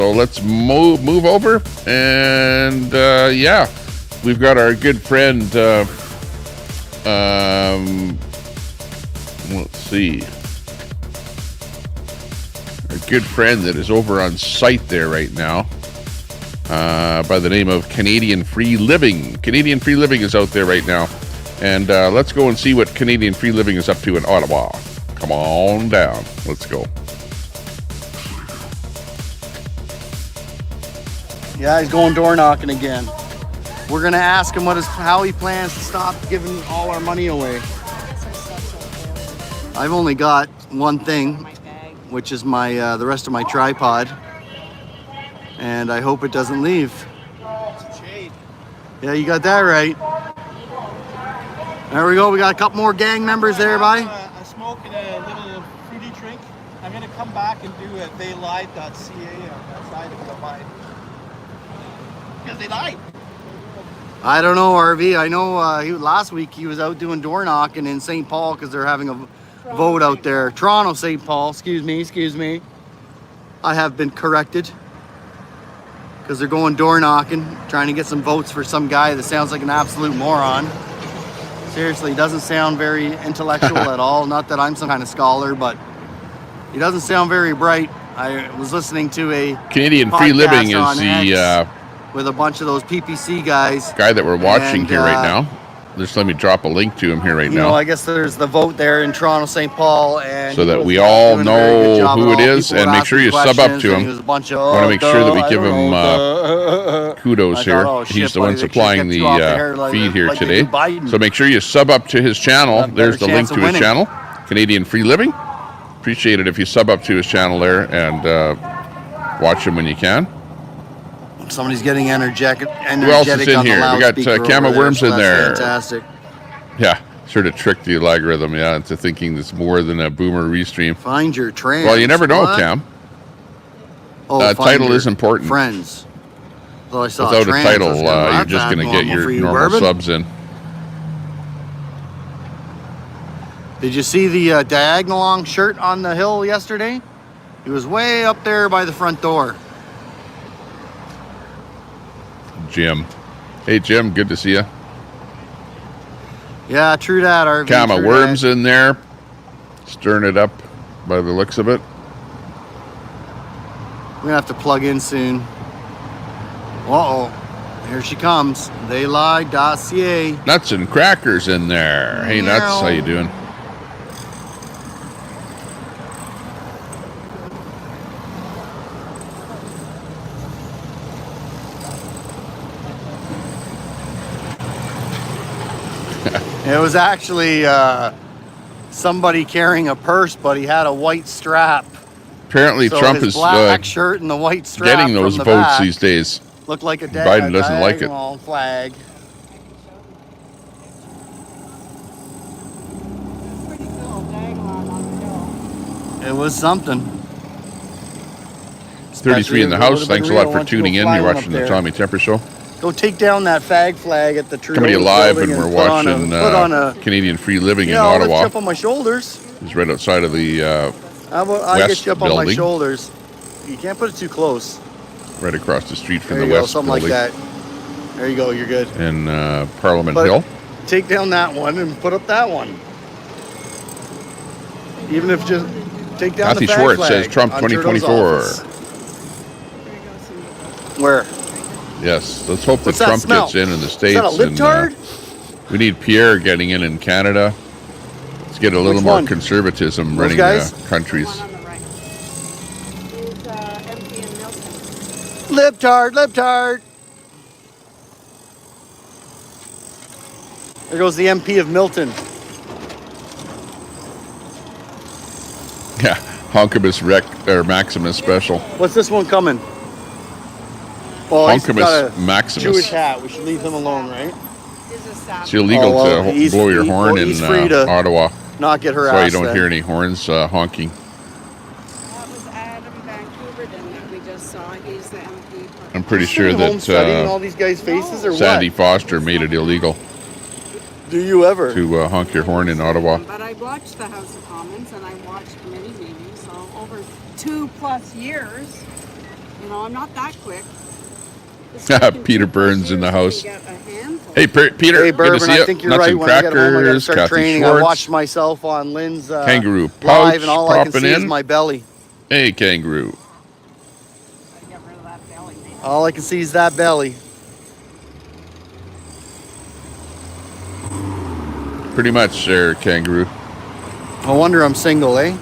So let's move over, and yeah, we've got our good friend. Let's see, our good friend that is over on site there right now, by the name of Canadian Free Living. Canadian Free Living is out there right now, and let's go and see what Canadian Free Living is up to in Ottawa. Come on down. Let's go. Yeah, he's going door knocking again. We're gonna ask him how he plans to stop giving all our money away. I've only got one thing, which is my the rest of my tripod, and I hope it doesn't leave. Yeah, you got that right. There we go. We got a couple more gang members there, buddy. I'm smoking a little fruity drink. I'm gonna come back and do a theylied.ca on that side of the line. Because they lied. I don't know, RV. I know last week he was out doing door knocking in St. Paul because they're having a vote out there. Toronto, St. Paul. Excuse me. I have been corrected. Because they're going door knocking, trying to get some votes for some guy that sounds like an absolute moron. Seriously, doesn't sound very intellectual at all. Not that I'm some kind of scholar, but he doesn't sound very bright. I was listening to a Canadian Free Living is the with a bunch of those PPC guys. Guy that we're watching here right now. Just let me drop a link to him here right now. I guess there's the vote there in Toronto, St. Paul, and so that we all know who it is, and make sure you sub up to him. I want to make sure that we give him kudos here. He's the one supplying the feed here today. So make sure you sub up to his channel. There's the link to his channel, Canadian Free Living. Appreciate it if you sub up to his channel there and watch him when you can. Somebody's getting energetic. Who else is in here? We got Cama Worms in there. Fantastic. Yeah, sort of tricked the algorithm, into thinking there's more than a boomer restream. Find your trans. Well, you never know, Cam. Title is important. Friends. Well, I saw without a title, you're just going to get your normal subs in. Did you see the diagonal shirt on the hill yesterday? He was way up there by the front door. Jim. Hey, Jim, good to see you. Yeah, true that, RV. Cama Worms in there, stirring it up by the looks of it. We're going to have to plug in soon. Uh-oh. Here she comes. Theylied.ca. Nuts and Crackers in there. Hey, Nuts, how you doing? It was actually somebody carrying a purse, but he had a white strap. Apparently, so Trump his is black shirt and the white strap getting those from the votes back these days. Looked like a Biden doesn't like it. Flag. It was something. 33 in the house. Thanks a lot for tuning in. You're watching the Tommy Temper Show. Go take down that fag flag at the Trudeau Coming live, and we're watching Canadian Free Living in Ottawa. I'll lift you up on my shoulders. He's right outside of the How about I get you up on my shoulders? You can't put it too close. Right across the street from there the you West go, something building. like that. There you go, you're good. In Parliament Hill. Take down that one and put up that one. Even if just take down Kathy the fag Schwartz flag says Trump 2024. Where? Yes, let's hope that Trump gets in the States. Is that a libtard? We need Pierre getting in Canada. Let's get a little more conservatism running countries. Libtard. There goes the MP of Milton. Yeah, Honkimus Maximus special. What's this one coming? Oh, Honkimus Maximus. Jewish hat. We should leave him alone, right? It's illegal to blow your horn in Ottawa. Not get her That's why you don't hear any horns honking. That was Adam Vancouver that we just saw. He's the MP. I'm pretty sure that all these guys' faces or Sandy Foster made it illegal. Do you ever? To honk your horn in Ottawa. But I watched the House of Commons and I watched committee meetings, so over 2+ years. You know, I'm not that quick. This guy can Peter do Burns in the push-ups, house. he can get a handful. Hey, Peter. Hey, Good to Bourbon, see I you. think you're Nuts right. and When I get home, I gotta crackers. start Kathy training. I Schwartz. watched myself on Lynn's Kangaroo live, and Pouch all I can popping see is in. my belly. Hey, Kangaroo. Get rid of that belly, man. All I can see is that belly. Pretty much there, Kangaroo. No wonder I'm single, eh?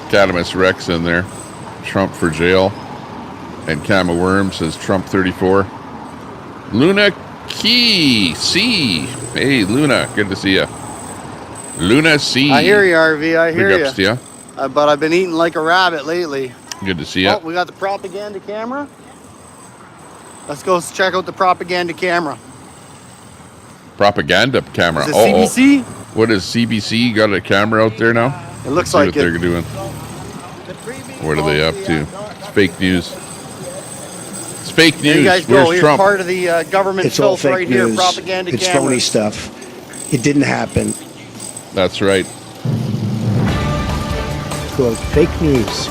Cadamus Rex in there. Trump for jail. And Kama Worm says Trump 34. Luna Key C. Hey, Luna. Good to see you. Luna C. I hear you, RV. I hear Big ups to you. you. But I've been eating like a rabbit lately. Good to see you. Oh, we got the propaganda camera. Let's go check out the propaganda camera. Propaganda camera. Is it CBC? What is CBC? Got a camera out there now? It looks See like what they're it. doing. What are they up to? It's fake news. It's fake There news. you guys go. Where's Here's Trump? part of the government It's all filth fake right news. here. Propaganda it's camera. phony stuff. It didn't happen. That's right. Quote, fake news.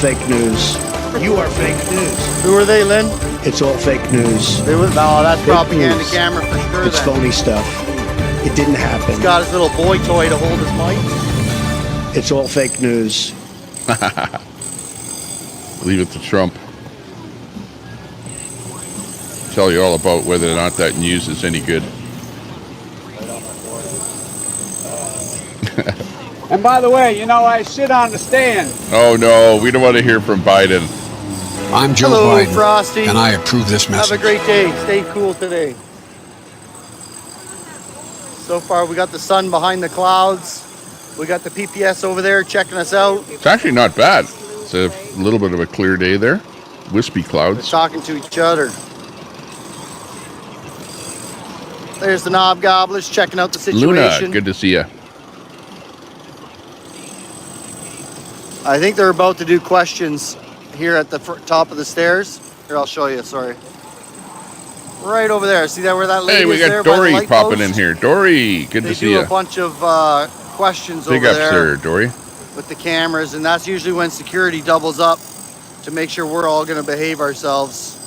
Fake news. You are fake news. Who are they, Lynn? It's all fake news. They was, no, that's Fake propaganda news. camera for sure. It's Then phony stuff. It didn't happen. he's got his little boy toy to hold his mic. It's all fake news. Leave it to Trump. Tell you all about whether or not that news is any good. And by the way, you know, I sit on the stand. Oh no, we don't want to hear from Biden. I'm Joe Hello, Biden, Frosty. and I approve this message. Have a great day. Stay cool today. So far, we got the sun behind the clouds. We got the PPS over there checking us out. It's actually not bad. It's a little bit of a clear day there. Wispy They're clouds. talking to each other. There's the knob gobblers checking out the situation. Luna, good to see you. I think they're about to do questions here at the top of the stairs. Here, I'll show you. Sorry. Right over there. See that where that lady Hey, we is there got by the Dory light popping post? in here. Dory, good They to see do you. a bunch of questions Big over ups there there, Dory. with the cameras, and that's usually when security doubles up to make sure we're all going to behave ourselves.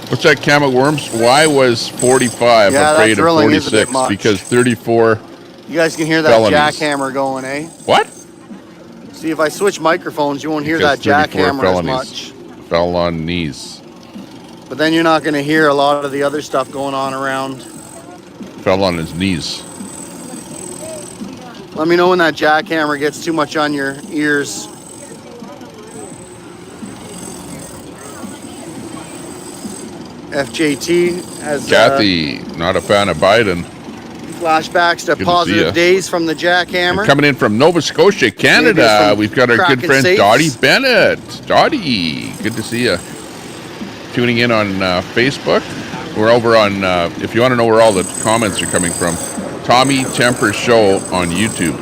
What's that, Kama Worms? Why was 45 Yeah, that afraid of drilling is a bit 46? much. Because 34... You guys can hear that Felonies. jackhammer going, eh? What? See, if I switch microphones, you won't hear Because that 34 jackhammer as felonies. much. Fell on knees. But then you're not going to hear a lot of the other stuff going on around. Fell on his knees. Let me know when that jackhammer gets too much on your ears. FJT has Kathy, not a fan of Biden. flashbacks to Good to see positive ya. days from the jackhammer. And coming in from Nova Scotia, Canada, from we've got our good Kraken friend Safes. Dottie Bennett. Dottie, good to see you. Tuning in on Facebook. We're over on, if you want to know where all the comments are coming from, Tommy Temper Show on YouTube.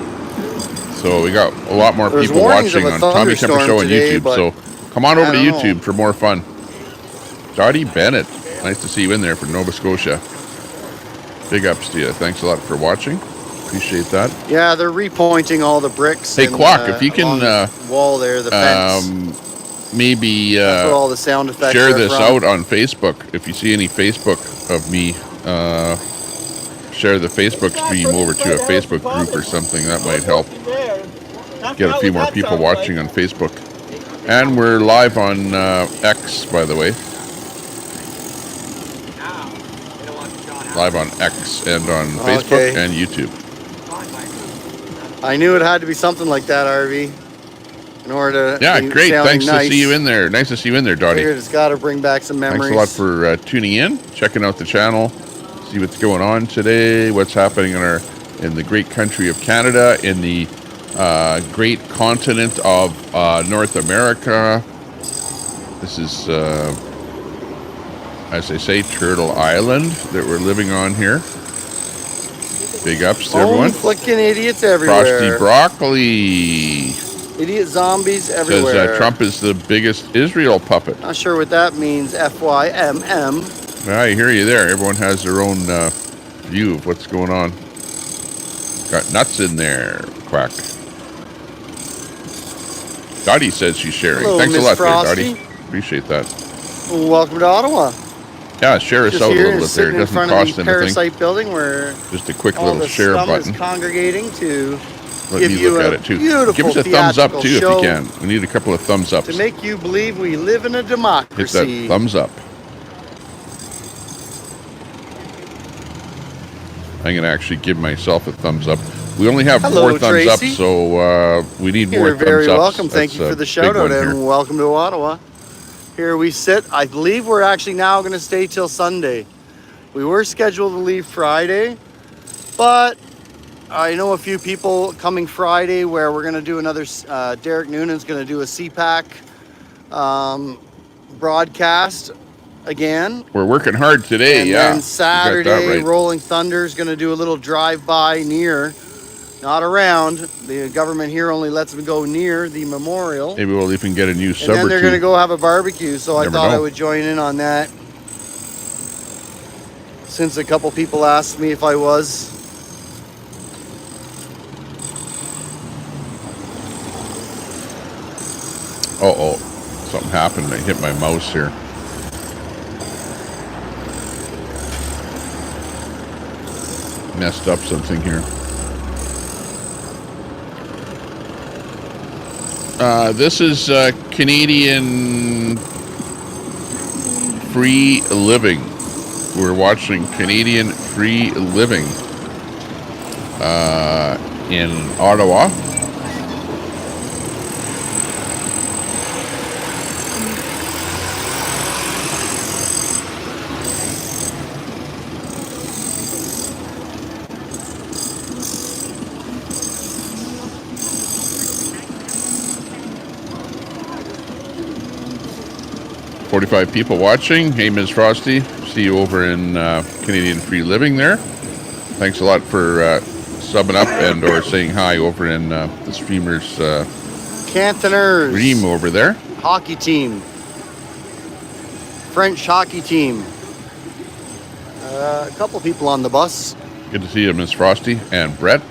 So we got a lot more There's people warnings of watching a on Tommy Temper thunderstorm Show on today, YouTube. but So come on over to I don't YouTube know. for more fun. Dottie Bennett, nice to see you in there from Nova Scotia. Big ups to you. Thanks a lot for watching. Appreciate that. Yeah, they're repointing all the bricks. Hey, and, Quack, if you can, along the wall there, the fence. Maybe That's where all the sound effects share are this from. out on Facebook. If you see any Facebook of me, share the Facebook stream over to a Facebook group or something. That might help get a few more people watching on Facebook. And we're live on X, by the way. Live on X and on Facebook Okay. and YouTube. I knew it had to be something like that, RV. In order to Yeah, be great. sounding Thanks nice. to see you in there. Nice to see you in there, Dottie. Figured it's got to bring back some memories. Thanks a lot for tuning in, checking out the channel, see what's going on today, what's happening in the great country of Canada, in the great continent of North America. This is, as they say, Turtle Island that we're living on here. Big ups to everyone. Flicking idiots everywhere. Frosty Broccoli Idiot zombies everywhere. says Trump is the biggest Israel puppet. Not sure what that means. FYMM. I hear you there. Everyone has their own view of what's going on. Got nuts in there. Quack. Dottie says she's sharing. Hello, Thanks Miss a lot, Frosty. there, Dottie. Appreciate that. Welcome to Ottawa. Yeah, share us Just out a here, little bit there. It sitting in doesn't front cost of the anything. Parasite building where Just a quick all little the share scum button. is congregating to Let give me you look a at it too. beautiful Give us a thumbs up too if you theatrical can. We need a couple of thumbs ups. to make you believe we live in a Hit democracy. that thumbs up. I'm going to actually give myself a thumbs up. We only have Hello, 4 thumbs Tracy. up, so we need more You're thumbs very ups. welcome. Thank That's you a for the big shout out one here. and welcome to Ottawa. Here we sit. I believe we're actually now going to stay till Sunday. We were scheduled to leave Friday, but I know a few people coming Friday where we're going to do another, Derek Noonan's going to do a CPAC broadcast again. We're working hard today, And yeah. then Saturday, You got that right. Rolling Thunder's going to do a little drive-by near, not around. The government here only lets them go near the memorial. Maybe we'll even get a new And sub then or they're two. going to go have a barbecue, so I Never thought I know. would join in on that. Since a couple people asked me if I was. Uh-oh. Something happened. I hit my mouse here. Messed up something here. This is Canadian Free Living. We're watching Canadian Free Living in Ottawa. $45 people watching. Hey, Ms. Frosty. See you over in Canadian Free Living there. Thanks a lot for subbing up and or saying hi over in the streamers Cantoners. stream over there. Hockey team. French hockey team. A couple people on the bus. Good to see you, Ms. Frosty and Brett.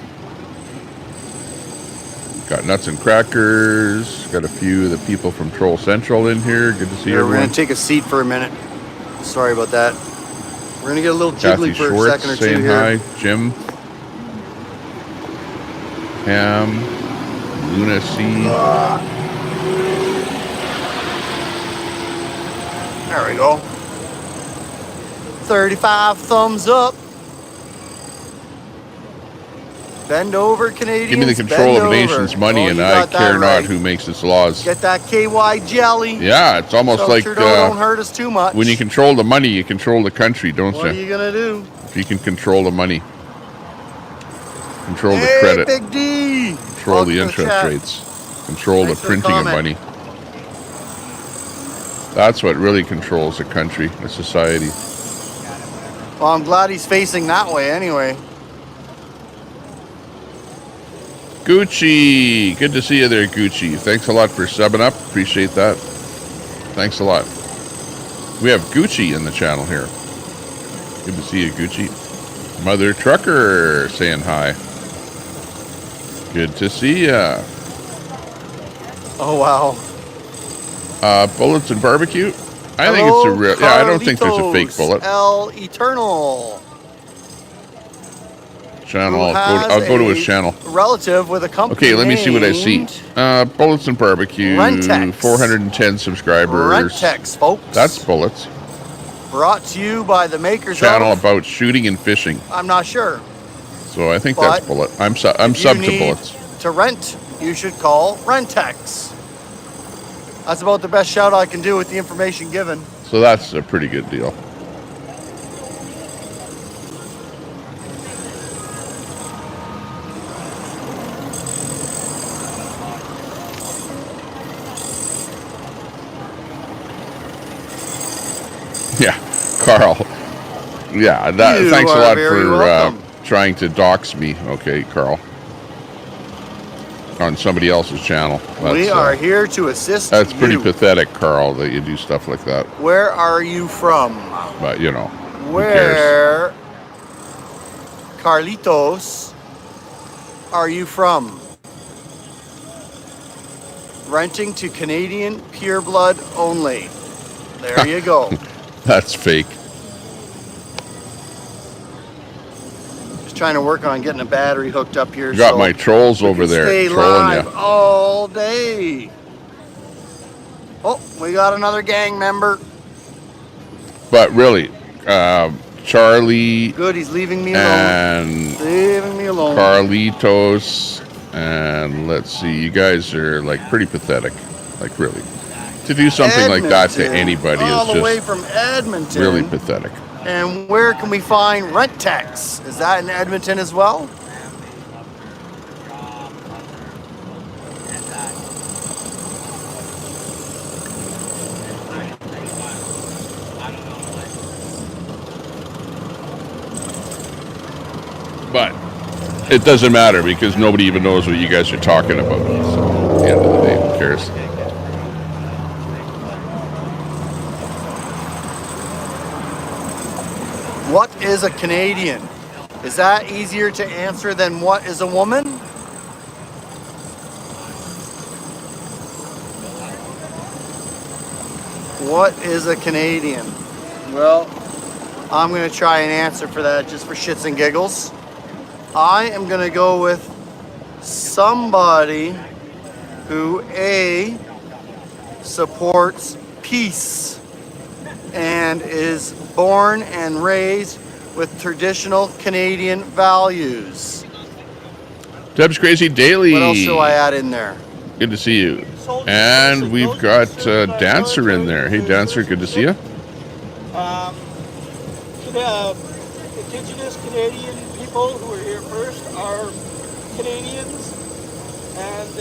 Got nuts and crackers. Got a few of the people from Troll Central in here. Good to see Here, we're everyone. going to take a seat for a minute. Sorry about that. We're going to get a little Kathy jiggly for Schwartz a second or two saying here. hi. Jim. Pam. Luna C. There we go. 35 thumbs up. Bend over, Canadians. Give me the control bend of a over. nation's money, Oh, and you I got that care right. not who makes its laws. Get that KY jelly. Yeah, it's almost so like Trudeau don't hurt us too much. when you control the money, you control the country, don't What are you? you gonna do? If you can control the money, control the Hey, credit, Big D. control Welcome the to interest chat. rates, control Thanks the for the printing of comment. money. That's what really controls a country, a society. Well, I'm glad he's facing that way anyway. Gucci, good to see you there, Gucci. Thanks a lot for subbing up. Appreciate that. Thanks a lot. We have Gucci in the channel here. Good to see you, Gucci. Mother Trucker saying hi. Good to see ya. Oh wow. Bullets and barbecue. I think it's a real. Yeah, I don't think there's a fake Carlitos bullet. El Eternal. Channel. Who I'll go to has his channel. a relative with a company. Okay, let me see what I see. named Bullets and barbecue. Rentex. 410 subscribers. Rentex, folks. That's bullets. brought to you by the makers Channel of. about shooting and fishing. I'm not sure. So I think But that's bullet. I'm sub If you to need bullets. to rent, you should call Rentex. That's about the best shout I can do with the information given. So that's a pretty good deal. Yeah, Carl. Yeah, You thanks a are lot very for welcome. trying to dox me, okay, Carl, on somebody else's channel. We are here to assist you. That's pretty pathetic, Carl, that you do stuff like that. Where are you from? But, you know, where, Carlitos, are you from? Renting to Canadian pureblood only. There you go. That's fake. Just trying to work on getting a battery hooked up here. Got my trolls over there stay trolling live you all day. Oh, we got another gang member. But really, Charlie. Good, he's leaving me alone. And leaving me alone. Carlitos. And let's see, you guys are like pretty pathetic. Like really. To do something like that to anybody all is the way just from Edmonton. really pathetic. And where can we find Rentex? Is that in Edmonton as well? But it doesn't matter because nobody even knows what you guys are talking about. So at the end of the day, who cares? What is a Canadian? Is that easier to answer than what is a woman? What is a Canadian? Well, I'm going to try and answer for that just for shits and giggles. I am going to go with somebody who A, supports peace and is born and raised with traditional Canadian values. Deb's Crazy Daily. What else shall I add in there? Good to see you. And we've got Dancer in there. Hey, Dancer, good to see you. The Indigenous Canadian people who were here first are Canadians. And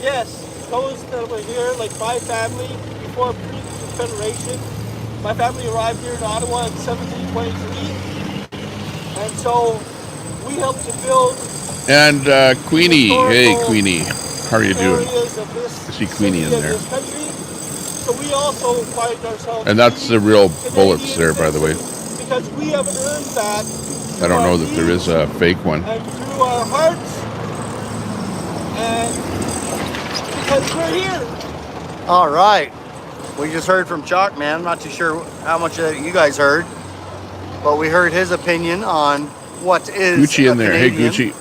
yes, those that were here, like my family, before pre-Confederation, my family arrived here in Ottawa in 1723. And so we helped to build. And Queenie. Hey, Queenie. How are you doing? I see Queenie in there. So we also find ourselves. And that's the real bullets there, by the way. Because we have earned that. I don't know that there is a fake one. And through our hearts. And because we're here. All right. We just heard from Chalk Man. I'm not too sure how much you guys heard, but we heard his opinion on what is Gucci in there. Canadian. Hey, Gucci.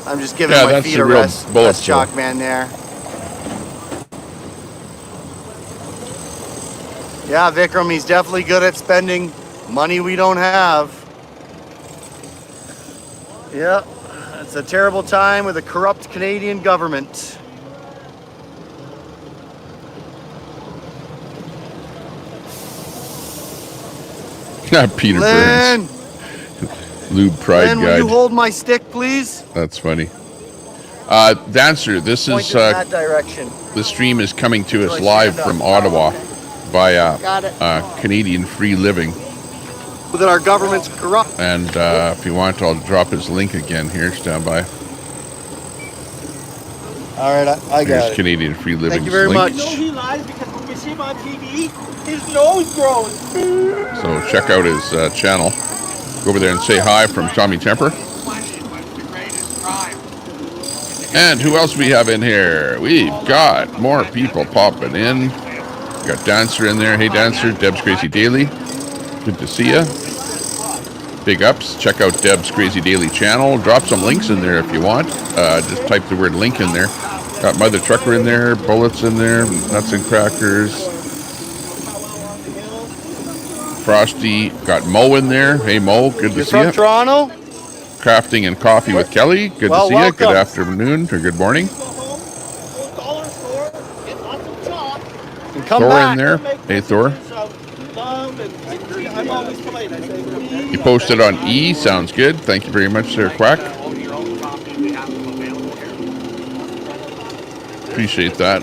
I'm just giving my feet a rest. That's Chalk Man there. Yeah, Vikram, he's definitely good at spending money we don't have. Yeah, it's a terrible time with a corrupt Canadian government. Peter Lynn. Burns. Lube Pride Lynn, Guide. will you hold my stick, please? That's funny. Dancer, this Point is in that direction. the stream is coming to us live from Ottawa via Canadian Free Living. That our government's corrupt. And if you want, I'll drop his link again here. Stand by. All right, I got Here's it. Canadian Free Living. Thank you very much. You know he lies because when we see him on TV, his nose grows. So check out his channel. Go over there and say hi from Tommy Temper. And who else we have in here? We've got more people popping in. Got Dancer in there. Hey, Dancer. Deb's Crazy Daily. Good to see you. Big ups. Check out Deb's Crazy Daily channel. Drop some links in there if you want. Just type the word link in there. Got Mother Trucker in there. Bullets in there. Nuts and Crackers. Frosty. Got Mo in there. Hey, Mo. Good to see you. You're from Toronto? Crafting and Coffee with Kelly. Good to see you. Good afternoon or good morning. And come Thor back. in there. Hey, Thor. You posted on E. Sounds good. Thank you very much, Sir Quack. Appreciate that.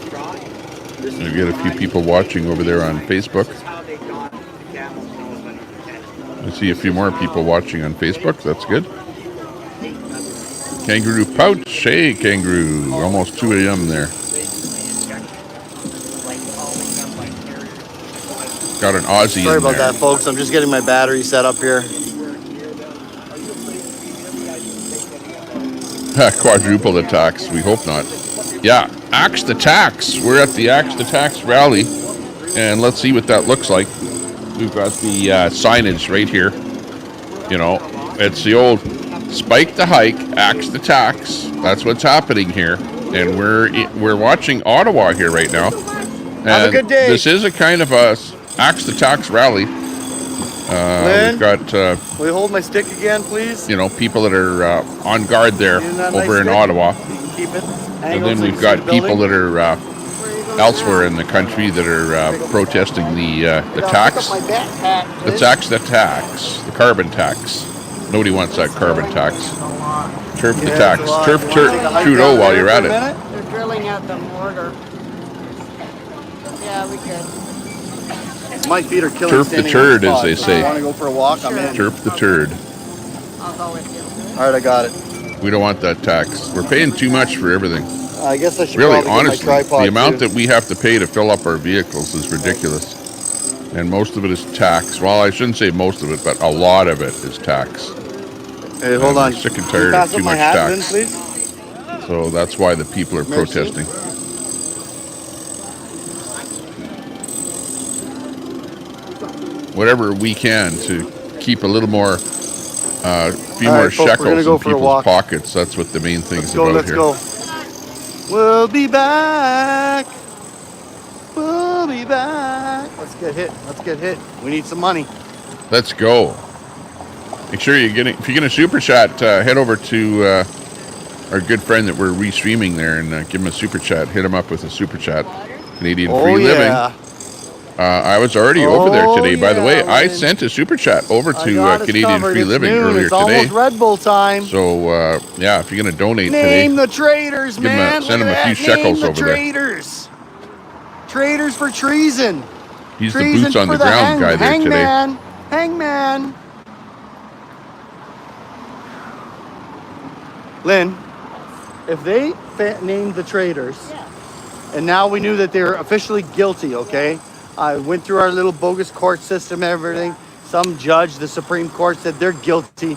We've got a few people watching over there on Facebook. I see a few more people watching on Facebook. That's good. Kangaroo pouch. Hey, kangaroo. Almost 2 a.m. there. Got an Aussie Sorry in about there. that, folks. I'm just getting my battery set up here. Quadruple the tax. We hope not. Yeah, Axe the Tax. We're at the Axe the Tax rally, and let's see what that looks like. We've got the signage right here. You know, it's the old Spike the Hike, Axe the Tax. That's what's happening here, and we're watching Ottawa here right now. And have a good day. This is a kind of a Axe the Tax rally. We've got will you hold my stick again, please? you know, people that are on guard there over in Ottawa. You can keep it. And then we've got people that are elsewhere in the country that are protesting the tax. Let's axe the tax, the carbon tax. Nobody wants that carbon tax. Turf the tax. Turf Trudeau while you're at it. They're drilling out the mortar. Yeah, we could. My feet are killing. Turf the turd, as they say. Want to go for a walk? I'm in. Turf the turd. I'll go with you. All right, I got it. We don't want that tax. We're paying too much for everything. I guess I should Really, probably honestly, get my tripod the amount too. that we have to pay to fill up our vehicles is ridiculous. And most of it is tax. Well, I shouldn't say most of it, but a lot of it is tax. Hey, hold on. We're sick and Can you tired pass of too up my much hat tax. then, please? So that's why the people are Merci. protesting. Whatever we can to keep a little more, few All more right, folks, we're gonna shekels go in for a people's walk. pockets. That's what the main thing's about Let's here. go. We'll be back. We'll be back. Let's get hit. Let's get hit. We need some money. Let's go. Make sure if you're gonna super chat, head over to our good friend that we're restreaming there and give him a super chat. Hit him up with a super chat. Canadian Free Living. I was already over there today. By the way, I sent a super chat over to Canadian Free Living earlier it's today. Almost Red Bull time. So yeah, if you're gonna donate Name today, the traitors, man. send him a few shekels over there. Traitors. Traitors for treason. He's the Treason boots on for the ground guy there today. Hangman. Lynn, if they named the traitors, and now we knew that they were officially guilty, okay? I went through our little bogus court system and everything. Some judge, the Supreme Court, said they're guilty.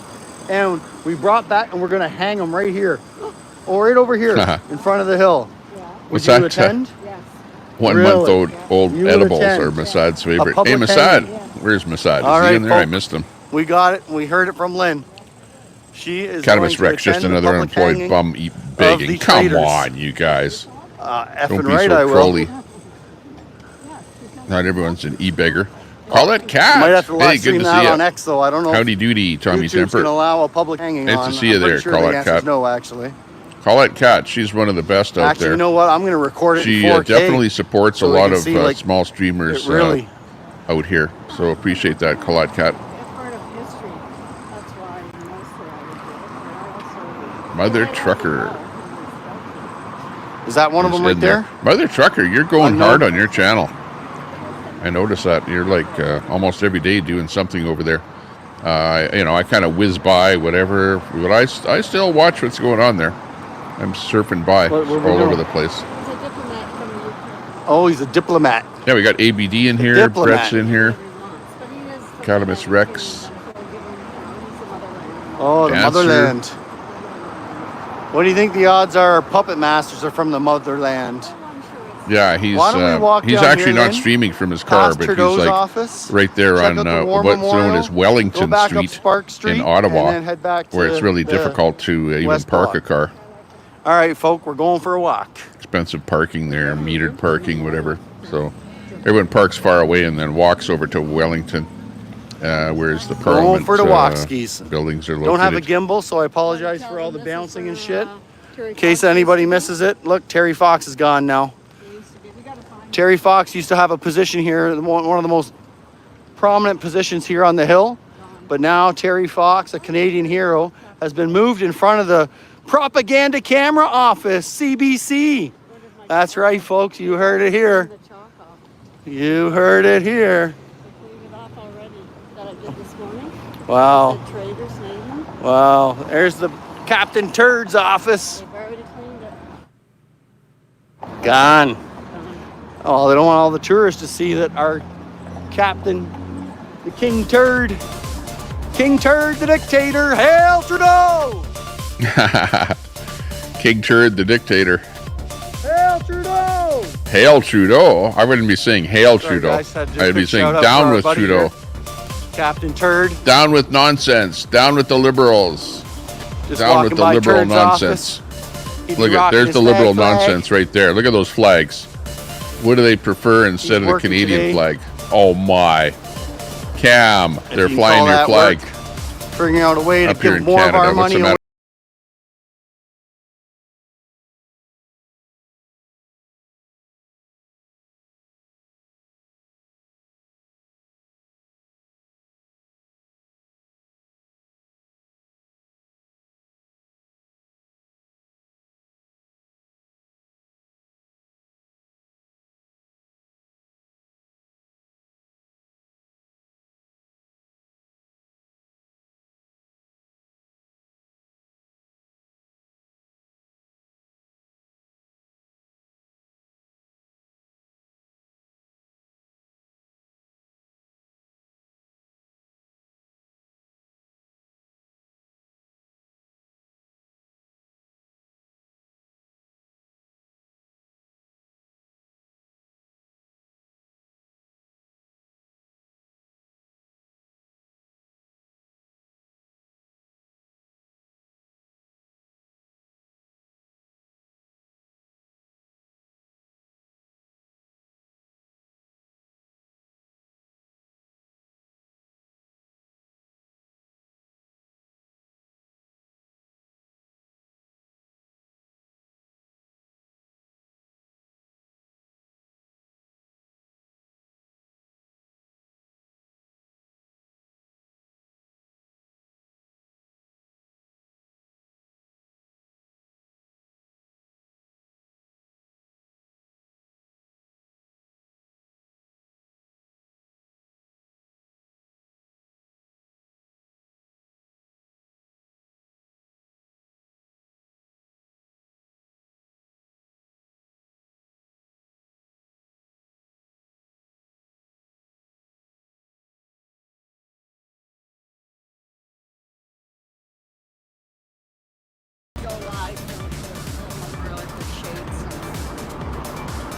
And we brought back, and we're going to hang them right here. Or right over here in front of the hill. What's Would you that? attend? 1 month old You would edibles attend. are Massad's favorite. public Hey, Massad. hanging. Where's Massad? All Is he right, in there? I folks. missed him. We got it. We heard it from Lynn. She is Cannabis going to Rex, just attend the another public unemployed hanging bum of begging. the Come traitors. on, you guys. Effing Don't be right, so I will. crowley. Not everyone's an e-beggar. Call it cat. Might have to live Hey, good stream to that see on you. X, though. I don't know. Howdy doody, Tommy YouTube's going to Temper. allow a public hanging Nice on. to see you I'm pretty there, sure Call the It answer's Cat. no, actually. Call it Cat. She's one of the best out Actually, there. you know what? I'm going to record it She in 4K. definitely supports so a we lot can of see, like, small streamers it really. out here. So appreciate that, Call It Cat. It's part of history. That's why mostly I would do it. Mother Trucker. Is that one of them Just right in there? Mother Trucker, you're going know. hard on your channel. I noticed that. You're like almost every day doing something over there. I kind of whiz by, whatever. But I still watch what's going on there. I'm surfing by What we all over doing? the place. He's a diplomat from the UK. Oh, he's a diplomat. Yeah, we got ABD in here. Diplomat. Brett's in here. He wants, but he is from Cannabis Rex. Oh, the Dancer. motherland. What do you think the odds are puppet masters are from the motherland? Yeah, he's Why don't we walk he's down actually here, not Lynn? streaming from his car, Past but Trudeau's he's like office. right there Check on out the War what's Memorial, known as go Wellington back up Street Spark Street in Ottawa, and then head back to where it's really the difficult to even West park Block. a car. All right, folk, we're going for a walk. Expensive parking there, metered parking, whatever. So everyone parks far away and then walks over to Wellington, whereas the Parliament for the walk skis. buildings are located. Don't have a gimbal, so I apologize for all the bouncing and shit. In case anybody misses it, look, Terry Fox is gone now. Terry Fox used to have a position here, one of the most prominent positions here on the Hill. But now Terry Fox, a Canadian hero, has been moved in front of the propaganda camera office, CBC. That's right, folks, you heard it here. You heard it here. I cleaned it off already. That I did this morning. Wow. The trader's name. Wow. There's the Captain Turd's office. They've already cleaned it. Gone. Oh, they don't want all the tourists to see that our captain, the King Turd the dictator, hail Trudeau! King Turd the dictator. Hail Trudeau! Hail Trudeau? I wouldn't be saying hail Sorry, Trudeau. guys, just I'd be quick saying shout out down for our with buddy Trudeau. here. Captain Turd. Down with nonsense. Down with the liberals. Just Down with walking the by liberal Turd's nonsense. office. He'd be Look at rocking there's his the liberal flag. nonsense right there. Look at those flags. What do they prefer instead of the working Canadian today. flag? Oh my. Cam, If they're you can flying call your that flag work, figuring out a way to up here give in more Canada. of our What's money the away. matter?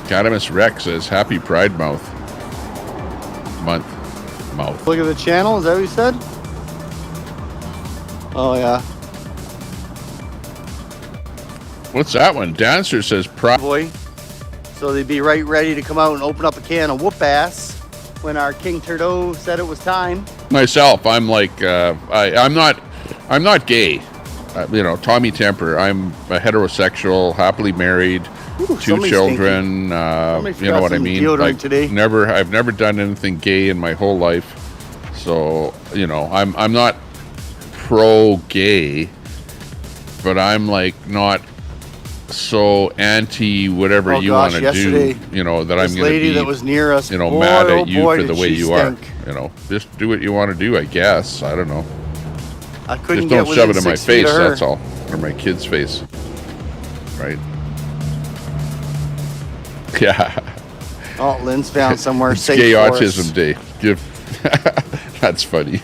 Cadamus Rex says happy Pride Month. Look at the channel, is that what you said? Oh yeah. What's that one? Dancer says Pride. Boy. So they'd be right ready to come out and open up a can of whoop ass when our King Trudeau said it was time. Myself, I'm like I'm not gay. You know, Tommy Temper. I'm a heterosexual, happily married, Ooh, 2 children. You know what I mean? Like, today. I've never done anything gay in my whole life. So, you know, I'm not pro-gay, but I'm like not so anti whatever you want to do. You know, that I'm going to be. That was near us. You know, boy, mad oh at you boy, for the way you stink. are. You know, just do what you want to do. I guess. I don't know. I couldn't just don't get shove it in within my 6 feet face. of her. That's all, or my kid's face. Right. Yeah. Oh, Lynn's found somewhere It's safe Gay for Autism us. Day. That's funny.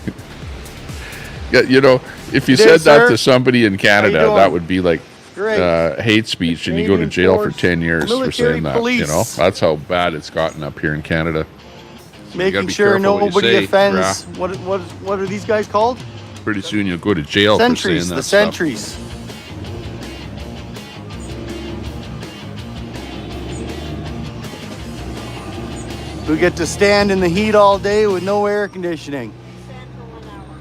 Yeah, you know, if you Good said day, that sir. to somebody in Canada, doing? that would be like Great. hate speech, and you go to Canadian jail for Force 10 years for Military saying that. Police. You know, that's how bad it's gotten up here in Canada. So you gotta Making be sure careful what you nobody say, offends. brah. What are these guys called? Pretty soon you'll go to jail for Sentries. saying that The stuff. sentries. Who get to stand in the heat all day with no air conditioning. Stand for 1 hour.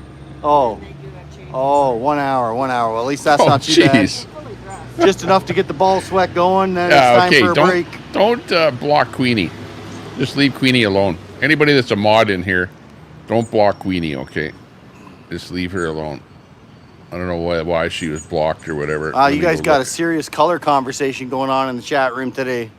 Oh. And they do a change. Oh, 1 hour, 1 hour. Well, at least that's Oh, not too jeez. Fully dressed. bad. Just enough to get the ball sweat going. Then Yeah, it's time okay. for a break. Don't block Queenie. Just leave Queenie alone. Anybody that's a mod in here, don't block Queenie, okay? Just leave her alone. I don't know why she was blocked or whatever. Let You me guys go got a look. serious color conversation going on in the chat room today.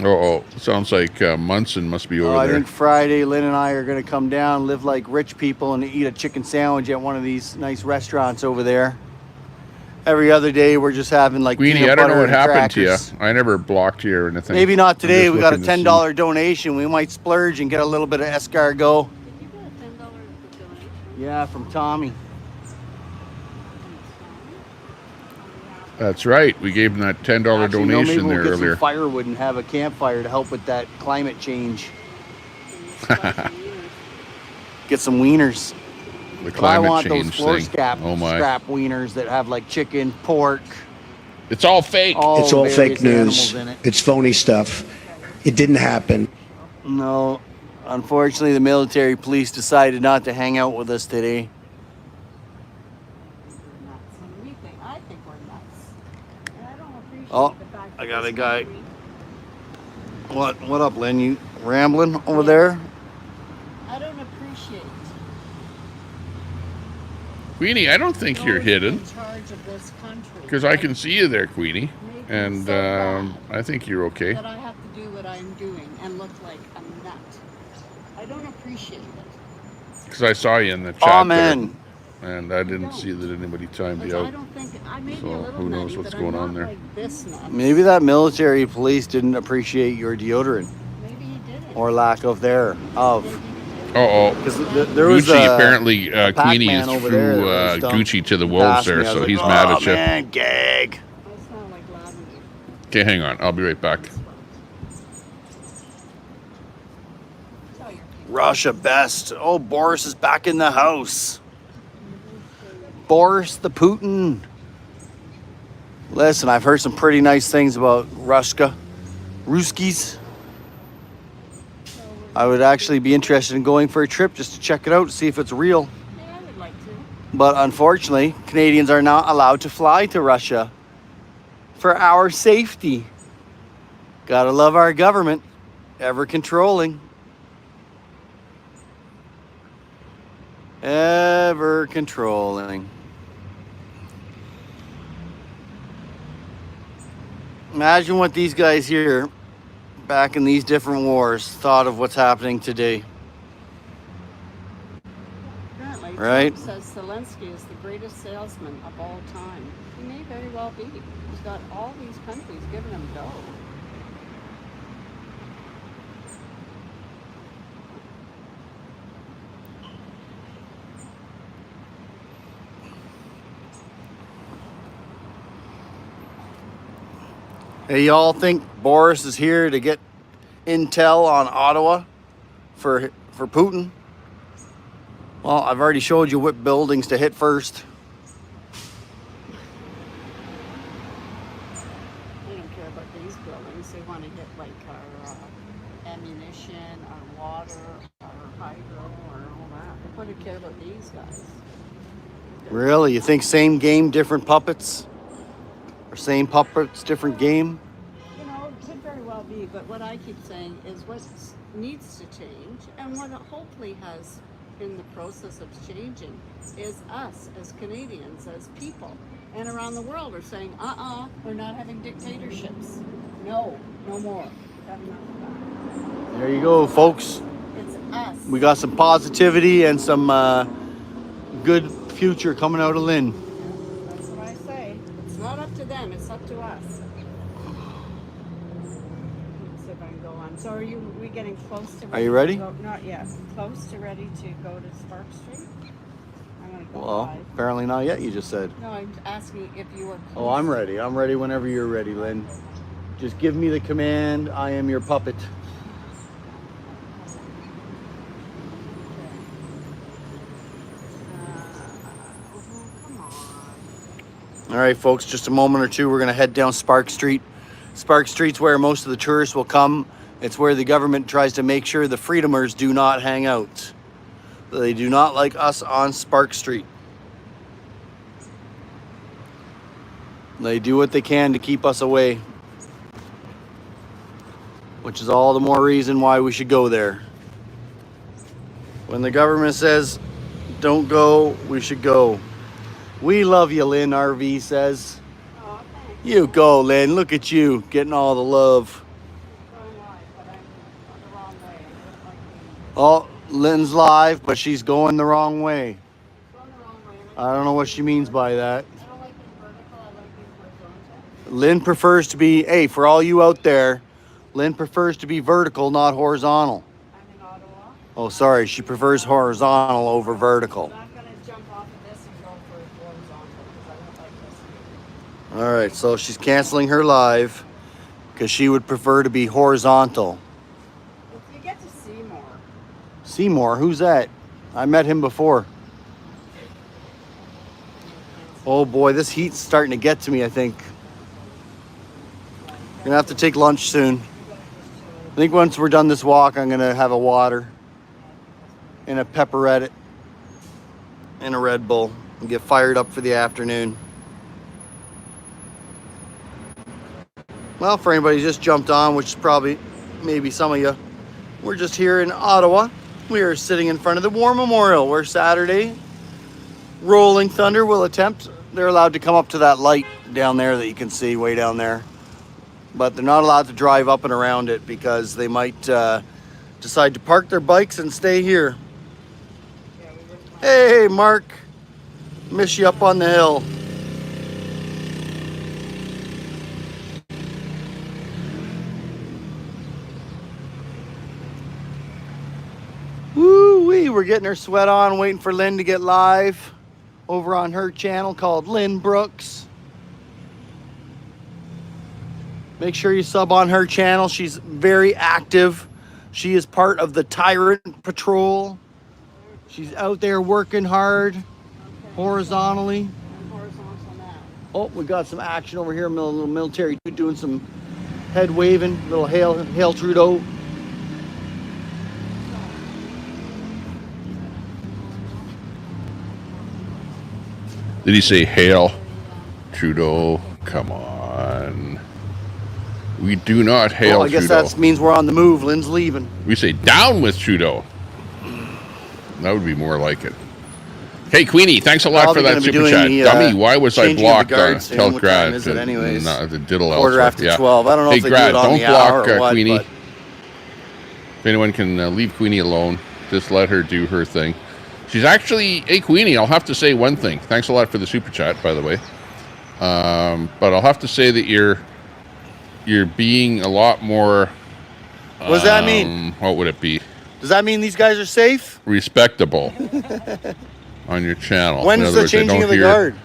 Oh, sounds like Munson must be over I there. think Friday, Lynn and I are going to come down, live like rich people, and eat a chicken sandwich at one of these nice restaurants over there. Every other day, we're just having like Queenie, peanut I don't butter know what and happened crackers. to you. I never blocked you or anything. Maybe not today. We got a looking to $10 donation. We might splurge and get a little bit of escargot. Did you get a $10 donation? Yeah, from Tommy. That's right. We gave him that $10 Actually, no, donation maybe we'll there get earlier. some firewood and have a campfire to help with that climate change. Get some wieners. The But I climate want those change floor thing. scrap wieners that have like chicken, pork. It's all fake. It's all various fake news. animals in it. It's phony stuff. It didn't happen. No, unfortunately, the military police decided not to hang out with us today. Nuts. And I think we're nuts. And I don't appreciate Oh, the fact I that got this a guy. country- What up, Lynn? You rambling over there? I don't appreciate Queenie, I don't think you're those hidden. in charge of this country. Because I can see you there, Queenie. Make me And so bad I think you're okay. that I have to do what I'm doing and look like a nut. I don't appreciate it. Because I saw you in the chat Amen. there. And I didn't see that anybody timed you Because I out. don't think I may be So, a little who knows nutty, what's but going I'm on not there. like this nut. Maybe that military police didn't appreciate your deodorant Maybe he did it. or lack of thereof. Uh-oh. Because there was Gucci, a apparently, Queenie Pac-Man is over there through that was dumb. Gucci to the wolves Passed me. there, I was so like, he's mad "Oh, at you. man, gag. I sound like lavender. Okay, hang on. I'll be right back. Tell your people. Russia best. Oh, Boris is back in the house. Boris the Putin. Listen, I've heard some pretty nice things about Ruska. Ruskies. I would actually be interested in going for a trip just to check it out, to see if it's real. Yeah, I would like to. But unfortunately, Canadians are not allowed to fly to Russia for our safety. Gotta love our government, ever controlling. Ever controlling. Imagine what these guys here, back in these different wars, thought of what's happening today. Apparently, Right. Trump says Zelensky is the greatest salesman of all time. He may very well be. He's got all these countries giving him dough. Hey, y'all think Boris is here to get intel on Ottawa for Putin? Well, I've already showed you what buildings to hit first. They don't care about these buildings. They want to hit like our ammunition, our water, our hydro, or all that. They want to care about these guys. Really? You think same game, different puppets? Or same puppets, different game? You know, it could very well be, but what I keep saying is what needs to change, and what it hopefully has in the process of changing, is us as Canadians, as people, and around the world are saying, we're not having dictatorships. No, no more. We've had enough of that. There you go, folks. It's us. We got some positivity and some good future coming out of Lynn. That's what I say. It's not up to them, it's up to us. Let's see if I can go on. So are we getting close to Are you ready? to go, not yet. Close to ready to go to Spark Street? I'm gonna go Well, live. apparently not yet, you just said. No, I'm asking if you are close. Oh, I'm ready. I'm ready whenever you're ready, Lynn. Just give me the command. I am your puppet. Come on. All right, folks, just a moment or two. We're going to head down Spark Street. Spark Street's where most of the tourists will come. It's where the government tries to make sure the freedomers do not hang out. They do not like us on Spark Street. They do what they can to keep us away, which is all the more reason why we should go there. When the government says, don't go, we should go. We love you, Lynn, RV says. Oh, thanks. You go, Lynn. Look at you, getting all the love. Trying Oh, Lynn's live, but she's going the wrong way. Going the wrong way. I don't know what she means by that. I don't like being vertical. I like being horizontal. Lynn prefers to be, hey, for all you out there, Lynn prefers to be vertical, not horizontal. I'm in Ottawa. Oh, sorry, she prefers horizontal over vertical. But I'm going to jump off of this and go for horizontal because I don't like this. All right, so she's canceling her live because she would prefer to be horizontal. If you get to see more. Seymour, who's that? I met him before. Oh boy, this heat's starting to get to me, I think. Gonna have to take lunch soon. I think once we're done this walk, I'm gonna have a water and a pepperette and a Red Bull and get fired up for the afternoon. Well, for anybody who just jumped on, which is probably maybe some of you, we're just here in Ottawa. We are sitting in front of the War Memorial where Saturday Rolling Thunder will attempt. They're allowed to come up to that light down there that you can see way down there. But they're not allowed to drive up and around it because they might decide to park their bikes and stay here. Hey, Mark. Miss you up on the hill. Woo-wee, we're getting her sweat on, waiting for Lynn to get live over on her channel called Lynn Brooks. Make sure you sub on her channel. She's very active. She is part of the Tyrant Patrol. She's out there working hard, horizontally. I'm horizontal now. Oh, we got some action over here. A little military dude doing some head waving. Little hail Trudeau. Did he say hail Trudeau? Come on. We do not hail Well, I guess Trudeau. that means we're on the move. Lynn's leaving. We say down with Trudeau. That would be more like it. Hey, Queenie, thanks a lot Probably for that gonna be super doing chat. the, Dummy, why was I changing of the blocked on guards soon. What time Telgrad? is it anyways? The diddle Quarter elsewhere. after 12. I don't know Hey, if they do Grad, it on don't the hour block or what, Queenie. but If anyone can leave Queenie alone, just let her do her thing. She's actually, hey, Queenie, I'll have to say one thing. Thanks a lot for the super chat, by the way. But I'll have to say that you're being a lot more. what does that mean? What would it be? Does that mean these guys are safe? Respectable on your channel. When's In other the words, I changing don't of the hear guard?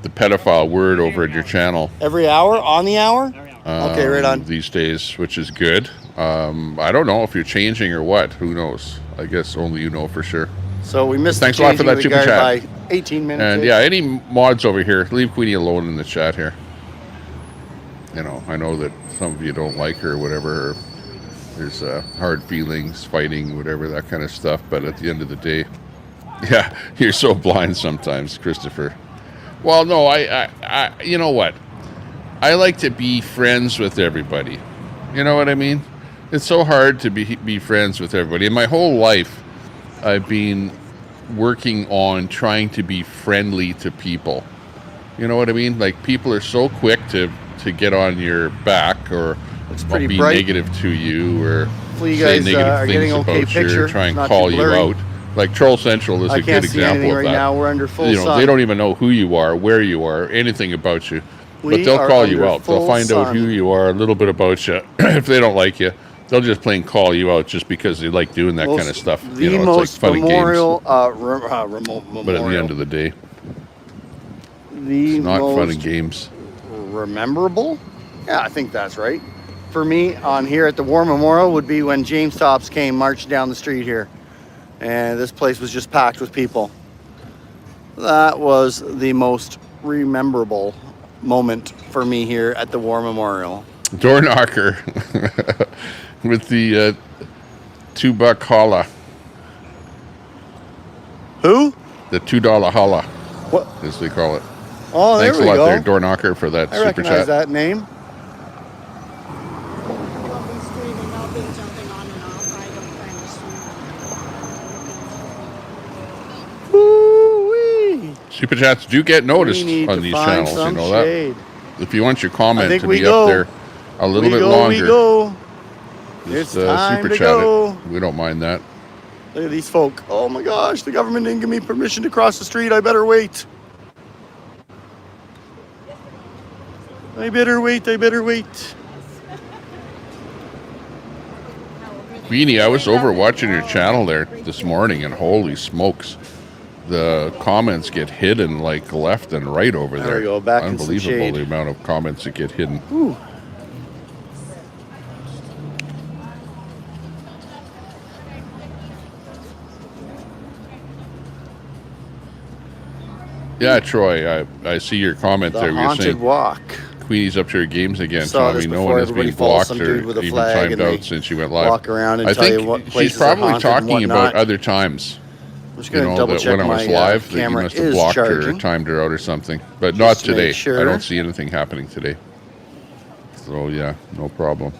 the pedophile word over at your channel. Every hour? On the hour? Okay, right on. These days, which is good. I don't know if you're changing or what. Who knows? I guess only you know for sure. So we missed Thanks the a lot for changing that of the super guard chat. by 18 minutes. And yeah, any mods over here, leave Queenie alone in the chat here. You know, I know that some of you don't like her or whatever. Or there's hard feelings, fighting, whatever, that kind of stuff. But at the end of the day, yeah, you're so blind sometimes, Christopher. Well, no, I you know what? I like to be friends with everybody. You know what I mean? It's so hard to be friends with everybody. In my whole life, I've been working on trying to be friendly to people. You know what I mean? Like, people are so quick to get on your back or pretty be bright. negative to you or Hopefully you say guys negative are things getting okay about you picture. or try and It's not call too you blurry. out. Like Troll Central is I a can't good see example anything of right that. now. We're under full You know, sun. they don't even know who you are, where you are, anything about you. We But they'll are call you under out. They'll full find out sun. who you are, a little bit about you. If they don't like you, they'll just plain call you out just because they like doing that kind of stuff. The You know, most it's like fun and memorial, games. remote memorial. But at the end of the day, the it's not most fun and games. rememberable? Yeah, I think that's right. For me, on here at the War Memorial would be when James Tops came marching down the street here. And this place was just packed with people. That was the most rememberable moment for me here at the War Memorial. Door knocker with the $2 holla. Who? The $2 holla, What? as they call it. Oh, Thanks there a we lot go. there, Door knocker, for that I super recognize chat. that name. We'll be streaming. I'll be jumping on and off. I don't plan to stream. Woo-wee. Super chats do get noticed We need on to these find channels, you some know shade. that. If you want your I comment think to we be go. up there a little bit We longer, go. just It's time super to chat go. it. We don't mind that. Look at these folk. Oh my gosh, the government didn't give me permission to cross the street. I better wait. I better wait. Queenie, I was over watching your channel there this morning, and holy smokes, the comments get hidden like left and right over there. There we go, back in some Unbelievable shade. the amount of comments that get hidden. Whew. Yeah, Troy, I see your comment The there. You're haunted saying walk. Queenie's up to her games again. Saw Tommy, this no before. one has Everybody been follows blocked some or dude with a even flag timed and out they since she went live. walk around and I tell think you what she's places are probably haunted and talking about whatnot. other times. I'm just You going to know, double that check when I was my live, that you camera must have is blocked her or charging. timed her out or something. But not to make today. sure. I don't see anything happening today. So yeah, no problem.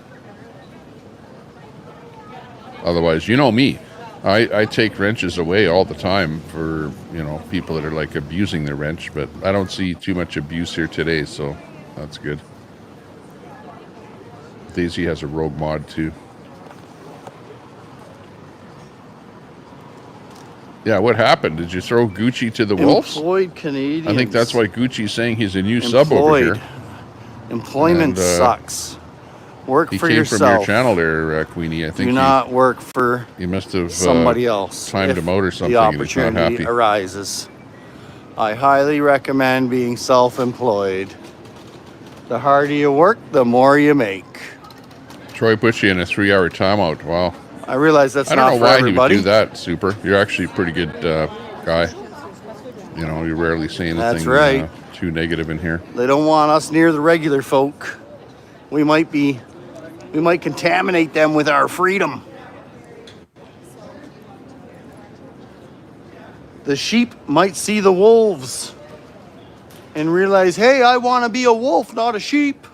Otherwise, you know me. I take wrenches away all the time for, you know, people that are like abusing their wrench, but I don't see too much abuse here today, so that's good. Daisy has a rogue mod too. Yeah, what happened? Did you throw Gucci to the wolves? Employed Canadians. I think that's why Gucci's saying he's a new sub over here. Employment And, sucks. Work He for came yourself. from your channel there, Queenie. I think Do not work for he must have somebody else. timed if him out or something. The And he's not opportunity happy. arises. I highly recommend being self-employed. The harder you work, the more you make. Troy put you in a 3-hour timeout. Wow. I realize that's I don't not know for why everybody. he would do that, Super. You're actually a pretty good guy. You know, you rarely say anything That's right. too negative in here. They don't want us near the regular folk. We might contaminate them with our freedom. The sheep might see the wolves and realize, hey, I want to be a wolf, not a sheep.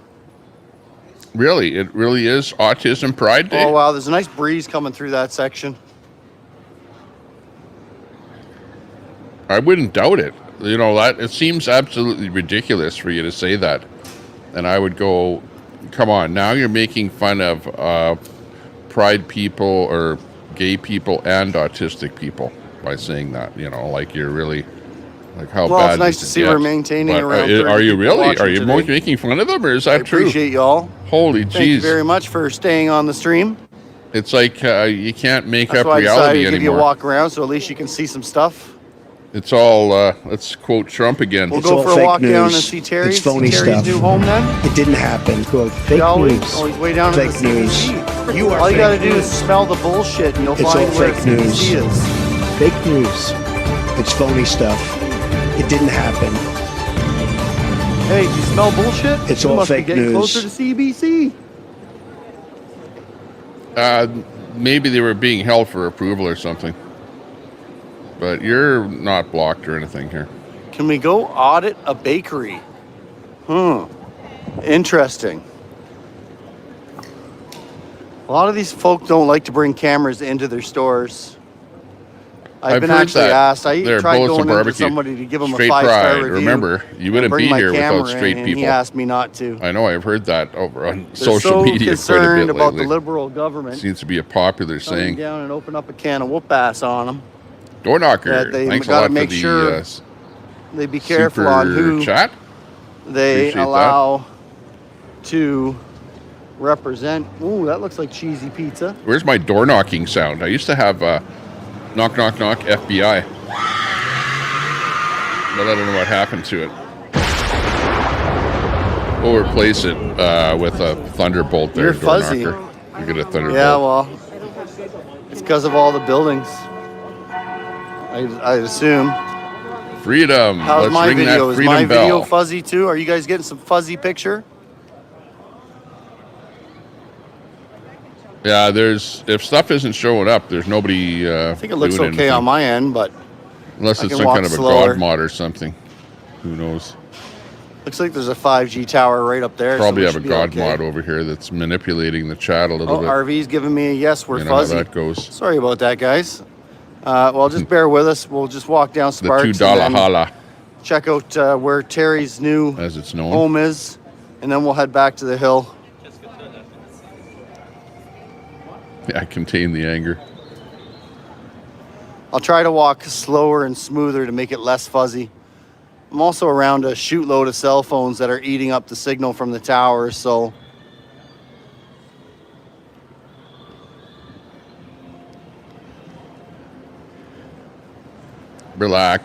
Really? It really is Autism Pride Day? Oh, wow, there's a nice breeze coming through that section. I wouldn't doubt it. You know, that it seems absolutely ridiculous for you to say that. And I would go, come on, now you're making fun of pride people or gay people and autistic people by saying that. You know, like you're really, like how Well, bad it's nice does to it see get? we're maintaining But, around 30 are you people really? watching Are you today. making fun of them, or is that I true? appreciate y'all. Holy Thank you jeez. very much for staying on the stream. It's like you can't make That's up why I decided reality to give you a anymore. walk around so at least you can see some stuff. It's all, let's quote Trump again. We'll It's go all for a fake walk down and news. see Terry's, It's phony Terry's stuff. new home then. It didn't happen. Quote, fake Shall we? news. Oh, he's way down Fake at the news. CBC. You are All you fake gotta do news. is smell the bullshit and you'll It's find all where fake CBC news. is. Fake news. It's phony stuff. It didn't happen. Hey, do you smell bullshit? It's you all must fake be getting news. closer to CBC. Maybe they were being held for approval or something. But you're not blocked or anything here. Can we go audit a bakery? Interesting. A lot of these folk don't like to bring cameras into their stores. I've been heard actually that. asked. I There, tried bullets and going into barbecue. somebody to give them Straight a 5-star pride. review. Remember, you and wouldn't bring be my here camera without straight in, people. And he asked me not to. I know, I've heard that over on They're social so media quite a concerned bit about lately. the liberal government Seems to be a popular coming saying. down and open up a can of whoop ass on them. Door knocker. That they Thanks a gotta lot for make the sure They be careful super on who chat. they Appreciate allow to represent. Ooh, that looks like cheesy pizza. Where's my door knocking sound? I used to have knock, knock, knock, FBI. But I don't know what happened to it. We'll replace it with a thunderbolt there. You're door fuzzy. knocker. You get a thunderbolt. Yeah, well, it's because of all the buildings. I assume. Freedom. How's Let's my ring video? that Is freedom my bell. video fuzzy too? Are you guys getting some fuzzy picture? Yeah, if stuff isn't showing up, there's nobody I think it looks doing okay anything. on my end, but Unless I it's can some walk kind of a slower. god mod or something. Who knows? looks like there's a 5G tower right up there. Probably so we have a should be god okay. mod over here that's manipulating the chat a little Oh, bit. RV's giving me a yes, we're You know how fuzzy. that goes. Sorry about that, guys. Well, just bear with us. We'll just walk down The Sparks $2 and then holla, check out where Terry's new as it's known. home is, and then we'll head back to the hill. Yeah, contain the anger. I'll try to walk slower and smoother to make it less fuzzy. I'm also around a shootload of cell phones that are eating up the signal from the towers, so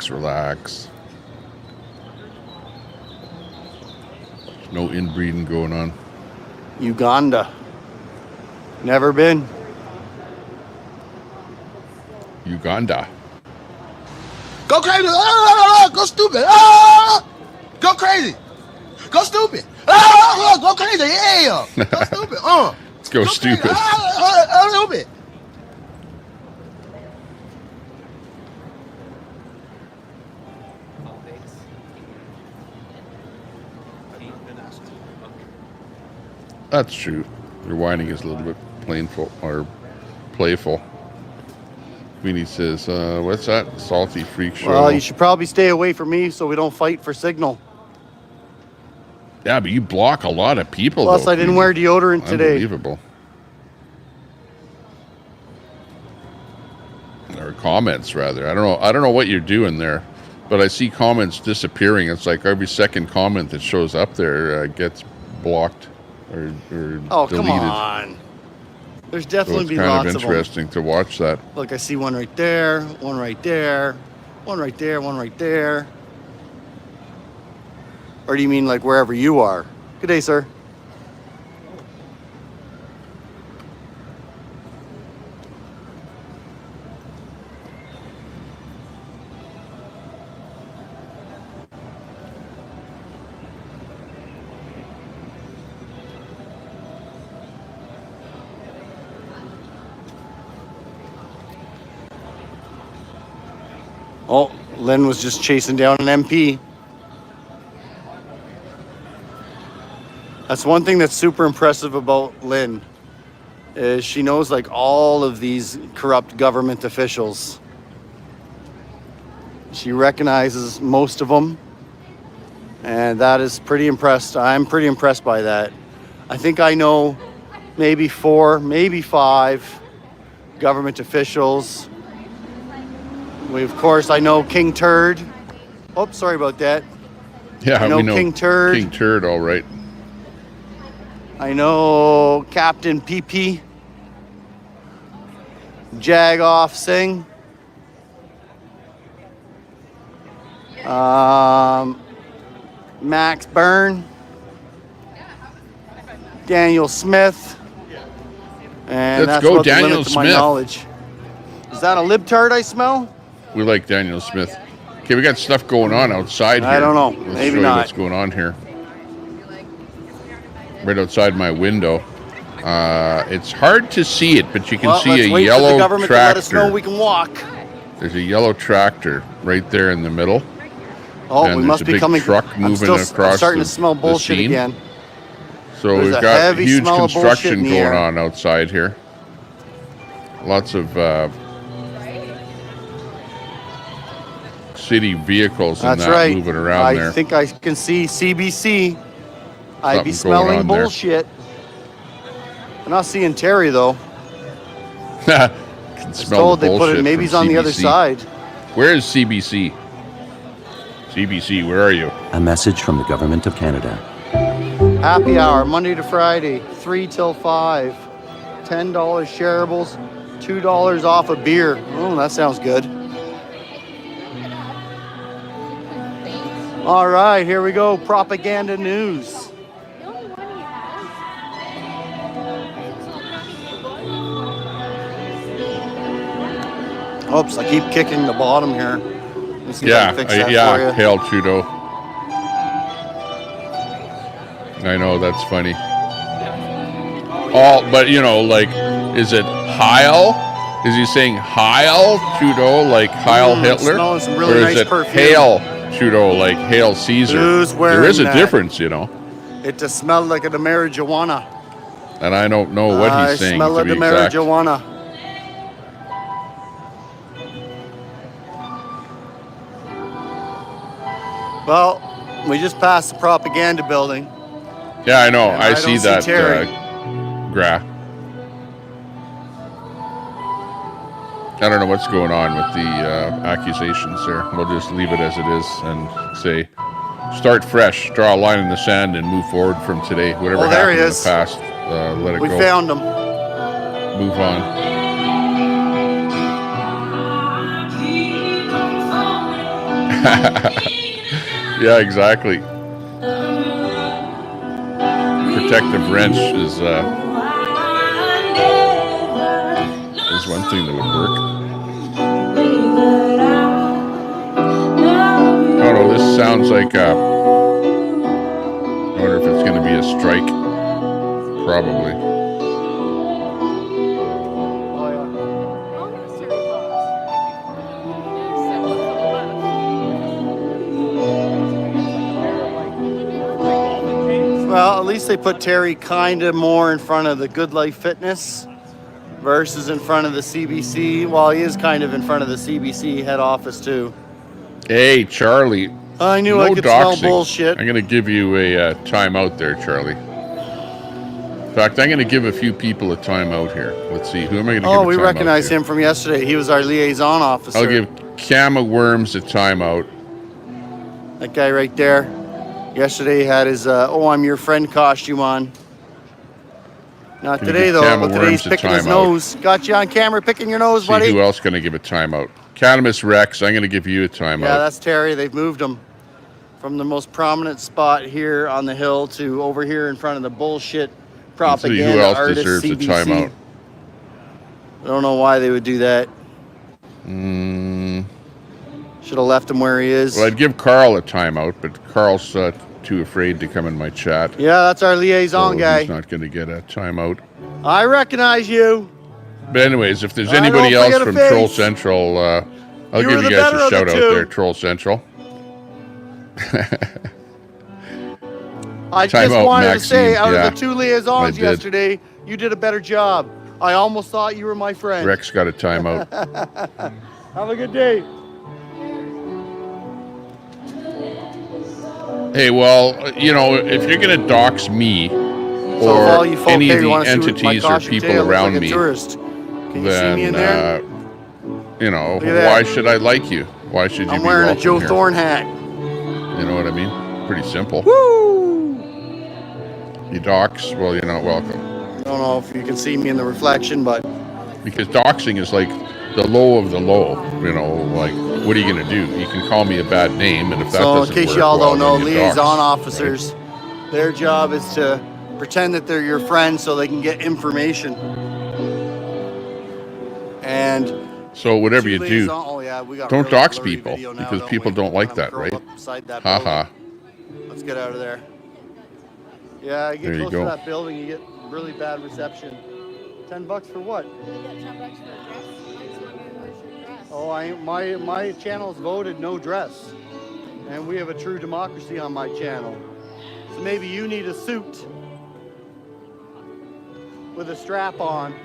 relax. No inbreeding going on. Uganda. Never been. Uganda. Go crazy. Ah, go stupid. Ah, go crazy. Go stupid. Ah, go crazy. Yeah. Go stupid. Let's go stupid. Stupid. That's true. Your whining is a little bit plainful or playful. Queenie says, what's that? Salty freak show. Well, you should probably stay away from me so we don't fight for signal. Yeah, but you block a lot of people. Plus, though, I didn't wear deodorant today. Unbelievable. Or comments, rather. I don't know what you're doing there, but I see comments disappearing. It's like every second comment that shows up there gets blocked or Oh, deleted. come on. There's definitely So be it's kind lots of of them. interesting to watch that. Look, I see one right there, one right there, one right there, one right there. Or do you mean like wherever you are? Good day, sir. Oh, Lynn was just chasing down an MP. That's one thing that's super impressive about Lynn, is she knows like all of these corrupt government officials. She recognizes most of them, and that is pretty impressed. I'm pretty impressed by that. I think I know maybe 4, maybe 5 government officials. Of course, I know King Turd. Oh, sorry about that. Yeah, I know we know King Turd. King Turd, all right. I know Captain PP. Jagoff Singh. Max Byrne. Daniel Smith. And Let's that's go, about the Daniel limit to my Smith. knowledge. Is that a libtard I smell? We like Daniel Smith. Okay, we got stuff going on outside here. I don't know. Let's Maybe show you not. what's going on here. Right outside my window. It's hard to see it, but you can see let's a wait for yellow the government to let us know tractor. we can walk. There's a yellow tractor right there in the middle. Oh, And we there's must a be big coming. truck I'm moving still across starting the- to smell the bullshit scene. again. So There's we've a got heavy huge smell of bullshit construction in the going air. on outside here. Lots of city vehicles and That's that right. moving around I there. think I can see CBC. I'd be Something going smelling on there. bullshit. I'm not seeing Terry though. Can I was smell told the they put it. bullshit Maybe from he's on the other CBC. side. Where is CBC? CBC, where are you? A message from the Government of Canada. Happy hour, Monday to Friday, 3 till 5. $10 shareables, $2 off a beer. Oh, that sounds good. All right, here we go. Propaganda news. Oops, I keep kicking the bottom here. Let me see if I can fix that for yeah, you. hail Trudeau. I know, that's funny. Oh, but you know, like, is it Heil? Is he saying Heil Trudeau, like Heil Hitler? smelling some really or is nice it perfume. Hail Trudeau, like Hail Caesar? Who's wearing There is a that? difference, you know. It just smelled like a marijuana. And I don't know what he's saying, I smell to like be the exact. marijuana. Well, we just passed the propaganda building. Yeah, I know. And I I see don't see that Terry. graph. I don't know what's going on with the accusations there. We'll just leave it as it is and say, start fresh, draw a line in the sand, and move forward from today. Whatever happened in the past, let it go. We found him. Move on. Yeah, exactly. Protective wrench is one thing that would work. Oh no, this sounds like I wonder if it's going to be a strike. Probably. Well, at least they put Terry kind of more in front of the Good Life Fitness versus in front of the CBC. Well, he is kind of in front of the CBC head office too. Hey, Charlie. I knew I could smell bullshit. I'm going to give you a timeout there, Charlie. In fact, I'm going to give a few people a timeout here. Let's see. Who am I going to give a timeout to? Oh, we recognize him from yesterday. He was our liaison officer. I'll give Cama Worms a timeout. That guy right there. Yesterday he had his "Oh, I'm your friend" costume on. Not today though. But today's picking his nose. Got you on camera picking your nose, buddy. See who else going to give a timeout? Cannabis Rex. I'm going to give you a timeout. Yeah, that's Terry. They've moved him from the most prominent spot here on the hill to over here in front of the bullshit propaganda who else artist deserves CBC. a timeout? I don't know why they would do that. Should have left him where he is. Well, I'd give Carl a timeout, but Carl's too afraid to come in my chat. Yeah, that's our liaison guy. He's not going to get a timeout. I recognize you. But anyways, if there's anybody else from Troll Central, I'll give you guys a shout out there, Troll Central. I just wanted to say, out of the two liaisons yesterday, you did a better job. I almost thought you were my friend. Rex got a timeout. Have a good day. Hey, well, you know, if you're going to dox me or any of the entities or people around me, then, you know, why should I like you? Why should you be welcome here? I'm wearing a Joe Thorne hat. You know what I mean? Pretty simple. Woo! You dox, well, you're not welcome. I don't know if you can see me in the reflection, but... Because doxing is like the low of the low, you know, like, what are you going to do? You can call me a bad name, and if that doesn't work, in case y'all don't know, liaison officers, their job is to pretend that they're your friend so they can get information. And... So whatever you do, don't dox people, because people don't like that, right? Haha. Let's get out of there. Yeah, you get close to that building, you get really bad reception. $10 for what? Oh, my channel's voted no dress, and we have a true democracy on my channel. So maybe you need a suit with a strap on.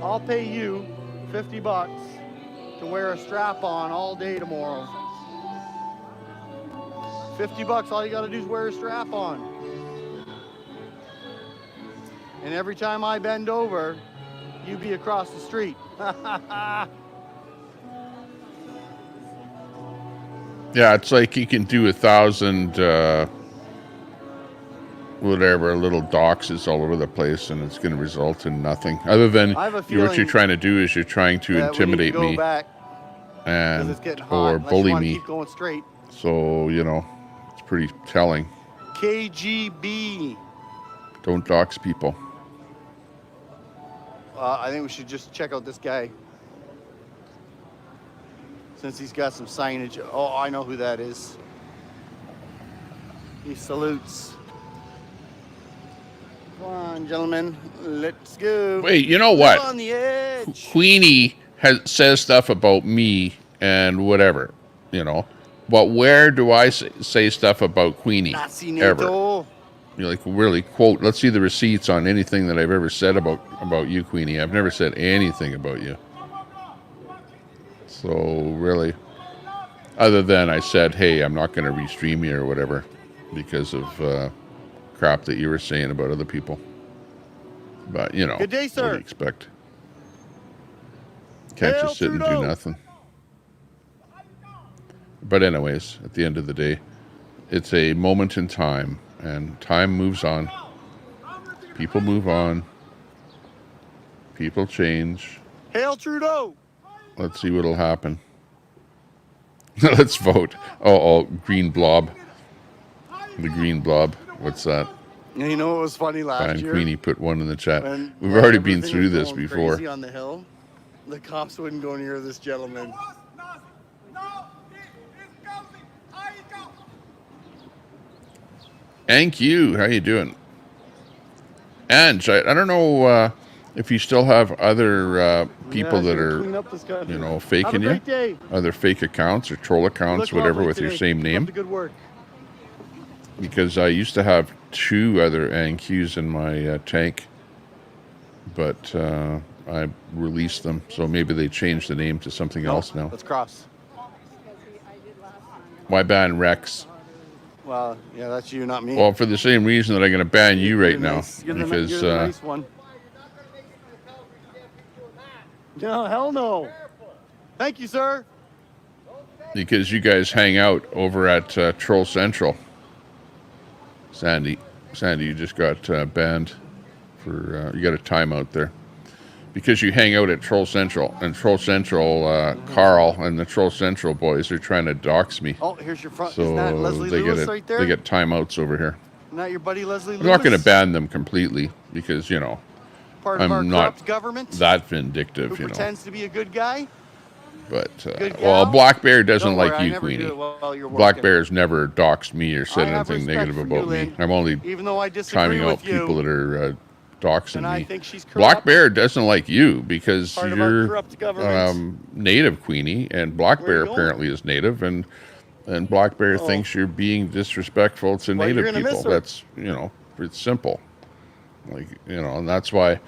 I'll pay you $50 to wear a strap on all day tomorrow. $50, all you gotta do is wear a strap on. And every time I bend over, you be across the street. Yeah, it's like you can do 1,000, whatever, little doxes all over the place, and it's going to result in nothing. Other than what you're trying to do is you're trying to intimidate me and or bully me. So, you know, it's pretty telling. KGB. Don't dox people. I think we should just check out this guy. Since he's got some signage. Oh, I know who that is. He salutes. Come on, gentlemen. Let's go. Wait, you know what? On the edge. Queenie says stuff about me and whatever, you know. But where do I say stuff about Queenie? Ever? You like really quote? Let's see the receipts on anything that I've ever said about you, Queenie. I've never said anything about you. So really, other than I said, hey, I'm not going to restream you or whatever because of crap that you were saying about other people. But you know, good day, sir. What do you expect? Can't just sit and do nothing. But anyways, at the end of the day, it's a moment in time, and time moves on. People move on. People change. Hail Trudeau! Let's see what'll happen. Let's vote. Oh, green blob. The green blob. What's that? You know what was funny last year? Queenie put one in the chat. When We've already been everything through was this going before. crazy on the hill, the cops wouldn't go near this gentleman. Thank you. How you doing? And I don't know if you still have other people that are, faking you. Day. Other fake accounts or troll accounts, whatever, with your same name. Good work. Because I used to have 2 other NQs in my tank, but I released them, so maybe they changed the name to something else now. Let's cross. Why ban Rex? Well, yeah, that's you, not me. Well, for the same reason that I'm going to ban you right now, You're because the nice one. No, hell no. Thank you, sir. Because you guys hang out over at Troll Central. Sandy, you just got banned for you got a timeout there because you hang out at Troll Central, and Troll Central, Carl and the Troll Central boys are trying to dox me. Oh, here's your front. So Isn't that Leslie Lewis right there? They get timeouts over here. Isn't that your buddy Leslie Lewis? I'm not going to ban them completely because Part of our corrupt government. That vindictive, who pretends to be a good guy. But Black Bear doesn't like you, Queenie. Black Bear's never doxed me or said anything negative about me. I'm only timing out people that are doxing me. Black Bear doesn't like you because you're native, Queenie, and Black Bear apparently is native, and Black Bear thinks you're being disrespectful to native people. That's it's simple, and that's why.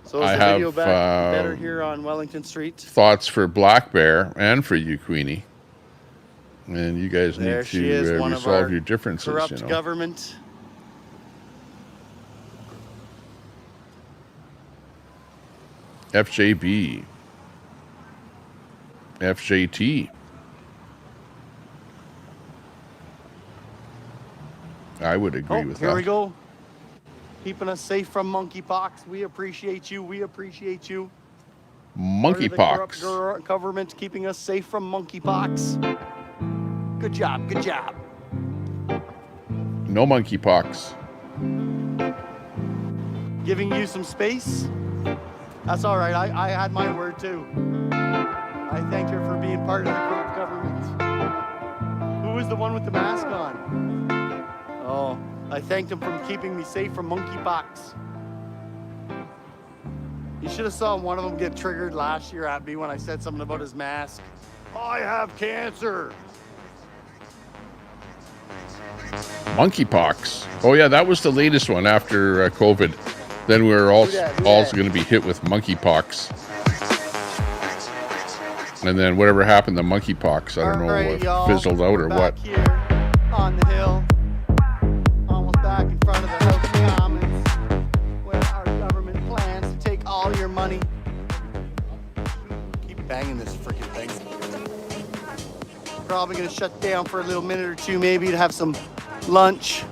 So is the video better here on Wellington Street? Thoughts for Black Bear and for you, Queenie. And you guys need to resolve your differences. Corrupt government. FJB. FJT. I would agree with that. Here we go. Keeping us safe from monkeypox. We appreciate you. We appreciate you. Monkeypox. Corrupt government keeping us safe from monkeypox. Good job. Good job. No monkeypox. Giving you some space. That's all right. I had my word too. I thank her for being part of the corrupt government. Who was the one with the mask on? Oh. I thanked him for keeping me safe from monkeypox. You should have saw one of them get triggered last year at me when I said something about his mask. I have cancer. Monkeypox. Oh yeah, that was the latest one after COVID. Then we were also going to be hit with monkeypox. And then whatever happened to monkeypox, I don't know if fizzled out or what. Here on the hill. Back in front of the House of Commons, where our government plans to take all your money. Keep banging this freaking thing. Probably gonna shut down for a little minute or two, maybe to have some lunch.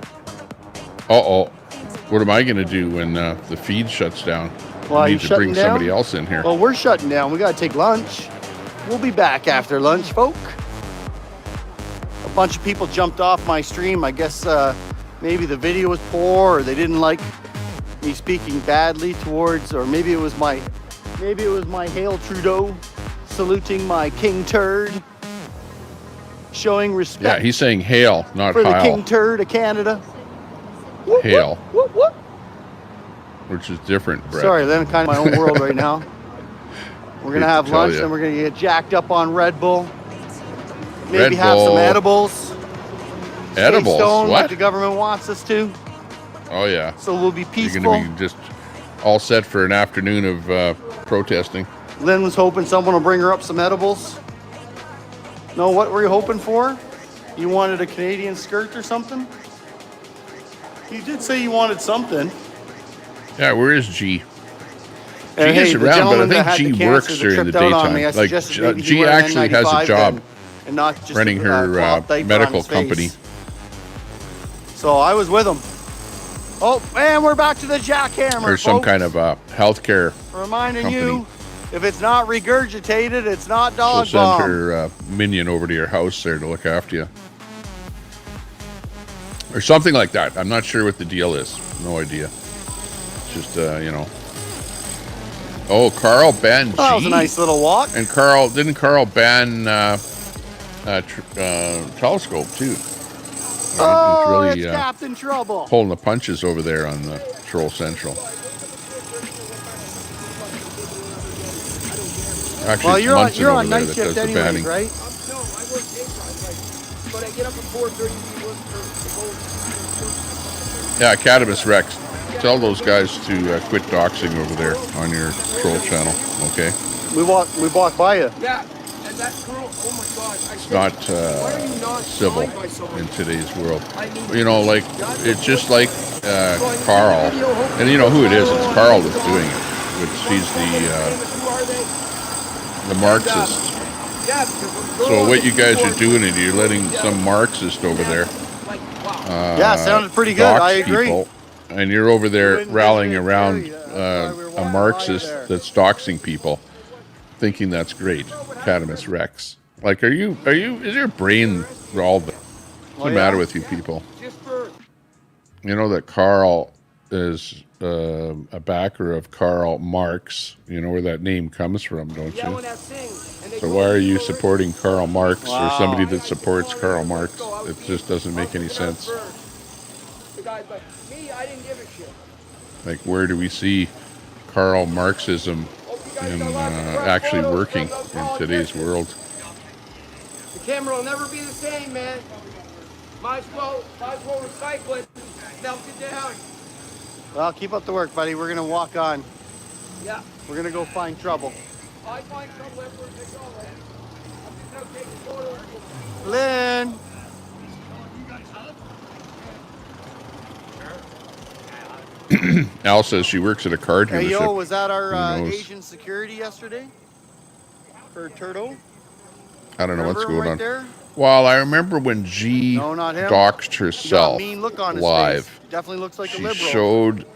What am I gonna do when the feed shuts down? Well, I need to bring somebody else in here. Well, we're shutting down. We gotta take lunch. We'll be back after lunch, folk. A bunch of people jumped off my stream. I guess maybe the video was poor, or they didn't like me speaking badly towards, or maybe it was my Hail Trudeau saluting my King Turd, showing respect. Yeah, he's saying hail, not for Heil. the King Turd of Canada. Hail. What? Which is different, Brett. Sorry, I'm kind of in my own world right now. We're gonna have lunch, then we're gonna get jacked up on Red Bull. Maybe have some edibles. Edibles? Stone, what? Like the government wants us to. Oh yeah. So we'll be peaceful. You're gonna be just all set for an afternoon of protesting. Lynn was hoping someone will bring her up some edibles. No, what were you hoping for? You wanted a Canadian skirt or something? You did say you wanted something. Yeah, where is G? G is around, but I think G works during the daytime. Like, G actually has a job and not just running her medical company. So I was with him. Oh, and we're back to the jackhammer, or some kind of healthcare reminding company. you, if it's not regurgitated, it's not dog She'll bomb. send her minion over to your house there to look after you. Or something like that. I'm not sure what the deal is. No idea. It's just, you know. Oh, Carl banned G. That was a nice little walk. And didn't Carl ban Telescope too? Oh, really, it's Captain Trouble. Pulling the punches over there on the Troll Central. Actually, well, you're on over night there shift anyways, right? No, I work daytime, but I get up at 4:30 to work for Yeah, Cannabis Rex. Tell those guys to quit doxing over there on your troll channel, okay? We walk by you. Yeah, and that girl, oh my God. It's not civil in today's world. You know, like, it's just like Carl. And you know who it is? It's Carl that's doing it. He's the Marxist. So what you guys are doing is you're letting some Marxist over there. Yeah, sounded pretty good. I agree. People, and you're over there rallying around a Marxist that's doxing people, thinking that's great. Cannabis Rex. Like, is your brain all? What's the matter with you people? You know that Carl is a backer of Karl Marx. You know where that name comes from, don't you? So why are you supporting Karl Marx or somebody that supports Karl Marx? It just doesn't make any sense. Like, where do we see Karl Marxism actually working in today's world? The camera will never be the same, man. Might as well recycle it, melt it down. Well, keep up the work, buddy. We're gonna walk on. Yeah. We're gonna go find trouble. I find trouble everywhere I go. I'm just gonna take a photo. Lynn. Al says she works at a car dealership. Hey, yo, was that our Asian security yesterday for Trudeau? I don't know what's going on. There? Well, I remember when G doxed herself live. Definitely looks like a liberal. She showed.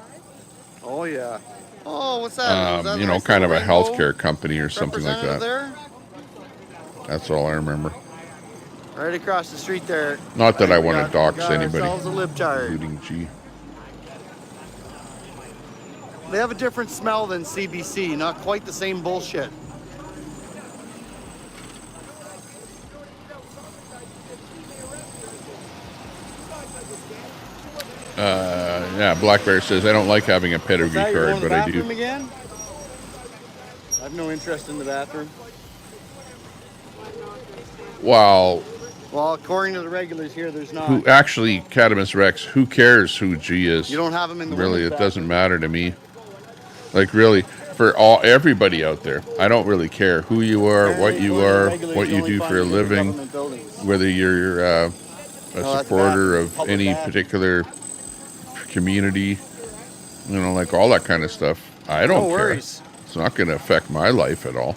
Oh yeah. Oh, what's that? That you know, kind of a healthcare company or something like that. There? That's all I remember. Right across the street there. Not that I want to dox anybody, a libtard. including G. They have a different smell than CBC. Not quite the same bullshit. Yeah, Black Bear says, I don't like having a pedigree card, but I do. Again? I have no interest in the bathroom. Well, according to the regulars here, there's not. Who actually, Cannabis Rex, who cares who G is? You don't have him in the really, it doesn't matter to me. Like, really, for everybody out there, I don't really care who you are, what you are, what you do for a living, whether you're a supporter of any particular community, you know, like all that kind of stuff. I don't care. It's not going to affect my life at all.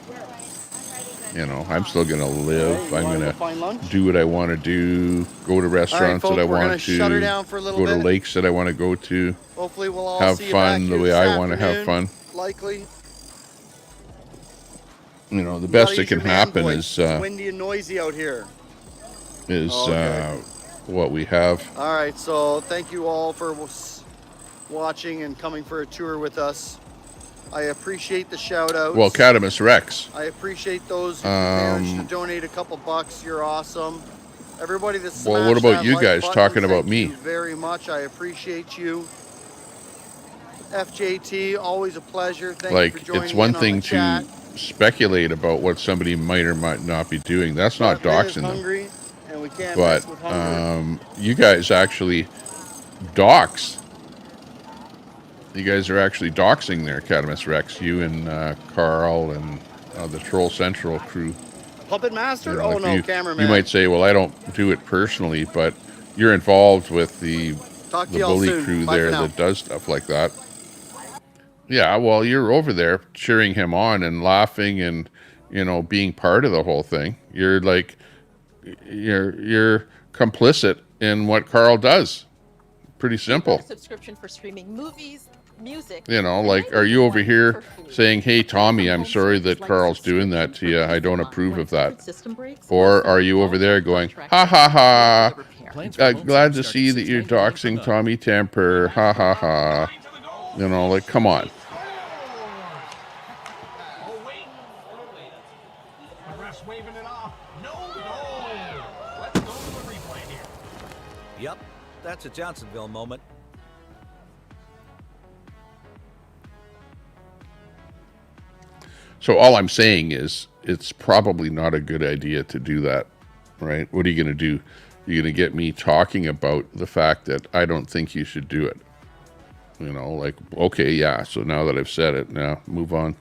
You know, I'm still going to live. I'm going to do what I want to do, go to restaurants that I want to, go to lakes that I want to go to, hopefully we'll all have fun the way I want to have fun. Likely. You know, the best that can happen is windy and noisy out here. What we have. All right, so thank you all for watching and coming for a tour with us. I appreciate the shout outs. Well, Cannabis Rex. I appreciate those who managed to donate a couple bucks. You're awesome. Everybody that's well, what about you guys talking about me? Thank you very much. I appreciate you. FJT, always a pleasure. Thank you for joining it's one in on thing the chat. to speculate about what somebody might or might not be doing. That's not doxing them. And we can't but mess with hunger. You guys actually dox. You guys are actually doxing there, Cannabis Rex. You and Carl and the Troll Central crew. Puppet Master? You know, no, cameraman. You might say, well, I don't do it personally, but you're involved with the bully crew there that does stuff like that. Yeah, well, you're over there cheering him on and laughing and, you know, being part of the whole thing. You're like, you're complicit in what Carl does. Pretty simple. Subscription for streaming movies, music. You know, like, are you over here saying, hey, Tommy, I'm sorry that Carl's doing that to you. I don't approve of that. Or are you over there going, ha, ha, ha. Glad to see that you're doxing Tommy Temper. Ha, ha, ha. You know, like, come on. Yep, that's a Johnsonville moment. So all I'm saying is it's probably not a good idea to do that, right? What are you going to do? You're going to get me talking about the fact that I don't think you should do it. You know, like, okay, yeah, so now that I've said it, now move on.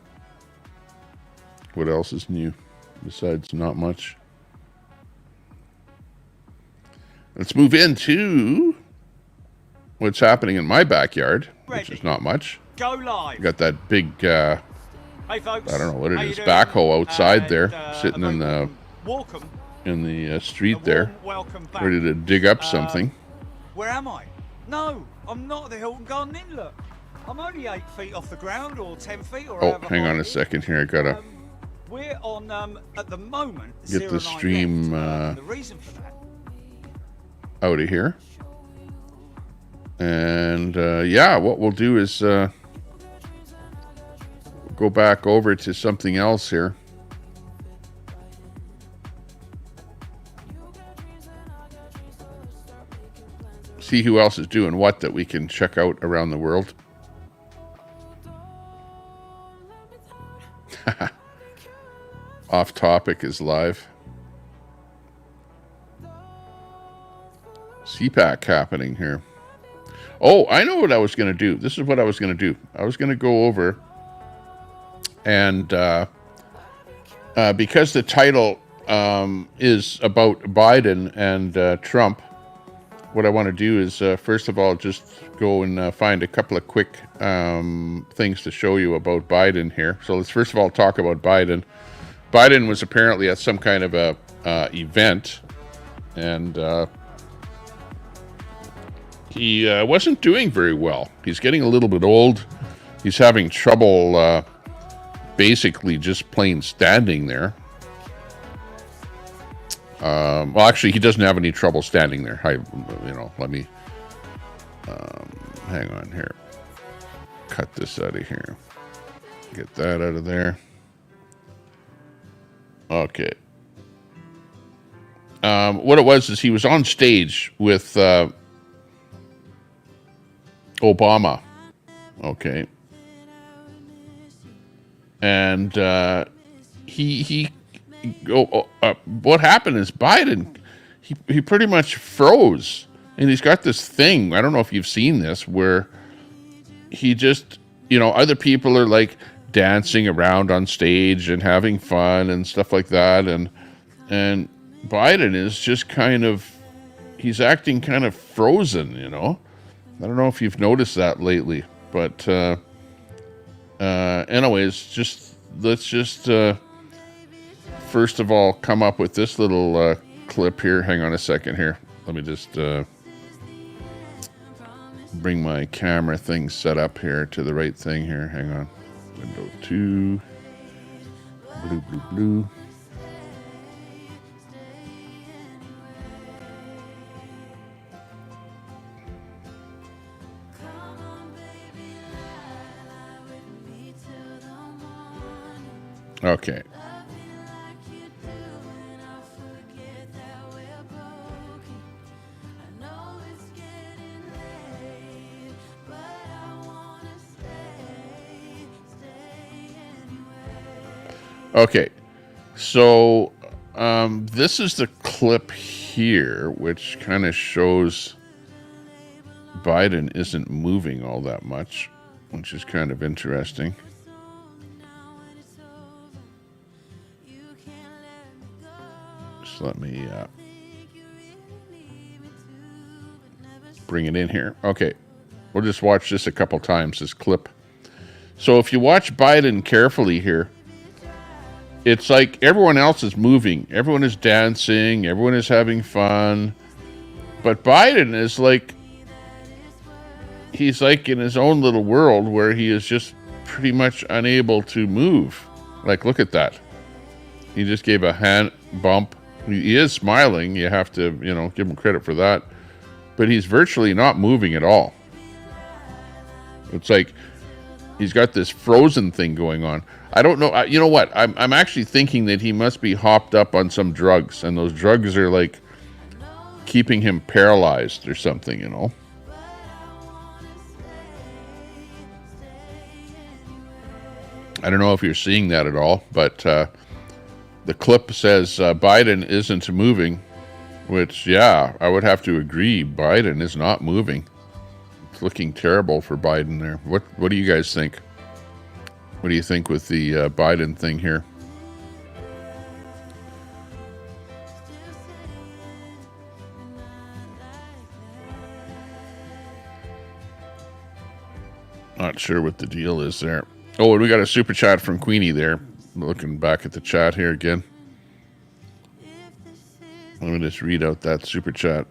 What else is new? Besides not much. Let's move into what's happening in my backyard, which is not much. Go live. Got that big, Hey folks, I don't know what it is, backhoe outside there, sitting in the street there, ready to dig up something. Where am I? No, I'm not at the Hilton Garden Inn, look. I'm only 8 feet off the ground, or 10 feet, or Oh, hang on a second here, I gotta we're on, at the moment, get the stream the reason for that. out of here. And yeah, what we'll do is go back over to something else here. See who else is doing what that we can check out around the world. Off Topic is live. CPAC happening here. Oh, I know what I was going to do. This is what I was going to do. I was going to go over and because the title is about Biden and Trump, what I want to do is first of all just go and find a couple of quick things to show you about Biden here. So let's first of all talk about Biden. Biden was apparently at some kind of a event, and he wasn't doing very well. He's getting a little bit old. He's having trouble basically just plain standing there. Well, actually, he doesn't have any trouble standing there. Let me hang on here. Cut this out of here. Get that out of there. Okay. What it was is he was on stage with Obama. Okay. And what happened is Biden, he pretty much froze. And he's got this thing, I don't know if you've seen this, where he just, other people are like dancing around on stage and having fun and stuff like that. And Biden is just he's acting kind of frozen, I don't know if you've noticed that lately, but anyways, let's just first of all come up with this little clip here. Hang on a second here. Let me just bring my camera thing set up here to the right thing here. Hang on. Window 2. Blue, blue, blue. Okay. Okay, so this is the clip here, which kind of shows Biden isn't moving all that much, which is kind of interesting. Just let me bring it in here. Okay, we'll just watch this a couple times, this clip. So if you watch Biden carefully here, it's like everyone else is moving. Everyone is dancing. Everyone is having fun. But Biden is like, he's like in his own little world where he is just pretty much unable to move. Like, look at that. He just gave a hand bump. He is smiling. You have to, give him credit for that. But he's virtually not moving at all. It's like he's got this frozen thing going on. I don't know. You know what? I'm actually thinking that he must be hopped up on some drugs, and those drugs are like keeping him paralyzed or something, I don't know if you're seeing that at all, but the clip says Biden isn't moving, which, yeah, I would have to agree. Biden is not moving. It's looking terrible for Biden there. What do you guys think? What do you think with the Biden thing here? Not sure what the deal is there. Oh, and we got a super chat from Queenie there. Looking back at the chat here again. Let me just read out that super chat.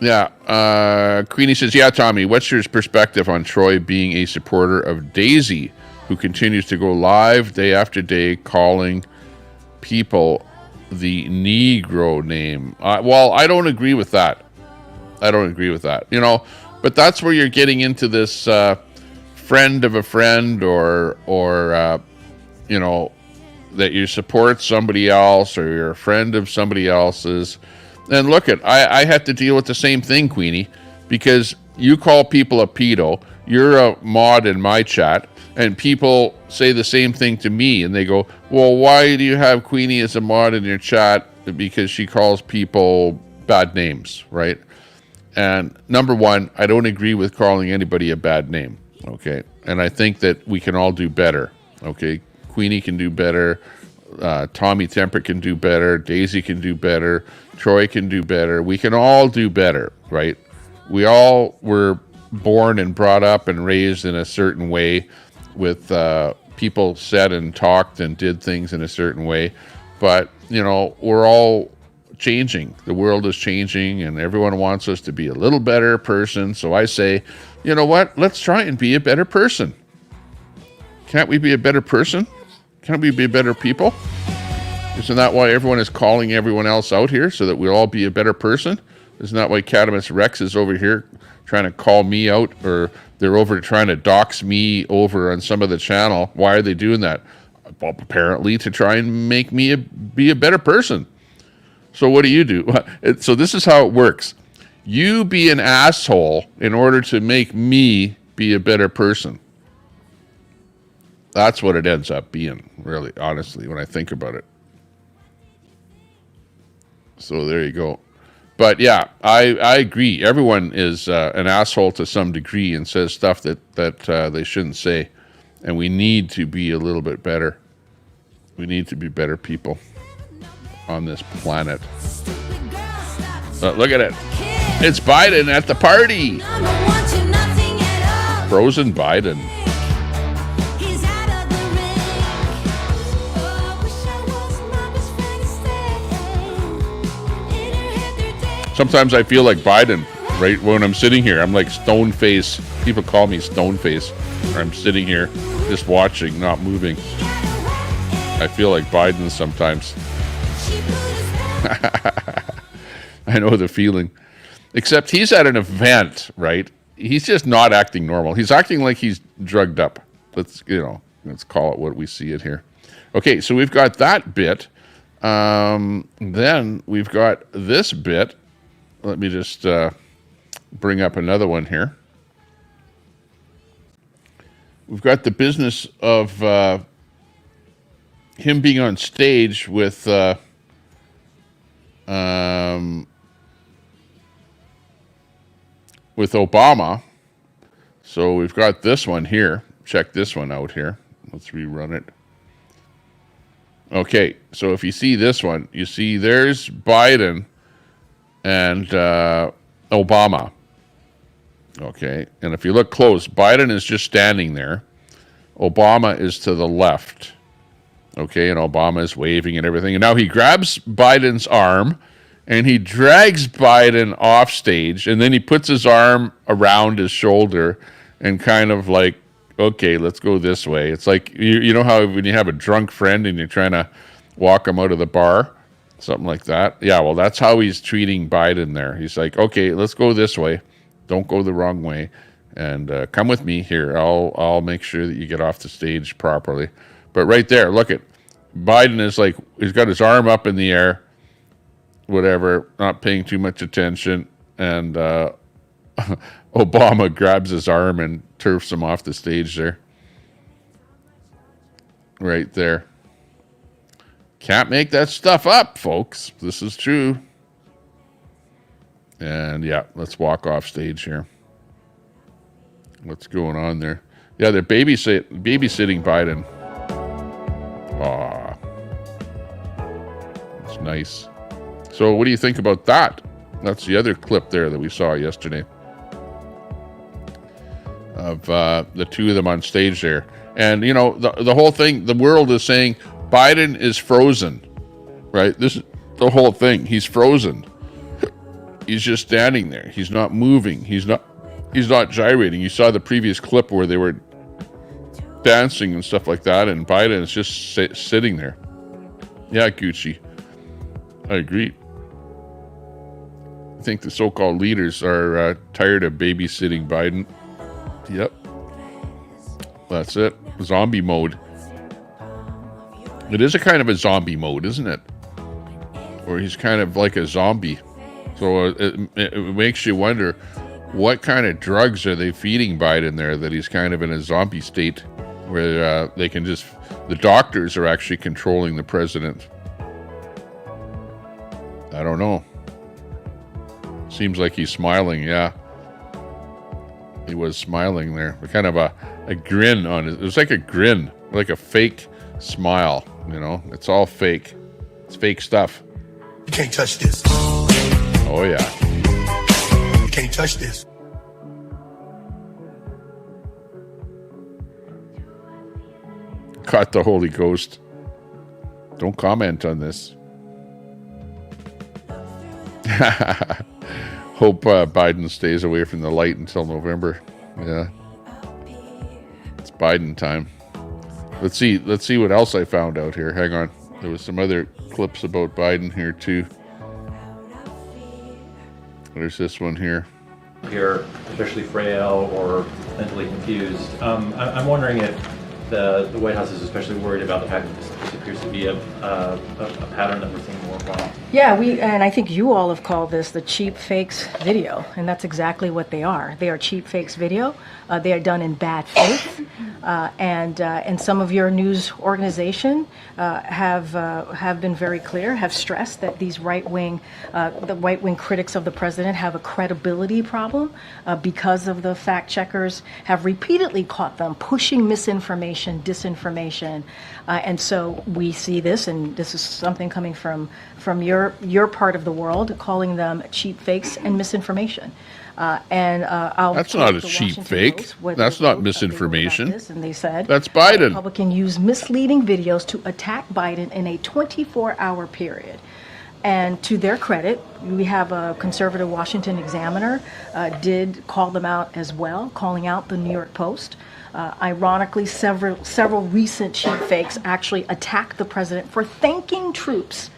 Yeah, Queenie says, yeah, Tommy, what's your perspective on Troy being a supporter of Daisy, who continues to go live day after day calling people the Negro name? Well, I don't agree with that. But that's where you're getting into this friend of a friend or that you support somebody else or you're a friend of somebody else's. And look I had to deal with the same thing, Queenie, because you call people a pedo. You're a mod in my chat, and people say the same thing to me, and they go, well, why do you have Queenie as a mod in your chat? Because she calls people bad names, right? And number one, I don't agree with calling anybody a bad name, okay? And I think that we can all do better, okay? Queenie can do better. Tommy Temper can do better. Daisy can do better. Troy can do better. We can all do better, right? We all were born and brought up and raised in a certain way with people said and talked and did things in a certain way. But, we're all changing. The world is changing and everyone wants us to be a little better person. So I say, you know what? Let's try and be a better person. Can't we be a better person? Can't we be better people? Isn't that why everyone is calling everyone else out here, so that we'll all be a better person? Isn't that why Catamus Rex is over here trying to call me out, or they're over trying to dox me over on some of the channel? Why are they doing that? Well, apparently to try and make me be a better person. So what do? So this is how it works. You be an asshole in order to make me be a better person. That's what it ends up being, really, honestly, when I think about it. So there you go. But yeah, I agree. Everyone is an asshole to some degree and says stuff that they shouldn't say. And we need to be a little bit better. We need to be better people on this planet. Look at it. It's Biden at the party. Frozen Biden. Sometimes I feel like Biden, right? When I'm sitting here, I'm like stone face. People call me stone face. Or I'm sitting here just watching, not moving. I feel like Biden sometimes. I know the feeling. Except he's at an event, right? He's just not acting normal. He's acting like he's drugged up. Let's call it what we see it here. Okay, so we've got that bit. Then we've got this bit. Let me just bring up another one here. We've got the business of him being on stage with Obama. So we've got this one here. Check this one out here. Let's rerun it. Okay, so if you see this one, you see there's Biden and Obama. Okay, and if you look close, Biden is just standing there. Obama is to the left. Okay, and Obama is waving and everything. And now he grabs Biden's arm and he drags Biden off stage, and then he puts his arm around his shoulder and kind of like, okay, let's go this way. It's like, you know how when you have a drunk friend and you're trying to walk him out of the bar? Something like that. Yeah, well, that's how he's treating Biden there. He's like, okay, let's go this way. Don't go the wrong way. And come with me here. I'll make sure that you get off the stage properly. But right there, look at Biden is like, he's got his arm up in the air, whatever, not paying too much attention. And Obama grabs his arm and turfs him off the stage there. Right there. Can't make that stuff up, folks. This is true. And yeah, let's walk off stage here. What's going on there? Yeah, they're babysitting Biden. Aw. That's nice. So what do you think about that? That's the other clip there that we saw yesterday of the two of them on stage there. And, you know, the whole thing, the world is saying Biden is frozen, right? This is the whole thing. He's frozen. He's just standing there. He's not moving. He's not gyrating. You saw the previous clip where they were dancing and stuff like that, and Biden is just sitting there. Yeah, Gucci. I agree. I think the so-called leaders are tired of babysitting Biden. Yep. That's it. Zombie mode. It is a kind of a zombie mode, isn't it? Or he's kind of like a zombie. So it makes you wonder, what kind of drugs are they feeding Biden there that he's kind of in a zombie state where they can just, the doctors are actually controlling the president. I don't know. Seems like he's smiling, yeah. He was smiling there. Kind of a grin on it. It was like a grin, like a fake smile, you know? It's all fake. It's fake stuff. You can't touch this. Oh, yeah. You can't touch this. Caught the Holy Ghost. Don't comment on this. Hope Biden stays away from the light until November. Yeah. It's Biden time. Let's see what else I found out here. Hang on. There was some other clips about Biden here too. There's this one here. Here, especially frail or mentally confused. I'm wondering if the White House is especially worried about the fact that this appears to be a pattern that we're seeing more often. Yeah, and I think you all have called this the cheap fakes video, and that's exactly what they are. They are cheap fakes video. They are done in bad faith, and some of your news organization have been very clear, have stressed that these the right wing critics of the president have a credibility problem because of the fact checkers have repeatedly caught them pushing misinformation, disinformation, and so we see this, and this is something coming from your part of the world, calling them cheap fakes and misinformation. That's not a cheap fake. That's not misinformation. And they said that's Biden. Republican used misleading videos to attack Biden in a 24-hour period. And to their credit, we have a conservative Washington Examiner did call them out as well, calling out the New York Post. Ironically, several recent cheap fakes actually attacked the president for thanking troops.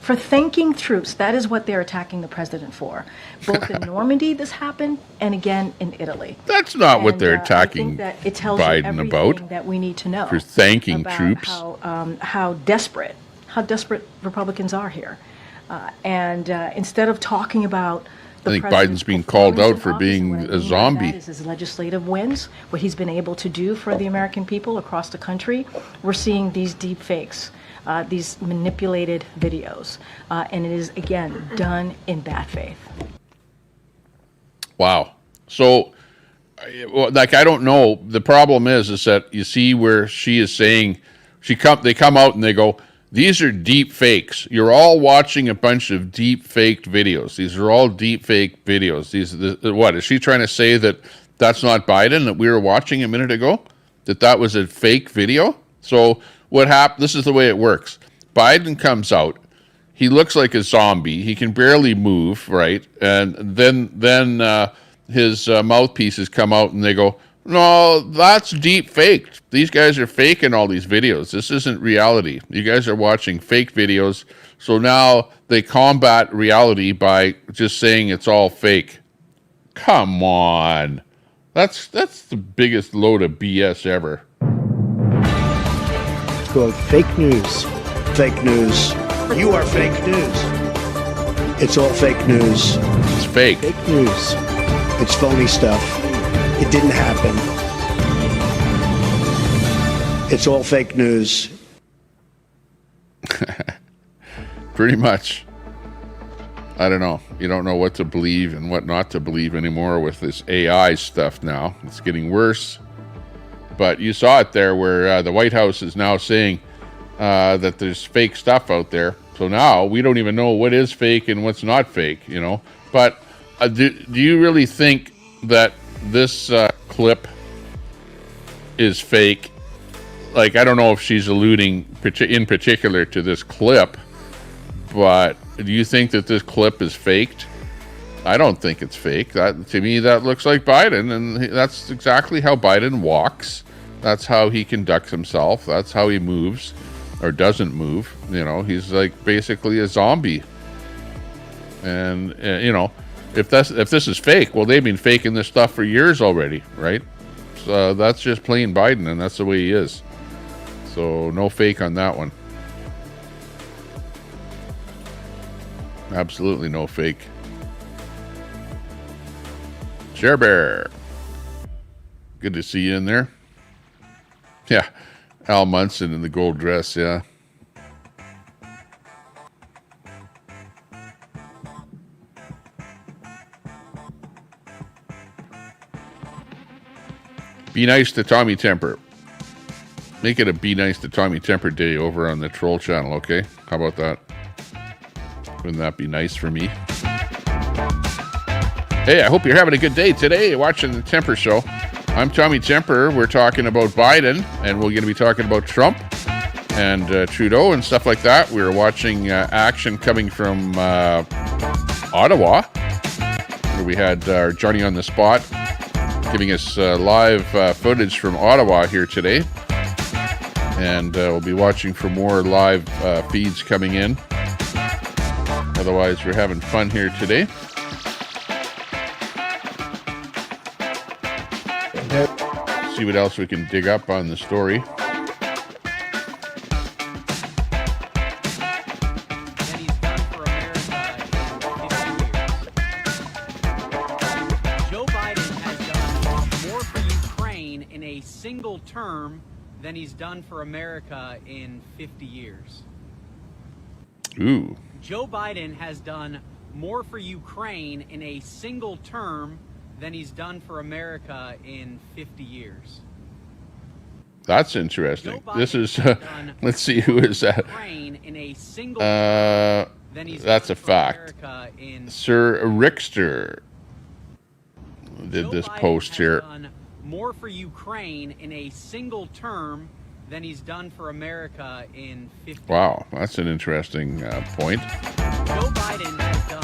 That is what they're attacking the president for. Both in Normandy, this happened, and again in Italy. That's not what they're attacking it tells Biden you about. That we need to know for thanking about troops. How desperate Republicans are here, and instead of talking about. I think Biden's being called out for being a zombie. That is his legislative wins, what he's been able to do for the American people across the country. We're seeing these deep fakes. These manipulated videos. And it is, again, done in bad faith. Wow. So, like, I don't know. The problem is that you see where she is saying, they come out and they go, These are deep fakes. You're all watching a bunch of deep faked videos. These are all deep fake videos. What is she trying to say, that that's not Biden that we were watching a minute ago? That was a fake video? So what happened? This is the way it works. Biden comes out. He looks like a zombie. He can barely move, right? And then his mouthpieces come out and they go, no, that's deep faked. These guys are faking all these videos. This isn't reality. You guys are watching fake videos. So now they combat reality by just saying it's all fake. Come on. That's the biggest load of BS ever. Quote, fake news. Fake news. You are fake news. It's all fake news. It's fake. Fake news. It's phony stuff. It didn't happen. It's all fake news. Pretty much. I don't know. You don't know what to believe and what not to believe anymore with this AI stuff now. It's getting worse. But you saw it there where the White House is now saying that there's fake stuff out there. So now we don't even know what is fake and what's not fake, you know. But do you really think that this clip is fake? Like, I don't know if she's alluding in particular to this clip, but do you think that this clip is faked? I don't think it's fake. To me, that looks like Biden, and that's exactly how Biden walks. That's how he conducts himself. That's how he moves, or doesn't move. You know, he's like basically a zombie. And you know, if this is fake, well, they've been faking this stuff for years already, right? So that's just plain Biden, and that's the way he is. So no fake on that one. Absolutely no fake. Share Bear. Good to see you in there. Yeah. Al Munson in the gold dress, yeah. Be nice to Tommy Temper. Make it a Be Nice to Tommy Temper day over on the Troll channel, okay? How about that? Wouldn't that be nice for me? Hey, I hope you're having a good day today watching the Temper Show. I'm Tommy Temper. We're talking about Biden, and we're going to be talking about Trump and Trudeau and stuff like that. We're watching action coming from Ottawa, where we had our Johnny on the spot giving us live footage from Ottawa here today. And we'll be watching for more live feeds coming in. Otherwise, we're having fun here today. See what else we can dig up on the story. Joe Biden has done more for Ukraine in a single term than he's done for America in 50 years. Ooh. Joe Biden has done more for Ukraine in a single term than he's done for America in 50 years. That's interesting. This is, let's see, who is that? That's a fact. Sir Rickster did this post here. More for Ukraine in a single term than he's done for America in 50 years. Wow, that's an interesting point. Joe Biden has done.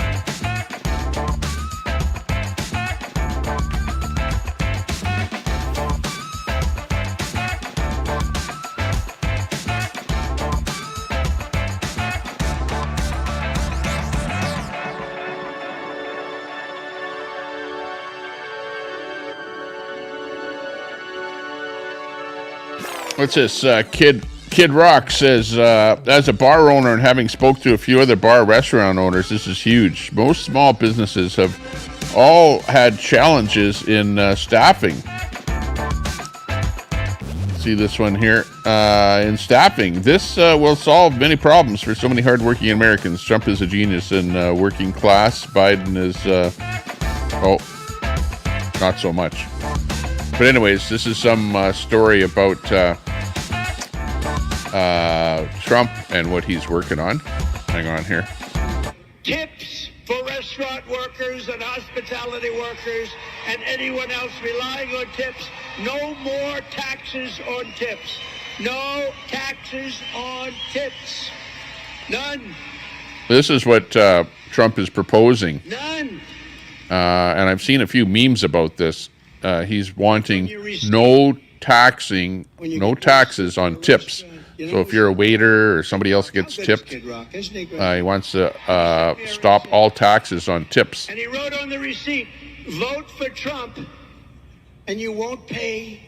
What's this? Kid Rock says, as a bar owner and having spoke to a few other bar restaurant owners, this is huge. Most small businesses have all had challenges in staffing. See this one here. In staffing, this will solve many problems for so many hardworking Americans. Trump is a genius in working class. Biden is, not so much. But anyways, this is some story about Trump and what he's working on. Hang on here. Tips for restaurant workers and hospitality workers and anyone else relying on tips. No more taxes on tips. No taxes on tips. None. This is what Trump is proposing. None. And I've seen a few memes about this. He's wanting no taxes on tips. So if you're a waiter or somebody else gets tipped, he wants to stop all taxes on tips. And he wrote on the receipt, vote for Trump and you won't pay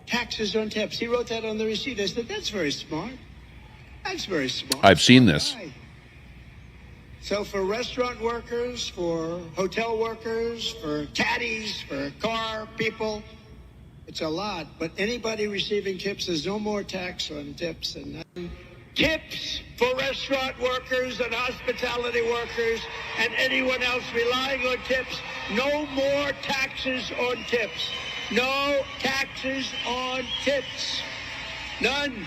taxes on tips. He wrote that on the receipt. I said, that's very smart. That's very smart. I've seen this. So for restaurant workers, for hotel workers, for caddies, for car people, it's a lot. But anybody receiving tips, there's no more tax on tips. And tips for restaurant workers and hospitality workers and anyone else relying on tips. No more taxes on tips. No taxes on tips. None.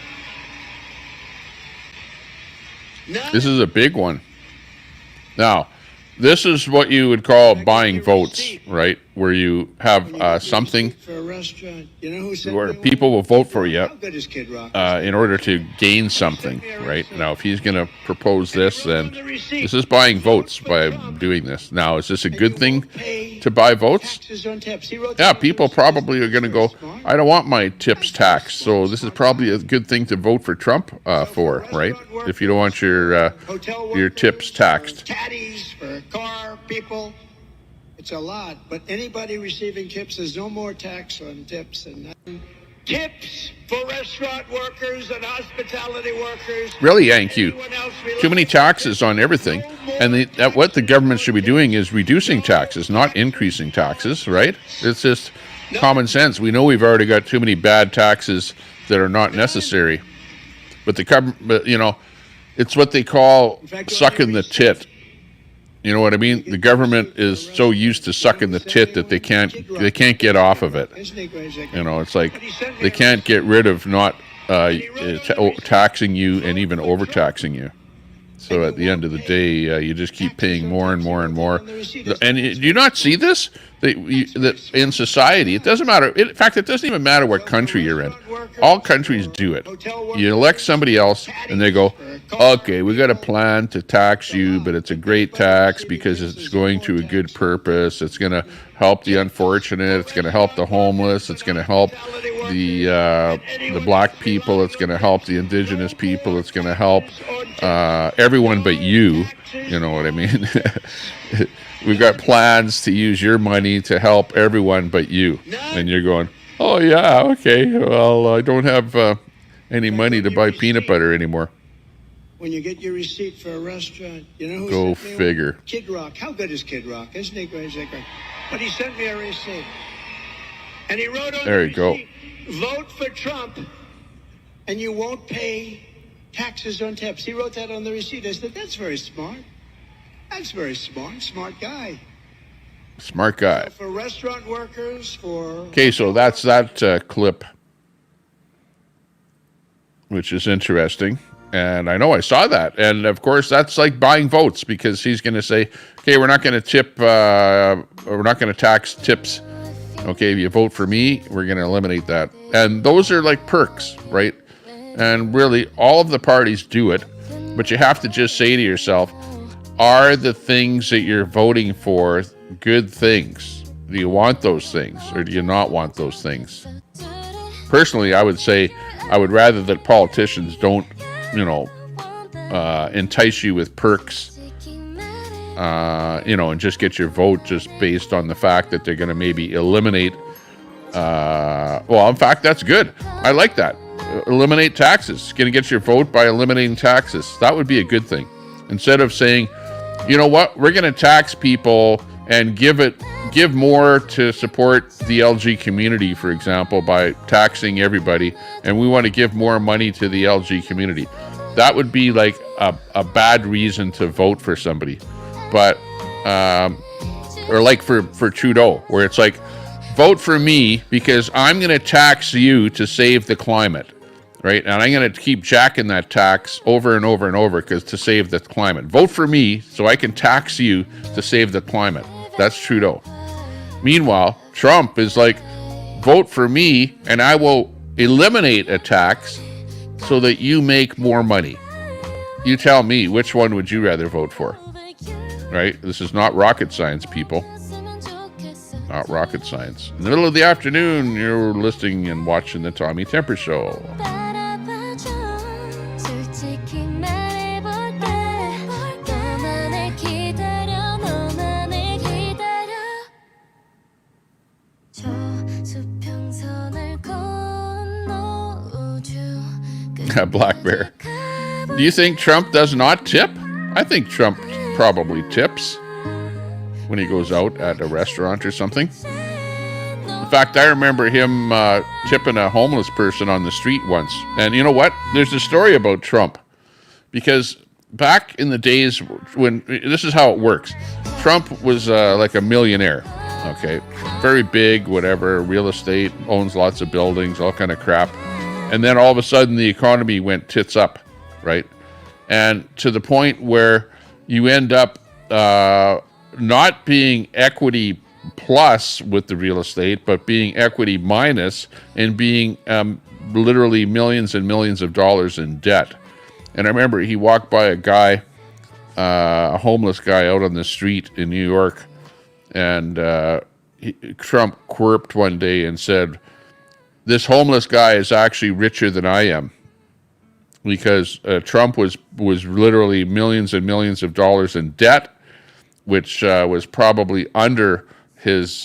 None. This is a big one. Now, this is what you would call buying votes, right? Where you have something where people will vote for you in order to gain something, right? Now, if he's going to propose this, then this is buying votes by doing this. Now, is this a good thing to buy votes? Yeah, people probably are going to go, I don't want my tips taxed, so this is probably a good thing to vote for Trump for, right? If you don't want your tips taxed. Caddies for car people, it's a lot. But anybody receiving tips, there's no more tax on tips. And tips for restaurant workers and hospitality workers. Really, yank you. Too many taxes on everything. And what the government should be doing is reducing taxes, not increasing taxes, right? It's just common sense. We know we've already got too many bad taxes that are not necessary. But the government, you know, it's what they call sucking the tit. You know what I mean? The government is so used to sucking the tit that they can't get off of it. You know, it's like they can't get rid of not taxing you and even overtaxing you. So at the end of the day, you just keep paying more and more and more. And do you not see this? That in society, it doesn't matter. In fact, it doesn't even matter what country you're in. All countries do it. You elect somebody else, and they go, okay, we got a plan to tax you, but it's a great tax because it's going to a good purpose. It's going to help the unfortunate. It's going to help the homeless. It's going to help the black people. It's going to help the indigenous people. It's going to help everyone but you. You know what I mean? We've got plans to use your money to help everyone but you. And you're going, oh, yeah, okay. Well, I don't have any money to buy peanut butter anymore. When you get your receipt for a restaurant, you know who Go sent me figure. One? Kid Rock. How good is Kid Rock? Isn't he great? But he sent me a receipt. And he wrote on there the you go. receipt, vote for Trump and you won't pay taxes on tips. He wrote that on the receipt. I said, that's very smart. That's very smart. Smart guy. Smart guy. So for restaurant workers, for... Okay, so that's that clip, which is interesting. And I know I saw that. And, of course, that's like buying votes because he's going to say, okay, we're not going to we're not going to tax tips. Okay, if you vote for me, we're going to eliminate that. And those are like perks, right? And really, all of the parties do it. But you have to just say to yourself, are the things that you're voting for good things? Do you want those things or do you not want those things? Personally, I would say I would rather that politicians don't, you know, entice you with perks, you know, and just get your vote just based on the fact that they're going to maybe eliminate. Well, in fact, that's good. I like that. Eliminate taxes. Going to get your vote by eliminating taxes. That would be a good thing. Instead of saying, you know what, we're going to tax people and give more to support the LG community, for example, by taxing everybody, and we want to give more money to the LG community. That would be like a bad reason to vote for somebody. But, or like for Trudeau, where it's like, vote for me because I'm going to tax you to save the climate. right? And I'm going to keep jacking that tax over and over and over because to save the climate. Vote for me so I can tax you to save the climate. That's Trudeau. Meanwhile, Trump is like, vote for me and I will eliminate a tax so that you make more money. You tell me, which one would you rather vote for? Right? This is not rocket science, people. Not rocket science. In the middle of the afternoon, you're listening and watching the Tommy Temper Show. Black Bear. Do you think Trump does not tip? I think Trump probably tips when he goes out at a restaurant or something. In fact, I remember him tipping a homeless person on the street once. And you know what? There's a story about Trump. Because back in the days when, this is how it works. Trump was like a millionaire. Okay. Very big, whatever, real estate, owns lots of buildings, all kind of crap. And then all of a sudden the economy went tits up, right? And to the point where you end up not being equity plus with the real estate, but being equity minus and being literally millions and millions of dollars in debt. And I remember he walked by a guy, a homeless guy out on the street in New York, and Trump quirked one day and said, "This homeless guy is actually richer than I am," because Trump was literally millions and millions of dollars in debt, which was probably under his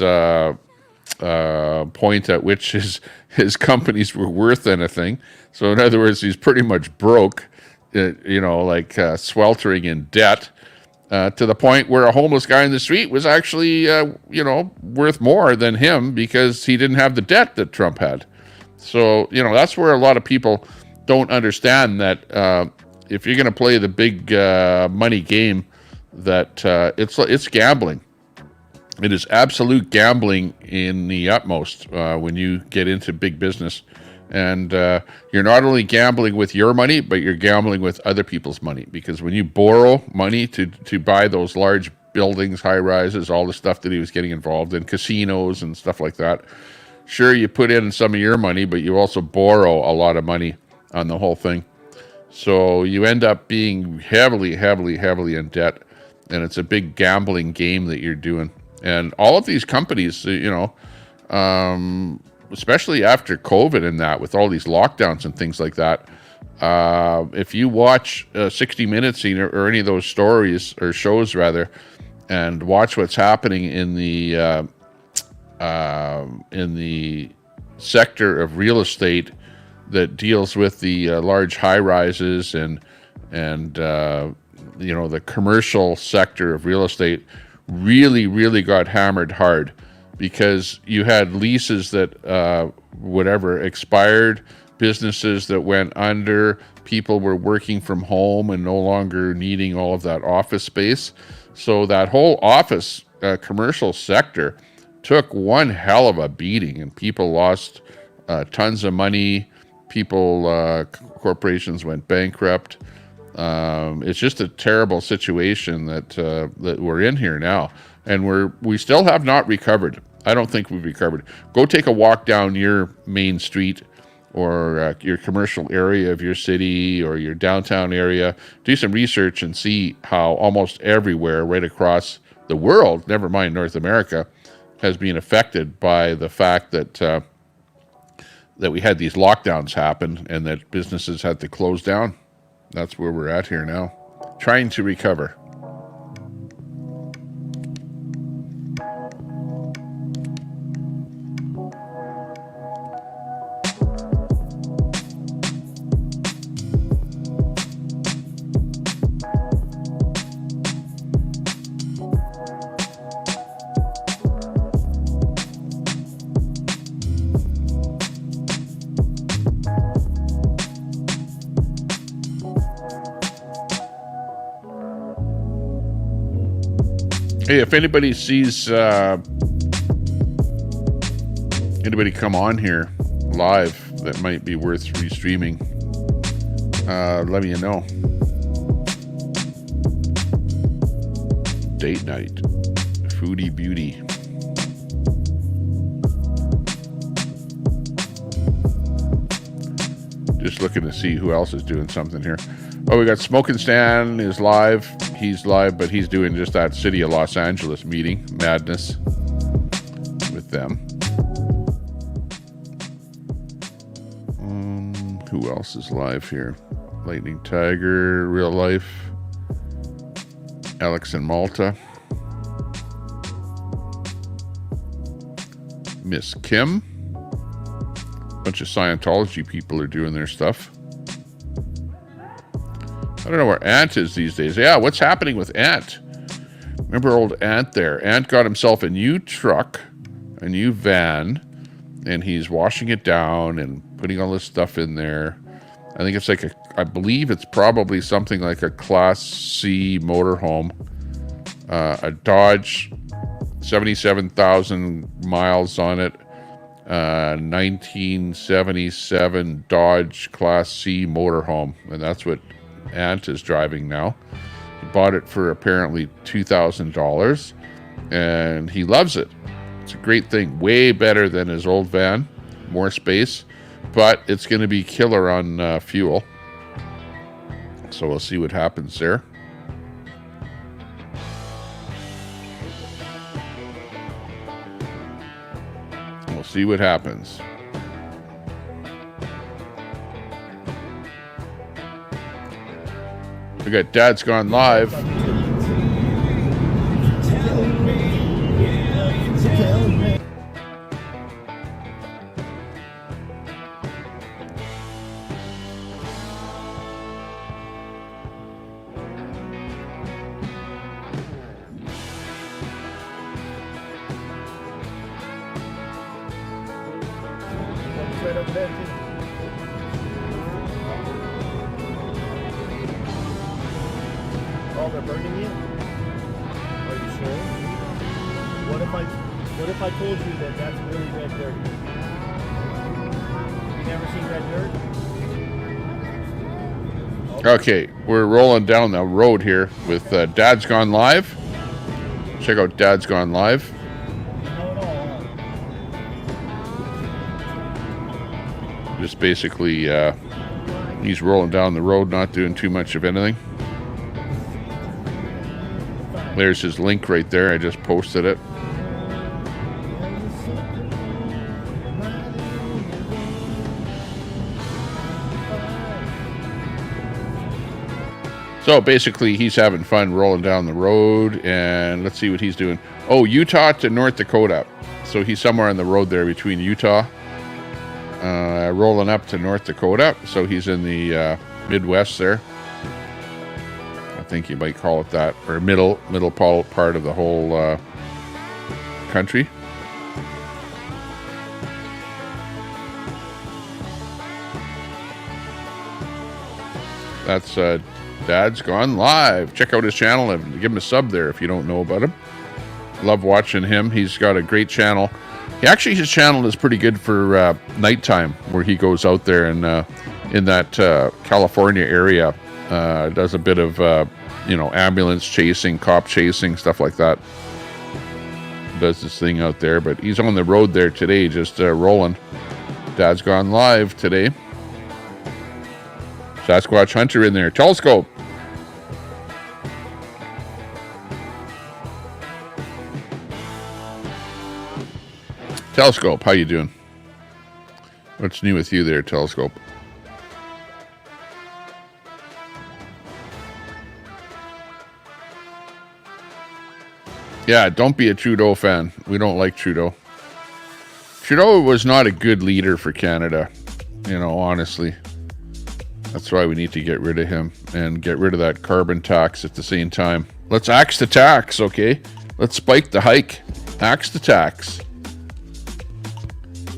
point at which his companies were worth anything. So in other words, he's pretty much broke, sweltering in debt, to the point where a homeless guy in the street was actually, worth more than him because he didn't have the debt that Trump had. So, that's where a lot of people don't understand that if you're going to play the big money game, that it's gambling. It is absolute gambling in the utmost when you get into big business. And you're not only gambling with your money, but you're gambling with other people's money. Because when you borrow money to buy those large buildings, high-rises, all the stuff that he was getting involved in, casinos and stuff like that, sure, you put in some of your money, but you also borrow a lot of money on the whole thing. So you end up being heavily, heavily, heavily in debt. And it's a big gambling game that you're doing. And all of these companies, especially after COVID and that, with all these lockdowns and things like that, if you watch 60 Minutes or any of those stories or shows rather, and watch what's happening in the sector of real estate that deals with the large high rises and the commercial sector of real estate, really, really got hammered hard. Because you had leases that, expired, businesses that went under, people were working from home and no longer needing all of that office space. So that whole office commercial sector took one hell of a beating, and people lost tons of money. Corporations went bankrupt. It's just a terrible situation that we're in here now. And we still have not recovered. I don't think we've recovered. Go take a walk down your main street or your commercial area of your city or your downtown area. Do some research and see how almost everywhere right across the world, never mind North America, has been affected by the fact that we had these lockdowns happen and that businesses had to close down. That's where we're at here now, trying to recover. Hey, if anybody sees anybody come on here live that might be worth restreaming, let me know. Date night. Foodie beauty. Just looking to see who else is doing something here. Oh, we got Smoking Stan is live. He's live, but he's doing just that City of Los Angeles meeting. Madness with them. Who else is live here? Lightning Tiger, Real Life. Alex and Malta. Miss Kim. Bunch of Scientology people are doing their stuff. I don't know where Ant is these days. Yeah, what's happening with Ant? Remember old Ant there? Ant got himself a new truck, a new van, and he's washing it down and putting all this stuff in there. I think it's like I believe it's probably something like a Class C motorhome. A Dodge, 77,000 miles on it. 1977 Dodge Class C motorhome, and that's what Ant is driving now. He bought it for apparently $2,000, and he loves it. It's a great thing, way better than his old van, more space, but it's going to be killer on fuel. So we'll see what happens there. We'll see what happens. We got Dad's Gone Live. Oh, they're burning you? Are you sure? What if I told you that that's really red dirt? You never seen red dirt? Okay, we're rolling down the road here with Dad's Gone Live. Check out Dad's Gone Live. Just basically, he's rolling down the road, not doing too much of anything. There's his link right there. I just posted it. So basically, he's having fun rolling down the road, and let's see what he's doing. Oh, Utah to North Dakota. So he's somewhere on the road there between Utah, rolling up to North Dakota. So he's in the Midwest there. I think you might call it that, or middle part of the whole country. That's Dad's Gone Live. Check out his channel and give him a sub there if you don't know about him. Love watching him. He's got a great channel. Actually, his channel is pretty good for nighttime, where he goes out there and in that California area, does a bit of ambulance chasing, cop chasing, stuff like that. Does this thing out there, but he's on the road there today, just rolling. Dad's Gone Live today. Sasquatch Hunter in there. Telescope. Telescope, how you doing? What's new with you there, Telescope? Yeah, don't be a Trudeau fan. We don't like Trudeau. Trudeau was not a good leader for Canada, honestly. That's why we need to get rid of him and get rid of that carbon tax at the same time. Let's axe the tax, okay? Let's spike the hike. Axe the tax.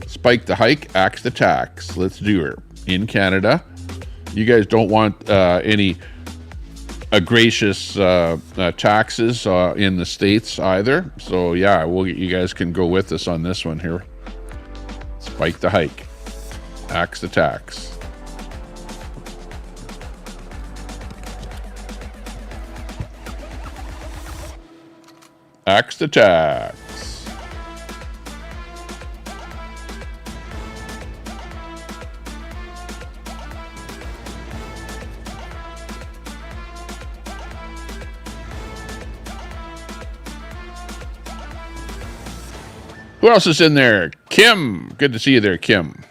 Spike the hike, axe the tax. Let's do it. In Canada, you guys don't want any gracious taxes in the States either. So yeah, you guys can go with us on this one here. Spike the hike. Axe the tax. Axe the tax. Who else is in there? Kim. Good to see you there, Kim.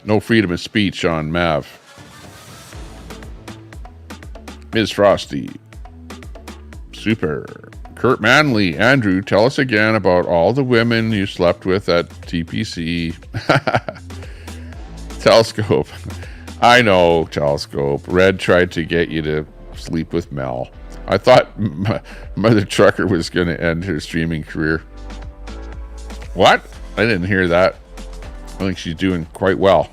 No freedom of speech on Mav. Ms. Frosty. Super. Kurt Manley. Andrew, tell us again about all the women you slept with at TPC. Telescope. I know, Telescope. Red tried to get you to sleep with Mel. I thought Mother Trucker was going to end her streaming career. What? I didn't hear that. I think she's doing quite well.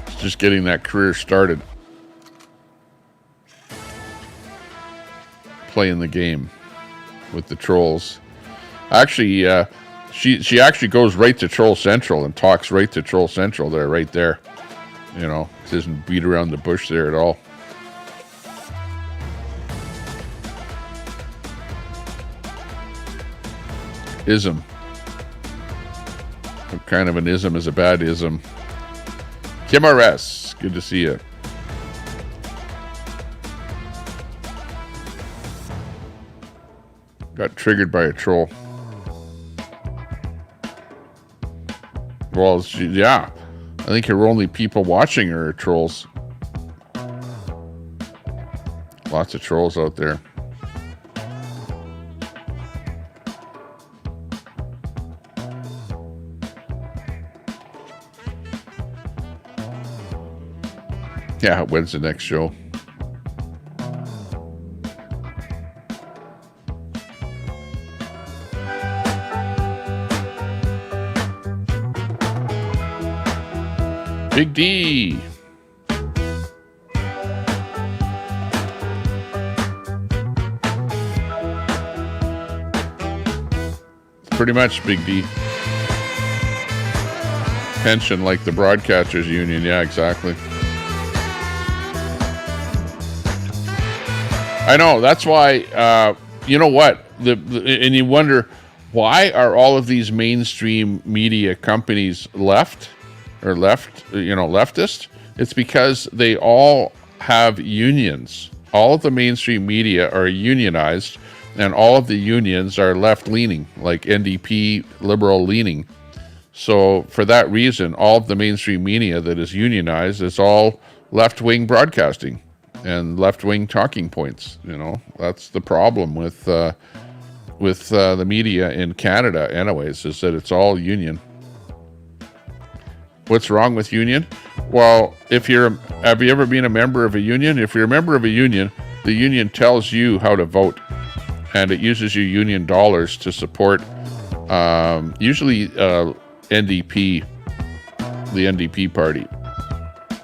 She's just getting that career started. Playing the game with the trolls. Actually, she actually goes right to Troll Central and talks right to Troll Central there, right there. You know, doesn't beat around the bush there at all. Ism. What kind of an ism is a bad ism? Kim R.S., good to see you. Got triggered by a troll. Well, yeah. I think her only people watching her are trolls. Lots of trolls out there. Yeah, when's the next show? Big D. Pretty much Big D. Pension like the Broadcasters Union. Yeah, exactly. I know. That's why, you know what? And you wonder, why are all of these mainstream media companies leftist? It's because they all have unions. All of the mainstream media are unionized, and all of the unions are left-leaning, like NDP, liberal-leaning. So for that reason, all of the mainstream media that is unionized is all left-wing broadcasting and left-wing talking points. You know, that's the problem with the media in Canada anyways, is that it's all union. What's wrong with union? Well, have you ever been a member of a union? If you're a member of a union, the union tells you how to vote, and it uses your union dollars to support usually NDP, the NDP party,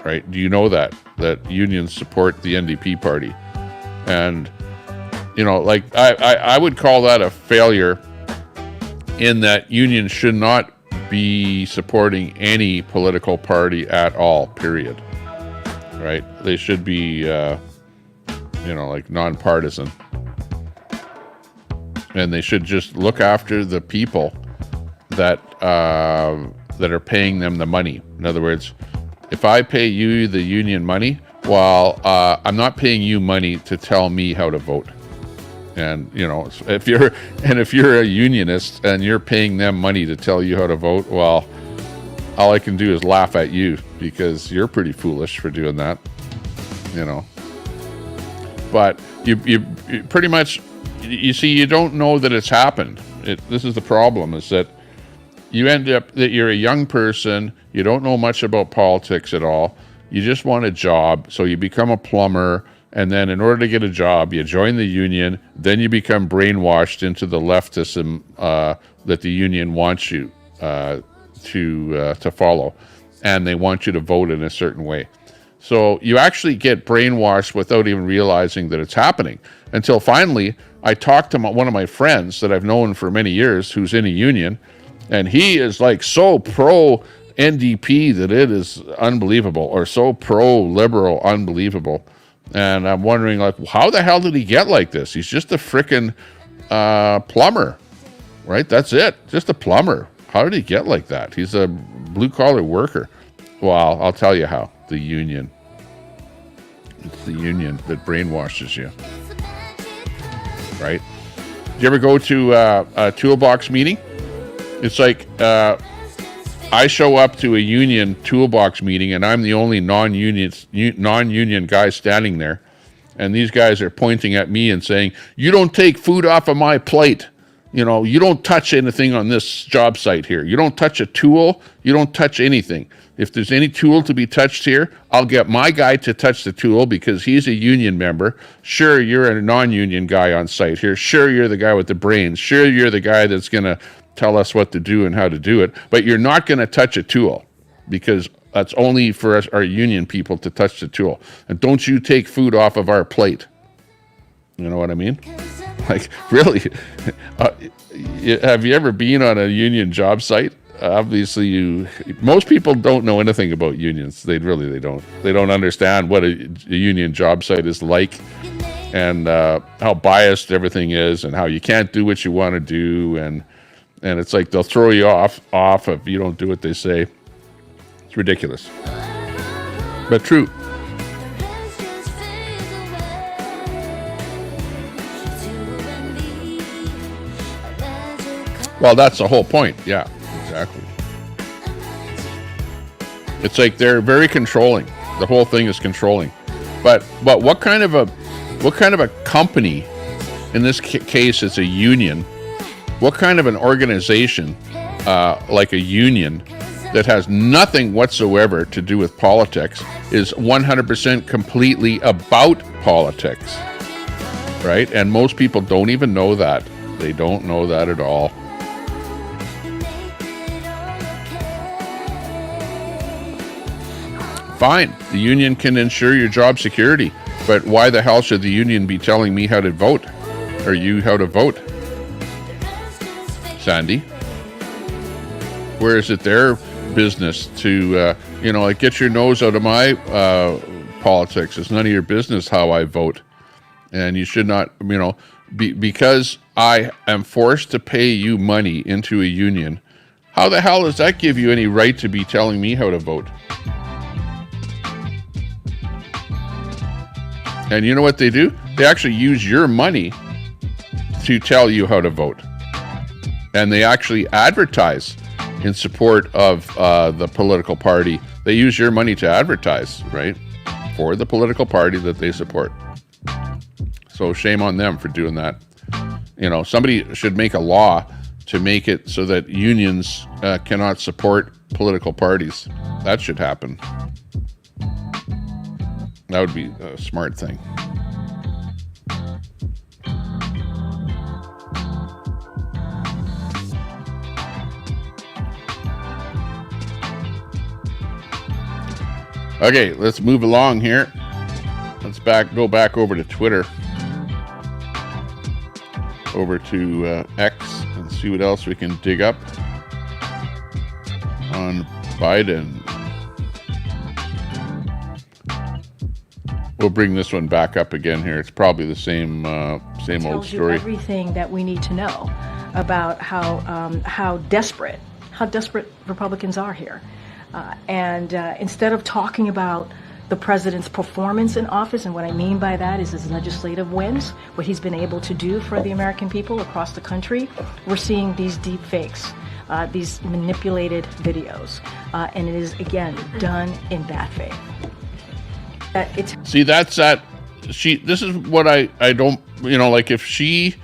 right? Do you know that unions support the NDP party? And, you know, like I would call that a failure, in that unions should not be supporting any political party at all, period. Right? They should be, like nonpartisan. And they should just look after the people that are paying them the money. In other words, if I pay you the union money, well, I'm not paying you money to tell me how to vote. And, you know, if you're a unionist and you're paying them money to tell you how to vote, well, all I can do is laugh at you, because you're pretty foolish for doing that, you know. But you pretty much, you see, you don't know that it's happened. This is the problem, is that you end up that you're a young person, you don't know much about politics at all, you just want a job, so you become a plumber. And then in order to get a job, you join the union, then you become brainwashed into the leftism that the union wants you to follow. And they want you to vote in a certain way. So you actually get brainwashed without even realizing that it's happening. Until finally, I talked to one of my friends that I've known for many years, who's in a union, And he is like so pro NDP that it is unbelievable, or so pro liberal, unbelievable. And I'm wondering, like, how the hell did he get like this? He's just a frickin' plumber, right? That's it. Just a plumber. How did he get like that? He's a blue-collar worker. Well, I'll tell you how. The union. It's the union that brainwashes you. Right? Did you ever go to a toolbox meeting? It's like I show up to a union toolbox meeting, and I'm the only non-union guy standing there. And these guys are pointing at me and saying, "You don't take food off of my plate. You know, you don't touch anything on this job site here. You don't touch a tool. You don't touch anything. If there's any tool to be touched here, I'll get my guy to touch the tool because he's a union member. Sure, you're a non-union guy on site here. Sure, you're the guy with the brains. Sure, you're the guy that's going to tell us what to do and how to do it. But you're not going to touch a tool because that's only for us, our union people, to touch the tool. And don't you take food off of our plate." You know what I mean? Like, really? Have you ever been on a union job site? Obviously, most people don't know anything about unions. They don't. They don't understand what a union job site is like, and how biased everything is, and how you can't do what you want to do, and it's like they'll throw you off if you don't do what they say. It's ridiculous, but true. Well, that's the whole point. Yeah, exactly. It's like they're very controlling. The whole thing is controlling. But what kind of a company, in this case it's a union, what kind of an organization like a union that has nothing whatsoever to do with politics is 100% completely about politics, right? And most people don't even know that. They don't know that at all. Fine, the union can ensure your job security, but why the hell should the union be telling me how to vote, or you how to vote? Sandy? Where is it their business to, like, get your nose out of my politics? It's none of your business how I vote. And you should not, because I am forced to pay you money into a union, how the hell does that give you any right to be telling me how to vote? And you know what they do? They actually use your money to tell you how to vote. And they actually advertise in support of the political party. They use your money to advertise, right? For the political party that they support. So shame on them for doing that. Somebody should make a law to make it so that unions cannot support political parties. That should happen. That would be a smart thing. Okay, let's move along here. Let's go back over to Twitter. Over to X and see what else we can dig up on Biden. We'll bring this one back up again here. It's probably the same old tells you story. Everything that we need to know about how desperate Republicans are here, and instead of talking about the president's performance in office, and what I mean by that is his legislative wins, what he's been able to do for the American people across the country, we're seeing these deep fakes, these manipulated videos, and it is again done in bad faith. See, that's that. This is what I don't, like, if she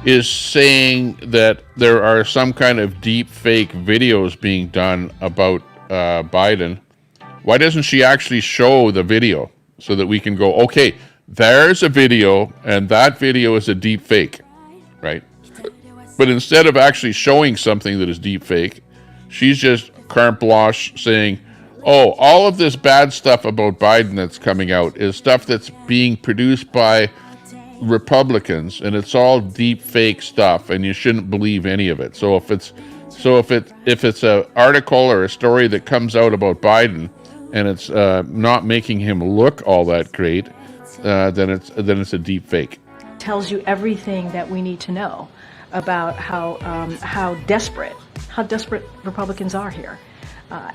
is saying that there are some kind of deep fake videos being done about Biden, why doesn't she actually show the video so that we can go, okay, there's a video and that video is a deep fake, right? But instead of actually showing something that is deep fake, she's just carte blanche saying, oh, all of this bad stuff about Biden that's coming out is stuff that's being produced by Republicans, and it's all deep fake stuff, and you shouldn't believe any of it. So if it's So if it's an article or a story that comes out about Biden and it's not making him look all that great, then it's a deep fake. Tells you everything that we need to know about how desperate Republicans are here.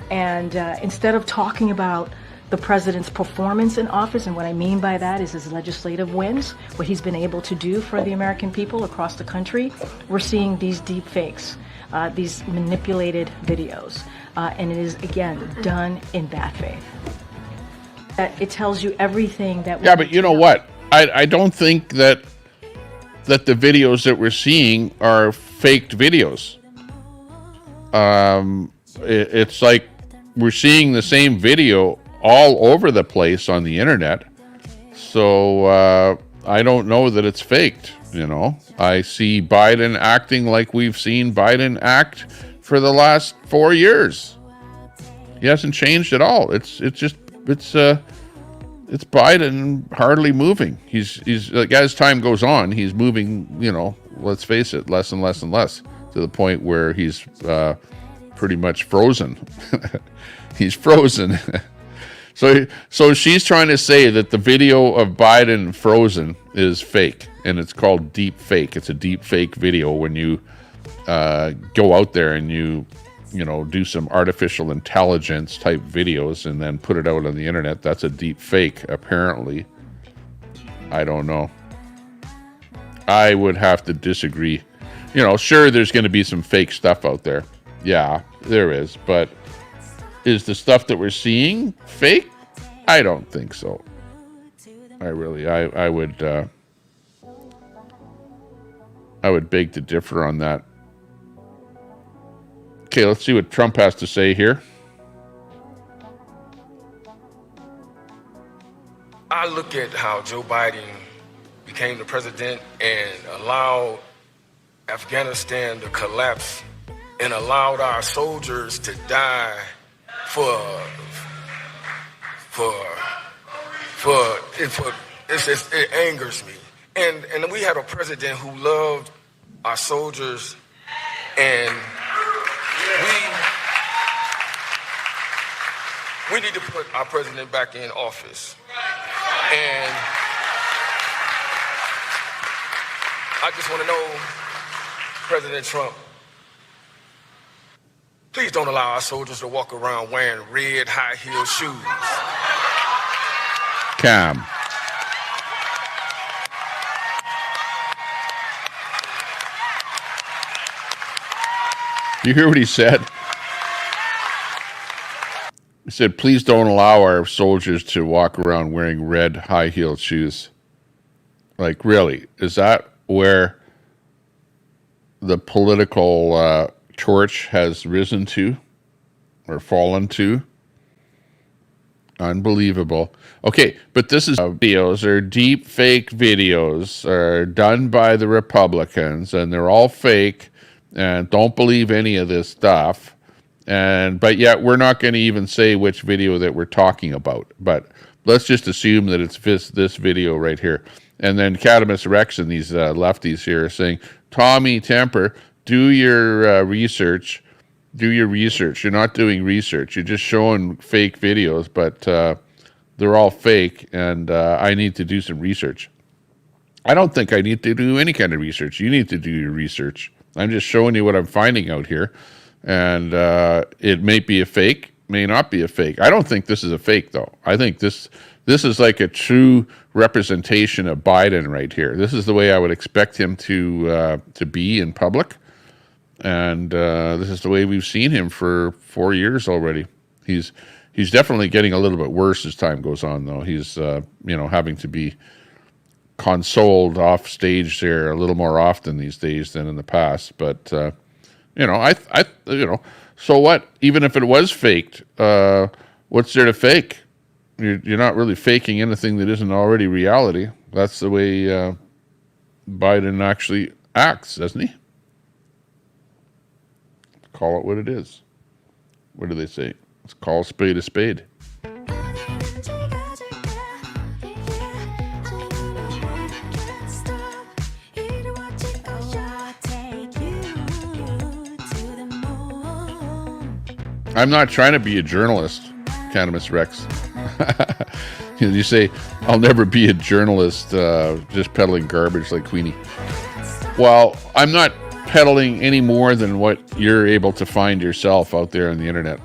And instead of talking about the president's performance in office, and what I mean by that is his legislative wins, what he's been able to do for the American people across the country, we're seeing these deep fakes, these manipulated videos. And it is, again, done in bad faith. It tells you everything that... Yeah, but you know what? I don't think that the videos that we're seeing are faked videos. It's like we're seeing the same video all over the place on the internet. So I don't know that it's faked, you know. I see Biden acting like we've seen Biden act for the last 4 years. He hasn't changed at all. It's Biden hardly moving. He's like, as time goes on, he's moving, you know, let's face it, less and less and less, to the point where he's pretty much frozen. He's frozen. So she's trying to say that the video of Biden frozen is fake, and it's called deep fake. It's a deep fake video when you go out there and you know, do some artificial intelligence type videos and then put it out on the internet. That's a deep fake, apparently. I don't know. I would have to disagree. You know, sure, there's going to be some fake stuff out there. Yeah, there is. But is the stuff that we're seeing fake? I don't think so. I would beg to differ on that. Okay, let's see what Trump has to say here. I look at how Joe Biden became the president and allowed Afghanistan to collapse and allowed our soldiers to die it angers me. And we had a president who loved our soldiers, and we need to put our president back in office. And I just want to know, President Trump, please don't allow our soldiers to walk around wearing red high-heel shoes. Cam. You hear what he said? He said, please don't allow our soldiers to walk around wearing red high-heeled shoes. Like, really? Is that where the political torch has risen to or fallen to? Unbelievable. Okay, but this is videos are deep fake videos are done by the Republicans, and they're all fake, and don't believe any of this stuff. But yet we're not going to even say which video that we're talking about. But let's just assume that it's this video right here. And then Cadamus Rex and these lefties here are saying, Tommy Temper, do your research. Do your research. You're not doing research. You're just showing fake videos, but they're all fake, and I need to do some research. I don't think I need to do any kind of research. You need to do your research. I'm just showing you what I'm finding out here. And it may be a fake, may not be a fake. I don't think this is a fake, though. I think this is like a true representation of Biden right here. This is the way I would expect him to be in public. And this is the way we've seen him for 4 years already. He's definitely getting a little bit worse as time goes on, though. He's having to be consoled off stage there a little more often these days than in the past. But so what? Even if it was faked, what's there to fake? You're not really faking anything that isn't already reality. That's the way Biden actually acts, doesn't he? Call it what it is. What do they say? Let's call a spade a spade. I'm not trying to be a journalist, Cannabis Rex. You say, I'll never be a journalist just peddling garbage like Queenie. Well, I'm not peddling any more than what you're able to find yourself out there on the internet.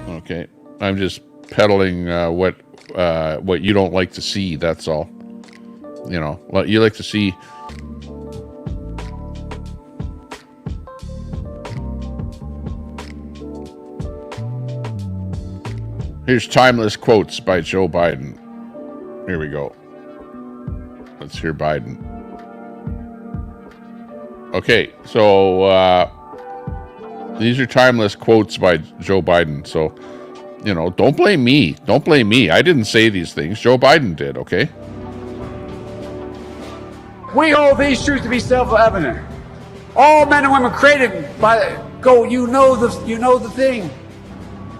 Okay? I'm just peddling what you don't like to see, that's all. You know, what you like to see. Here's timeless quotes by Joe Biden. Here we go. Let's hear Biden. Okay, so these are timeless quotes by Joe Biden. So, you know, don't blame me. Don't blame me. I didn't say these things. Joe Biden did, okay? We hold these truths to be self-evident. All men and women created by you know the thing.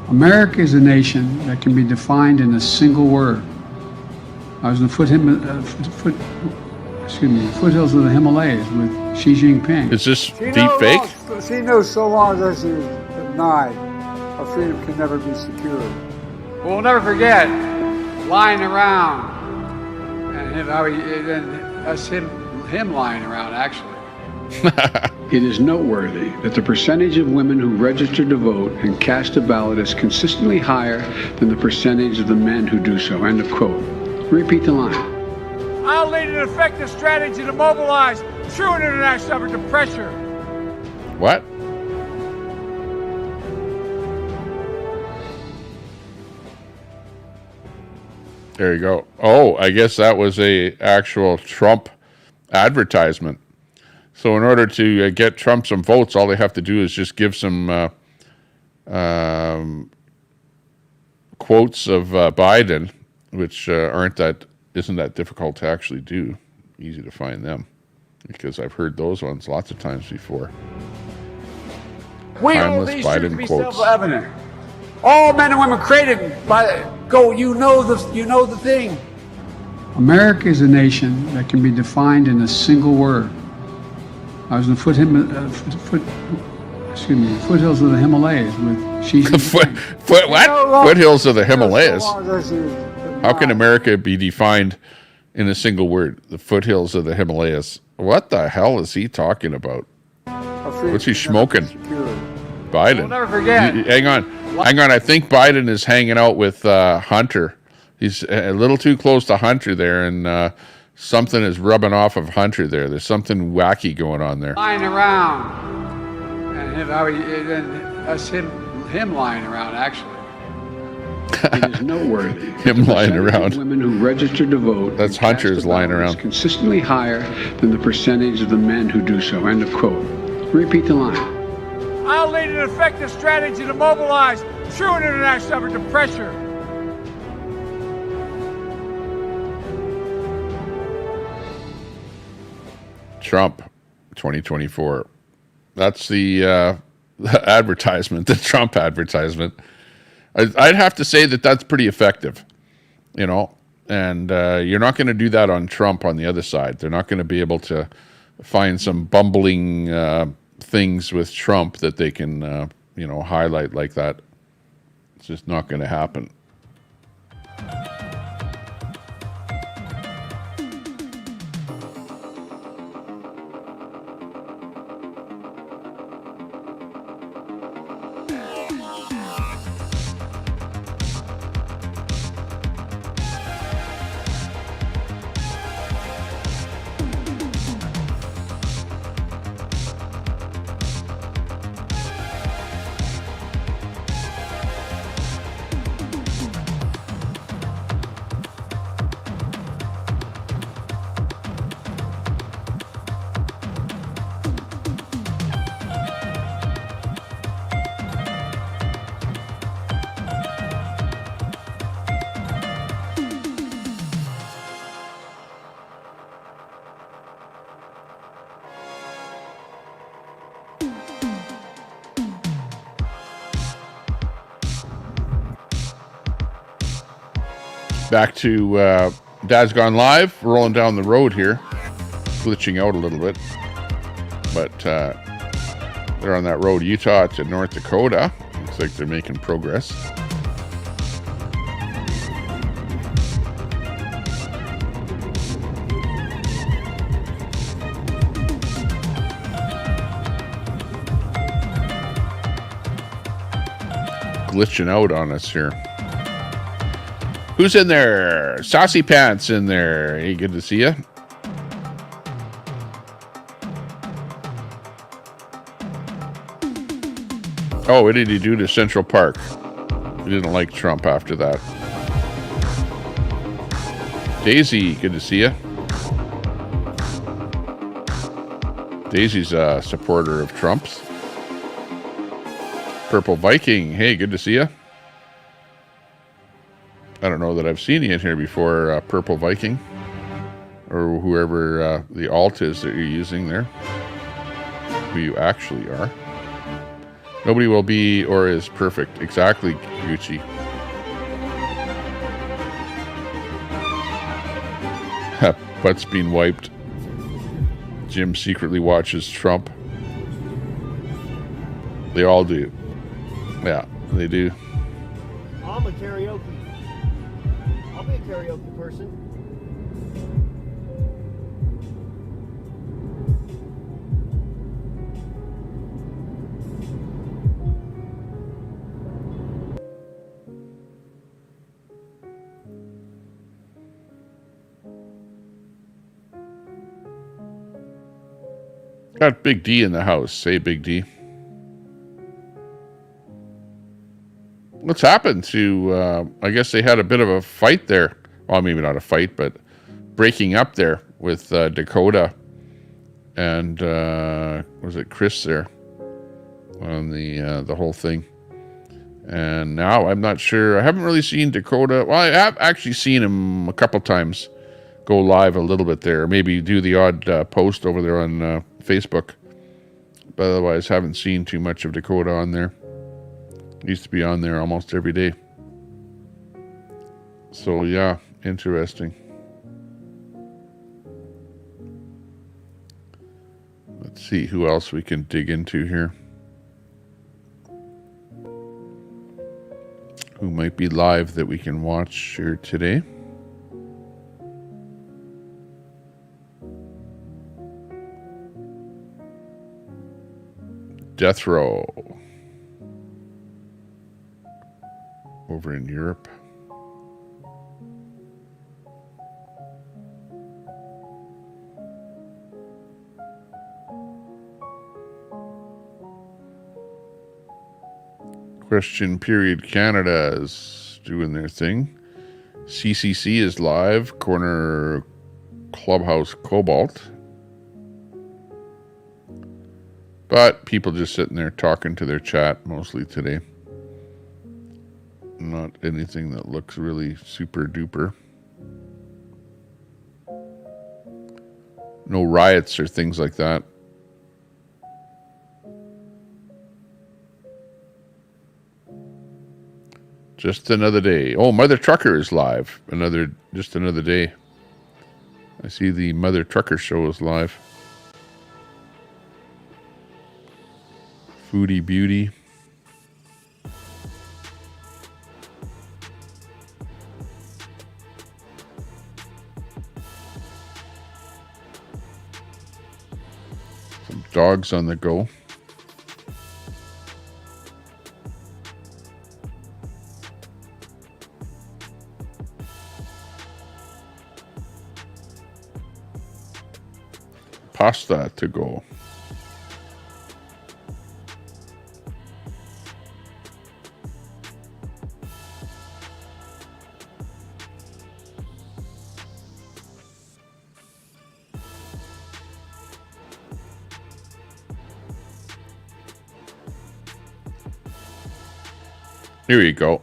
America is a nation that can be defined in a single word. I was in the foothills of the Himalayas with Xi Jinping. Is this deep fake? She knows so long as she is denied, our freedom can never be secured. We'll never forget lying around and him lying around, actually. It is noteworthy that the percentage of women who register to vote and cast a ballot is consistently higher than the percentage of the men who do so. End of quote. Repeat the line. I'll lead an effective strategy to mobilize true international effort to pressure. What? There you go. Oh, I guess that was a actual Trump advertisement. So in order to get Trump some votes, all they have to do is just give some quotes of Biden, which isn't that difficult to actually do. Easy to find them, because I've heard those ones lots of times before. We hold these truths to be self-evident. All men and women created by you know the thing. America is a nation that can be defined in a single word. I was in the foothills of the Himalayas with Xi Jinping. Foothills of the Himalayas? How can America be defined in a single word? The foothills of the Himalayas. What the hell is he talking about? What's he smoking? Biden. We'll never forget. Hang on. I think Biden is hanging out with Hunter. He's a little too close to Hunter there, and something is rubbing off of Hunter there. There's something wacky going on there. Lying around, and him lying around, actually. It is noteworthy. Him lying around. Women who registered to vote. That's Hunter's lying around. Is consistently higher than the percentage of the men who do so. End of quote. Repeat the line. I'll lead an effective strategy to mobilize true international effort to pressure. Trump 2024. That's the advertisement, the Trump advertisement. I'd have to say that that's pretty effective, you know, and you're not going to do that on Trump on the other side. They're not going to be able to find some bumbling things with Trump that they can, highlight like that. It's just not going to happen. Back to Dad's Gone Live, rolling down the road here, glitching out a little bit, but they're on that road, Utah to North Dakota. Looks like they're making progress. Glitching out on us here. Who's in there? Saucy Pants in there. Hey, good to see you. Oh, what did he do to Central Park? He didn't like Trump after that. Daisy, good to see you. Daisy's a supporter of Trump's. Purple Viking, hey, good to see you. I don't know that I've seen you in here before, Purple Viking. Or whoever the alt is that you're using there. Who you actually are. Nobody will be or is perfect. Exactly, Gucci. Butt's being wiped. Jim secretly watches Trump. They all do. Yeah, they do. I'm a karaoke. I'll be a karaoke person. Got Big D in the house. Say, Big D. What's happened to, I guess they had a bit of a fight there. Well, maybe not a fight, but breaking up there with Dakota and, was it Chris there on the whole thing. And now I'm not sure. I haven't really seen Dakota. Well, I have actually seen him a couple times go live a little bit there. Maybe do the odd post over there on Facebook. But otherwise, haven't seen too much of Dakota on there. Used to be on there almost every day. So yeah, interesting. Let's see who else we can dig into here. Who might be live that we can watch here today. Death Row. Over in Europe. Question Period Canada is doing their thing. CCC is live. Corner Clubhouse Cobalt. But people just sitting there talking to their chat mostly today. Not anything that looks really super duper. No riots or things like that. Just another day. Oh, Mother Trucker is live. Just another day. I see the Mother Trucker show is live. Foodie Beauty. Some dogs on the go. Pasta to go. Here you go.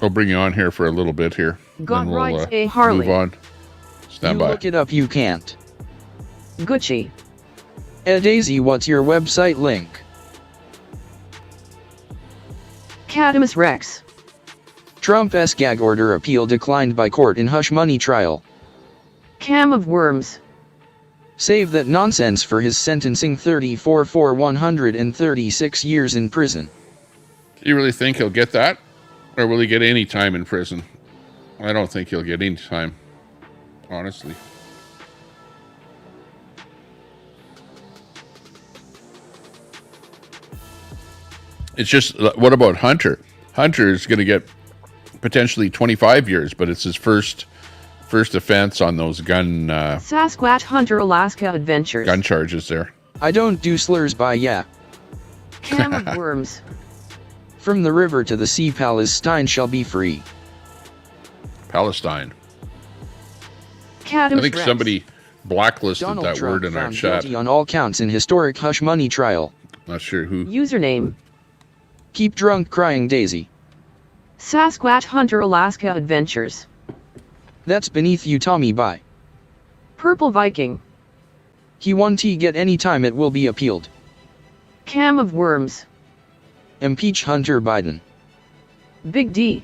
I'll bring you on here for a little bit here. Got right, hey Harley. Move on. Stand by. Look it up, you can't. Gucci. Daisy, what's your website link? Cadamus Rex. Trump's gag order appeal declined by court in hush money trial. Cam of Worms. Save that nonsense for his sentencing 34 for 136 years in prison. Do you really think he'll get that? Or will he get any time in prison? I don't think he'll get any time, honestly. It's just, what about Hunter? Hunter is going to get potentially 25 years, but it's his first offense on those gun Sasquatch Hunter Alaska Adventures. gun charges there. I don't do slurs by Cam of Worms. From the river to the sea, Palestine shall be free. Palestine. Cadmus I think Rex. somebody blacklisted Donald that Trump word in our found chat. guilty on all counts in historic hush money trial. Not sure who. Username. Keep drunk crying Daisy. Sasquatch Hunter Alaska Adventures. That's beneath you, Tommy. Bye. Purple Viking. He won T get any time it will be appealed. Cam of Worms. Impeach Hunter Biden. Big D.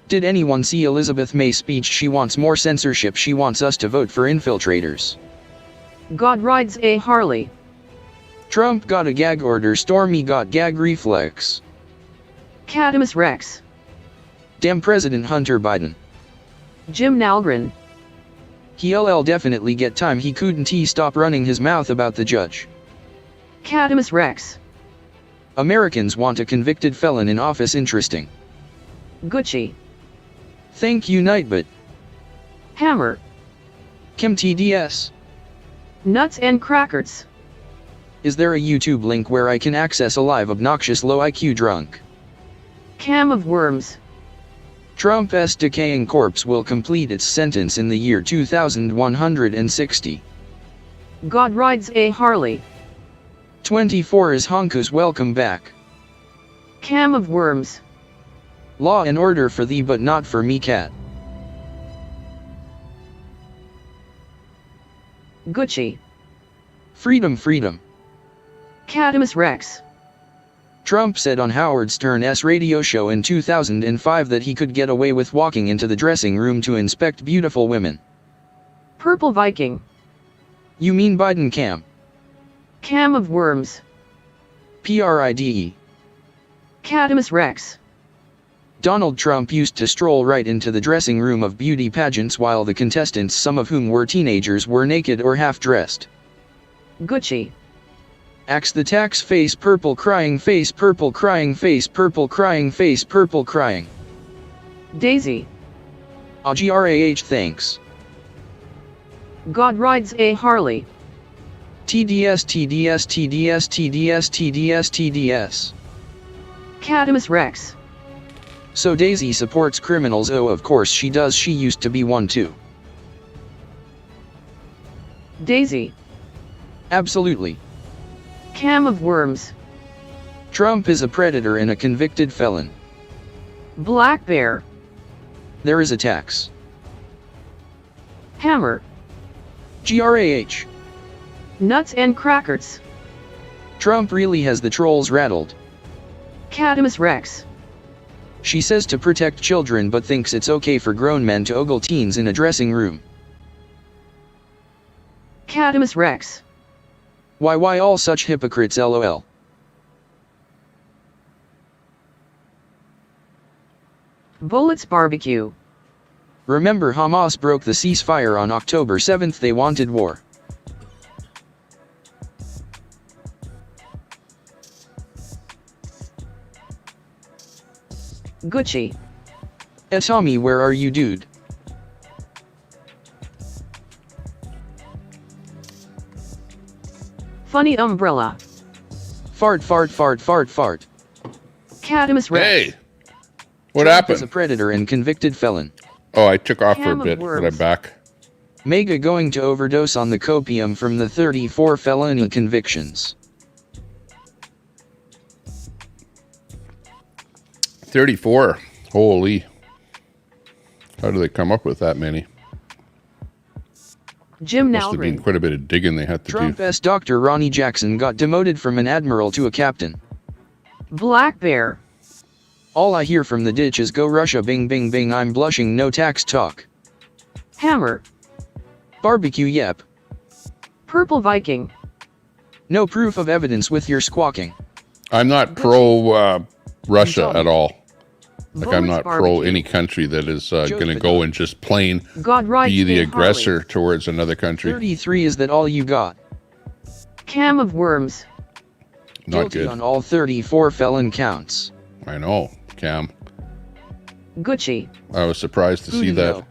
Did anyone see Elizabeth May's speech? She wants more censorship. She wants us to vote for infiltrators. God rides a Harley. Trump got a gag order. Stormy got gag reflex. Cadmus Rex. Damn President Hunter Biden. Jim Nalgren. He'll definitely get time. He couldn't stop running his mouth about the judge. Cadmus Rex. Americans want a convicted felon in office. Interesting. Gucci. Thank you, Nightbot. Hammer. Kim TDS. Nuts and Crackers. Is there a YouTube link where I can access a live obnoxious low IQ drunk? Cam of Worms. Trump's decaying corpse will complete its sentence in the year 2160. God rides a Harley. 24 is Honkus. Welcome back. Cam of Worms. Law and order for thee but not for me, cat. Gucci. Freedom, freedom. Cadmus Rex. Trump said on Howard Stern's radio show in 2005 that he could get away with walking into the dressing room to inspect beautiful women. Purple Viking. You mean Biden Cam? Cam of Worms. PRIDE. Cadmus Rex. Donald Trump used to stroll right into the dressing room of beauty pageants while the contestants, some of whom were teenagers, were naked or half-dressed. Gucci. Axe the tax face, purple crying face, purple crying face, purple crying face, purple crying. Daisy. GRAH thanks. God rides a Harley. TDS TDS TDS TDS TDS TDS. Cadmus Rex. So Daisy supports criminals. Oh, of course she does. She used to be one too. Daisy. Absolutely. Cam of Worms. Trump is a predator and a convicted felon. Black Bear. There is a tax. Hammer. GRAH. Nuts and Crackers. Trump really has the trolls rattled. Cadmus Rex. She says to protect children but thinks it's okay for grown men to ogle teens in a dressing room. Cadmus Rex. Why all such hypocrites, lol. Bullets Barbecue. Remember Hamas broke the ceasefire on October 7th. They wanted war. Gucci. Tommy, where are you, dude? Funny Umbrella. Fart, fart, fart, fart, fart. Cadmus Rex. Hey! What Trump happened? is a predator and convicted felon. Oh, I took off for a Cam of bit, but I'm Worms. back. Mega going to overdose on the copium from the 34 felony convictions. 34. Holy. How do they come up with that many? Jim Must have been Nalgren. quite a bit of digging they had to do. Trump's Dr. Ronnie Jackson got demoted from an admiral to a captain. Black Bear. All I hear from the ditch is go Russia, bing bing bing, I'm blushing, no tax talk. Hammer. Barbecue, yep. Purple Viking. No proof of evidence with your squawking. I'm not pro Russia at all. Like, I'm not pro Barbecue. any country that is going to go and just plain God rides be the a aggressor Harley. towards another country. 33 is that all you got? Cam of worms. Not Guilty good. on all 34 felon counts. I know, Cam. Gucci. I was surprised to see that. Julio.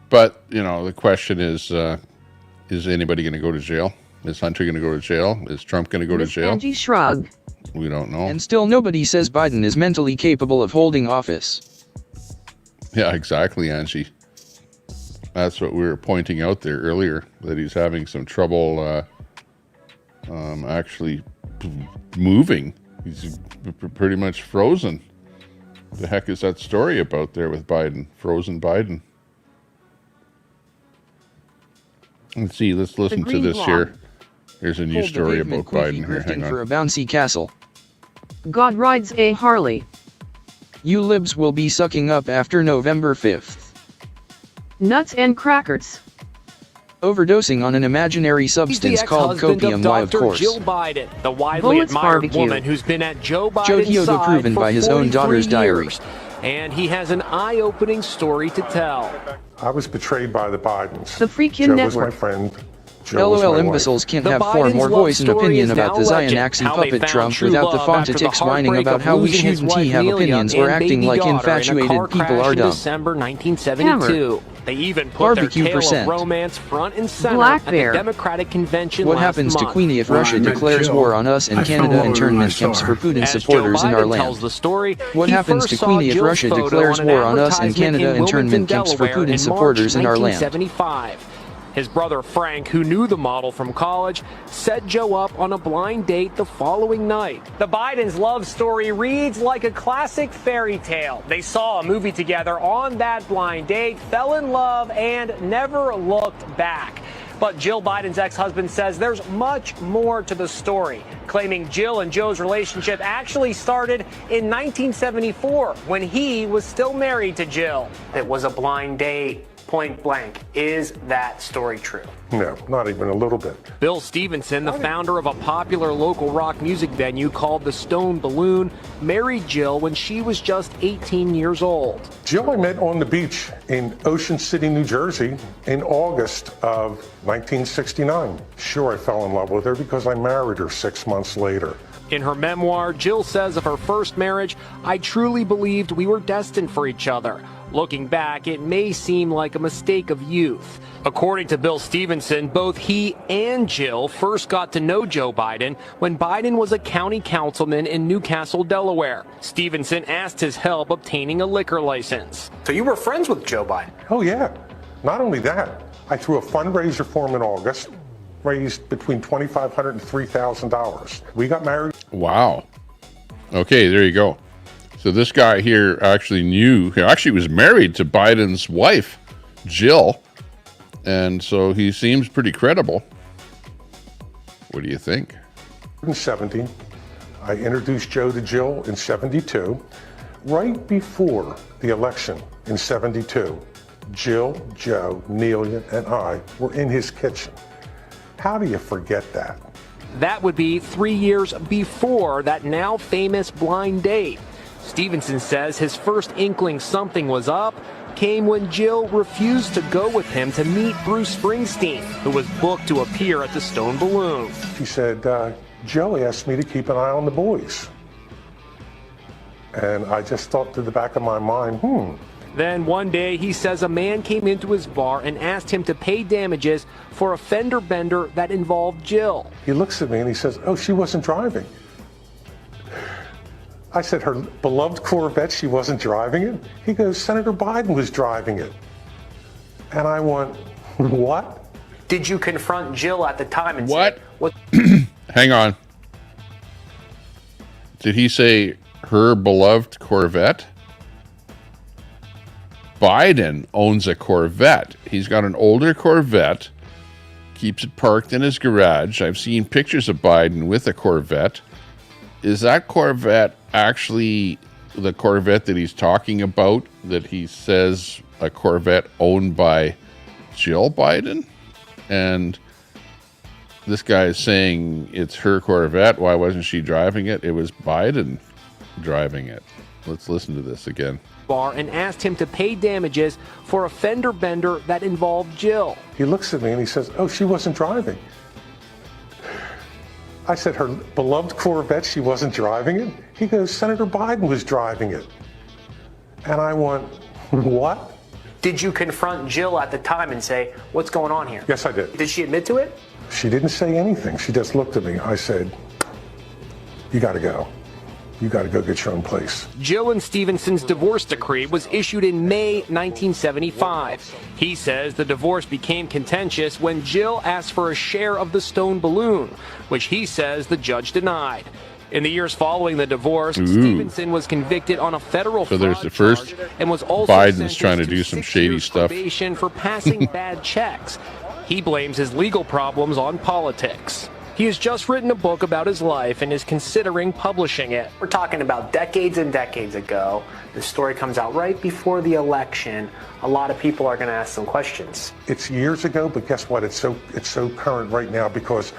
But, you know, the question is anybody going to go to jail? Is Hunter going to go to jail? Is Trump going to go to jail? Angie Shrug. We don't know. And still nobody says Biden is mentally capable of holding office. Yeah, exactly, Angie. That's what we were pointing out there earlier, that he's having some trouble actually moving. He's pretty much frozen. The heck is that story about there with Biden? Frozen Biden. Let's see, let's listen to this here. Here's a new Hold the story pavement, about Queefy Biden here. grifting Hang for on. a bouncy castle. God rides a Harley. You libs will be sucking up after November 5th. Nuts and crackers. Overdosing on an imaginary substance called copium, why of course. Jill Biden, the widely Bullets admired barbecue. woman who's been at Joe Biden's Joe Diodo side proven for by his own 43 daughter's diary. years. And he has an eye-opening story to tell. I was betrayed by the Bidens. The freaking Joe network. was my friend. Joe was LOL my imbeciles wife. can't The have far Bidens' more love voice and story opinion is about now the Zion legend. Axie How they puppet found Trump true without the love after the fonetics whining heartbreak about of how we losing his shouldn't wife have Nelia opinions and or acting baby like daughter in a infatuated car people crash are in dumb. December 1972. They even put Barbecue their tale percent. of romance front and center Black at the Bear. Democratic convention What last happens to month. Queenie if When Russia I met declares Jill, war on us and I fell Canada in love with her when I internment saw camps her. for Putin As supporters Joe in Biden our land? tells the story, What he happens first to saw Queenie if Jill's Russia photo declares on an war on us and advertisement Canada in internment Wilmington, camps for Delaware, Putin in supporters March in our land? 1975. His brother Frank, who knew the model from college, set Joe up on a blind date the following night. The Bidens' love story reads like a classic fairy tale. They saw a movie together on that blind date, fell in love, and never looked back. But Jill Biden's ex-husband says there's much more to the story, claiming Jill and Joe's relationship actually started in 1974 when he was still married to Jill. It was a blind date. Point blank. Is that story true? No, not even a little bit. Bill Stevenson, the founder of a popular local rock music venue called the Stone Balloon, married Jill when she was just 18 years old. Jill I met on the beach in Ocean City, New Jersey in August of 1969. Sure, I fell in love with her because I married her 6 months later. In her memoir, Jill says of her first marriage, "I truly believed we were destined for each other. Looking back, it may seem like a mistake of youth." According to Bill Stevenson, both he and Jill first got to know Joe Biden when Biden was a county councilman in Newcastle, Delaware. Stevenson asked his help obtaining a liquor license. So you were friends with Joe Biden? Oh, yeah. Not only that, I threw a fundraiser for him in August, raised between $2,500 and $3,000. We got married. Wow. Okay, there you go. So this guy here actually was married to Biden's wife, Jill. And so he seems pretty credible. What do you think? In 70, I introduced Joe to Jill in 72. Right before the election in 72, Jill, Joe, Nelia, and I were in his kitchen. How do you forget that? That would be 3 years before that now famous blind date. Stevenson says his first inkling something was up came when Jill refused to go with him to meet Bruce Springsteen, who was booked to appear at the Stone Balloon. She said, Joe asked me to keep an eye on the boys. And I just thought to the back of my mind, Then one day he says a man came into his bar and asked him to pay damages for a fender bender that involved Jill. He looks at me and he says, oh, she wasn't driving. I said, her beloved Corvette, she wasn't driving it? He goes, Senator Biden was driving it. And I went, what? Did you confront Jill at the time and What? say, what? Hang on. Did he say her beloved Corvette? Biden owns a Corvette. He's got an older Corvette, keeps it parked in his garage. I've seen pictures of Biden with a Corvette. Is that Corvette actually the Corvette that he's talking about, that he says a Corvette owned by Jill Biden? And This guy is saying it's her Corvette. Why wasn't she driving it? It was Biden driving it. Let's listen to this again. And asked him to pay damages for a fender bender that involved Jill. He looks at me and he says, oh, she wasn't driving. I said, her beloved Corvette, she wasn't driving it? He goes, Senator Biden was driving it. And I went, what? Did you confront Jill at the time and say, what's going on here? Yes, I did. Did she admit to it? She didn't say anything. She just looked at me. I said, you got to go. You got to go get your own place. Jill and Stevenson's divorce decree was issued in May 1975. He says the divorce became contentious when Jill asked for a share of the stone balloon, which he says the judge denied. In the years following the divorce, Stevenson was convicted on a federal so there's the first charge and was also Biden's trying to do some shady stuff for passing bad checks. He blames his legal problems on politics. He has just written a book about his life and is considering publishing it. We're talking about decades and decades ago. The story comes out right before the election. A lot of people are going to ask some questions. It's years ago, but guess what? It's so current right now because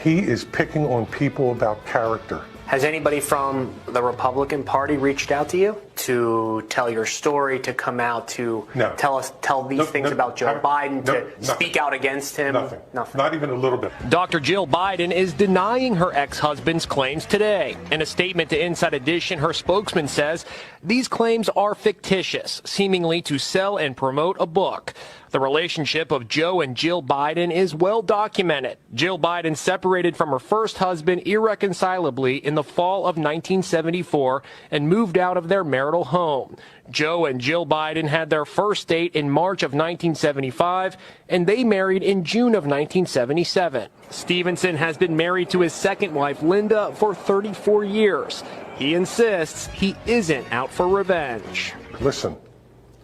he is picking on people about character. Has anybody from the Republican Party reached out to you to tell your story, to come out to tell these things about Joe Biden, to speak out against him? Nothing. Not even a little bit. Dr. Jill Biden is denying her ex-husband's claims today. In a statement to Inside Edition, her spokesman says these claims are fictitious, seemingly to sell and promote a book. The relationship of Joe and Jill Biden is well documented. Jill Biden separated from her first husband irreconcilably in the fall of 1974 and moved out of their marital home. Joe and Jill Biden had their first date in March of 1975, and they married in June of 1977. Stevenson has been married to his second wife, Linda, for 34 years. He insists he isn't out for revenge. Listen.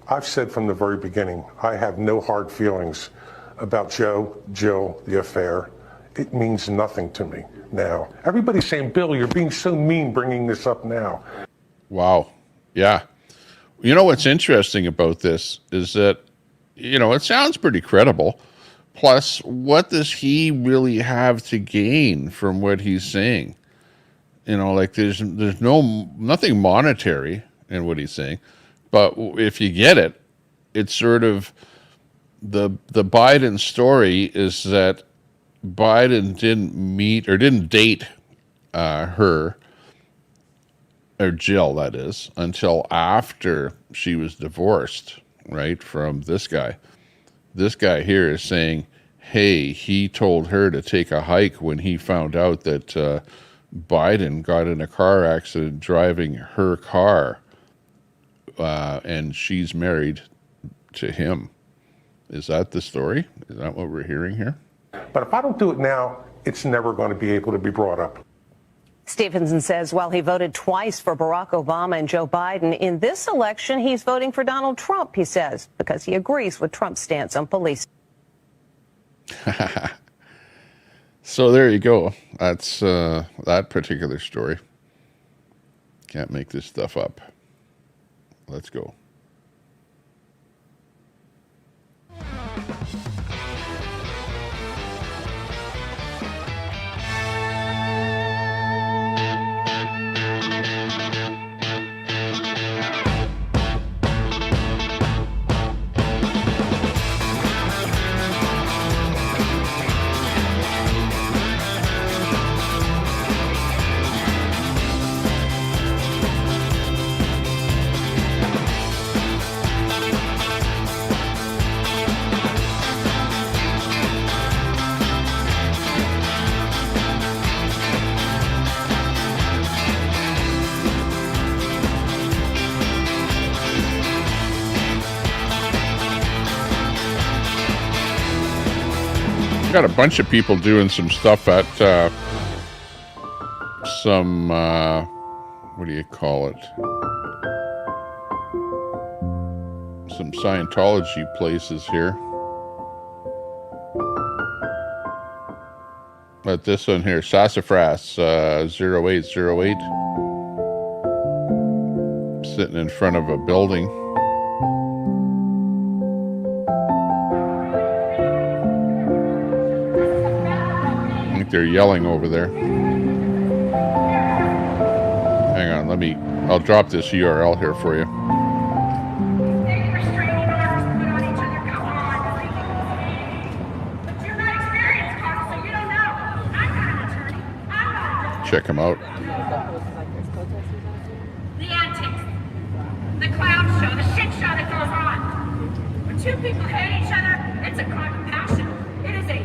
I've said from the very beginning, I have no hard feelings about Joe, Jill, the affair. It means nothing to me now. Everybody's saying, Bill, you're being so mean bringing this up now. Wow. Yeah. You know what's interesting about this is that, you know, it sounds pretty credible. Plus, what does he really have to gain from what he's saying? You know, like there's nothing monetary in what he's saying. But if you get it, it's sort of the Biden story is that Biden didn't date her, or Jill, that is, until after she was divorced, right, from this guy. This guy here is saying, hey, he told her to take a hike when he found out that Biden got in a car accident driving her car. And she's married to him. Is that the story? Is that what we're hearing here? But if I don't do it now, it's never going to be able to be brought up. Stevenson says while he voted twice for Barack Obama and Joe Biden, in this election, he's voting for Donald Trump, he says, because he agrees with Trump's stance on police. So there you go. That's that particular story. Can't make this stuff up. Let's go. Got a bunch of people doing some stuff at some what do you call it? Some Scientology places here. But this one here, Sassafras 0808, sitting in front of a building. they're yelling over there. Hang on, I'll drop this URL here for you. Check them out. The antics, the clown show, the shit show that goes on. When two people hate each other, it's a crime of passion. It is a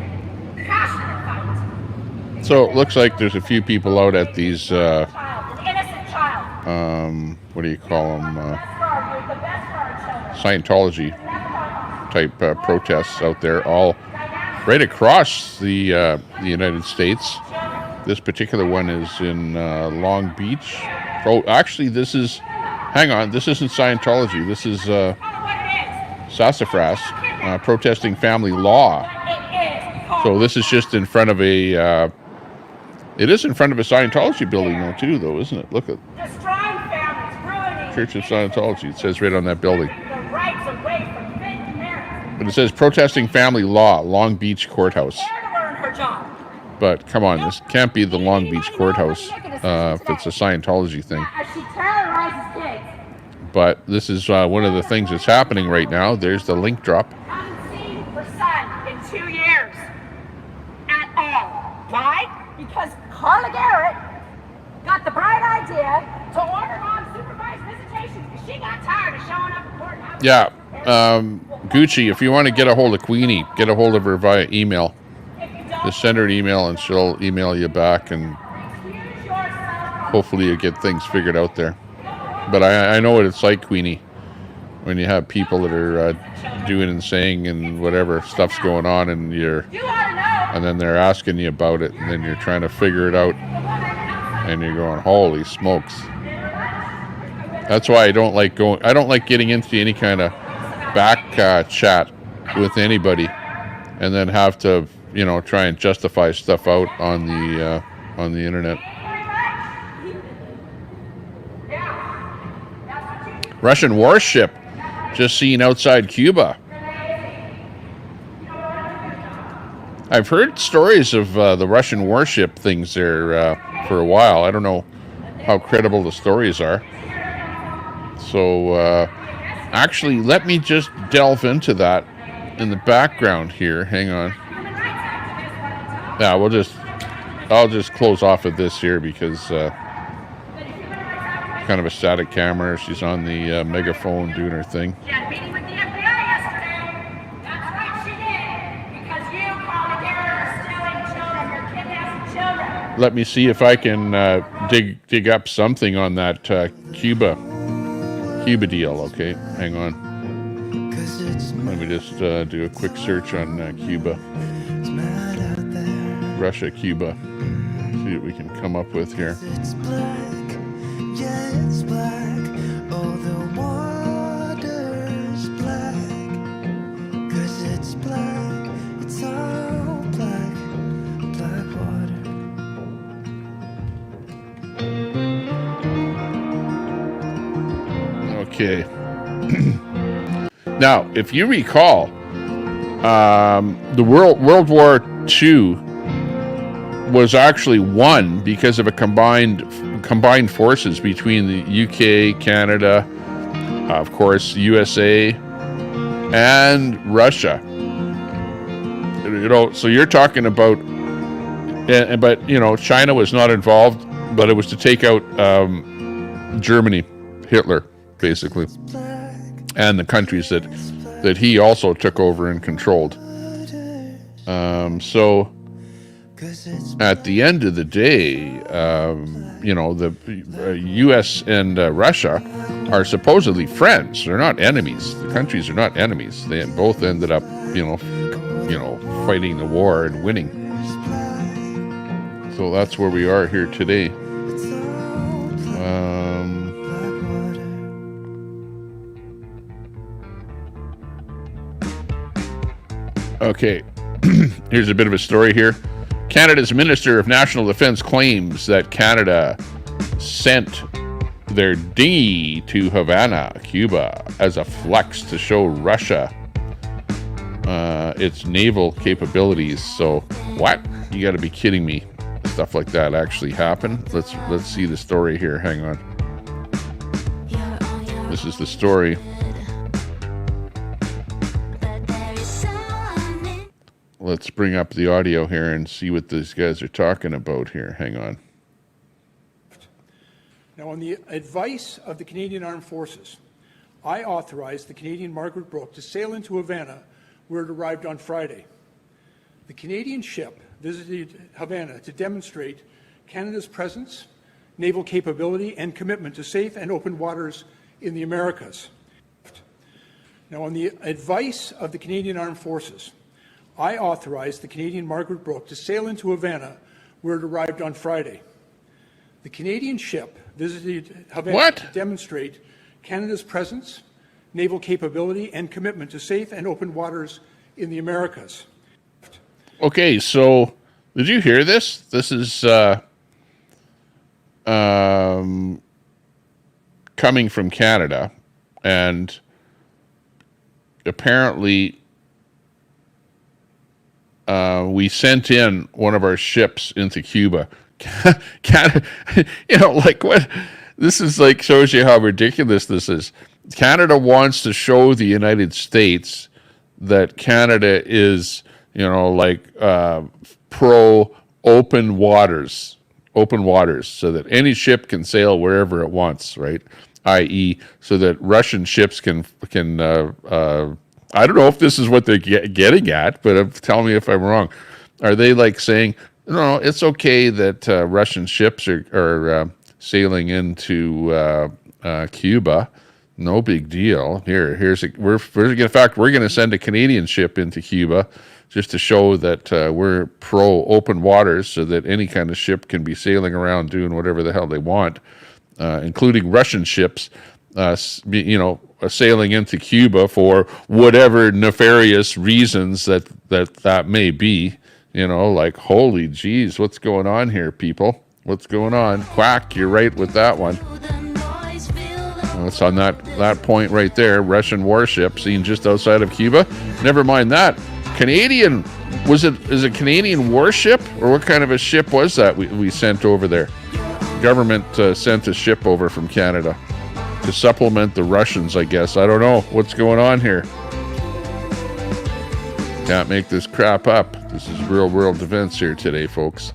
passionate fight. So it looks like there's a few people out at these, An innocent child. what do you call them? Scientology type protests out there, all right across the United States. This particular one is in Long Beach. Oh, actually, this isn't Scientology. This is Sassafras protesting family law. So this is just in front of a. It is in front of a Scientology building, though, too, though, isn't it? Look at Destroying families, ruining Church of Scientology. It says right on that building. the rights away from fake parents. But it says protesting family law, Long Beach Courthouse. There to learn her job. But come on, this can't be the Long Beach Courthouse if it's a Scientology thing. As she terrorizes kids. But this is one of the things that's happening right now. There's the link drop. Haven't seen her son in 2 years. At all. Why? Because Carla Garrett got the bright idea to order unsupervised visitations because she got tired of showing up at court. Yeah, Gucci, if you want to get a hold of Queenie, get a hold of her via email. Just send her an email and she'll email you back, and hopefully you get things figured out there. But I know what it's like, Queenie, when you have people that are doing and saying and whatever stuff's going on, and then they're asking you about it, and then you're trying to figure it out, and you're going, holy smokes. That's why I don't like getting into any kind of back chat with anybody, and then have to, try and justify stuff out on the internet. Russian warship just seen outside Cuba. I've heard stories of the Russian warship things there for a while. I don't know how credible the stories are. So actually, let me just delve into that in the background here. Hang on. Yeah, I'll just close off of this here because kind of a static camera. She's on the megaphone doing her thing. She had a meeting with the FBI yesterday. That's right, she did. Because you, Carla Garrett, are stealing children. You're kidnapping children. Let me see if I can dig up something on that Cuba deal. Okay, hang on. Let me just do a quick search on Cuba. Russia, Cuba. See what we can come up with here. It's black, yeah, it's black. Oh, the water's black. 'Cause it's black, it's all black, black water. Okay. Now, if you recall, the World War II was actually won because of a combined forces between the UK, Canada, of course, USA, and Russia. So you're talking about, but China was not involved, but it was to take out Germany, Hitler, basically, and the countries that he also took over and controlled. So at the end of the day, the U.S. and Russia are supposedly friends. They're not enemies. The countries are not enemies. They both ended up, fighting the war and winning. So that's where we are here today. Okay, here's a bit of a story here. Canada's Minister of National Defence claims that Canada sent their dinghy to Havana, Cuba, as a flex to show Russia its naval capabilities. So What? You got to be kidding me. Stuff like that actually happened. Let's see the story here. Hang on. This is the story. Let's bring up the audio here and see what these guys are talking about here. Hang on. Now, on the advice of the Canadian Armed Forces, I authorized the Canadian Margaret Brooke to sail into Havana, where it arrived on Friday. The Canadian ship visited Havana to demonstrate Canada's presence, naval capability, and commitment to safe and open waters in the Americas. Now, on the advice of the Canadian Armed Forces, I authorized the Canadian Margaret Brooke to sail into Havana, where it arrived on Friday. The Canadian ship visited Havana to demonstrate Canada's presence, naval capability, and commitment to safe and open waters in the Americas. Okay, so did you hear this? This is coming from Canada, and apparently we sent in one of our ships into Cuba. Canada, like what? This is like shows you how ridiculous this is. Canada wants to show the United States that Canada is, pro open waters, so that any ship can sail wherever it wants, right? I.e., so that Russian ships can. I don't know if this is what they're getting at, but tell me if I'm wrong. Are they like saying, no, it's okay that Russian ships are sailing into Cuba? No big deal. In fact, we're going to send a Canadian ship into Cuba just to show that we're pro open waters, so that any kind of ship can be sailing around doing whatever the hell they want, including Russian ships, sailing into Cuba for whatever nefarious reasons that may be. Like, holy geez, what's going on here, people? What's going on? Quack, you're right with that one. It's on that point right there. Russian warship seen just outside of Cuba. Never mind that. Canadian, is it Canadian warship? Or what kind of a ship was that we sent over there? Government sent a ship over from Canada to supplement the Russians, I guess. I don't know what's going on here. Can't make this crap up. This is real world events here today, folks.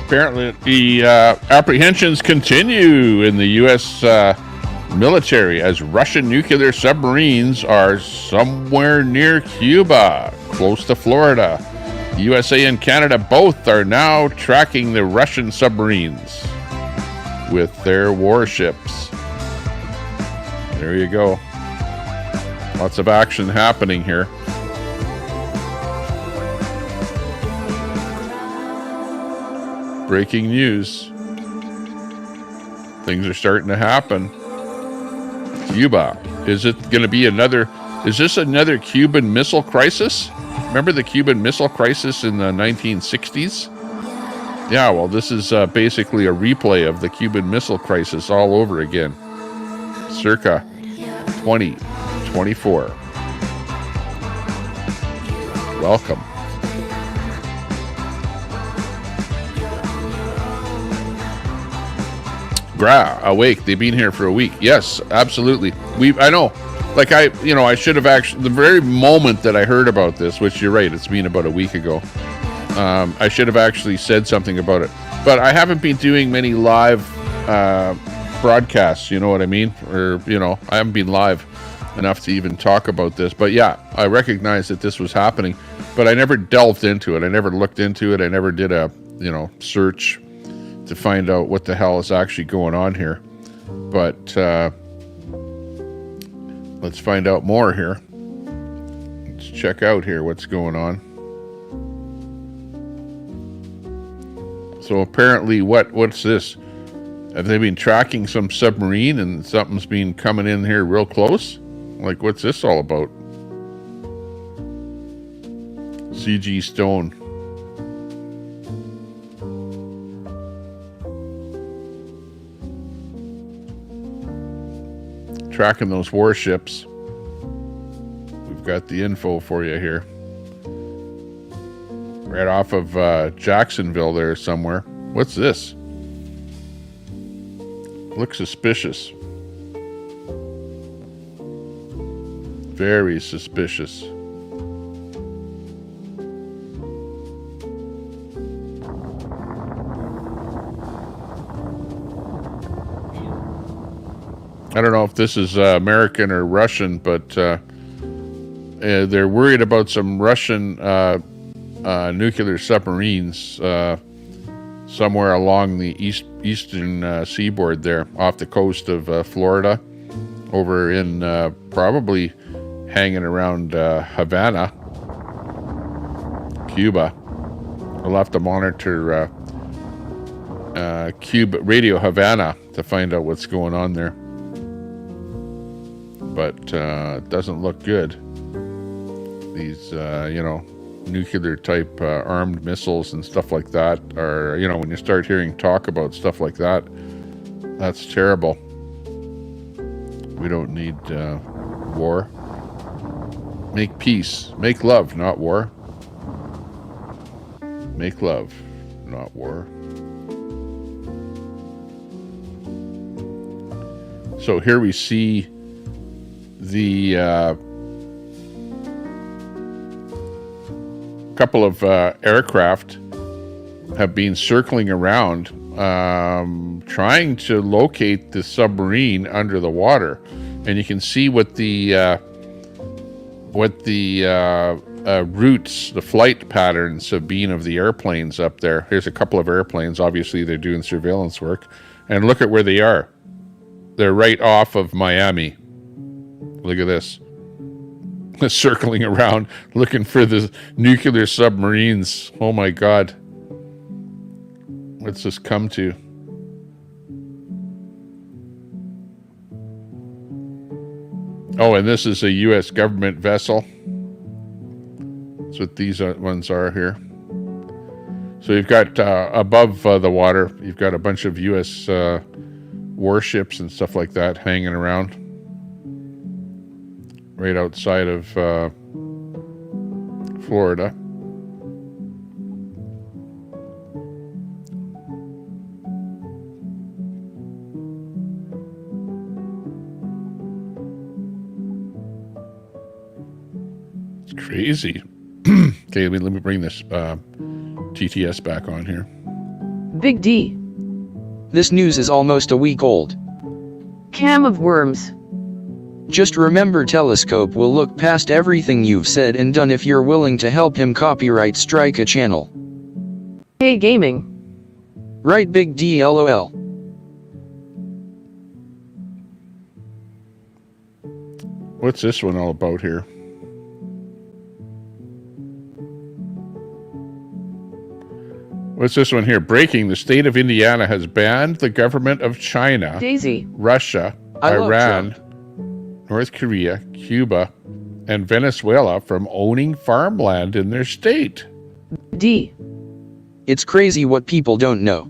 Apparently, the apprehensions continue in the U.S. Military as Russian nuclear submarines are somewhere near Cuba, close to Florida. The USA and Canada both are now tracking the Russian submarines with their warships. There you go. Lots of action happening here. Breaking news. Things are starting to happen. Cuba. Is it going to be is this another Cuban Missile Crisis? Remember the Cuban Missile Crisis in the 1960s? Yeah, well, this is basically a replay of the Cuban Missile Crisis all over again. Circa 2024. Welcome. Awake. They've been here for a week. Yes, absolutely. I know. Like I should have actually, the very moment that I heard about this, which you're right, it's been about a week ago. I should have actually said something about it, but I haven't been doing many live broadcasts. You know what I mean? Or I haven't been live enough to even talk about this. But yeah, I recognized that this was happening, but I never delved into it. I never looked into it. I never did a search to find out what the hell is actually going on here. But let's find out more here. Let's check out here what's going on. So apparently, what's this? Have they been tracking some submarine and something's been coming in here real close? Like, what's this all about? CG Stone. Tracking those warships. We've got the info for you here. Right off of Jacksonville there somewhere. What's this? Looks suspicious. Very suspicious. I don't know if this is American or Russian, but they're worried about some Russian nuclear submarines somewhere along the eastern seaboard there, off the coast of Florida, over in probably hanging around Havana, Cuba. We'll have to monitor Cuba, Radio Havana, to find out what's going on there. But it doesn't look good. These, nuclear type armed missiles and stuff like that are, when you start hearing talk about stuff like that, that's terrible. We don't need war. Make peace. Make love, not war. Make love, not war. So here we see the couple of aircraft have been circling around trying to locate the submarine under the water, and you can see what the routes, the flight patterns have been of the airplanes up there. Here's a couple of airplanes. Obviously they're doing surveillance work, and look at where they are. They're right off of Miami. Look at this. Circling around, looking for the nuclear submarines. Oh my God. What's this come to? Oh, and this is a U.S. government vessel. That's what these ones are here. So you've got above the water, you've got a bunch of U.S. warships and stuff like that hanging around. Right outside of Florida. It's crazy. Okay, let me bring this TTS back on here. Big D. This news is almost a week old. Cam of worms. Just remember, Telescope will look past everything you've said and done if you're willing to help him copyright strike a channel. Hey gaming. Right, Big D, LOL. What's this one all about here? What's this one here? Breaking. The state of Indiana has banned the government of China, Daisy, Russia, Iran, North Korea, Cuba, and Venezuela from owning farmland in their state. D. It's crazy what people don't know.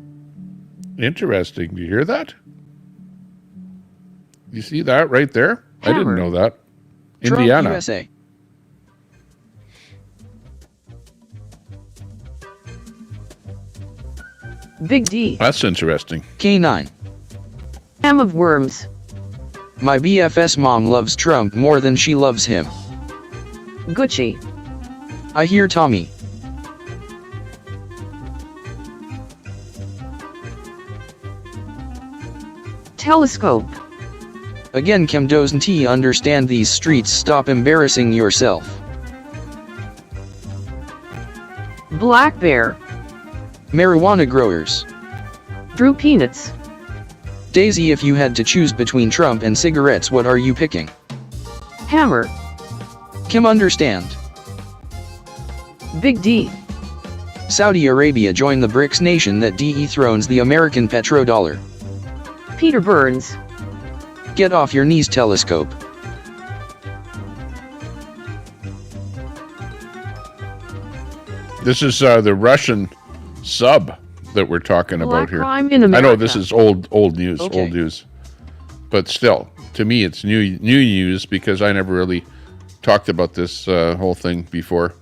Interesting. Do you hear that? You see that right there? Hammer. I didn't know that. Trump, Indiana. USA. Big D. That's interesting. K9. Cam of worms. My BFS mom loves Trump more than she loves him. Gucci. I hear Tommy. Telescope. Again, Kim doesn't understand these streets. Stop embarrassing yourself. Black Bear. Marijuana growers. Drew Peanuts. Daisy, if you had to choose between Trump and cigarettes, what are you picking? Hammer. Kim understand. Big D. Saudi Arabia joined the BRICS nation that dethrones the American petrodollar. Peter Burns. Get off your knees, Telescope. This is the Russian sub that we're talking about here. Crime in I America. know this is old news, Okay. old news, but still, to me, it's new news because I never really talked about this whole thing before.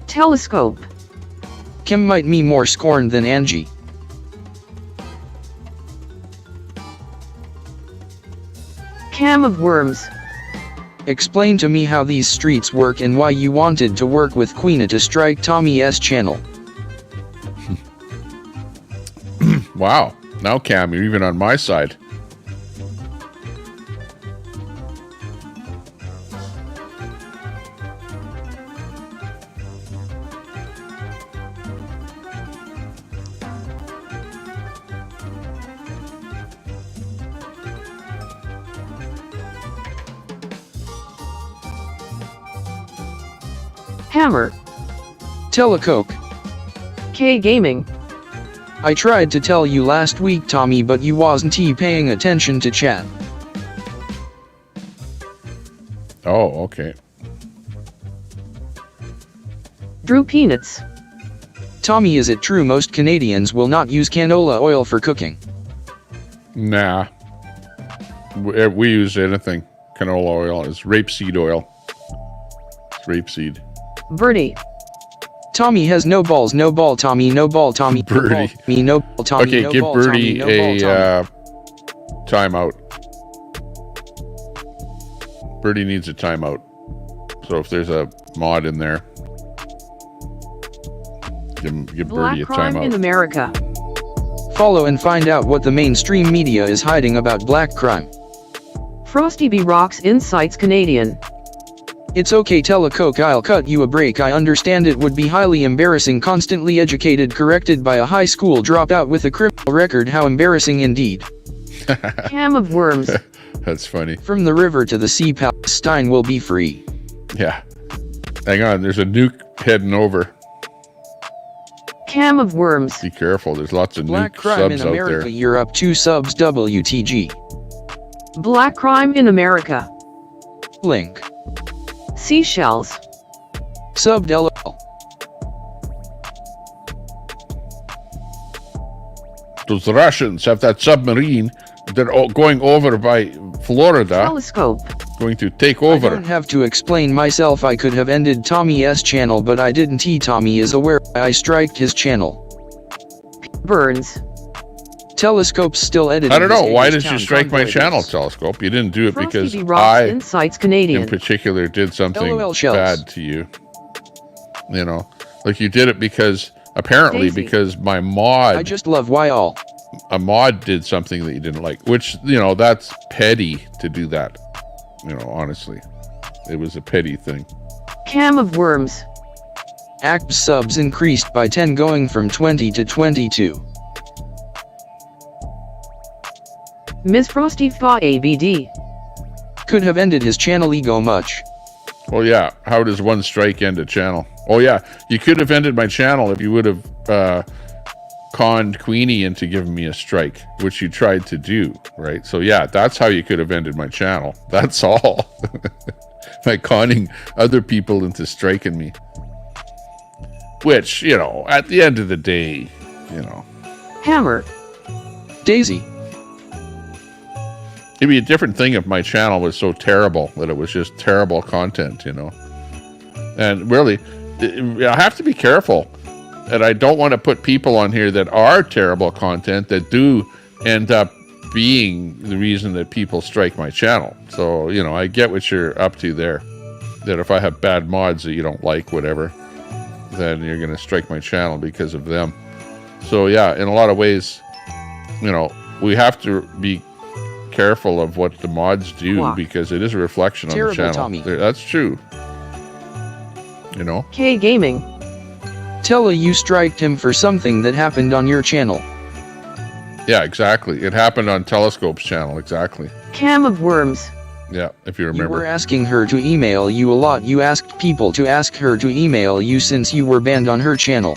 Telescope. Kim might me more scorned than Angie. Cam of Worms. Explain to me how these streets work and why you wanted to work with Queena to strike Tommy's channel. Wow, now Cam, you're even on my side. Hammer. Telecoke. K Gaming. I tried to tell you last week, Tommy, but you wasn't paying attention to chat. Oh, okay. Drew Peanuts. Tommy, is it true most Canadians will not use canola oil for cooking? Nah. We use anything. Canola oil is rapeseed oil. It's rapeseed. Birdie. Tommy has no balls, no ball, Tommy, no ball, Tommy, Birdie. No ball, Tommy, Okay, no give ball, Birdie Tommy, no ball, a Tommy. timeout. Birdie needs a timeout. So if there's a mod in there, give Black Birdie a crime in timeout. America. Follow and find out what the mainstream media is hiding about black crime. Frosty B. Rocks Insights Canadian. It's okay, Telecoke, I'll cut you a break. I understand it would be highly embarrassing, constantly educated, corrected by a high school dropout with a criminal record. How embarrassing indeed. Cam of Worms. That's funny. From the river to the sea, Palestine will be free. Yeah. Hang on, there's a nuke heading over. Cam of Worms. Be careful, there's lots of Black nuke crime in subs out America, there. you're up 2 subs, WTG. Black crime in America. Link. Seashells. Sub LOL. Those Russians have that submarine. They're going over by Florida. Telescope. Going to take I over. don't have to explain myself. I could have ended Tommy's channel, but I didn't. Tommy is aware I striked his channel. Burns. Telescope's still editing. I don't know. his Why Aegis did you Town strike my convoy channel, videos. Telescope? You didn't do it Frosty because B. Rocks I, Insights Canadian. in particular, did something LOL shells. bad to you. You know, like you did it because, apparently, Daisy. because my mod, I just love why all. a mod did something that you didn't like, which, you know, that's petty to do that. You know, honestly, it was a petty thing. Cam of Worms. Act subs increased by 10, going from 20 to 22. Ms. Frosty Fa ABD. Could have ended his channel ego much. Well, yeah. How does one strike end a channel? Oh, yeah. You could have ended my channel if you would have conned Queenie into giving me a strike, which you tried to do, right? So, yeah, that's how you could have ended my channel. That's all. By conning other people into striking me. Which, you know, at the end of the day, you know. Hammer. Daisy. It'd be a different thing if my channel was so terrible that it was just terrible content, you know. And really, I have to be careful. And I don't want to put people on here that are terrible content that do end up being the reason that people strike my channel. So, you know, I get what you're up to there. That if I have bad mods that you don't like, whatever, then you're going to strike my channel because of them. So, yeah, in a lot of ways, you know, we have to be careful of what the mods do Wow. because it is a reflection on the Terrible channel. Tommy. That's true. You know? K Gaming. Tella, you striked him for something that happened on your channel. Yeah, exactly. It happened on Telescope's channel, exactly. Cam of Worms. Yeah, if you You remember. were asking her to email you a lot. You asked people to ask her to email you since you were banned on her channel.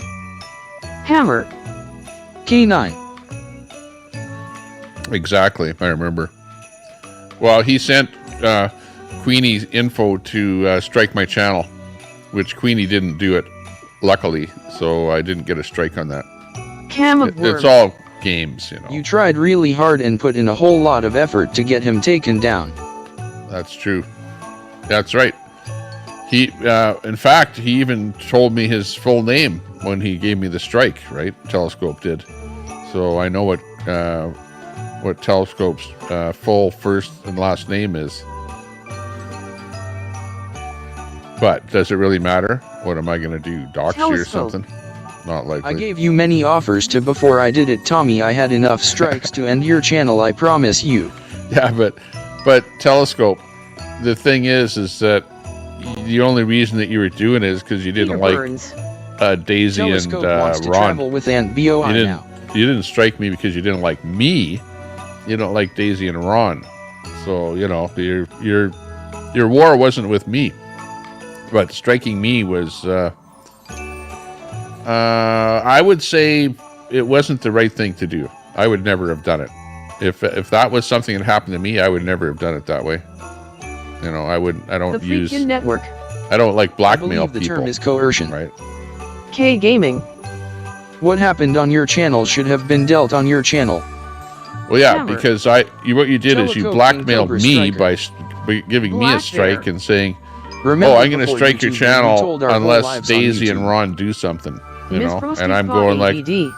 Hammer. K9. Exactly, I remember. Well, he sent Queenie's info to strike my channel, which Queenie didn't do it, luckily, so I didn't get a strike on that. Cam of It's all games, you know. You tried really hard and put in a whole lot of effort to get him taken down. That's true. That's right. He, in fact, he even told me his full name when he gave me the strike, right? Telescope did. So I know what Telescope's full first and last name is. But does it really matter? What am I going to do? Dox you or something? Not likely. I gave you many offers to before I did it, Tommy. I had enough strikes to end your channel, I promise you. Yeah, but Telescope, the thing is that the only reason that you were doing it is because you didn't like Daisy Telescope and wants to Ron. travel with Aunt BOI now. You didn't strike me because you didn't like me. You don't like Daisy and Ron. So, you know, your war wasn't with me. But striking me was, I would say it wasn't the right thing to do. I would never have done it. If that was something that happened to me, I would never have done it that way. You know, I don't The use... Freakin' Network. I don't like blackmail I believe the people. term is coercion. Right. K Gaming. What happened on your channel should have been dealt on your channel. Well, yeah, Hammer. because what you did is you Telecope blackmailed and me Striker. by giving me a strike Blackbear. and saying, Remember "Oh, I'm going to before strike your YouTube, we channel told our whole unless lives on Daisy and YouTube. Ron do something." You Miss know, Frosty's and I'm body going like, ED.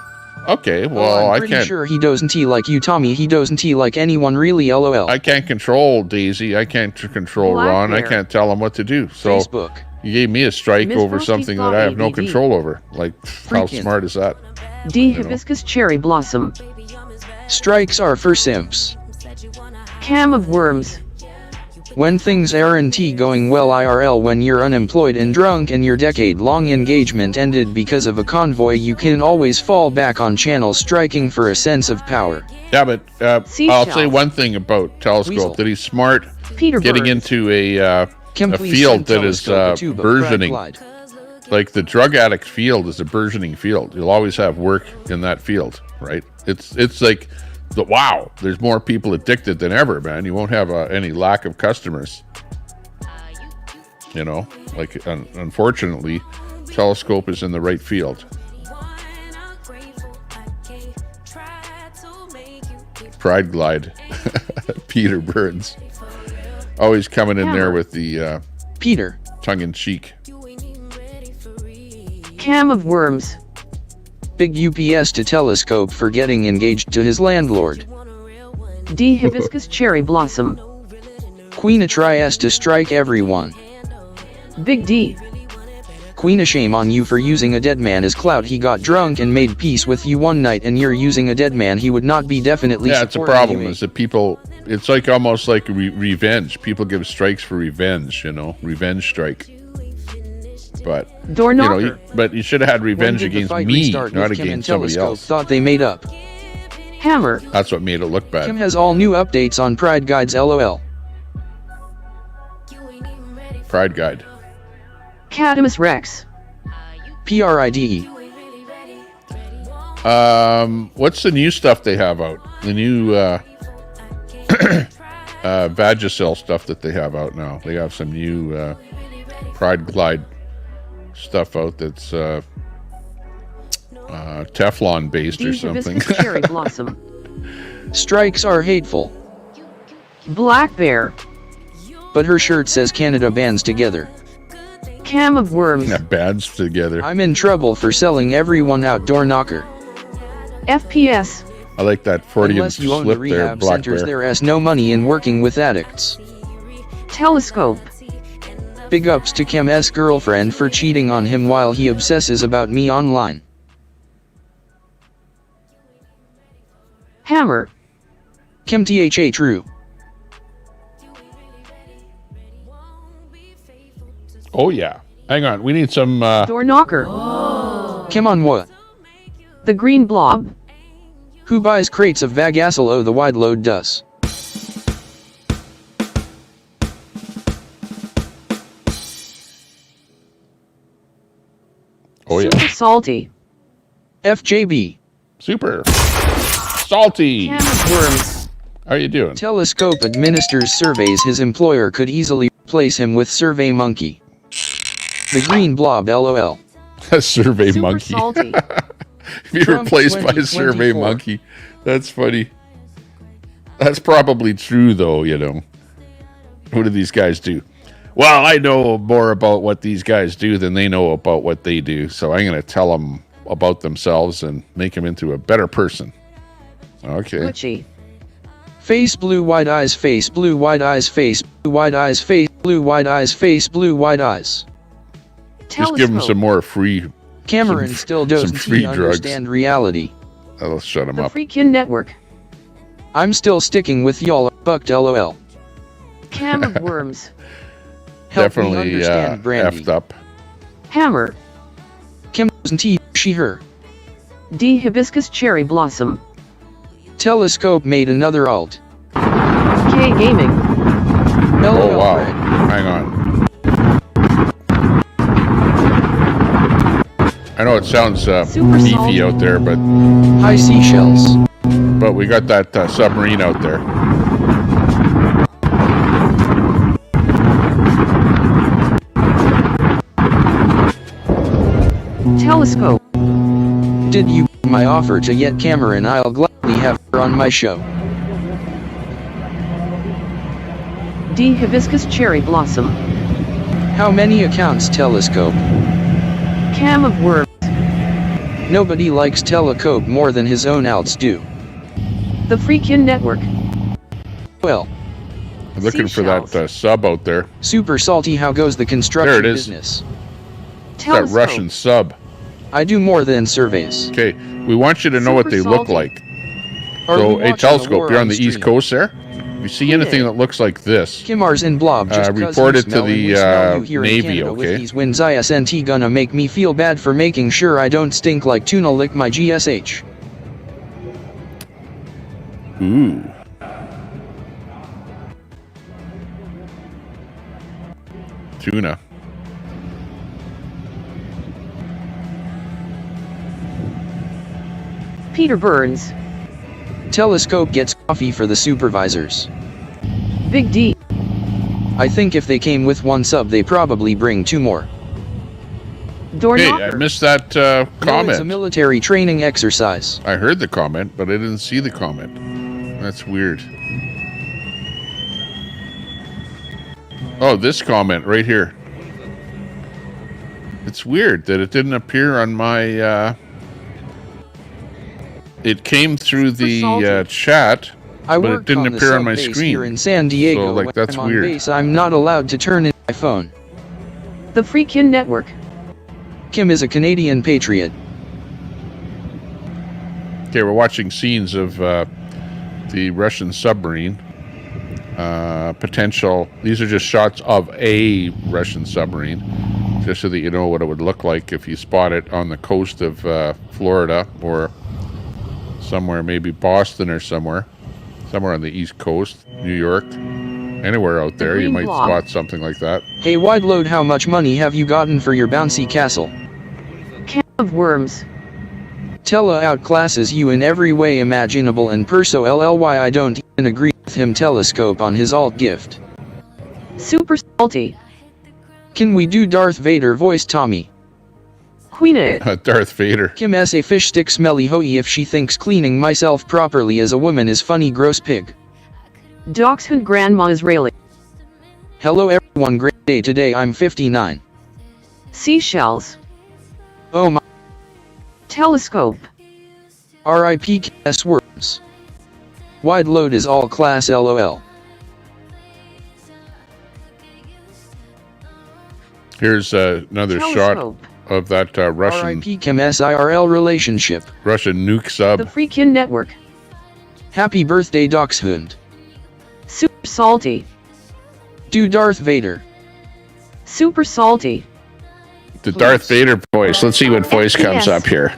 "Okay, Oh, well, I'm I pretty can't. sure he doesn't like you, Tommy. He doesn't like anyone really, lol. I can't control Daisy. I can't control Ron. I Blackbear. can't tell him what to do." So Facebook. you gave me a strike Miss over Frosty's something that I have no body ED. control over. Like, how Freaking. smart is that? D know. Hibiscus Cherry Blossom. Strikes are for simps. Cam of Worms. When things aren't going well IRL, when you're unemployed and drunk and your decade-long engagement ended because of a convoy, you can always fall back on channel striking for a sense of power. Yeah, but Seashells. I'll say one thing about Telescope, Weasel. that he's smart Peter getting Burns. into a Can please field send that is Telescope a tube of burgeoning. Glide. Like the drug addict field is a burgeoning field. You'll always have work in that field, right? It's like, wow, there's more people addicted than ever, man. You won't have any lack of customers. You know, like unfortunately, Telescope is in the right field. Pride Glide, Peter Burns, always coming in there with the Peter. tongue-in-cheek. Cam of Worms. Big UPS to Telescope for getting engaged to his landlord. D Hibiscus Cherry Blossom. Queen tries to strike everyone. Big D. Queen, a shame on you for using a dead man as clout. He got drunk and made peace with you one night, and you're using a dead man. He would not be definitely. Yeah, it's a problem. Is that people? It's like almost like revenge. People give strikes for revenge. You know, revenge strike. But Door you know, knocker. but you should have had revenge against me, not against somebody else. Thought they made up. Hammer. That's what made it look bad. Kim has all new updates on Pride Guides. LOL. Pride Guide. Cadamus Rex. PRIDE. What's the new stuff they have out? The new Vagisil stuff that they have out now. They have some new Pride Glide stuff out that's Teflon based or D something. Hibiscus Cherry Blossom. Strikes are hateful. Black Bear. But her shirt says Canada bands together. Cam of Worms. Yeah, bands together. I'm in trouble for selling everyone outdoor knocker. FPS. I like that 40 Unless you own the slip there, rehab Black centers, Bear. there is no money in working with addicts. Telescope. Big ups to Kim's girlfriend for cheating on him while he obsesses about me online. Hammer. Kim THA true. Oh yeah. Hang on, we need some Door knocker. Kim on what? The Green Blob. Who buys crates of Vagasilo the wide load does? Oh yeah. Super salty. FJB. Super salty. Can of worms. How are you doing? Telescope administers surveys. His employer could easily replace him with Survey Monkey. The green blob, LOL. A Survey Super Monkey. salty. Be Trump replaced by a Survey 2024. Monkey. That's funny. That's probably true, though, you know. What do these guys do? Well, I know more about what these guys do than they know about what they do. So I'm going to tell them about themselves and make them into a better person. Okay. Glitchy. Face blue wide eyes, face blue wide eyes, face blue wide eyes, face blue wide eyes, face blue wide eyes. Just give them some more free. Cameron still doesn't free drugs. understand reality. That'll shut him The up. Freakin' Network. I'm still sticking with y'all, bucked LOL. Cam of worms. Help me Definitely understand Brandy. effed up. Hammer. Kim doesn't he, she, her. D hibiscus cherry blossom. Telescope made another alt. K gaming. Oh, wow. Hang on. I know it sounds beefy out there, but... High seashells. But we got that submarine out there. Telescope. Did you my offer to yet Cameron? I'll gladly have her on my show. D hibiscus cherry blossom. How many accounts Telescope? Cam of worms. Nobody likes Telescope more than his own alts do. The Freakin' Network. Well, I'm looking for that sub out there. Super salty. How goes the construction There it is. business? That Russian sub. I do more than surveys. Okay, we want you to know what they look salty. like. Are we So, hey, watching a Telescope, war you're on on the East stream? Coast there? If you see anything that looks like this, Kimars and Blob just report it to smell and the we smell you here in Navy, Canada with okay? these winds. ISNT gonna make me feel bad for making sure I don't stink like tuna. Lick my GSH. Ooh. Tuna. Peter Burns. Telescope gets coffee for the supervisors. Big D. I think if they came with one sub, they probably bring two more. Door Hey, knocker. I missed that No, it's a comment. military training exercise. I heard the comment, but I didn't see the comment. That's weird. Oh, this comment right here. It's weird that it didn't appear on my... It came through the chat, I but it work didn't on the appear on my sub-base screen. here in San Diego. So, like, When that's I'm on weird. base, I'm not allowed to turn in my phone. The Freakin' Network. Kim is a Canadian patriot. Okay, we're watching scenes of the Russian submarine. Potential. These are just shots of a Russian submarine, just so that you know what it would look like if you spot it on the coast of Florida or somewhere, maybe Boston or somewhere on the East Coast, New York, anywhere out there. You green might blob. spot something like that. Hey, wide load, how much money have you gotten for your bouncy castle? Can of worms. Tella outclasses you in every way imaginable, and perso LLY I don't even agree with him. Telescope on his alt gift. Super salty. Can we do Darth Vader voice, Tommy? Queen it. Darth Vader. Kim s a fish stick smelly hoey if she thinks cleaning myself properly as a woman is funny. Gross pig. Dachshund Grandma Israeli. Hello everyone, great day today. I'm 59. Seashells. Oh my. Telescope. RIP KS worms. Wide load is all class LOL. Here's another Telescope. shot of that Russian RIP Kim SIRL relationship. Russian nuke sub. The Freakin' Network. Happy birthday Dachshund. Super salty. Do Darth Vader. Super salty. The Darth Vader voice. Let's see what voice comes Yes. up here.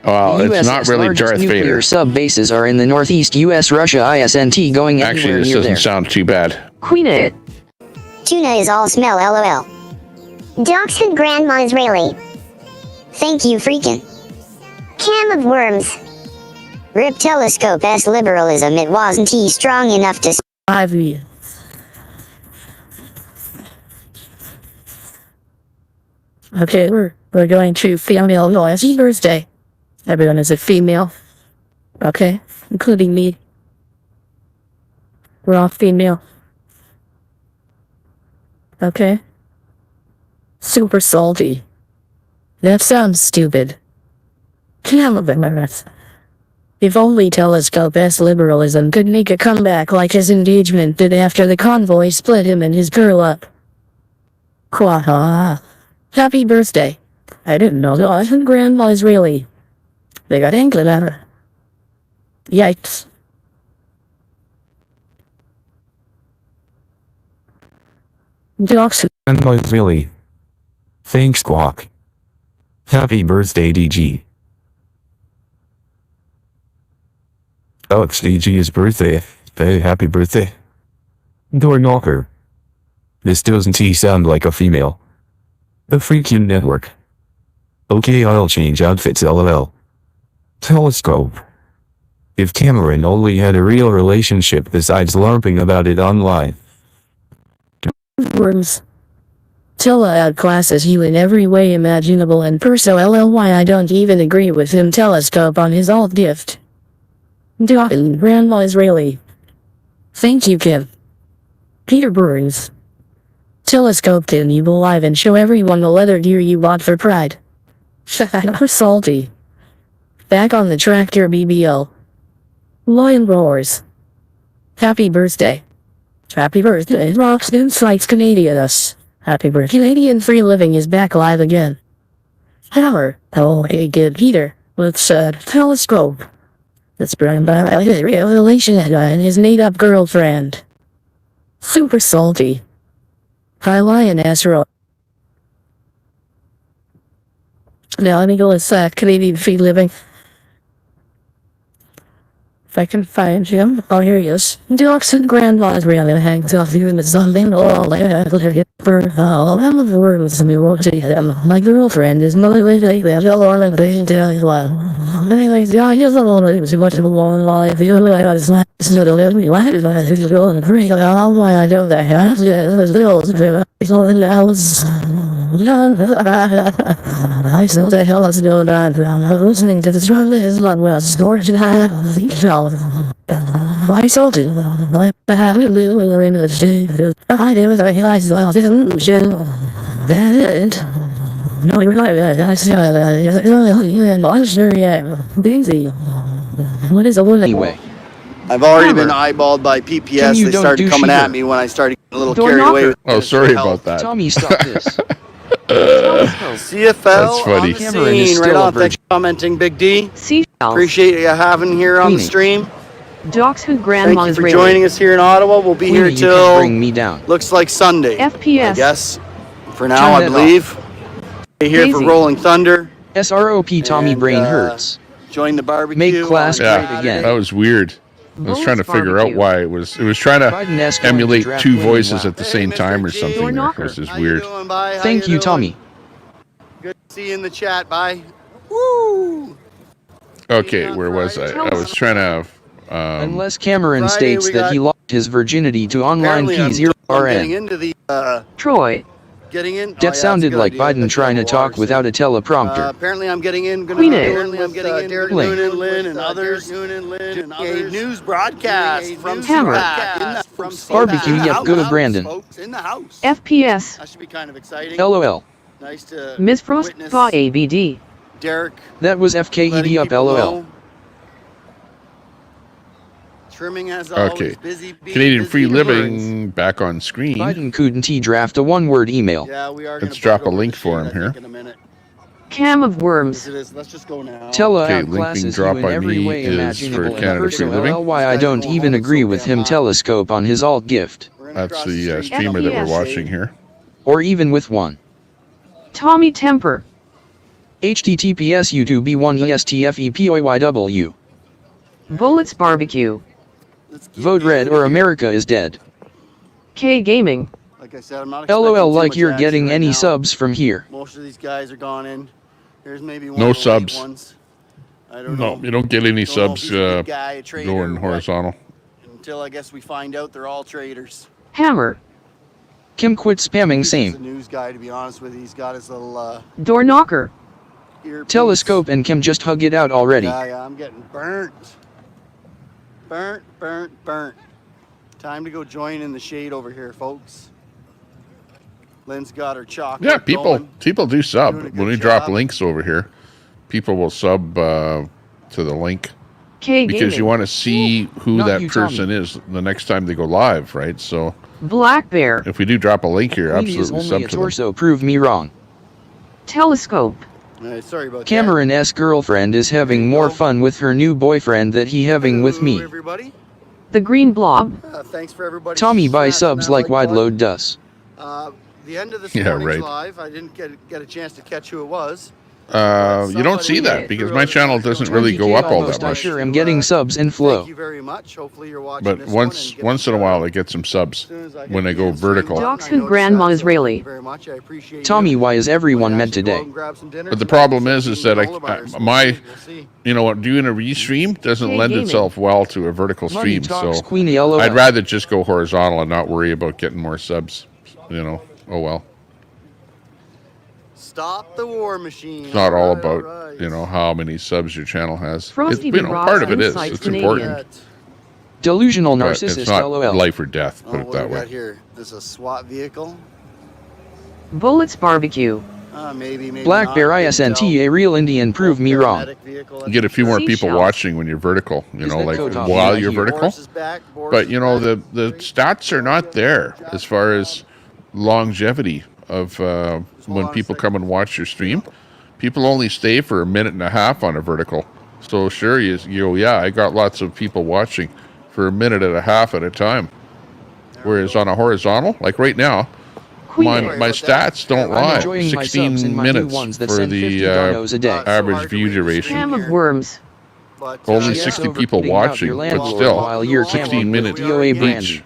Well, it's not really largest Darth nuclear Vader. sub bases are in the Northeast US, Russia, ISNT going Actually, anywhere this near doesn't there. sound too bad. Queen it. Tuna is all smell LOL. Dachshund Grandma Israeli. Thank you, freaking. Can of worms. Rip telescope S liberalism. It wasn't he strong enough to survive me. Okay, we're going to female noise birthday. Everyone is a female. Okay, including me. We're all female. Okay. Super salty. That sounds stupid. If only telescope S liberalism could make a comeback like his engagement did after the convoy split him and his girl up. Quaha. Happy birthday. I didn't know that grandma Israeli. They got England at her. Yikes. Grandma Israeli. Thanks, Squawk. Happy birthday, DG. Oh, it's DG's birthday. Hey, happy birthday. Door knocker. This doesn't sound like a female. The freaking network. Okay, I'll change outfits, lol. Telescope. If Cameron only had a real relationship besides LARPing about it online. Worms. Tilla outclasses you in every way imaginable and perso LLY. I don't even agree with him. Telescope on his alt gift. Grandma Israeli. Thank you, Kim. Peter Burns. Telescope can you live and show everyone the leather gear you bought for Pride. Salty. Back on the tractor BBL. Lion roars. Happy birthday. Happy birthday, Rocks Insights Canadians. Happy birthday. Canadian Free Living is back live again. Hammer. Oh, hey, good Peter. Let's, telescope. That's brought by a revelation and his made-up girlfriend. Super salty. Hi, Lion Astro. Now, let me go with, Canadian Free Living. If I can find him, oh, here he is. Docs and grandmas really hangs off you in the something all I have to get for all of the words and we won't see them. My girlfriend is motivated that all of the tell you what. Anyways, yeah, I just don't want to see much of a long life. You only like us not to let me laugh if I should go and freak out why I don't that. Yeah, it's all in the house. I still the hell is going on. I'm listening to the struggle is not well storage and I I sold it. I have a little in the state. I did I realized I didn't that it. No, you're like that. I said I'm sure yeah. Busy. What is a woman anyway? I've already been eyeballed by PPS. They started coming at me when I started getting a little carried away with oh, sorry about that. Tommy, stop this. CFL That's funny. on the scene, right on. Thanks for commenting, Big D. Appreciate you having here on the stream. Docs who grandma Thank you for joining us here in Ottawa. We'll be here till bring me down. Looks like Sunday. FPS. I guess for now, I believe. Here for Rolling Thunder. SROP Tommy Brain hurts. Join the barbecue. Make class great again. That was weird. I was trying to figure out why it was trying to emulate two voices at the same time or something. It was just weird. Thank you, Tommy. Good to see you in the chat. Bye. Woo! Okay, where was I? I was trying to... Unless Cameron states that he lost his virginity to online P0RN. Troy. Getting in. That sounded like Biden trying to talk without a teleprompter. Apparently I'm getting in. Apparently I'm getting in. Derek Noonan, Lynn, and others. A news broadcast from Hammer. Barbecue, yep, go to Brandon. In the house. FPS. That should be kind of exciting. LOL. Nice to Miss Frost Paw ABD. Derek. That was FKED up LOL. Trimming as always. Okay. Busy Canadian Free Living back on screen. Biden couldn't draft a one-word email. Yeah, we are. Let's drop a link for him here. Cam of worms. Let's just go now. Tella okay, link being outclasses dropped you in by every me way is imaginable for and Canada Free Living. why I don't even agree with him telescope on his alt gift. That's the streamer that we're watching here. Or even with one. Tommy Temper. HTTPS YouTube B1ESTFEPOYW. Bullets Barbecue. Vote red or America is dead. K Gaming. Like I said, I'm not LOL expecting too like much you're action getting right any now. subs from here. Most of these guys are gone in. Here's maybe one No of the late subs. ones. I don't know. No, you don't get any Don't know if subs he's a good guy, a trader, going or what. horizontal. Until I guess we find out they're all traders. Hammer. Kim quit spamming He's a same. news guy, to be honest with you. He's got his little Door knocker. earpiece. Telescope and Kim just hug it out already. Yeah, I'm getting burnt. Burnt. Time to go join in the shade over here, folks. Lynn's got her chocolate. Yeah, people do sub. Doing a When good we drop job. links over here, people will sub to the link. K Because Gaming. you want to see who Not that you, Tommy. person is the next time they go live, right? So Black Bear. if we do drop a link here, Queenie is absolutely only sub a to them. torso, prove me wrong. Telescope. Sorry about Cameron's girlfriend is having more fun with her new boyfriend that he having with me. everybody. The Green Blob. Thanks for everybody. Tommy buy smashing subs that like wide button. load does. The end of this Yeah, morning's right. live, I didn't get a chance to catch who it was. You don't see that because my channel doesn't really go up all that I much. sure am getting subs in flow. Thank you very much. Hopefully you're watching But this once in a while, I get some subs when I go vertical. Dachshund Grandma Israeli. very much. I appreciate Tommy, why is everyone mad today? But the problem is that my, you know what, doing a restream doesn't Hey, lend gaming. itself well to a vertical Money stream. talks, So Queenie, LOL. I'd rather just go horizontal and not worry about getting more subs. You know, oh well. Stop the war machine. It's not all Alright, about alright. you know how many subs your channel has. Frosty You know, Ross part of it is. Insights It's Canadian. important, Delusional but narcissist, it's not LOL. life or death. Put it What that do we got way. here? This is a SWAT vehicle. Bullets Barbecue. Maybe Black not. Bear Couldn't ISNT, tell. a real Indian, prove me wrong. Paramedic vehicle, You get a few more people Seashells. watching when you're vertical. You Is know, that like code while off? you're Here. vertical. Boris is back. Boris But is you know back. the stats are not there as far as longevity of when people come and watch your stream. People only stay for a minute and a half on a vertical. So sure, you go, yeah, I got lots of people watching for a minute and a half at a time. Whereas on a horizontal, like right now, my stats don't I'm lie. enjoying my 16 subs and my new minutes ones that for send the 50 donos a day. average view duration. Cam of Worms. But, Only Yes, 60 over people putting out watching, your but landlord still, while you're 16 camping with minutes DOA each. brandy.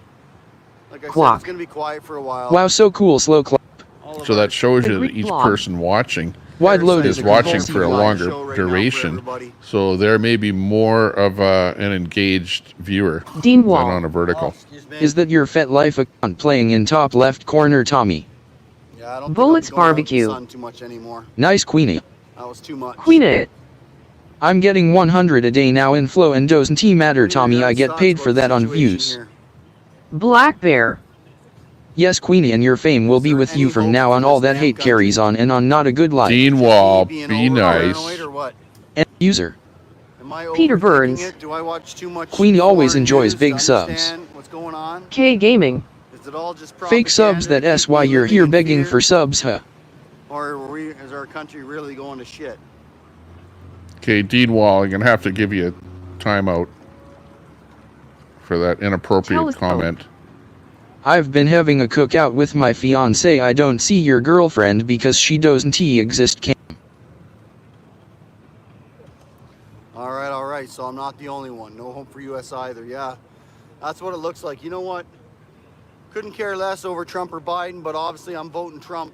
like I said, Clock. it's going to be quiet for a while. Wow, so cool, slow clap. All of So our that shows you that Greek each blog. person watching Wide load is is a watching compulsive for a live longer show right now for duration. everybody. So there may be more of an engaged viewer Dean than Wall. on a vertical. Excuse me. Is that your Fet Life account playing in top left corner, Tommy? Yeah, I don't think Bullets I'll be going out in the Barbecue. sun too much anymore. Nice, Queenie. That was too much. Queen it. I'm getting 100 a day now in flow and doesn't matter, Queenie, Tommy. your I get thoughts paid about for the that on situation views. here? Black Bear. Yes, Queenie, and your fame will be with you from now on. All that hate carries on and on. Not a good life. Dean Wall, Being be over-paranoid nice. or what? End user. Am I Peter overthinking Burns. it? Do I watch too much Queenie always foreign enjoys news big to subs. understand what's going on? K Gaming. Is it all just Fake subs, propaganda to that's keep why me you're living here in begging fear? for subs, huh? Or is our country really going to shit? Okay, Dean Wall, I'm going to have to give you a timeout for that inappropriate Telescope. comment. I've been having a cookout with my fiance. I don't see your girlfriend because she doesn't exist. All right. So I'm not the only one. No home for US either. Yeah, that's what it looks like. You know what? Couldn't care less over Trump or Biden, but obviously I'm voting Trump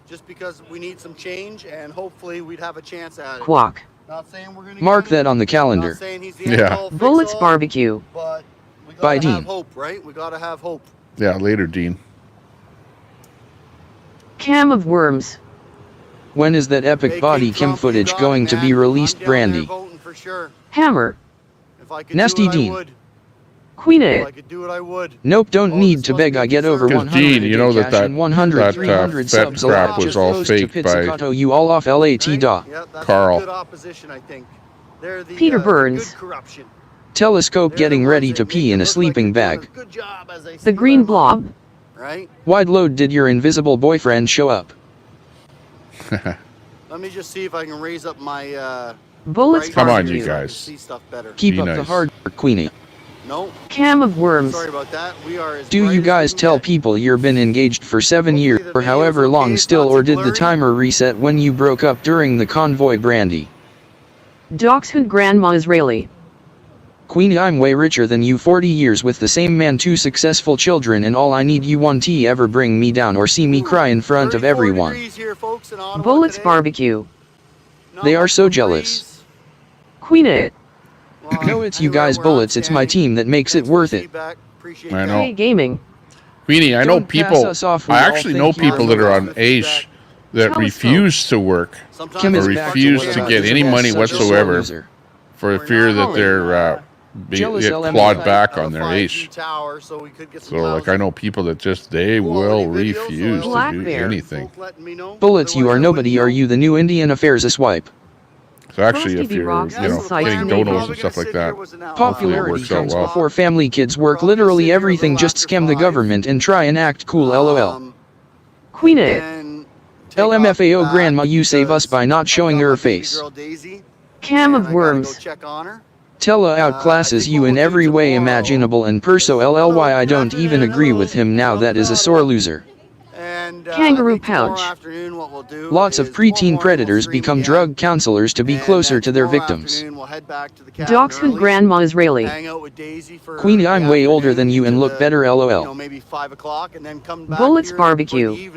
just because we need some change and hopefully we'd have a chance at it. Quack. Not saying we're gonna Mark get it, that on the not calendar. saying he's the Yeah. end-all, Bullets fix-all, Barbecue. but we By gotta have Dean. hope, right? We gotta have hope. Yeah, later, Dean. Cam of Worms. When is that epic Hey, body King cam Trump, you footage got going it, to man. be released, I'm down there Brandy? voting for sure. Hammer. If I could Nasty do it, Dean. I would. Queen If I it. could do it, I would. Nope, don't Oh, need this to must beg. be I get over absurd. 100 Dean, you know cash that and 100, 300 300 subs Fed crap allowed. was Just all goes to faked by Pizzicato, you all off LAT da. Right? Yeah, that's Carl. good opposition, I think. They're the Peter the Burns. good corruption. Telescope They're getting the ones ready that to make pee it in a look like sleeping they're doing bag. a good job as they The steal Green our money, Blob. right? Wide load, did your invisible boyfriend show up? Let me just see if I can raise up my Bullets bright Come on, here you so I can guys. see stuff better. Keep Be up the nice. hard work, Queenie. No, Cam of Worms. sorry about that. We are as Do bright you as guys we can tell get. people you've been engaged for 7 Hopefully years the or video's however okay, long it's still, not or too did the blurry. timer reset when you broke up during the convoy, Brandy? Dachshund Grandma Israeli. Queenie, I'm way richer than you, 40 years with the same man, 2 successful children, and all I need. You won't ever bring me down or see me cry in front of 34 everyone. degrees here, folks, in Ottawa Bullets today. Barbecue. They are so jealous. Queen it. No, it's you guys bullets, it's my team that makes it worth it. I know. Hey, gaming. Queenie, I know Don't pass people, us off, we I all actually think know you're people that are on amazing. AISH that refuse to work Kim or is back to refuse what to about get this any about money such a sore whatsoever loser? for fear that they're Jealous get LM clawed type. back on their AISH. So, like, I know people that just, they will refuse to do anything. Bullets, you are nobody. Are you the new Indian Affairs swipe? So actually, if you're, you know, getting donos and stuff like that, hopefully it Popularity works out comes well. before family, kids, work, literally everything. Just scam the government and try and act cool, lol. Queen it. LMFAO grandma, you save us by not showing her face. Cam of worms. Tella outclasses you in every way imaginable and perso LLY. I don't even agree with him now, that is a sore loser. Kangaroo pouch. Lots of preteen predators become drug counselors to be closer to their victims. Dachshund grandma Israeli. Queenie, I'm way older than you and look better, lol. Bullets barbecue.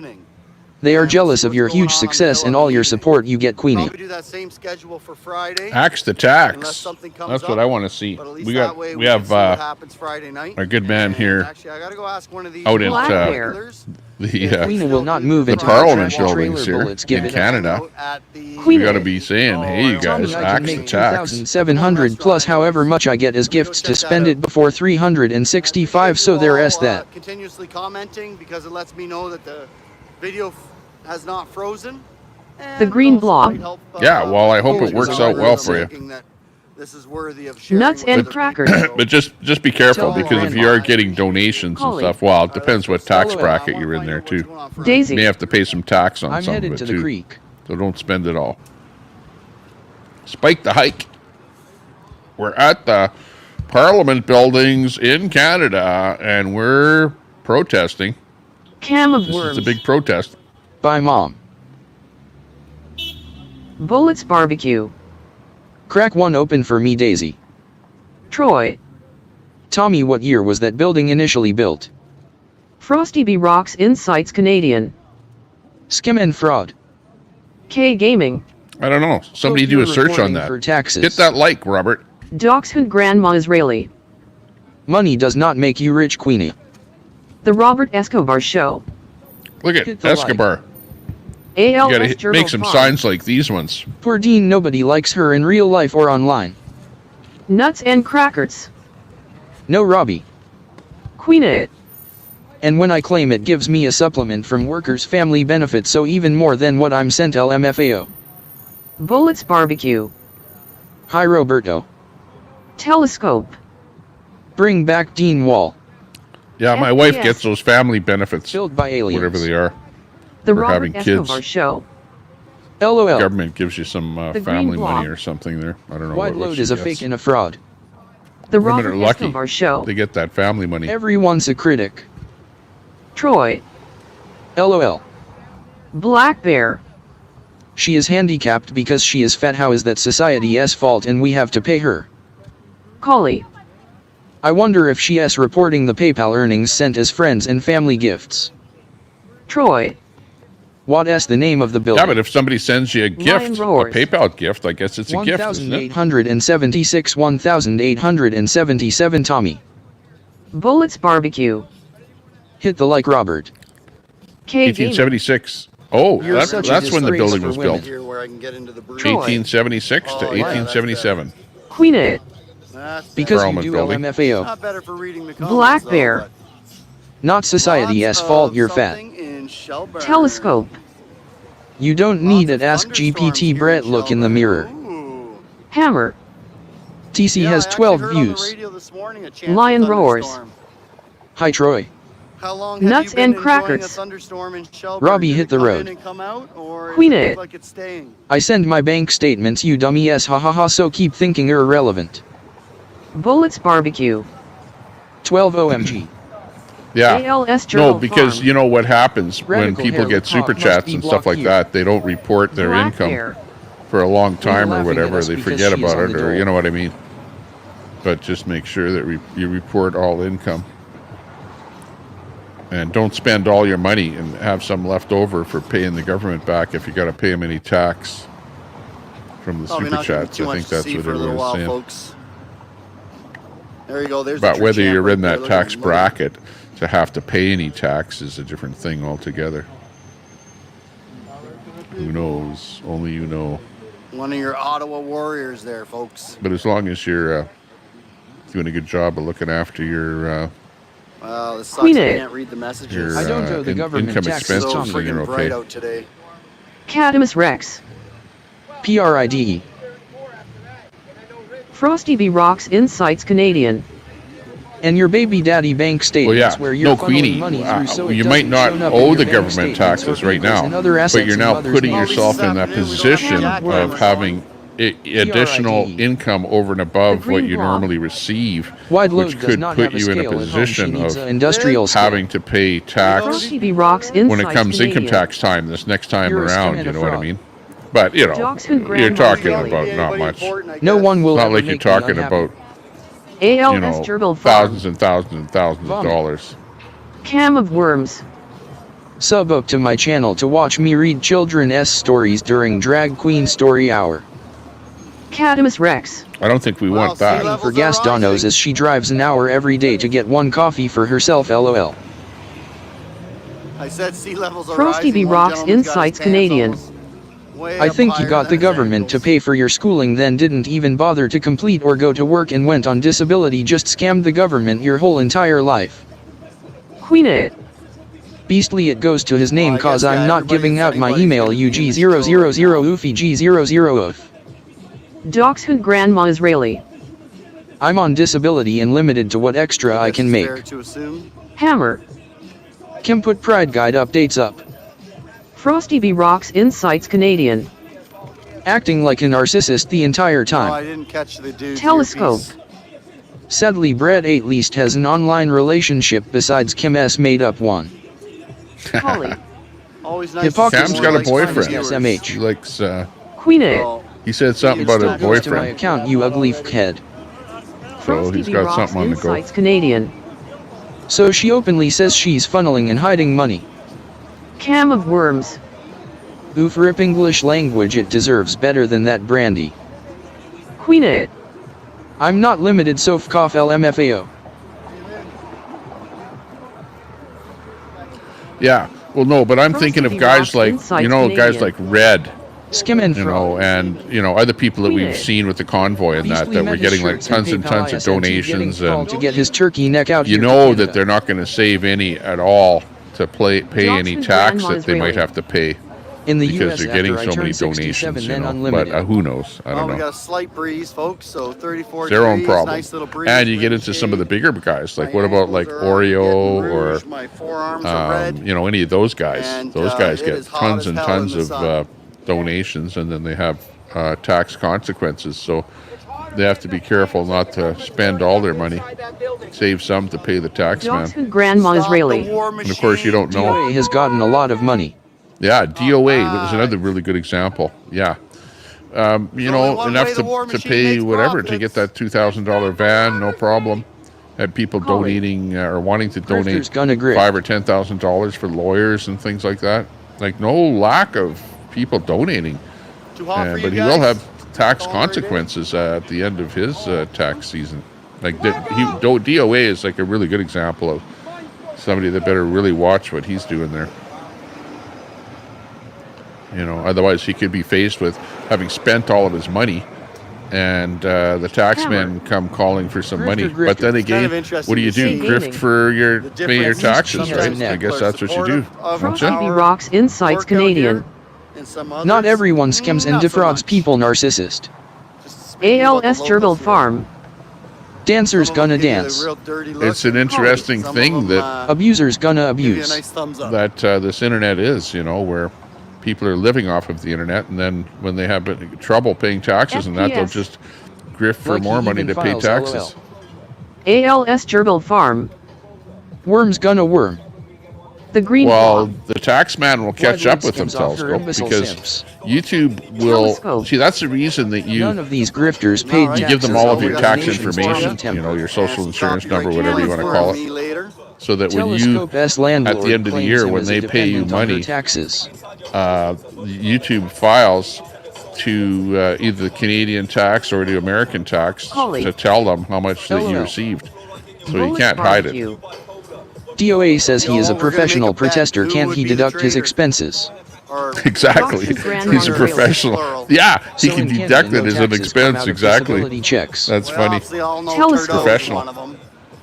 They are jealous of your huge success and all your support you get, Queenie. Axe to tax. That's what I want to see. We have our good man here out at Queenie will not move the into Parliament trailer buildings here bullets, in give it. Canada. We got to be saying, hey, you guys, I can axe to make tax. 2,700 plus however much I get as gifts to spend it before 365, so there is that. Continuously commenting because it lets me know that the video has not frozen. The green blob. Yeah, well, I hope it works out well for you. This is worthy of sharing. Nuts and crackers. But just be careful, because if you are getting donations and stuff, well, it depends what tax bracket you're in there too. Daisy. You may have to pay some tax on I'm some of headed it to the too. creek. So don't spend it all. Spike the hike. We're at the Parliament buildings in Canada, and we're protesting. Cam of This worms. is a big protest. Bye, Mom. Bullets barbecue. Crack one open for me, Daisy. Troy. Tommy, what year was that building initially built? Frosty B Rocks Insights Canadian. Scam and fraud. K Gaming. I don't know. Somebody Hope do a you're search on reporting that. for taxes. Hit that like, Robert. Dachshund grandma Israeli. Money does not make you rich, Queenie. The Robert Escobar Show. Look at Hit the like. Escobar. ALS You gotta Journal make some Farm. signs like these ones. Poor Dean, nobody likes her in real life or online. Nuts and crackers. No, Robbie. Queen it. And when I claim it gives me a supplement from workers' family benefits, so even more than what I'm sent, LMFAO. Bullets barbecue. Hi, Roberto. Telescope. Bring back Dean Wall. Yeah, my wife FPS. gets those family benefits, Filled by aliens. whatever they are. The for Robert having Escobar kids. Show. LOL. The government gives you some The green family blob. money or something there. I don't know Wide what load she is a gets. fake and a fraud. The Women Robert are lucky. Escobar Show. They get that family money. Everyone's a critic. Troy. LOL. Black Bear. She is handicapped because she is fat. How is that society's fault and we have to pay her? Collie. I wonder if she is reporting the PayPal earnings sent as friends and family gifts. Troy. What is the name of the building? Yeah, but if somebody sends you a gift, a roars. PayPal gift, I guess it's a gift, isn't it? 1876, 1877, Tommy. Bullets barbecue. Hit the like, Robert. K Gaming. 1876. Oh, You're that's such a when the disgrace building for was women. built. Here where I can get into the breach. 1876 to 1877. Queen it. Because Parliament you do building. LMFAO. Not better for reading the comments, Black though, Bear. but Not society's fault you're fat. something in Shelburne. Telescope. You don't need it. Ask GPT Brett. Look in the mirror. Ooh. Hammer. TC Yeah, has I actually 12 heard on the views. radio this morning a chance of Lion roars. thunderstorm. Hi, Troy. How long have Nuts you been and enjoying crackers. a thunderstorm in Shelburne? Robbie, Did hit it the come road. in and come out, or Queen it it. looks like it's staying? I send my bank statements, you dummy. Yes, ha ha ha. So keep thinking irrelevant. Bullets barbecue. 12 OMG. Yeah. ALS Journal No, because Farm. you know what happens when Radical people hair get with super hawk must chats be and stuff blocked like here. that. They don't report their Black income Bear. for a long time or laughing at whatever. us They because forget she is about on it, the or dole. you know what I mean. But just make sure that you report all income. And don't spend all your money and have some left over for paying the government back if you got to pay them any tax. from the Probably super not gonna be chats. too I much think to that's see what for a little everyone was while, saying. folks. There you go. There's the But whether champ you're right in there. that Look at tax him. bracket to have to pay any tax is a different thing altogether. Who knows? Only you know. One of your Ottawa Warriors there, folks. But as long as you're doing a good job of looking after your Well, this sucks. Queen I it. can't read the messages. your I don't owe the government income taxes, expenses, so then freaking you're bright okay. out today. Cadimus Rex. PRIDE. Frosty B. Rocks Insights Canadian. And your baby daddy bank Well, statements yeah, where you're no, funneling Queenie. money through so it You might doesn't not show up in owe your the bank government statements taxes for right people's now, and other but assets you're in now mother's putting names. yourself in that position of having additional income over and above what you normally receive, Wide load which does could not put have a you in a scale at home. She position needs of a industrial scale. having to pay tax Frosty B. Rocks when it Insights comes income Canadian. tax time this next time You're a scam around. and You a know what I fraud. mean? But you know, Dogs who you're grandma's talking really. about not much. No one will It's not ever like you're make me talking unhappy. about ALS you know Gerbil Farm. thousands and thousands and thousands of Vomit. dollars. Cam of Worms. Sub up to my channel to watch me read children's stories during Drag Queen Story Hour. Cadimus Rex. I don't think we want that. Paying for gas donos as she drives an hour every day to get one coffee for herself, lol. I said sea levels are Frosty rising. B. One Rocks gentleman's got his Insights pants Canadian. almost way I up think you higher got than the his government to ankles. pay for your schooling, then didn't even bother to complete or go to work and went on disability, just scammed the government your whole entire life. Queen it. Beastly it goes to his name Well, I cause guess, I'm yeah, not everybody giving thinks out my anybody's email gonna be in this UG000 show UFI G00 Dogs who grandma Israeli. I'm on disability and limited to what extra I can make. Fair to assume. Hammer. Kim put Pride Guide updates up. Frosty B. Rocks Insights Canadian. Acting like a narcissist the entire No, time. I didn't catch the dude's Telescope. earpiece. Sadly, Brad at least has an online relationship besides Kim S made up one. Holly. Always nice. Hypocrisy. Sam's got a Likes friends boyfriend. viewers. SMH. He likes. Queen it. Well, He said something It about still a goes to my boyfriend, account, you ugly fuckhead. so Frosty he's B. got Rocks something on the go. Insights Canadian. So she openly says she's funneling and hiding money. Cam of Worms. Oof, rip English language, it deserves better than that brandy. Queen it. I'm not limited, so cough LMFAO. Yeah. Well, no, but I'm Frosty thinking of B. guys Rocks like Insights guys like Canadian. Red, Skim and you fraud. know, and other people that Queen we've it. seen with the convoy and that Beastly we're met his getting like shirts tons and PayPal tons of ISNT getting donations, called and to get his turkey neck out you here to know Canada. that they're not going to save any at all to pay any Johnson tax Grandma that they might Israeli. have to pay in the because US they're getting after I so many turned 67, donations, then But unlimited. who knows? I well, don't we know. got a slight breeze, folks. So 34 It's their own degrees, problem. Nice little breeze. And you get wind into some of the shade. bigger guys, like My what about like ankles are Oreo getting or rouge, my forearms are red. any of those guys. And, Those guys it get is hot tons as and hell tons in the of sun. donations, and then they have tax consequences. So they have to be careful not to spend all their money. Save some to pay the tax man. Dogs who grandma Stop the Israeli. war And of course, you don't know. DOA has gotten a lot of money. Yeah, DOA was another really good example. Yeah. Enough to pay whatever to get that $2,000 van, no problem. Had people donating or wanting to donate Grifter's gonna grit. $5,000 or $10,000 for lawyers and things like that. Like no lack of people donating, Too hot for you but he guys? will have tax Call it right consequences at the end of his tax season. Like DOA is like a really good example of somebody that better really watch what he's doing there. Otherwise he could be faced with having spent all of his money, and the taxmen come calling for some money. But then It's kind again, of interesting what do you to see do? Grift for the pay your difference. taxes, Sometimes right? I people guess are that's what you do. supportive of don't Frosty you? B. our Rocks Insights work out Canadian. here, and some others, Not everyone skims and not so defrauds much. people, narcissist. Just speaking about the ALS locals Gerbil here. Farm. Dancers Some of them gonna give you the dance. real dirty look. It's an interesting Some of thing them, that Abusers gonna give you a abuse. nice thumbs up. this internet is, where people are living off of the internet, and then when they have trouble paying taxes and that, they'll FPS. just grift for Like he more money even to pay files taxes. LOL. ALS Gerbil Farm. Worms gonna worm. The Green Well, Claw. the tax man will catch Wide up with skims themselves, off her because imbecile simps. YouTube will Telescope. see. That's the reason that None of these grifters paid Alright. you give them taxes all of your over tax the nation's information, talking temper. your social And insurance copyright number, whatever you want to for call me it, later. so that when you Telescope S landlord at the end of the claims year him when as they a pay you dependent on her money, taxes. YouTube files to either the Canadian tax or the American tax to tell them how much that you received. So you can't hide it. DOA says he is a professional protester. Can't he deduct his expenses? Exactly. He's a professional. Yeah, he can deduct it as an expense. Exactly. Checks. That's funny. Professional.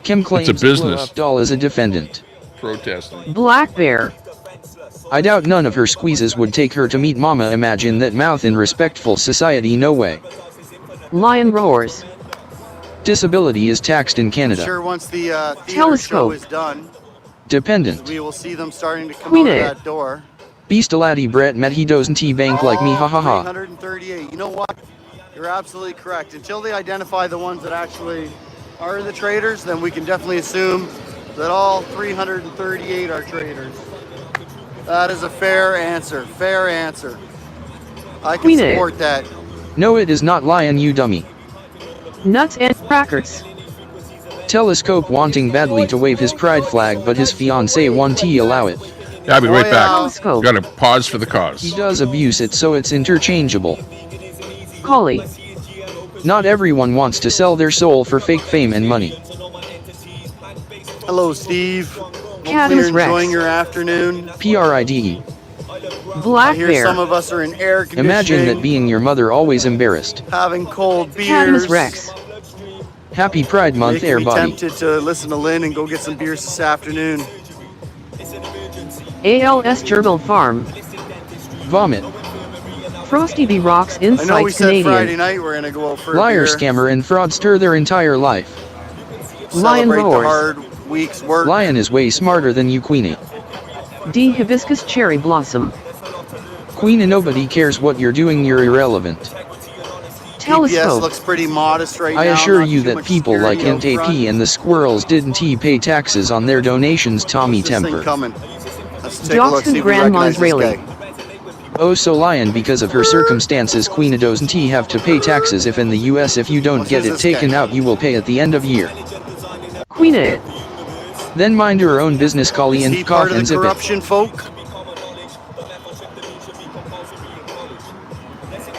Kim claims it's a business. Doll is a defendant. Protesting. Black Bear. I doubt none of her squeezes would take her to meet Mama. Imagine that mouth in respectful society. No way. Lion roars. Disability is taxed in Canada. Sure, once the theater show is done, dependent. we will see them starting to come out of that door. Beastalati Brett met he doesn't bank like me, ha ha ha. 338. You know what? You're absolutely correct. Until they identify the ones that actually are the traders, then we can definitely assume that all 338 are traders. That is a fair answer. Fair answer. I can support that. No, it is not Lion, you dummy. Nuts and crackers. Telescope wanting badly to wave his pride flag, but his fiancée won't allow it. Yeah, I'll be right back. Got to pause for the cause. He does abuse it, so it's interchangeable. Collie. Not everyone wants to sell their soul for fake fame and money. Hello, Steve. Hopefully you're enjoying your afternoon. PRIDE. Black I hear Bear. some of us are in air conditioning. Imagine that being your mother always embarrassed. Having cold beers. Cadmus Rex. Happy Pride Month, Making me Airbody. tempted to listen to Lynn and go get some beers this afternoon. ALS Gerbil Farm. Vomit. Frosty B Rocks I know we Insights said Canadian. Friday night we're gonna go out for Liar, a beer. scammer, and fraudster their entire life. Lion Celebrate the roars. hard week's work. Lion is way smarter than you, Queenie. D Hibiscus Cherry Blossom. Queen and nobody cares what you're doing, you're irrelevant. TPS looks pretty modest right now. I assure not you too that much people like security out front. NTP and the squirrels didn't pay taxes on their donations. Tommy This thing Temper. coming. Let's take a look, see if we Grandma recognize this Israeli. guy. Oh, so Lion, because of her circumstances, Queen doesn't have to pay taxes if in the US. If you don't get it taken out, you will pay at the end of year. Queen it. Then mind your own business, Collie, Is and he cough part of and the zip it. corruption, folk?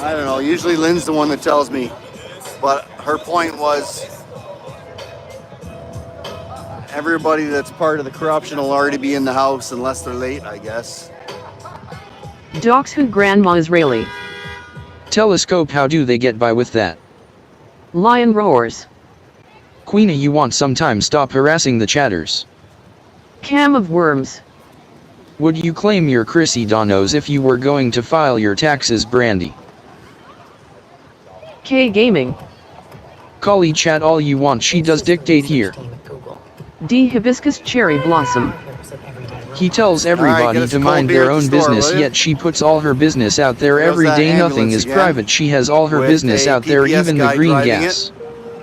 I don't know. Usually Lynn's the one that tells me. But her point was everybody that's part of the corruption will already be in the house unless they're late, I guess. Dachshund Grandma Israeli. Telescope, how do they get by with that? Lion roars. Queenie, you want some time, stop harassing the chatters. Cam of worms. Would you claim your Chrissy Donos if you were going to file your taxes, Brandy? K Gaming. Collie, chat all you want, she does dictate here. D Hibiscus Cherry Blossom. He tells everybody to mind their own business, yet she puts all her business out there every day. Nothing is private, she has all her business out there, even the green gas.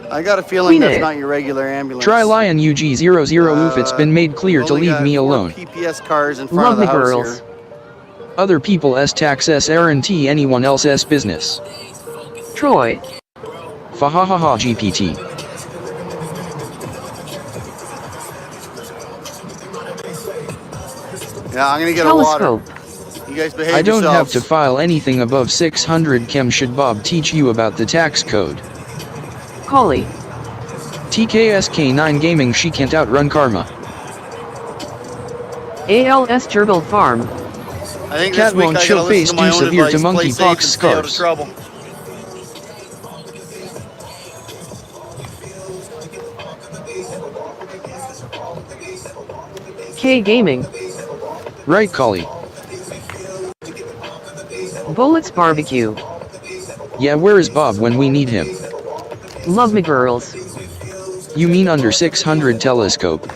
I got a feeling that's not your regular ambulance. Try Lion UG00 oof, it's been made clear to leave me alone. PPS cars in front of the house here. Other people's tax S&T anyone else's business. Troy. Fahahaha GPT. Yeah, I'm gonna get a water. You guys behave I don't yourselves. have to file anything above 600 chem. Should Bob teach you about the tax code? Collie. TKSK9 Gaming, she can't outrun karma. ALS Gerbil Farm. I think Cat this week won't I show gotta face listen to my due own severe advice, to play safe and monkeypox stay out of scars. trouble. K Gaming. Right, Collie. Bullets Barbecue. Yeah, where is Bob when we need him? Love me girls. You mean under 600 telescope?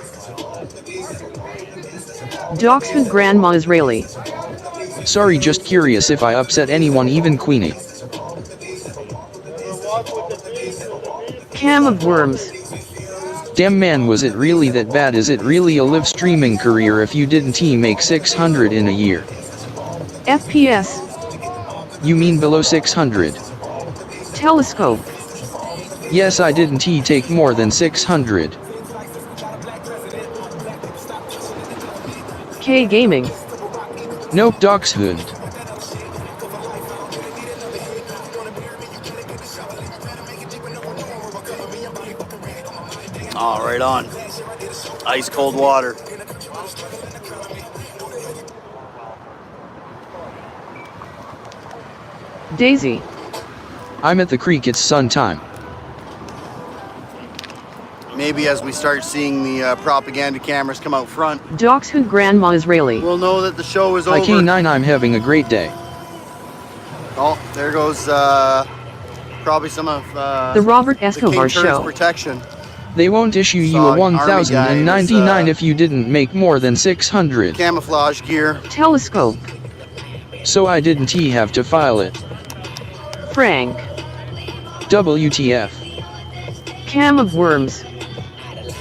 Dachshund Grandma Israeli. Sorry, just curious if I upset anyone, even Queenie. Cam of worms. Damn man, was it really that bad? Is it really a live streaming career if you didn't make 600 in a year? FPS. You mean below 600? Telescope. Yes, I didn't take more than 600. K Gaming. Nope, Dachshund. Oh, right on. Ice cold water. Daisy. I'm at the creek, it's sun time. Maybe as we start seeing the propaganda cameras come out front, Doc's who Grandma Israeli. we'll know that the show is Hi over. K9, I'm having a great day. Oh, there goes probably some of The Robert the Escobar King Turret's Show. protection. They won't issue you Saw a an army guy in his, 1,099 if you didn't make more than 600. Camouflage gear. Telescope. So I didn't have to file it. Frank. WTF. Cam of Worms.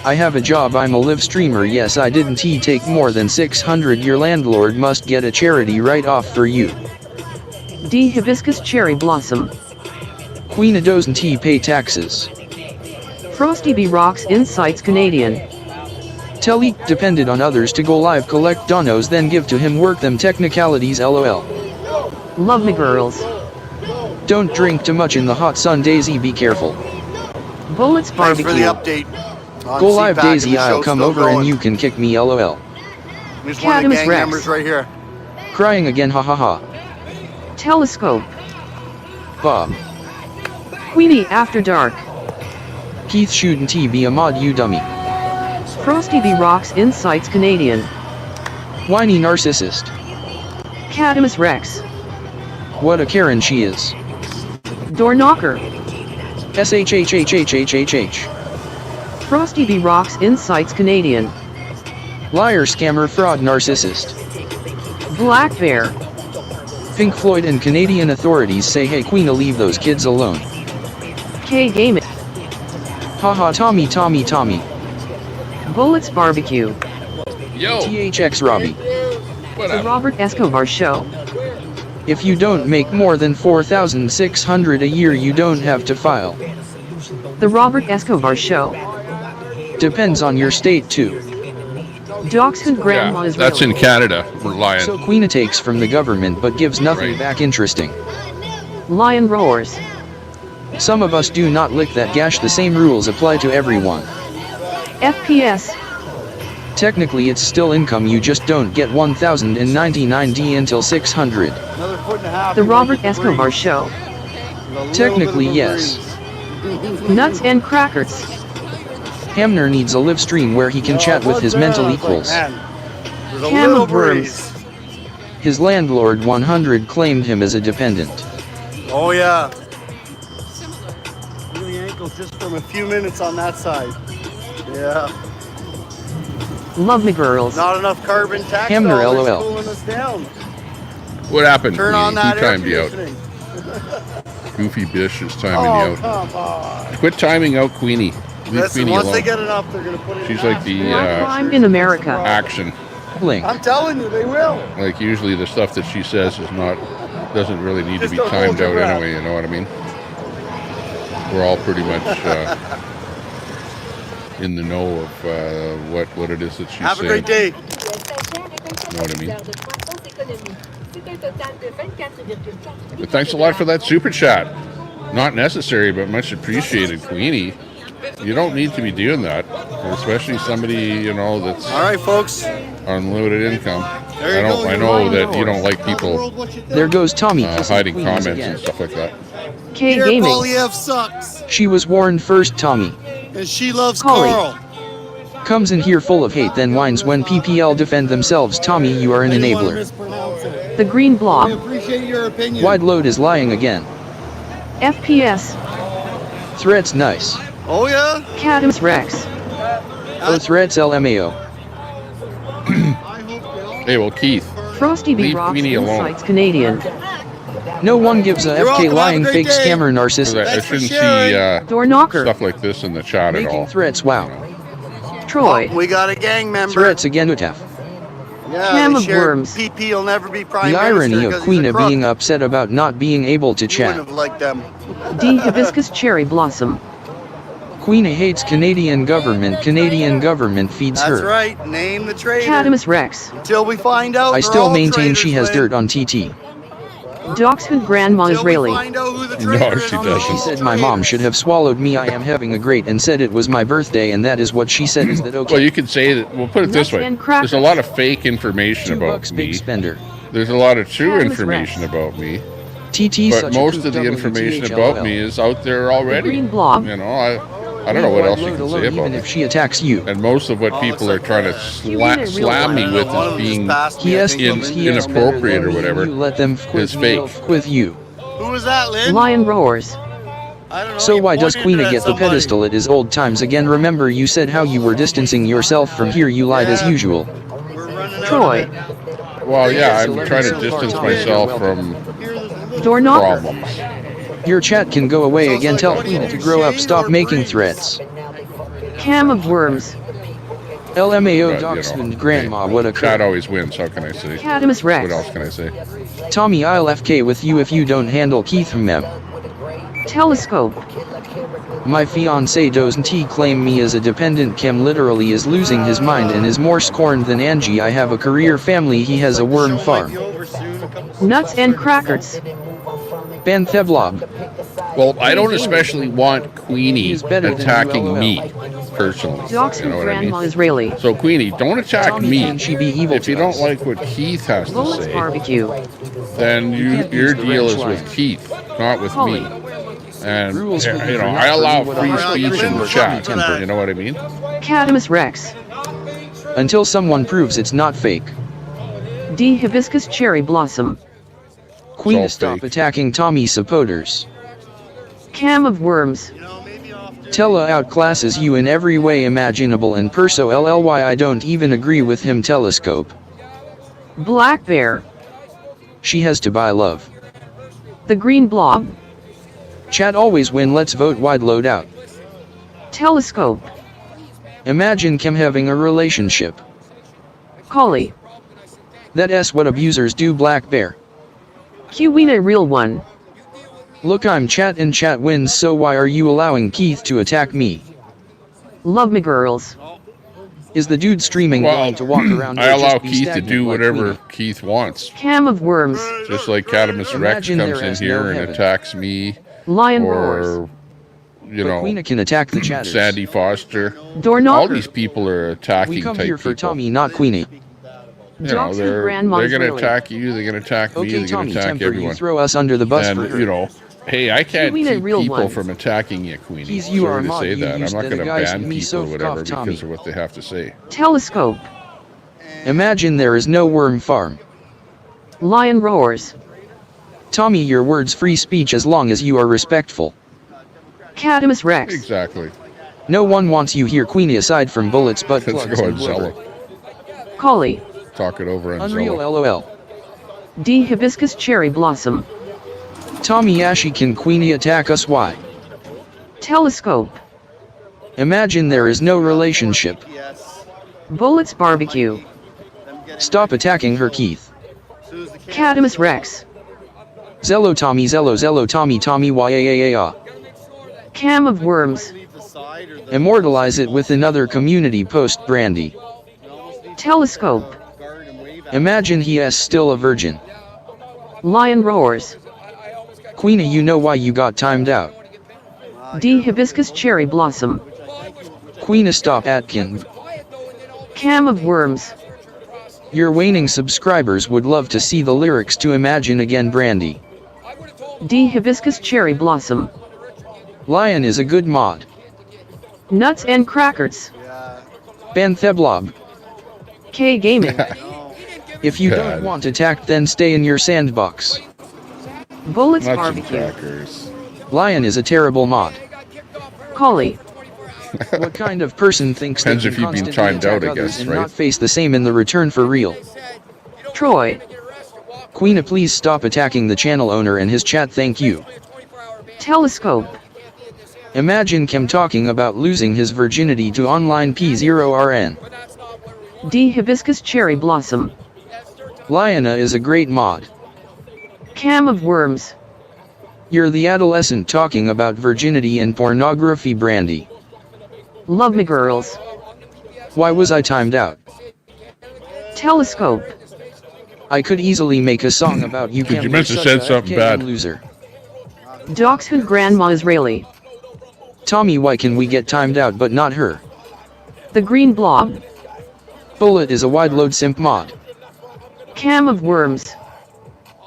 I have a job, I'm a live streamer, yes I didn't take more than 600, your landlord must get a charity write-off for you. D. Hibiscus Cherry Blossom. Queen doesn't pay taxes. Frosty B. Rocks Insights Canadian. Telly depended on others to go live, collect donos, then give to him, work them technicalities, lol. Love me girls. Don't drink too much in the hot sun, Daisy, be careful. Bullets Thanks Barbecue. for the update. On Go live, CPAC, Daisy, the I'll show's come still over going. and you can kick me, lol. There's one of the Cadamus gang Rex. members right here. Crying again, ha ha ha. Telescope. Bob. Queenie After Dark. Keith shouldn't be a mod, you dummy. Frosty B. Rocks Insights Canadian. Whiny narcissist. Cadamus Rex. What a Karen she is. Door Knocker. SHHHHHHH. Frosty B. Rocks Insights Canadian. Liar, scammer, fraud, narcissist. Black Bear. Pink Floyd and Canadian authorities say, hey Queen, leave those kids alone. K Gaming. Haha, Tommy. Bullets Barbecue. Yo. THX Robbie. The Robert Escobar Show. If you don't make more than 4,600 a year, you don't have to file. The Robert Escobar Show. Depends on your state too. Docs who Grandma is That's in Canada. We're lying. So Queen takes from the government but gives nothing back. Interesting. Lion Roars. Some of us do not lick that gash. The same rules apply to everyone. FPS. Technically it's still income, you just don't get 1,099D until 600. Another foot and a half. The Robert Escobar Show. Technically yes. Nuts and Crackers. Hamner needs a live stream where he can chat with his mental equals. There's a Cam little of Worms. breeze. His landlord 100 claimed him as a dependent. Oh yeah. Really ankles just from a few minutes on that side. Yeah. Love me girls. Not enough carbon tax Hamner, dollars LOL. cooling us down. What happened? Turn on Queenie? that Who air timed you out? conditioning. Goofy Bish is timing Oh, you out. come on. Quit timing out Queenie. Leave Listen, Queenie once alone. they get enough, they're going to put it She's in like the I'm in America. action. Blink. I'm telling you, they will. Like usually the stuff that she says is not, doesn't really need Just to be don't hold timed your out breath. anyway, you know what I mean? We're all pretty much in the know of what it is that she's Have a saying. great day. You know what I mean? But thanks a lot for that super chat. Not necessary, but much appreciated, Queenie. You don't need to be doing that, especially somebody, you know, that's All right, folks. unlimited income. There you go, I you're know lying that you doors. don't like people There goes Tommy kissing hiding Queens comments again. and stuff like that. K Pierre Gaming. Polyev sucks, She was warned first, Tommy. and she loves Collie. Carl. Comes in here full of hate, then whines when PPL defend themselves. Tommy, you are an I didn't want to enabler. mispronounce it. The Green We Blob. appreciate your opinion. Wide load is lying again. FPS. Threats nice. Oh yeah. Cadamus Rex. Oh, threats LMAO. Hey, well, Keith, Frosty B. Leave Rocks Queenie alone. Insights Canadian. No one gives a You're welcome, FK have a lying great fake day. scammer 'cause narcissist. I Thanks for shouldn't sharing. see Door Knocker. stuff like this in the chat at all. Making threats, wow. Troy. We got a gang member. Threats again, Utaf. Yeah, Cam they of shared Worms. PP will never be prime The minister irony of because Queen he's a crook. being upset about not being able to You chat. wouldn't have liked them. D. Hibiscus Cherry Blossom. Queen hates Canadian government. Canadian government feeds That's her. right. Name the traitor. Cadamus Rex. Until we find out. I they're still all maintain traitors, she has Lynn. dirt on TT. Docs who grandma is really. No, she doesn't. She said my mom should have swallowed me. I am having a great and said it was my birthday, and that is what she said. Is that okay? Well, you could say that. We'll put it this way: there's a lot of fake information about me. Big spender. There's a lot of true information about me. But most of the information about me is out there already. You know, I don't know what else you can say about me. If she attacks you. And most of what people are trying to slam me with as being inappropriate or whatever is fake. With you. Who was that, Lynn? Lion roars. So why does Queena get the pedestal? It is old times again. Remember you said how you were distancing yourself from here. You lied as usual. Troy. Well, yeah, I'm trying to distance myself from problems. Your chat can go away again. Tell Queena to grow up. Stop making threats. Cam of worms. LMAO Dachshund Grandma, what a chat always wins, how can I say? Catamus Rex. What else can I say? Tommy, I'll FK with you if you don't handle Keith Mem. Telescope. My fiancé doesn't claim me as a dependent. Cam literally is losing his mind and is more scorned than Angie. I have a career family. He has a worm farm. Nuts and crackers. Bantheblob. Well, I don't especially want Queenie attacking me, personally. Docs you know what grandma I mean? is really. So Queenie, don't attack me. If you don't us. like what Keith has to Bullets say, barbecue. then your deal is with Keith, not with me. And, you know, I allow free speech in the chat, you know what I mean? Catamus Rex. Until someone proves it's not fake. D. Hibiscus Cherry Blossom. Queen, stop attacking Tommy supporters. Cam of Worms. Tella outclasses you in every way imaginable and perso LLY. I don't even agree with him. Telescope. Black Bear. She has to buy love. The Green Blob. Chat always win. Let's vote wide loadout. Telescope. Imagine Kim having a relationship. Collie. That's what abusers do. Black Bear. Queena real one. Look, I'm chat and chat wins, so why are you allowing Keith to attack me? Love me girls. Is the dude streaming going to walk around? I allow Keith to do whatever Keith wants. Cam of Worms. Just like Catamus Rex comes in here and attacks me. Lion or, roars. You know, Queena can attack the chatters. Sandy Foster. Door knocker. All these people are attacking We come type here for people. Tommy, not Queenie. You know, they're going to attack you, they're going to attack me, they're going to attack everyone. You throw us under the bus and, for her. you know, hey, I can't keep people one. from attacking you, Queenie. You Sorry are to mod, say you that. I'm used not the going to guys ban me people so or whatever off, Tommy. because of what they have to say. Telescope. Imagine there is no worm farm. Lion roars. Tommy, your words free speech as long as you are respectful. Catamus Rex. Exactly. No one wants you here, Queenie, aside from bullets, but Let's plugs go on and Zello. blubber. Collie. Talk it over on Unreal Zello. LOL. D. Hibiscus Cherry Blossom. Tommy Ashy, can Queenie attack us? Why? Telescope. Imagine there is no relationship. Bullets Barbecue. Stop attacking her, Keith. Catamus Rex. Zello Tommy, Zello Tommy Tommy YAAA. Cam of Worms. Immortalize it with another community post, Brandy. Telescope. Imagine he is still a virgin. Lion roars. Queenie, you know why you got timed out. D. Hibiscus Cherry Blossom. Queena, stop Atkin. Cam of Worms. Your waning subscribers would love to see the lyrics to Imagine Again, Brandy. D. Hibiscus Cherry Blossom. Lion is a good mod. Nuts and Crackers. Bantheblob. K Gaming. If you don't want attacked, then stay in your sandbox. Bullets Nuts Barbecue. and crackers. Lion is a terrible mod. Collie. What kind of person thinks Depends they if can you've been constantly timed out, attack I others guess, and right? not face the same in the return for real? Troy. Queena, please stop attacking the channel owner and his chat, thank you. Telescope. Imagine Kim talking about losing his virginity to online P0RN. D. Hibiscus Cherry Blossom. Liana is a great mod. Cam of Worms. You're the adolescent talking about virginity and pornography, Brandy. Love me girls. Why was I timed out? Telescope. I could easily make a song about you. You must have said something bad. Loser. Dachshund Grandma Israeli. Tommy, why can we get timed out but not her? The Green Blob. Bullet is a wide load simp mod. Cam of Worms.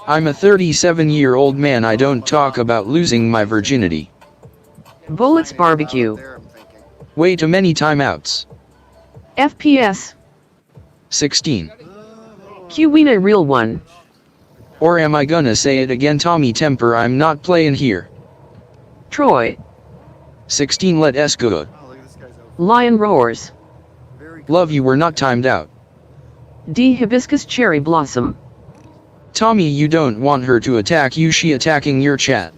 I'm a 37-year-old man. I don't talk about losing my virginity. Bullets Barbecue. Way too many timeouts. FPS. 16. Cuina Real One. Or am I gonna say it again? Tommy Temper, I'm not playing here. Troy. 16. Let S good. Lion Roars. Love you, we're not timed out. D Hibiscus Cherry Blossom. Tommy, you don't want her to attack you, she attacking your chat.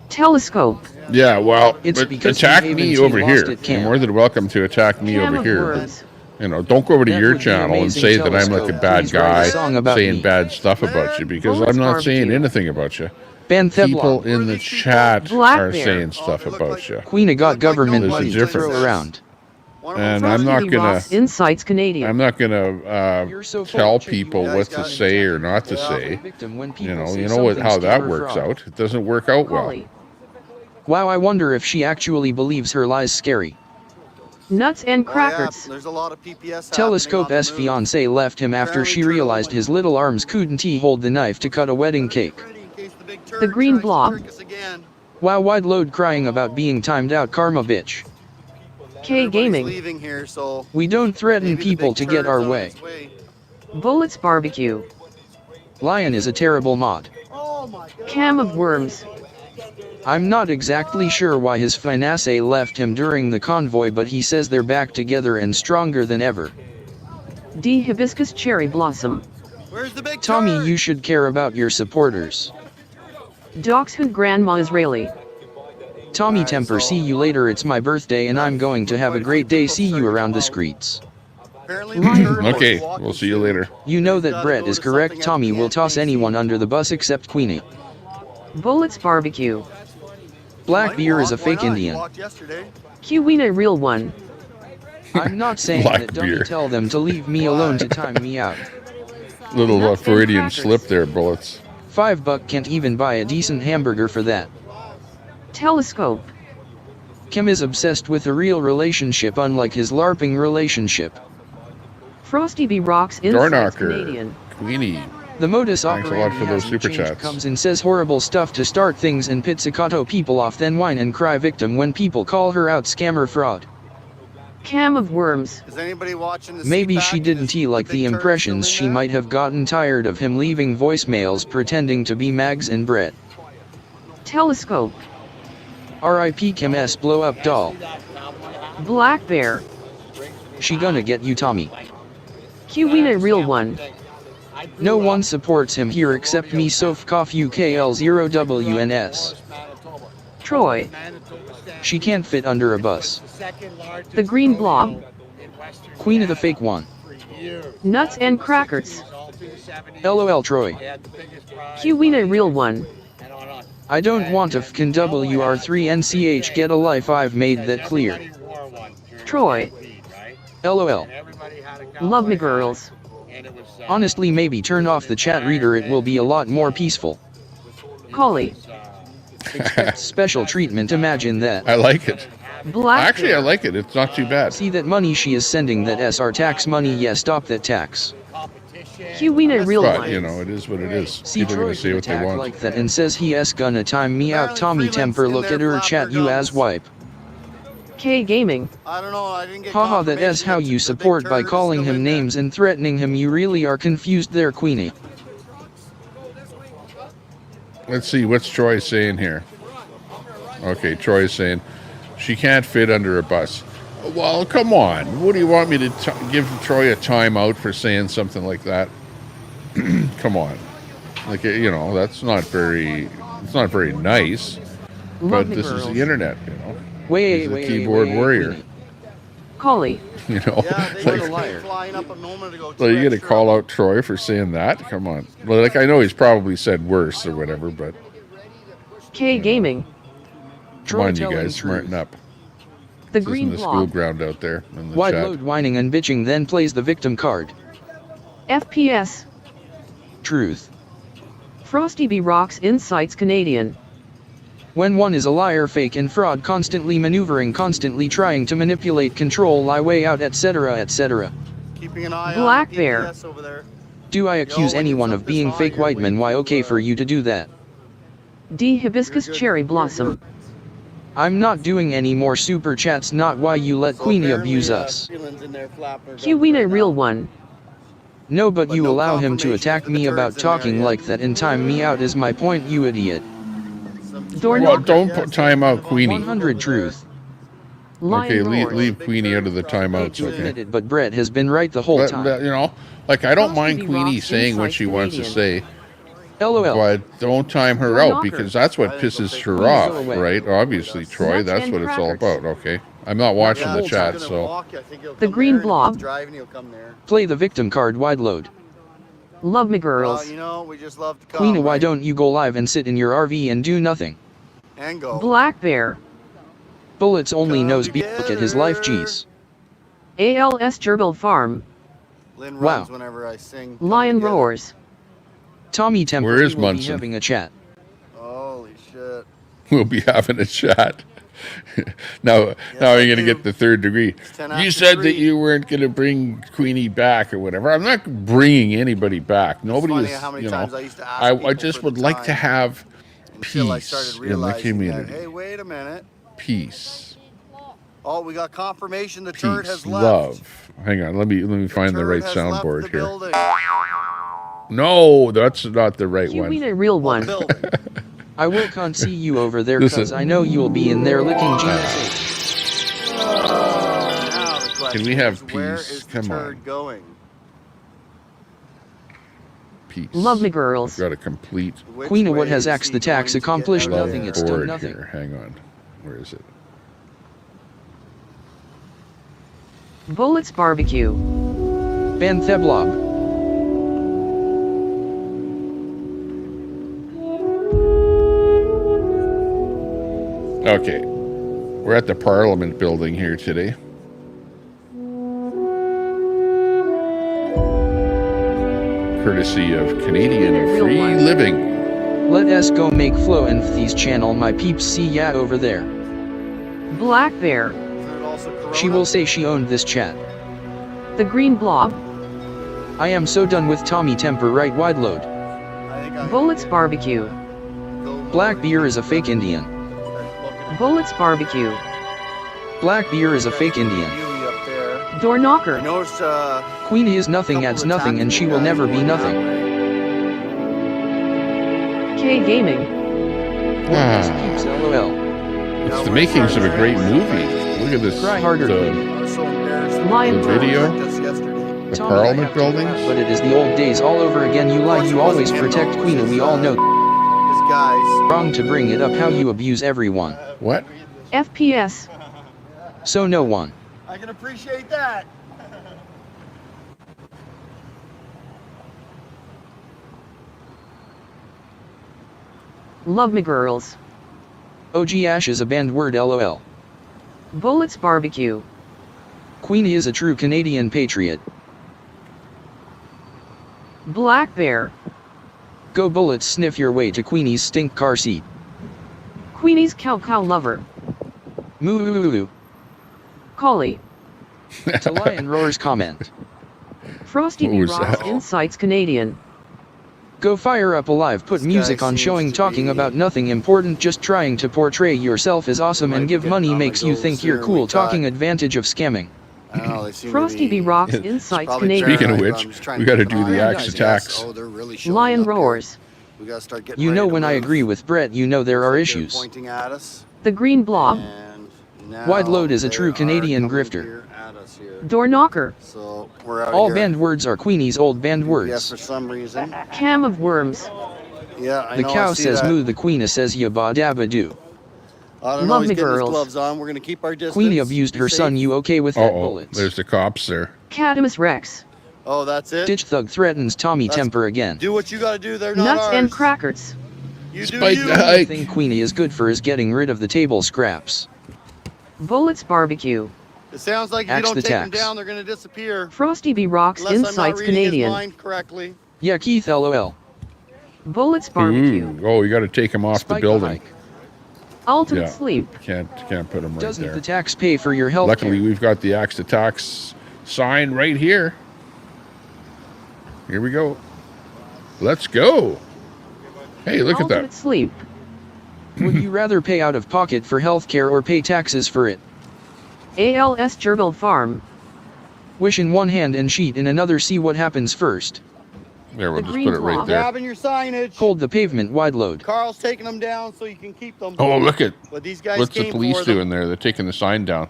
Telescope. Yeah, well, It's because attack we me haven't over lost here. it, Cam. You're more than welcome to attack me Cam over of here. Worms. You know, don't go over to That your would be channel and amazing. say that I'm like a Telescope. bad Please write a guy song about saying me. bad stuff about you, because Bullets I'm not saying Barbecue. anything about you. Ben People Thedlon. in the chat Black are Bear. saying stuff about you. Queen got government There's a money to difference. throw around. And I'm not gonna Insights Canadian. I'm not gonna You're so full tell of shit, you people guys what to got say or attacked not to by say. victim when You people know, say you know what, how something that scammer works fraud. out. It doesn't work out well. Collie. Wow, I wonder if she actually believes her lies scary. Nuts and Oh, yeah, Crackers. there's a lot of PPS Telescope happening on S the move. fiance left him after she Apparently realized Trudeau his little arms couldn't hold the knife to cut a wedding cake. Ready in case the big turd The Green tries to Blob. trick us again. Wow, wide load crying about being timed out, karma bitch. K Everybody's Gaming. leaving here, so We don't threaten maybe the people big to get turd's our on way. its way. Bullets Barbecue. Lion is a terrible mod. Cam of Worms. I'm not exactly sure why his fiancée left him during the convoy, but he says they're back together and stronger than ever. D Hibiscus Cherry Blossom. Where's the big Tommy, turd? you should care about your supporters. Dachshund Grandma Israeli. Tommy Temper, see you later. It's my birthday and I'm going to have a great day. See you around the streets. Apparently the turd was Okay, walking we'll see you soon. later. You know that Gotta Brett go is to correct. something at Tommy the will toss NBC. anyone under the bus except Queenie. Bullets Barbecue. Black beer is a Why fake not? You Indian. walked yesterday. Cuina Real One. I'm not saying Black that. Don't beer. tell them to leave me alone to time me out. Little Nuts and Freudian crackers. slip there, Bullets. $5 can't even buy a decent hamburger for that. Telescope. Kim is obsessed with a real relationship, unlike his LARPing relationship. Frosty B Rocks Insights Doorknocker. Canadian. Queenie. The modus Thanks a lot operandi for those hasn't super changed. chats. Comes and says horrible stuff to start things and pizzicato people off, then whine and cry victim when people call her out scammer fraud. Cam of Worms. Is anybody watching the Maybe CPAC? she didn't Is like big the turd impressions. still She in there? might have gotten tired of him leaving voicemails pretending to be Mags and Brett. Telescope. R.I.P. Kim S. blow up doll. Black Bear. She gonna get you, Tommy. Cuina Real One. No one supports him here except me. Sofkoff UKL0WNS. Troy. She can't fit under a bus. The Green Blob. Queen of the fake one. Nuts and Crackers. LOL Troy. Cuina Real One. I don't want a fkin WR3NCH, get a life, I've made that clear. Troy. LOL. Love me girls. Honestly, maybe turn off the chat reader, it will be a lot more peaceful. Collie. Expect special treatment, imagine that. I like it. Black Actually, I Bear. like it. It's not too bad. See that money she is sending, that SR tax money, yeah, stop that tax. Cuina Real But, One. you know, it is what it is. See People are Troy going to say can what they attack want. like that and says he is gonna time me out. Tommy Apparently Temper, Freeland's look in at there her flapping chat, her you gums. as wipe. K Gaming. I don't know. I didn't get Haha, that is confirmation how that you the support big by turd is calling still him in there. names and threatening him. You really are confused there, Queenie. Let's see, what's Troy saying here? Okay, Troy's saying, she can't fit under a bus. Well, come on. What do you want me to give Troy a timeout for saying something like that? Come on. Like, you know, that's not very, it's not very nice. Love But me this is girls. the internet, you know. Wait, He's a wait, keyboard wait, warrior. Queenie. Collie. You know, Yeah, they What a just liar. came flying up a moment ago. so you Two going to extra. call out Troy for saying that? Come on. Well, like, I know he's probably said worse or whatever, but K Gaming. come Troy on, you telling guys, smarten truth. up. The This Green isn't the school Blob. ground out there in the Wide chat. load whining and bitching, then plays the victim card. FPS. Truth. Frosty B. Rocks Insights Canadian. When one is a liar, fake and fraud, constantly maneuvering, constantly trying to manipulate, control, lie, way out, etc., etc. Keeping an eye Black on the Bear. GPS over there. Do I accuse anyone of being fake white men? Why okay for you to do that? D. Hibiscus Cherry Blossom. I'm not doing any more super chats, not why you let Queenie abuse us. Qwena Real One. No, but you allow him to attack me about talking like that and time me out is my point, you idiot. Well, don't put time out Queenie. 100 truth. Okay, leave Queenie out of the timeouts, okay? But Brett has been right the whole time. You know, like, I don't mind Queenie saying what she wants to say. LOL. But don't time her out, because that's what pisses her off, right? Obviously, Troy, that's what it's all about, okay? I'm not watching the chat, so... The Green Blob. Play the victim card wide load. Love me girls. You know, we just love to come, Queena, why don't you go live and sit in your RV and do nothing? And go. Black Bear. Bullets only knows B. Look at his life, jeez. ALS Gerbil Farm. Lynn Wow. runs whenever I sing. Lion Roars. Tommy Temper, Where is we will be Munson? having a chat. Holy shit. We'll be having a chat. now you're going to get the third degree. You said that you weren't going to bring Queenie back or whatever. I'm not bringing anybody back. Nobody is, you know. I just would like to have peace in the community. Hey, wait a minute. Peace. Oh, we got confirmation the turret has Peace. left. Love. Hang on. Let me find the right Turret has left soundboard the here. building. No, that's not the right one. Qwena Real One. I will can't see you over there because I know you'll be in there licking Gina's. Can we have Where peace? is the Come turret on. going? Peace. Love me girls. Got a complete. Queena, what has axed the tax accomplished? Nothing, it's done board nothing. here. Hang on. Where is it? Bullets Barbecue. Ban Theblob. Okay. We're at the Parliament building here today. Courtesy of Canadian Free Living. Let us go make flow and these channel my peeps see ya over there. Black Bear. She will say she owned this chat. The Green Blob. I am so done with Tommy Temper right wide load. Bullets Barbecue. Black Beer is a fake Indian. Bullets Barbecue. Black Beer is a fake Indian. Door Knocker. Queenie is nothing, adds nothing, and she will never be nothing. K Gaming. Keeps LOL. It's the makings of a great movie. Look at this. Cry harder, the video. The Parliament buildings. But it is the old days all over again. You lie, you always protect Queena. We all know. Wrong to bring it up how you abuse everyone. What? FPS. So no one. I can appreciate that. Love me girls. OG Ash is a banned word, LOL. Bullets Barbecue. Queenie is a true Canadian patriot. Black Bear. Go Bullets, sniff your way to Queenie's stink car seat. Queenie's cow lover. Moo. Collie. To Lion Roar's comment. Frosty What B. was Rocks that? Insights Canadian. Go fire up alive, put music on showing talking about nothing important, just trying to portray yourself as awesome and give money makes you think you're cool, talking advantage of scamming. Frosty B. Rocks Insights Canadian. Speaking of which, we got to do the axe attacks. Lion Roars. We gotta start getting You know ready to when I move. agree with Brett, you know there are issues. Pointing at us. The Green Blob. Wide load is a true Canadian grifter. Door Knocker. So we're out All here. banned words are Queenie's old banned Yeah, words. for some reason. Cam of Worms. Yeah, I The know, I cow see says that. moo, the Queena says yabba dabba doo. I don't know, Love he's me getting his girls. gloves on. We're gonna keep our distance. Queenie abused her son, you okay with that bullets? There's the cops there. Catamus Rex. Oh, that's it? Ditch thug threatens Tommy Temper again. Do what you gotta do. They're not Nuts ours. and Crackers. You do Spike you. the The hike. thing Queenie is good for is getting rid of the table scraps. Bullets Barbecue. It sounds like if you Axe don't the take them tax. down, they're gonna disappear. Frosty B. Rocks Unless I'm not Insights reading his Canadian. mind correctly. Yeah, Keith, LOL. Bullets barbecue. Ooh. Oh, you got to take him off the building. Ultimate sleep. Can't put him right Doesn't there. the tax pay for your health? Luckily, we've got the axe to tax sign right here. Here we go. Let's go. Hey, look at that. Ultimate sleep. Would you rather pay out of pocket for healthcare or pay taxes for it? ALS Gerbil Farm. Wish in one hand and sheet in another, see what happens first. There, we'll just put it right there. Grabbing your signage. Hold the pavement wide load. Carl's taking them down so you can keep them. Oh, look at what these guys what's the came police for them. doing there. They're taking the sign down.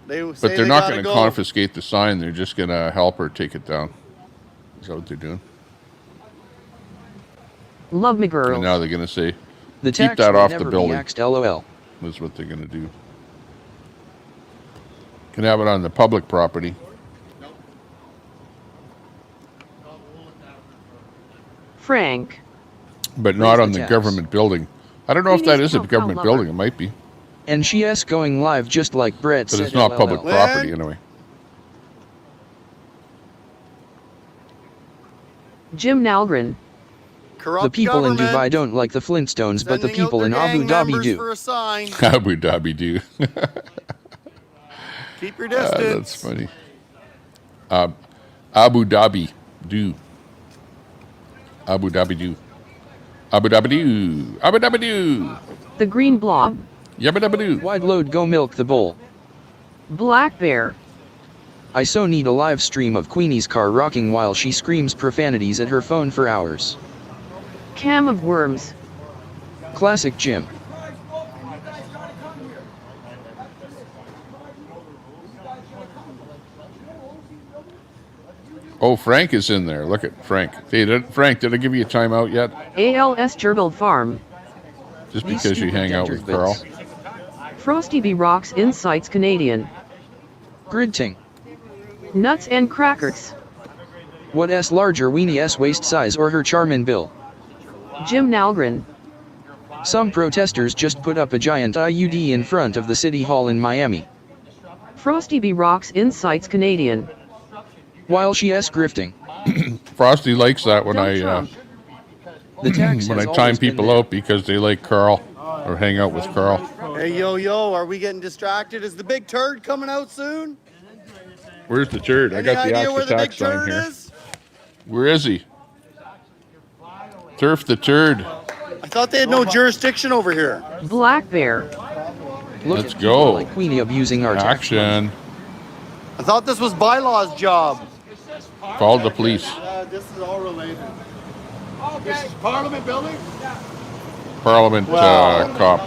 They But they're not going to confiscate the sign. They're just going to help her take it down. Is that what they're doing? Love me girls. And now they're going to say, The keep tax that may off the never be building. axed, LOL. That's what they're going to do. Can have it on the public property. Frank. But not on the the tax. government building. I don't know if that is a government building. It might be. And she's going live just like Brett But said. it's not LOL. public property anyway. Jim Nalgren. The people in Dubai don't like the Flintstones, but the people in Abu Dhabi do. For a sign. Abu Dhabi do. Keep your distance. That's funny. Abu Dhabi do. Abu Dhabi do. Abu Dhabi do. Abu Dhabi do. The Green Blob. Yabba dabba do. Wide load, go milk the bull. Black Bear. I so need a live stream of Queenie's car rocking while she screams profanities at her phone for hours. Cam of Worms. Classic Jim. Oh, Frank is in there. Look at Frank. Hey, Frank, did I give you a timeout yet? ALS Gerbil Farm. Just because you hang out with Carl? Frosty B Rocks Insights Canadian. Gridting. Nuts and crackers. What S larger weenie S waist size or her Charmin bill? Jim Nalgren. Some protesters just put up a giant IUD in front of the city hall in Miami. Frosty B Rocks Insights Canadian. While she S grifting. Frosty likes that when The tax when I has time always been people there. out because they like Carl or hang out with Carl. Hey, yo, are we getting distracted? Is the big turd coming out soon? Where's the turd? I got the idea axe where the attack big sign turd here. is? Where is he? Turf the turd. I thought they had no jurisdiction over here. Black Bear. Let's go. Like Queenie abusing our tax money. Action. I thought this was Bylaw's job. Call the police. This is all related. This is Parliament building? Parliament cop.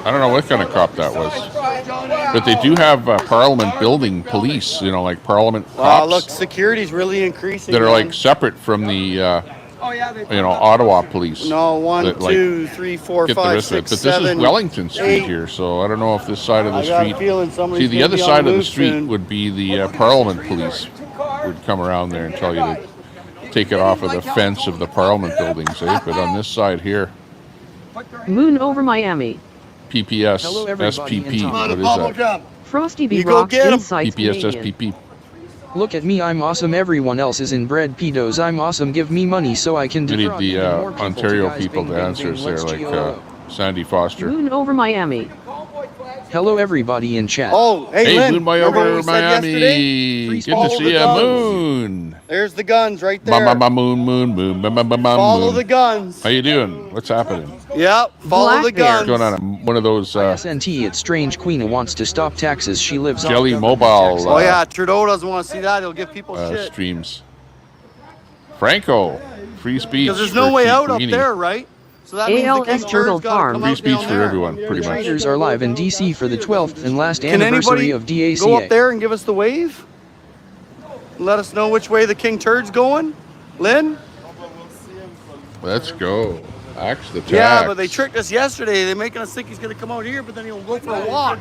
I don't know what kind of cop that was. But they do have Parliament building police, you know, like Parliament Wow, cops look, security's really increasing. that are man. like separate from the, you know, Ottawa police. No, 1, that, like, 2, 3, 4, get the 5, rest of it. 6, But this 7, is Wellington Street 8. here, so I don't know if this side of the I got a street. feeling somebody's See, the gonna other be on side the of the move street soon. would be the Parliament police would come around there and tell you to take it off of the fence of the Parliament buildings, eh? But on this side here, Moon over Miami. PPS, Hello, everybody in SPP, town. what is that? Frosty B You go Rocks get 'em. Insights PPS, Canadian. SPP. Look at me, I'm awesome. Everyone else is inbred pedos. I'm awesome. Give me money so I can We need defraud the even more people. Ontario Guys, people bing, to bing, answer bing, us there, let's like GO. Sandy Foster. Moon over Miami. Hello, everybody in chat. Oh, hey, Hey, Lynn, Moon Boy remember what over we said yesterday? Miami. Good to Follow see the you, guns. Moon. There's the guns right there. Moon. Follow Moon. the guns. How you doing? What's happening? Yep, follow Black the Bear. guns. What's going on? One of those SNT, it's strange. Queen wants to stop taxes. She lives off Jelly government Mobile taxes. Oh yeah, Trudeau doesn't want to see that. He'll give people shit. streams. Franco, free speech. Because there's no for way Keith out up Queenie. there, right? So that means the ALS King Turtle Turd's got to Farm. come Free out speech down for there. everyone, pretty much. Traders are live in DC for the 12th and last Can anniversary anybody of DACA. go up there and give us the wave? Let us know which way the King Turd's going, Lynn? Let's go. Axe the tax. Yeah, but they tricked us yesterday. They're making us think he's going to come out here, but then he'll go for a walk.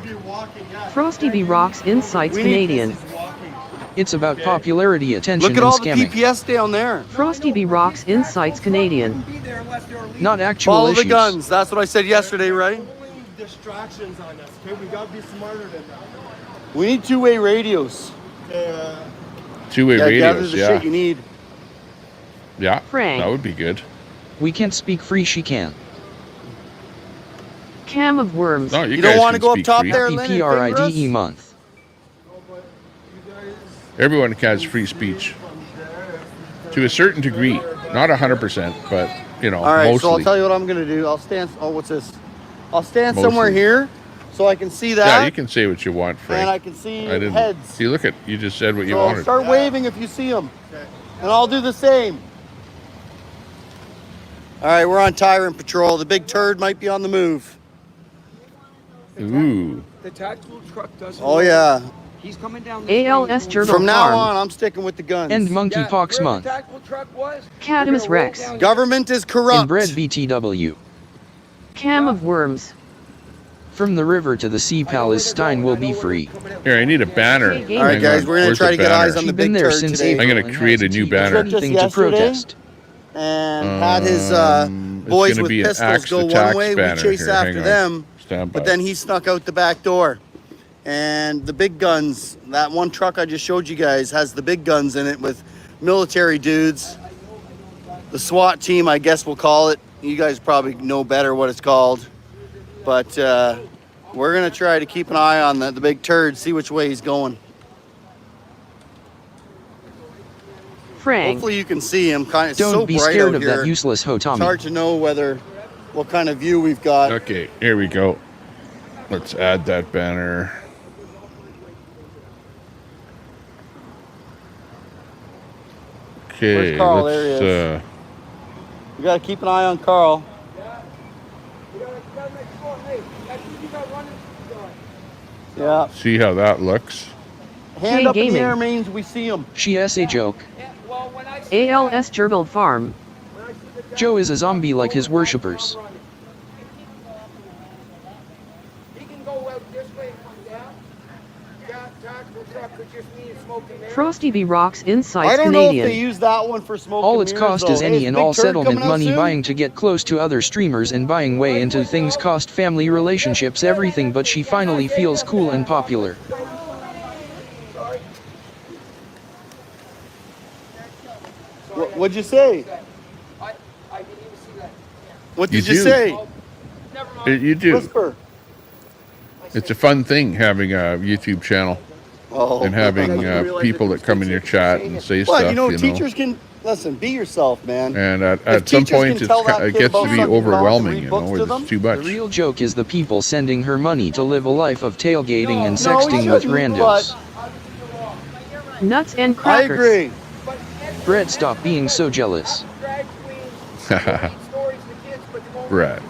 Frosty B Rocks Insights We need- Canadian. It's about popularity, attention, Look at and all the scamming. PPS down there. Frosty B Rocks Insights Canadian. Not actual Follow issues. the guns. That's what I said yesterday, right? Distractions on us. Okay, we gotta be smarter than that. We need two-way radios. Two-way Yeah, gather radios, the yeah. shit you need. Yeah, Frank. that would be good. We can't speak free, she can. Cam of Worms. No, You don't want to go up top there, Happy Lynn, and PRIDE finger us? month. Everyone has free speech. To a certain degree. Not 100%, but, you know, All right, mostly. so I'll tell you what I'm going to do. I'll stand... Oh, what's this? I'll stand Mostly. somewhere here so I can see that. Yeah, you can say what you want, Frank. And I can see I didn't, heads. See, look at... You just said what you So wanted. start waving if you see them. And I'll do the same. All right, we're on Tyrant Patrol. The big turd might be on the move. Ooh. The tactical truck doesn't. Oh, yeah. He's coming down this ALS road. Turbo From now Farm. on, I'm sticking with the guns. End Monkeypox Where month. the tactical truck was, Cadamus we're gonna roll Rex. down Government is corrupt. Inbred BTW. Cam of Worms. From the river to the sea, Palestine will be free. Here, I need a banner. All right, guys, we're going to try to get eyes on the big turd today. I'm going to create a new banner. Just Thing to yesterday, protest. and had his It's boys gonna with be an pistols axe go to one tax way. We banner chased here. Hang after on. them, Stand by. but then he snuck out the back door. And the big guns, that one truck I just showed you guys has the big guns in it with military dudes. The SWAT team, I guess we'll call it. You guys probably know better what it's called. But we're going to try to keep an eye on the big turd, see which way he's going. Frank. Hopefully you can see him. It's Don't so be bright scared out of here. that useless It's Hotami. hard to know what kind of view we've got. Okay, here we go. Let's add that banner. Okay, Where's Carl? There he is. We got to keep an eye on Carl. Yeah. See how that looks. Hand up in the Gaming. air means we see him. She is a joke. ALS Turbo Farm. Joe is a zombie like his worshippers. He can go out this way and come down. Tactical truck could just mean smoking there. Frosty B Rocks Insights I don't know if they Canadian. use that one for smoking All its mirrors, cost though. is Hey, any is and Big all Turd settlement coming out money soon? buying to get close to other streamers and buying way into things cost family relationships everything, but she finally feels cool and popular. What'd you say? What did you do. say? You do. Whisper. It's a fun thing having a YouTube channel Oh. and having people that come in your chat and say Well, stuff. you know, teachers can listen. Be yourself, man. And If at some teachers point, can tell that it kid gets about to be something, overwhelming. read You books know, to it's them. too The much. real joke is the people sending her money to live a life of tailgating and No, sexting you with shouldn't, randos. Nuts and I crackers. agree. Brett, stop being so jealous. Right.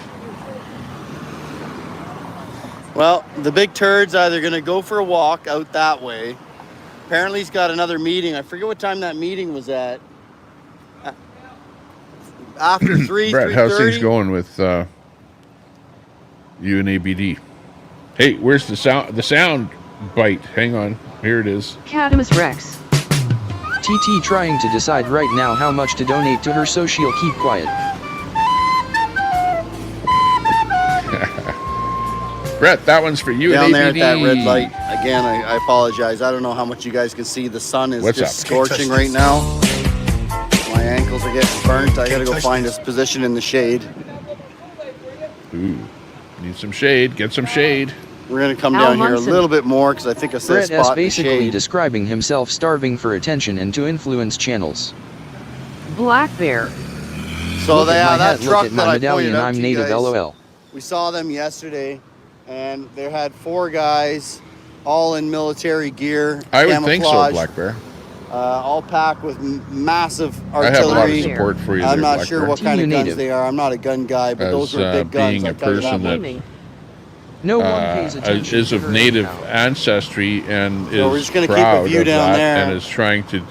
Well, the big turd's either going to go for a walk out that way. Apparently, he's got another meeting. I forget what time that meeting was at. After 3, Brett, how's 3:30? things going with you and ABD? Hey, where's the sound? The sound bite. Hang on. Here it is. Cadamus Rex. TT trying to decide right now how much to donate to her so she'll keep quiet. Brett, that one's for you. Down and there at ABD. that red light. Again, I apologize. I don't know how much you guys can see. The sun is What's just up? scorching right now. My ankles are getting burnt. I got to go find a position in the shade. Ooh, need some shade. Get some shade. We're going to come Al down here a Munson. little bit more because I think I saw a Brett is spot in the basically shade. describing himself starving for attention and to influence channels. Black Bear. So Look at my that hat, look truck at that my I medallion, pointed out I'm to you native, guys, LOL. we saw them yesterday, and they had 4 guys, all in military gear, I would think so, camouflage, Black Bear. all packed with massive I have a lot of artillery. support for you. I'm there, not Black sure Bear. what kind of guns Native. they are. I'm not a gun guy, but those As, were big guns. being I'll a tell you that person much. that No one pays attention is to of her native anyhow. ancestry and So we're is just gonna keep a proud view of down that there. and is trying to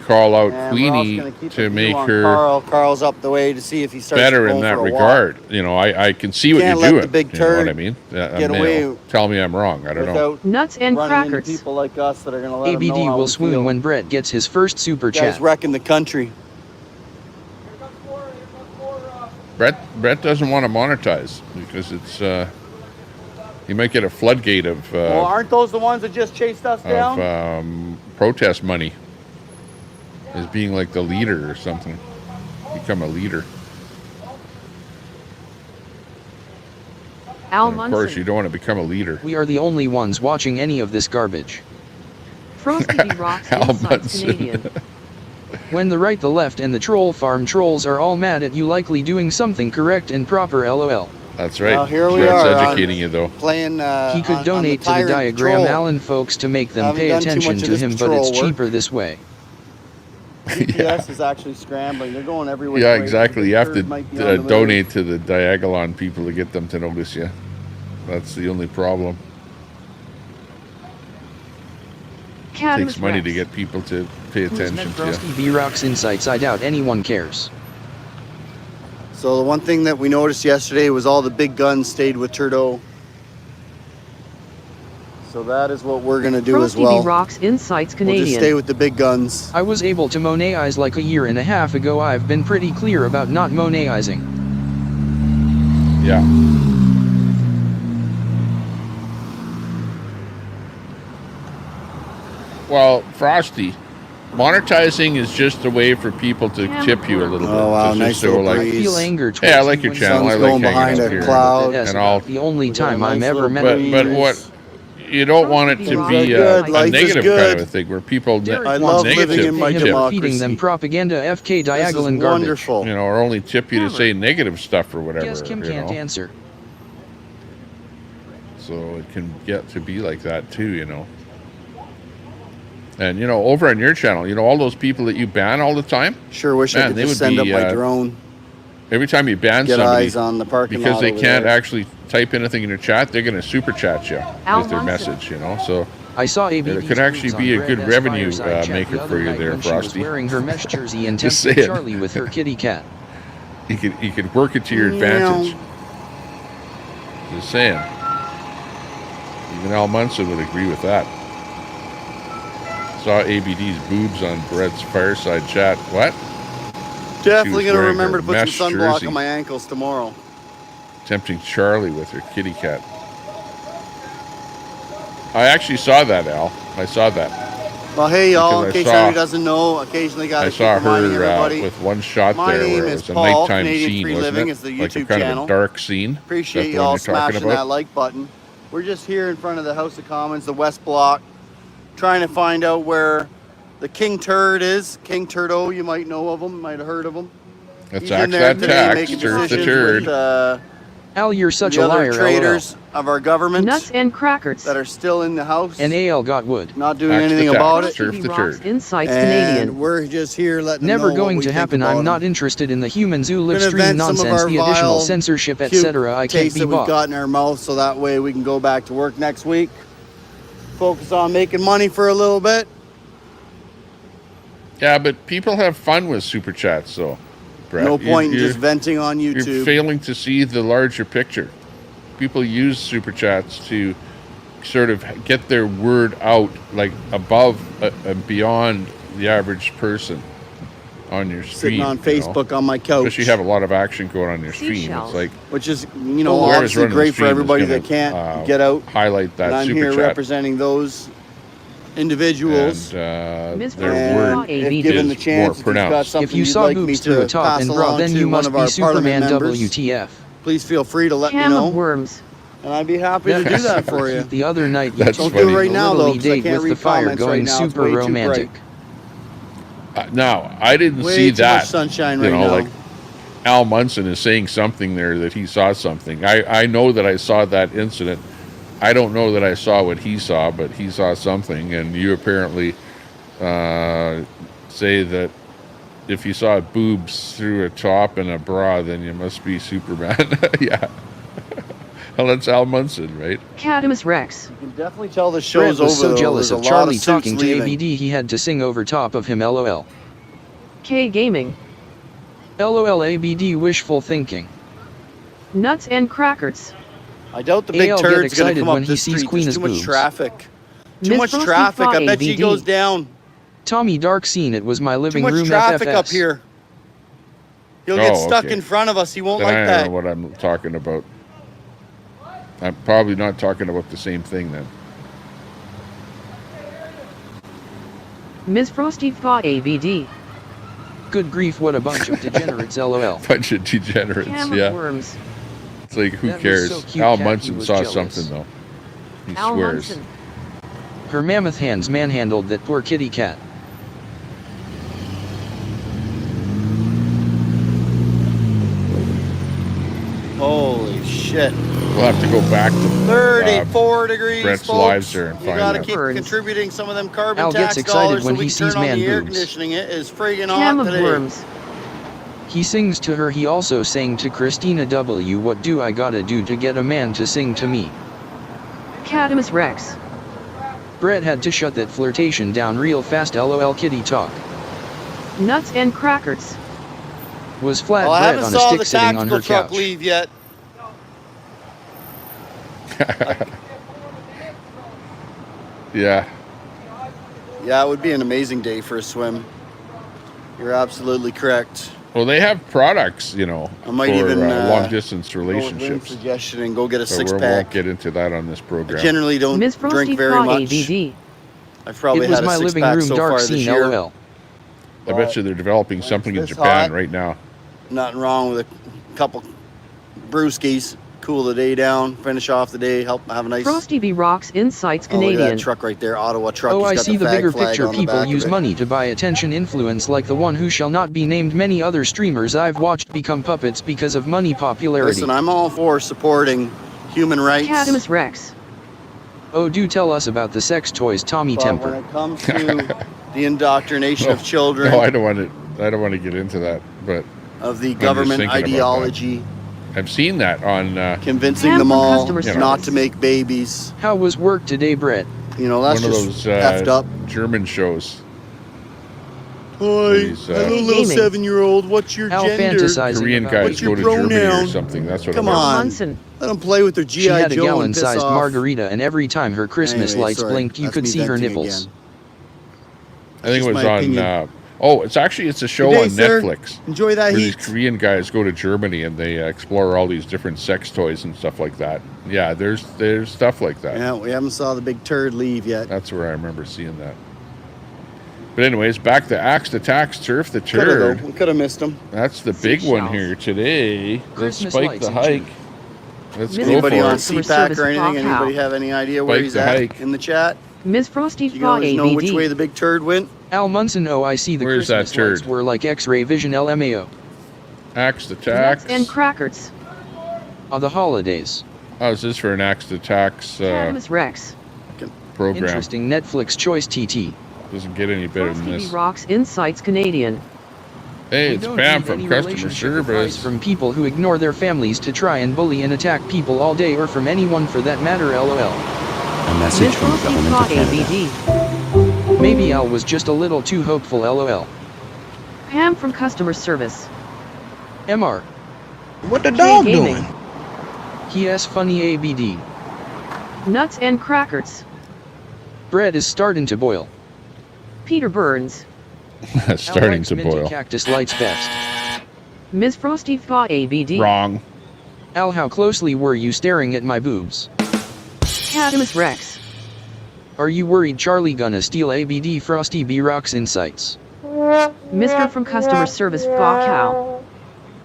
call out And we're also Queenie gonna keep to a view make on her Carl. Carl's up the way to see if he starts better going in that for a regard. You know, I can see what Can't you're let doing. the big you know what turd I mean? get I mean, away tell me I'm wrong. I don't know. without Nuts and running into crackers. people like us that are going to let ABD them know how will we swoon feel. when Brett gets his first super Guys chat. wrecking the country. Brett doesn't want to monetize because it's you might get a floodgate of Well, aren't those the ones that just chased us down? protest money as being like the leader or something. become a leader. Al And of course, Munson. you don't want to become a leader. We are the only ones watching any of this garbage. Frosty B. Rocks Al Insights Munson. Canadian. When the right, the left, and the troll farm trolls are all mad at you likely doing something correct and proper, lol. That's right. Well, here we Brett's are, educating you, though. Playing. He could donate to the tyrant diagram troll. Allen folks to make them Haven't pay done too attention much of to this him, but it's troll work. cheaper this way. GPS is actually scrambling. They're going everywhere. Yeah, exactly. You have to donate to the Diagolon people to get them to notice you. That's the only problem. It takes money to get people to pay attention to you. Frosty B. Rocks Insights, I doubt anyone cares. So the one thing that we noticed yesterday was all the big guns stayed with Trudeau. So that is what we're going to do as Frosty well. B. Rocks Insights We'll Canadian. just stay with the big guns. I was able to Monetize like a year and a half ago. I've been pretty clear about not Monetizing. Yeah. Well, Frosty, monetizing is just a way for people to tip you a little bit. Oh, wow, Just nice to little like, breeze. I feel anger hey, I towards like you your when channel. I sun's like going hanging behind out a here. cloud. That's And all. the only We got a time I'm nice ever little meant But what you don't want it to be good. a Life is negative good. kind of a thing where people I love living negative in my tip, democracy. feeding them propaganda FK This is Diagonal garbage. wonderful. you know, or only tip you to say negative stuff or whatever. Guess Kim you can't know? answer. So it can get to be like that too, you know. And you know, over on your channel, you know, all those people that you ban all the time. Sure wish I Man, could they just would send up be, my drone. Every time you ban Get somebody, eyes on the parking because lot they over can't there. actually type anything in their chat, they're going to super chat you Al with their Munson. message, you know. So I saw it ABD's could actually boobs be on a good Red revenue Fireside Chat maker the for other you night there, when she was Frosty. wearing her mesh jersey and Just tempting saying. Charlie with her kitty cat. You could work it to your advantage. Just saying. Even Al Munson would agree with that. Saw ABD's boobs on Brett's Fireside Chat. What? Definitely going to wearing remember her to put some mesh sunblock jersey. on my ankles tomorrow. Tempting Charlie with her kitty cat. I actually saw that, Al. I saw that. Well, hey, y'all, in Because I case saw- anybody doesn't know, occasionally got I to saw keep reminding her everybody. with one shot My there name where it is was a Paul, nighttime Canadian scene, Free wasn't Living it? is the Like a YouTube kind channel. of a dark scene. Appreciate That's the one y'all you're talking smashing that about? like button. We're just here in front of the House of Commons, the West Block, trying to find out where the King Turd is. King Trudeau, you might know of him, might have heard of him. That's He's in axe there that today tax, making turd the decisions turd. with Al, you're such the a other liar, traitors of our government Nuts and crackers. that are still in the House, And AL got wood. not doing Axe the anything tax, about it. turf the Rocks turd. Insights And Canadian. we're just here letting them Never know going what we to think happen. about I'm not them. interested in the human zoo live Gonna stream vent some of nonsense, our the additional vile, censorship, cute etc. I can't taste be that we've bought. got in our mouth, so that way we can go back to work next week. Focus on making money for a little bit. Yeah, but people have fun with super chats, so. Brett, No point in just venting on You're YouTube. failing to see the larger picture. People use super chats to sort of get their word out, like above and beyond the average person on your stream. Sitting on you Facebook know? on my couch. Especially you have a lot of action going on your stream. Seashells. It's like Which is, you know, whoever's obviously running the great for stream is everybody gonna, that can't get out. highlight that And I'm super here chat. representing those individuals. And Miss their Rose word Law, if ABD. given the is chance, more if you've got pronounced. something If you you'd saw like me boobs through to a top pass and bra, along then to you one must of be our Superman parliament members, WTF. please feel free to let me Can know. of worms. And I'd be happy to do that for you. The other night you That's took funny. me Don't do it on right a now, little though, 'cause I date can't with the read fire comments going right now. It's super way too romantic. Now, I didn't Way see too that. much sunshine you right know, now. like Al Munson is saying something there that he saw something. I know that I saw that incident. I don't know that I saw what he saw, but he saw something. And you apparently say that if you saw boobs through a top and a bra, then you must be Superman. Yeah. Well, that's Al Munson, right? Cadamus Rex. You can definitely tell the Brent show's over. was so though. jealous There's of a lot Charlie suits talking to leaving. ABD he had to sing over top of him, lol. K Gaming. LOL ABD wishful thinking. Nuts and crackers. I doubt the big AL get turd's going to excited come when up he this sees street. Queen There's as too much boobs. traffic. Too Miss much Frosty traffic. I Fly bet she ABD. goes down. Tommy Dark scene, it was my Too living much room traffic FFS. up here. He'll get stuck okay. in front of us. He won't Then like I don't that. know what I'm talking about. I'm probably not talking about the same thing then. Miss Frosty Thaw ABD. Good grief, what a bunch of degenerates, lol. Bunch of degenerates, Can of yeah. worms. It's like, who That was cares? so cute, Al Cat, Munson he was saw jealous. something, though. He Al swears. Munson. Her mammoth hands manhandled that poor kitty cat. Holy shit. We'll have to go back to 34 degrees, Brett's folks. lives there and You find gotta that. keep contributing some of them carbon Al tax gets excited dollars when so we he can turn sees on man the air boobs. conditioning. It is friggin' Cam hot of today. worms. He sings to her. He also sang to Christina W. What do I gotta do to get a man to sing to me? Catamus Rex. Brett had to shut that flirtation down real fast. LOL kitty talk. Nuts and crackers. Was flat Well, I Brett haven't on a saw stick the sitting on tactical her truck couch. leave yet. Yeah. Yeah, it would be an amazing day for a swim. You're absolutely correct. Well, they have products, you know, I might for even long distance go with Lynn's relationships. suggestion and go get a But we won't six-pack. get into that on this I program. generally don't Miss Frosty drink very Frog much. ABD. I've probably It was had a my living six-pack room so dark far this scene. year. LOL. I bet you they're developing something in this Japan hot. right now. Nothing wrong with a couple brewskis. Cool the day down, finish off the day, help have a nice... Frosty B Rocks Insights Oh, look at that Canadian. truck right there, Ottawa truck. Oh, He's I got see the fag bigger flag picture. on the People back of use it. money to buy attention, influence, like the one who shall not be named. Many other streamers I've watched become puppets because of money popularity. Listen, I'm all for supporting human rights. Catamus Rex. Oh, do tell us about the sex toys, Tommy But Temper. when it comes to the indoctrination of children, No, I don't want to get into that, but of the I'm just government thinking about ideology, that. I've seen that on convincing Ham them for all customer not service. to make babies. How was work today, Brett? You know, that's one of just those effed up. German shows. Hi, These, I'm a little gaming. 7-year-old. What's your How gender? fantasizing Korean about guys What's your go to Germany or pronoun? something. That's what Come it was. on. Munson. Let them play with their She G.I. had a Joe and gallon-sized piss off. margarita, and every time her Christmas Anyway, lights sorry. blinked, you That's could me see her venting nipples. again. I think Just it was my on. opinion. It's a show Good day, on sir. Netflix. Enjoy that Where these heat. Korean guys go to Germany and they explore all these different sex toys and stuff like that. Yeah, there's stuff like that. Yeah, we haven't saw the big turd leave yet. That's where I remember seeing that. But anyways, back to Axe the Tax Turf the Coulda, Turd. though. We could have missed them. That's the big one here today. Let's Christmas spike lights the in hike. June. Let's go Anybody for on it. Customer CPAC service or anything? Bob Anybody Howe. have any idea where Spike he's the at hike. in the chat? Miss Frosty You Frog guys know which way ABD. the big turd went? Al Munson. Oh, I see the Where's that Christmas lights turd? were like X-ray vision. LMAO. Axe the Nuts Tax. and crackers. On the holidays. Oh, is this for an Axe the Tax Catamus Rex. program? Interesting Netflix choice TT. Doesn't get any better than Frosty B this. Rocks Insights Canadian. Hey, We it's don't Pam need from any Customer relationship advice Service. from people who ignore their families to try and bully and attack people all day, or from anyone for that matter. LOL. A message Miss from the Frosty government Frog of Canada. ABD. Maybe Al was just a little too hopeful. LOL. Pam from customer service. MR. What the Jay dog Gaming. doing? He has funny ABD. Nuts and crackers. Bread is starting to boil. Peter Burns. Starting Alex to Minty boil. Cactus lights best. Miss Frosty Fa ABD. Wrong. Al, how closely were you staring at my boobs? Catamus Rex. Are you worried Charlie gonna steal ABD Frosty B Rocks insights? Mr. from customer service Fa Cow.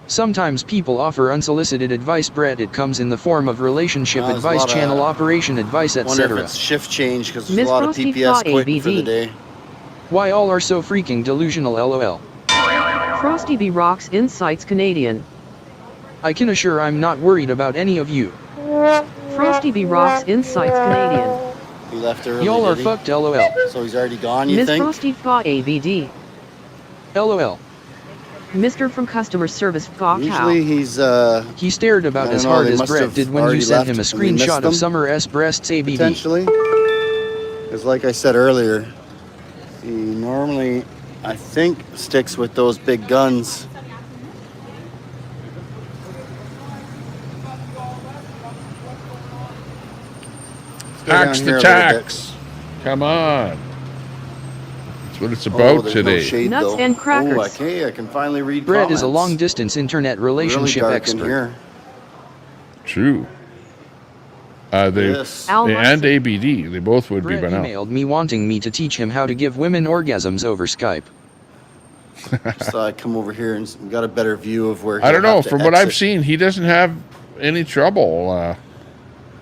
Sometimes people offer unsolicited advice, Brett. It comes in the form of relationship There's a advice, lot of- channel operation advice, Wonder if etc. it's shift change because there's Miss a lot of Frosty PPS Fa quitting for the ABD. day. Why all are so freaking delusional. LOL. Frosty B Rocks Insights Canadian. I can assure I'm not worried about any of you. Frosty B Rocks Insights Canadian. He left early. Y'all are did he? fucked. LOL. So he's already gone, you Miss think? Frosty Fa ABD. LOL. Mr. from customer service Fa Usually Cow. he's He stared I about don't as know, hard they as must Brett have did when you already sent him a left and we missed screenshot them. of Summer S breasts ABD. potentially. Because like I said earlier, he normally, I think, sticks with those big guns. Let's go Axe down the here a little bit. Tax. Come on. That's what it's Oh, about there's today. No shade, Nuts though. and crackers. Oh, okay, I can finally read Brett comments. is a long-distance internet relationship really dark expert. in here. True. Yes. Al And Munson. ABD. They both would Brett be by now. emailed me wanting me to teach him how to give women orgasms over Skype. Just thought I'd come over here and we got a better view of where. I don't he'll know. have to From what I've exit. seen, he doesn't have any trouble.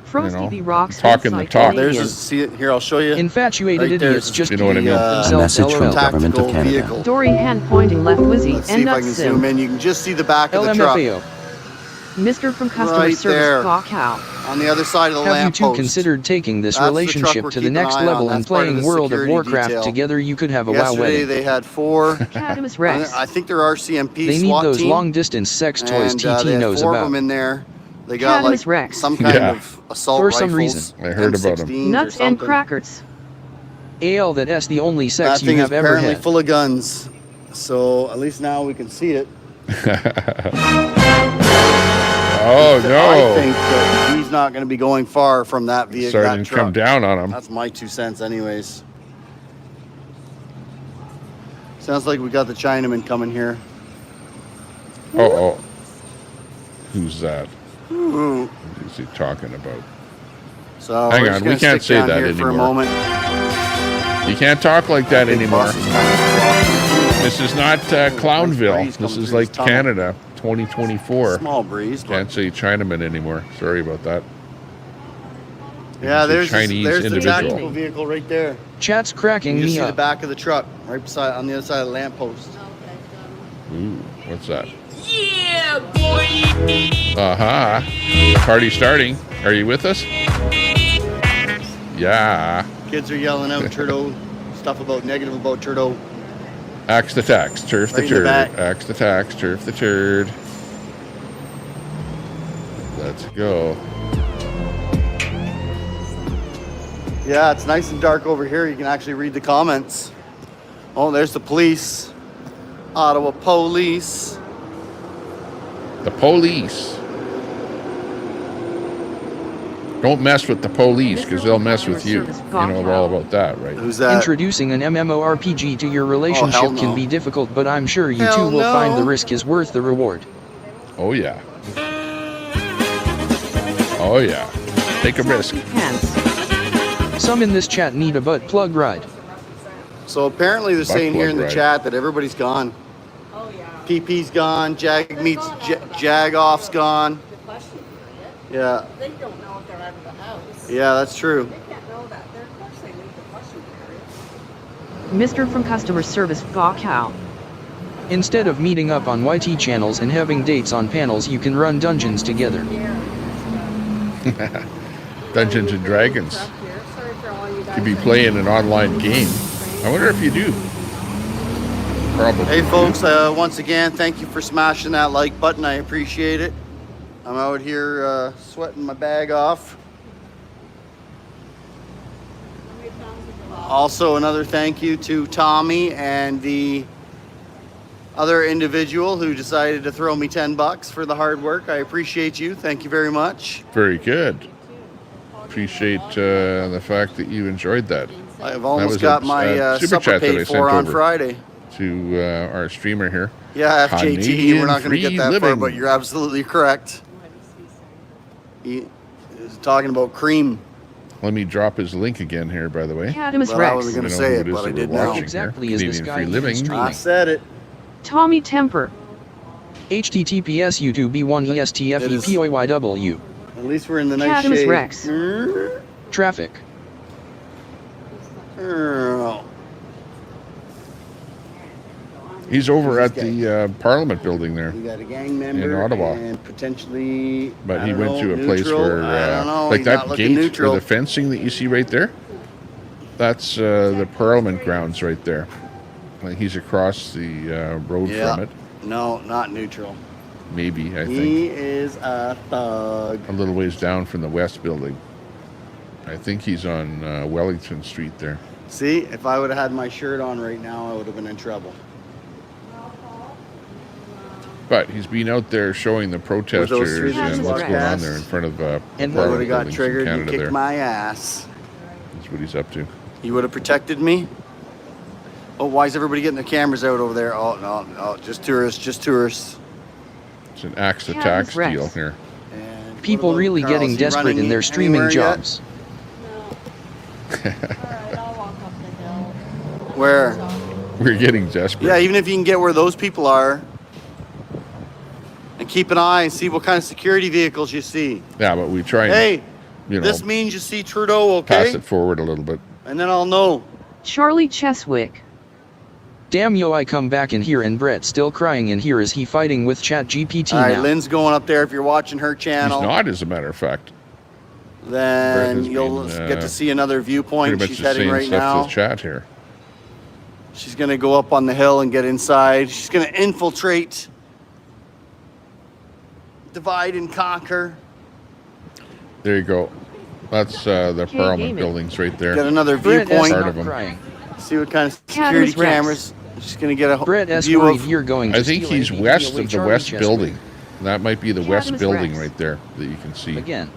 Frosty B rocks talking the inside talk. There's Canadian. a, see it here. I'll show you. Infatuated Right there idiots is just You know what I mean? themselves message from LOL. the government of Tactical Canada. vehicle. Dory hand pointing left Wizzy Let's see and if I nuts can zoom sim. in. You can just see the back of the truck LMFAO. Mr. from customer Right service there. Caw Cow. on the other side of the Have you lamp two post. considered taking this That's the truck relationship we're to the keeping next an eye on. level and That's part of playing the World of security Warcraft detail. together? You could have a WoW Yesterday wedding. they had 4. Cadamus Rex. I think they're RCMP They need SWAT those team. long-distance sex toys And, TT they had knows 4 of about. them in there. They got Cadamus like Rex. some kind Yeah. of assault For rifles. some reason. I heard about 'em. M16s or Nuts and something. crackers. AL that's the only That sex you thing is have ever apparently had. full of guns. So at least now we can see it. Oh I no! think that he's not going to be going far from that vehicle. Starting That to come truck. down on him. That's my 2 cents, anyways. Sounds like we got the Chinaman coming here. Oh. Who's that? Ooh. What is he talking about? So Hang we're on, just we gonna can't stick say down that here for a anymore. moment. You can't talk like that Big anymore. bus is kind of This is not Clownville. breeze This coming is through like this tunnel. Canada, 2024. small breeze. But Can't say Chinaman anymore. Sorry about that. yeah, It's a there's Chinese the individual. tactical vehicle right there. Chat's cracking You me just see the up. back of the truck right beside on the other side of the lamppost. Ooh, what's that? Yeah, boy. Party starting. Are you with us? Yeah. Kids are yelling out Trudeau stuff about negative about Trudeau. Axe the tax, turf the Right in the turd. back. Axe the tax, turf the turd. Let's go. Yeah, it's nice and dark over here. You can actually read the comments. Oh, there's the police. Ottawa police. The police. Don't mess with the police because they'll mess with you. You know all about that, right? Who's that? Introducing an MMORPG to your relationship hell no. can be difficult, but I'm sure you Hell two will no. find the risk is worth the reward. Oh yeah. Oh yeah. Take a risk. Some in this chat need a butt plug ride. So apparently they're Butt saying here plug in the ride. chat that everybody's gone. PP's gone. Jag meets Jagoff's gone. Yeah. They don't know if they're out of the house. Yeah, that's true. They can't know that. They're, of course they leave the question area. Mr. from customer service Caw Cow. Instead of meeting up on YT channels and having dates on panels, you can run dungeons together. Dungeons and Dragons. Could be playing an online game. I wonder if you do. Probably. Hey folks, once again, thank you for smashing that like button. I appreciate it. I'm out here sweating my bag off. Also, another thank you to Tommy and the other individual who decided to throw me $10 for the hard work. I appreciate you. Thank you very much. Very good. Appreciate the fact that you enjoyed that. I've That almost was got a my super supper chat that I paid sent for on over Friday. to our streamer here. Yeah, FJT, we're not going to get Canadian that Free far, Living. but you're absolutely correct. He is talking about cream. Let me drop his link again here, by the way. Cadamus Well, I wasn't going to We know say who it, is but I that did we're now. watching Exactly here. is this Canadian guy Free even Living. streaming? I said it. Tommy Temper. https YouTube B1ESTFEPOYW. At least we're in the nice Cadamus shade. Rex. Traffic. Oh. He's over at the Parliament building there. We got a gang member in Ottawa. and potentially. But I he don't went know, to a place neutral. where, I don't know. like He's that not looking gate neutral. or the fencing that you see right there, that's the Parliament grounds right there. Like he's across the road Yeah. from it. No, not neutral. Maybe, I think. He is a thug. A little ways down from the West building. I think he's on Wellington Street there. See, if I would have had my shirt on right now, I would have been in trouble. But he's been out there showing the protesters three and what's going on podcasts, there in front of And I would Parliament have got buildings in triggered and Canada kicked there. my ass. That's what he's up to. You would have protected me? Oh, why is everybody getting their cameras out over there? Oh, no, just tourists, just tourists. It's an axe to Yeah, tax that's Rex. deal here. And People what about really Carl? getting Is he desperate running in their streaming anywhere yet? jobs. Where? We're getting desperate. Yeah, even if you can get where those people are, and keep an eye and see what kind of security vehicles you see. Yeah, but we try and, hey, you know, this means you see Trudeau, okay? pass it forward a little bit. And then I'll know. Charlie Cheswick. Damn yo, I come back in here and Brett's still crying in here. Is he fighting with Chat GPT All right, now? Lynn's going up there if you're watching her channel. He's not, as a matter of fact. Then you'll get to see another viewpoint. Pretty much She's the heading same right stuff now. to Chat here. She's going to go up on the hill and get inside. She's going to infiltrate, divide and conquer. There you go. That's the Parliament gaming. buildings right there. Get another Brett viewpoint. S. Part of them. crying. See what kind of security Cadmus Rex. cameras. She's going to get a Brett S. view worried of. you're going to I think steal he's NVIDIA west away of the Charlie west Cheswick. building. That might be the west Cadmus building Rex. right there that you can see. Again.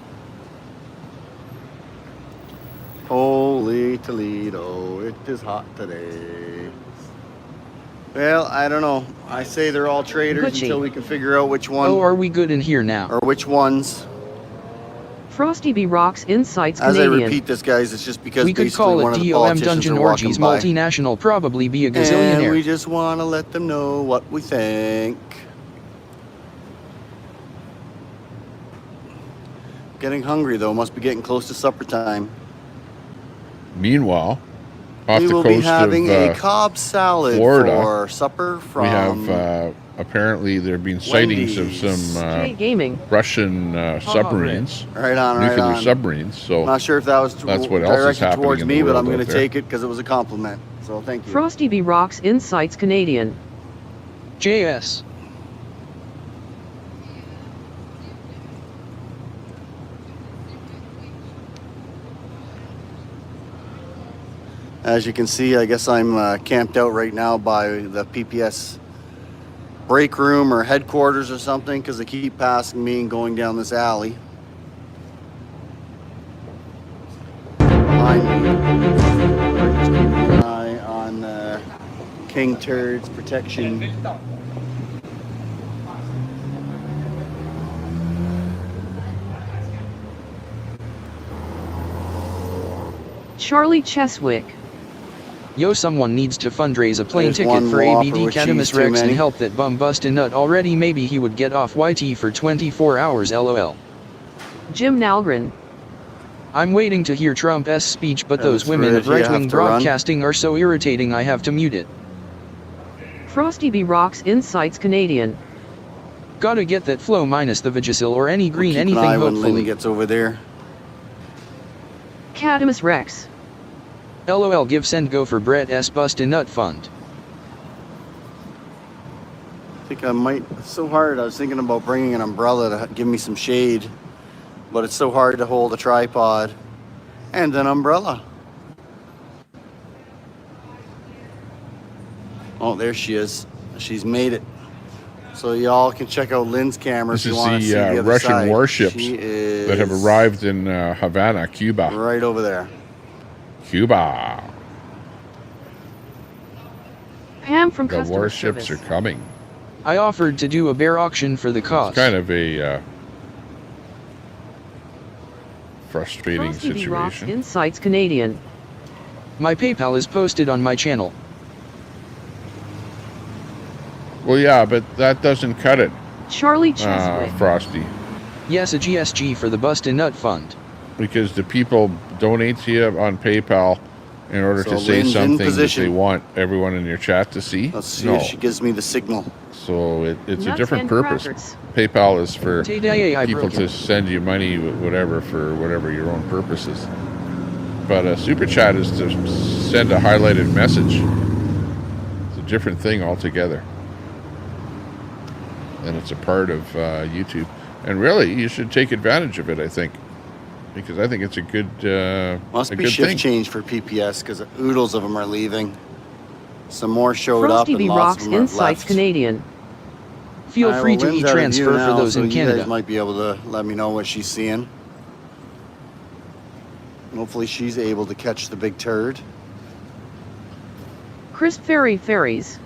Holy Toledo, it is hot today. Well, I don't know. I say they're all traitors Butchie. until we can figure out which one Oh, are we good in here now? or which ones. Frosty B. Rocks Insights As I Canadian. repeat this, guys, it's just because We could basically call one it of the DOM politicians Dungeon are walking Orgies by. Multinational, probably be a And gazillionaire. we just want to let them know what we think. Getting hungry though, must be getting close to supper time. Meanwhile, off We the will coast be having of a Cobb salad Florida, for supper from we have apparently there have been sightings of Wendy's. some K Gaming. Russian submarines, Right on, right nuclear on. submarines. So Not sure if that was that's what else is directed happening towards in the me, but world I'm going out to there. take it because it was a compliment. So thank you. Frosty B. Rocks Insights Canadian. JS. As you can see, I guess I'm camped out right now by the PPS break room or headquarters or something because they keep passing me and going down this alley. Behind me, we're just keeping an eye on King Turd's protection. Charlie Cheswick. Yo, someone needs to fundraise a plane There's ticket one for Whopper ABD with Cadamus cheese too Rex and many. help that bum bust a nut already. Maybe he would get off YT for 24 hours lol. Jim Nalgren. I'm waiting to hear Trump's speech, but those That's women right, of you have right-wing to run. broadcasting are so irritating I have to mute it. Frosty B. Rocks Insights Canadian. Gotta get that flow minus the Vagisil or any green Keep anything an eye when Lynn hopefully. gets over there. Cadamus Rex. LOL give send go for Brett S bust a nut fund. I think I might. It's so hard. I was thinking about bringing an umbrella to give me some shade, but it's so hard to hold a tripod and an umbrella. Oh, there she is. She's made it. So y'all can check out Lynn's camera This if you is want to see the the other Russian side. warships She is that have arrived in Havana, Cuba. right over there. Cuba. Pam from The Customer warships Service. are coming. I offered to do a bear auction for the cause. It's kind of a frustrating Frosty B. Rocks situation. Insights Canadian. My PayPal is posted on my channel. Well, yeah, but that doesn't cut it, Charlie Cheswick. Frosty, Yes, a GSG for the bust a nut fund. because the people donate to you on PayPal in order So to say Lynn's in something that position. they want everyone in your chat to see. Let's see No. if she gives me the signal. So it's a Nuts different and purpose. crackers. PayPal is for Today I people broke to it. send you money, whatever, for whatever your own purposes. But a super chat is to send a highlighted message. It's a different thing altogether. And it's a part of YouTube. And really, you should take advantage of it, I think. Because I think it's a good, Must a be good shift thing. change for PPS because oodles of them are leaving. Some more showed Frosty up B. and lots Rocks of them have Insights left. Canadian. Feel All right, free well, to Lynn's out of e-transfer view for now, those so in you Canada. guys might be able to let me know what she's seeing. Hopefully she's able to catch the big turd. Chris Ferry Ferries.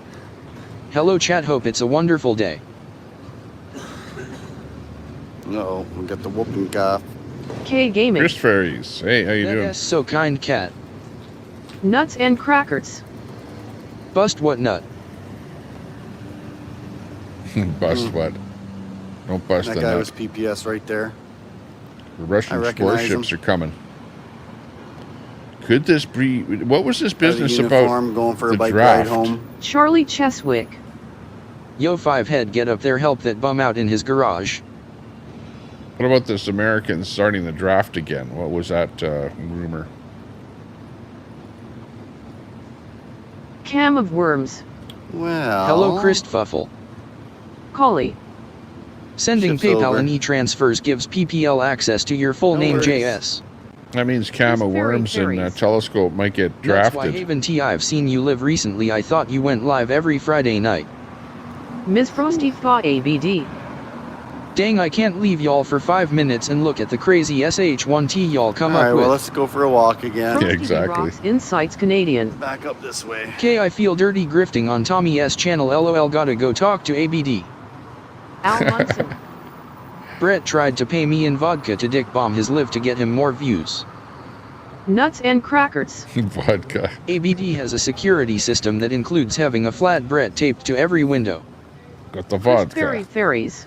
Hello chat, hope it's a wonderful day. Uh-oh, we got the whooping cough. K Gaming. Chris Ferries. Hey, how you doing? That's so kind, cat. Nuts and crackers. Bust what nut? Bust what? Don't bust That the guy nut. was PPS right there. The Russian recognize warships him. are coming. Could this be? What was this business uniform, about? going for a the bike draft? ride home. Charlie Cheswick. Yo, 5-head, get up there, help that bum out in his garage. What about this Americans starting the draft again? What was that rumor? Cam of Worms. Well. Hello, Christfuffle. Collie. Sending Ship's PayPal over. and e-transfers gives PPL access to your full name worries. JS. That means Cam of Worms and Telescope might get That's why drafted. Haven T, I've seen you live recently. I thought you went live every Friday night. Miss Frosty Thaw ABD. Dang, I can't leave y'all for 5 minutes and look at the crazy SH1T y'all come All up right, with. well, let's go for a walk again. Frosty Rocks Insights Canadian. Back up this way. K, I feel dirty grifting on Tommy S channel. LOL, gotta go talk to ABD. Al Munson. Brett tried to pay me in vodka to dick bomb his live to get him more views. Nuts and crackers. Vodka. ABD has a security system that includes having a flat Brett taped to every window. Got the Fairy vodka. Fairies.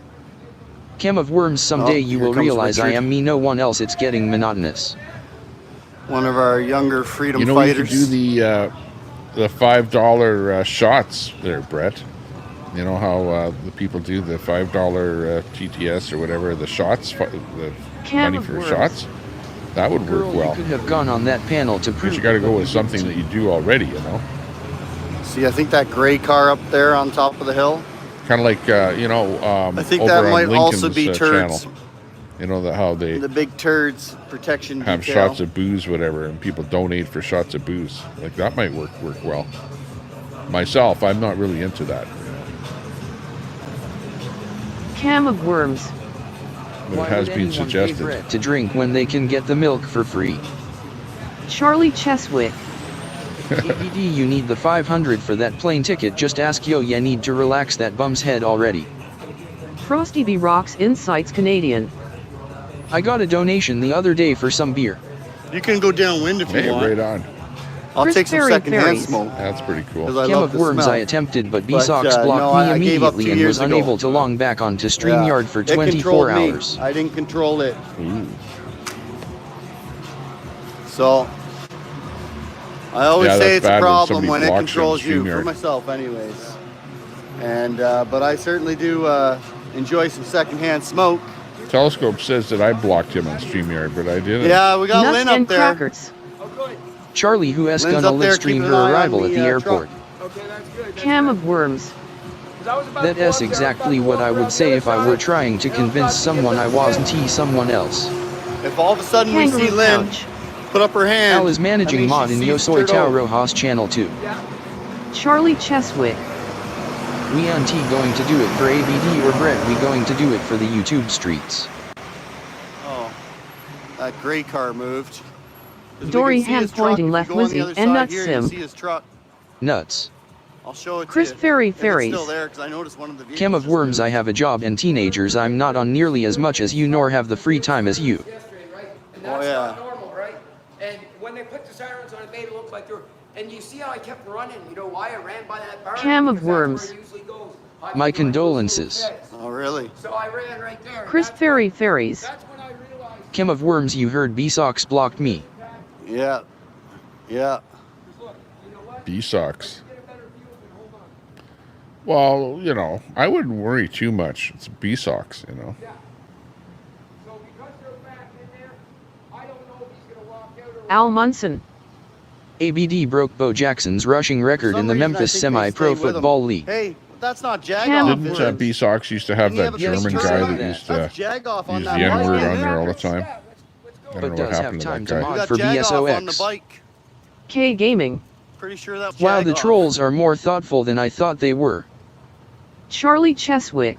Cam of Worms, someday you here will comes realize I Richard. am me, no one else. It's getting monotonous. One of our younger freedom You know, fighters. you could do the $5 shots there, Brett. You know how the people do the $5 GTS or whatever, the shots, the Cam money of for Worms. shots. That would work Girl, well. you could have gone on that panel to But prove you got to go what with you something could that you do already, you know? See, I think that gray car up there on top of the hill. Kind of like, you know, I think over that on might Lincoln's also be channel. turds. You know, how they The big turds protection have detail. shots of booze, whatever, and people donate for shots of booze. Like, that might work well. Myself, I'm not really into that. Cam of Worms. But Why it has would been anyone pay suggested. Brett to drink when they can get the milk for free? Charlie Cheswick. ABD, you need the 500 for that plane ticket. Just ask yo, ya need to relax that bum's head already. Frosty B Rocks Insights Canadian. I got a donation the other day for some beer. You can go downwind if you Hey, want. right on. I'll Chris take some Fairy secondhand Fairies. smoke. That's pretty cool. 'Cause I Cam love of the Worms smell. I attempted, but But, B-Sox blocked no, me I gave up 2 immediately and years was ago. unable to log back onto Yeah. StreamYard for It 24 controlled me. hours. I didn't control it. Ooh. So, I always Yeah, say that's it's a bad when problem somebody when it blocks controls you on you, for StreamYard. myself anyways. And, but I certainly do enjoy some secondhand smoke. Telescope says that I blocked him on StreamYard, but I didn't. Yeah, we got Nuts Lynn and up there. crackers. Charlie, who is Lynn's gonna up there live stream keeping her an eye on arrival the, at the airport. truck. Okay, that's good. Cam of Worms. That's exactly what I would say if I were trying to convince someone I wasn't someone else. If all of a sudden we see Kangaroo Lynn Pouch. put up her hand, Al is managing that means mod she in sees Yo Soy Trudeau. Tao Rojas channel 2. Charlie Cheswick. We on T going to do it for ABD or Brett, we going to do it for the YouTube streets. Oh, that gray car moved. 'Cause we Dory can see hand his truck. pointing If you left go on the Wizzy other and side nuts here, sim. You see his truck. Nuts. I'll show it Chris to you. Fairy If it's Fairies. still there, 'cause I noticed one of the vehicles Cam of just Worms, moved. I have a job and teenagers, I'm not on nearly as much as you nor have the free time as you. Yesterday, right? And Oh, that's yeah. not normal, right? And when they put the sirens on, it made it look like they were. And you see how I kept running? You know why I ran by that barn? Cam of Because that's where Worms. it usually goes. My condolences. Oh, really? So I ran right there. Chris Fairy Fairies. That's when I realized. Cam of Worms, you heard B-Sox blocked me. Yeah. Yeah. B-Sox. Well, you know, I wouldn't worry too much. It's B-Sox, you know. So because they're back in there, I don't know if he's going to walk out or. Al Munson. ABD broke Bo Jackson's rushing record in the Some reason, I Memphis think they Semi-Pro stayed with him. Football League. Hey, that's not Cam of Jagoff. Didn't B-Sox used to have Didn't that he have a German big guy turn? that used That's to Jagoff on use that the bike, N-word isn't on it? there all the time? I But don't know what does have happened to time that to guy. You mod got for Jagoff on the VSOX. bike. K Gaming. Pretty sure that was Wow, the Jagoff. trolls are more thoughtful than I thought they were. Charlie Cheswick.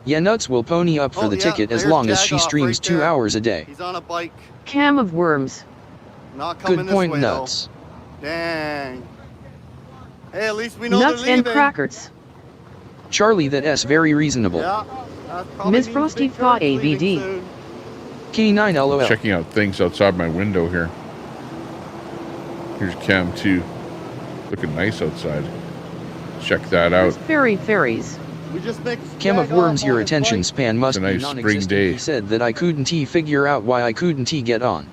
Yeah, Nuts will pony up for Oh, the yeah, ticket as there's long as she Jagoff streams right 2 there. hours a day. He's on a bike. Cam of Worms. Not coming Good this point, way, Nuts. though. Dang. Hey, at least we know Nuts they're and leaving. crackers. Charlie, that S very reasonable. Yeah. that probably Miss means Frosty Big Thought Bird's leaving ABD. soon. K9 LOL. Checking out things outside my window here. Here's Cam 2. Looking nice outside. Check that out. Ferries. We just make Cam of Worms, your attention span must It's a be nice spring non-existent. day. He said that I couldn't figure out why I couldn't get on.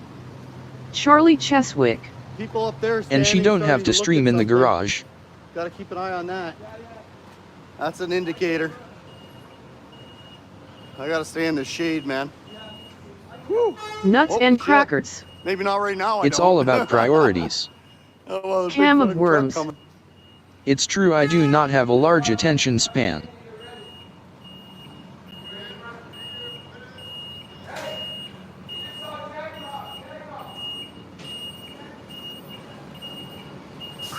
Charlie Cheswick. people up there And she don't have to starting stream look at in the something. garage. Got to keep an eye on that. That's an indicator. I got to stay in the shade, man. Whew. Nuts Oh, and shit. crackers. Maybe not right now. It's all about priorities. Oh, well, the big Cam of fucking truck Worms. coming. It's true, I do not have a large attention span.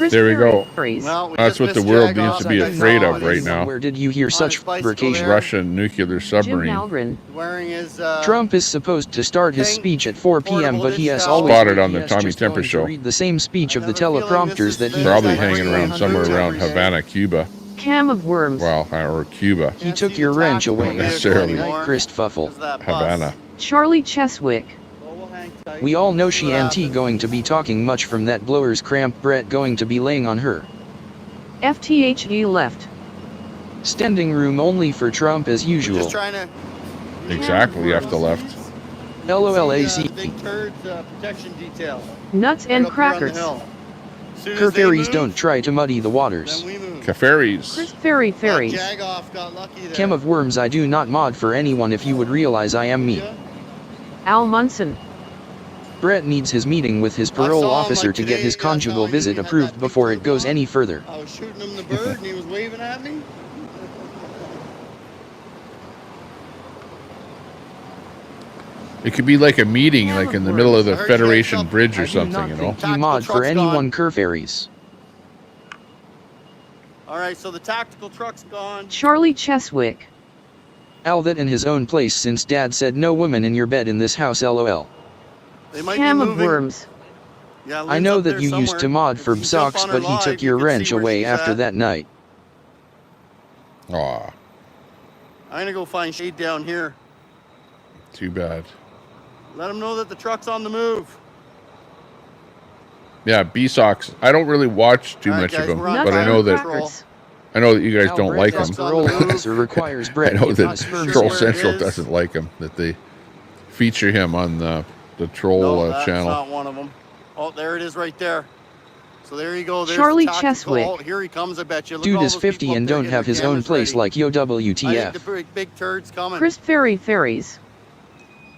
There we go. Well, That's what the world needs to be afraid of right now. Where did you hear such fabrication? Russian nuclear submarine. Wearing his Trump is supposed to start his speech at 4 p.m., but he has always Spotted on the Tommy Temper show. read the same speech of the teleprompters that he Probably hanging around somewhere around Havana, Cuba. Cam of Worms. Well, or Cuba. He took your wrench away. Necessarily. Christfuffle. Havana. Charlie Cheswick. We all know she ain't going to be talking much from that blower's cramp. Brett going to be laying on her. FTHE left. Standing room only for Trump as usual. Just trying to. Exactly after left. LOLAC. Big turd protection detail. Nuts and Right up here on the crackers. hill. As soon as they Kerferries move, don't try to muddy the waters. then we move. Caferries. Ferries. Jagoff got lucky there. Cam of Worms, I do not mod for anyone if you would realize I am me. Al Munson. Brett needs his meeting with his parole officer to get his conjugal visit approved before it goes any further. I was shooting him the bird and he was waving at me. It could be like a meeting, like in the middle of the Federation Bridge or something, you know? You mod for anyone Kerferries. All right, so the tactical truck's gone. Charlie Cheswick. Al that in his own place since Dad said no woman in your bed in this house lol. They might Cam be of moving. Worms. Yeah, I Lynn's know up that there you used to somewhere. mod for If you jump socks, on her but he live, took you your can wrench see where away she's after at. that night. Aw, I'm gonna go find shade down here. too bad. Let them know that the truck's on the move. Yeah, B-Sox. I don't really watch too All right, much guys, of them, we're on but I time. know that Crackers. you guys Al don't like Brett's them. parole officer requires I Brett know give that us first Troll where it Central is. doesn't like him. That they feature him on the Troll No, that's channel. not one of them. Oh, there it is right there. So there you go. There's Charlie the tactical. Cheswick. Oh, here he comes, I bet you. Look at Dude all is those 50 people and up there don't getting have their his own cameras place ready. like yo I think WTF. the big turd's coming. Chris Ferries.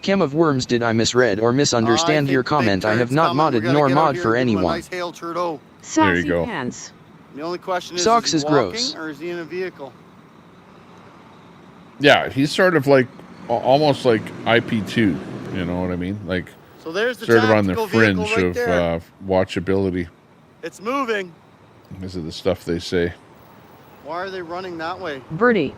Cam of Worms, did I misread or misunderstand I your think comment? big I have turd's not coming. We modded gotta nor get out mod here for and do a anyone. Nice hail Trudeau. There you Sassy go. Pants. The only question is Socks he is walking gross. or is he in a vehicle? Yeah, he's sort of like, almost like IP2. You know what I mean? Like, So there's the sort of on the tactical vehicle fringe right of there. watchability. It's moving. Because of the stuff they say. Why are they running that way? Birdie.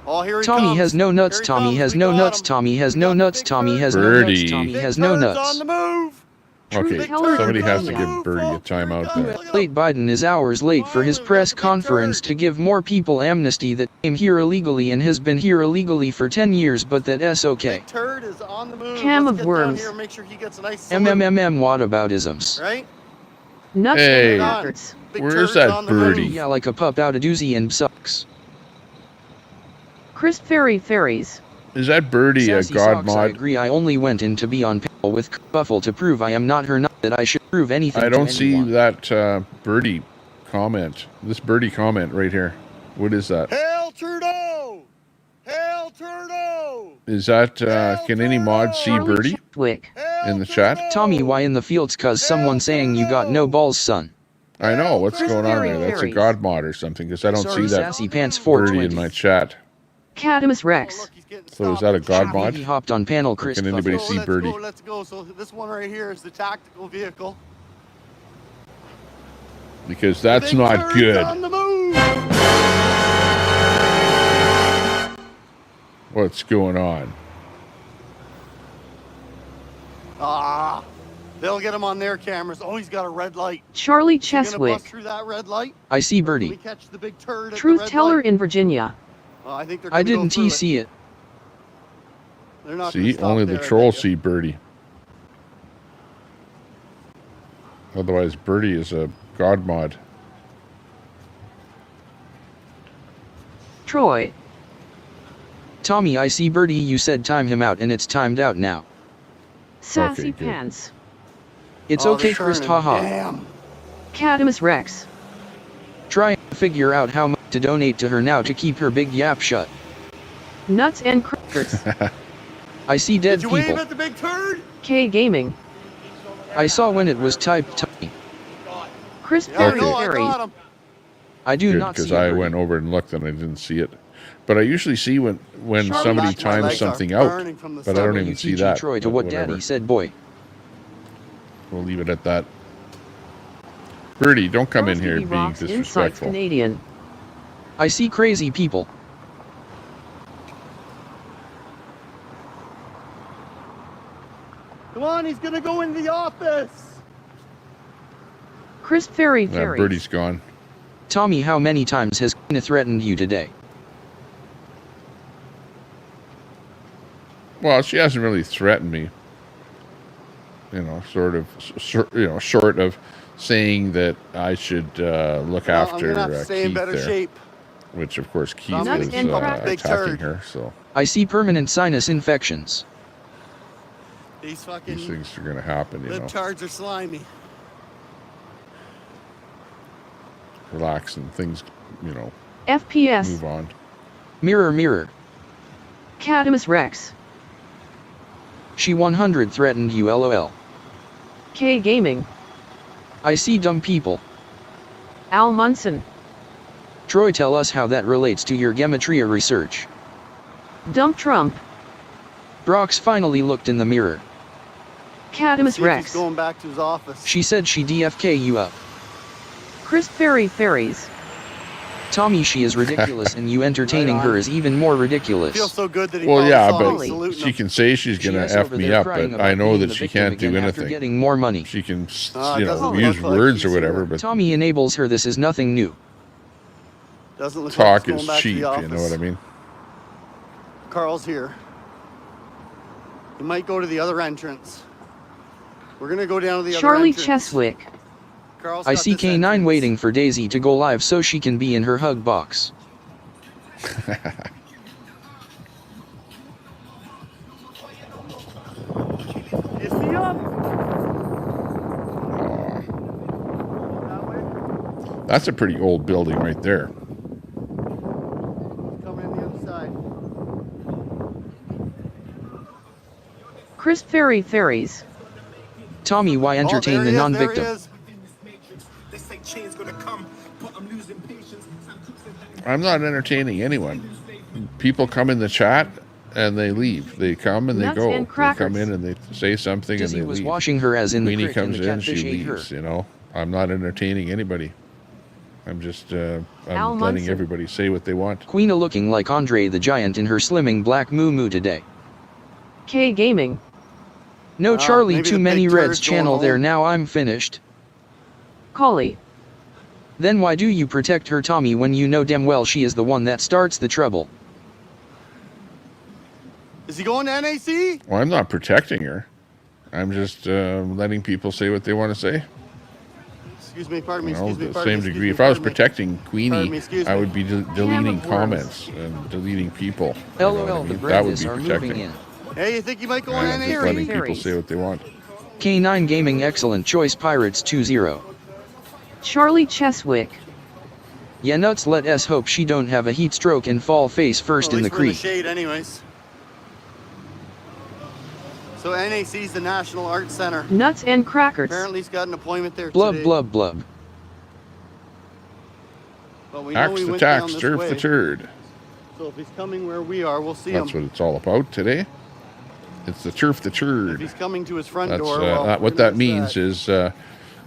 Oh, here he Tommy comes. has no nuts, Here he Tommy comes. has We no got nuts, him. Tommy has We no got nuts, big Tommy turd. has no nuts, Birdie. Tommy Big has no turd's nuts. on the move. Okay, Big somebody turd has to on the give move, Birdie a folks. Here he timeout comes. there. Look at him. Late Biden is hours late for his press conference to give more people amnesty that came here illegally and has been here illegally for 10 years, but that's okay. Big turd is on the move. Cam Let's of get Worms. down here and make sure he gets a nice salute, Whataboutisms. right? Nuts Hey. and crackers. Big Where's turd's that on the birdie? move. Yeah, like a pup out a doozy and sucks. Chris Ferries. Is that Birdie a Sassy god socks, I mod? agree. I only went in to be on panel with Buffle to prove I am not her, not that I should prove anything I to don't see anyone. that Birdie comment. This Birdie comment right here. What is that? Hail Trudeau! Hail Trudeau! Is that, can any mod see Charlie Birdie Cheswick. in the chat? Tommy, why in the fields? Cause someone saying you got no balls, son. I know, what's Chris going on there? That's a Ferries. god mod or something, because I don't Sorry, see that Sassy Pants Birdie 420. in my chat. Cadamus Oh, Rex. look, he's getting So is stopped. that a god mod? He hopped on panel, Or Chris. can anybody Buffle. see Birdie? Let's go. So this one right here is the tactical vehicle. Because that's Big not turd's good. on the move. What's going on? Ah, they'll get him on their cameras. Oh, he's got a red light. Charlie You gonna Cheswick. bust through that red light? I see We Birdie. catch the big turd at the Truth red teller light. in Virginia. Oh, I think they're I gonna go didn't through see it. They're not gonna See, stop only the there, I trolls bet you. see Birdie. Otherwise, Birdie is a god mod. Troy. Tommy, I see Birdie, you said time him out and it's timed out now. Sassy Pants. It's okay, Chris, haha. Damn. Cadamus Rex. Try and figure out how much to donate to her now to keep her big yap shut. Nuts and Crackers. I see dead Did you people. wave at the big turd? K Gaming. I saw when it was typed Tommy. Chris Yeah, Perry no, I Perry. got him. I do Good, not see because I it. went over and looked and I didn't see it. But I usually see when somebody My times legs are something out, burning from the but I don't sun. even You see teach that. Troy to but what whatever. Daddy said, boy. We'll leave it at that. Birdie, don't come in here Frosty being Rocks Insights disrespectful. Canadian. I see crazy people. Come on, he's gonna go in the office. Chris Ferry Yeah, Ferries. Birdie's gone. Tommy, how many times has Kina threatened you today? Well, she hasn't really threatened me. You know, short of saying that I should look Well, I'm after gonna have to stay in Keith better there, shape. which of course Keith Nuts is and crackers. Big attacking turd. her. So I see permanent sinus infections. These fucking these things are going to happen. You know, libtards are slimy. relax and things. You know, FPS. move on. Mirror, mirror. Cadamus Rex. She 100 threatened you, lol. K Gaming. I see dumb people. Al Munson. Troy, tell us how that relates to your gematria research. Dump Trump. Brox finally looked in the mirror. Cadamus See if Rex. he's going back to his office. She said she DFK you up. Chris Ferry Ferries. Tommy, she is ridiculous and you entertaining her is even more ridiculous. Feels so good that he Well, probably yeah, saw me but saluting she him. can say she's She going is to F over me there up, crying but about I know being that the she victim can't do again after anything. getting more money. She can, it doesn't look use like words or he's whatever, here. but Tommy enables her. This is nothing new. Doesn't look talk like is he's going back cheap. to the office. You know what I mean? Carl's here. He might go to the other entrance. We're gonna go down to the Charlie other entrance. Cheswick. Carl's I got see this K9 entrance. waiting for Daisy to go live so she can be in her hug box. Is he up? That's a pretty old building right there. Coming in the other side. Chris Ferry Ferries. Tommy, why entertain the non-victim? I'm not entertaining anyone. People come in the chat and they leave. They come and they Nuts go. and They crackers. come in and they say something Dizzy and they was leave. washing her as in the Queenie creek and comes the in, she catfish ate her. leaves. You know, I'm not entertaining anybody. I'm just Al I'm letting Munson. everybody say what they want. Queena looking like Andre the Giant in her slimming black moo today. K Gaming. No Charlie, maybe too the many big Reds turd's going channel there, home. now I'm finished. Collie. Then why do you protect her, Tommy, when you know damn well she is the one that starts the trouble? Is he going to NAC? Well, I'm not protecting her. I'm just letting people say what they want to say. Excuse me, pardon me, You know, excuse me, the pardon same me, excuse degree. me, If I was pardon me. protecting Pardon Queenie, me, excuse I me. would be deleting of worms. comments and deleting people. You know what I LOL, the mean? That would Brandis be are moving protecting. in. Hey, you think you might go on I'm just NAC? letting people Fairies. say what they want. K9 Gaming, excellent choice, Pirates 2-0. Charlie Cheswick. Yeah, nuts, let us hope she don't have a heat stroke and fall face first Well, in at the least we're in creek. the shade anyways. So NAC's the National Arts Center. Nuts and Crackers. Apparently he's got an appointment there Blub, today. blub, blub. But we know Axe he the went down tax, this turf way. the turd. So if he's coming where we are, we'll see That's him. what it's all about today. It's the turf the If turd. he's coming to his front That's door, well, what we're that gonna means miss is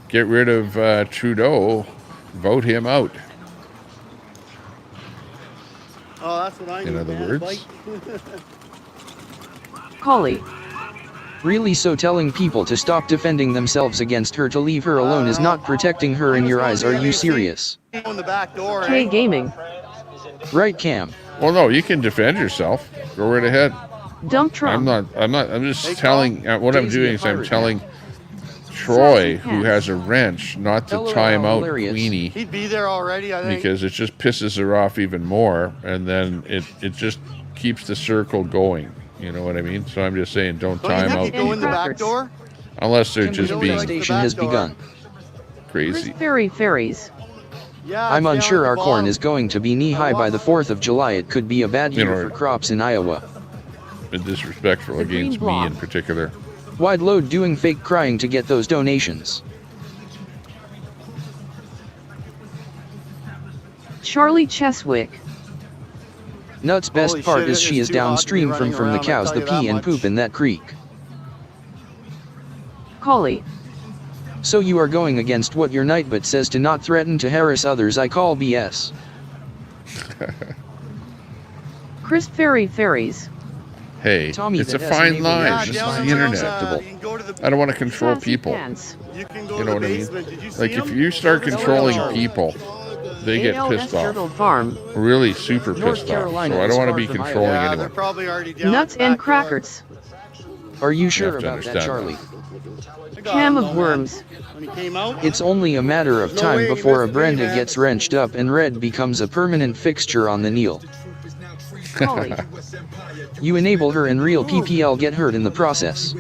get rid of Trudeau, vote him out. Oh, that's what I In need, other man, words. bite. Collie. Really, so telling people to stop defending themselves against her to leave her alone is not protecting her in your eyes, are you serious? On the back door, K eh? Gaming. Right, Cam? Well, no, you can defend yourself. Go right ahead. Dump Trump. I'm just Hey, telling, what I'm Daisy doing a is I'm pirate telling Troy, who has a wrench, not to time out Queenie. He'd be there already, I think. Because it just pisses her off even more, and then it just keeps the circle going. You know what I mean? So I'm just saying, don't time out go in the back door? unless they're just being Station has begun. crazy. Fairies. Yeah, I'm unsure our corn is going to be knee-high by the 4th of July. It could be a bad year for crops in Iowa. And disrespectful against me in particular. Wide load doing fake crying to get those donations. Charlie Cheswick. Nuts' best part is she is downstream from the cows, the pee and poop in that creek. Collie. So you are going against what your Nightbot says to not threaten to harass others. I call BS. Chris Fairies. Hey, Tommy, it's a that has fine enabled line. actions This is on the the internet. I don't want to control people. You can go You know to what I the mean? basement. Did you see Like, if him? you start controlling people, they get ALS pissed Turtle off. Farm. Really super North pissed off. Carolina So I is don't want to far be from controlling Yeah, they're anyone. probably already down. Nuts and crackers. Are you sure have to about that, understand Charlie? Cam of worms. When he came out, It's only a matter of time before a Brenda gets wrenched up and red becomes a permanent fixture on the kneel. Collie. You enable her and real PPL get hurt in the process.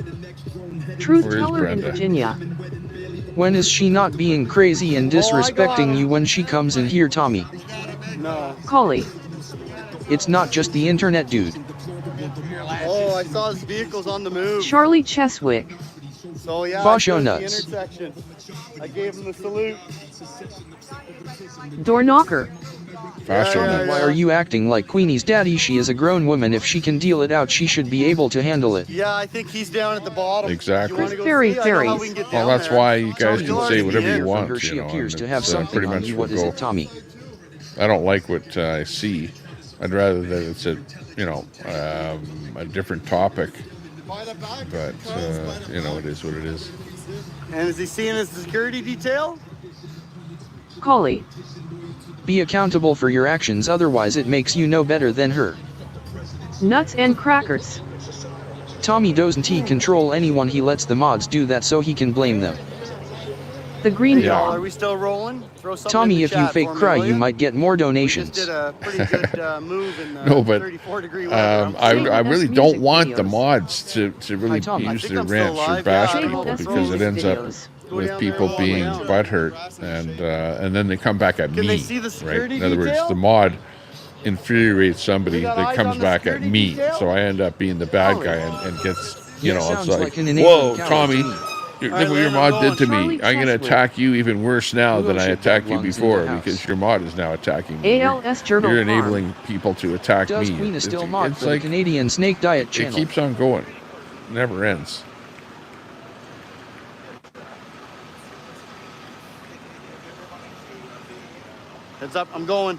Truth Where is teller in Brenda? Virginia. When is she not being crazy and disrespecting you when she comes in here, Tommy? no. Collie. It's not just the internet, dude. Oh, I saw his vehicles on the move. Charlie Cheswick. So yeah, Fascio I took nuts. the intersection. I gave him the salute. Door knocker. Fashion. Why are you acting like Queenie's daddy? She is a grown woman. If she can deal it out, she should be able to handle it. Yeah, I think he's down at the bottom. Exactly. You wanna go Fairy see? I know how fairies. we can get Well, down that's there. why you guys Tommy, can you'll say already whatever be you in. want. She You know, appears and to have it's, something pretty on much you. What will is go. it, Tommy? I don't like what I see. I'd rather that it's a, a different topic. But it is what it is. And is he seeing his security detail? Collie. Be accountable for your actions, otherwise it makes you no better than her. Nuts and crackers. Tommy doesn't control anyone. He lets the mods do that so he can blame them. The green Yeah. Are dog. we still rolling? Throw something in Tommy, the if you chat fake for me, cry, will you might get more We just donations. did a pretty good move in the No, but 34-degree weather. I really Music don't want the videos. mods to really Tommy. use I think their I'm still wrench or alive, bash yeah. people Sable because it music ends up videos. with down people there, being walk butthurt, and then they come back at Can me. they see the Right? security In other words, detail? the mod infuriates somebody We got that eyes comes on the back at security me, detail? so I end up being the bad guy and gets Yeah, it's sounds like, like an whoa, enabling coward Tommy. to me. Look All right, what your Landon, mod did to me. Charlie I'm going to Cheswick. attack you even worse now Who than else I should attacked have you lungs in before the house? because your mod is now attacking me. ALS Turtle You're Farm. enabling people to attack Does me. Queen is still It's mocked for like the Canadian Snake Diet it channel. keeps on going. Never ends. Heads up, I'm going.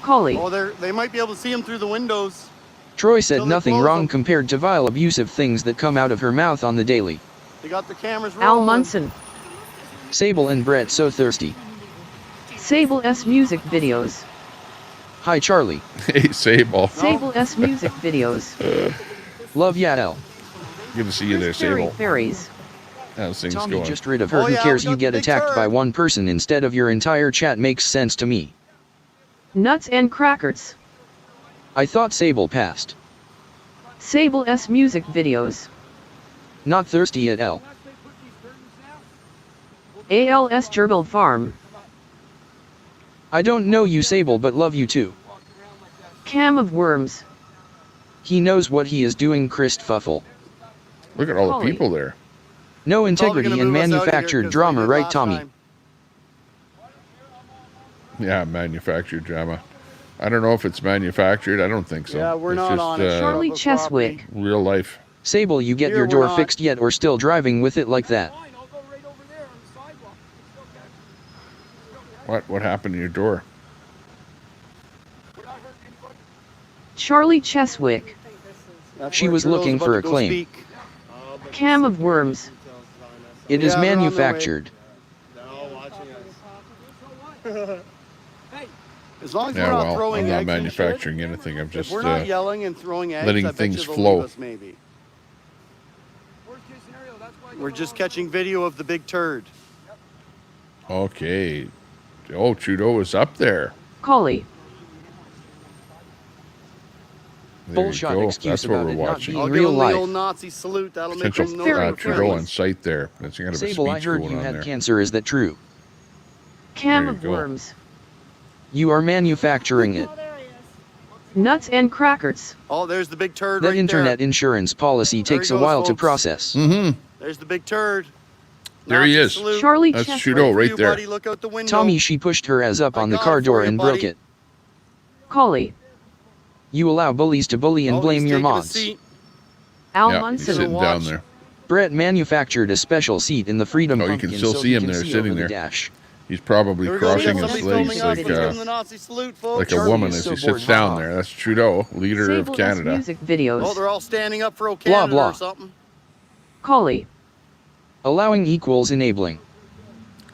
Collie. Oh, they might be able to see him through the windows. Troy said Till they nothing close wrong them. compared to vile abusive things that come out of her mouth on the daily. They got the cameras rolling. Al Munson. Sable and Brett so thirsty. Sable S music videos. Hi Charlie. Hey, Sable. Sable S music videos. Love ya L. Good to see you there, Fairy Sable. fairies. How's things Tommy going? just rid of her. Oh, Who yeah, cares? we You got get the big attacked by turd. one person instead of your entire chat makes sense to me. Nuts and crackers. I thought Sable passed. Sable S music videos. Not thirsty at L. ALS Gerbil Farm. I don't know you Sable but love you too. Cam of worms. He knows what he is doing Christfuffle. Look at all the Collie. people there. No Probably integrity gonna and move us out of here manufactured 'cause drama, they did right last Tommy? time. Yeah, manufactured drama. I don't know if it's manufactured. I don't think so. Yeah, we're it's not just, on it. Charlie Public Cheswick. property. real life. Sable, you get Here your we're door not. fixed yet or still driving with it like that? What happened to your door? Charlie Cheswick. That's She where was Trudeau's looking about for to a go claim. speak. Cam of worms. It is Yeah, they're on their way. manufactured. As long as Yeah, we're not well, throwing I'm not eggs and manufacturing shit, anything. I'm if just we're not yelling and throwing eggs, letting I bet things you they'll flow. leave us maybe. We're just catching video of the big turd. Okay. Oh, Trudeau is up there. Collie. There you Bullshit go. excuse That's what about we're it not watching. being I'll give real him life. the old Nazi salute. That'll make Potential him know we're Trudeau on friends. site there. That's kind of a Sable, I speech heard going you on had there. cancer. Is that true? Cam There of you go. worms. You are manufacturing it. Nuts and crackers. Oh, there's the big turd That right internet there. insurance policy There takes he a goes, while to folks. process. Mm-hmm. There's the big turd. There he Nazi is. salute. Charlie That's Chess. Trudeau For right you, there. buddy. Look out the window. Tommy, she pushed her ass up I on the got car it for door you, and broke buddy. it. Collie. You allow bullies to bully and Oh, blame he's your taking a mods. seat. Al Yeah, he's Munson. sitting watch. down there. Brett manufactured a special seat in the Freedom Oh, you Pumpkin can still so see he him can there, see sitting over there. the dash. He's probably Here we go. We crossing got his somebody legs filming us. like Let's give him the Nazi salute, folks. a Charlie woman is as so he bored. sits down Haha. there. That's Trudeau, leader of Sable S Canada. music videos. Oh, they're all standing up for Blah, Canada blah. or something. Collie. Allowing equals enabling.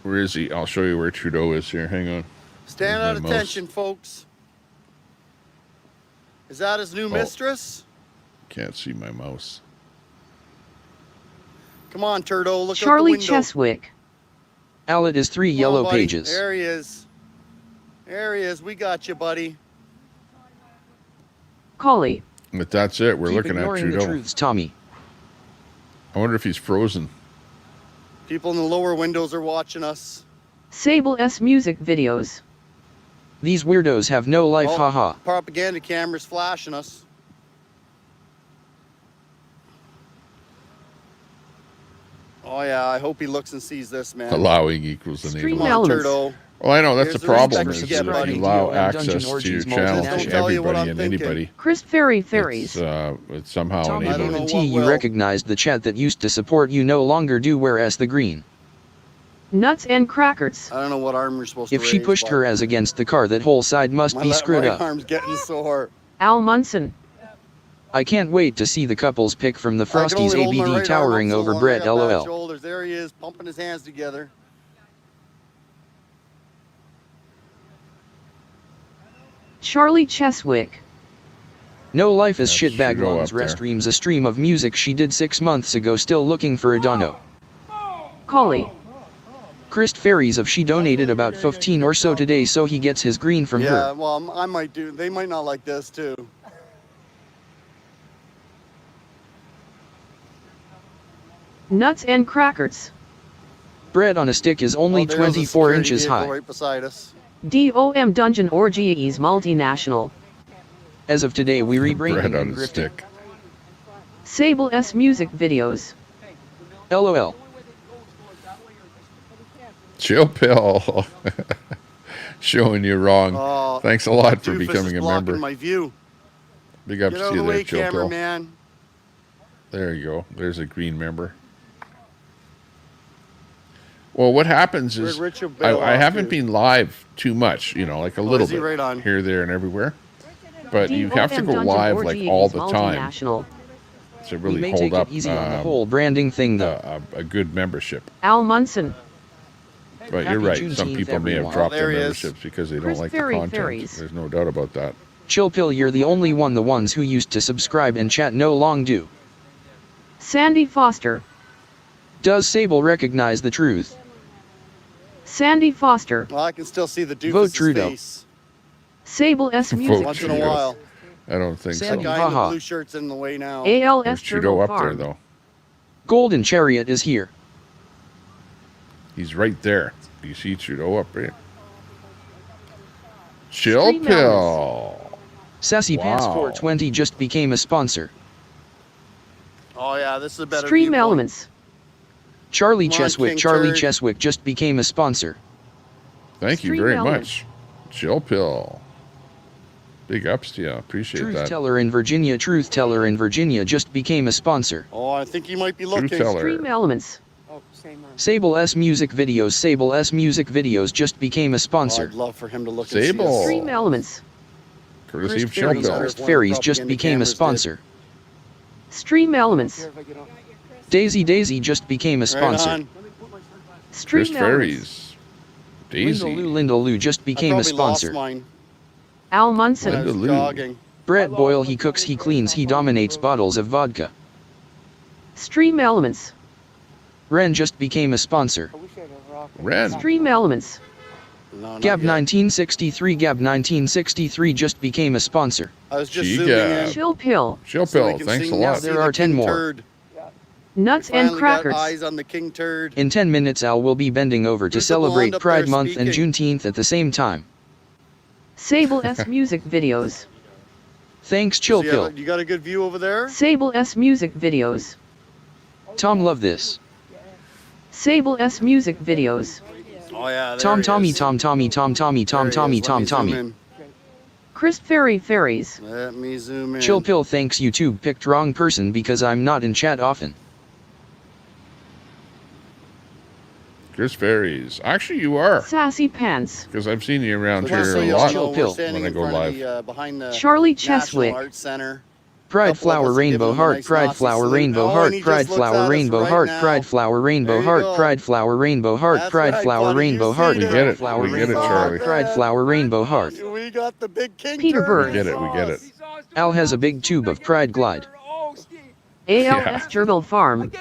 Where is he? I'll show you where Trudeau is here. Hang on. Stand Where's at my mouse? attention, folks. Is that his new mistress? Can't see my mouse. Come on, Turdo. Look Charlie out the window. Cheswick. Al, it is 3 Come on, yellow buddy. pages. There he is. There he is. We got you, buddy. Collie. But that's it. We're Keep looking at ignoring the Trudeau. truths, Tommy. I wonder if he's frozen. People in the lower windows are watching us. Sable S music videos. These weirdos have no life, Oh, haha. propaganda cameras flashing us. Oh yeah, I hope he looks and sees this, man. Allowing equals Stream Come enabling. on, elements. Turdo. Well, I know that's Here's the the problem. respect Is you that get, if buddy. you allow DOM access Dungeon to your Orgies channel Just don't to tell you what everybody I'm and thinking. anybody, Chris Fairy Fairies. it's somehow Tommy, I don't enabled. know even what T, you will. recognized the chat that used to support you no longer do, whereas the green. Nuts and crackers. I don't know what arm you're supposed If to she raise, pushed but her as against the car, that whole side must my be screwed right up. arm's getting sore. Al Munson. I can't wait to see the couples pic from the I can Frosties only hold my ABD right arm towering up so over long. Brett, I got bad lol. shoulders. There he is, pumping his hands together. Charlie Cheswick. No life is That's shitbag Trudeau lungs. up there. Restreams a stream of music she did 6 months ago, still looking for a dono. Collie. Christ Fairies of she donated about 15 or so today, so he gets his green from Yeah, her. well, I might do. They might not like this too. Nuts and crackers. Bread on a stick is only Oh, there's a 24 security inches vehicle high. right beside us. DOM Dungeon Orgies Multinational. As of today, we Bread rebranding on and a grifting. stick. Sable S music videos. LOL. Chill pill. Showing you wrong. Oh, Thanks a lot for doofus becoming is a blocking member. my view. Big ups Get to out of you the there, way, Chill pill. cameraman. There you go. There's a green member. Well, what happens is Richard Bell I off, haven't dude. been live too much, like a little is he bit right on? here, there, and everywhere. But you have to DOM go Dungeon live like Orgies all the time Multinational. to We really may hold take up it easy on the whole branding thing, though. a good membership. Al Munson. But Happy you're right. Juneteenth, Some people may have everyone. dropped Oh, there their he is. memberships because they don't Chris like the Fairy content. Fairies. There's no doubt about that. Chill pill, you're the only one. The ones who used to subscribe and chat no long do. Sandy Foster. Does Sable recognize the truth? Sandy Foster. Well, I can still see the Vote doofus' Trudeau. face. Sable S music Vote Once in a Trudeau. while. I don't think That Sandy, so. guy in the haha. blue shirt's in the way now. ALS There's Turtle Trudeau up there, Farm. though. Golden Chariot is here. He's right there. You see Trudeau up there? Chill Stream pill. Sassy Pants Wow. 420 just became a sponsor. Oh yeah, this is a better Stream viewpoint. Elements. Charlie Come on, Cheswick. King Charlie Turd. Cheswick just became a sponsor. Thank you Stream very elements. much. Chill pill. Big ups to you. Appreciate Truth that. Teller in Virginia. Truth Teller in Virginia just became a sponsor. Oh, I think he might be Truth looking. teller. Stream Elements. Sable S Music Videos. Sable S Music Videos just became a Oh, sponsor. I'd love for him to look and see Sable. us. Stream Elements. Courtesy of Christ Chill Fairies, pill. Christ Fairies just became a sponsor. Stream Elements. Daisy Daisy just became a Right sponsor. on. Stream Chris Elements. Fairies. Daisy. Lindaloo just became a I probably lost sponsor. mine. Al Munson. I was jogging. Brett Boyle, he cooks, he cleans, he dominates bottles of vodka. Stream Elements. Ren just became a sponsor. Ren. Stream Elements. Gab 1963, Gab 1963 just became a sponsor. I was just zooming in. Chill Pill. Chill Pill, thanks a lot. There are 10 more. Turd. Nuts and Finally got Crackers. eyes on the king turd. In 10 minutes Al will be bending over to Who's the blonde celebrate up Pride there Month and speaking? Juneteenth at the same time. Sable S Music Videos. Thanks Chill You Pill. got a good view over there? Sable S Music Videos. Tom love this. Sable S Music Videos. Oh yeah, there Tom he Tommy is. Tom Tommy Tom Tommy Tom There he Tommy is. Let Tom me zoom Tommy. in. Chris Fairies. Let me zoom in. Chill Pill thanks YouTube picked wrong person because I'm not in chat often. Chris Ferries. Actually, you are. Sassy Pants. Because I've seen you around So just so here a y'all lot know, we're when standing I in go front live. of the, behind the Charlie National Cheswick. Arts Center. Pride Couple of flower us are giving rainbow him a heart, nice pride Nazi flower salute. rainbow Oh, and heart, he pride just looks flower at us rainbow right heart, now. pride flower rainbow There you heart, go. pride flower rainbow heart, That's pride right, flower buddy. You rainbow see heart, that? We get it. flower We get it, rainbow Charlie. heart, pride flower rainbow heart. We got the big king Peter turd. Bird. We get it. We get it. Al has a big tube of Pride Glide. ALS Jurgle Farm.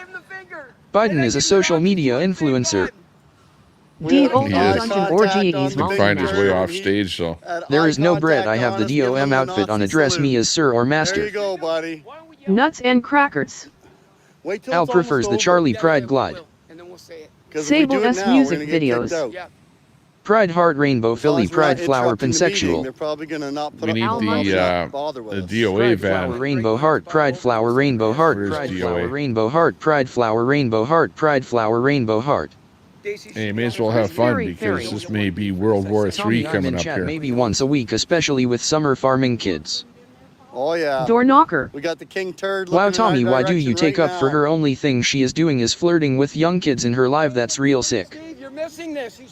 Biden is a social media influencer. DO He is. Dungeon Orgies He can find his way off stage, so. There is no bread. I have the DOM outfit on. Address me as sir or There you master. go, buddy. Nuts and Crackers. Wait till Al it's prefers almost the over. Charlie Pride Glide. 'Cause if we Sable do it S now, we're Music gonna get kicked Videos. out. Pride Heart Rainbow As long Philly as we're not Pride Flower interrupting the meeting, Pansexual. they're probably gonna not put We up- need probably not bother with the us. DOA Pride Flower van. Rainbow Heart, Pride Flower Rainbow Heart, Where's Pride DOA? Flower Rainbow Heart, Pride Flower Rainbow Heart, Pride Flower Rainbow Heart. Hey, you may as well have fun because this may be World War Tommy, III I'm coming in up chat here. maybe once a week, especially with summer farming kids. Oh yeah. Door Knocker. We got the king turd. Wow, looking in Tommy, our why do you direction take right up for now. her? Only thing she is doing is flirting with young kids in her live. That's real sick.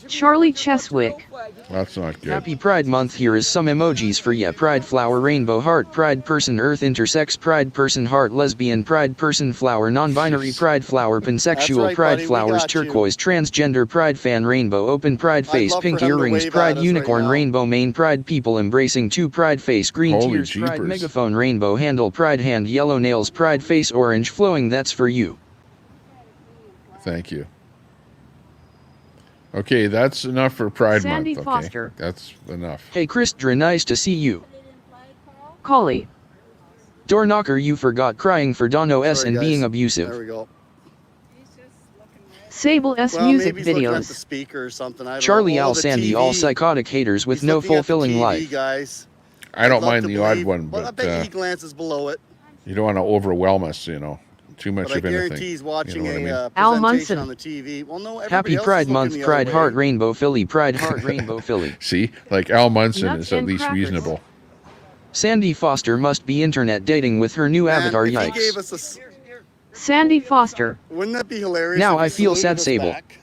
Charlie Cheswick. That's not good. Happy Pride Month. Here is some emojis for ya. Pride flower rainbow heart, pride person earth intersex, pride person heart lesbian, pride person flower non-binary, pride flower pansexual, right, pride buddy, we flowers got you. turquoise, transgender, pride fan rainbow open, pride face love for pink him to earrings, wave pride at us unicorn right now. rainbow mane, pride people embracing two, pride face green Holy tears, pride jeepers. megaphone rainbow handle, pride hand yellow nails, pride face orange flowing. That's for you. Thank you. Okay, that's enough for Pride Sandy Month. Okay, Foster. that's enough. Hey Christra, nice to see you. Collie. Door knocker, you forgot crying for Dono S Sorry, and guys. being There abusive. we go. Sable S Well, Music maybe he's looking at the Videos. speaker or something. I don't Charlie know. Oh, Al the Sandy, TV. all psychotic haters with He's no looking at the fulfilling TV, life. guys. I don't I'd love mind to the odd believe- one, but I but bet he glances below it. you don't want to overwhelm us, you know. Too much But I of anything. guarantee he's watching you know what I mean? a Al presentation Munson. on the TV. Well, no, everybody Happy else Pride is looking Month, the Pride other Heart way. Rainbow Philly, Pride Heart Rainbow Philly. See, like Al Munson Nuts is at and least crackers. reasonable. Sandy Foster must be internet dating with her new Man, avatar. if he Yikes. gave us a s- Sandy Foster. wouldn't that be hilarious? Now if he I feel saluted sad, us Sable. back?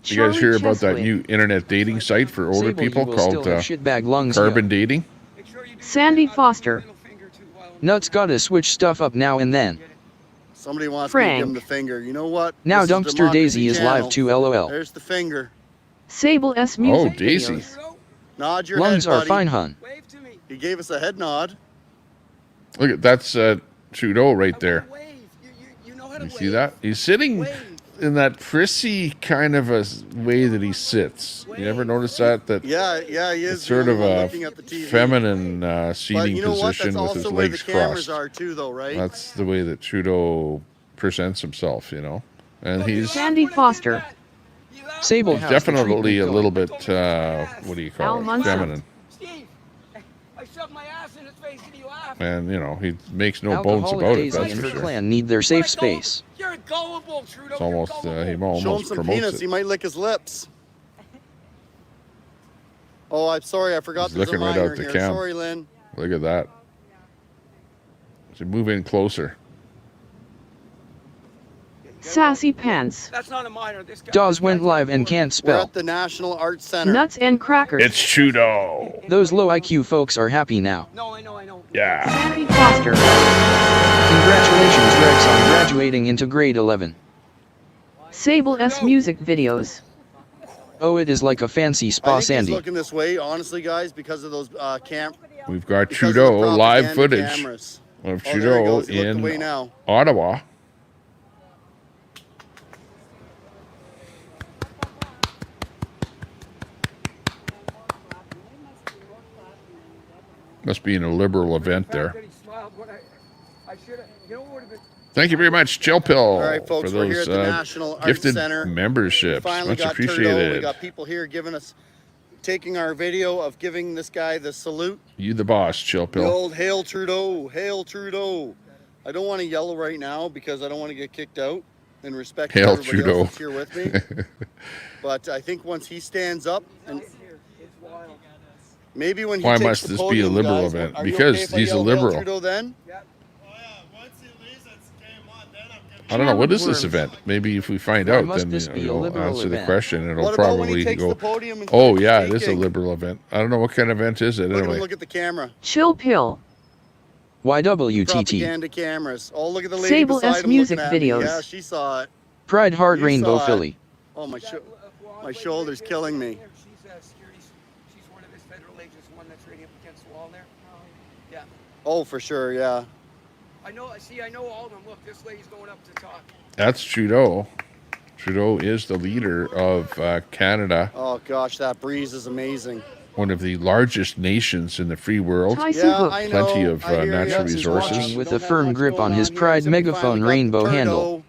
You guys hear about that Cheswick. new internet dating site for older Sable, you people will called still have shitbag lungs. Carbon Dating? Sandy Foster. Nuts gotta switch stuff up now and then. Somebody wants Frank. me to give him the finger. You know what? Now This is Dumpster Democracy Daisy is Channel. live too, lol. There's the finger. Sable S Music Daisy. Videos. Nod your Lungs head, are buddy. fine, hun. He gave us a head nod. Look at that's Trudeau right there. You see that? He's sitting in that prissy kind of a way that he sits. You ever notice that? That Yeah, he is. it's sort the of only one a looking at the TV. feminine But seating you know what? position That's with his also where the legs cameras crossed. are too, though, right? That's the way that Trudeau presents himself, you know. And he's Sandy Foster. Sable has the definitely treatment a going. little bit, what do you Al call it? Munson. Feminine. I shoved my ass in his face and you laughed. And, you know, he makes no bones Alcoholic about it, Daisy that's and for her sure. clan need their safe space. You're gullible, Trudeau. It's almost, he Show him almost some promotes penis. it. He might lick his lips. Oh, I'm sorry. I forgot He's there's a looking right minor out the here. cam. Sorry, Lynn. Look at that. So move in closer. Sassy Pants. That's not a minor. This guy. Dawes went live and can't We're spell. at the National Arts Center. Nuts and Crackers. It's Trudeau. Those low IQ folks are happy now. No, I know. Yeah. Sandy Foster. Congratulations, Rex, on graduating into grade 11. Sable S Music Videos. Oh, it is like a fancy spa, I think Sandy. he's looking this way, honestly, guys, because of those We've got Trudeau live footage cameras. of Oh, there he Trudeau goes. He looked away in now. Ottawa. Must be in a liberal event there. Thank you very much, Chill Pill, All right, folks, for we're here those at the National Arts gifted Center. memberships. We finally Much got appreciated. Trudeau. We got people here taking our video of giving this guy the salute. You the boss, Chill The Pill. old Hail Trudeau, Hail Trudeau. I don't want to yell right now because I don't want to get kicked out in respect Hail to everybody Trudeau. else that's here with me. But I think once he stands up and maybe when he Why takes must the this podium, be a liberal guys, event? are you Because okay if I he's a yell Hail liberal. Trudeau then? I don't know. What is this event? Maybe if we find Why out, must then this be a you'll liberal answer the event? question. It'll What about when he probably takes go, the podium and oh, starts yeah, it is a speaking? liberal event. I don't know what kind of event is it Look at anyway. him look at the camera. Chill pill. YWTT. Propaganda cameras. Oh, look at the lady Sable beside S him music looking at me. videos. Yeah, she saw it. Pride Heart You Rainbow saw it. Philly. Oh, my shoulder's killing me. She's one of his federal agents, one that's right up against the wall there. Yeah. Oh, for sure, yeah. I know all of them. Look, this lady's going up to talk. That's Trudeau. Trudeau is the leader of Canada, Oh, gosh, that breeze is amazing. one of the largest nations in the free world. Yeah, I know. Plenty of I hear you. natural That's resources. Watching with a Don't have firm much grip going on his on here, Pride except we finally megaphone got rainbow Trudeau handle.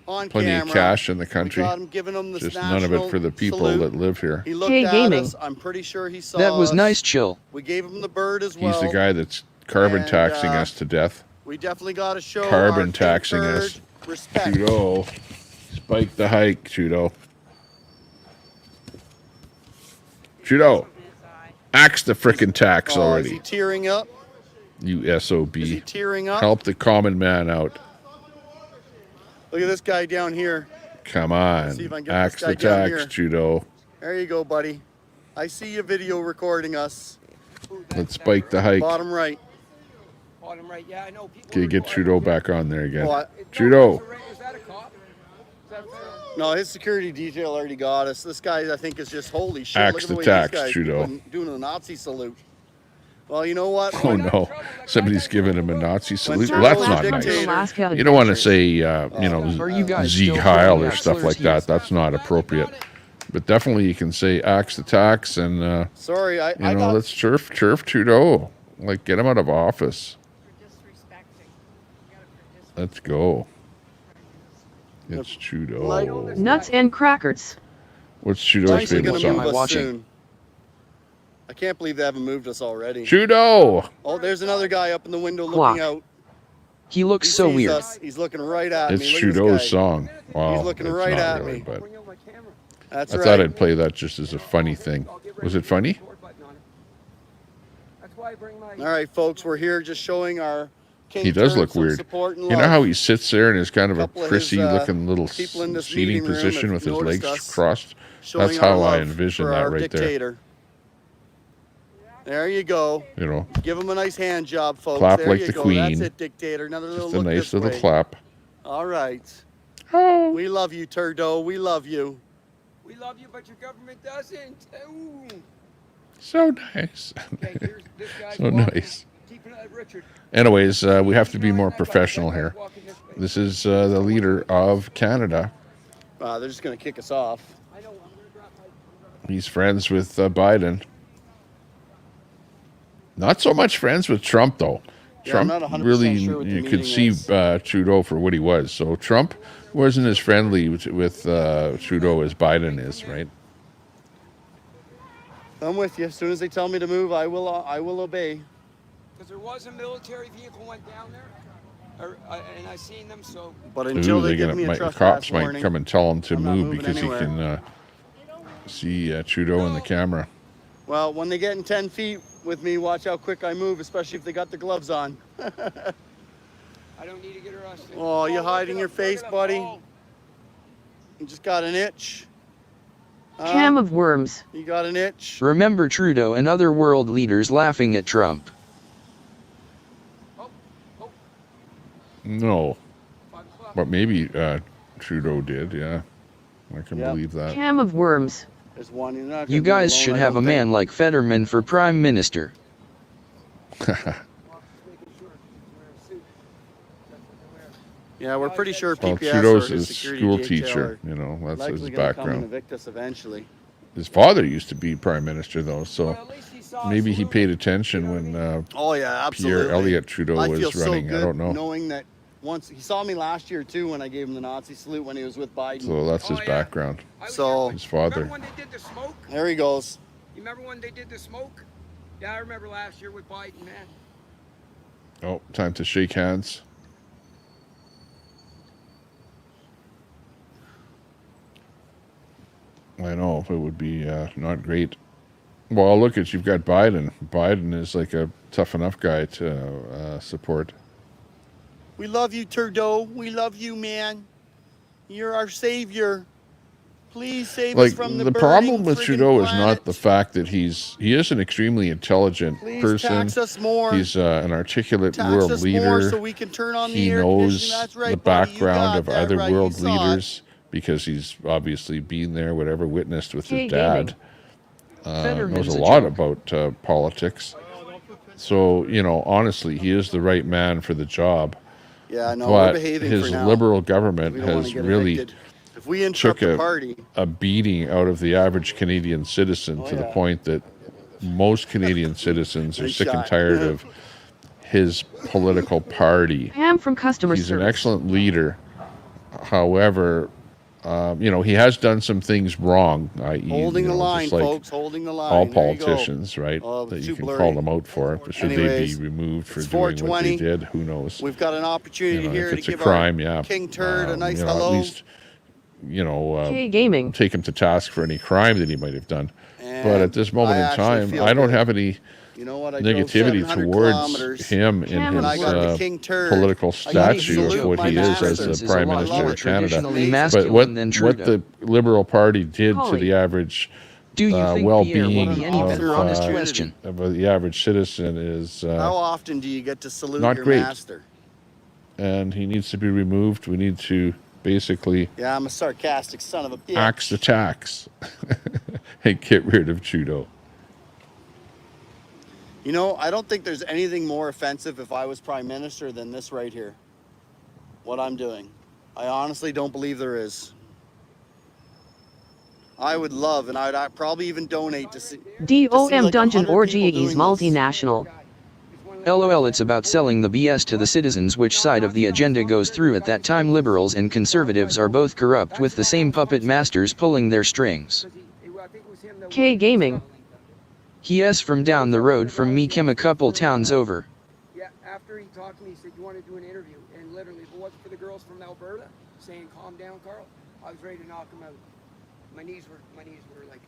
on Plenty of camera. cash in the country. We got him giving him this Just none of it for the people salute. that live here. He looked Hey, at gaming. us. I'm pretty sure he saw That was us. nice, Chill. We gave him the bird as He's well. the guy that's carbon And, taxing us to death. We definitely got to show Carbon our taxing third us. respect. Trudeau. Spike the hike, Trudeau. Trudeau. Axe the frickin' tax Oh, is already. he tearing up? You SOB. Is he tearing up? Help the common man out. Look at this guy down here. Come on. See if I can get Axe this guy the down tax, here. Trudeau. There you go, buddy. I see you video recording us. Let's spike the hike. Bottom right. Bottom right. Yeah, I know. People Okay, get Trudeau back on there again. Oh, Trudeau. Is that a cop? No, his security detail already got us. This guy, I think, is just holy shit. Axe Look at the the way tax, these guys Trudeau. doing the Nazi salute. Well, you know what? Oh no, somebody's giving him a Nazi salute. Trudeau Well, that's was not a nice. dictator- You don't want to say, you Are you guys Sieg still Heil putting or that stuff like slurs that. used? That's not appropriate. But definitely you can say axe the tax and, Sorry, I you know, got let's chirp Trudeau. Like, get him out of office. Let's go. It's Trudeau. Nuts and crackers. What's Trudeau's actually favorite going to move song? us soon. I can't believe they haven't moved us already. Trudeau! Oh, there's another guy up in the window Quack. looking out. He looks He so sees weird. us. He's looking right at It's me. Look at this Trudeau's guy. song. Wow, He's looking it's right not at really, me. but That's I right. thought I'd play that just as a funny thing. Was it funny? That's why I bring my. All right, folks, we're here just showing our King He does Turd look some weird. support and You know love. how he sits there in his kind of a Couple of his, prissy looking little people in this seating meeting room position have with his noticed legs us crossed? showing That's our how I love envision for that our right dictator. There you go. there. You know, Give him a nice hand job, folks. Clap there like you the go. Queen. That's it, dictator. Another little just a look nice this little way. clap. All right. We love you, Turdo. We love you. We love you, but your government doesn't. Ooh. So nice. Okay, here's this guy's So walking, nice. keeping Richard. Anyways, we have to be more professional here. This is the leader of Canada. They're just going to kick us off. He's friends with Biden. Not so much friends with Trump, though. Yeah, I'm Trump not 100% really, sure what the you could meaning see is. Trudeau for what he was. So Trump wasn't as friendly with Trudeau as Biden is, right? I'm with you. As soon as they tell me to move, I will obey. Because there was a military vehicle went down there, and I seen them. So. But until they give me a trespass cops might warning, come and tell him to I'm not move moving because anywhere. he can see Trudeau in the camera. Well, when they get in 10 feet with me, watch how quick I move, especially if they got the gloves on. I don't need to get arrested. Oh, you look hiding at your him, face, look at him. buddy? Oh. You just got an itch. Cam of worms. You got an itch. Remember Trudeau and other world leaders laughing at Trump. No. But maybe Trudeau did, yeah. I can believe that. Cam of worms. There's one. You're not You gonna do it guys alone, should I have a don't think. man like Fetterman for Prime Minister. Yeah, we're pretty sure Well, PPS Trudeau's or a his security school DHL teacher, are you know, that's likely his gonna come and background. evict us eventually. His father used to be prime minister, though, so maybe he paid attention when Oh yeah, absolutely. Pierre Elliott Trudeau I feel was running. so good I don't know. knowing that once he saw me last year too when I gave him the Nazi salute when he was with Biden. So that's his background. So His father. When they did the smoke? There he goes. You remember when they did the smoke? Yeah, I remember last year with Biden, man. Oh, time to shake hands. I know it would be not great. Well, look at you've got Biden. Biden is like a tough enough guy to support. We love you, Trudeau. We love you, man. You're our savior. Please save us Like from the the burning problem with friggin' Trudeau is planet. not the fact that he is an extremely intelligent Please person. tax us more. He's an articulate Tax world us leader. more so we can turn on He the air knows conditioning. That's right, the buddy. You background got of that other right. You world saw it. leaders because he's obviously been there, whatever, witnessed with Hey, his dad. Fetterman's Knows a a lot joke. about politics. So, you know, honestly, he is the right man for the job. Yeah, no, we're But behaving his for now. liberal government We don't wanna has get really evicted. If we interrupt took the party, a beating out of the average Canadian citizen to the point that most Canadian citizens are Nice sick and shot. tired of his political party. Pam from customer He's an service. excellent leader. However, you know, he has done some things wrong, i.e., holding you the know, line, just like folks, holding the line. all There you go. politicians, right? Oh, that you too can blurry. call them out for. But should Anyways, they be removed for it's doing what they 420. did? Who knows? We've got an opportunity You know, here if to it's a give crime, our yeah, King Turd a nice you know, hello. at least, you know, K Gaming. take him to task for any crime that he might have done. But And at this moment I in actually time, feel I don't good. have any You know what? I drove negativity 700 towards kilometers, him in and I got the his King Turd. political I gotta statue salute of what my he is as master. the Is a Prime lot Minister more of Canada. traditionally But masculine than what Trudeau. the Liberal Party did to Holly, the average do you think Pierre well-being will be any better on this question? of the average citizen is How often do you get to salute not your great. master? And he needs to be removed. We need to basically Yeah, I'm a sarcastic son of a bitch. axe the tax and get rid of Trudeau. You know, I don't think there's anything more offensive if I was prime minister than this right here. What I'm doing. I honestly don't believe there is. I would love, and I'd probably even donate to see. DOM Dungeon 100 Orgy people is doing multinational. LOL, it's about selling the BS to the citizens. Which side of the agenda goes through at that time? Liberals and conservatives are both corrupt, with the same puppet masters pulling their strings. K Gaming. He from down the road from me, came a couple towns over. Yeah, after he talked to me, he said, you want to do an interview? And literally, if it wasn't for the girls from Alberta saying, calm down, Carl, I was ready to knock him out. My knees were like,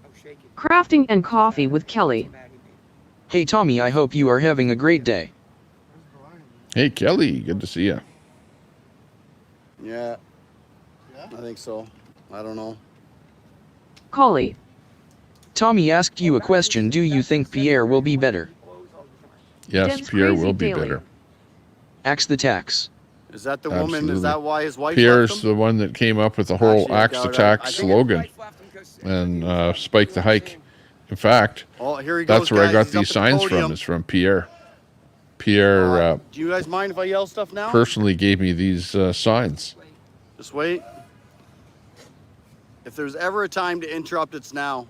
I was shaking. Crafting and Coffee with Kelly. Hey Tommy, I hope you are having a great day. Hey, Kelly, good to see you. Yeah, I think so. I don't know. Collie. Tommy asked you a question. Do you think Pierre will be better? Yes, Den's Pierre Crazy will be Daily. better. Axe the tax. Is that the woman? Is Absolutely. that why his wife Pierre's left him? the one that came up with the whole Actually, I axe doubt it. attack I think slogan and spike the hike. In fact, Oh, here he goes, that's where I guys. got He's up these at the signs podium. from, is from Pierre. Pierre Do you guys mind if I yell stuff now? personally gave me these signs. Just wait. If there's ever a time to interrupt, it's now.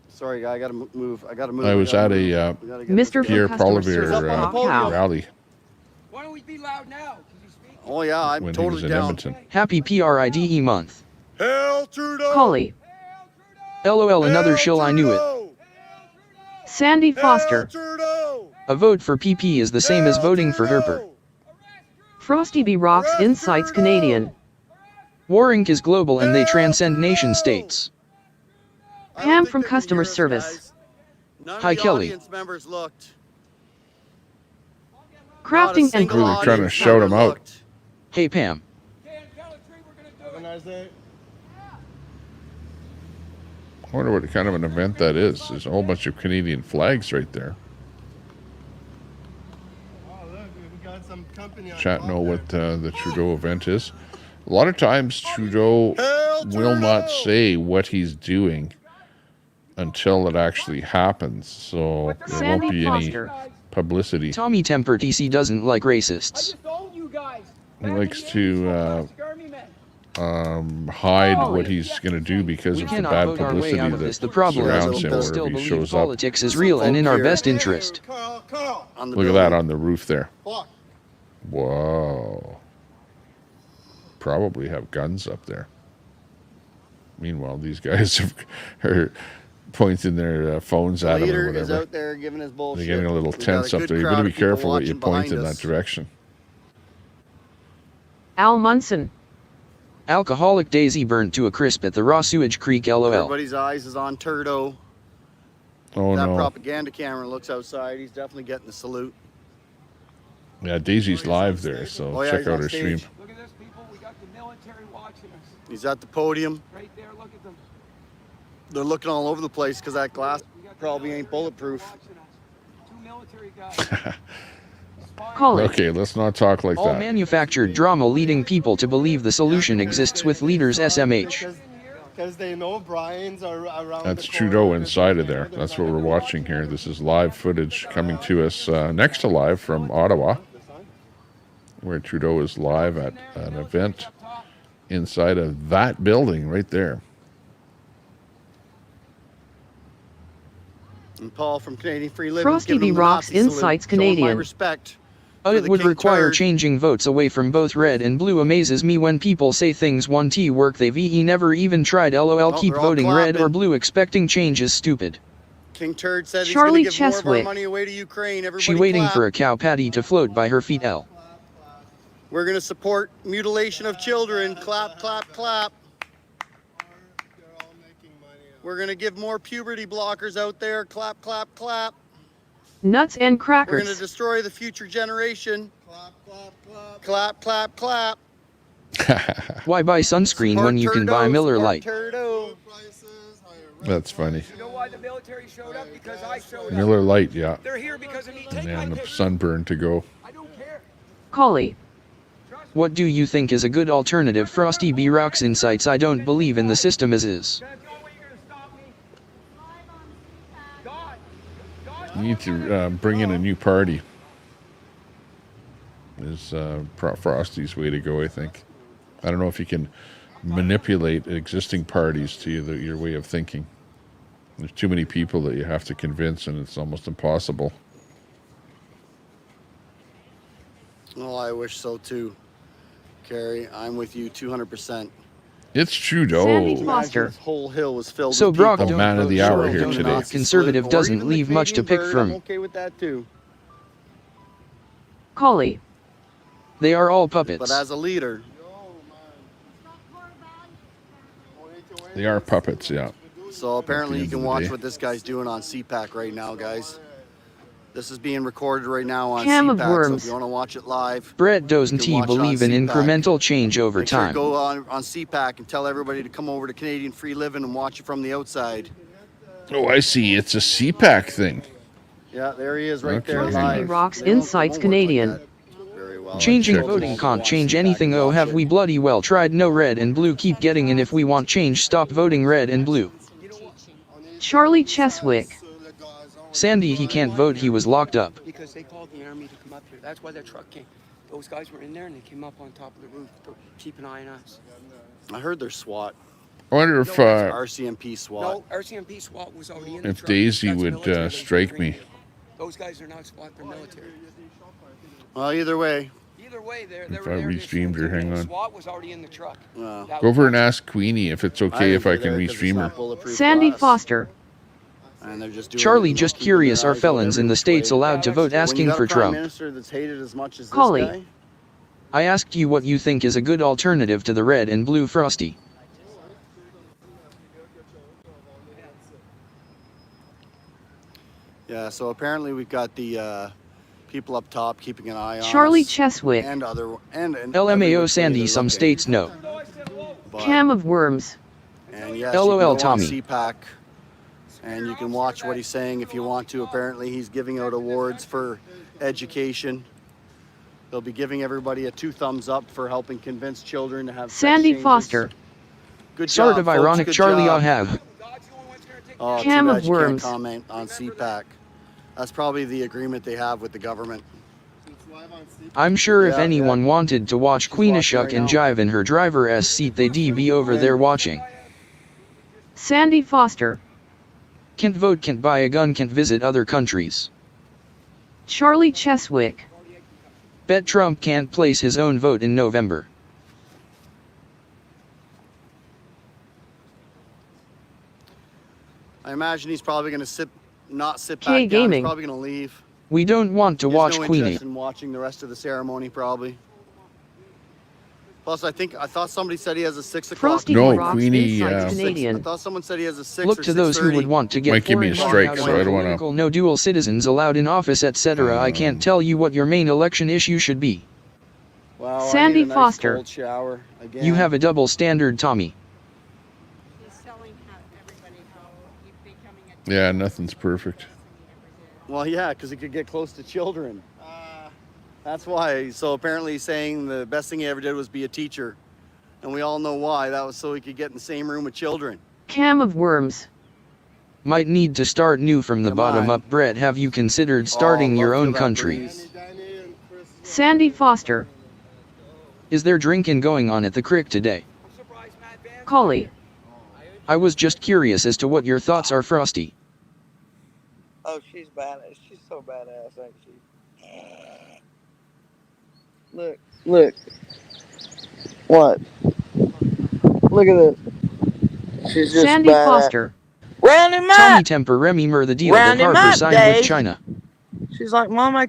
Sorry, guy, I gotta move. I gotta move. I was at a Mr. Pierre from customer Poilievre service. Wow. rally Why don't we be loud now? Oh yeah, I'm when he was totally in down. Edmonton. Happy PRIDE month. Hail Trudeau! Collie. LOL, another shill, I knew it. Sandy Foster. A vote for PP is the same as voting for Herper. Frosty B Rocks Insights Canadian. Warring is global and they transcend nation states. Pam from customer service. None Hi, of the Kelly. audience members looked. Crafting and single Really trying to audience shout member him out. looked. Hey Pam. Have a nice day. I wonder what kind of an event that is. There's a whole bunch of Canadian flags right there. Oh, look, we got some company on Chat top know there. what the Trudeau event is. A lot of times Trudeau will not say what he's doing until it actually happens. So there won't be any publicity. Tommy Temper TC doesn't like racists. He likes to hide what he's going to do because of the bad publicity that surrounds him wherever he shows up. Politics is real and in our best interest. Look at that on the roof there. Whoa. Probably have guns up there. Meanwhile, these guys are pointing their phones at him or whatever. Is out there giving his bullshit. They're getting a little tense up there. You better be careful what you point in that direction. Al Munson. Alcoholic Daisy burnt to a crisp at the raw sewage creek LOL. Everybody's eyes is on Trudeau. Oh that no. propaganda camera looks outside. He's definitely getting the salute. Yeah, Daisy's live there, so check out her stream. Look at this, people. We got the military watching us. He's at the podium. Right there, look at them. They're looking all over the place because that glass probably ain't bulletproof. Two military guys. Okay, let's not talk like All that. manufactured drama leading people to believe the solution exists with leaders SMH. Because they know Brian's around. That's Trudeau inside of there. That's what we're watching here. This is live footage coming to us next to live from Ottawa, where Trudeau is live at an event inside of that building right there. And Paul from Canadian Free Living. Frosty B. Rocks Insights Canadian. Respect. It would require changing votes away from both red and blue. Amazes me when people say things 1T work they VE never even tried. LOL. Keep voting red or blue expecting change is stupid. King Turd said Charlie he's going to give more of Cheswick. our money away to Ukraine. Everybody She waiting clap. for a cow patty to float by her feet. L. We're going to support mutilation of children. Clap, clap, clap. We're going to give more puberty blockers out there. Clap, clap, clap. Nuts and We're crackers. going to destroy the future generation. Clap, clap, clap. Why buy sunscreen when you can buy Miller Lite? That's funny. You know why the military showed up? Because I showed up. Miller Lite, yeah. They're here because of me. Man, the sunburn to go. Collie. What do you think is a good alternative? Frosty B. Rocks Insights. I don't believe in the system as is. You need to bring in a new party. Is Frosty's way to go, I think. I don't know if you can manipulate existing parties to your way of thinking. There's too many people that you have to convince, and it's almost impossible. Oh, I wish so too, Carrie. I'm with you 200%. It's Trudeau. Sandy Foster. This whole hill was filled So with Brock, people. The man of the hour here Don't today. Nazi Conservative salute, or doesn't even the leave much to Canadian pick bird. from. I'm okay with that too. Collie. They are all puppets. But as a leader, They are puppets, yeah. so apparently you end can of the watch day. what this guy's doing on CPAC right now, guys. This is being recorded right now on Cam of CPAC, so worms. if you want to watch it live, Brett doesn't You can watch it on believe in CPAC. incremental change over make sure to time. go on CPAC and tell everybody to come over to Canadian Free Living and watch it from the outside. Oh, I see. It's a CPAC thing. Yeah, there he is right Okay. there Frosty B. live. Rocks They don't- Insights don't work like Canadian. that very well. Changing check voting this. can't change anything. Oh, have we bloody well tried? No, red and blue keep getting in. If we want change, stop voting red and blue. Charlie Cheswick. Sandy, he can't vote. He was locked up. Because they called the army to come up here. That's why their truck came. Those guys were in there and they came up on top of the roof to keep an eye on us. I heard they're SWAT. I wonder if RCMP SWAT. No, RCMP SWAT was already in the if truck. Daisy That's would military that strike was me. bringing it. Those guys are not SWAT, they're military. Well, either way. Either way, they If were I there. restreamed her, hang on. SWAT was already in the truck. Well, That Go was- over and ask Queenie if it's okay if I can restream her. Sandy Foster. And they're just doing Charlie, it, just keeping curious, their are eyes felons on in the every states way. allowed to vote When asking you got for a prime Trump? minister that's hated as much as this Collie. guy, I asked you what you think is a good alternative to the red and blue Frosty. yeah. So apparently we've got the people up top keeping an eye on Charlie us, Cheswick. and other and LMAO Sandy, some states no. Cam of worms. And yes, LOL you can go on Tommy. CPAC, and you can watch what he's saying if you want to. Apparently, he's giving out awards for education. They'll be giving everybody a 2 thumbs up for helping convince children to have sex Sandy changes. Foster. Good Sort job, of folks. ironic, Good Charlie. job. I have. Oh, Cam too of bad you can't worms. comment on CPAC. That's probably the agreement they have with the government. I'm sure if Yeah, anyone wanted to watch Queen watching Shuck right and now. jive in her driver-s seat, they'd be over there watching. Sandy Foster. Can't vote, can't buy a gun, can't visit other countries. Charlie Cheswick. Bet Trump can't place his own vote in November. I imagine he's probably going to not sit back K down. Gaming. He's probably going to leave. We don't want to He has watch no Queenie. interest in watching the rest of the ceremony, probably. Plus, I thought somebody said he has a 6 o'clock. Frosty No, Rocks Queenie, Insights I Canadian. thought someone said he has a 6 Look or to those who 6:30. would want to get Might give me a foreign strike, money out so of I our don't wanna- political no dual citizens allowed in office, etc. I can't tell you what your main election issue should be. Wow, Sandy I need a nice Foster. cold shower again. You have a double standard, Tommy. Yeah, nothing's perfect. Well, yeah, because he could get close to children. That's why. So apparently he's saying the best thing he ever did was be a teacher. And we all know why. That was so he could get in the same room with children. Cam of worms. Might need to start new from the Come bottom on. up. Brett, have you considered starting Oh, your love own feel that country? breeze. Sandy Foster. Is there drinking going on at the crick today? Collie. I was just curious as to what your thoughts are, Frosty. Oh, she's badass. She's so badass, ain't she? Look, look. What? Look at this. She's just Sandy badass. Foster. Round him Tommy up! Temper Remy Mur the deal that Round him Harper up, signed Dave. with China. She's like, Mama,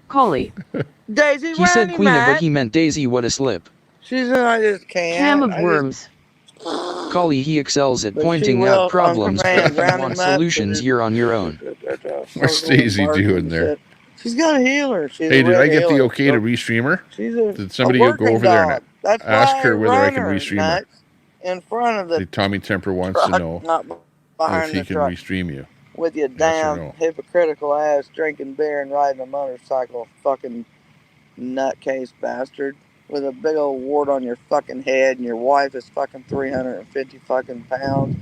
Collie. Daisy, He said round him Queena, up. but he meant Daisy. What a slip. She's in, I just can't. Cam of I just- worms. Collie, he excels at But she pointing will out problems, from but command, if you round want him up, solutions, and you're on your own. What's Daisy doing there? She's got a healer. She's Hey, a did real I get the healer. okay to restream her? She's a, Did somebody a go over there and That's ask why her whether I can run her restream her? nuts in front of the Hey, Tommy Temper wants to truck, know not behind if he the can truck. restream you. With your Yes or damn no? hypocritical ass drinking beer and riding a motorcycle, fucking nutcase bastard. With a big old wart on your fucking head and your wife is fucking 350 fucking pounds.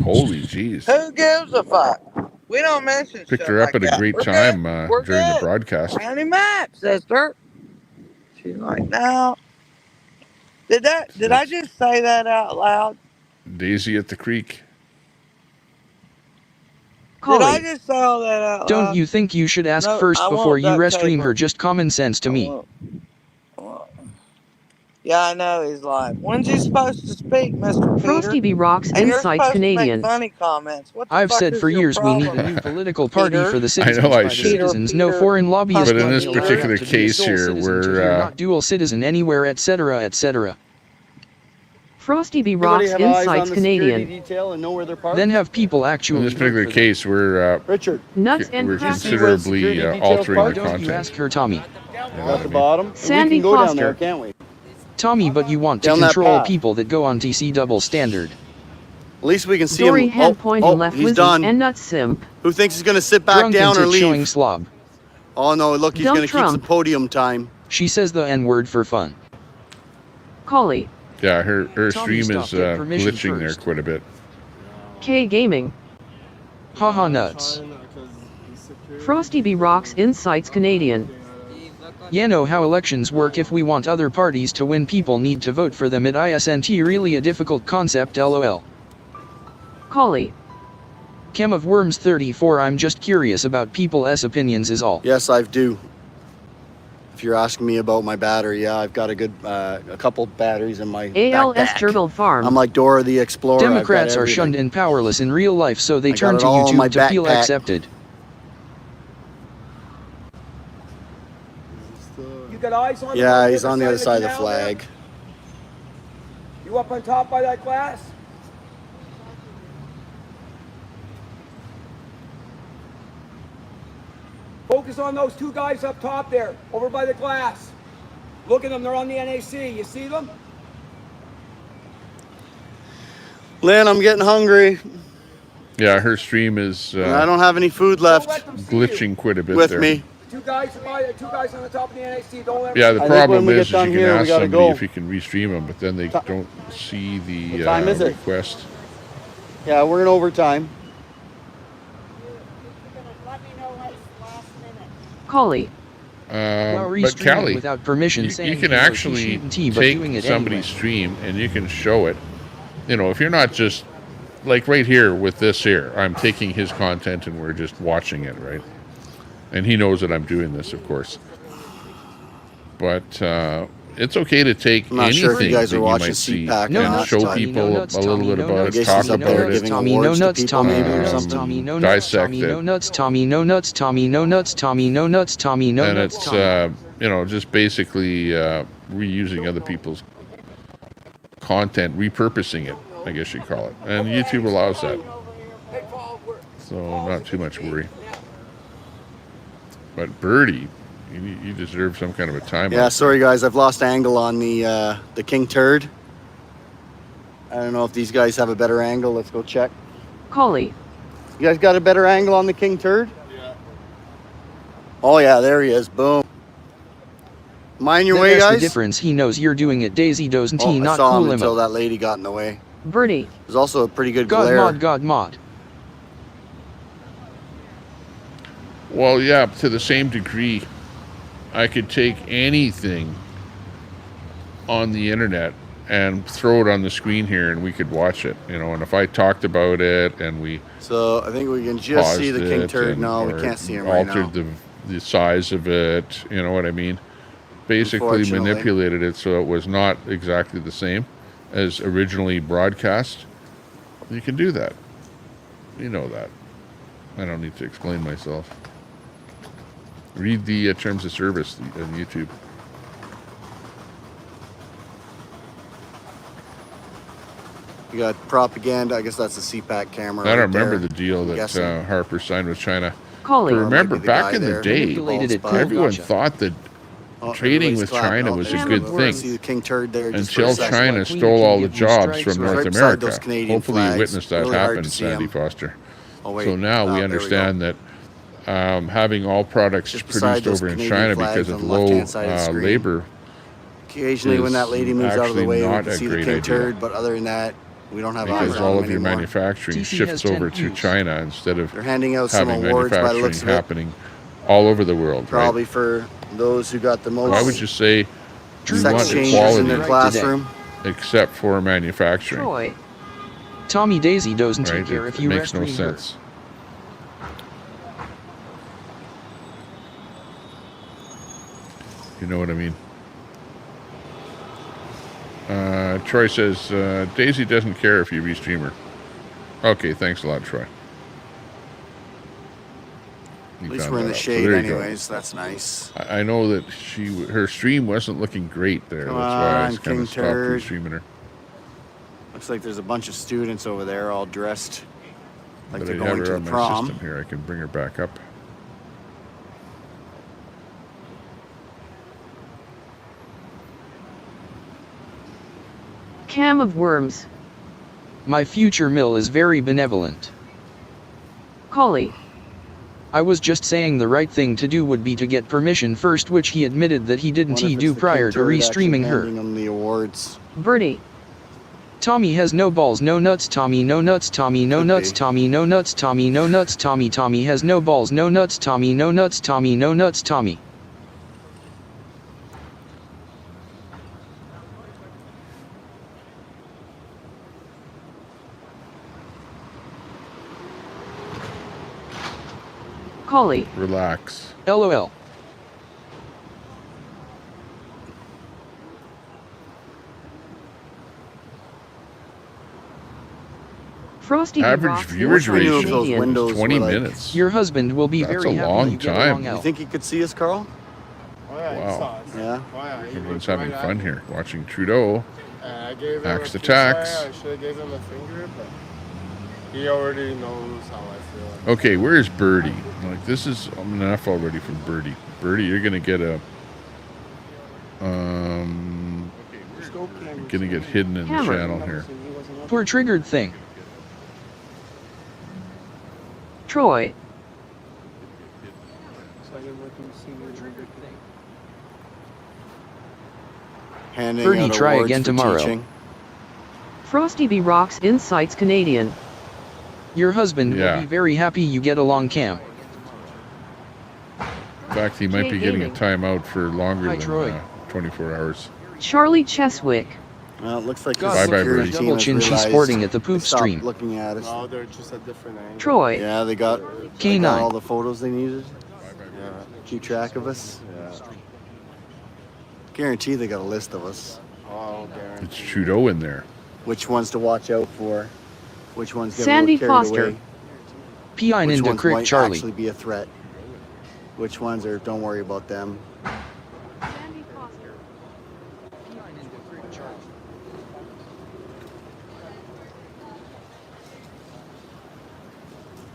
Holy jeez. Who gives a fuck? We don't mention Picked shit her up like at a that. great We're time good. We're during the good. broadcast. Round him up, sister. She's like, no. Did I just say that out loud? Daisy at the creek. Did I just say all that out loud? Don't you think you should ask No, first I before won't you duct restream tape her? Just common sense to me. Yeah, I know. He's like, when's he supposed to speak, Mr. Peter? Frosty B Rocks And you're Insights supposed to Canadian. make funny comments. What the I've fuck said is for your years we need problem, a new political party Peter? for the I citizens know I by the should. citizens, no foreign lobbyist But in this money allowed particular to be a case sole here, citizen till you're not dual citizen anywhere, etc., etc. Frosty B Anybody Rocks have eyes on Insights the security Canadian. detail and know where they're parked? Then have people In actually this particular vote for them. case, we're Richard. Nuts and we're crackers. considerably altering the Don't you content. ask her, Tommy. At the bottom. Sandy we can go down Foster. there, can't we? Tommy, but you want to Down that control path. people that go on TC double standard. At least we can see Dory him. hand pointing left he's wizard done. and nut simp. Who thinks he's going to sit back Drunk down or and tit showing leave? slob. Oh, no, look, he's Don't going to keep some Trump. podium time. She says the N-word for fun. Collie. Yeah, her Tommy, stream stop, is get permission glitching there first. quite a bit. K Gaming. Haha nuts. Frosty B Rocks Insights Canadian. You know how elections work. If we want other parties to win, people need to vote for them. It isn't really a difficult concept, lol. Collie. Cam of Worms 34. I'm just curious about people's opinions is all. Yes, I do. If you're asking me about my battery, yeah, I've got a good, a couple batteries in my ALS backpack. Turtle Farm. I'm like Dora the Explorer. Democrats I've got are shunned everything. and powerless in real life, so they I got turn it to all in my YouTube to feel backpack. accepted. You got eyes on Yeah, him he's on the other side of the canal there? flag. You up on top by that glass? Focus on those two guys up top there, over by the glass. Look at them, they're on the NAC. You see them? Lynn, I'm getting hungry. Yeah, her stream is I don't have any food left glitching quite a bit with there. me. two guys on the top of the NXT. Don't let Yeah, the problem when we is get done you can here, we ask gotta somebody go. if you can restream them, but then they don't see the What time is it? request. Yeah, we're in overtime. Collie. But Callie, without permission you saying can he knows actually he shouldn't, but doing take it somebody's anyway. stream and you can show it. You know, if you're not just like right here with this here, I'm taking his content and we're just watching it, right? And he knows that I'm doing this, of course. But it's okay to take I'm not anything sure if you guys that are you watching might see CPAC and or not. show Tommy, people no nuts, a little Tommy, bit no about nuts, it, talk Tommy, about it, giving Tommy, no awards to nuts, people Tommy, maybe no or nuts, something. Tommy, no nuts, dissect Tommy, it. no nuts, Tommy, no nuts, Tommy, no nuts, Tommy, no nuts, Tommy, no And nuts, it's, Tommy. you know, just basically reusing other people's content, repurposing it, I guess you'd call it. And YouTube allows that. So not too much worry. But Birdie, you deserve some kind of a timeout. Yeah, sorry guys, I've lost angle on the King Turd. I don't know if these guys have a better angle. Let's go check. Collie. You guys got a better angle on the King Turd? Yeah. Oh yeah, there he is. Boom. Mind your way, That's guys. the difference. He knows you're doing it. Daisy doesn't he? I Not saw cool him him until up. that lady got in the way. Birdie. There's also a pretty good God glare. mod, God mod. Well, yeah, to the same degree, I could take anything on the internet and throw it on the screen here and we could watch it, you know, and if I talked about it and we So I think we can just see the King Turd. No, we can't see him right now. altered the size of it, you know what I mean? Basically Unfortunately. manipulated it so it was not exactly the same as originally broadcast. You can do that. You know that. I don't need to explain myself. Read the terms of service on YouTube. You got propaganda. I guess that's a CPAC camera. I don't right remember there. the deal I'm that guessing. Harper signed with China. Collie. But remember, Maybe the back guy in the there. day, Manipulated it, everyone gotcha. thought that Oh, trading everybody's with clapping. China Oh, was a there's good one. thing. See the King Turd there just for a Until second. China Queen stole can all the give you jobs strikes from right North beside America. those Canadian Hopefully you flags. witnessed that Really hard happen, to see Sandy 'em. Foster. Oh, wait. So now we there we understand that having all products Just beside produced those over in Canadian China flags because on of the low left-hand side of the screen. labor Occasionally when that lady moves out of the actually way, we not can a see the great King idea. Turd, but other than that, we don't have because eyes all on of your them anymore. manufacturing TC shifts has 10 over to views. China instead of They're handing out some having awards by the manufacturing looks of it. happening all over the world, Probably right? for those who got the most Why would you say we sex want changes equality in their classroom. except for manufacturing? Troy. Tommy Daisy doesn't Right? care It if you makes no restream her. sense. You know what I mean? Troy says, Daisy doesn't care if you restream her. Okay, thanks a lot, Troy. You At least found we're in that the out. So shade there you go. anyways. That's nice. I know that her stream wasn't looking great there. Come That's why I on, kind King of stopped Turd. restreaming her. Looks like there's a bunch of students over there all dressed like But they're I have going her to on the my prom. system here. I can bring her back up. Cam of worms. My future mill is very benevolent. Collie. I was just saying the right thing to do would be to get permission first, which he admitted that he didn't What if it's do the prior King to Turd actually restreaming her. handing them the awards? Birdie. Tommy has no balls, no nuts, Tommy, no nuts, Tommy, no Could nuts, be. Tommy, no nuts, Tommy, no nuts, Tommy, Tommy has no balls, no nuts, Tommy, no nuts, Tommy, no nuts, Tommy. Collie. Relax. LOL. Frosty Average rocks viewers in ratio Those Canadian. windows 20 were like- minutes. Your husband will be That's very a happy long you get time. along You out. think he could see us, Carl? Oh, yeah, he Wow. saw us. Yeah. Oh, yeah, he Everyone's looked having right fun at here, watching Trudeau. I gave him Axe a to peace tax. sign. I should have gave him a finger, but he already knows how I feel. Okay, where's Birdie? Like, this is enough already from Birdie. Birdie, you're gonna get a gonna get hidden in the Hammer. channel here. Poor triggered thing. Troy. Handing Bernie, out try awards again for tomorrow. teaching. Frosty B Rocks Insights Canadian. Your husband will be very happy you get along, Cam. In fact, he might be getting a timeout for longer than 24 hours. Charlie Cheswick. Well, it looks like God, the look at security the team double has chin she's realized sporting at the poop they stopped stream. looking at us. No, they're just a different angle. Troy. Yeah, they got K9. all the photos they needed. Yeah, keep track of us. Yeah. Guarantee they got a list of us. Oh, guarantee. It's Trudeau in there. Which ones to watch out for? Which ones get Sandy carried Foster. away? P.I. Which into ones Crick might Charlie. actually be a threat? Which ones are? Don't worry about them.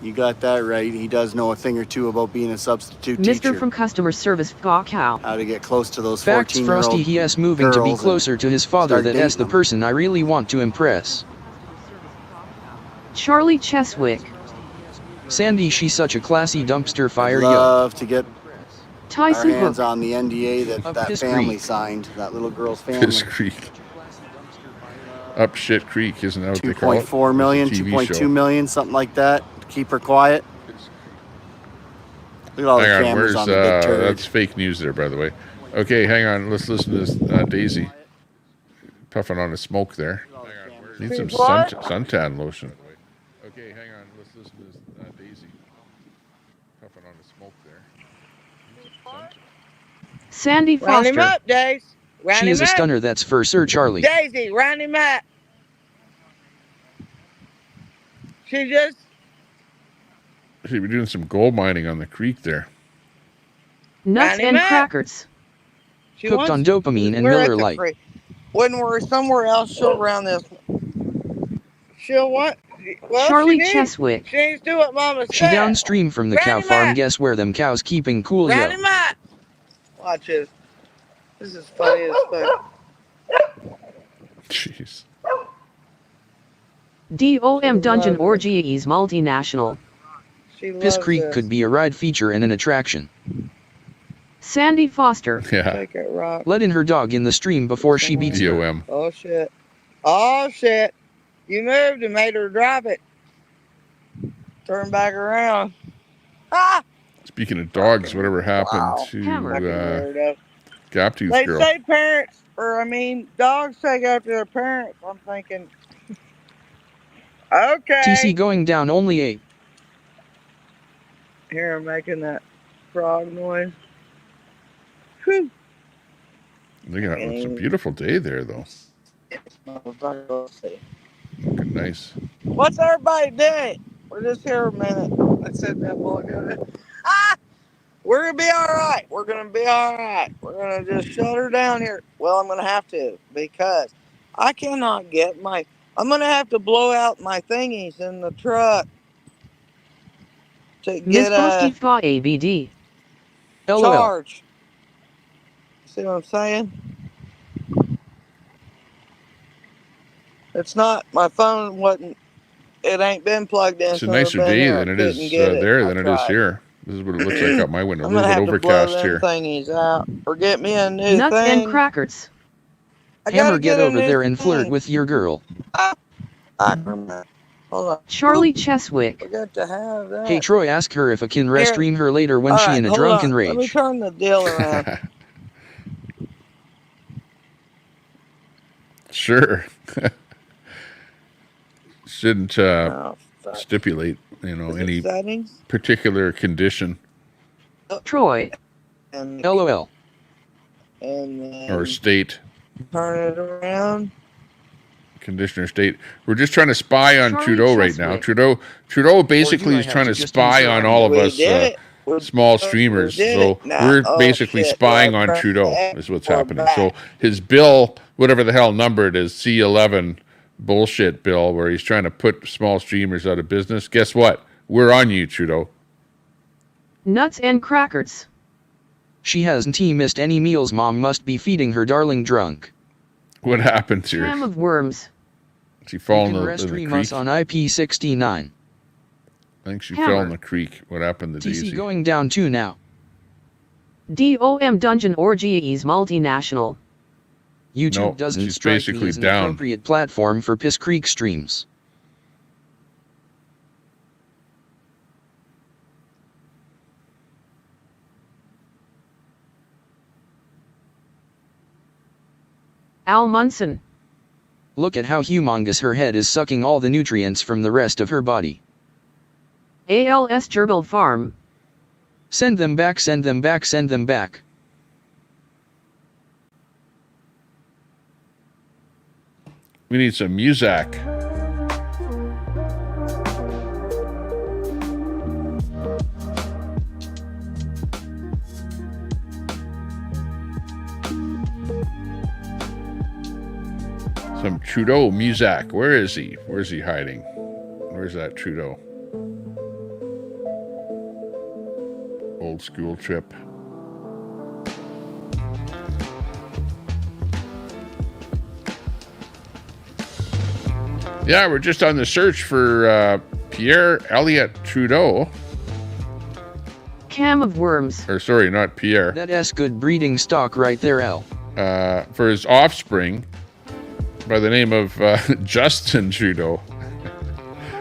You got that right. He does know a thing or two about being a substitute Mr. teacher. from Customer Service Cow. How to get close to those Facts, 14-year-old Frosty. He is moving to be girls closer to his father. start That is the dating person I really want to impress. Charlie Cheswick. Sandy, she's such a classy dumpster fire. Love to get Tyson our hands Hook. on the NDA that that Piss family Creek. signed, that little girl's family. Piss Creek. Up Shit Creek, isn't that what they call it? 2.4 million, It's a TV 2.2 show. million, something like that. Keep her quiet. Look at all the Hang on, cameras where's on the big turd. that's fake news there, by the way. Okay, hang on. Let's listen to this Daisy puffing on the smoke there. Need some suntan lotion. Okay, hang on. Let's listen to this Daisy puffing on the smoke there. Sandy Round him Foster. up, Daisy. Round She him is a up. stunner, that's for Sir Charlie. Daisy, round him up. She just... See, we're doing some gold mining on the creek there. Nuts Round him and up. crackers. She Cooked wants- on dopamine and we're at Miller the Lite. creek. When we're somewhere else, she'll round this. She'll what? Well, Charlie she needs, Cheswick. She needs to do what Mama She said. downstream from the Round cow him farm. up. Guess where them cows keeping cool, Round yo. him up. Watch this. This is funny as fuck. Jeez. DOM Dungeon Orgies Multinational. She Piss loves Creek this. could be a ride feature and an attraction. Sandy Foster. Yeah. Take it, rock. Let in her dog in the stream before she beats her. DOM. Oh, shit. Oh, shit. You moved and made her drop it. Turn back around. Ah! Speaking of dogs, whatever happened to Weirdo. Gaptooth They girl? say parents, dogs take after their parents. I'm thinking, okay. TC going down only 8. Here, I'm making that frog noise. Whew. Look at it. It's a beautiful day there, though. Looking nice. What's everybody doing? We're just here a minute. I said that while ago. Ah! We're going to be all right. We're going to be all right. We're going to just shut her down here. Well, I'm going to have to because I cannot get my... I'm going to have to blow out my thingies in the truck to Miss get Frosty Fa ABD. charge. See what I'm saying? It's not... My phone wasn't... It ain't been plugged in. It's a nicer day than it is there than it is here. This is what it looks like out my window. A I'm little gonna bit have to blow overcast them here. thingies out or get me a new Nuts thing. and crackers. I gotta Hammer, get a over new there and flirt thing. with your girl. Hold on. Charlie Cheswick. Forgot to have that. Hey, Troy, ask her if I can restream her later when All she right, in a hold drunken on. Let me rage. turn the deal around. Sure. Shouldn't stipulate, any settings? particular condition Troy. And, LOL. and then or state. turn it around. Condition or state. We're just trying to spy on Charlie Trudeau right now. Cheswick. Trudeau basically Or is you might trying to have to just spy use on her. all of We us did it. We small streamers. did So it. Now- we're oh, basically shit. spying Well, on crap. Trudeau is what's We're happening. back. So his bill, whatever the hell number it is, C11 bullshit bill, where he's trying to put small streamers out of business. Guess what? We're on you, Trudeau. Nuts and crackers. She hasn't missed any meals. Mom must be feeding her darling drunk. What happened to Jam her? of worms. She fell You in can the restream creek. us on IP69. I think she Hammer. fell in the creek. What happened to TC Daisy? going down 2 now. DOM Dungeon Orgy is multinational. YouTube No, doesn't she's strike basically me as an down. appropriate platform for Piss Creek streams. Al Munson. Look at how humongous her head is, sucking all the nutrients from the rest of her body. ALS Gerbil Farm. Send them back, send them back, send them back. We need some music. Some Trudeau music. Where is he? Where's he hiding? Where's that Trudeau? Old school trip. Yeah, we're just on the search for Pierre Elliott Trudeau. Cam of Worms. Or sorry, not Pierre. That's good breeding stock right there, Al. For his offspring by the name of Justin Trudeau.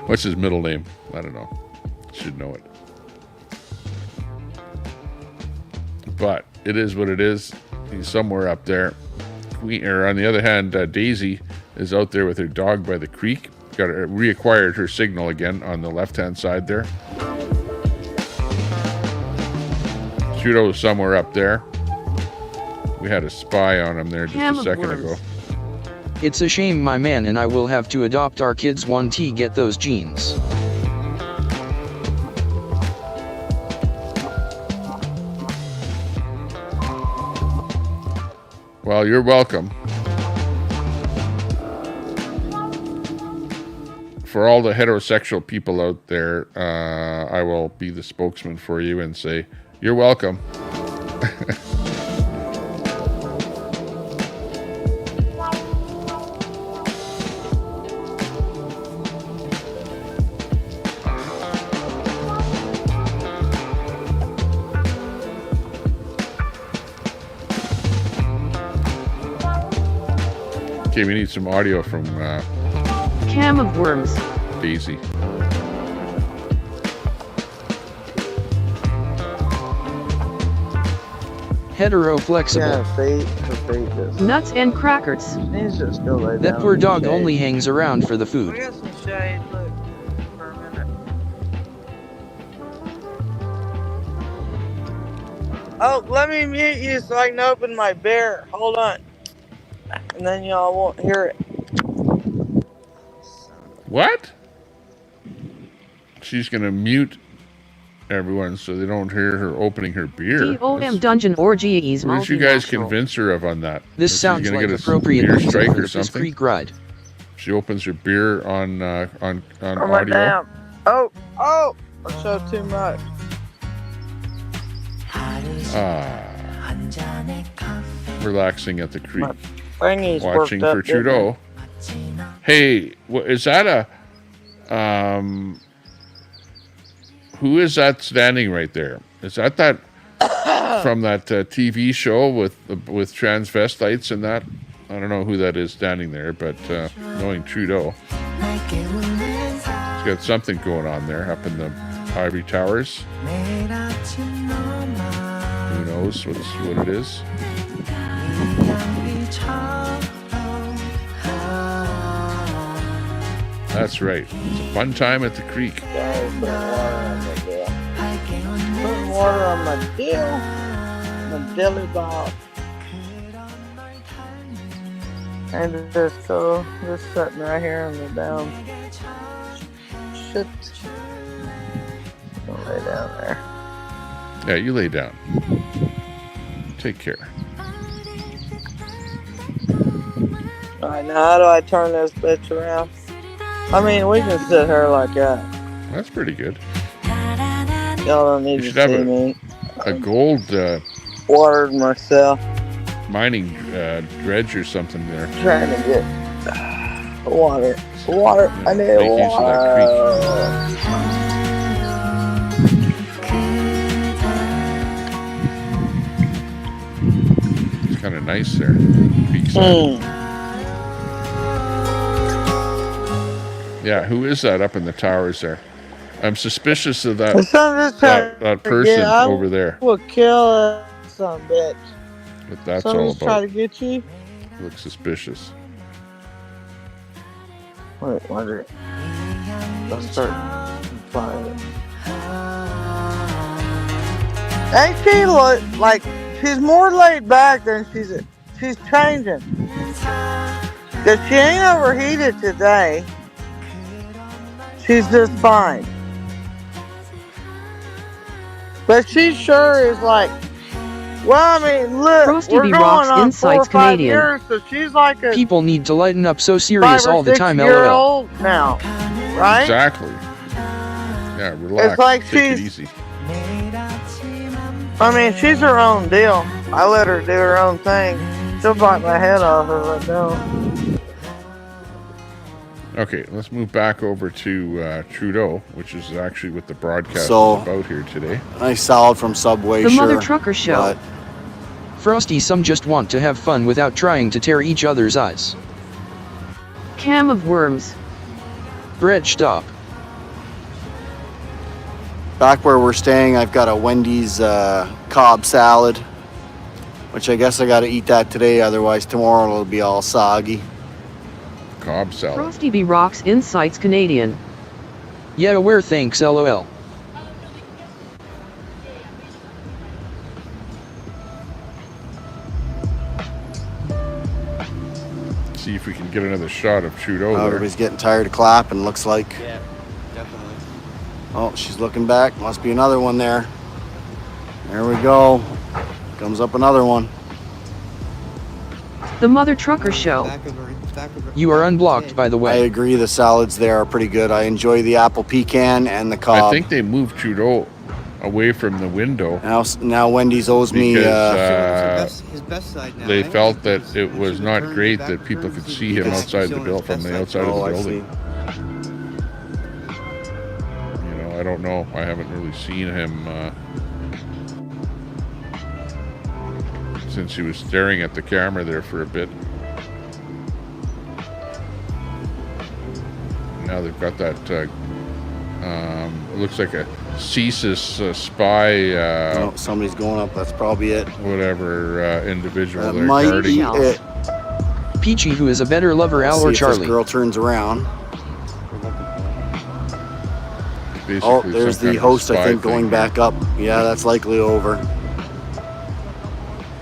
What's his middle name? I don't know. Should know it. But it is what it is. He's somewhere up there. On the other hand, Daisy is out there with her dog by the creek. Got reacquired her signal again on the left-hand side there. Trudeau is somewhere up there. We had a spy on him there just a second ago. It's a shame, my man, and I will have to adopt our kids 1T get those genes. Well, you're welcome. For all the heterosexual people out there, I will be the spokesman for you and say, you're welcome. Okay, we need some audio from Cam of Worms. Daisy. Hetero flexible. Yeah, Nuts and crackers. He's just go lay That down poor in the dog shade. only hangs around for the We food. got some shade, look, for a minute. Oh, let me mute you so I can open my beer. Hold on. And then y'all won't hear it. What? She's going to mute everyone so they don't hear her opening her beer. DOM Dungeon Orgy is What did you guys multinational. convince her of on that? This That she's sounds gonna like get a appropriate beer music strike for or the Piss something? Creek ride. She opens her beer on Oh my audio. damn. Oh, I showed too much. Relaxing at the creek. Thingy's Watching worked for up, didn't Trudeau. Hey, is that a who is that standing right there? Is that from that TV show with transvestites and that? I don't know who that is standing there, but knowing Trudeau, he's got something going on there up in the ivory towers. Who knows what it is? That's right. It's a fun time at the creek. Putting water on my deal. My dilly ball. And just sitting right here on the down. Shit. I'll lay down there. Yeah, you lay down. Take care. Alright, now how do I turn this bitch around? I mean, we can sit here like that. That's pretty good. Y'all don't need You to should have see me. a gold Watered myself. mining dredge or something there. Trying to get water. Water. I need Make use of that Kind of nice there. Peak side. Yeah, who is that up in the towers there? I'm suspicious of that person over there. Will kill some bitch. But that's Someone all just try about. to get you. Looks suspicious. Wait, wonder. Let's start flying. Ain't she look like she's more laid back than she's changing? Cause she ain't overheated today. She's just fine. But she sure is like, well, I mean, look, Frosty we're B. going Rocks on Insights 4 or 5 Canadian. years, so she's like a People need to lighten up so 5 serious or all the 6 time, year lol. old now, right? Exactly. Yeah, relax. It's like Take it she's- easy. I mean, she's her own deal. I let her do her own thing. She'll bite my head off if I don't. Okay, let's move back over to Trudeau, which is actually what the broadcast So- is about here today. Nice salad from Subway, The sure. Mother Trucker Show. But Frosty, some just want to have fun without trying to tear each other's eyes. Cam of Worms. Brett, stop. back where we're staying, I've got a Wendy's Cobb salad, which I guess I got to eat that today, otherwise tomorrow it'll be all soggy. Cobb salad. Frosty B. Rocks Insights Canadian. Yeah, where thanks, lol. See if we can get another shot of Trudeau there. Everybody's getting tired of clapping, looks like. Yeah, definitely. Oh, she's looking back. Must be another one there. There we go. Comes up another one. The Mother Trucker Show. You are unblocked, by the I way. agree, the salads there are pretty good. I enjoy the apple pecan and the Cobb. I think they moved Trudeau away from the window. Now Wendy's owes me. Because his best side now. they eh? felt that it was not great that people could see him outside the building, from the outside of the building. You know, I don't know. I haven't really seen him since he was staring at the camera there for a bit. Now they've got that. It looks like a CSIS spy. Oh, somebody's going up. That's probably it. Whatever individual That they're might guarding. be it. Peachy, who is a better lover, Al See or if Charlie? this girl turns around. Basically Oh, some there's kind the of host, I spy think, thing going here. back up. Yeah, that's likely over.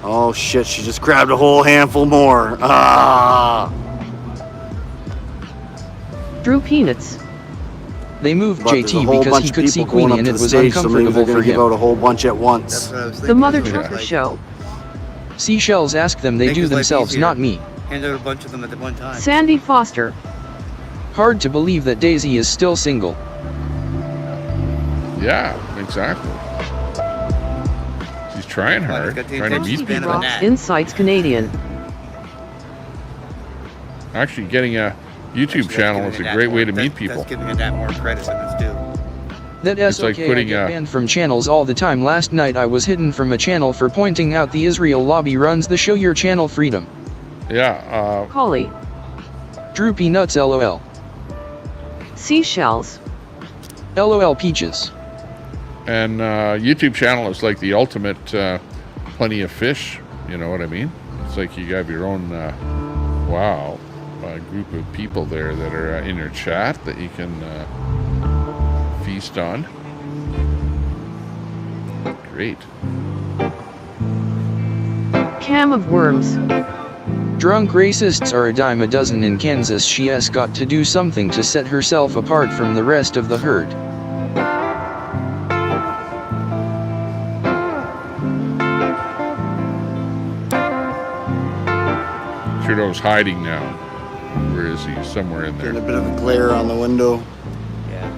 Oh shit, she just grabbed a whole handful more. Ah! Drew Peanuts. They moved But there's a JT whole because bunch he of could see people going Queenie up and to it the was stage, so maybe uncomfortable they're for gonna give out him. a whole bunch at once. That's what I was The thinking. Mother It was Trucker like, Show. Seashells ask them, they Make do his life themselves, easier. not me. Hand out a bunch of them at the one time. Sandy Foster. Hard to believe that Daisy is still single. Yeah, exactly. She's trying hard, got the trying to attention meet Frosty B. span of a people. Rocks gnat. Insights Canadian. Actually, getting a YouTube channel is a great way to meet people. That's giving a that more credit than it's due. That's It's like okay, putting I get a- banned from channels all the time. Last night I was hidden from a channel for pointing out the Israel lobby runs the show Your Channel Freedom. Yeah, Collie. Droopy nuts lol. Seashells. LOL peaches. and YouTube channel is like the ultimate plenty of fish. You know what I mean? It's like you have your own group of people there that are in your chat that you can feast on. Great. Cam of Worms. Drunk racists are a dime a dozen in Kansas. She has got to do something to set herself apart from the rest of the herd. Trudeau's hiding now. Where is he? Somewhere in there. Getting a bit of a glare on the window. Yeah.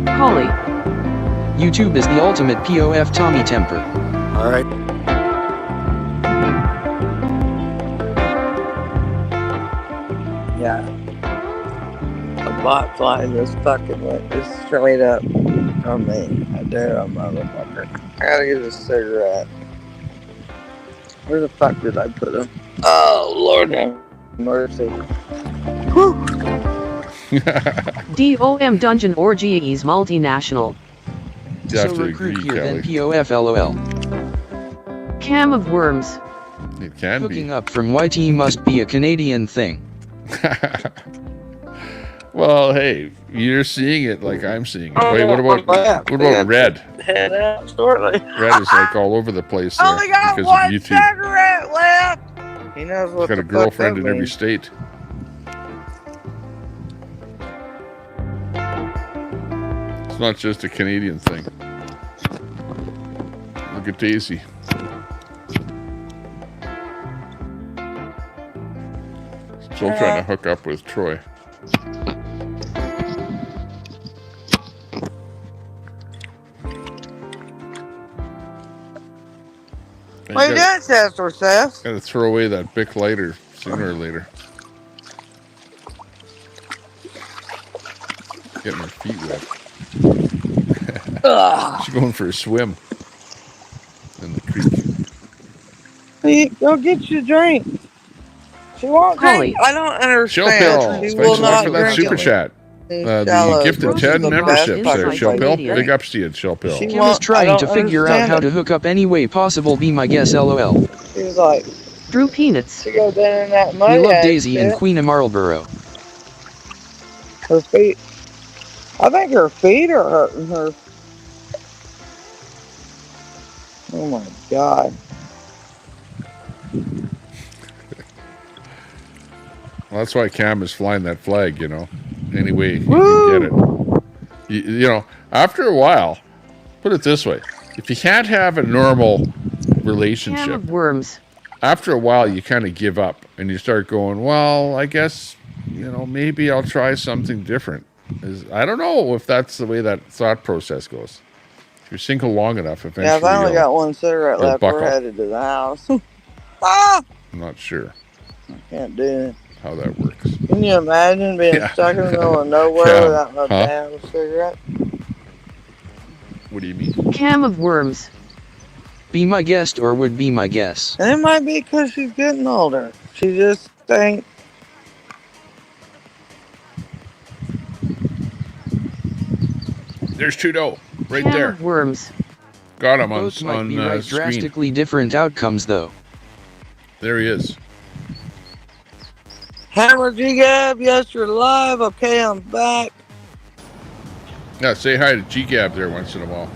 Collie. You YouTube is the ultimate POF Tommy Temper. All right. Yeah. A bot fly just fucking went just straight up on me. I dare a motherfucker. I gotta get a cigarette. Where the fuck did I put him? Oh, Lord have mercy. Whew. DOM Dungeon Orgies Multinational. So recruit here then POF LOL. Cam of Worms. It can Hooking up from YT must be a Canadian thing. Well, hey, you're seeing it like I'm seeing it. Wait, what about Red? Head out shortly. Red is like all over the place there Only got because one of YouTube. cigarette left. He knows what He's got a girlfriend in every state. It's not just a Canadian thing. Look at Daisy. Still trying to hook up with Troy. What you doing, Sister Seth? Gotta throw away that Bic lighter sooner or later. Getting her feet wet. She's going for a swim in the creek. Hey, go get your drink. She won't drink. I don't understand. She will not for that drink super it. chat. The gifted 10 memberships there, Shellpill. Big ups to you, Shellpill. Kim is trying to figure out how to hook up any way possible. Be my guess, LOL. She was like, Drew Peanuts. she goes down in that mud. We love Daisy and Queen of Marlboro. Her feet. I think her feet are hurting her. Oh my God. Well, that's why Cam is flying that flag, you know. Anyway, you can get it. You know, after a while, put it this way. If you can't have a normal relationship, Cam of Worms. after a while you kind of give up and you start going, well, I guess, you know, maybe I'll try something different. I don't know if that's the way that thought process goes. If you're single long enough, eventually Yeah, I've only got one cigarette left. buckle. We're headed to the house. Ah! I'm not sure I can't do it. how that works. Can you imagine being stuck in the middle of nowhere without no damn cigarette? What do you mean? Cam of Worms. Be my guest or would be my guess. And it might be because she's getting older. She just thinks. There's Trudeau, right Cam there. of Worms. Got him on, Both might on be right screen. drastically different outcomes though. There he is. Hammer G-Gab, yes, you're live. Okay, I'm back. Yeah, say hi to G-Gab there once in a while.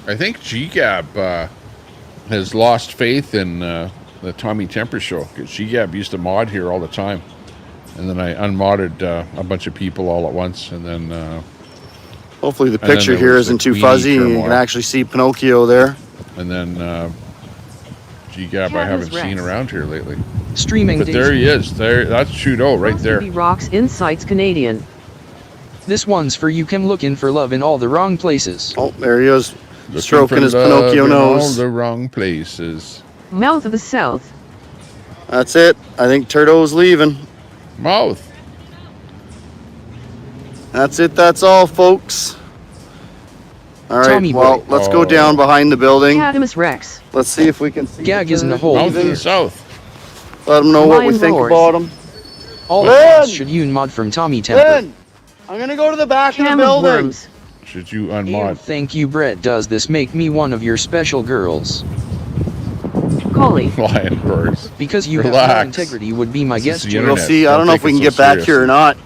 I think G-Gab has lost faith in the Tommy Temper show, because G-Gab used to mod here all the time. And then I unmodded a bunch of people all at once, and then... Hopefully the picture here isn't too fuzzy and you can actually see Pinocchio there. And then G-Gab I haven't seen around here lately. Streaming But there he is. There, that's Trudeau right there. Rocks Insights Canadian. This one's for you, Kim, looking for love in all the wrong places. Oh, there he is. Looking Stroking for his love Pinocchio in nose. all the wrong places. Mouth of the South. That's it. I think Turdo's leaving. Mouth. That's it. That's all, folks. All right. Tommy Well, boy. let's go down behind the building. Cadamus Rex. Let's see if we can see. Gag is in the hole. Mouth in the south. Let them know what we Lion think roars. about them. All Lynn! of should you mod from Tommy Temper. Lynn, I'm gonna go to the back Cam of the of building. Worms. Should you Ew, unmod? thank you, Brett. Does this make me one of your special girls? Collie. Lion roars. Because you have Relax. no integrity would be my This guest. is the We'll internet. see. I Don't don't know take if we it can so get back here seriously. or not.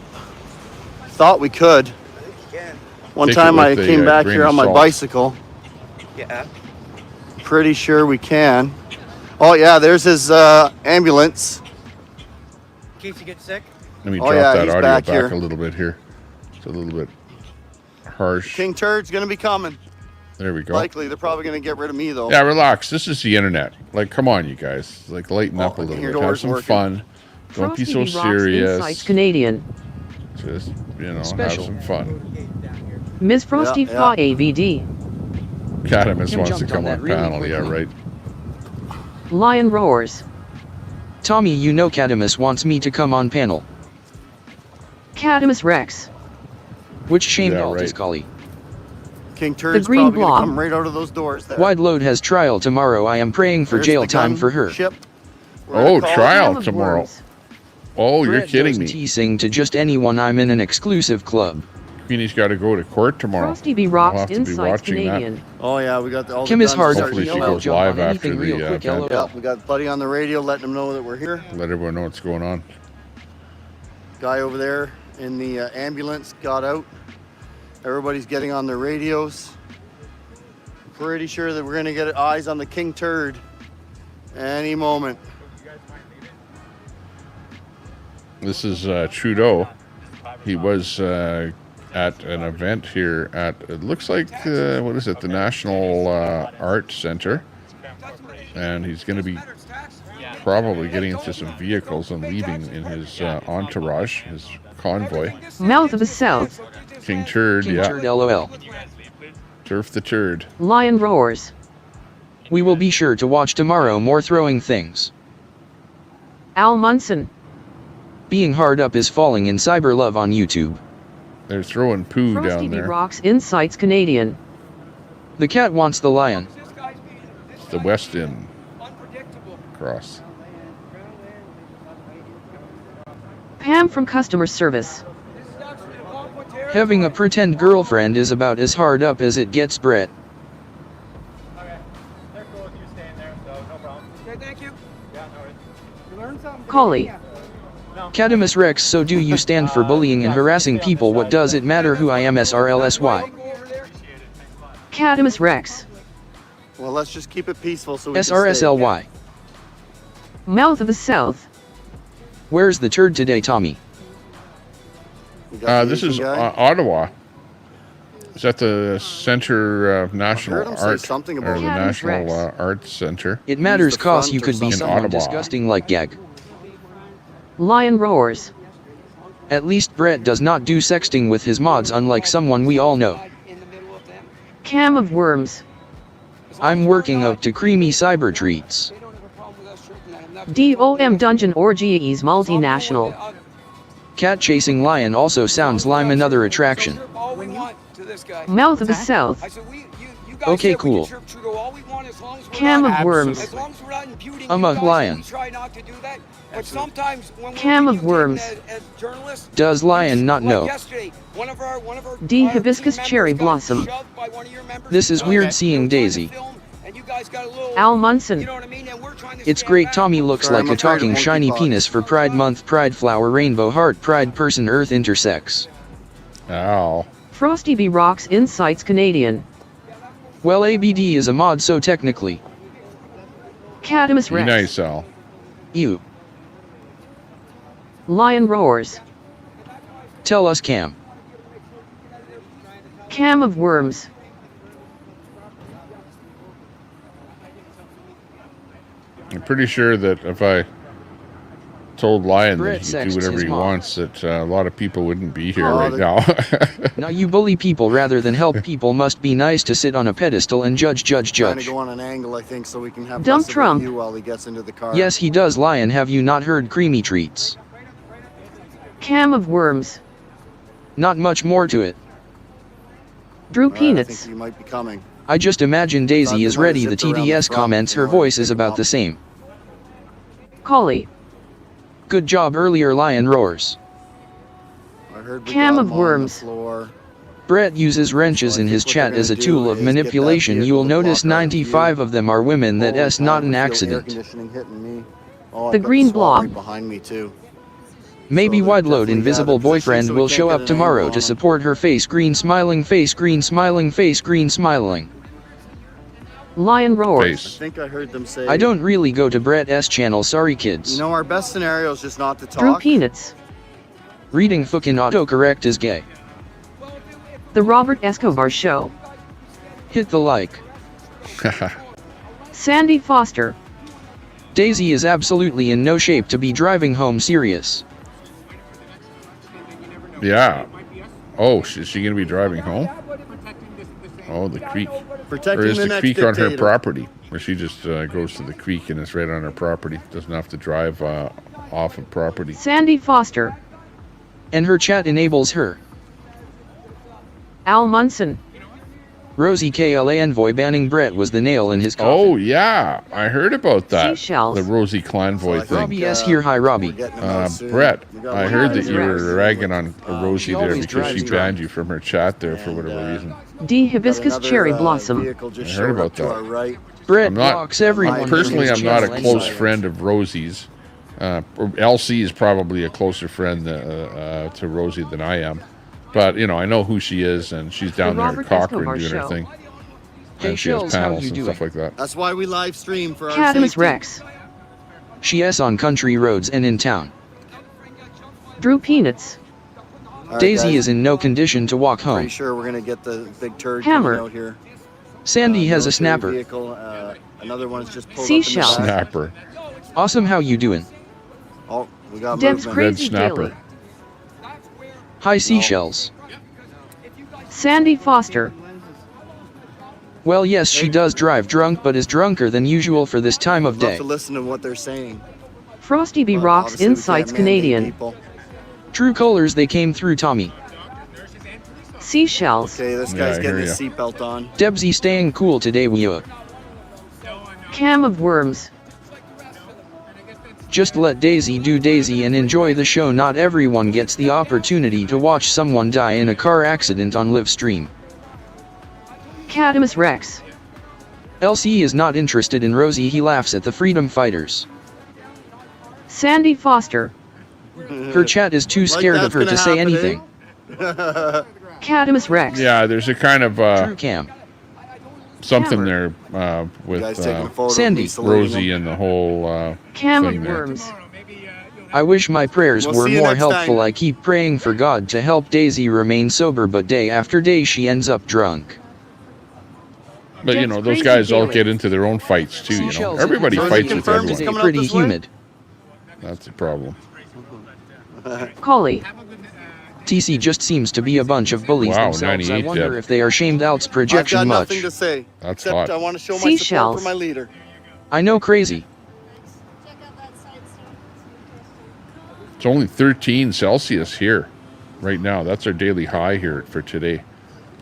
Thought we could. One Take it time I with a, came back grain here of on my salt. bicycle. Yeah. Pretty sure we can. Oh yeah, there's his ambulance. In case you get sick. Let me Oh, drop yeah, that he's audio back back here. a little bit here. It's a little bit harsh. King Turd's gonna be coming. There we go. Likely, they're probably going to get rid of me, though. Yeah, relax. This is the internet. Like, come on, you guys. Like, lighten up a little bit. Have some fun. Don't be so serious. Insights Canadian. Just, you know, Special. have some fun. Ms. Frosty Fa AVD. Catamus Kim wants to jumped come on on that really panel. Yeah, quickly. right. Lion roars. Tommy, you know Catamus wants me to come on panel. Catamus Rex. Which shame Yeah, alt right. is Collie? King Turd's green probably going blob. to come right out of those doors there. Wide Load has trial tomorrow. I am praying for There's jail the time gun for her. ship. Oh, Cam trial of tomorrow. worms. Oh, you're Brett kidding doesn't me. teasing to just anyone. I'm in an exclusive club. Queenie's got to go to court tomorrow. Frosty B I'll Rocks have to be Insights watching Canadian. Oh, yeah, we got all Kim the is guns hard. starting Hopefully to she come out. goes live on after anything real the quick, event. Yeah, we got Buddy on the radio letting them know that we're here. Let everyone know what's going on. Guy over there in the ambulance got out. Everybody's getting on their radios. Pretty sure that we're going to get eyes on the King Turd any moment. This is Trudeau. He was at an event here at, it looks like, what is it, the National Art Center. And he's going to be probably getting into some vehicles and leaving in his entourage, his convoy. Mouth of the South. King Turd, King yeah. Turd, LOL. Turf the Turd. Lion roars. We will be sure to watch tomorrow. More throwing things. Al Munson. Being hard up is falling in cyber love on YouTube. They're throwing poo Frosty down B there. Rocks Insights Canadian. The cat wants the lion. It's the West End cross. Pam from customer service. Having a pretend girlfriend is about as hard up as it gets, Brett. Thank you. You learned something? Collie. Catamus Rex, so do you stand for bullying and harassing people? What does it matter who I am? SRLSY. Catamus Rex. Well, let's just keep it peaceful so we can stay. SRSLY. Mouth of the South. Where's the turd today, Tommy? This is Ottawa. Is that the Center of National him say Art, something or about the Catamus National Rex. Arts Center? It matters the cause front you or could be something. someone Ottawa. disgusting like Gag. Lion roars. At least Brett does not do sexting with his mods, unlike someone we all know. Cam of worms. I'm working up to creamy cyber treats. DOM Dungeon Orgies Multinational. Cat chasing lion also sounds lime another attraction. Mouth of the South. Okay, cool. Cam of worms. Amok lion. Cam of worms. Does lion not know? D hibiscus cherry blossom. This is weird seeing Daisy. Al Munson. It's great. Tommy looks like a talking shiny penis for Pride Month. Pride flower, rainbow heart, pride person, earth intersex. Ow. Frosty B Rocks Insights Canadian. Well, ABD is a mod, so technically. Catamus Be Rex. nice, Al. You. Lion roars. Tell us, Cam. Cam of worms. I'm pretty sure that if I told Lion Brett that he could do sexts whatever his he mom. wants, that a lot of people wouldn't be here Oh, right now. Now you bully people rather than help people. Must be nice to sit on a pedestal and judge. Trying to Judge. go on an angle, I think, so we can have Dump less of a Trump. view while he gets into the car. Yes, he does. Lion, have you not heard creamy treats? Cam of worms. Not much more to it. Drew I think Peanuts. he might be coming. I just imagine Daisy Thought is they might ready. have The zipped around the TDS front, comments her you know, voice is pick 'em about up. the same. Collie. Good job earlier, Lion roars. I heard we Cam got of him on worms. the floor. Brett uses wrenches in his what chat they're as a gonna tool do of is get that manipulation. vehicle You will to notice block our 95 view. of them are women. That Holy S cow, not I an feel air accident. conditioning hitting me. Oh, The I've got green SWAT blob. right behind me too. Maybe So wide they're load definitely invisible gathered position boyfriend so we will can't show get up an tomorrow angle to on 'em. support her. Face green smiling, face green smiling, face green smiling. Lion roars. I Face. think I heard them say. I don't really go to Brett S channel, sorry kids. You know, our best scenario is just not to Drew talk. Peanuts. Reading fucking autocorrect is gay. The Robert Escobar Show. Hit the like. Sandy Foster. Daisy is absolutely in no shape to be driving home serious. Yeah. Oh, is she going to be driving home? Oh, the creek. Protecting or is the the next creek on her dictator. property? Where she just goes to the creek and it's right on her property. Doesn't have to drive off of property. Sandy Foster. And her chat enables her. Al Munson. Rosie KLA envoy banning Brett was the nail in his coffin. Oh, yeah. I heard about that. Seashells. The Rosie Clanvoy thing. Robbie S. here. Hi, Robbie. Brett, I heard that you were ragging on Rosie there because she banned you from her chat there for whatever reason. D. Hibiscus Cherry Blossom. I heard about that. Brett blocks everyone. Personally, I'm not a close friend of Rosie's. LC is probably a closer friend to Rosie than I am. But, you know, I know who she is, and she's down there at Cochrane doing her thing. And she has panels and stuff like that. That's why we live stream for our Cadamus safety. Rex. She is on country roads and in town. Drew Peanuts. Right, Daisy guys. is in no condition to walk home. Pretty sure we're gonna get the big turd Hammer. coming out here. Sandy has a Military snapper. Vehicle, another one's just pulled Seashell. up in the back. Snapper. Awesome, how you doing? Oh, we got Deb's movement. Red Crazy snapper. Daily. Hi, seashells. Sandy Foster. Well, yes, she does drive drunk, but is drunker than usual for this time of Love day. to listen to what they're saying. Frosty B. But Rocks obviously we Insights can't mandate Canadian. people. True colors, they came through, Tommy. Seashells. Okay, this Yeah, guy's I getting hear his ya. seatbelt on. Debsy staying cool today, Cam of Worms. Just let Daisy do Daisy and enjoy the show. Not everyone gets the opportunity to watch someone die in a car accident on live stream. Cadamus Rex. LC is not interested in Rosie, he laughs at the freedom fighters. Sandy Foster. Her chat is too scared of her to say anything. Cadamus Rex. Yeah, there's a kind of True Cam. something there with Guys taking a photo of Sandy. me saluting Rosie him. and the whole Cam thing of there. Worms. I wish my prayers We'll were see you more next helpful. time. I keep praying for God to help Daisy remain sober, but day after day she ends up drunk. But, you Deb's know, those Crazy guys all Daily. get into their own fights, too, you know. Seashells Everybody and fights with confirmed he's everyone. coming up Pretty this way? humid. That's the problem. Collie. TC just seems to be a bunch of bullies Wow, themselves. I 98 wonder Deb. if they are shamed out's I've projection got much. nothing to say. That's except hot. I want to show my support Seashells. for my leader. I know, crazy. It's only 13 Celsius here right now. That's our daily high here for today,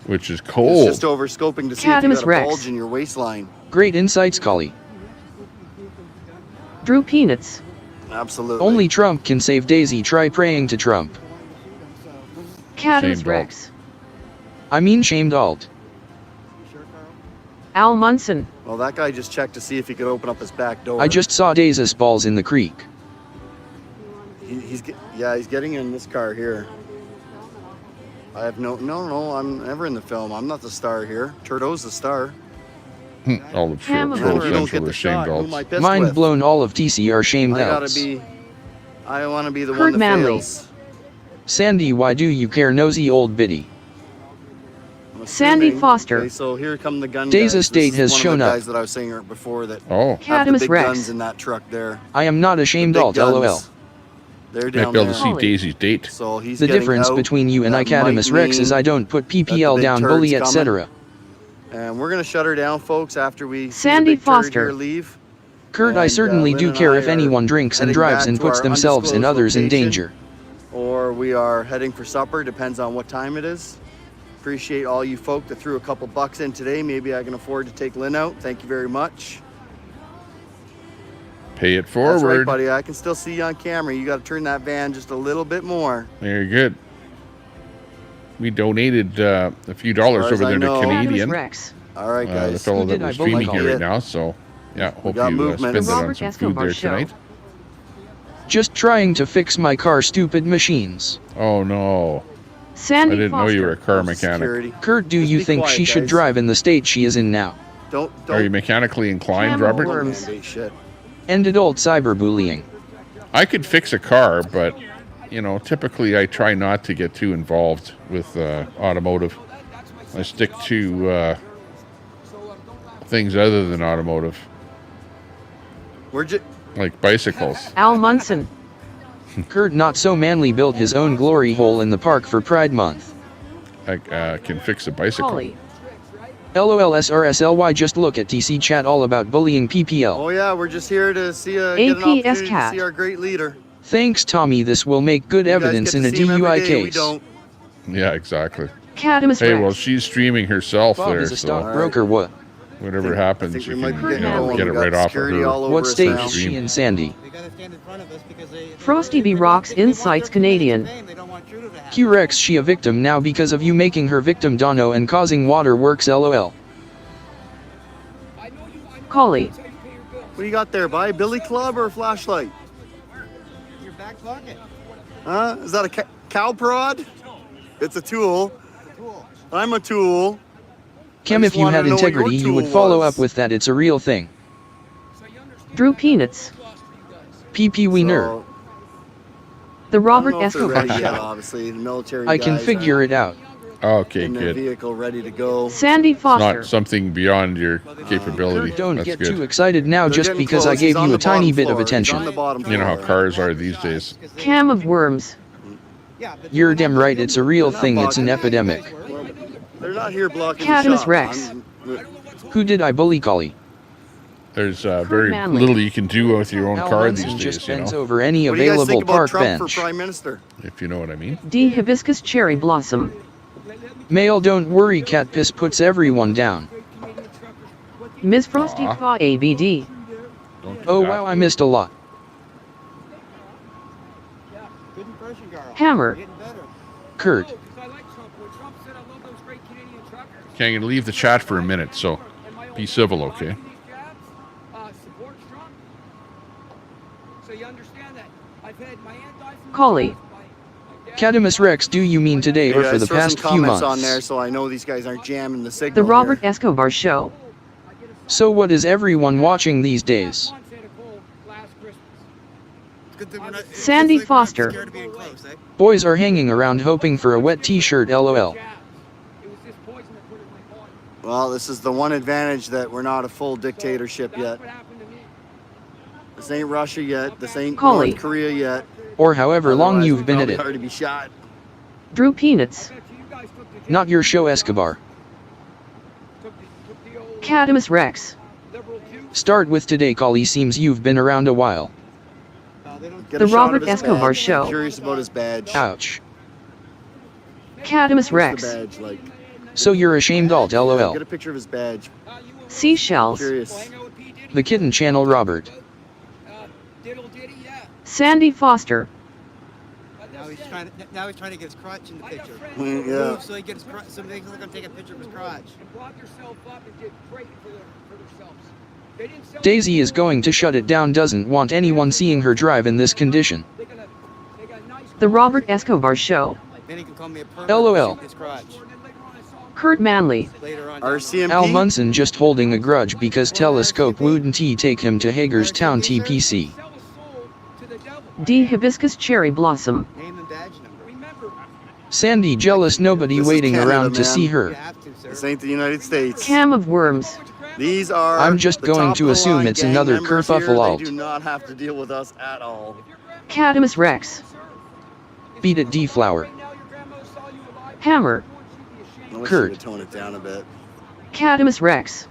which is It's cold. just over scoping to see if you Cadamus got a Rex. bulge in your waistline. Great insights, Collie. Drew Peanuts. Absolutely. Only Trump can save Daisy. Try praying to Trump. Cadamus Shamed Rex. I mean shamed alt. Al Munson. Well, that guy just checked to see if he could open up his back door. I just saw Daisy balls in the creek. He's getting in this car here. I have no, I'm never in the film. I'm not the star here. Trudeau's the star. All the Cam of Troll If you don't Central get are the shamed shot, who am alts. I pissed Mind with? blown, all of TC are shamed outs. I want to be the Kurt one that Manley. fails. Sandy, why do you care, nosy old biddy? I'm Sandy assuming. Foster. Okay, so here come the gun Daisy guys. State This is has one shown of the up. guys that I was saying before that Oh, have the Cadamus big Rex. guns in that truck there. I am not ashamed Big alt, guns. lol. They're might down be able to there. see Holy. Daisy's date. So he's The getting difference out. between you and That Icadamus might Rex is mean I don't put that the PPL big down, turd's bully, coming. etc. And we're gonna shut her down, folks, after we Sandy see the big turd Foster. here leave. Kurt, I And, certainly Lynn do and care I if are anyone drinks and heading drives back and to puts our themselves and undisclosed others in location, danger. Or we are heading for supper, depends on what time it is. Appreciate all you folk that threw a couple bucks in today. Maybe I can afford to take Lynn out. Thank you very much. Pay it That's right, forward. buddy. I can still see you on camera. You got to turn that van just a little bit more. Very good. We donated a few dollars As over far as there I to know. Canadian. Cadamus Rex. All right, The guys. fellow Who that did we're I streaming vote here on? right now. So, yeah, hope got you movement. spend it on Robert some Escobar food there Show. tonight. Just trying to fix my car, stupid machines. Oh, no. I Sandy didn't know Foster. you were a car mechanic. Security. Kurt, do Just you be think quiet, she should guys. drive in the state she is in now? Don't Are you mechanically inclined, Camel Robert? worms. mandate shit. End adult cyberbullying. I could fix a car, but, you know, typically I try not to get too involved with automotive. I stick to things other than automotive. Like bicycles. Al Munson. Kurt Not So Manly built his own glory hole in the park for Pride Month. I can fix a bicycle. Holly. LOLSRSLY, just look at TC chat all about bullying PPL. Oh yeah, we're just here to see get an opportunity to see our great leader. Thanks Tommy, this will make good evidence in a DUI case. Yeah, exactly. Cadamus hey, Rex. well, she's streaming herself Bob there, is a so stockbroker, what? Whatever happens, you can get it right off of her. What state is she in, Sandy? Frosty B. Rocks Insights Canadian. Q-Rex, she a victim now because of you making her victim Dono and causing waterworks LOL. Collie. What do you got there, by Billy Club or a flashlight? Your back pocket. Huh? Is that a cow prod? It's a tool. I'm a tool. Kim, if you had integrity, you would follow up with that. It's a real thing. Drew Peanuts. PP Wiener. The Robert I don't know if they're Escobar ready yet, Show. obviously. The military I can guys figure it out. Okay, in their good. vehicle ready to go. Sandy It's Foster. not something beyond your capability. Don't That's get good. too excited now just because I gave you a tiny bit of attention. You know how cars are these days. Cam of Worms. You're damn right, it's a real thing, it's an epidemic. They're not here blocking Cadamus the shop. Rex. Who did I bully, Collie? There's very Manley. little you can do with your own Al car Munson these just days, you bends know, over any What do you guys available think about park Trump bench. for Prime Minister? if you know what I mean. D. Hibiscus Cherry Blossom. Male, don't worry, cat piss puts everyone down. Ms. Frosty Fa ABD. Don't do Oh that. wow, I missed a lot. Hammer. Kurt. Okay, I'm going to leave the chat for a minute, so be civil, okay? Collie. Cadamus Rex, do you mean today or Hey, for guys, the throw past some few comments months? on there so I know these guys aren't jamming the signal. The Robert here. Escobar Show. So what is everyone watching these days? Sandy Foster. Boys are hanging around hoping for a wet t-shirt LOL. Well, this is the one advantage that we're not a full dictatorship yet. This ain't Russia yet. This ain't Collie. North Korea yet. Or however long Otherwise, you've we'd been at probably it. already be shot. Drew Peanuts. Not your show, Escobar. Cadamus Rex. Start with today, Collie, seems you've been around a while. Get The a shot Robert of his Escobar badge. Show. I'm curious about his badge. Ouch. Cadamus What's Rex. the badge like? So you're ashamed alt LOL. Get a picture of his badge. Seashells. Curious. The Kitten Channel Robert. Sandy Foster. Now he's trying to get his crotch in the picture. Yeah. So he gets his crotch. So they look like take a picture of his crotch. Daisy is going to shut it down, doesn't want anyone seeing her drive in this condition. The Robert Escobar Show. Then he can call me a pervert. LOL. His crotch. Kurt Manley. Later on. RCMP. Al Munson just holding a grudge because Telescope wouldn't take him to Hagerstown TPC. D. Hibiscus Cherry Blossom. Name and badge number. Sandy jealous, nobody This is waiting Canada, around to man. see her. You have to, sir. This ain't the United States. Cam of Worms. These are. I'm just the going top to of the assume line it's gang another members kerfuffle here. alt. They do not have to deal with us at all. Cadamus Rex. Beat it, D-Flower. Hammer. I wish Kurt. you would tone it down a bit. Cadamus Rex.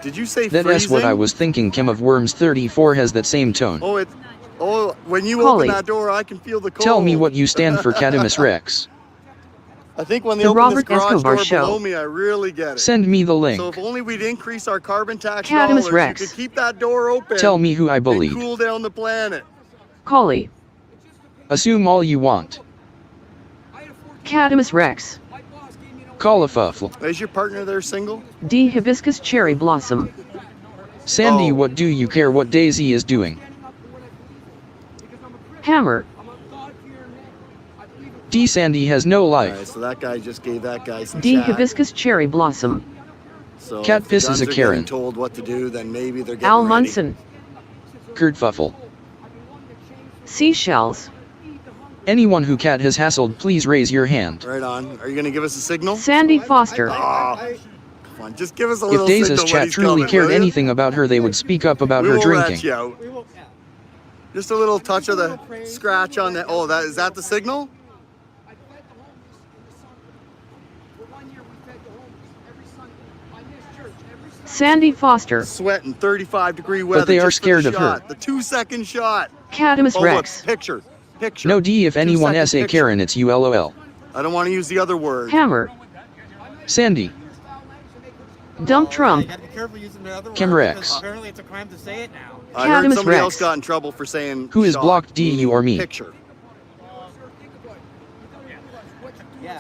Did you say That's freezing? what I was thinking. Kim of Worms 34 has that same tone. Oh, it's. Oh, when you Collie. open that door, I can feel the cold. Tell me what you stand for, Cadamus Rex. I think when they The open Robert this garage Escobar door Show. below me, I really get it. Send me the link. So if only we'd increase our carbon tax Cadamus dollars, Rex. you could keep that door open. Tell me who I and bullied. cool down the planet. Collie. Assume all you want. Cadamus Rex. Call a fuffle. Is your partner there single? D. Hibiscus Cherry Blossom. Sandy, Oh. what do you care what Daisy is doing? Hammer. D. Sandy has no All right, life. so that guy just gave that guy some D. chat. Hibiscus Cherry Blossom. So Cat if the piss is guns a are getting Karen. told what to do, then maybe they're getting Al ready. Munson. Kurt Fuffle. Seashells. Anyone who cat has hassled, please raise your hand. Right on. Are you going to give us a signal? Sandy Foster. Ah, on, just give us a If little Daza's signal when chat he's truly coming, cared will you? anything about her, they would speak up about her We will rat drinking. you out. Just a little touch of the scratch on that. Oh, is that the signal? Sandy Foster. Sweating 35-degree weather. But they are just for the scared of her. shot. The 2-second shot. Cadamus Oh, Rex. look, picture. No D if anyone 2-second say picture. Karen, it's ULOL. I don't want to use the other word. Hammer. Sandy. Dump Trump. Gotta be careful using the other Kim word, Rex. because apparently it's a crime to say it now. I heard Cadamus somebody Rex. else got in trouble for saying Who is shot, blocked, D, you or me? Picture.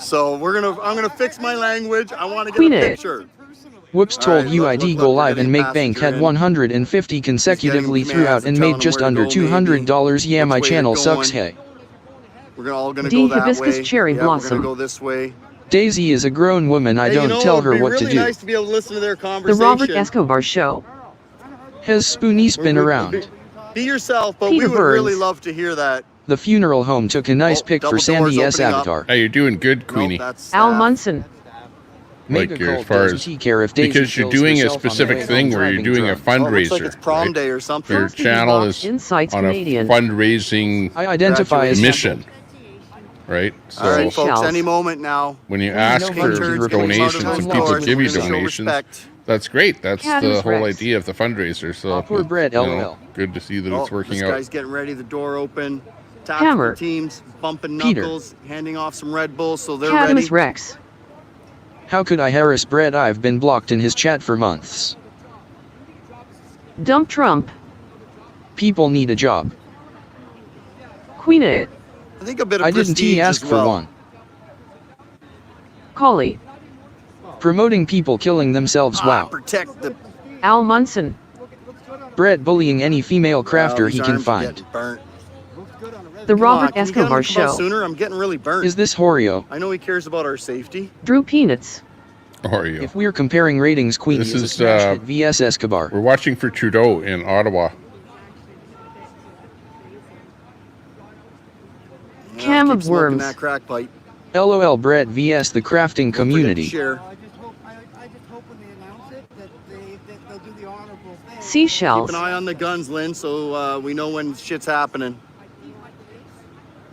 So I'm gonna fix my language. I want to get Queen a it. picture. Whoops All told right, UID look, go we're live getting and make passenger bank had in. 150 consecutively He's getting throughout and commands made and just telling him under where to go, $200. Yeah, which my way you're channel sucks. going. Hey. We're all gonna D. go that Hibiscus way. Cherry Yeah, Blossom. We're gonna go this way. Daisy is a grown woman. I Hey, don't you know, tell her it'd be what really to do. nice to be able to listen to their The conversation. Robert Escobar Show. Has Spoonie been around? Be yourself, but Peter we would really Burns. love to hear that. The funeral home took a nice pic double for doors Sandy S. opening up. Avatar. Hey, you're doing good, Queenie. That's Al Munson. Mega Like, as cult far doesn't as care if Daisy because you're kills doing a herself on the specific way thing home where you're driving doing a drunk. Oh, it looks like fundraiser. it's prom right? day or something. Your channel is Insights on Canadian. a fundraising I identify as mission, right? So All right, folks, Seashells. any moment now. when you know ask nobody for can replace donations Martin and Lawrence. people give you We're gonna show donations, respect. that's great. That's the Cadamus whole Rex. idea of the fundraiser. So Poor bread, you know, LOL. good to see that Oh, it's working this out. guy's getting ready, the door open. Tactical Hammer. teams bumping Peter. knuckles, handing off some Red Bulls, so they're ready. Cadamus Rex. How could I harass Brett? I've been blocked in his chat for months. Dump Trump. People need a job. Queen it. I think a bit of I didn't prestige ask as for well. one. Collie. Promoting people killing themselves. Wow. Protect the. Al Munson. Brett bullying any female crafter he can find. Burnt. The Come on, Robert can you get him Escobar to come out Show. Sooner, I'm getting really burnt. Is this Horio? I know he cares about our safety. Drew Peanuts. How are you? If we're comparing ratings, Queenie This is a is, smash hit vs Escobar. We're watching for Trudeau in Ottawa. Cam Keep of smoking Worms. that crack pipe. LOL Brett vs the crafting community. Share. Seashells. Keep an eye on the guns, Lynn, so we know when shit's happening.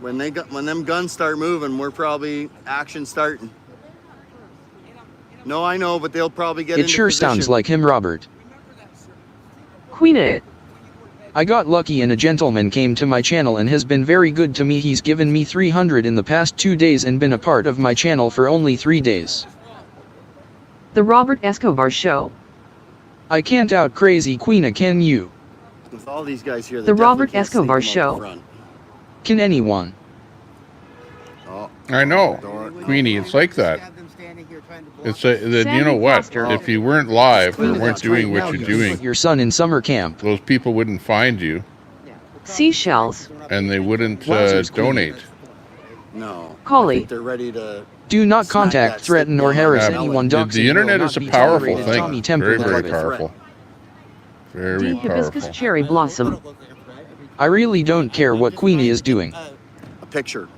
When them guns start moving, we're probably action starting. No, I know, but they'll probably get It into sure position. sounds like him, Robert. Queen it. I got lucky and a gentleman came to my channel and has been very good to me. He's given me 300 in the past 2 days and been a part of my channel for only 3 days. The Robert Escobar Show. I can't out crazy Queena, can you? With all these guys here, they The definitely Robert can't sneak Escobar them out the Show. front. Can anyone? Oh, I know, Queenie. It's like that. It's you know Sandy what? Foster. If you weren't live or Queena, weren't that's doing right what now you're you can doing, put your son in summer camp. those people wouldn't find you Seashells. and they wouldn't Wowzers, Queenie. donate. No. I Collie. think they're ready to. Do not Smack contact, that threaten, stick or down harass on that anyone. alley. Doxing The internet will is not a be powerful tolerated. thing. Tommy Temple Very, very love it. powerful. Very D. Hibiscus powerful. Cherry Blossom. I really don't care what Queenie is doing. A picture.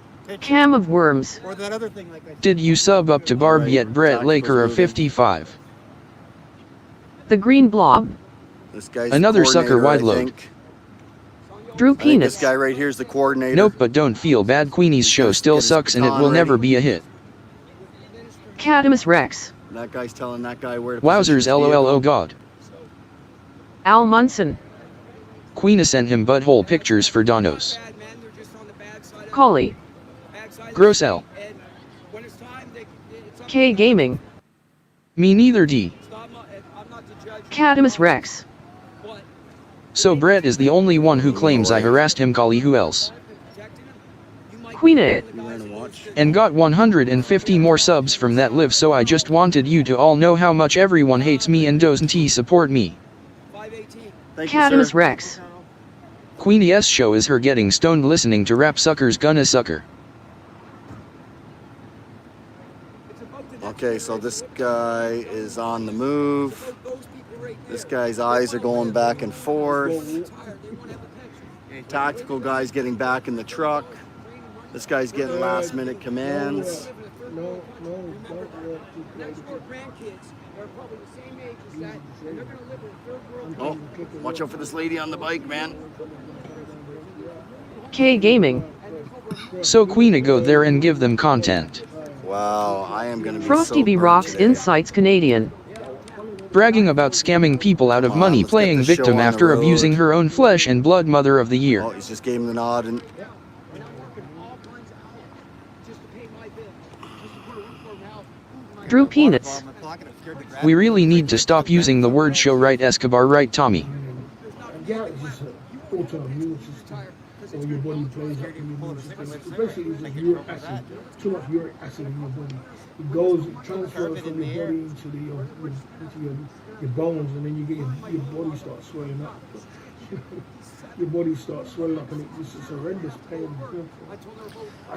Cam of Worms. Or that other thing like I Did you sub up to Barb Right. yet? Brett Tactical's Laker of moving. 55. The Green Blob. This guy's Another the sucker coordinator, wide I load. think. Drew I think this Peanuts. guy right here is the coordinator. Nope, but don't feel bad. Queenie's show still Get his sucks and it baton will never ready. be a hit. Cadamus Rex. That guy's telling that guy where to. Wowzers, position his LOL, vehicle. oh god. Al Munson. Queena sent him butthole pictures for Donos. Collie. Gross L. K Gaming. Me neither D. Cadamus Rex. So Brett is the only one who claims I harassed him. Collie, who else? Queen it. And got 150 more subs from that live, so I just wanted you to all know how much everyone hates me and doesn't support me. Thank you, Cadamus sir. Rex. Queenie's show is her getting stoned listening to rap suckers gonna sucker. Okay, so this guy is on the move. This guy's eyes are going back and forth. Tactical guy's getting back in the truck. This guy's getting last minute commands. No, grandkids are probably the same age as that, and they're going to live in a third world. Oh, watch out for this lady on the bike, man. K Gaming. So Queenie, go there and give them content. Wow, I am going to be Frosty so B burnt Rocks today. Insights Canadian. Bragging about scamming people out of money, let's get playing the show victim on the after road. abusing her own flesh and blood mother of the year. Oh, he's just gave him the nod and Drew Peanuts. We really need to stop using the word show, right, Escobar, right, Tommy? Gout is just an autoimmune system, or your body plays up the immune system. Especially if uric acid, too much uric acid in your body. It goes, it transfers from your body into your bones, and then you get your body starts swelling up. Your body starts swelling up, and it's just horrendous pain.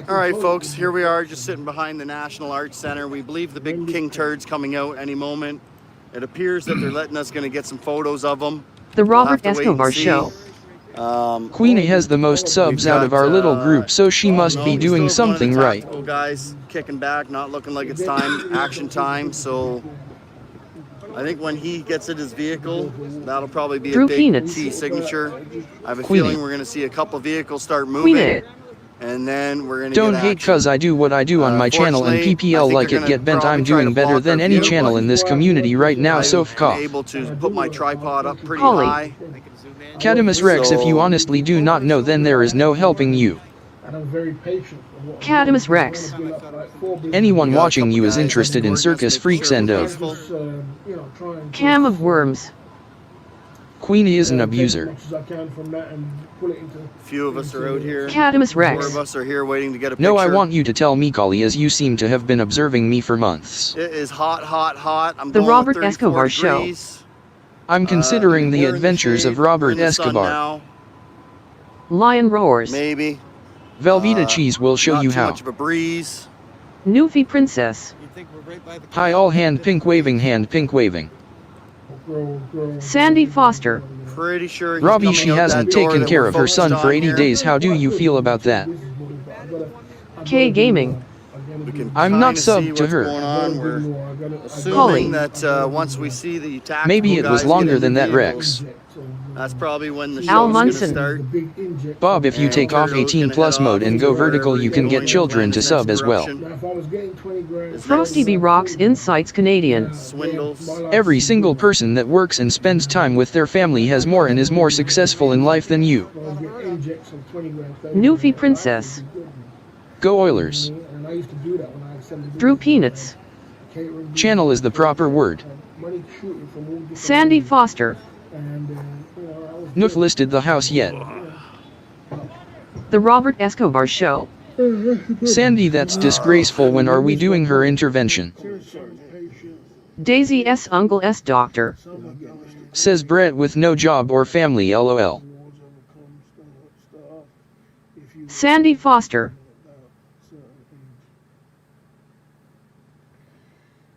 all right, folks, here we are just sitting behind the National Arts Center. We believe the big king turd's coming out any moment. It appears that they're letting us going to get some photos of them. The We'll have Robert to wait and Escobar see. Show. Queenie has the most subs out of our little group, so she must be doing something right. Tactical guys kicking back, not looking like it's time, action time. So I think when he gets in his vehicle, that'll probably be Drew a big Peanuts. key signature. I have a Queenie. feeling we're going to see a couple vehicles start moving, Queenie. and then we're going to Don't get hate action. cause I do what I do on my channel and Fortunately, I PPL think like they're it gonna get bent. probably I'm try to doing better block than our any view, channel but in this community right now, so I've been cough. able to put my tripod up pretty Holly. high. Cadamus Rex, if you honestly do not know, then there is no helping you. And I'm very patient. Cadamus Rex. Anyone watching you is interested in circus freaks and of Cam of Worms. Queenie is an abuser. Few of us are out here. Cadamus Rex. 4 of us are here waiting to get a picture. No, I want you to tell me, Collie, as you seem to have been observing me for months. It is hot, hot, hot. I'm The going Robert with 34 Escobar Show. degrees. I'm considering the We're in adventures shade, of we're Robert in the sun Escobar. now, Lion Roars. maybe. Velveeta Cheese will show Not you too how. much of a breeze. Newfie Princess. Hi, all hand pink waving, Sandy Foster. Pretty sure he's Robbie, coming she out hasn't that door taken that care we're of her son focused for on 80 here. days. How do you feel about that? K Gaming. We can I'm not kinda see subbed to what's her. going on. We're Collie. assuming that once we see the tactical Maybe it was guys get longer in than the that, vehicles, Rex. That's probably when the Al show's going to Munson. start. Bob, if you And take off Trudeau's 18 gonna plus head mode off and to go vertical, wherever you he's can get going children plan to his sub next as well. eruption. Frosty B Rocks Insights Canadian. Swindles. Every single person that works and spends time with their family has more and is more successful in life than you. Newfie Princess. Go Oilers. Drew Peanuts. Channel is the proper word. Sandy Foster. Noof listed the house yet. The Robert Escobar Show. Sandy, that's disgraceful. When are we doing her intervention? Daisy S. Uncle S. Doctor. Says Brett with no job or family, lol. Sandy Foster.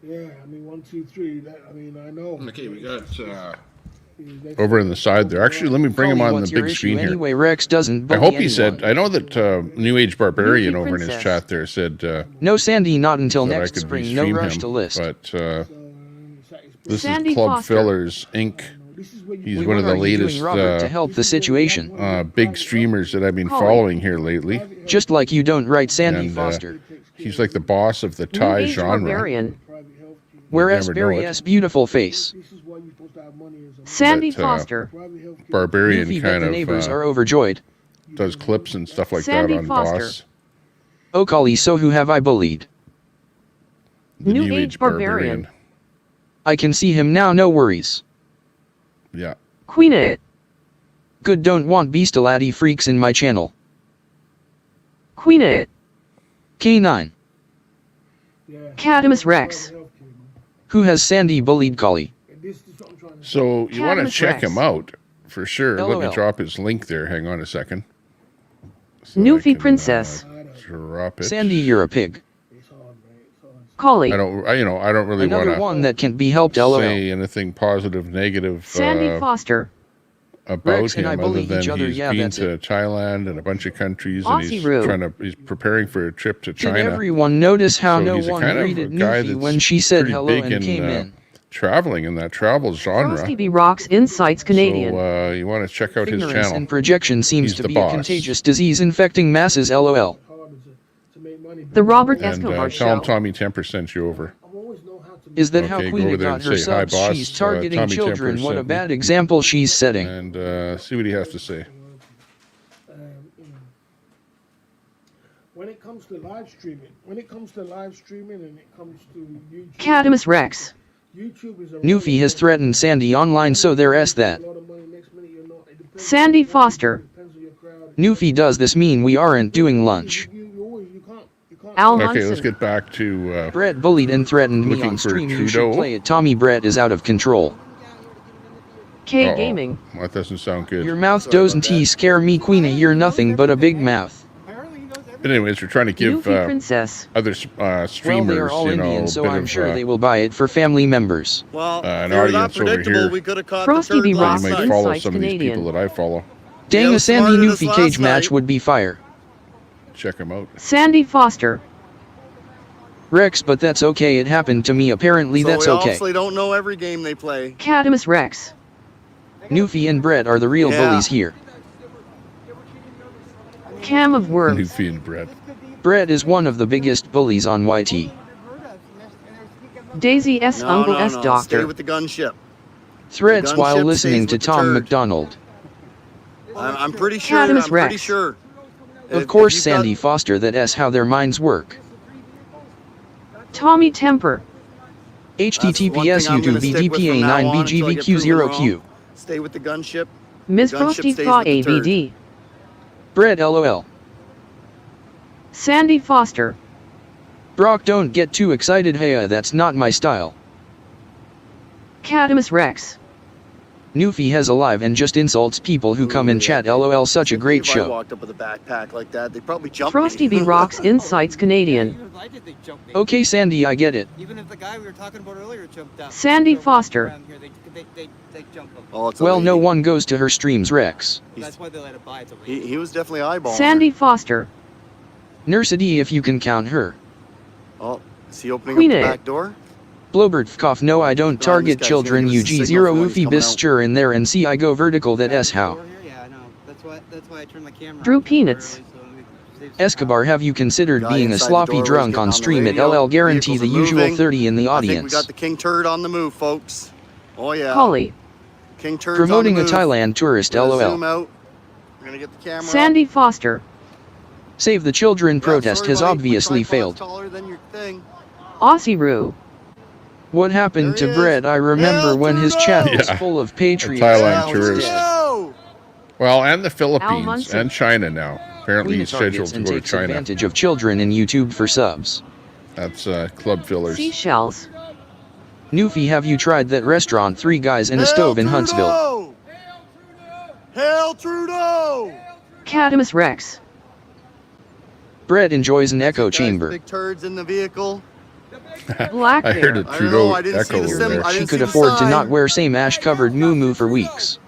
Yeah, I mean, 1, 2, 3. I mean, I know. Okay, we got over on the side there. Actually, let me bring him on the What's your big issue screen here. anyway? Rex doesn't I bully hope he anyone. said, I know that New Age Barbarian Newfie over in his Princess. chat there said No, Sandy, not until that I next could spring. No restream rush him, to list. but this Sandy is Club Foster. Fillers Inc. He's Wait, one of what the are you doing, latest Robert, to help the situation? big streamers that I've been Holly. following here lately. Just like you don't write Sandy And, Foster. He's like the boss of the New Thai Age genre. Barbarian. Whereas never know Barry it. S. beautiful face. Sandy But, Foster. Barbarian Newfie, bet kind the of neighbors are overjoyed. does clips and stuff like Sandy that on Foster. Boss. Oh, Collie, so who have I bullied? The New Age Barbarian. I can see him now, no worries. Yeah. Queen It. Good, don't want beastalati freaks in my channel. Queen It. K9. Cadamus Rex. Who has Sandy bullied, Collie? So you want to Cadamus check Rex. him out for sure. Let me LOL. drop his link there. Hang on a second. So Newfie I can, Princess. Drop it. Sandy, you're a pig. Collie. I don't really want Another to one that can't be helped, lol. say anything positive, negative Sandy Foster. about Rex and I him other believe than each other. he's Yeah, been that's to it. Thailand and a bunch of countries, Aussie and Roo. he's preparing for a trip to Did China. everyone notice how So no he's a one kind of greeted guy Newfie that's when she said pretty hello big and in came in? traveling in that travel genre. Frosty B Rocks Insights Canadian. So you want to check out his Ignorance channel. and projection seems He's to the be a boss. contagious disease infecting masses. LOL. The Robert And Escobar tell him Show. Tommy Temper sent you over. Is that Okay, how go Queena over there got and her say, "Hi, subs? boss, She's targeting Tommy Temper children. What a sent me." bad example she's setting. And see what he has to say. When it comes to live streaming, and it comes to YouTube, Cadamus Rex. YouTube is a Newfie has threatened Sandy online, so there's that. Sandy Foster. Newfie, does this mean we aren't doing lunch? Al Okay, Munson. let's get back to Brett bullied and threatened me looking on for stream. You Trudeau. should play it. Tommy Brett is out of control. K Uh-oh. Gaming. That doesn't sound good. Your mouth doesn't scare me, Queena. You're nothing but a big mouth. But anyways, we're trying to give Newfie Princess. other Well, streamers, they are all Indian, a so bit I'm of, sure they will buy it for family members. Well, an if they were that audience over predictable, here. we could have caught Frosty the B. turd Ross You last might night. follow Insights some of these Canadian. people that I follow. Dang, Yeah, a Sandy smarter than us Newfie last cage match night. would be fire. Check them out. Sandy Foster. Rex, but that's okay. It happened to me. Apparently, So that's we okay. obviously don't know every game they play. Cadamus Rex. Newfie and Brett are the real Yeah. bullies here. Cam of Worms. Newfie and Brett. Brett is one of the biggest bullies on YT. Daisy S. No, Uncle no, S. no. Stay Doctor. with the gunship. Threats The while gunship listening stays to with the Tom turd. McDonald. I'm pretty sure. Cadamus I'm pretty Rex. sure. Of course, you've got- Sandy Foster. That's how their minds work. Tommy Temper. HTTPS I'm gonna YouTube stick with from now on until I get proven BGVQ0Q. wrong. Stay with the gunship. Miss Gunship Frosty stays Fa with the turd. ABD. Brett LOL. Sandy Foster. Brock, don't get too excited. Hey, that's not my style. Cadamus Rex. Newfie has a live and just insults people who come in chat. LOL, such a great If I show. walked up with a backpack like that, they'd probably jump Frosty me. B. Rocks Insights Canadian. Okay, Sandy, I get it. Even if the guy we were talking about earlier jumped out. Sandy Foster. Around here, they jump him. Oh, it's a Well, no lady. one goes to her streams, Rex. That's why they let it by. It's a lady. He was definitely eyeballing. Sandy Foster. Nurse-D if you can count her. Oh, is he opening Queen up A. the back door? Blobert cough, no I don't target guy's children. here. There's a UG0 signal for when he's Woofy coming bis out. sure in there and see I go vertical that S how. Yeah, I know. That's why I turned my camera. Drew on Peanuts. early, so it saves Escobar, have you considered Guy being a inside the sloppy doorway's drunk getting on the stream at radio. LL? Guarantee Vehicles the are usual moving. 30 in the I think we audience. got the King Turd on the move, folks. Oh yeah. Collie. King Turd's Promoting on a the move. Thailand tourist, We're gonna zoom LOL. out. We're gonna get the camera. Sandy Foster. Save the Children Yeah, protest sorry, has buddy. obviously My tripod's failed. taller than your thing. Aussie Roo. What happened There to he is. Brett? I remember Hail when his Trudeau! chat was Yeah. full of patriots. Thailand Now he's tourist. dead. No! Well, and the Philippines Munson. and China now. Apparently Queena he's scheduled targets to and go to takes China. advantage of children in YouTube for subs. That's club fillers. Seashells. Newfie, have you tried that restaurant 3 Guys and a Stove in Huntsville? Trudeau! Hail Trudeau! Cadamus Rex. Brett enjoys an echo Guys, chamber. Big turds in the vehicle. Black I heard a Bear. I don't Trudeau know, I didn't see echo the over sim- there. I She didn't could see the afford to sign. not wear same ash-covered moo-moo for weeks.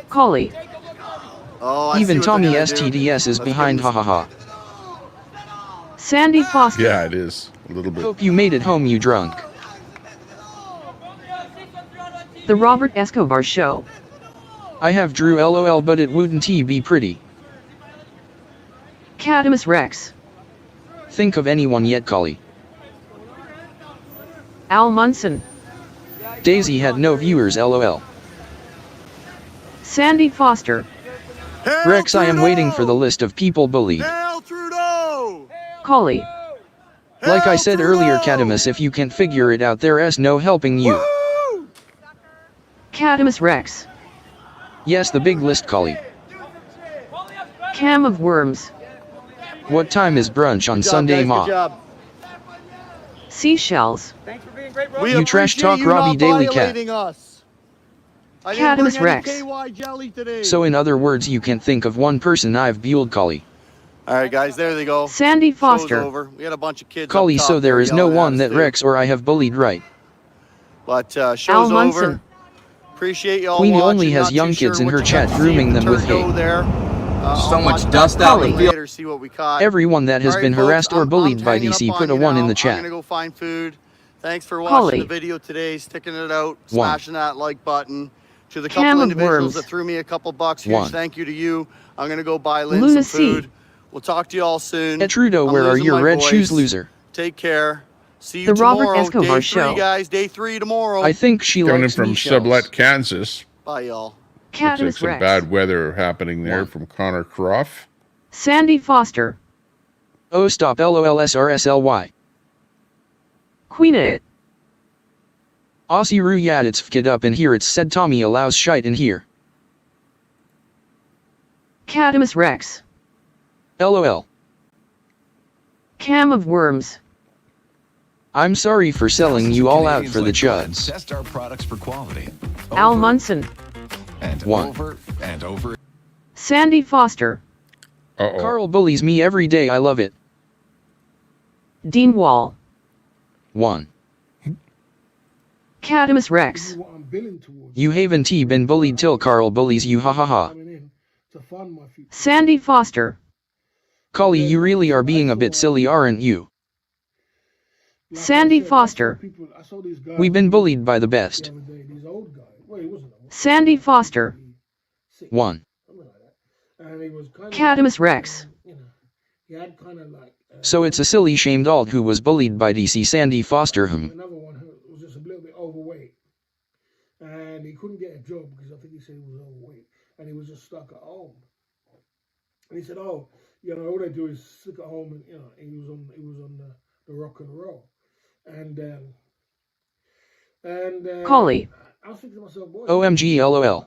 Collie. Oh, I Even see what Tommy they're gonna do. STDS is Let's behind, give him hahaha. Sandy Foster. Yeah, it is. A little bit. Hope you made it home, you drunk. The Robert Escobar Show. I have Drew LOL, but it wouldn't he be pretty. Cadamus Rex. Think of anyone yet, Collie. Al Munson. Daisy had no viewers, LOL. Sandy Foster. Hail Rex, I am Trudeau! waiting for the list of people bullied. Hail Trudeau! Collie. Like I Hail said Trudeau! earlier, Cadamus, if you can't figure it out, there's no helping you. Woo! Cadamus Rex. Yes, the big list, Collie. Cam of Worms. What time is brunch on Good job, Sunday, guys, Ma? good job. Seashells. Thanks for being great, bro. We You trash appreciate talk you Robbie not Daily Cat. violating us. I didn't Cadamus bring any Rex. KY jelly today. So in other words, you can't think of one person I've buelled, Collie. All right, guys, there they go. Sandy Show's Foster. over. We had a bunch of kids. Collie, up top so there is no yelling at one us, that too. Rex or I have bullied, right? But Al show's Munson. over. Appreciate y'all Queenie watching. only has Not young too kids sure in her what chat you grooming them with Trudeau hate. there. So I'll much watch dust that out one in the field. later, see what we caught. Everyone that has All right, been folks, harassed or I'm bullied by hanging up DC, on put a you 1 in now. the I'm chat. gonna go find food. Thanks for Collie. watching the video today, sticking it out, smashing that like button. To the Cam couple of individuals worms. that threw me a couple bucks, huge 1. thank you to you. I'm gonna go buy Lynn some Lunacy. food. We'll talk to you all soon. At Trudeau, I'm where are losing your my red voice. shoes, loser? Take care. See you The Robert tomorrow. Escobar Day 3, Show. guys. Day 3 tomorrow. I think she Coming likes from me shells. Sublet, Kansas. Bye, y'all. Looks like Cadmus some Rex. bad weather happening there 1. from Connor Croft. Sandy Foster. Oh, stop LOLSRSLY. Queen it. Aussie Roo Yad, it's fkid up in here. It's said Tommy allows shite in here. Cadmus Rex. LOL. Cam of worms. I'm sorry for selling you all out for the chuds. Test our products for quality. Al Munson. And 1. over and over. Sandy Foster. Uh-oh. Carl bullies me every day. I love it. Dean Wall. 1. Cadmus Rex. What I'm billing towards. You haven't been bullied till Carl bullies you, ha ha ha. Coming in to fund my future. Sandy Foster. Collie, you really are being a bit silly, aren't you? Like Sandy I said, Foster. people, I saw these guys We've been bullied by the the best. other day, these old guys. Well, he wasn't old. Sandy Foster. 1. Something like that. And he was kind of, Cadmus Rex. you know, he had kind of like. So it's a silly shamed alt who was bullied by DC Sandy Foster whom. Another one who was just a little bit overweight, and he couldn't get a job because I think he said he was overweight, and he was just stuck at home. And he said, "Oh, you know, all they do is sit at home, and you know, he was on the rock and roll." And Collie. I was thinking to myself, boy, OMG LOL.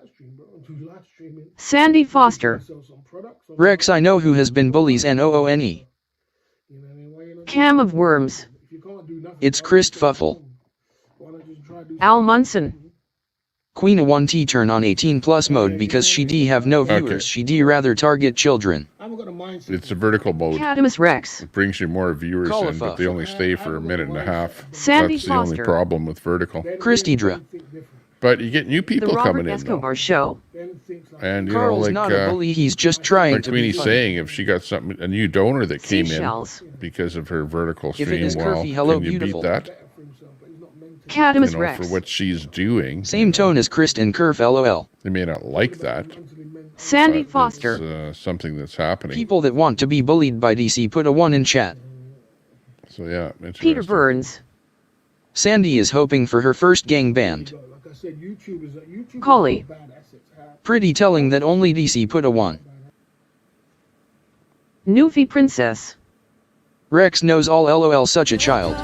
live streaming, Sandy Foster. sell some products. Rex, I know who has been bullies NOONE. You know what I mean? Why you not Cam of worms. if you can't do nothing, It's why Christ just stay at Fuffle. home? Why not just try to do Al something? Munson. Queen of 1T turn on 18 plus mode because she D have no viewers. Okay. She D rather target children. I haven't got a mindset. It's a vertical mode. Cadmus Rex. It brings you more viewers Call in, a but they fuff. only stay for a minute and a half. Sandy That's the only Foster. problem with vertical. Christydra. But you get new The people Robert coming in, though. Escobar Show. And, you Carl's know, not like, a bully, he's just trying like to be Queenie's funny. saying, if she got something, a new donor that came Seashells. in because of her vertical If it stream, is well, curvy, hello, can you beautiful. beat that? Cadmus You know, Rex. for what she's doing. Same tone as Kristen Kerf LOL. They may not like that, Sandy but Foster. it's something that's happening. People that want to be bullied by DC put a 1 in chat. So yeah, Peter interesting. Burns. Sandy is hoping for her first gang band. Like I said, YouTube Collie. bad assets. Pretty telling that only DC put a 1. Newfie Princess. Rex knows all LOL, such a child.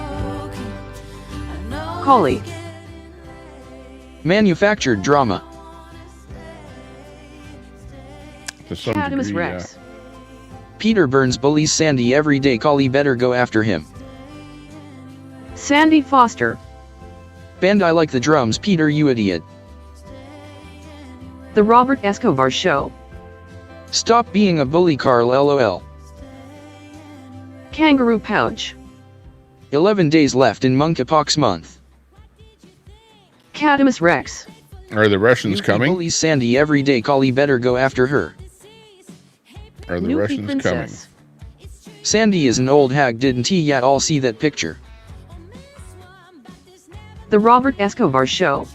Collie. Manufactured drama. To some Cadmus degree, Rex. Peter Burns bullies Sandy every day. Collie better go after him. Sandy Foster. Band, I like the drums. Peter, you idiot. The Robert Escobar Show. Stop being a bully, Carl LOL. Kangaroo Pouch. 11 days left in Monkeypox month. Cadmus Rex. yeah. Are the Russians Yuki coming? bullies Sandy every day. Collie better go after her. Are the Newfie Russians coming? Princess. Sandy is an old hag, didn't he yet all see that picture? The Robert Escobar Show.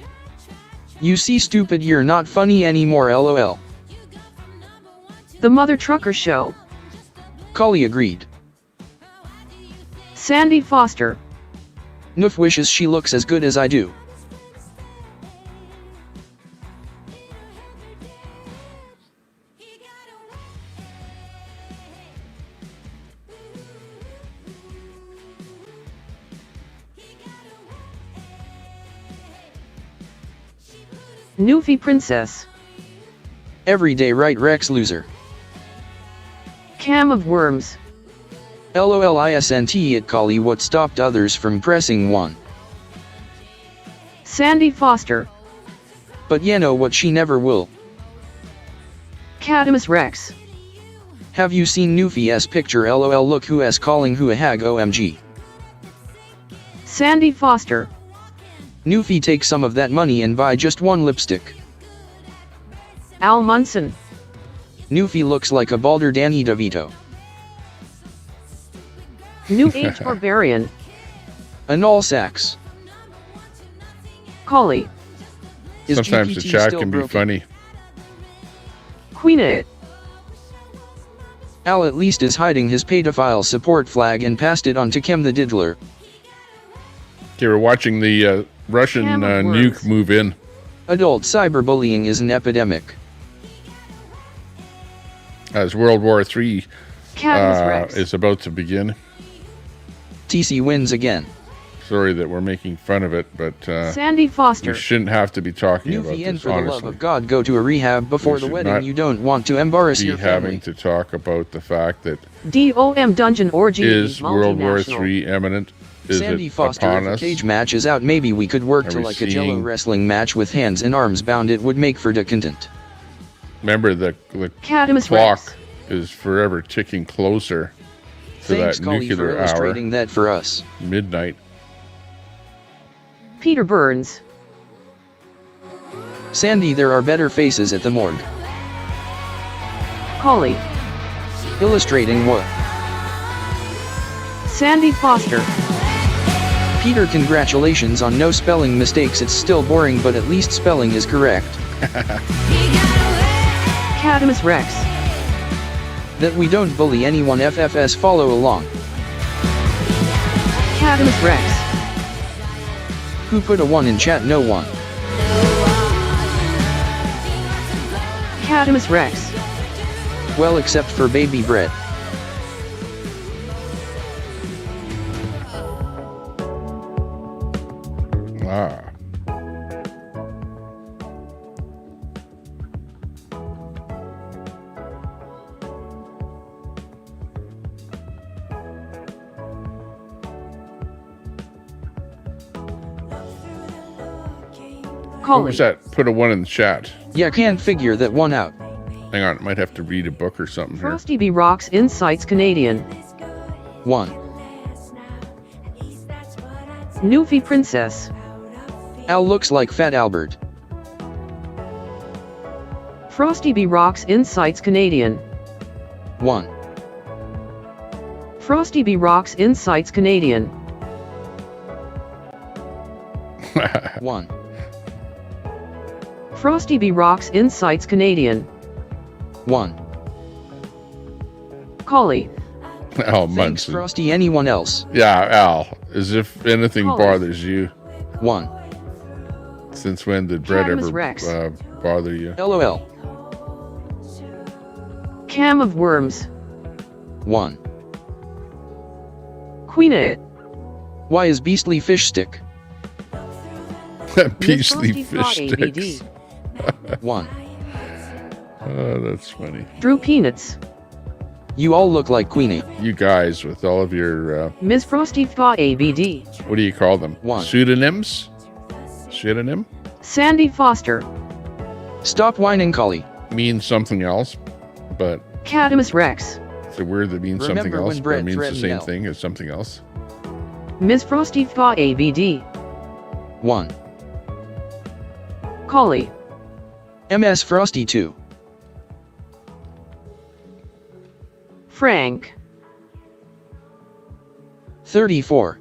You see, stupid, you're not funny anymore, LOL. The Mother Trucker Show. Collie agreed. Sandy Foster. Noof wishes she looks as good as I do. Newfie Princess. Everyday right, Rex loser. Cam of worms. LOLISNT it, Collie, what stopped others from pressing 1. Sandy Foster. But you know what, she never will. Cadmus Rex. Have you seen Newfie's picture? LOL, look who's calling who a hag, OMG. Sandy Foster. Newfie take some of that money and buy just one lipstick. Al Munson. Newfie looks like a balder Danny DeVito. New Age Barbarian. An all sacks. Collie. Is Sometimes the GPT chat still can be broken? funny. Queen It. Al at least is hiding his pedophile support flag and passed it on to Kem the Diddler. Okay, we're watching the Russian nuke move in. Adult cyberbullying is an epidemic. As World War III Cadmus Rex. is about to begin. TC wins again. Sorry that we're making fun of it, but Sandy Foster. we shouldn't have to be talking about Newfie, and this, for the love honestly. of God, go to a rehab before We the should wedding. not You don't want to embarrass Be your having family. to talk about the fact that DOM Dungeon Orgy. is World War multinational. III imminent? Is Sandy it Foster, upon if a us? cage match is out, maybe we could work Are to we like a Jello seeing- wrestling match with hands and arms bound. It would make for the content. Remember, the Cadmus clock Rex. is forever ticking closer to Thanks, that Collie, for nuclear hour, illustrating that for us. midnight. Peter Burns. Sandy, there are better faces at the morgue. Collie. Illustrating what? Sandy Foster. Peter, congratulations on no spelling mistakes. It's still boring, but at least spelling is correct. Cadmus Rex. That we don't bully anyone. FFS, follow along. Cadmus Rex. Who put a 1 in chat? No one. Cadmus Rex. Well, except for baby bread. Ah. What Collie. was that? Put a 1 in the chat. Yeah, can't figure that one out. Hang on, might have to read a book or something here. Frosty B. Rocks Insights Canadian. 1. Newfie Princess. Al looks like Fat Albert. Frosty B. Rocks Insights Canadian. 1. Frosty B. Rocks Insights Canadian. 1. Frosty B. Rocks Insights Canadian. 1. Collie. Al Thanks, Munson. Frosty. Anyone else? Yeah, Al. As if anything Collie. bothers you. 1. Since when did bread Cadmus ever Rex. bother you? LOL. Cam of Worms. 1. Queen It. Why is beastly fish stick? Beastly Frosty fish Thought sticks. 1. Oh, that's funny. Drew Peanuts. You all look like Queenie. You guys with all of your, Ms. Frosty Thought ABD. what do you call them? 1. Pseudonyms? Pseudonym? Sandy Foster. Stop whining, Collie. Means something else, but Cadmus Rex. it's a word that means something Remember else, when but it Brett means the threatened same Al? thing as something else. Ms. Frosty Thought ABD. 1. Collie. MS Frosty 2. Frank. 34.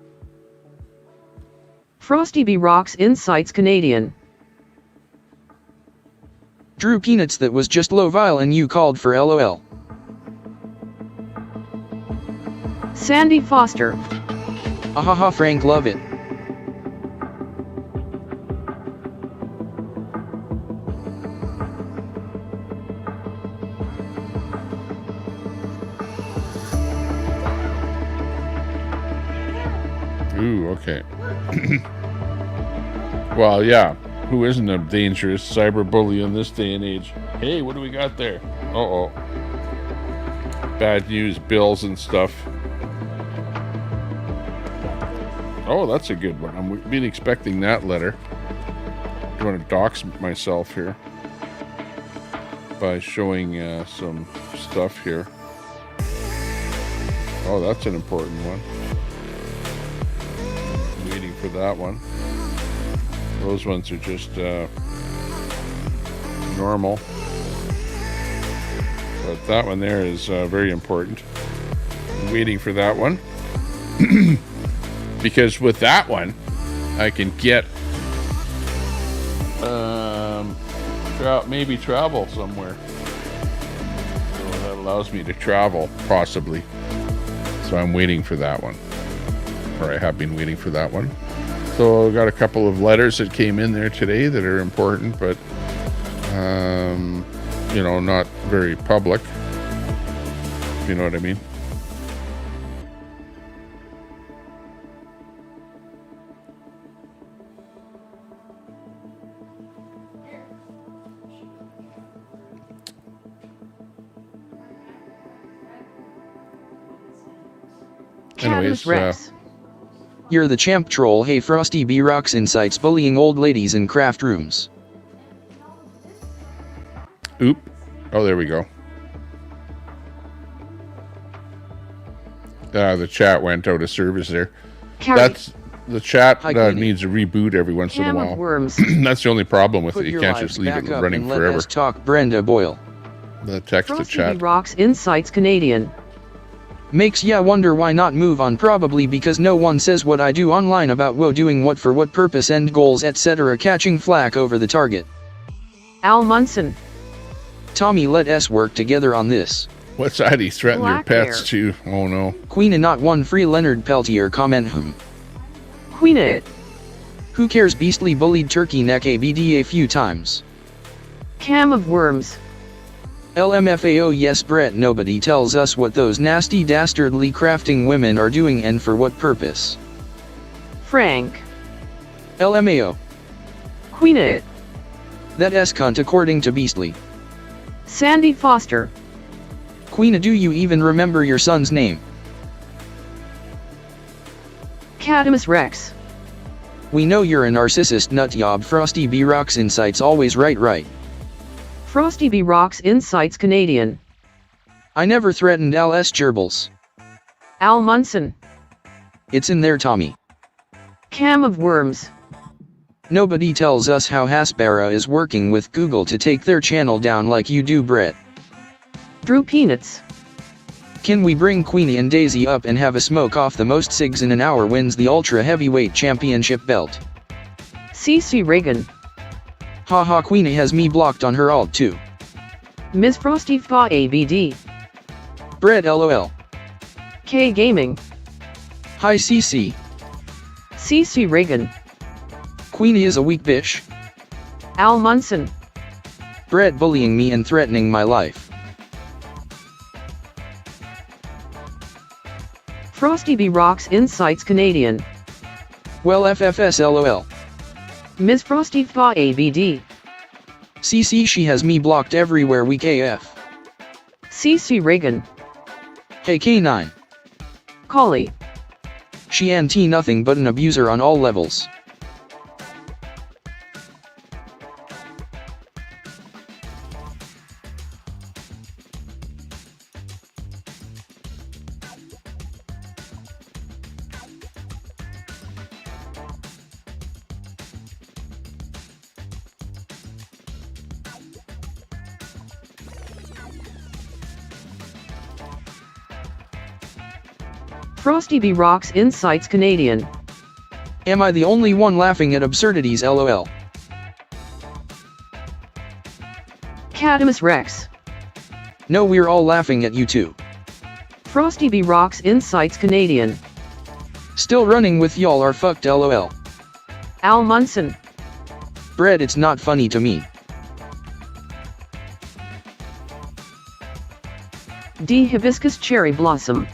Frosty B. Rocks Insights Canadian. Drew Peanuts, that was just low vile and you called for LOL. Sandy Foster. Ahaha, Frank, love it. Ooh, okay. Well, yeah. Who isn't a dangerous cyberbully in this day and age? Hey, what do we got there? Uh-oh. Bad news, bills and stuff. Oh, that's a good one. I've been expecting that letter. I want to dox myself here by showing some stuff here. Oh, that's an important one. I'm waiting for that one. Those ones are just normal. But that one there is very important. I'm waiting for that one. Because with that one, I can get maybe travel somewhere. So that allows me to travel, possibly. So I'm waiting for that one. Or I have been waiting for that one. So I got a couple of letters that came in there today that are important, but you know, not very public. You know what I mean? Anyways, Rex. You're the champ troll. Hey Frosty B Rocks incites bullying old ladies in craft rooms. Oop. Oh, there we go. The chat went out of service there. That's the chat needs a reboot every once in a while. That's the only problem with it. You can't just leave it running forever. Let's talk Brenda Boyle. The text to chat. Rocks Insights Canadian. Makes ya wonder why not move on, probably because no one says what I do online about doing what for what purpose, end goals, etc. Catching flack over the target. Al Munson. Tommy, let us work together on this. What's that? He threatened your pets too. Oh no. Queen and not one free Leonard Peltier comment whom. Queen it. Who cares? Beastly bullied turkey neck ABD a few times. Cam of worms. LMFAO yes Brett, nobody tells us what those nasty dastardly crafting women are doing and for what purpose. Frank. LMAO. Queen it. That cunt according to Beastly. Sandy Foster. Queen, do you even remember your son's name? Cadamus Rex. We know you're a narcissist nutjob. Frosty B Rocks insights always right. Frosty B Rocks Insights Canadian. I never threatened Al S. Gerbils. Al Munson. It's in there, Tommy. Cam of worms. Nobody tells us how Hasbara is working with Google to take their channel down like you do, Brett. Drew Peanuts. Can we bring Queenie and Daisy up and have a smoke off? The most cigs in an hour wins the Ultra Heavyweight Championship belt. CC Reagan. Haha, Queenie has me blocked on her alt too. Ms. Frosty Fa ABD. Brett LOL. K Gaming. Hi CC. CC Reagan. Queenie is a weak bitch. Al Munson. Brett bullying me and threatening my life. Frosty B Rocks Insights Canadian. Well FFS LOL. Ms. Frosty Fa ABD. CC, she has me blocked everywhere, weak AF. CC Reagan. Hey K9. Collie. She anti nothing but an abuser on all levels. Frosty B Rocks Insights Canadian. Am I the only one laughing at absurdities? LOL. Cadamus Rex. No, we're all laughing at you too. Frosty B Rocks Insights Canadian. Still running with y'all are fucked. LOL. Al Munson. Brett, it's not funny to me. D Hibiscus Cherry Blossom.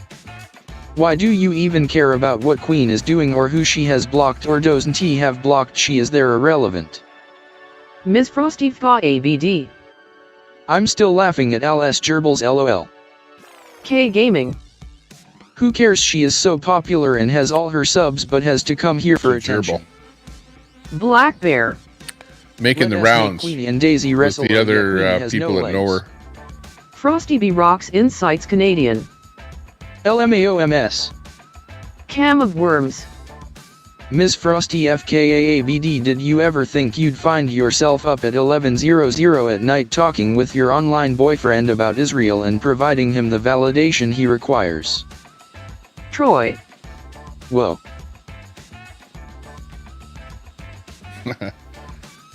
Why do you even care about what Queen is doing or who she has blocked or doesn't he have blocked? She is there irrelevant. Ms. Frosty Fa ABD. I'm still laughing at Al S. Gerbils. LOL. K Gaming. Who cares? She is so popular and has all her subs but has to come here for attention. Black Bear. Making the rounds Queenie and Daisy with the other people that know her. Frosty B Rocks Insights Canadian. LMAOMS. Cam of worms. Ms. Frosty FKAABD, did you ever think you'd find yourself up at 11:00 at night talking with your online boyfriend about Israel and providing him the validation he requires? Troy. Whoa.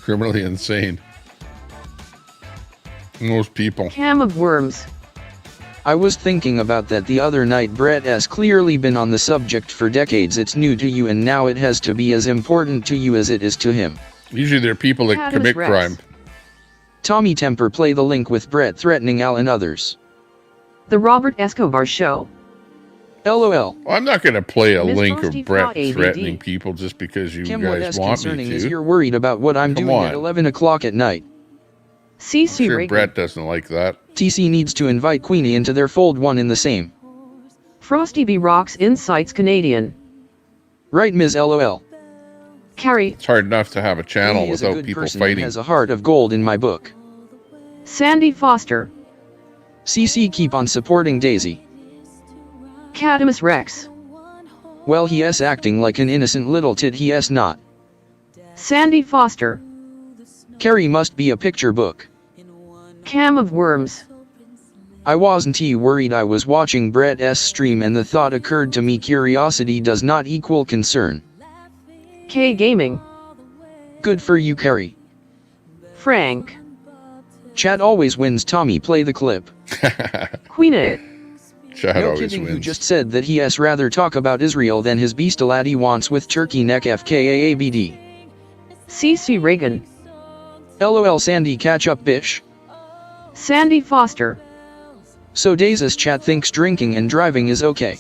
Criminally insane. Most people. Cam of worms. I was thinking about that the other night. Brett has clearly been on the subject for decades. It's new to you and now it has to be as important to you as it is to him. Usually they're people that Adam's commit Rex. crime. Tommy Temper, play the link with Brett threatening Al and others. The Robert Escobar Show. LOL. I'm not going to play a Ms. link Frosty of Brett ABD. threatening people just because you Kim, what guys is want me concerning to. is you're worried about what I'm Come doing on. at 11 o'clock at night. CC Sure, Reagan. Brett doesn't like that. TC needs to invite Queenie into their fold, one in the same. Frosty B Rocks Insights Canadian. Right, Ms. LOL. Carrie. It's hard enough to have a channel Queenie is a without good people person and fighting. has a heart of gold in my book. Sandy Foster. CC, keep on supporting Daisy. Cadamus Rex. Well, he is acting like an innocent little tit, he is not. Sandy Foster. Carrie must be a picture book. Cam of worms. I wasn't worried. I was watching Brett's stream and the thought occurred to me, curiosity does not equal concern. K Gaming. Good for you, Carrie. Frank. Chat always wins. Tommy, play the clip. Queen It. Chad No always kidding, wins. who just said that he has rather talk about Israel than his beastalady wants with turkey neck FKAABD. CC Reagan. LOL. Sandy, catch up, bish. Sandy Foster. So Daisy's chat thinks drinking and driving is okay.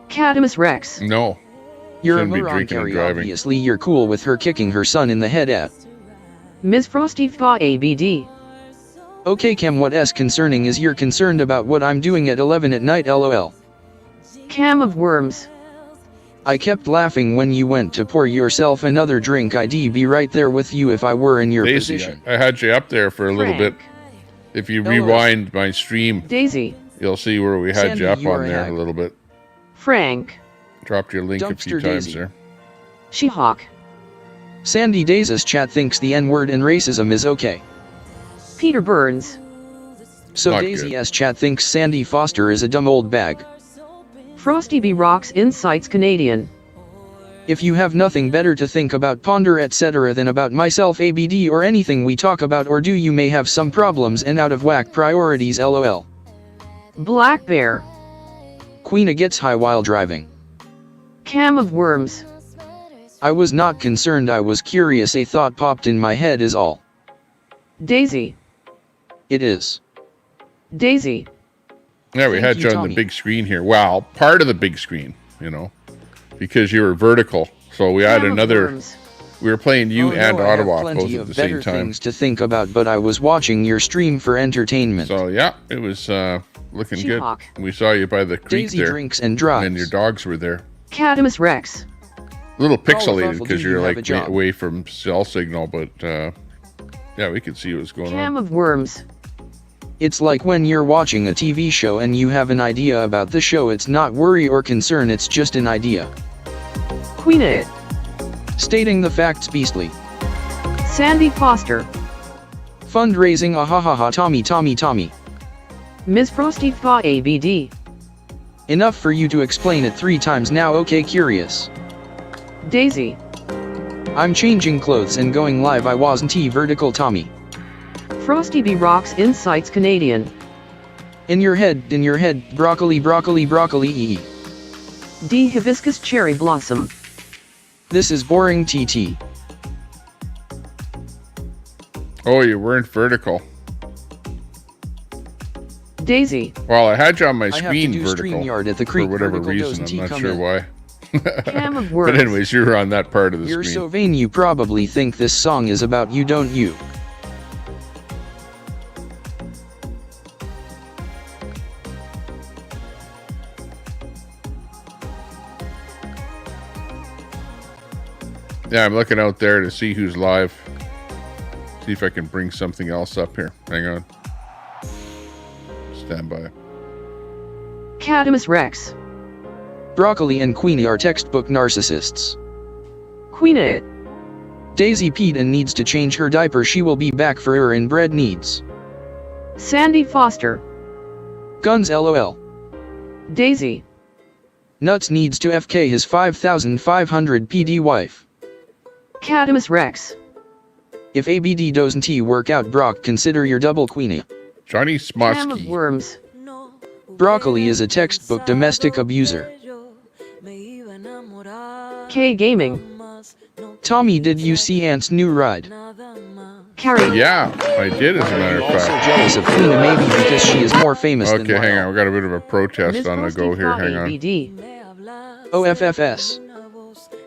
Cadamus Rex. No. You're a Shouldn't be moron, drinking and Carrie. driving. Obviously you're cool with her kicking her son in the head at. Ms. Frosty Fa ABD. Okay, Cam, what is concerning is you're concerned about what I'm doing at 11 at night, LOL. Cam of worms. I kept laughing when you went to pour yourself another drink. I'd be right there with you if I were in your Daisy, position. I had you up there for a little bit. If you rewind my stream, Daisy. you'll see where we had Sandy, you up you are on a there hack. a little bit. Frank. Dropped your link a few Dumpster times Daisy. there. She-Hawk. Sandy, Daisy's chat thinks the N-word and racism is okay. Peter Burns. So Not Daisy's chat thinks Sandy Foster is a dumb old bag. Frosty B Rocks Insights Canadian. If you have nothing better to think about, ponder, etc. than about myself, ABD, or anything we talk about or do, you may have some problems and out of whack priorities, LOL. Black Bear. Queena gets high while driving. Cam of worms. I was not concerned, I was curious, a thought popped in my head is all. Daisy. It is. Daisy. Yeah, we Thank had you, you on Tommy. the big screen here. Wow, part of the big screen, you know, because you were vertical. So we had Cam of another. worms. We were playing you Oh, no, and I have Ottawa plenty both at of the same better time. things to think about, but I was watching your stream for entertainment. So yeah, it was looking She-Hawk. good. We saw you by the creek Daisy there, drinks and drives. and your dogs were there. Cadamus Rex. A little Call pixelated Ruffle, because do you're you have like a job? away from cell signal, but yeah, we could see what was going Cam on. of worms. It's like when you're watching a TV show and you have an idea about the show, it's not worry or concern, it's just an idea. Queen It. Stating the facts beastly. Sandy Foster. Fundraising, ahahaha, Tommy. Ms. Frosty Fa ABD. Enough for you to explain it 3 times now, okay, curious. Daisy. I'm changing clothes and going live, I wasn't vertical, Tommy. Frosty B Rocks Insights Canadian. In your head, broccoli, ee. D Hibiscus Cherry Blossom. This is boring, TT. Oh, you weren't vertical. Daisy. Well, I had you on my I have to screen do vertical StreamYard at the for creek, whatever vertical reason. doesn't I'm not come sure in. why. Cam of worms. But anyways, you were on that part of the You're screen. so vain, you probably think this song is about you, don't you? Yeah, I'm looking out there to see who's live. See if I can bring something else up here. Hang on. Stand by. Cadamus Rex. Broccoli and Queenie are textbook narcissists. Queen it. Daisy peed and needs to change her diaper. She will be back for her inbred needs. Sandy Foster. Guns LOL. Daisy. Nuts needs to FK his 5,500 PD wife. Cadamus Rex. If ABD doesn't work out, Brock, consider your double queenie. Johnny Cam of Smusky. Worms. Broccoli is a textbook domestic abuser. K Gaming. Tommy, did you see Ant's new ride? Carrie. Yeah, I did, as a matter of Also fact. jealous of Queena, maybe because she is more famous than Okay, hang Lyle. on. We got a bit of a protest on the go here. Hang on. OFFS.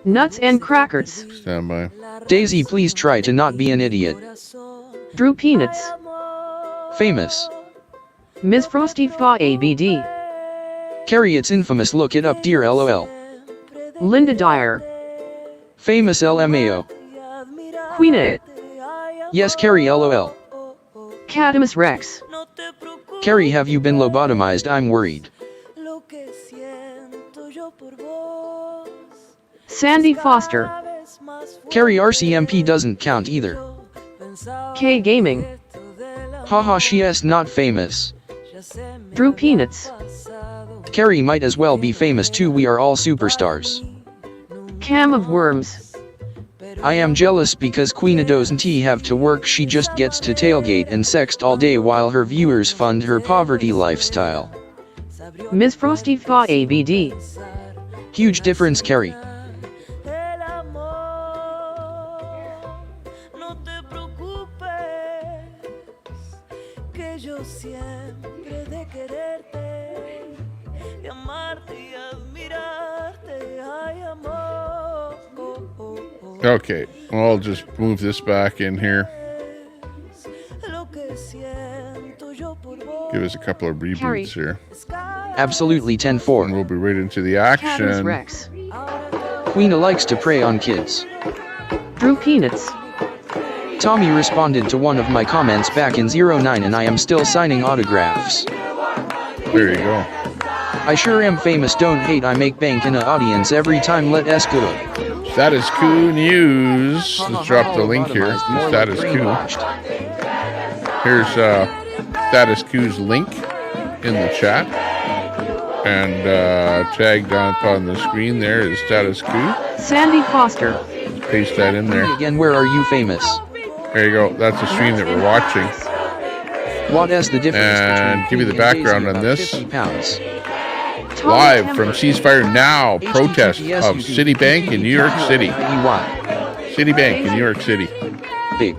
Nuts and Crackers. Stand by. Daisy, please try to not be an idiot. Drew Peanuts. Famous. Ms. Frosty Fa ABD. Carrie, it's infamous. Look it up, dear LOL. Linda Dyer. Famous LMAO. Queen it. Yes, Carrie LOL. Cadamus Rex. Carrie, have you been lobotomized? I'm worried. Sandy Foster. Carrie, RCMP doesn't count either. K Gaming. Haha, she is not famous. Drew Peanuts. Carrie might as well be famous too. We are all superstars. Cam of Worms. I am jealous because Queena doesn't have to work. She just gets to tailgate and sext all day while her viewers fund her poverty lifestyle. Ms. Frosty Fa ABD. Huge difference, Carrie. Okay, well, I'll just move this back in here. Give us a couple of reboots here. Absolutely 10-4. And we'll be right into the Cadamus action. Rex. Queena likes to prey on kids. Drew Peanuts. Tommy responded to one of my comments back in 09 and I am still signing autographs. There you go. I sure am famous, don't hate, I make bank in a audience every time, let us go. Status Coup News. Let's drop the link here. Status Coup. Here's Status Quo's link in the chat. And tagged on the screen there is Status Quo. Sandy Foster. Paste that in there. Again, where are you famous? There you go. That's the stream that we're watching. What is the difference and between give you the background on this. 50 pounds. Live from Ceasefire Now protest of Citibank in New York City. Citibank in New York City. Big.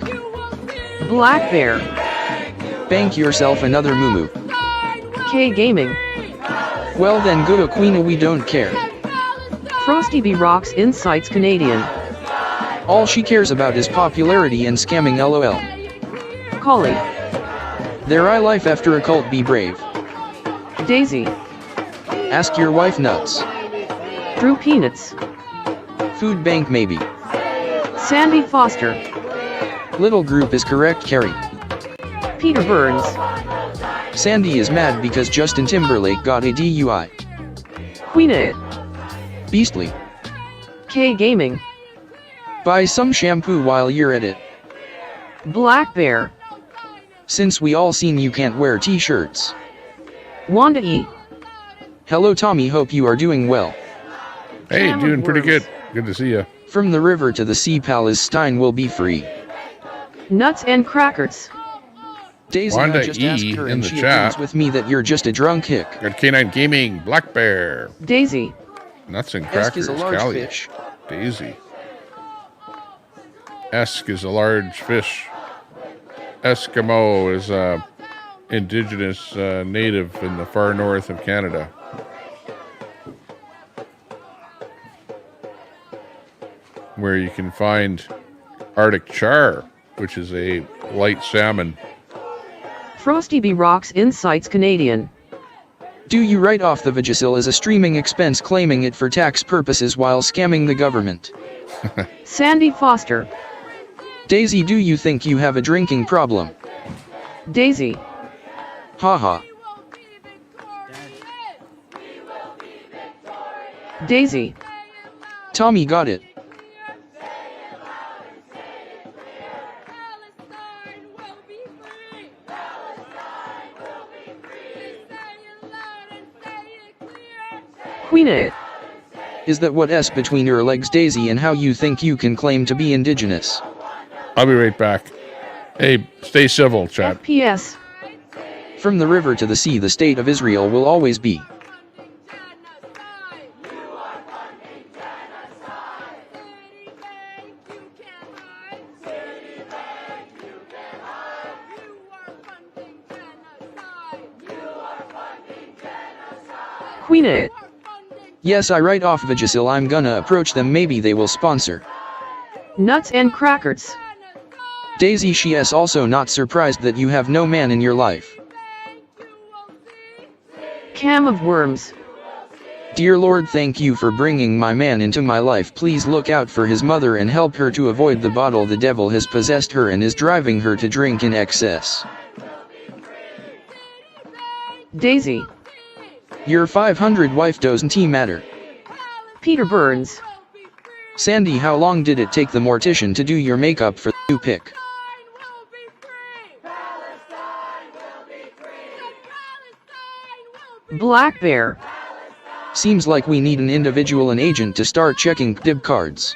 Black Bear. Bank yourself another moo-moo. K Gaming. Well then, good a Queena, we don't care. Frosty B Rocks Insights Canadian. All she cares about is popularity and scamming, LOL. Collie. Their I life after a cult, be brave. Daisy. Ask your wife, nuts. Drew Peanuts. Food bank maybe. Sandy Foster. Little group is correct, Carrie. Peter Burns. Sandy is mad because Justin Timberlake got a DUI. Queena it. Beastly. K Gaming. Buy some shampoo while you're at it. Black Bear. Since we all seen you can't wear t-shirts. Wanda E. Hello Tommy, hope you are doing well. Hey, doing pretty good. Good to see you. From the river to the sea, Palestine will be free. Nuts and Crackers. Daisy, Wanda I just E asked her in and the she chat. agrees with me that you're just a drunk hick. Got K9 Gaming, Black Bear. Daisy. Nuts and Esk Crackers, is a large Callie. fish. Daisy. Esk is a large fish. Eskimo is a indigenous native in the far north of Canada. Where you can find Arctic char, which is a light salmon. Frosty B Rocks Insights Canadian. Do you write off the Vagisil as a streaming expense, claiming it for tax purposes while scamming the government? Sandy Foster. Daisy, do you think you have a drinking problem? Daisy. Haha. Daisy. Tommy got it. Queen. Is that what S between your legs, Daisy, and how you think you can claim to be indigenous? I'll be right back. Hey, stay civil, chat. FPS. From the river to the sea, the state of Israel will always be. Queen. Yes, I write off Vagisil. I'm gonna approach them, maybe they will sponsor. Nuts and crackers. Daisy, she is also not surprised that you have no man in your life. Cam of worms. Dear Lord, thank you for bringing my man into my life. Please look out for his mother and help her to avoid the bottle. The devil has possessed her and is driving her to drink in excess. Daisy. Your 500 wife doesn't matter. Peter Burns. Sandy, how long did it take the mortician to do your makeup for the new pic? Black Bear. Seems like we need an individual, an agent, to start checking dib cards.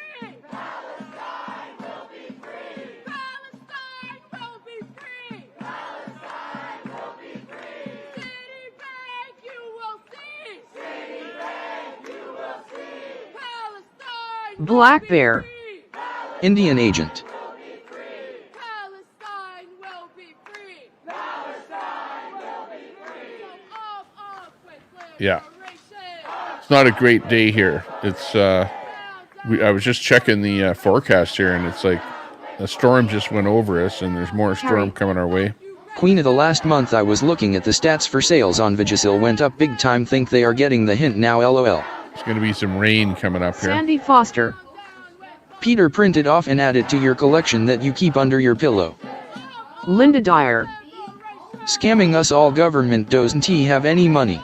Black Bear. Indian agent. Yeah. It's not a great day here. It's I was just checking the forecast here, and it's like a storm just went over us, and there's more storm coming our way. Queen of the last month I was looking at the stats for sales on Vagisil, went up big time. Think they are getting the hint now, lol. There's going to be some rain coming up here. Sandy Foster. Peter, print it off and add it to your collection that you keep under your pillow. Linda Dyer. Scamming us all. Government doesn't have any money.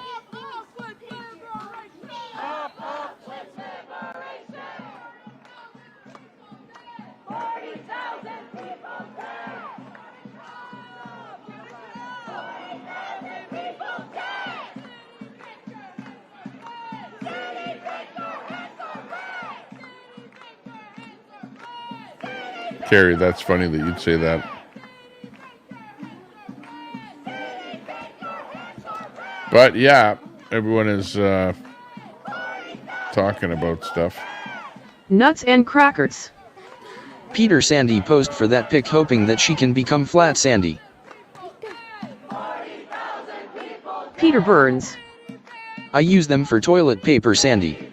Carrie, that's funny that you'd say that. But yeah, everyone is talking about stuff. Nuts and crackers. Peter, Sandy posed for that pic hoping that she can become flat Sandy. Peter Burns. I use them for toilet paper, Sandy.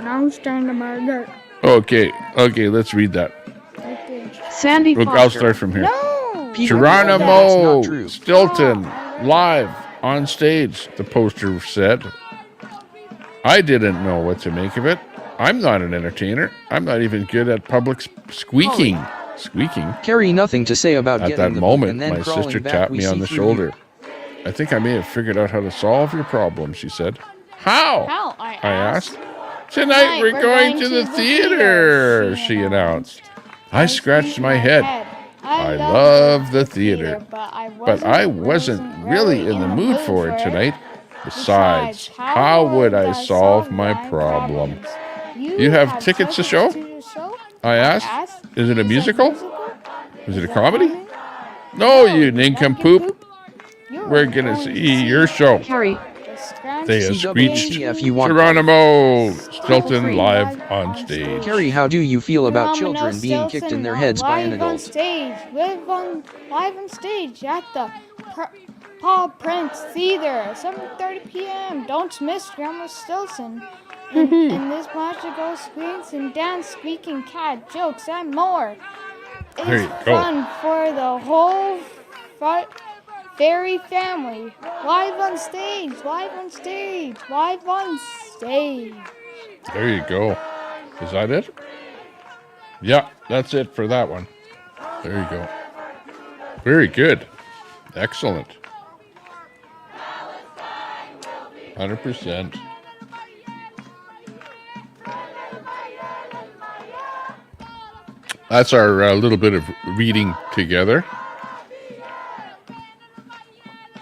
Now stand by that. Okay, let's read that. Sandy Look, Foster. I'll start from here. No! Geronimo Stilton, live on stage, the poster said. I didn't know what to make of it. I'm not an entertainer. I'm not even good at public squeaking. Squeaking. Carry nothing to say about At getting that the moment, book and then my crawling sister back, tapped we me on see the through shoulder. I think I may have figured out how to solve your problem, she said. How? How? I asked. Tonight we're going to the theater, she announced. I scratched my head. I love the theater, but I wasn't really in the mood for it tonight. Besides, how would I solve my problem? You have tickets to show? I asked. Is it a musical? Is it a comedy? No, you nincompoop. We're gonna see your show. Carrie. They have screeched if you want. Geronimo Stilton live on stage. Carrie, how do you feel about Geronimo children being kicked in their heads by an live on adult? stage, live on stage at the Paul Prince Theater, 7:30 p.m. Don't miss Grandma Stilton. And this magical screens and dance, squeaking cat, jokes, and more. There you It's go. fun for the whole fairy family. Live on stage, live on stage, live on stage. There you go. Is that it? Yeah, that's it for that one. There you go. Very good. Excellent. 100%. That's our little bit of reading together.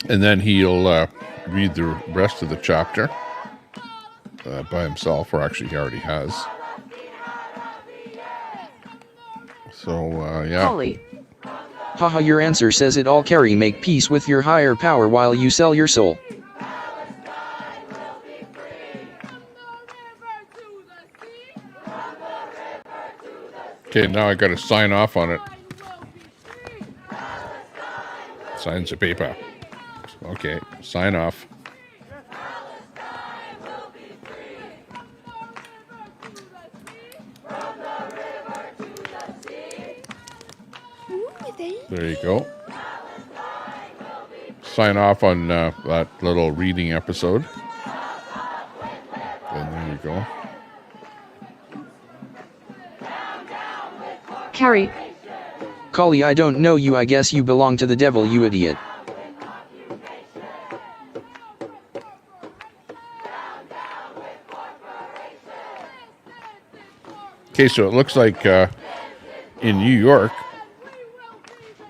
And then he'll read the rest of the chapter by himself, or actually he already has. So, yeah. Holly. Haha, your answer says it all. Carry, make peace with your higher power while you sell your soul. Okay, now I got to sign off on it. Signs the paper. Okay, sign off. There you go. Sign off on that little reading episode. And there you go. Carrie. Collie, I don't know you. I guess you belong to the devil, you idiot. Okay, so it looks like in New York,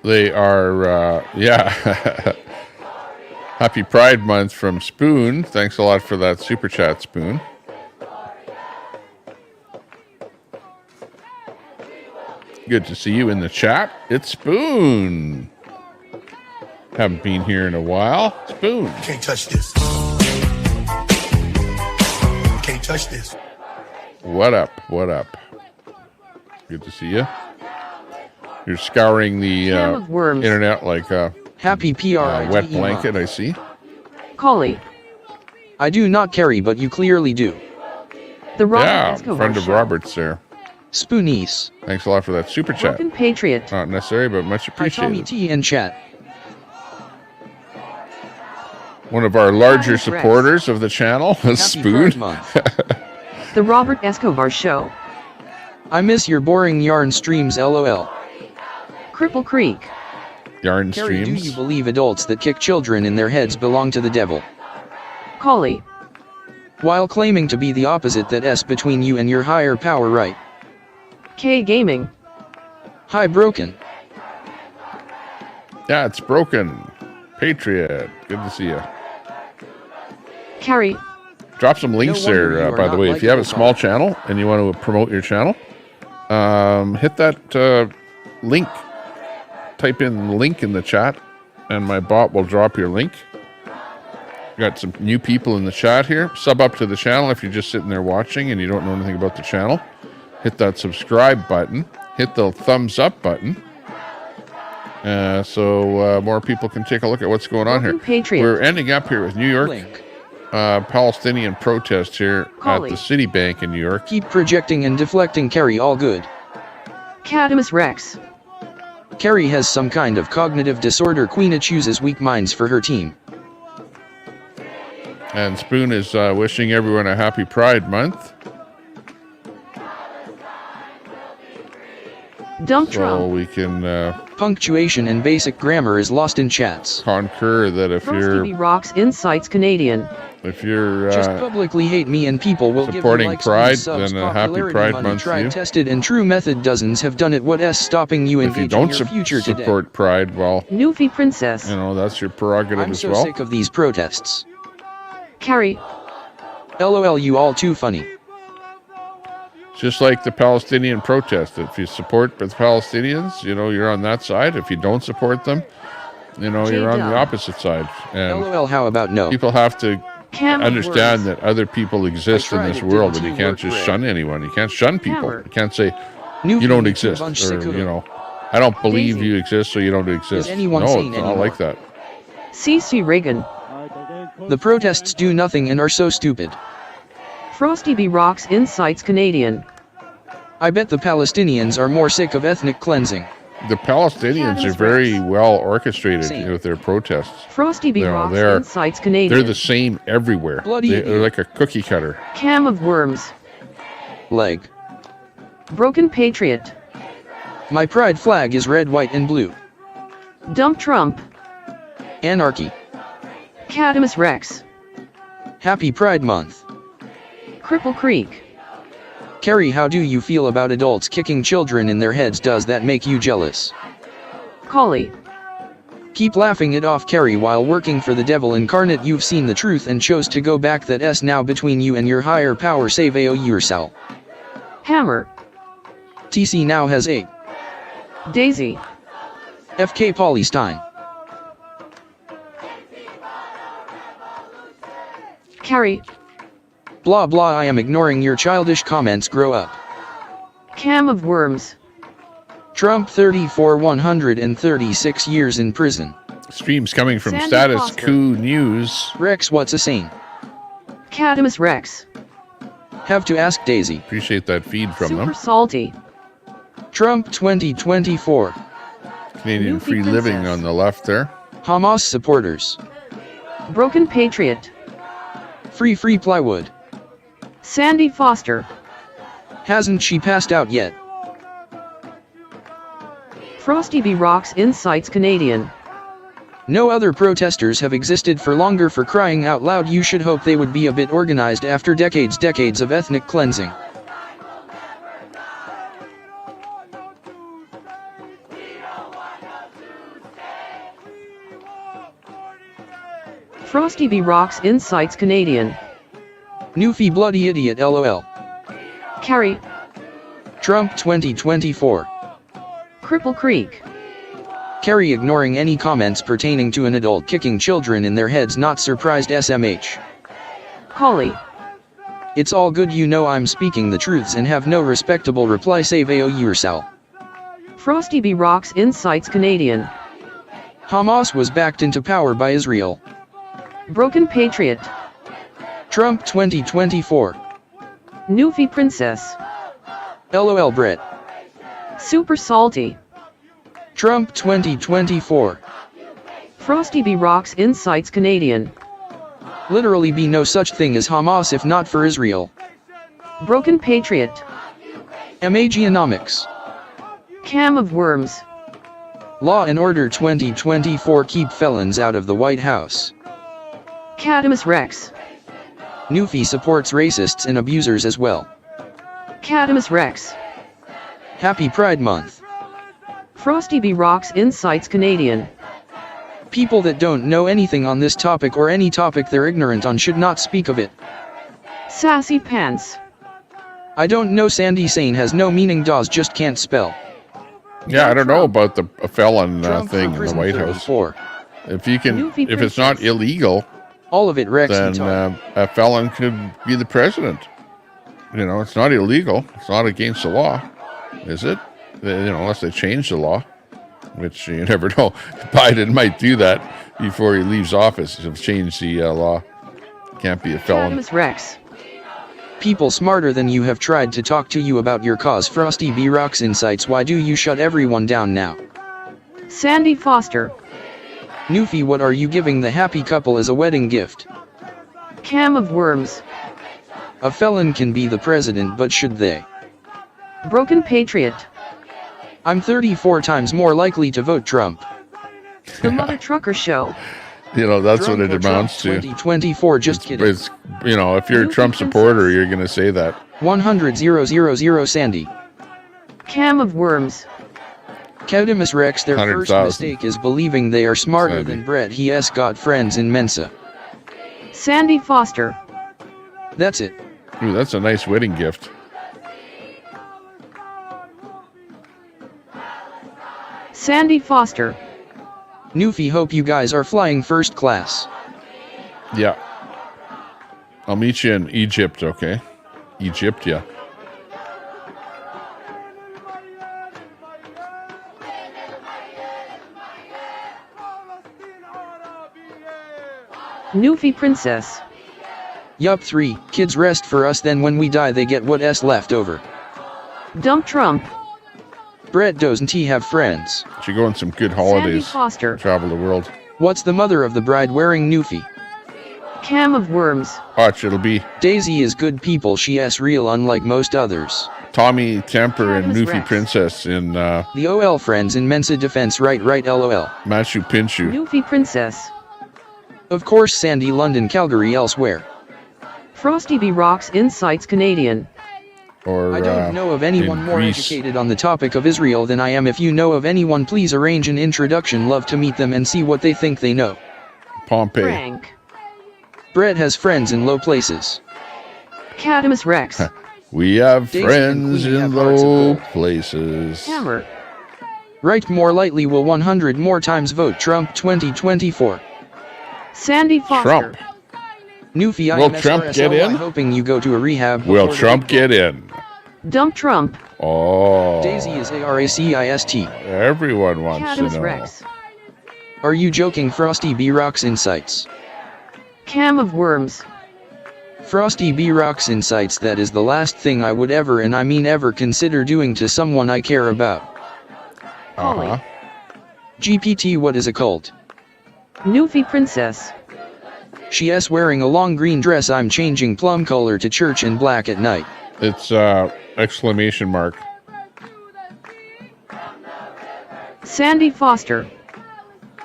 they are, yeah. Happy Pride Month from Spoon. Thanks a lot for that super chat, Spoon. Good to see you in the chat. It's Spoon. Haven't been here in a while. Spoon. Can't touch this. Can't touch this. What up? What up? Good to see you. You're scouring the internet like a happy wet blanket, I see. Collie. I do not carry, but you clearly do. The Robert Yeah, Escobar friend of Show. Robert's there. Spoonies. Thanks a lot for that super chat. Broken Patriot. Not necessary, but much Hi, Tommy appreciated. T in chat. One of our larger Rex. supporters of the channel, Spoon. Pride Month. The Robert Escobar Show. I miss your boring yarn streams, lol. Cripple Creek. Yarn Carrie, do you streams. believe adults that kick children in their heads belong to the devil? Collie. While claiming to be the opposite, that S between you and your higher power, right? K Gaming. Hi, Broken. Yeah, it's broken. Patriot. Good to see you. Carrie. Drop some links No wonder there, you are by the not way. If you have a likable, small channel and you want to promote your channel, hit that link. Type in link in the chat, and my bot will drop your link. Got some new people in the chat here. Sub up to the channel if you're just sitting there watching and you don't know anything about the channel. Hit that subscribe button. Hit the thumbs up button. So more people can take a look at what's going on here. Patriot. We're ending up here with New York. Link. Palestinian protest here Collie. at the Citibank in New York. Keep projecting and deflecting, Carrie, all good. Cadamus Rex. Carrie has some kind of cognitive disorder. Queena chooses weak minds for her team. And Spoon is wishing everyone a happy Pride Month. Dump So Trump. we can Punctuation and basic grammar is lost in chats. concur that if Frosty you're B Rocks Insights Canadian. Just publicly hate me and people will give me supporting likes, Pride, views, subs, then a happy popularity, Pride money, Month to tried, you. tested, and true method. Dozens have done it. What s stopping you if you engaging don't your future today? support Pride, well, Newfie Princess. you know, that's your prerogative I'm as so well. sick of these protests. Carrie. LOL, you all too funny. Just like the Palestinian protest. If you support the Palestinians, you know, you're on that side. If you don't support them, you know, you're on the J-Dub. opposite side. And LOL, how about no? people have to Cam understand that other people exist in tried, this it world, didn't and you can't work just great. shun anyone. You can't shun people. Hammer. You can't say New you don't YouTube exist, bunch or sicko. you know, I don't believe Daisy. you exist, so you don't exist. anyone No, sane it's not anymore? like that. CC Reagan. The protests do nothing and are so stupid. Frosty B Rocks Insights Canadian. I bet the Palestinians are more sick of ethnic cleansing. The Palestinians are very well orchestrated with their protests. Frosty B You know, Rocks they're Insights Canadian. they're the same everywhere. Bloody They're idiot. like a cookie cutter. Cam of Worms. Leg. Broken Patriot. My pride flag is red, white, and blue. Dump Trump. Anarchy. Cadamus Rex. Happy Pride Month. Cripple Creek. Carrie, how do you feel about adults kicking children in their heads? Does that make you jealous? Collie. Keep laughing it off, Carrie. While working for the devil incarnate, you've seen the truth and chose to go back. That's now between you and your higher power. Save AO yourself. Hammer. TC now has a Daisy. FK Polystine. Carrie. Blah blah. I am ignoring your childish comments. Grow up. Cam of Worms. Trump 34 136 years in prison. Streams coming from Sandy Status Foster. Coup News. Rex, what's a saying? Cadamus Rex. Have to ask Daisy. Appreciate that feed from Super them. salty. Trump 2024. Canadian Newfie Free Living Princess. on the left there. Hamas supporters. Broken Patriot. Free plywood. Sandy Foster. Hasn't she passed out yet? Frosty B. Rocks Insights Canadian. No other protesters have existed for longer. For crying out loud, you should hope they would be a bit organized after decades of ethnic cleansing. Frosty B. Rocks Insights Canadian. Newfie bloody idiot LOL. Carrie. Trump 2024. Cripple Creek. Carrie ignoring any comments pertaining to an adult kicking children in their heads. Not surprised. SMH. Holly. It's all good, you know I'm speaking the truths and have no respectable reply. Save AO yourself. Frosty B. Rocks Insights Canadian. Hamas was backed into power by Israel. Broken Patriot. Trump 2024. Newfie Princess. LOL Brett. Super salty. Trump 2024. Frosty B. Rocks Insights Canadian. Literally be no such thing as Hamas if not for Israel. Broken Patriot. Magianomics. Cam of Worms. Law and Order 2024. Keep felons out of the White House. Cadamus Rex. Newfie supports racists and abusers as well. Cadamus Rex. Happy Pride Month. Frosty B. Rocks Insights Canadian. People that don't know anything on this topic or any topic they're ignorant on should not speak of it. Sassy Pants. I don't know. Sandy Sane has no meaning. Dawes just can't spell. Yeah, I don't know about the felon Trump thing in the White House. If you can, Newfie if it's not illegal, all of it, Rex. then a felon could be the president. You know, it's not illegal. It's not against the law, is it? You know, unless they change the law, which you never know. Biden might do that before he leaves office. He'll change the law. Can't be a felon. Cadamus Rex. People smarter than you have tried to talk to you about your cause. Frosty B. Rocks Insights. Why do you shut everyone down now? Sandy Foster. Newfie, what are you giving the happy couple as a wedding gift? Cam of Worms. A felon can be the president, but should they? Broken Patriot. I'm 34 times more likely to vote Trump. The Mother Trucker Show. You know, that's Trump what it amounts to. 2024, just kidding. It's, you know, if you're a Trump supporter, you're going to say that. 100,000 Sandy. Cam of Worms. Cadamus Rex. Their first 100,000. mistake is believing they are smarter Sandy. than Brett. He has got friends in Mensa. Sandy Foster. That's it. Ooh, that's a nice wedding gift. Sandy Foster. Newfie, hope you guys are flying first class. Yeah. I'll meet you in Egypt, okay? Egypt, yeah. Newfie Princess. Yup. 3 kids rest for us, then when we die they get what's left over. Dump Trump. Brett, doesn't he have friends? Should go on some good holidays. Sandy Foster. Travel the world. What's the mother of the bride wearing? Newfie. Cam of Worms. Watch, it'll be Daisy is good people. She's real, unlike most others. Tommy Temper and Cadamus Newfie Rex. Princess in The OL friends in Mensa defense. Right, LOL. Machu Picchu. Newfie Princess. Of course, Sandy, London, Calgary, elsewhere. Frosty B. Rocks Insights Canadian. or I don't know of anyone in more Greece. educated on the topic of Israel than I am. If you know of anyone, please arrange an introduction. Love to meet them and see what they think they know. Pompey. Frank. Brett has friends in low places. Cadamus Rex. We have Daisy and friends Queenie in have hearts of low gold. places. Hammer. Write more lightly. Will 100 more times vote Trump 2024. Sandy Foster. Trump. Newfie, I Will am Trump get SRSLY, in? hoping you go to a rehab. Will before the Trump big get in? Dump Trump. Oh. Daisy is ARACIST. Everyone wants Cadamus to know. Rex. Are you joking? Frosty B Rocks Insights. Cam of Worms. Frosty B Rocks Insights. That is the last thing I would ever, and I mean ever, consider doing to someone I care about. Polly. GPT, what is a cult? Newfie Princess. She is wearing a long green dress. I'm changing plum color to church and black at night. It's exclamation mark. Sandy Foster.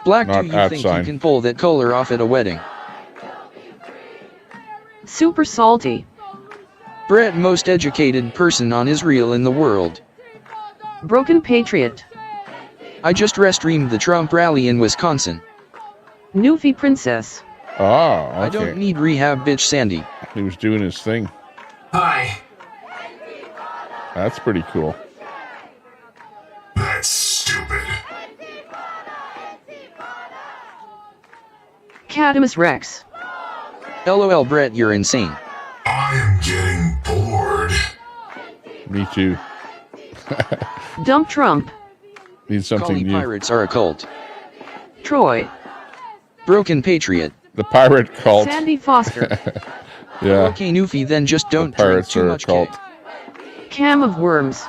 Black, Not do you at think sign. you can pull that color off at a wedding? Super Salty. Brett, most educated person on Israel in the world. Broken Patriot. I just restreamed the Trump rally in Wisconsin. Newfie Princess. Ah, okay. I don't need rehab, bitch. Sandy. He was doing his thing. Hi. That's pretty cool. That's stupid. Cadamus Rex. LOL, Brett, you're insane. I am getting bored. Me too. Dump Trump. Need something Collie new. pirates are a cult. Troy. Broken Patriot. The pirate cult. Sandy Foster. Yeah. Okay, Newfie, then just don't drink Pirates too are a much cult. cake. Cam of Worms.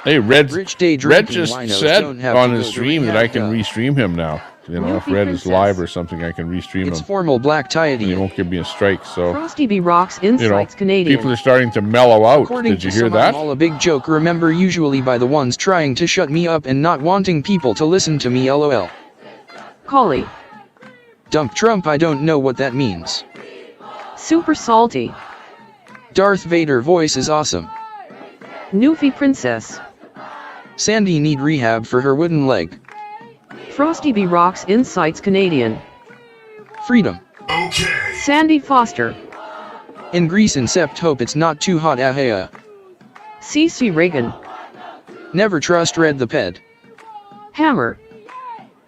Hey, Red Rich day Red drinking just winos said don't have on to his go to stream that I can rehab. restream him now. You know, if Newfie Red is Princess. live or something, I can restream It's him. formal black tie And he won't give me a strike. So, Frosty B Rocks you know, Insights Canadian. people are starting to mellow out. According Did you to hear some, that? I'm all a big joke. Remember, usually by the ones trying to shut me up and not wanting people to listen to me. LOL. Collie. Dump Trump. I don't know what that means. Super Salty. Darth Vader voice is awesome. Newfie Princess. Sandy need rehab for her wooden leg. Frosty B Rocks Insights Canadian. Freedom. Okay. Sandy Foster. In Greece, incept hope it's not too hot. Ahea. CC Reagan. Never trust Red the Ped. Hammer.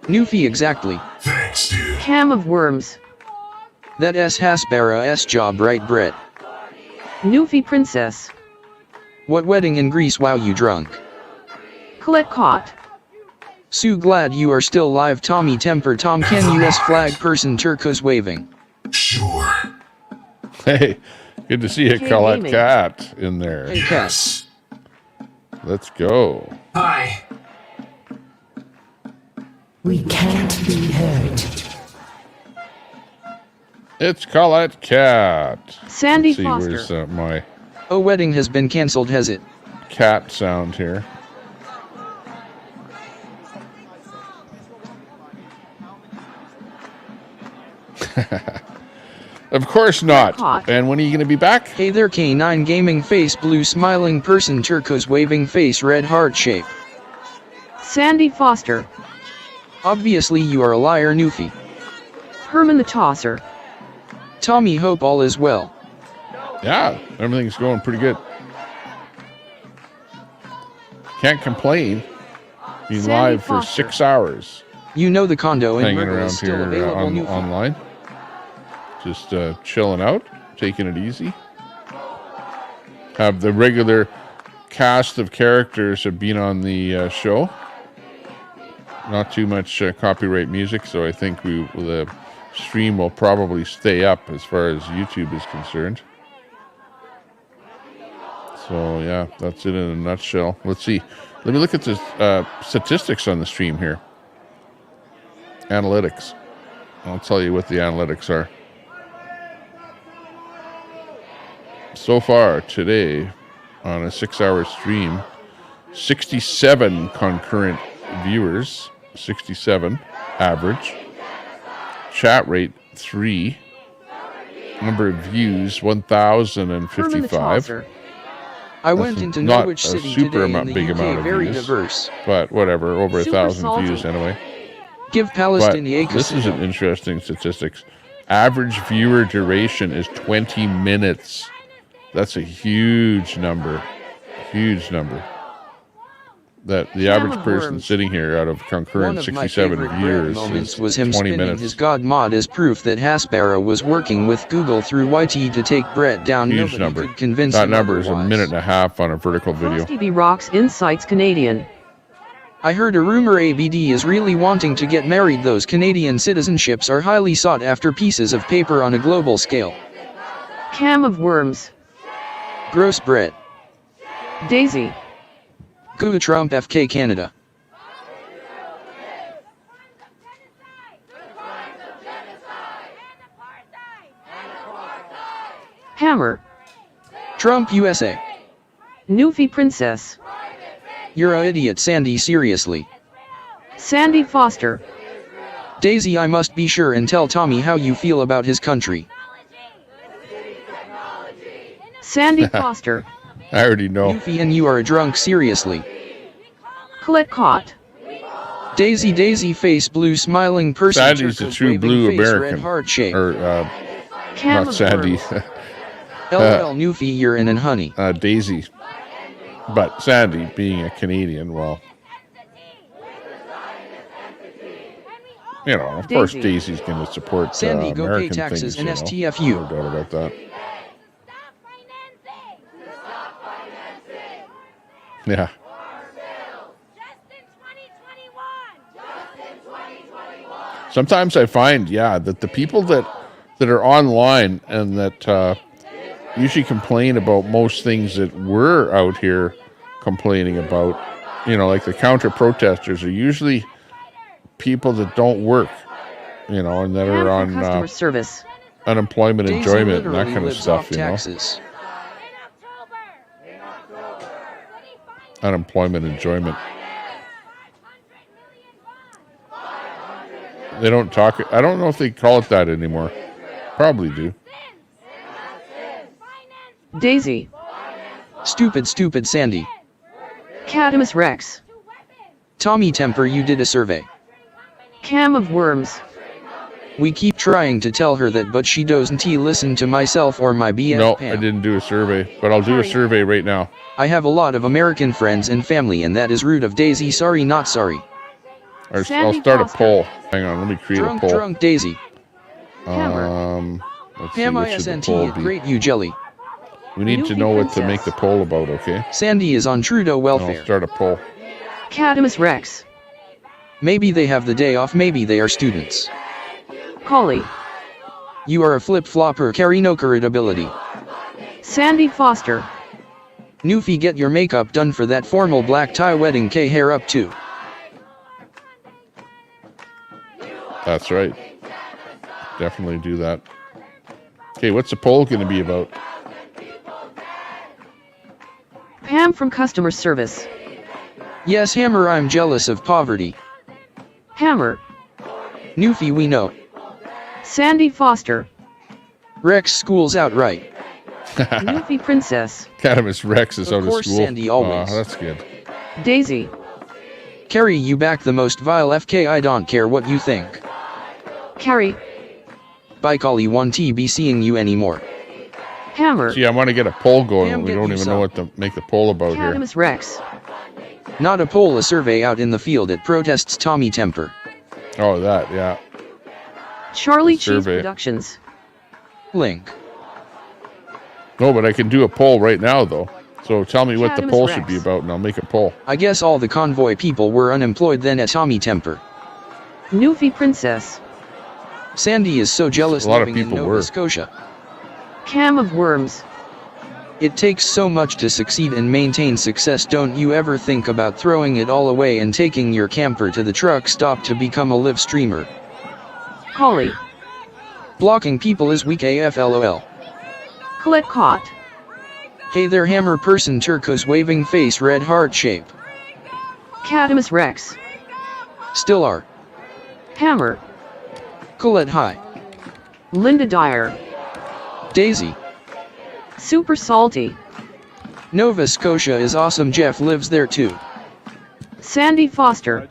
Newfie, exactly. Thanks, dude. Cam of Worms. That S Haspera S job, right, Brett? Newfie Princess. What wedding in Greece? Wow, you drunk. Colette Cott. Sue, glad you are still live. Tommy Temper. Tom Ken US flag person turquoise waving. Sure. Hey, good to see you, Hey, Colette Amy. Cat, in there. Hey, Cass. Let's go. Hi. We can't be heard. It's Colette Cat. Sandy Let's see, Foster. where's my Oh, wedding has been cancelled, has it? cat sound here? Of course not. Caught. And when are you going to be back? Hey there, K9 gaming face, blue smiling person, turquoise waving face, red heart shape. Sandy Foster. Obviously you are a liar, Newfie. Herman the Tosser. Tommy, hope all is well. Yeah, everything's going pretty good. Can't complain. Being Sandy live for Foster. 6 hours. You know the condo in Hanging Merkel around is still here available, Newfie. online. Just chilling out, taking it easy. Have the regular cast of characters have been on the show. Not too much copyright music, so I think the stream will probably stay up as far as YouTube is concerned. So yeah, that's it in a nutshell. Let's see. Let me look at the statistics on the stream here. Analytics. I'll tell you what the analytics are. So far today, on a 6-hour stream, 67 concurrent viewers, 67 average. Chat rate 3. Number of views Herman the 1,055. Tosser. I went into not Norwich a City super today in the big UK, amount of very views, diverse. but whatever, over Super 1,000 salty. views anyway. Give But Palestine a this is an interesting statistics. Average viewer duration is 20 minutes. That's a huge number. Huge number. That the Cam average of person worms. sitting here out of One concurrent of my 67 favorite viewers moments is was him 20 spinning minutes. his God mod as proof that Hasbara was working with Google through YT to take Brett down. Huge Nobody number. could convince That him number is a otherwise. minute and a half on a vertical video. Frosty B Rocks Insights Canadian. I heard a rumor ABD is really wanting to get married. Those Canadian citizenships are highly sought after pieces of paper on a global scale. Cam of Worms. Gross Brett. Daisy. Goo Trump FK Canada. Hammer. Trump USA. Newfie Princess. You're a idiot, Sandy, seriously. Sandy Foster. Daisy, I must be sure and tell Tommy how you feel about his country. Sandy Foster. I already know. Newfie, and you are a drunk, seriously. Colette Cott. Daisy face blue smiling person. Sandy's the turquoise true waving blue face, American. Red heart shape. Or, Cam not of Sandy. LOL Newfie, you're in and honey. Daisy. But Sandy, being a Canadian, well, you know, of course Daisy's going to support Sandy, go pay American taxes things, and you know. STFU. No doubt about that. Yeah. Sometimes I find, yeah, that the people that are online and that usually complain about most things that we're out here complaining about, you know, like the counter protesters, are usually people that don't work, you know, and that are on customer service. unemployment, Daisy enjoyment, and that literally kind of lives stuff, off you know. taxes. Unemployment, enjoyment. They don't talk. I don't know if they call it that anymore. Probably do. Daisy. Stupid Sandy. Cadamus Rex. Tommy Temper, you did a survey. Cam of Worms. We keep trying to tell her that, but she doesn't listen to myself or my BF No, Pam. I didn't do a survey, but I'll do a survey right now. I have a lot of American friends and family, and that is rude of Daisy. Sorry, not sorry. I'll Sandy start Foster. a poll. Hang on, let me create a poll. Drunk Daisy. Let's see, Pam what should the ISNT, poll be? great you jelly. We need to Newfie know what to Princess. make the poll about, okay? Sandy is on Trudeau I'll welfare. start a poll. Cadamus Rex. Maybe they have the day off, maybe they are students. Collie. You are a flip-flopper, carry no credibility. Sandy Foster. Newfie, get your makeup done for that formal black tie wedding. K hair up too. That's right. Definitely do that. Okay, what's the poll going to be about? Pam from customer service. Yes, Hammer, I'm jealous of poverty. Hammer. Newfie, we know. Sandy Foster. Rex, school's out right. Newfie Princess. Cadamus Rex is Of out of course, school. Sandy, always. That's good. Daisy. Carrie, you back the most vile FK. I don't care what you think. Carrie. Bye, Collie 1T, be seeing you anymore. Hammer. See, I want to get a poll going, Pam, but we get don't you even some. know what to make the poll about here. Cadamus Rex. Not a poll, a survey out in the field at protests. Tommy Temper. Oh, that, yeah. Charlie The Cheese survey. Productions. Link. No, but I can do a poll right now, though. So tell me what the Cadamus poll Rex. should be about, and I'll make a poll. I guess all the convoy people were unemployed then at Tommy Temper. Newfie Princess. Sandy is so jealous A lot of living in people Nova were. Scotia. Cam of Worms. It takes so much to succeed and maintain success. Don't you ever think about throwing it all away and taking your camper to the truck stop to become a live streamer? Collie. Blocking people is weak AF LOL. Colette Cott. Hey there, Hammer person, turquoise waving face, red heart shape. Cadamus Rex. Still are. Hammer. Colette hi. Linda Dyer. Daisy. Super Salty. Nova Scotia is awesome. Jeff lives there too. Sandy Foster.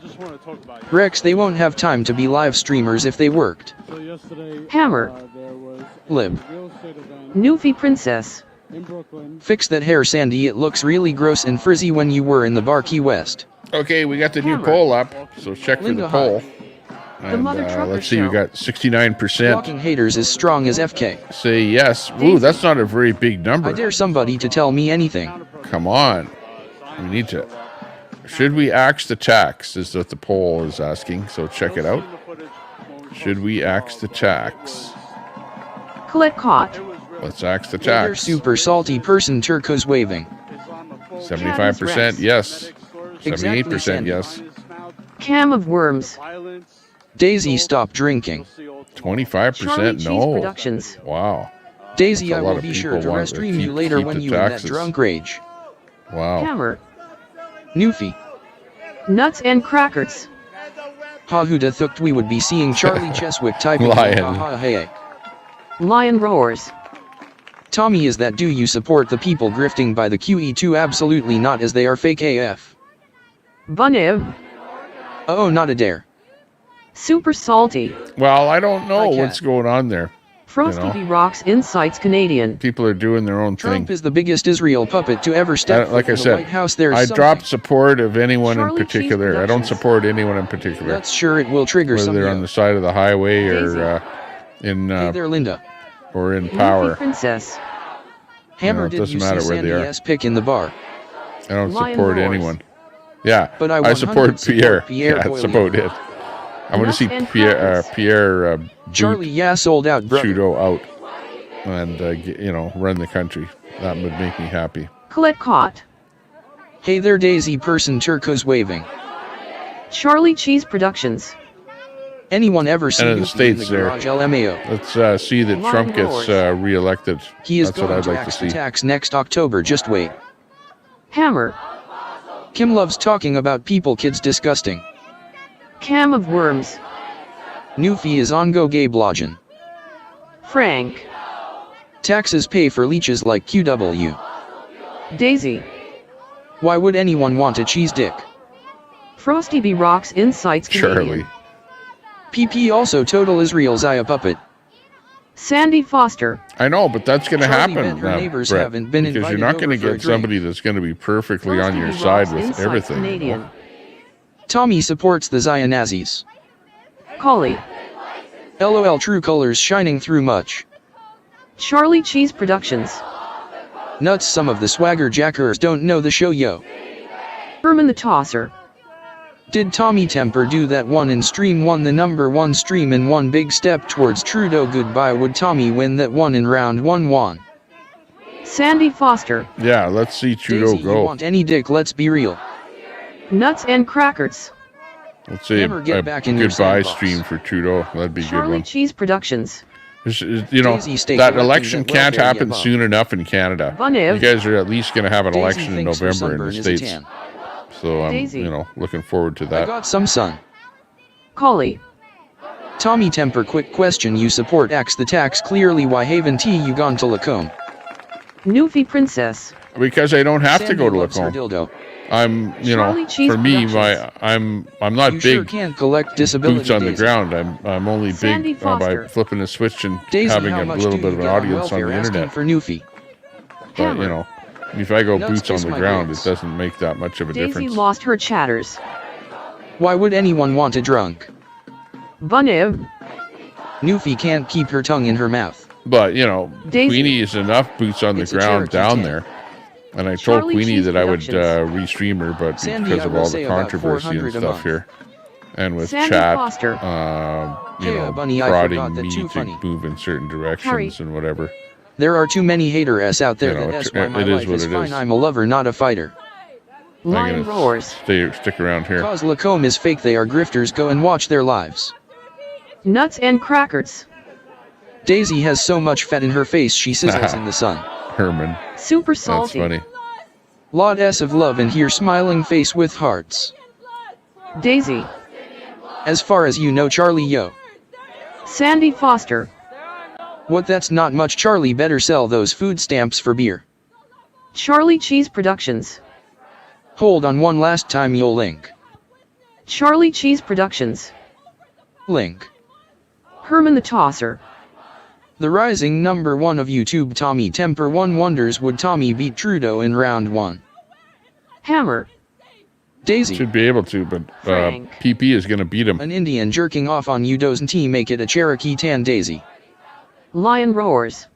Rex, they won't have time to be live streamers if they worked. Hammer. Lib. Newfie Princess. Fix that hair, Sandy. It looks really gross and frizzy when you were in the bar Key West. Okay, we got the new poll up, so check for the poll. And, let's see, we got 69%. Walking haters as strong as FK. Say yes. Ooh, that's not a very big number. I dare somebody to tell me anything. Come on. We need to. Should we axe the tax? Is what the poll is asking, so check it out. Should we axe the tax? Colette Cott. Let's axe the They're tax. super salty person turquoise waving. 75% yes. 78% yes. Cam of Worms. Daisy, stop drinking. 25% Cheese no. Productions. Wow. Daisy, That's a I lot will of be people sure to want restream you later keep when the you in that taxes. drunk rage. Wow. Hammer. Newfie. Nuts and Crackers. Ha who'da thought we would be seeing Charlie Cheswick typing Lion. ha ha hey. Lion Roars. Tommy, is that do you support the people grifting by the QE2? Absolutely not, as they are fake AF. Bunev. Oh, not a dare. Super Salty. Well, I don't know Hi, what's going on there. Frosty You know? B. Rocks Insights Canadian. People are doing their own Trump thing. is the biggest Israel puppet to ever step Like foot I in the said, White House. There's I something. dropped support of anyone Charlie in Cheese particular. I don't Productions. support anyone in particular. That's sure it will trigger Whether some. they're on the side of the highway Daisy. or in Hey there, Linda. or in Newfie power. Princess. Hammer, it did doesn't you matter see where they are. Sandy's pick in the bar? I don't Lion support Roars. anyone. Yeah, But I I support 100 support Pierre. Pierre Yeah, that's Boilly. about it. I want to Nuts see and Pierre crackers. boot Charlie, yeah, sold out, brother. Trudeau out and run the country. That would make me happy. Colette Cott. Hey there, Daisy person turquoise waving. Charlie Cheese Productions. Anyone ever seen And in the Newfie in States the there. garage? LMAO. Let's see that Lion Trump gets Roars. reelected. He is That's what going I'd to like to axe the see. tax next October. Just wait. Hammer. Kim loves talking about people kids disgusting. Cam of Worms. Newfie is on go gay blodgin. Frank. Taxes pay for leeches like QW. Daisy. Why would anyone want a cheese dick? Frosty B. Rocks Insights Canadian. Charlie. PP also total Israel Zaya puppet. Sandy Foster. I know, but that's going to Charlie happen, bet her neighbors Brett, haven't been because you're invited not going to over for a get drink. somebody that's going to be perfectly on Frosty your B. side Rocks with Insights everything. Canadian. Tommy supports the Zaya Nazis. Collie. LOL, true colors shining through much. Charlie Cheese Productions. Nuts, some of the swagger jackers don't know the show, yo. Herman the Tosser. Did Tommy Temper do that one in stream 1, the number 1 stream in one big step towards Trudeau? Goodbye. Would Tommy win that one in round 1-1? Sandy Foster. Yeah, let's see Trudeau Daisy, you go. want any dick? Let's be real. Nuts and Crackers. Let's say Never get a back in your goodbye sandbox. stream for Trudeau. That'd be a good Charlie one. Cheese Productions. Daisy states That electing election that can't welfare happen above. soon enough in Canada. Bunev. You guys are at least going to have an Daisy election in thinks her November in sunburn the is a States. 10. So I'm, Daisy. looking forward to I that. got some sun. Collie. Tommy Temper, quick question. You support axe the tax, clearly. Why haven't you gone to Lacombe? Newfie Princess. Because I don't have to Sandy go to loves her Lacombe. dildo. I'm, Charlie Cheese for me, Productions. I'm not You big sure can collect disability boots on the Daisy. ground. I'm only Sandy big by Foster. flipping a switch and Daisy, having how a much little do bit you of an get on audience on welfare? the Asking internet. for Newfie. But Hammer. if I go Nuts boots on kiss the my ground, grits. it doesn't make that much of a Daisy difference. lost her chatters. Why would anyone want a drunk? Bunev. Newfie can't keep her tongue in her mouth. But Daisy. Queenie is enough boots on the It's a ground Cherokee down 10. there. And I told Charlie Queenie Cheese that I would Productions. restream her, but Sandy, because I of will all say the about controversy and 400 a stuff month. here, and with Sandy chat, Foster. Bunny, I prodding forgot that me too to funny. move in certain directions Harry. and whatever. There are too many hater-s out there You know, that's it- why my it is life what is it fine. is. I'm a lover, not a fighter. Lion I'm gonna Roars. stick around here. Cause Lacombe is fake, they are grifters. Go and watch their lives. Nuts and Crackers. Daisy has so much fat in her face she sizzles in the sun. Herman, Super that's Salty. funny. Lot S of love and here smiling face with hearts. Daisy. As far as you know, Charlie, yo. Sandy Foster. What, that's not much. Charlie better sell those food stamps for beer. Charlie Cheese Productions. Hold on one last time, you'll link. Charlie Cheese Productions. Link. Herman the Tosser. The rising #1 of YouTube, Tommy Temper 1 wonders, would Tommy beat Trudeau in round 1? Hammer. Daisy. Should be able to, but PP is going to beat him. An Indian jerking off on you doesn't he make it a Cherokee tan, Daisy? Lion roars.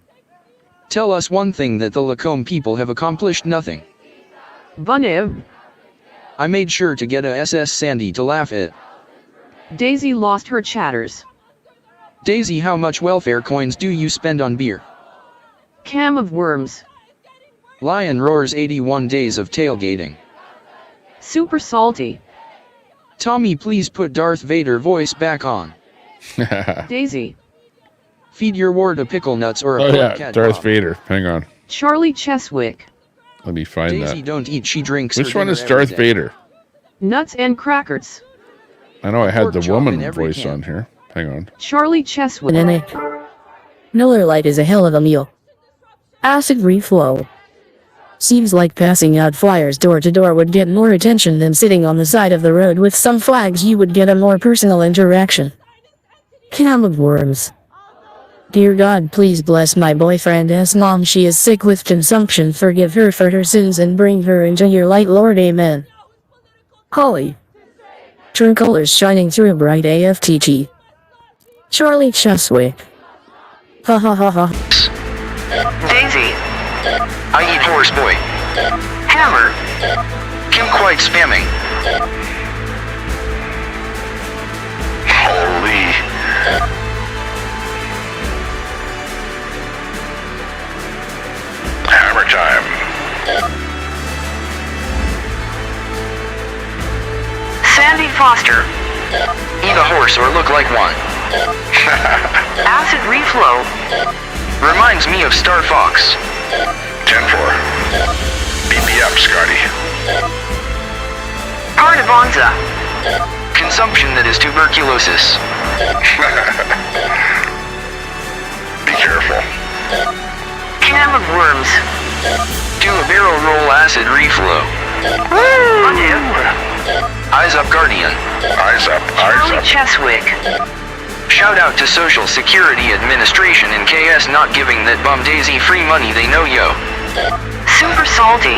Tell us one thing that the Lacombe people have accomplished. Nothing. Bunev. I made sure to get a SS Sandy to laugh at. Daisy lost her chatters. Daisy, how much welfare coins do you spend on beer? Cam of worms. Lion roars 81 days of tailgating. Super salty. Tommy, please put Darth Vader voice back on. Daisy. Feed your ward a pickle nuts or a oh yeah, cat Darth pop. Vader. Hang on. Charlie Cheswick. Let me find Daisy that. don't eat, she drinks. Which her one is dinner every Darth day. Vader? Nuts and crackers. I know I had Pork the chop woman in every voice can. on here. Hang on. Charlie Cheswick. Miller Lite is a hell of a meal. Acid reflow. Seems like passing out flyers door to door would get more attention than sitting on the side of the road with some flags. You would get a more personal interaction. Cam of worms. Dear God, please bless my boyfriend's mom. She is sick with consumption. Forgive her for her sins and bring her into your light, Lord. Amen. Holly. True colors shining through bright AFTG. Charlie Cheswick. Ha ha ha ha. Daisy. I eat horse boy. Hammer. Kim quite spamming. Holy. Hammer time. Sandy Foster. Eat a horse or look like one. Acid reflow. Reminds me of Star Fox. 10-4. Beat me up, Scotty. Ardavonza. Consumption that is tuberculosis. Be careful. Cam of worms. Do a barrel roll acid reflow. Bunev. Eyes up, Guardian. Eyes up, eyes Charlie up. Cheswick. Shout out to Social Security Administration and KS not giving that bum Daisy free money, they know yo. Super salty.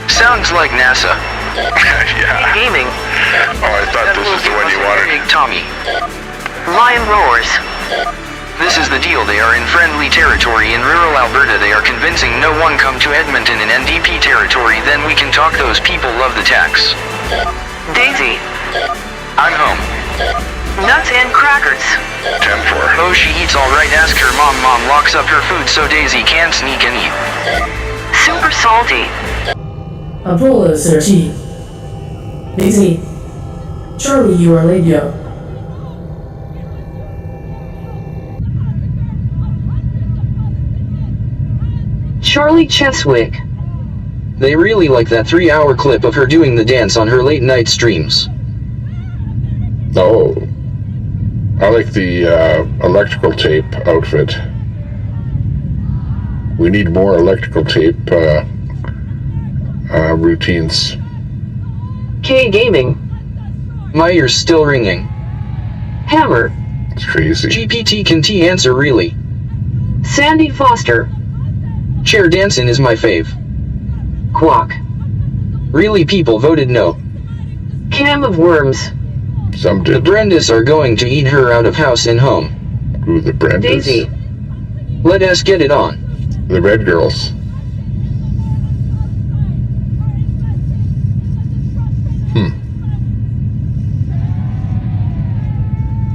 Sounds like NASA. Yeah. Gaming. Oh, I thought this is the one you wanted. Big Tommy. Lion roars. This is the deal, they are in friendly territory in rural Alberta. They are convincing no one come to Edmonton in NDP territory, then we can talk. Those people love the tax. Daisy. I'm home. Nuts and crackers. 10-4. Oh, she eats alright, ask her mom. Mom locks up her food so Daisy can't sneak and eat. Super salty. Apollo 13. Daisy. Charlie, you are late, yo. Charlie Cheswick. They really like that 3-hour clip of her doing the dance on her late night streams. Oh. I like the electrical tape outfit. We need more electrical tape routines. K Gaming. My ear's still ringing. Hammer. It's crazy. GPT can T answer really. Sandy Foster. Chair dancing is my fave. Quack. Really, people voted no. Cam of worms. Some The did. Brendas are going to eat her out of house and home. Who, the Brendas? Daisy. Let us get it on. The Red Girls.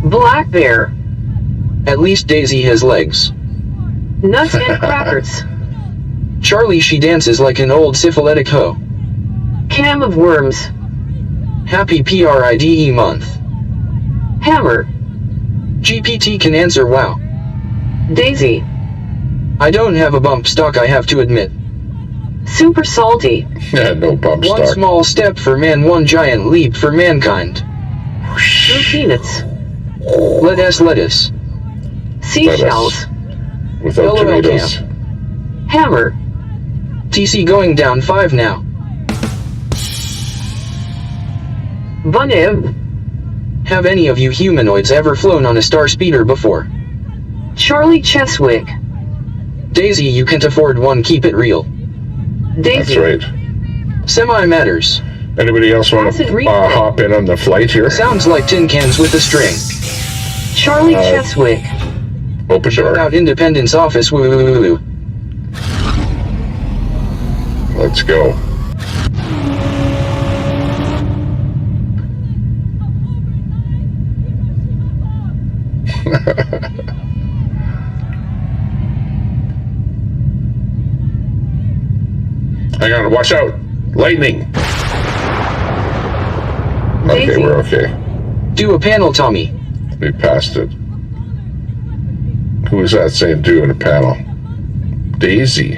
Black Bear. At least Daisy has legs. Nuts and crackers. Charlie, she dances like an old syphilitic hoe. Cam of worms. Happy PRIDE month. Hammer. GPT can answer wow. Daisy. I don't have a bump stock, I have to admit. Super salty. No bump One stock. small step for man, one giant leap for mankind. Blue peanuts. Lettuce. Seashells. Without LOL tomatoes. Hammer. TC going down 5 now. Bunev. Have any of you humanoids ever flown on a star speeder before? Charlie Cheswick. Daisy, you can't afford one, keep it real. Daisy. That's right. Semi-matters. Anybody else want to hop in on the flight here? Sounds like tin cans with a string. Charlie Cheswick. Open door. Out Independence Office, woo. Let's go. Hang on, watch out! Lightning! Okay, Daisy. we're okay. Do a panel, Tommy. We passed it. Who was that saying do in a panel? Daisy.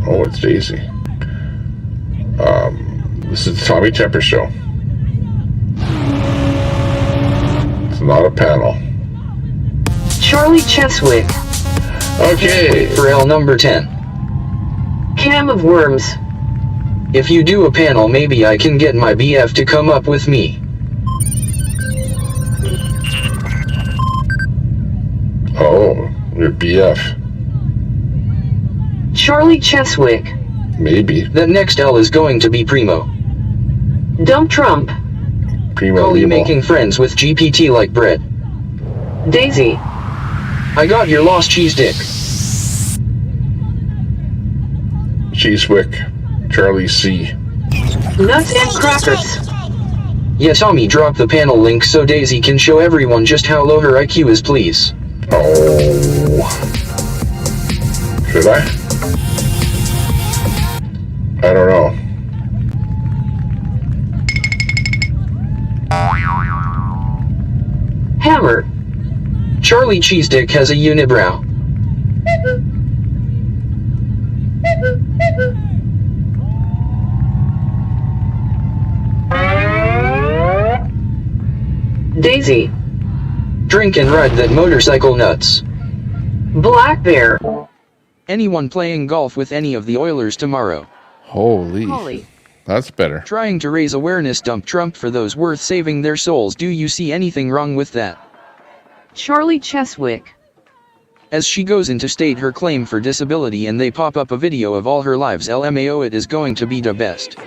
Oh, it's Daisy. This is the Tommy Temper Show. It's not a panel. Charlie Cheswick. Okay. For L number 10. Cam of Worms. If you do a panel, maybe I can get my BF to come up with me. Oh, your BF. Charlie Cheswick. Maybe. That next L is going to be Primo. Dump Trump. Primo Call you Limo. making friends with GPT like bread. Daisy. I got your lost cheese dick. Cheesewick. Charlie C. Nuts and crackers. Yeah, Tommy, drop the panel link so Daisy can show everyone just how low her IQ is, please. Oh. Should I? I don't know. Hammer. Charlie Cheese Dick has a unibrow. Daisy. Drink and ride that motorcycle nuts. Black Bear. Anyone playing golf with any of the Oilers tomorrow? Holy. That's better. Trying to raise awareness, dump Trump for those worth saving their souls. Do you see anything wrong with that? Charlie Cheswick. As she goes in to state her claim for disability and they pop up a video of all her lives, LMAO, it is going to be the best.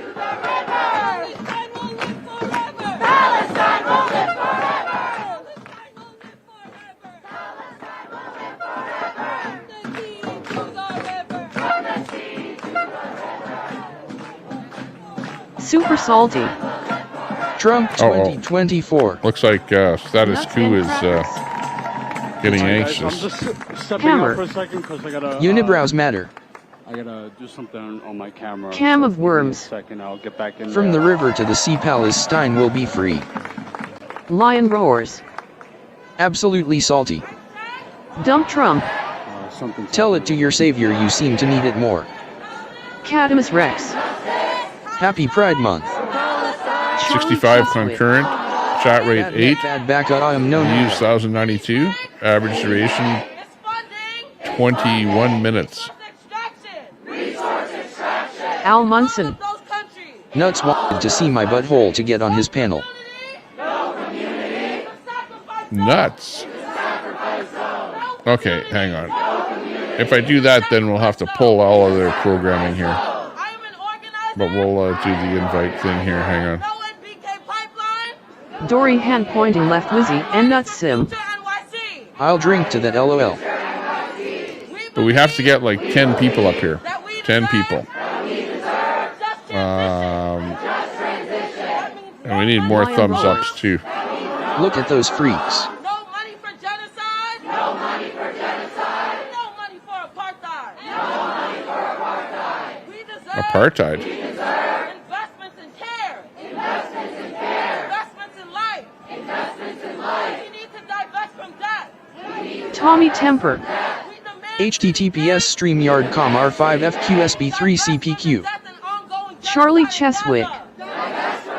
Super salty. Trump 2024. Looks like status quo is getting anxious. I'm just stepping Hammer. out for a second because I gotta. Unibrows matter. I gotta do something on my camera. Cam of Worms. Give me a second, I'll get back in. From the river to the sea, Palestine will be free. Lion roars. Absolutely salty. Dump Trump. Tell it to your savior, you seem to need it more. Cadamus Rex. Happy Pride Month. 65 concurrent. Chat rate 8. Back I am known. Views 1,092. Average duration 21 minutes. Al Munson. Nuts wanted to see my butthole to get on his panel. Nuts. Okay, hang on. If I do that, then we'll have to pull all of their programming here. But we'll do the invite thing here. Hang on. Dory hand pointing left Wizzy and Nuts Sim. I'll drink to that, LOL. But we have to get like 10 people up here. 10 people. And we need more thumbs ups too. Look at those freaks. Apartheid. Investments in care. Investments in care. Investments in life. Investments in life. We need to divest from debt. Tommy Temper. https streamyard.com r5fqsb3cpq. Charlie Cheswick.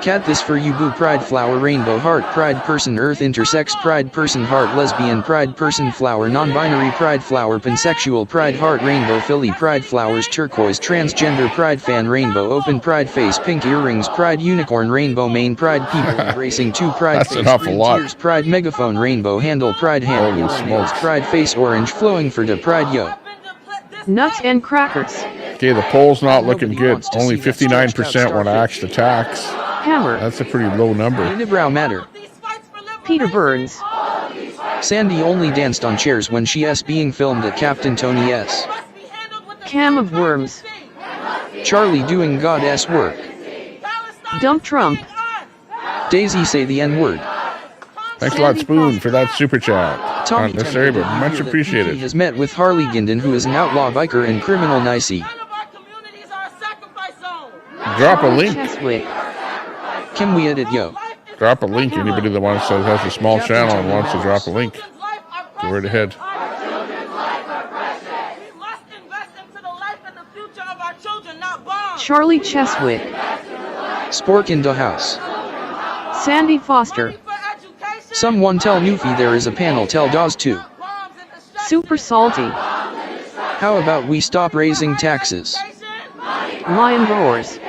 Cat this for you boo pride flower rainbow heart pride person earth intersex pride person heart lesbian pride person flower non-binary pride flower pansexual pride heart rainbow Philly pride flowers turquoise transgender pride fan rainbow open pride face pink earrings pride unicorn rainbow main pride people embracing two pride That's face an awful green lot. tears pride megaphone rainbow handle pride hand Holy smokes. pride face orange flowing for the pride yo. Nuts and crackers. Okay, the poll's not looking Nobody good. wants to Only see that stretched out 59% want to axe the tax. Hammer. That's a pretty low number. Unibrow matter. Peter Burns. Sandy only danced on chairs when she s being filmed at Captain Tony S. Cam of worms. Charlie doing God s work. Dump Trump. Daisy say the N-word. Thanks a lot, Spoon, for that super chat. Tommy Not necessary, but much appreciated. He has met with Harley Gindin, who is an outlaw biker and criminal nicey. Drop a link. Can we edit yo? Drop a link. Anybody that wants to has a small channel and wants to drop a link, go right ahead. Charlie Cheswick. Spork in the house. Sandy Foster. Someone tell Newfie there is a panel tell Dawes too. Super Salty. How about we stop raising taxes? Lion Roars.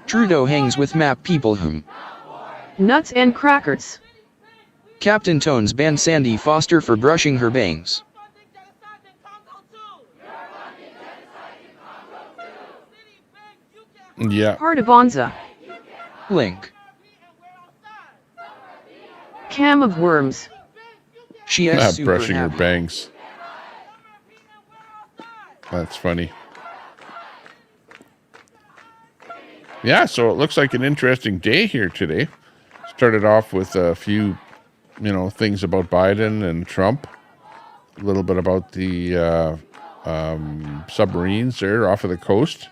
Trudeau hangs with map people whom. Nuts and crackers. Captain Tones banned Sandy Foster for brushing her bangs. Yeah. Hardabonza. Link. Cam of worms. She is Not super brushing her happy. bangs. That's funny. Yeah, so it looks like an interesting day here today. Started off with a few, things about Biden and Trump. A little bit about the submarines there off of the coast.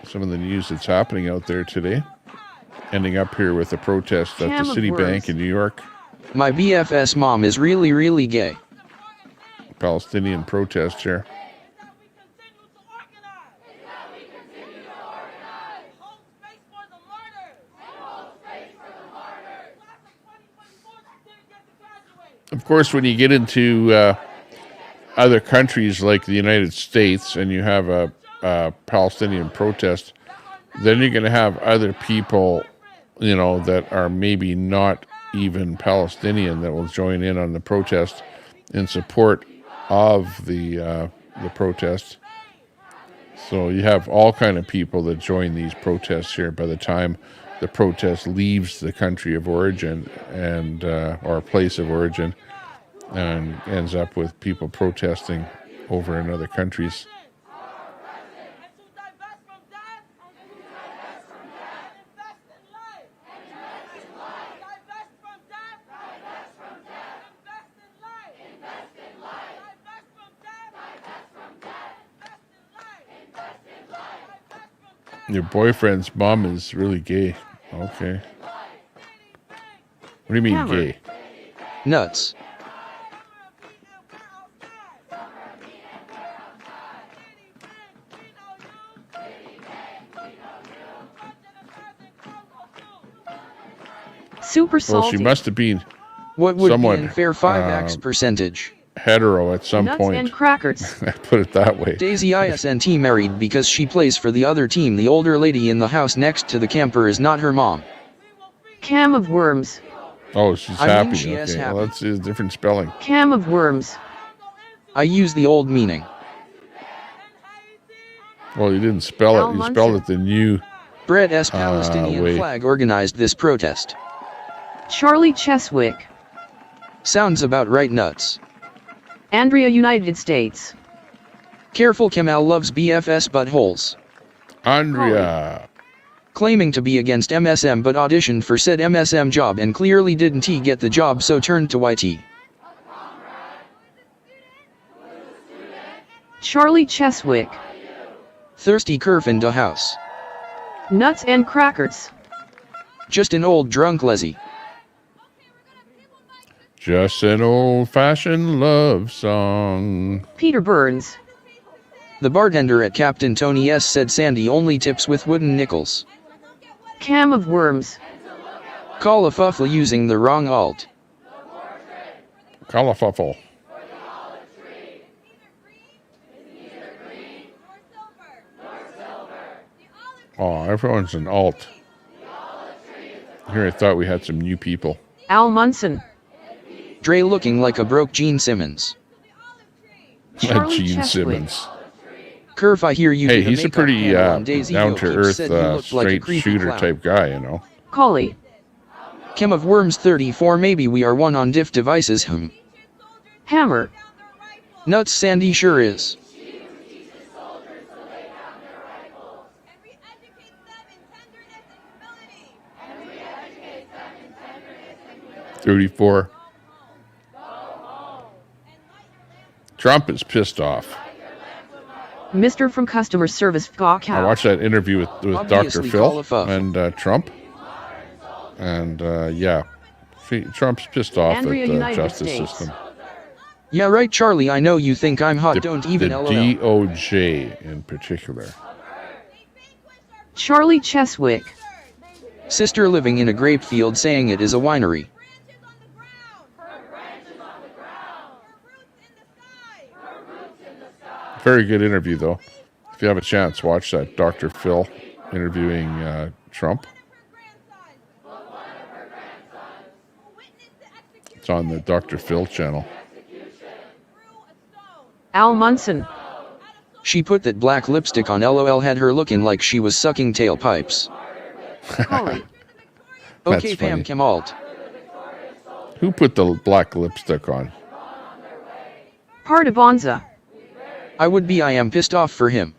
Some of the news that's happening out there today. Ending up here with a protest at Cam the of Citibank worms. in New York. My BFS mom is really, really gay. Palestinian protest here. Of course, when you get into other countries like the United States and you have a Palestinian protest, then you're going to have other people, that are maybe not even Palestinian that will join in on the protest in support of the protest. So you have all kind of people that join these protests here by the time the protest leaves the country of origin and or place of origin and ends up with people protesting over in other countries. Your boyfriend's mom is really gay. Okay. What do you mean Hammer. gay? Nuts. Super Well, Salty. she must have been What would somewhat be unfair 5x percentage? hetero at some Nuts point. and crackers. I put it that way. Daisy isn't married because she plays for the other team. The older lady in the house next to the camper is not her mom. Cam of worms. Oh, she's I mean, happy. she is Okay, happy. well, that's a different spelling. Cam of worms. I use the old meaning. Well, you didn't spell Al it. You Munson. spelled it the new. Brett S. Palestinian wait. flag organized this protest. Charlie Cheswick. Sounds about right, nuts. Andrea United States. Careful, Kemal loves BFS buttholes. Andrea. Claiming to be against MSM but auditioned for said MSM job and clearly didn't get the job, so turned to YT. Charlie Cheswick. Thirsty curve in the house. Nuts and crackers. Just an old drunk Leslie. Just an old-fashioned love song. Peter Burns. The bartender at Captain Tony S said Sandy only tips with wooden nickels. Cam of worms. Call a fuffle using the wrong alt. Call a fuffle. Oh, everyone's an alt. Here I thought we had some new people. Al Munson. Dre looking like a broke Gene Simmons. Charlie Gene Cheswick. Simmons. Curve, I hear you. Hey, did he's a makeup pretty panel on Daisy Hill. Keith down-to-earth, said you looked like a straight creepy shooter clown. type guy, you know. Collie. Chem of Worms 34. Maybe we are one on diff devices. Hammer. Nuts Sandy sure is. $34. Trump is pissed off. Mr. from customer service. I watched that interview with Dr. Obviously Phil call a fuff. and Trump. And yeah, Trump's pissed off Andrea, at the United justice States. system. Yeah, right, Charlie. I know you think I'm hot. Don't even The LOL. DOJ in particular. Charlie Cheswick. Sister living in a grape field saying it is a winery. Very good interview, though. If you have a chance, watch that Dr. Phil interviewing Trump. It's on the Dr. Phil channel. Al Munson. She put that black lipstick on. LOL had her looking like she was sucking tailpipes. Collie. Okay, That's funny. Pam Kim alt. Who put the black lipstick on? Pardabonza. I would be. I am pissed off for him.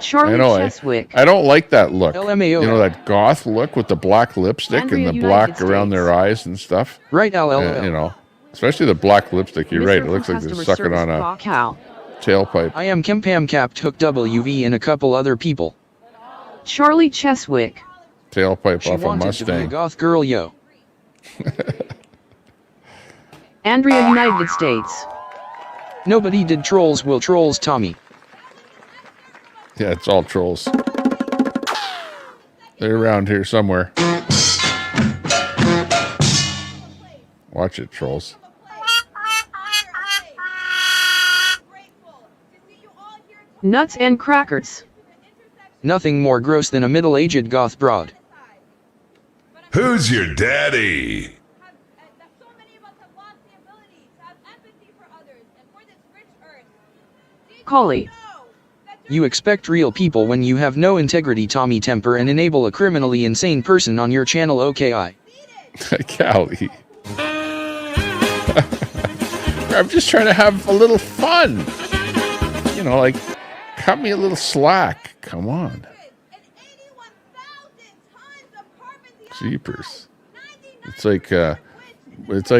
Charlie I know. Cheswick. I don't like that look. LMAO. You know, that goth look with the black lipstick Andrea, and the United black around their eyes and stuff. Right, LOL. You know, especially the black lipstick. You're Mr. right. It from looks like they're customer sucking service. on a Bacall. tailpipe. I am Kim Pam capped hook WV and a couple other people. Charlie Cheswick. Tailpipe She off a wanted to be a Mustang. goth girl, yo. Andrea, United States. Nobody did trolls will trolls Tommy. Yeah, it's all trolls. They're around here somewhere. Watch it, trolls. Nuts and crackers. Nothing more gross than a middle-aged goth broad. Who's your daddy? Collie. You expect real people when you have no integrity, Tommy temper, and enable a criminally insane person on your channel. OKI. Golly. I'm just trying to have a little fun. You know, like, cut me a little slack. Come on. Jeepers. It's like I'm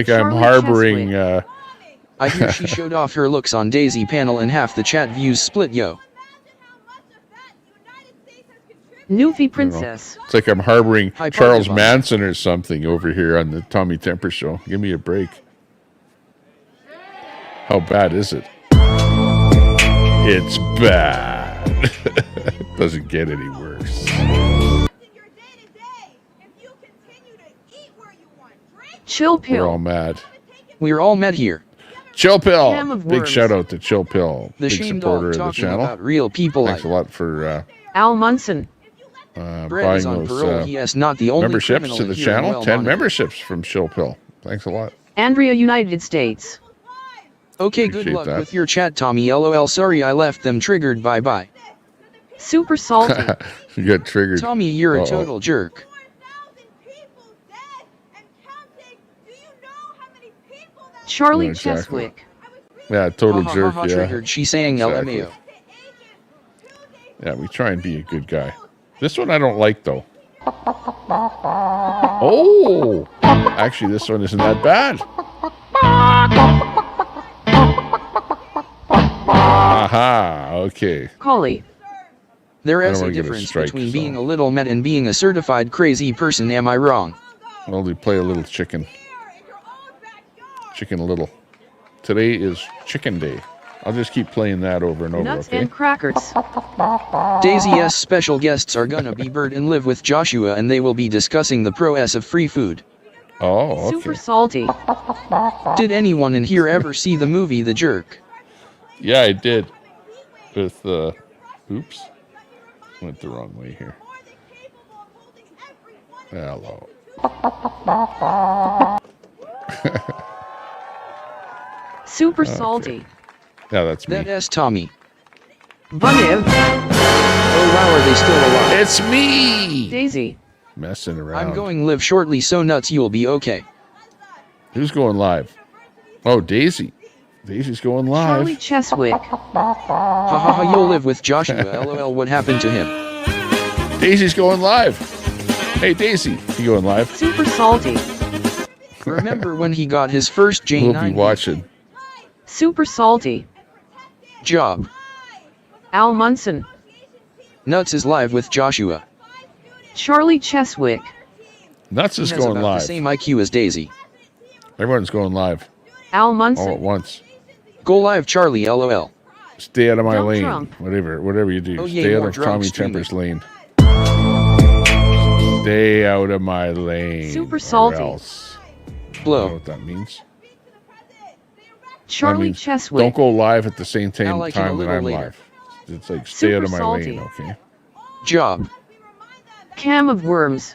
Charlie harboring I hear she showed off her looks on Daisy panel and half the chat views split, yo. Newfie Princess. it's like I'm harboring Hi, Charles Parker. Manson or something over here on the Tommy Temper show. Give me a break. How bad is it? It's bad. Doesn't get any worse. Chill We're all pill. mad. We're all met here. Chill Pill. Cam of Big worms. shout out to Chill Pill. The Big shame supporter dog of the talking channel. about real people. Thanks a lot for Al Munson. Brett buying is on those parole. He is not the only memberships criminal to the here in channel. 10 Wellington. memberships from Chill Pill. Thanks a lot. Andrea, United States. Okay, good Appreciate luck that. with your chat, Tommy. LOL. Sorry I left them triggered. Bye bye. Super salty. You got triggered. Tommy, you're a Uh-oh. total jerk. Charlie Yeah, exactly. Cheswick. Yeah, total Ha, ha, jerk. ha, ha, Yeah. triggered. She's saying Exactly. LMAO. Yeah, we try and be a good guy. This one I don't like though. Oh, actually, this one isn't that bad. Aha. Okay. Collie. There I is don't a wanna get a difference strike, between so- being a little met and being a certified crazy person. Am I wrong? Well, we play a little chicken. Chicken Little. Today is Chicken Day. I'll just keep playing that over and over, Nuts okay? and crackers. Daisy's special guests are gonna be Bert and Liv with Joshua, and they will be discussing the pros of free food. Oh, okay. Super salty. Did anyone in here ever see the movie The Jerk? Yeah, I did. With, oops. Went the wrong way here. Hello. Super salty. Yeah, that's me. That is Tommy. Bunev. Oh wow, are they still alive? It's me! Daisy. Messing around. I'm going live shortly, so nuts you'll be okay. Who's going live? Oh, Daisy. Daisy's going live. Charlie Cheswick. Ha ha ha, you'll live with Joshua. LOL, what happened to him? Daisy's going live. Hey, Daisy, you going live? Super salty. Remember when he got his first J9? We'll be watching. Super salty. Job. Al Munson. Nuts is live with Joshua. Charlie Cheswick. Nuts is He has going about live. the same IQ as Daisy. Everyone's going live. Al All Munson. at once. Go live, Charlie. LOL. Stay out of my Don't lane. Trump. Whatever you do. Oh, yeah, Stay out more of drunk Tommy streaming. Temper's lane. Stay out of my lane. Super or salty. else. I don't know Blow. what that means. Charlie That means Cheswick. Don't go live at the same I time, like it a that little I'm later. live. It's like stay out of my Super lane, salty. okay? Job. Cam of Worms.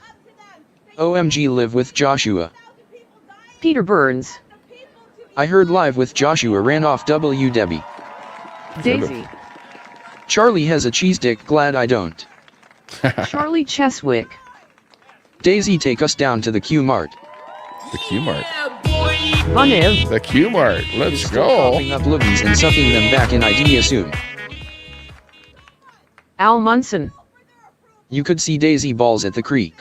OMG, live with Joshua. Peter Burns. I heard live with Joshua ran off W. Debbie. Daisy. Charlie has a cheese dick, glad I don't. Charlie Cheswick. Daisy, take us down to the Q-Mart. The Q-Mart. Bunev. The Q-Mart. Let's Still go. popping up loobies and sucking them back in idea soon. Al Munson. You could see Daisy balls at the creek.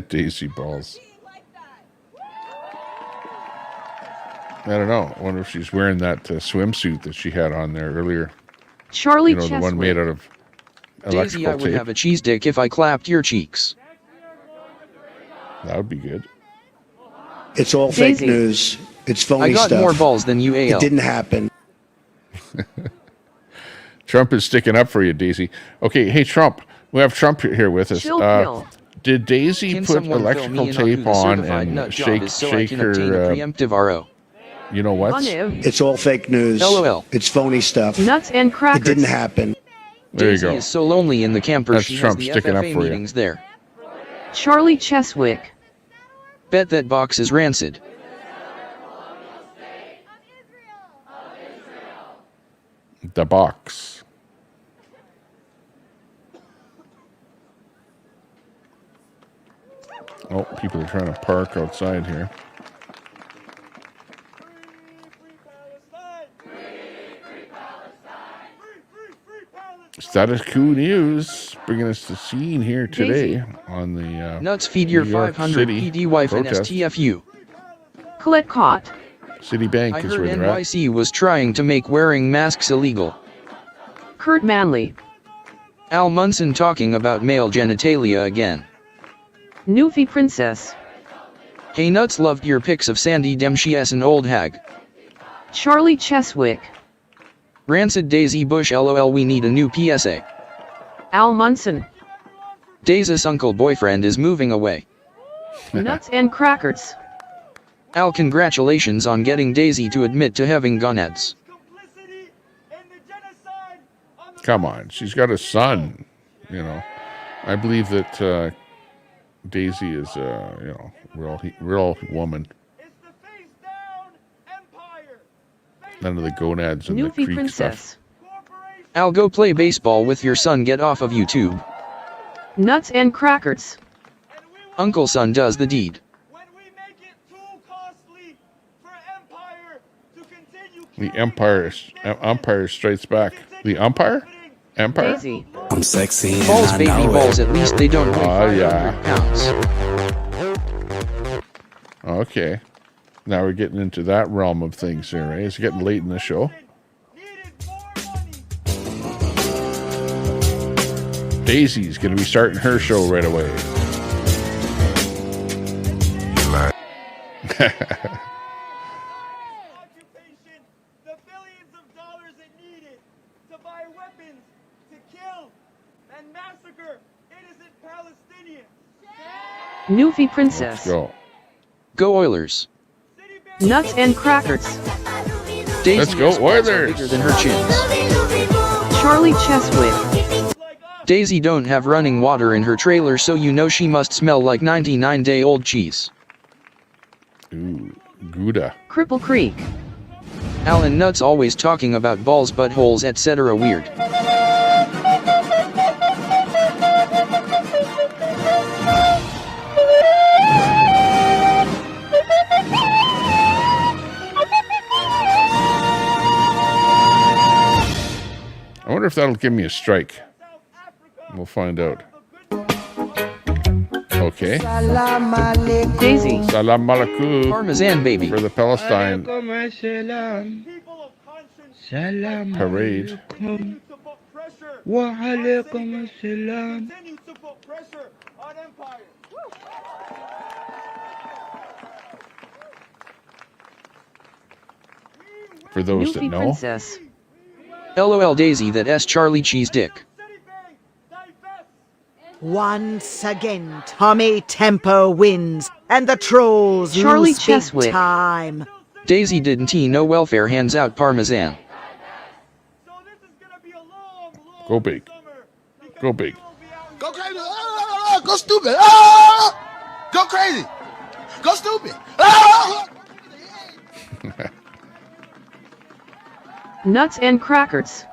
Daisy balls. I don't know. I wonder if she's wearing that swimsuit that she had on there earlier. Charlie You know, the Cheswick. one made out of Daisy, electrical I would tape. have a cheese dick if I clapped your cheeks. That would be good. It's all Daisy. fake news. It's phony I got stuff. more balls than you, AL. It didn't happen. Trump is sticking up for you, Daisy. Okay, hey, Trump. We have Trump here with us. Chill pill. Did Daisy Can put someone fill electrical me in on tape who the on certified nut and job shake is so I can obtain a her, preemptive RO? you know what? Bunev. It's all fake news. LOL. It's phony stuff. Nuts and It crackers. didn't happen. There you Daisy go. is so lonely in the camper. That's She Trump has the sticking up FFA for you. meetings there. Charlie Cheswick. Bet that box is rancid. The box. Oh, people are trying to park outside here. Status Quo News bringing us the scene here today on the Nuts, feed your New York 500 City PD wife and protest. STFU. Colette Cott. Citibank I is heard where they're at. NYC was trying to make wearing masks illegal. Kurt Manley. Al Munson talking about male genitalia again. Newfie Princess. Hey Nuts, loved your pics of Sandy Demshies and old hag. Charlie Cheswick. Rancid Daisy Bush, LOL, we need a new PSA. Al Munson. Daisy's uncle boyfriend is moving away. Nuts and crackers. Al, congratulations on getting Daisy to admit to having gonads. Come on, she's got a son. You know, I believe that Daisy is, you know, real woman. None of the gonads and the Newfie creek Princess. stuff. Al, go play baseball with your son, get off of YouTube. Nuts and crackers. Uncle son does the deed. The umpire strikes back. The umpire? Empire? Daisy. I'm sexy and Balls, I baby know balls, it. at least they don't weigh Oh, 500 yeah. pounds. Okay. Now we're getting into that realm of things here, right? It's getting late in the show. Daisy's going to be starting her show right away. to buy weapons to kill and massacre innocent Palestinians. Newfie Princess. Let's go. Go Oilers. Nuts and crackers. Daisy Let's go has balls Oilers. bigger than her chins. Charlie Cheswick. Daisy don't have running water in her trailer, so you know she must smell like 99-day-old cheese. Ooh, Gouda. Cripple Creek. Alan Nuts always talking about balls, buttholes, etc. weird. I wonder if that'll give me a strike. We'll find out. Okay. Daisy. Salam alaikum. Parmesan baby. For the Palestine parade. Wa-alaikum assalam. Continue to put pressure on empire. For those that Newfie know. Princess. LOL Daisy, that S Charlie cheese dick. Once again, Tommy Tempo wins, and the trolls Charlie lose big Cheswick. time. Daisy didn't he know welfare hands out Parmesan. Go big. Go big. Go crazy. Ah, go stupid. Ah, go crazy. Go stupid. Ah. Nuts and crackers.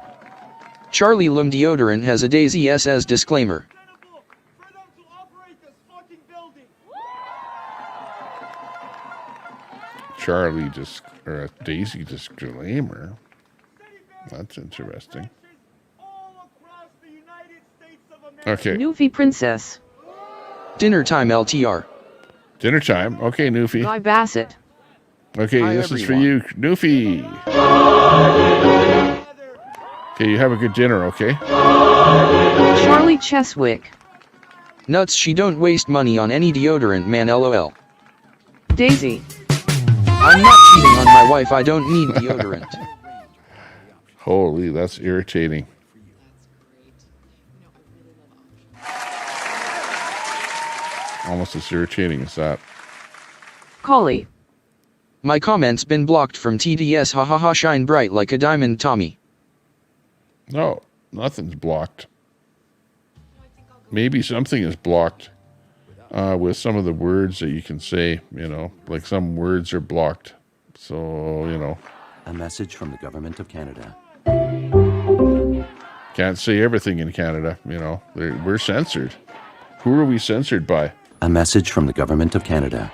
Charlie Lum deodorant has a Daisy SS disclaimer. Charlie just, or a Daisy disclaimer. That's interesting. Okay. Newfie Princess. Dinner time LTR. Dinner time. Okay, Newfie. Guy Bassett. Okay, Hi, this is for everyone. you, Newfie. Okay, you have a good dinner, okay? Charlie Cheswick. Nuts, she don't waste money on any deodorant, man, LOL. Daisy. I'm not cheating on my wife, I don't need deodorant. Holy, that's irritating. Almost as irritating as that. Collie. My comment's been blocked from TDS, hahaha, shine bright like a diamond, Tommy. No, nothing's blocked. Maybe something is blocked with some of the words that you can say, you know, like some words are blocked. So, you know. A message from the Government of Canada. Can't say everything in Canada, you know. We're censored. Who are we censored by? A message from the Government of Canada.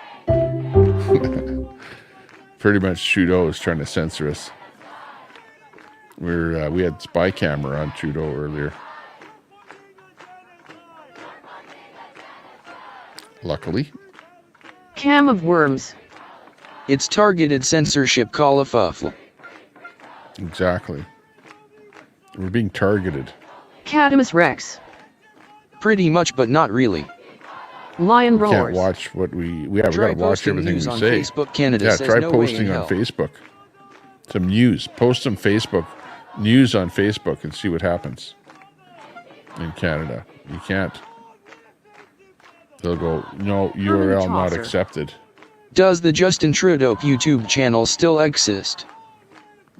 Pretty much Trudeau is trying to censor us. We had spy camera on Trudeau earlier. Luckily. Cam of Worms. It's targeted censorship, call a fuffle. Exactly. We're being targeted. Cadamus Rex. Pretty much, but not really. Lion We can't Roars. watch what we Try gotta watch posting everything we news on say. Facebook, Canada Yeah, says try no way posting in on hell. Facebook. Some news. Post some Facebook news on Facebook and see what happens in Canada. You can't. They'll go, no, URL not Chaucer. accepted. Does the Justin Trudeau YouTube channel still exist?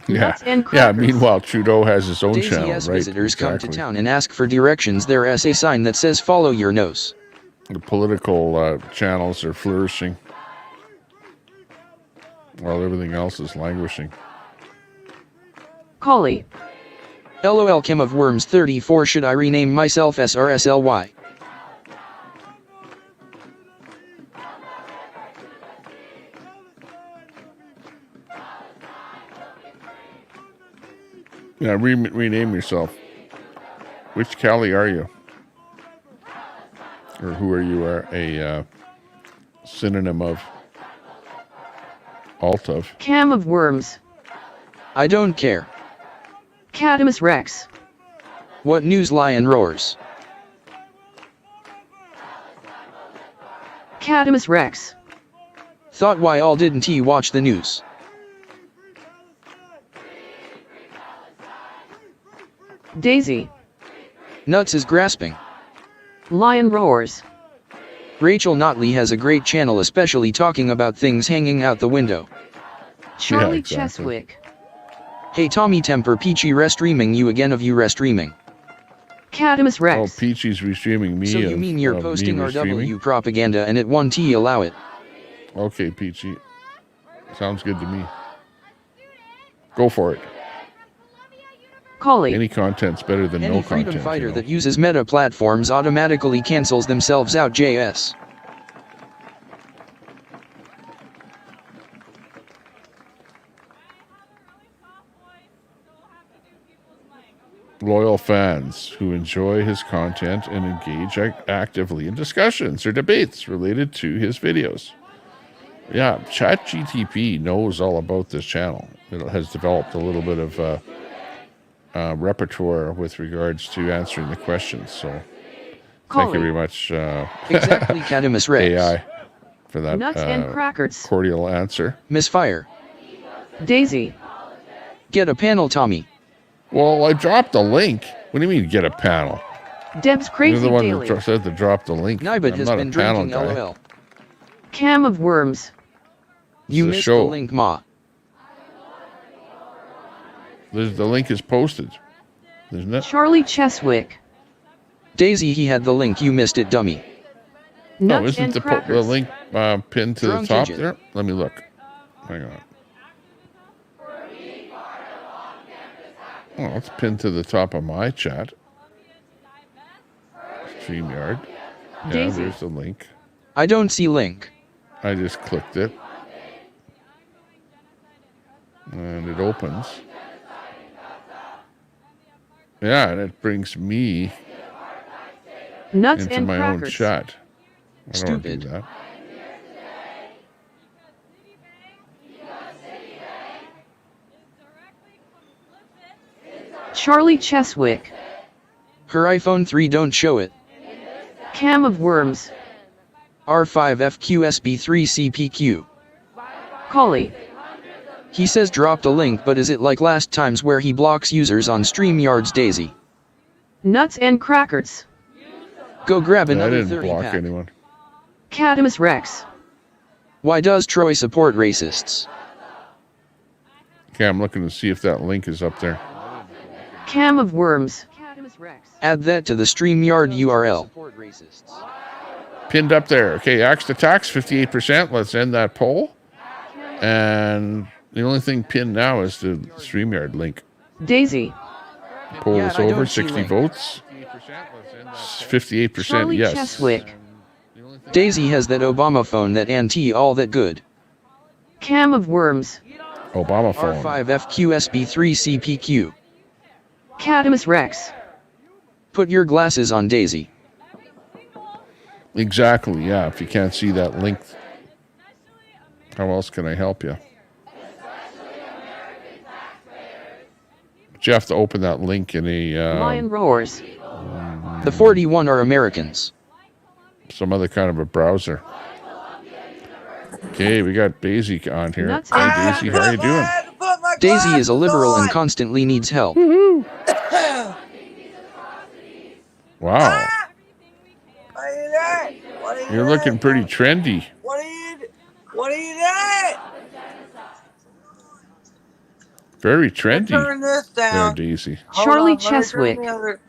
Yeah, Nuts and yeah. crackers. Meanwhile, Trudeau has his own Daisy channel, S right? visitors come to Exactly. town and ask for directions. There is a sign that says follow your nose. The political channels are flourishing, while everything else is languishing. Collie. LOL Kim of Worms 34. Should I rename myself SRSLY? Yeah, rename yourself. Which Cali are you? Or who are you? A synonym of? Alt of? Cam of Worms. I don't care. Cadamus Rex. What news lion roars? Cadamus Rex. Thought why all didn't he watch the news? Daisy. Nuts is grasping. Lion roars. Rachel Notley has a great channel especially talking about things hanging out the window. Charlie exactly. Cheswick. Hey Tommy Temper Peachy restreaming you again of you restreaming. Catamus Oh, Rex. Peachy's restreaming me. So you mean you're of posting me RW propaganda and it 1T allow it? Okay, Peachy. Sounds good to me. Go for it. Collie. Any content's better than Any no freedom content. fighter you know? that uses meta platforms automatically cancels themselves out JS. Loyal fans who enjoy his content and engage actively in discussions or debates related to his videos. Yeah, ChatGTP knows all about this channel. It has developed a little bit of repertoire with regards to answering the questions. So thank you very much, Exactly, Catamus Rex. AI, for that Nuts and crackers. cordial answer. Misfire. Daisy. Get a panel, Tommy. Well, I dropped a link. What do you mean get a panel? Deb's crazy You're the one daily. who said to drop the link. Nightbot I'm has not been a panel drinking guy. LOL. Cam of worms. You the missed show. the link, Ma. The link is posted, isn't it? Charlie Cheswick. Daisy, he had the link. You missed it, dummy. Nuts isn't and the crackers. link pinned to Drunk the top idiot. there? Let me look. Hang on. Oh, it's pinned to the top of my chat. StreamYard. Yeah, Daisy. there's the link. I don't see link. I just clicked it. And it opens. Yeah, and it brings me Nuts into and my crackers. own chat. I don't want to Stupid. do that. Charlie Cheswick. Her iPhone 3 don't show it. Cam of worms. R5FQSB3CPQ. Collie. He says dropped a link, but is it like last times where he blocks users on StreamYard's Daisy? Nuts and crackers. Go grab I another didn't 30 block pack. anyone. Catamus Rex. Why does Troy support racists? Okay, I'm looking to see if that link is up there. Cam of worms. Add that to the StreamYard URL. Pinned up there. Okay, axe to tax, 58%. Let's end that poll. And the only thing pinned now is the StreamYard link. Daisy. Poll Yeah, is I over, don't see 60 link. votes. 58% Charlie yes. Cheswick. Daisy has that Obama phone that anti all that good. Cam of worms. Obama phone. R5FQSB3CPQ. Catamus Rex. Put your glasses on, Daisy. Exactly, yeah. If you can't see that link, how else can I help you? But you have to open that link in a Lion roars. The 41 are Americans. some other kind of a browser. Okay, we got Daisy on here. Nuts. Hey, Daisy, how are you doing? Daisy is a liberal and constantly needs help. Wow, What are you doing? What are you you're looking pretty trendy. What are you doing? Very trendy. Turn this There, down. Daisy. Charlie Hold on, let me turn Cheswick. the other-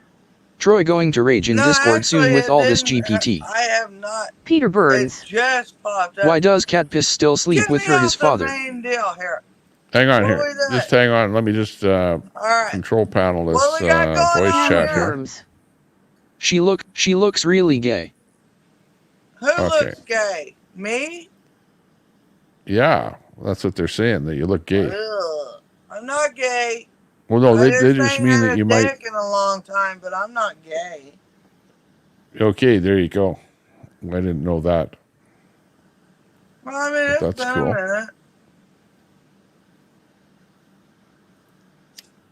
Troy going to rage in No, Discord soon actually, with it all this didn't. GPT. I have not. Peter It Burns. just popped up. Why does Cat Piss still sleep Get with me her off his the father? main deal here. Hang on What here. we doing? Just hang on. Let me just All right. control panel this What we got going voice on chat here? here. Worms. She looks really gay. Who Okay. looks gay? Me? Yeah, that's what they're saying, that you look gay. Ugh. I'm not gay. Well, no, I they just ain't mean had that a you might. dick in a long time, but I'm not gay. Okay, there you go. I didn't know that. Well, I mean, it's That's been cool. a minute.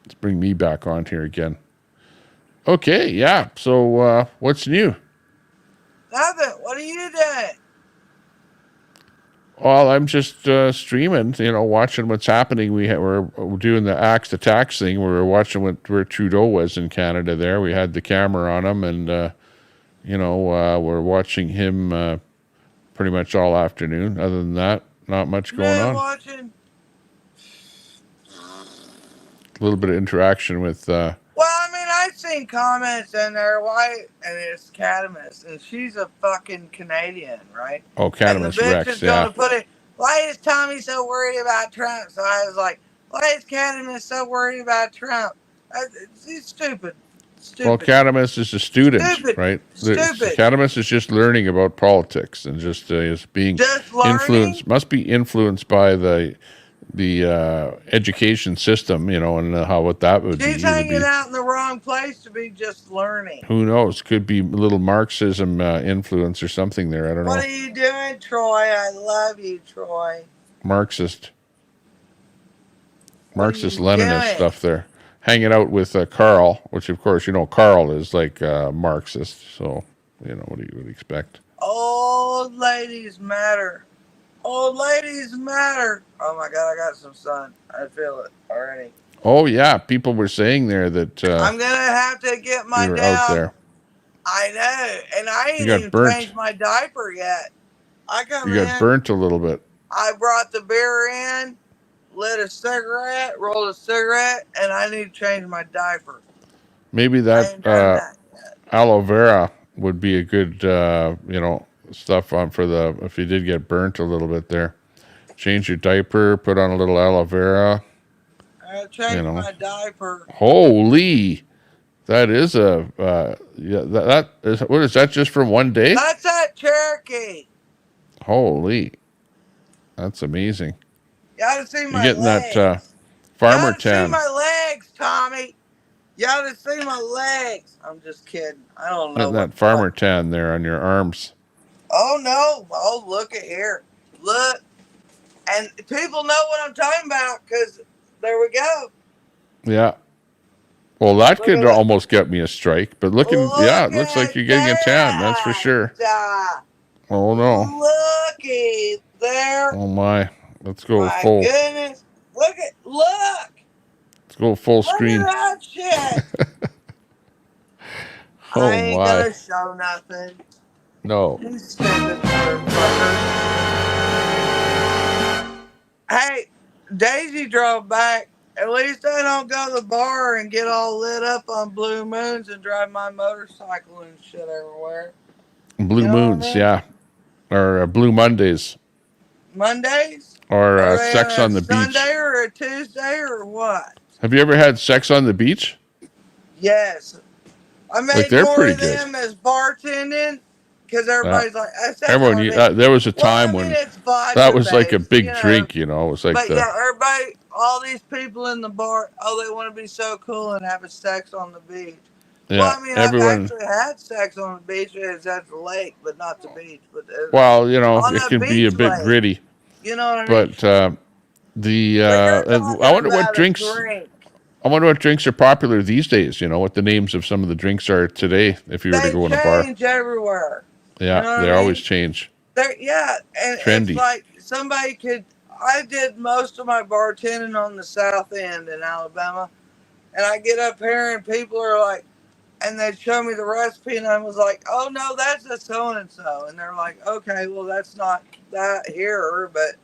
Let's bring me back on here again. Okay, yeah. So, what's new? Nothing. What are you doing? Well, I'm just streaming, watching what's happening. We're doing the axe to tax thing. We were watching where Trudeau was in Canada there. We had the camera on him, and, we're watching him pretty much all afternoon. Other than that, not much going on. Watching. A little bit of interaction with... Well, I mean, I've seen comments in there, why, and it's Catamus, and she's a fucking Canadian, right? Oh, Catamus Rex, yeah. Gonna put it, why is Tommy so worried about Trump? So I was like, why is Catamus so worried about Trump? He's stupid. Well, Catamus is a student, right? Stupid. Catamus is just learning about politics and just is being influenced, must be influenced by the education system, and what that would be. She's hanging out in the wrong place to be just learning. Who knows? Could be a little Marxism influence or something there. I don't know. What are you doing, Troy? I love you, Troy. Marxist Leninist stuff there. Hanging out with Carl, which of course, Carl is like Marxist. So, what do you expect? Old ladies matter. Old ladies matter. Oh my God, I got some sun. I feel it already. Oh yeah, people were saying there that I'm gonna have to get my down. Out there. I know, and I ain't even changed my diaper yet. You got burnt a little bit. I brought the beer in, lit a cigarette, rolled a cigarette, and I need to change my diaper. Maybe that aloe vera would be a good, stuff on for if you did get burnt a little bit there. Change your diaper, put on a little aloe vera. I changed my diaper. Holy, that is that is, what is that, just from one day? That's that Cherokee. Holy, that's amazing. You ought to see my You're getting legs. that farmer you ought to tan. see my legs, Tommy. You ought to see my legs. I'm just kidding. I don't know. Getting that farmer tan there on your arms. Oh, no. Oh, look at here. Look. And people know what I'm talking about because there we go. Yeah. Well, that could almost get me a strike, but it looks like you're getting a tan. That's for sure. Oh, no. Looky there. Oh, my. Let's go my full. Goodness. Look. Let's go full screen. Look at that shit. Oh, I ain't my. gonna show nothing. No. You stupid motherfucker. Hey, Daisy drove back. At least I don't go to the bar and get all lit up on blue moons and drive my motorcycle and shit everywhere. Blue moons, yeah. Or Blue Mondays. Mondays? Or sex on the beach. Sunday or a Tuesday or what? Have you ever had sex on the beach? Yes. I made more of them as bartending because everybody's like, there was a time when that was like a big drink, It was like everybody, all these people in the bar, they want to be so cool and have sex on the beach. Yeah, well, I mean, I've actually had sex on the beach. It's at the lake, but not the beach. But it can be a bit gritty. You know what I mean? But I wonder what drinks. I wonder what drinks are popular these days. What the names of some of the drinks are today. If you were to go in a bar, they change everywhere. Yeah, they always change. And trendy. It's like somebody could. I did most of my bartending on the South End in Alabama, and I get up here and people are like, and they'd show me the recipe, and I was like, "Oh no, that's a so and so," and they're like, "Okay, well that's not that here, but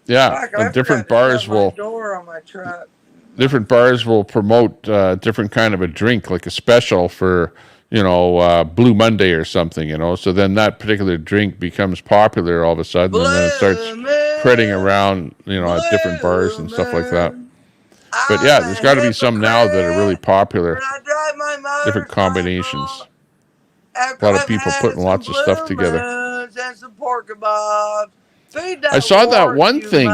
yeah." And different bars will. Door on my truck. Different bars will promote different kind of a drink, like a special for Blue Monday or something. So then that particular drink becomes popular all of a sudden, and then it starts spreading around, at different bars and stuff like that. But yeah, there's got to be some now that are really popular. Different combinations. A lot of people putting lots of stuff together. And some pork kebabs. I saw that one thing,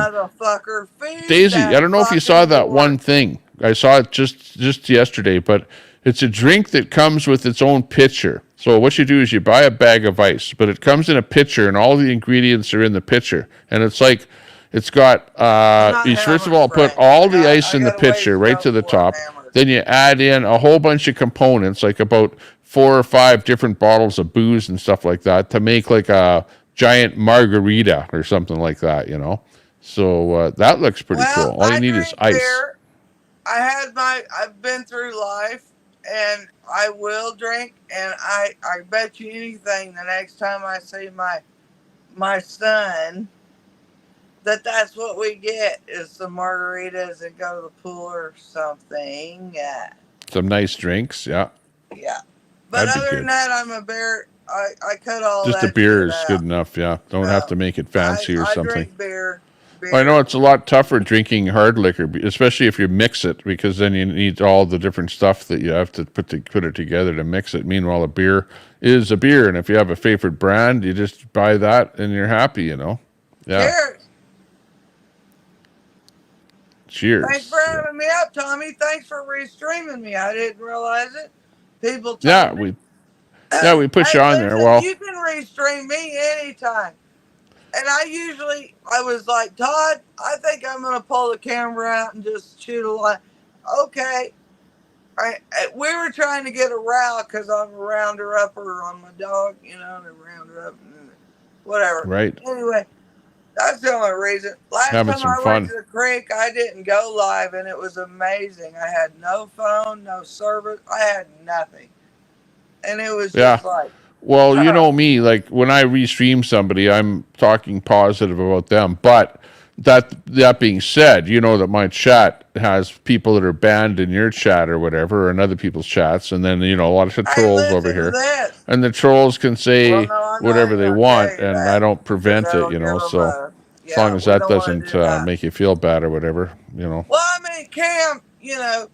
Daisy. I don't know if you saw that one thing. I saw it just yesterday, but it's a drink that comes with its own pitcher. So what you do is you buy a bag of ice, but it comes in a pitcher, and all the ingredients are in the pitcher. And it's like, it's got, you first of all put all the ice in the pitcher right to the top. Then you add in a whole bunch of components, like about 4 or 5 different bottles of booze and stuff like that, to make like a giant margarita or something like that, you know. So that looks pretty cool. All you need is ice. Beer. I've been through life, and I will drink, and I bet you anything the next time I see my son, that's what we get is some margaritas and go to the pool or something. Yeah. Some nice drinks, yeah. Yeah. But other than that, I'm a bear. I cut all just that. Just a beer is out. good enough, yeah. Don't have to make it fancy or something. I drink beer. I know it's a lot tougher drinking hard liquor, especially if you mix it, because then you need all the different stuff that you have to put it together to mix it. Meanwhile, a beer is a beer, and if you have a favorite brand, you just buy that and you're happy, you know. Yeah. Cheers. Cheers. Thanks for having me up, Tommy. Thanks for restreaming me. I didn't realize it. People told me. we put you on there. Well, you can restream me anytime. And I was like, Todd, I think I'm going to pull the camera out and just shoot a line. Okay. We were trying to get a row because I'm a rounder-upper on my dog, you know, and a rounder-up, whatever. Right. Anyway, that's the only reason. Last time I went to the creek, I didn't go live, and it was amazing. I had no phone, no service. I had nothing. And it was just like... Well, you know me, like when I restream somebody, I'm talking positive about them. But that being said, you know that my chat has people that are banned in your chat or whatever, or in other people's chats, and then, you know, a lot of trolls over here. And the trolls can say whatever they want, and I don't prevent it, you know, so as long as that doesn't make you feel bad or whatever, you know. Well, I mean, Cam, you know,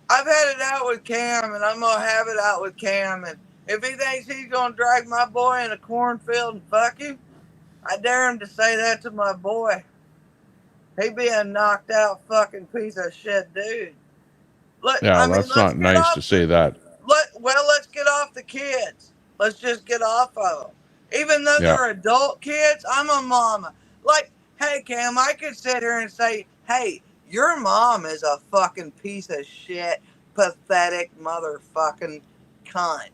I've had it out with Cam, and I'm going to have it out with Cam, and if he thinks he's going to drag my boy in a cornfield and fuck him, I dare him to say that to my boy. He'd be a knocked out fucking piece of shit dude. That's not nice to say that. Let's get off the kids. Let's just get off of them. Even though they're adult kids, I'm a mama. Like, hey, Cam, I could sit here and say, hey, your mom is a fucking piece of shit, pathetic motherfucking cunt.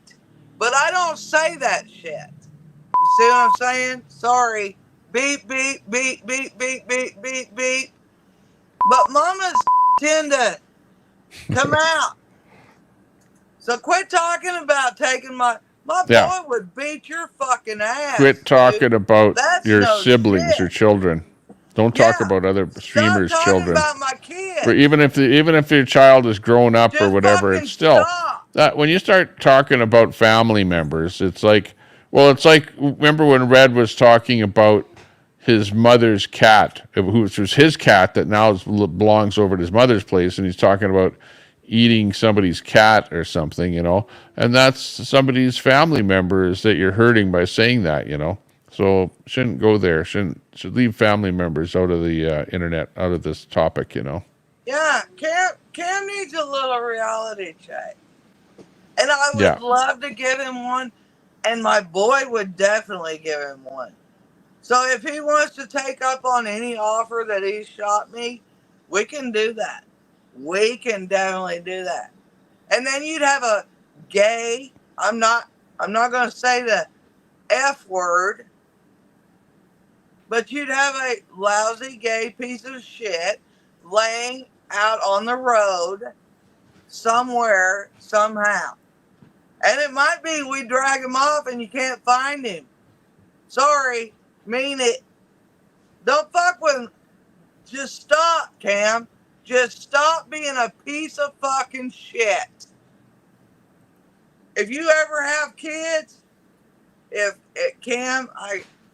But I don't say that shit. You see what I'm saying? Sorry. Beep, beep, beep, beep, beep, beep, beep, beep. But mamas tend to come out. So quit talking about taking my boy would beat your fucking ass. Quit talking about your siblings shit. or children. Don't talk about other streamers' children. About my kids. But even if your child is grown up or whatever, it's still that when you start talking about family members, it's like, remember when Red was talking about his mother's cat, which was his cat that now belongs over at his mother's place, and he's talking about eating somebody's cat or something, you know, and that's somebody's family members that you're hurting by saying that, you know. So shouldn't go there. Should leave family members out of the internet, out of this topic, you know. Yeah, Cam needs a little reality check, and I would love to give him one, and my boy would definitely give him one. So if he wants to take up on any offer that he shot me, we can do that. We can definitely do that. And then you'd have a gay. I'm not going to say the F word. But you'd have a lousy gay piece of shit laying out on the road somewhere, somehow. And it might be we drag him off and you can't find him. Sorry, mean it. Don't fuck with him. Just stop, Cam. Just stop being a piece of fucking shit. If you ever have kids, Cam,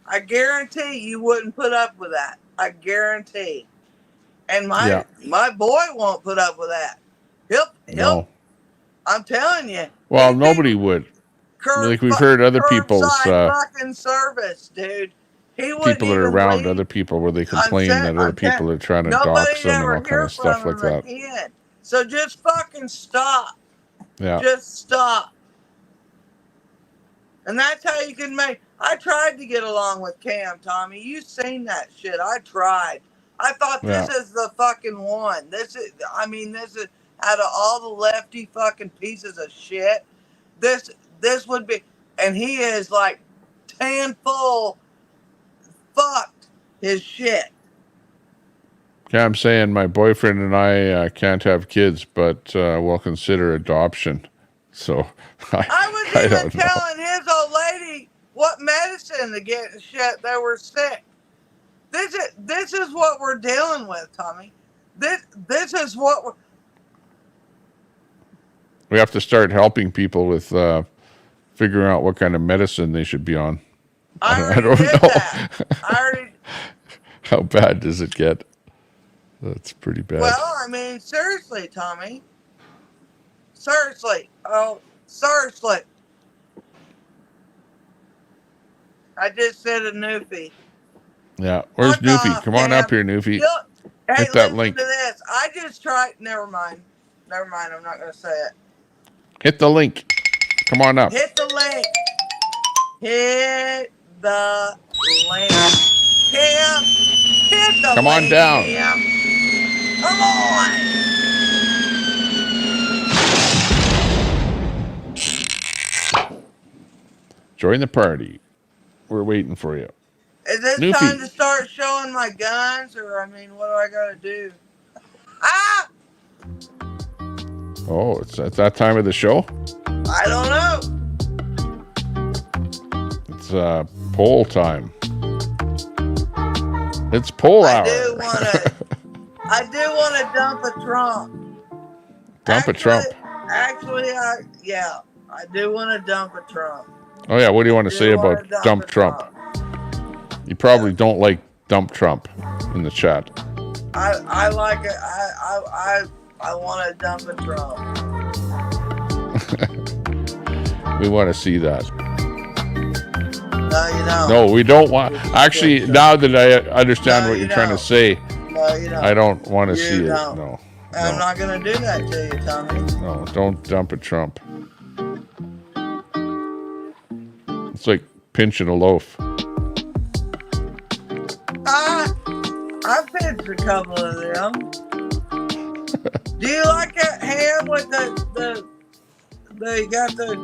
I guarantee you wouldn't put up with that. I guarantee. And my boy won't put up with that. He'll I'm telling you. Well, nobody would. Like we've heard other people's fucking service, dude. People that are around other people where they complain that other people are trying to dox them and all kind of stuff like that. Again. So just fucking stop. Yeah. Just stop. And that's how you can make... I tried to get along with Cam, Tommy. You've seen that shit. I tried. I thought this is the fucking one. This is out of all the lefty fucking pieces of shit, this would be... And he is like tan full fucked his shit. Yeah, I'm saying my boyfriend and I can't have kids, but we'll consider adoption. So I was I even don't know. telling his old lady what medicine to get and shit. They were sick. This is what we're dealing with, Tommy. This is what we're... We have to start helping people with figuring out what kind of medicine they should be on. I don't know. That. I already... How bad does it get? That's pretty bad. Well, I mean, seriously, Tommy. Seriously. Oh, seriously. I just said a newfie. Yeah. Where's Newfie? Come on up here, Newfie. Hit that link. To this. I just tried... Never mind. I'm not going to say it. Hit the link. Come on up. Hit the link. Hit the link. Cam. Hit the Come link, on down. Cam. Come on. Join the party. We're waiting for you. Is this Newfie. time to start showing my guns, or I mean, what do I gotta do? Ah! Oh, it's at that time of the show? I don't know. It's poll time. It's poll hour. I do want to dump a Trump. Dump a Trump. Actually, I do want to dump a Trump. Oh yeah, what do you want to say about dump Trump? You probably don't like dump Trump in the chat. I like it. I want to dump a Trump. We want to see that. No, you don't. No, we don't want. Actually, now that I understand what you're trying to say, no, you don't. I don't want to see it. No. I'm not going to do that to you, Tommy. No, don't dump a Trump. It's like pinching a loaf. I pinched a couple of them. Do you like that ham with you got the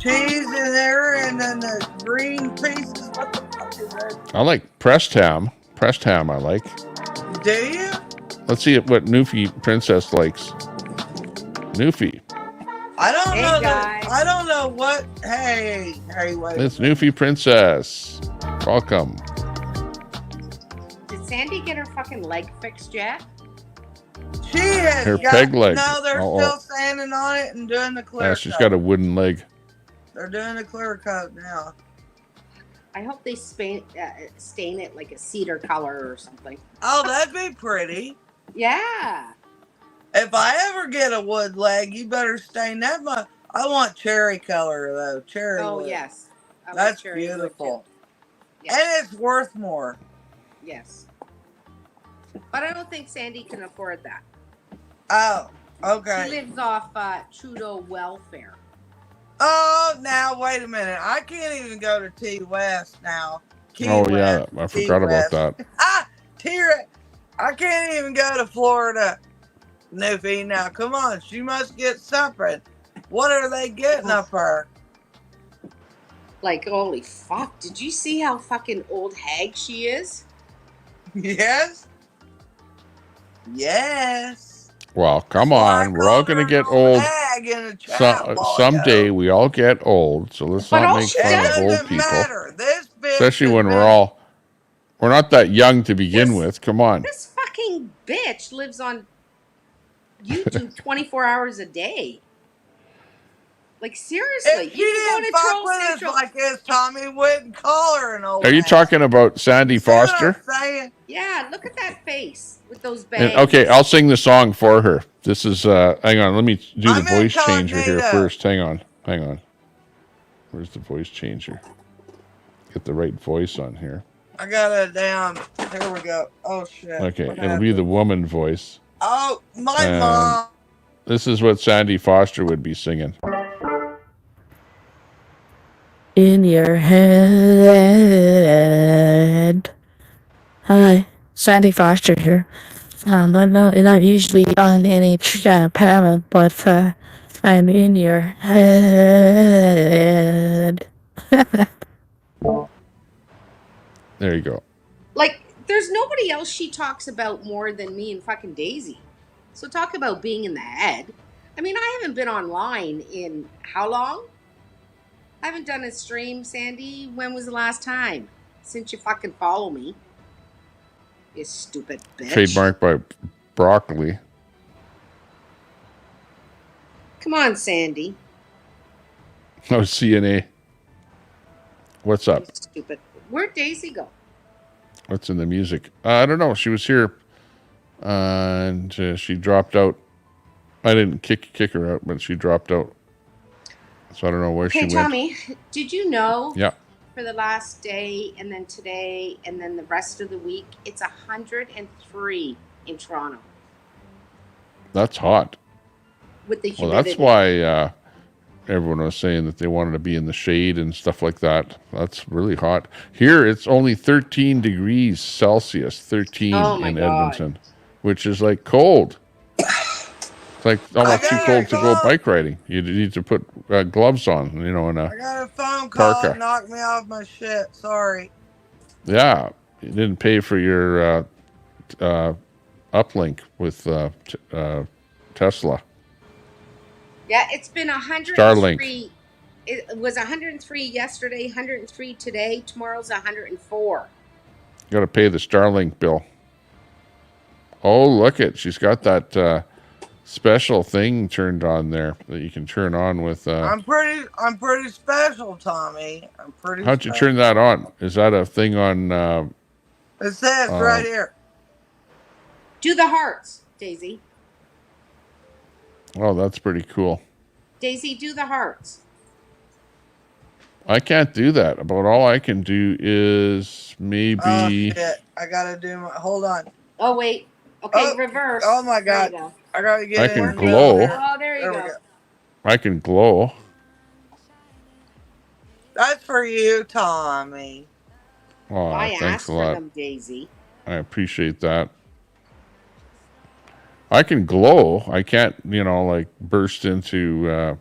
cheese in there and then the green pieces? What the fuck is that? I like pressed ham. Pressed ham I like. Do you? Let's see what Newfie Princess likes. Newfie. I don't know. I don't know what. Hey, wait. It's Newfie Princess. Welcome. Did Sandy get her fucking leg fixed yet? She has her peg leg. No, they're still standing on it and doing the clear. She's got a wooden leg. They're doing the clear coat now. I hope they stain it like a cedar color or something. Oh, that'd be pretty. Yeah. If I ever get a wood leg, you better stain that. I want cherry color though. Cherry. Oh wood. Yes. That's beautiful. Yes. And it's worth more. Yes. But I don't think Sandy can afford that. Oh, okay. She lives off Trudeau welfare. Oh, now wait a minute. I can't even go to T West now. Yeah, I forgot about that. I can't even go to Florida. Newfie, now come on. She must get something. What are they getting up her? Like, holy fuck. Did you see how fucking old hag she is? Yes. Yes. Well, come on. We're all going to get old. Someday we all get old, so let's not make fun of old people. Especially when we're not that young to begin with. Come on. This fucking bitch lives on YouTube 24 hours a day. Like, seriously. If you didn't fuck with us like this, Tommy wouldn't call her an old Are you talking about Sandy Foster? Yeah, look at that face with those bangs. Okay, I'll sing the song for her. This is, hang on, let me do the voice changer here first. Hang on. Where's the voice changer? Get the right voice on here. I got it down. Here we go. Oh, shit. Okay, it'll be the woman voice. Oh, my mom. This is what Sandy Foster would be singing. In your head. Hi, Sandy Foster here. I'm not usually on any panel, but I'm in your head. There you go. Like, there's nobody else she talks about more than me and fucking Daisy. So talk about being in the head. I mean, I haven't been online in how long? I haven't done a stream, Sandy. When was the last time? Since you fucking follow me. You stupid bitch. Trademarked by Broccoli. Come on, Sandy. Oh, CNA. What's up? You stupid. Where'd Daisy go? What's in the music? I don't know. She was here, and she dropped out. I didn't kick her out, but she dropped out. So I don't know where she went. Hey, Tommy, did you know? Yeah. For the last day, and then today, and then the rest of the week, it's 103 in Toronto. That's hot. With the humidity. Well, that's why everyone was saying that they wanted to be in the shade and stuff like that. That's really hot. Here, it's only 13 degrees Celsius, 13 in Edmonton, which is like cold. It's like almost too cold to go bike riding. You need to put gloves on, you know, and I got a phone call parka. and knocked me off my shit. Sorry. Yeah, you didn't pay for your uplink with Tesla. Yeah, it's been 103. Starlink. It was 103 yesterday, 103 today. Tomorrow's 104. You got to pay the Starlink bill. Oh, look it. She's got that special thing turned on there that you can turn on with. I'm pretty special, Tommy. I'm pretty. How'd you turn that on? Is that a thing on? It says right here. Do the hearts, Daisy. Oh, that's pretty cool. Daisy, do the hearts. I can't do that. About all I can do is maybe. Oh shit! I gotta do my. Hold on. Oh wait. Okay, reverse. Oh my god! Go. I gotta get. I can glow. Oh, there you go. I can glow. That's for you, Tommy. Oh, I thanks asked a lot. for them, Daisy. I appreciate that. I can glow. I can't, like burst into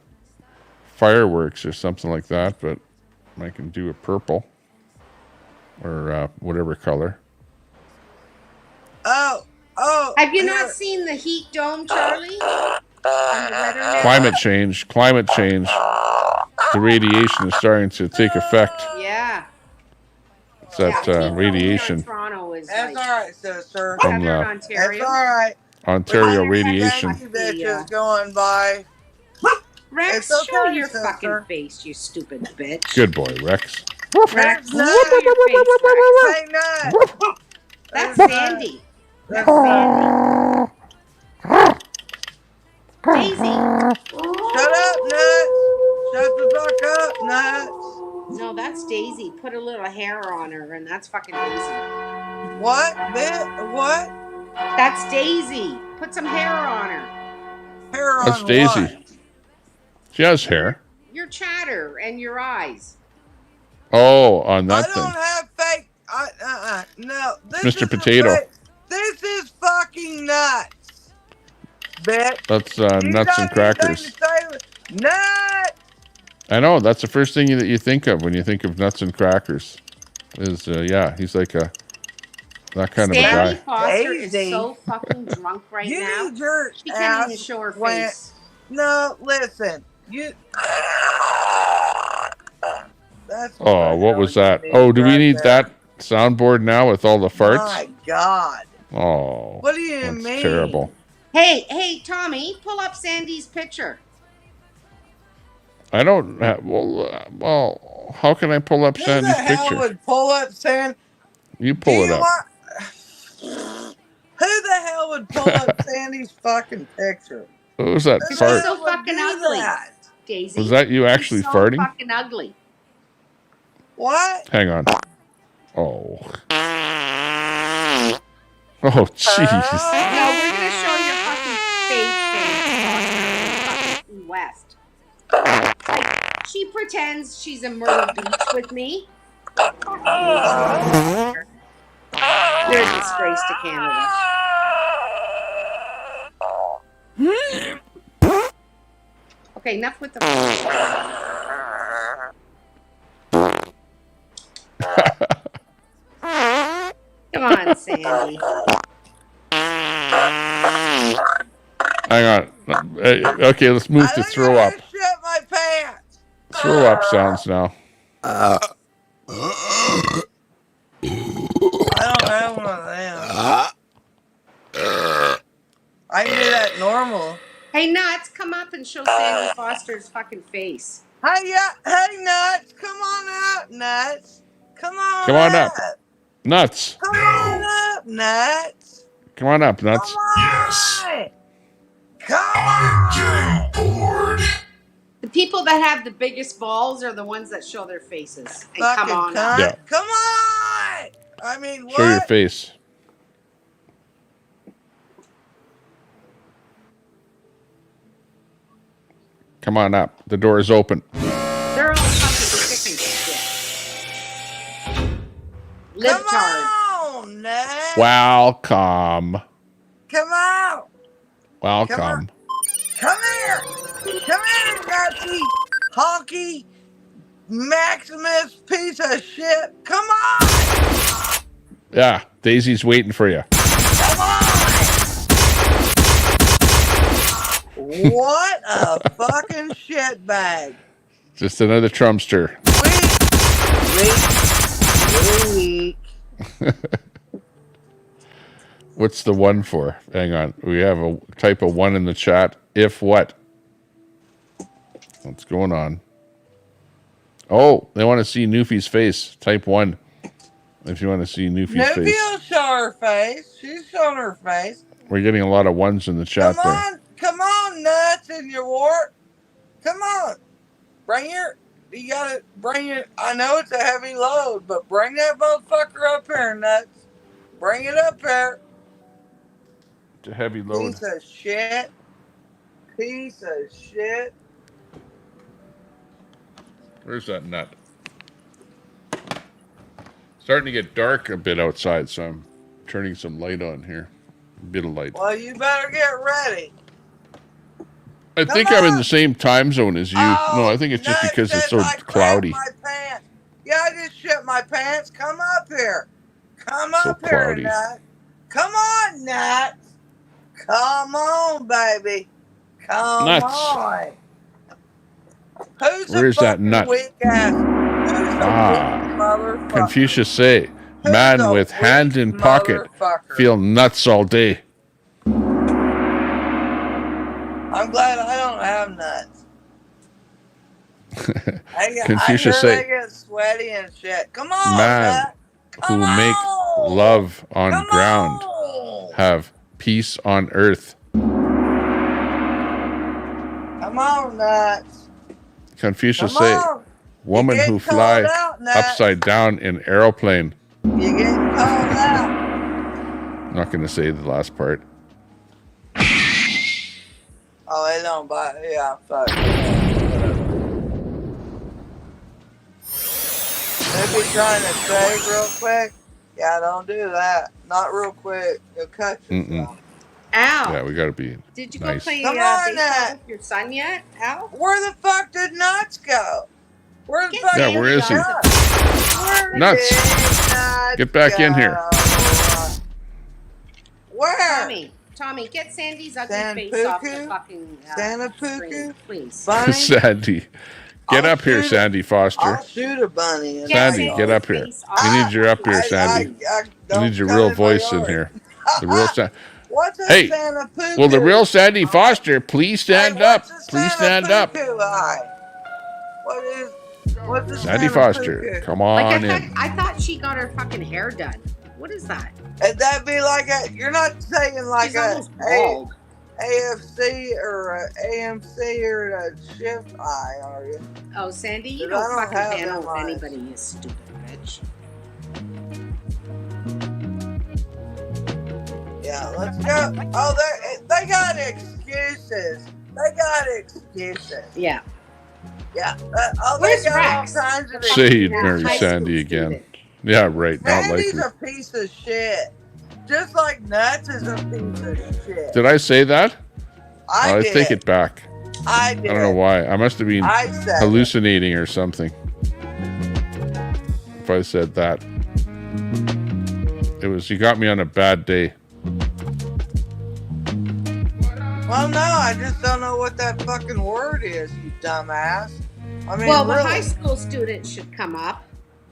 fireworks or something like that, but I can do a purple or whatever color. Oh. Have you not seen the heat dome, Charlie? Climate change. The radiation is starting to take effect. Yeah. It's that radiation. Toronto is That's all right, sister. From That's all right. Ontario radiation. Bitches going by. Rex, It's show okay, your sister. fucking face, you stupid bitch. Good boy, Rex. Rex, show No. your face, Rex. Hey, Nut. That's Sandy. That's Sandy. Daisy. Shut up, Nuts. Shut the fuck up, Nuts. No, that's Daisy. Put a little hair on her, and that's fucking Daisy. What? What? That's Daisy. Put some hair on her. Hair on That's Daisy. what? She has hair. Your chatter and your eyes. Oh, on that I thing. don't have fake. No. This Mr. isn't Potato. fake. This is fucking nuts. Bitch. That's You nuts got and crackers. anything to say? Nuts. I know. That's the first thing that you think of when you think of nuts and crackers. Is he's like that kind of a Sandy guy. Foster is so fucking drunk right now. Need your She can't even ass show her went- face. No, listen. You. That's Oh, what was that? Oh, do we need that soundboard now with all the farts? My God. Oh, What do you that's mean? terrible. Hey, Tommy, pull up Sandy's picture. I don't have, well, how can I pull up Who Sandy's the hell picture? would pull up Sandy? You pull it up. Who the hell would pull up Sandy's fucking picture? What was that She's fart? so fucking ugly, Daisy. Was that you actually She's so farting? fucking ugly. What? Hang on. Oh. Oh, jeez. No, we're gonna show your fucking face, Sandy Foster, fucking West. Like, she pretends she's in Myrtle Beach with me. You're a disgrace to Canada. Okay, enough with the. Sandy. Hang on. Okay, let's move to throw up. Shit my pants. Throw up sounds now. I don't have one of them. I can do that normal. Hey, Nuts, come up and show Sandy Foster's fucking face. Hey, Nuts, come on out, Nuts. Come on up. Nuts. Come on up, Nuts. Come on up, Nuts. Yes. I'm getting bored. The people that have the biggest balls are the ones that show their faces. And come on up. Yeah. Come on. I mean, what? Show your face. Come on up. The door is open. They're all fucking chicken shit. Libtard. Come on, Nuts. Welcome. Come out. Welcome. Come here. Come here, Nazi. Honky. Maximus piece of shit. Come on. Yeah, Daisy's waiting for you. Come on. What a fucking shit bag. Just another Trumpster. Weak. What's the one for? Hang on. We have a type of one in the chat. If what? What's going on? Oh, they want to see Newfie's face. Type 1. If you want to see Newfie's face. Newfie will show her face. She's showing her face. We're getting a lot of ones in the chat there. Come on, Nuts in your wart. Come on. You gotta bring your, I know it's a heavy load, but bring that motherfucker up here, Nuts. Bring it up here. It's a heavy load. Piece of shit. Piece of shit. Where's that nut? Starting to get dark a bit outside, so I'm turning some light on here. A bit of light. Well, you better get ready. I think I'm in the same time zone as you. No, I think it's just because it's so cloudy. Yeah, I just shit my pants. Come up here. Come So up here, cloudy. Nut. Come on, Nut. Come on, baby. Come Nuts. on. Who's Where's the that fucking nut? weak ass? Who's the weak motherfucker? Confucius say, man with hand in pocket feel nuts all day. I'm glad I don't have nuts. Confucius I say, they get sweaty and shit. Come on, man Nut. who make love on ground have peace on earth. Come on, Nuts. Confucius Come say, on. woman You who get fly called out, Nuts. upside down in aeroplane. You get called out. I'm not going to say the last part. Oh, they don't buy. Yeah, fuck. They be trying to save real quick. Yeah, don't do that. Not real quick. You'll cut yourself. Al. Yeah, we got to be Did you go nice. play Come on, baseball Nat. with your son yet, Al? Where the fuck did Nuts go? Where the fuck? Yeah, where is he? Where Nuts. did Nuts Get back in here. go? Where? Tommy, get Sandy's ugly San face off the Puku? fucking Santa screen, Puku? please. Bunny? Sandy. Get up here, Sandy Foster. I'll shoot a bunny. Sandy, get up here. We need you up here, Sandy. We need your real voice in here. The real Sandy. What's a Hey, Santa Puku? will the real Sandy Foster please stand up? Please stand up. What's a Sandy Santa Foster, Puku? come on in. I thought she got her fucking hair done. What is that? And that'd be like a, you're not saying like She's a almost bald. AFC or a AMC or a shift eye, are you? Oh, Sandy, you But I don't don't fucking have handle them with eyes. anybody, you stupid bitch. Yeah, let's go. Oh, they got excuses. They got excuses. Yeah. Yeah. They Where's got Rex? all kinds of Say you'd excuses. marry Sandy again. Yeah, right. Not Sandy's likely. a piece of shit. Just like Nuts is a piece of shit. Did I say that? I I did. take it back. I did. I don't know why. I must have been I said it. hallucinating or something. If I said that. You got me on a bad day. Well, no, I just don't know what that fucking word is, you dumbass. I mean, well, the really. high school students should come up.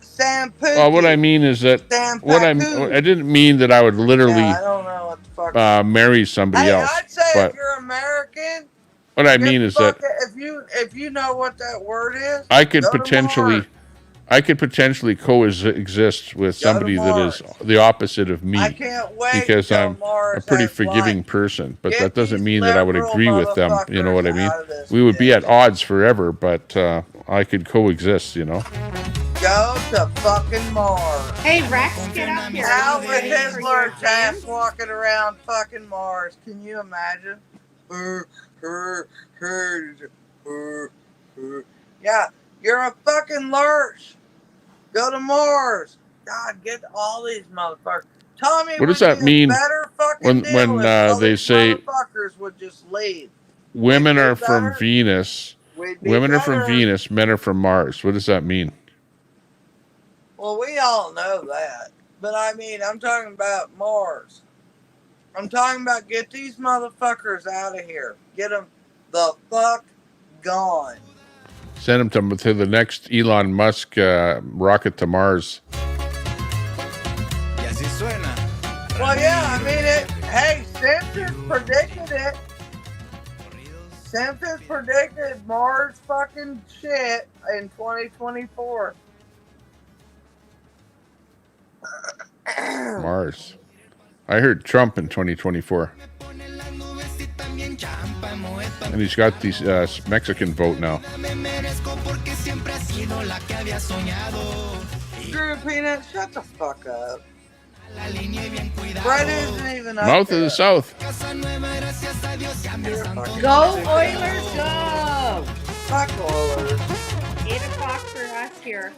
Sampookie. Well, what I mean is that I didn't mean that I would literally I don't know what the fuck. marry somebody else. I'd say but if you're American, what I mean is that if you know what that word is, I could potentially coexist with somebody that is the opposite of me. I can't wait because I'm a pretty forgiving person, but that doesn't mean that I would agree with them. You know what I mean? We would be at odds forever, but I could coexist. You know. Go to fucking Mars. Hey Rex, get up here. Out with his large ass walking around fucking Mars. Can you imagine? Yeah, you're a fucking lurch. Go to Mars. God, get all these motherfuckers. Tommy, what does that mean when they say motherfuckers would just leave? Women are from Venus? Women are from Venus. Men are from Mars. What does that mean? Well, we all know that. But I mean, I'm talking about Mars. I'm talking about get these motherfuckers out of here. Get them the fuck gone. Send them to the next Elon Musk rocket to Mars. Well, yeah, I mean, hey, Simpsons predicted it. Simpsons predicted Mars fucking shit in 2024. Mars. I heard Trump in 2024. And he's got these Mexican vote now. Screw Peanut, shut the fuck up. Brett isn't even up Mouth there. of the South. Go Oilers, go! Fuck Oilers. 8 o'clock for us here.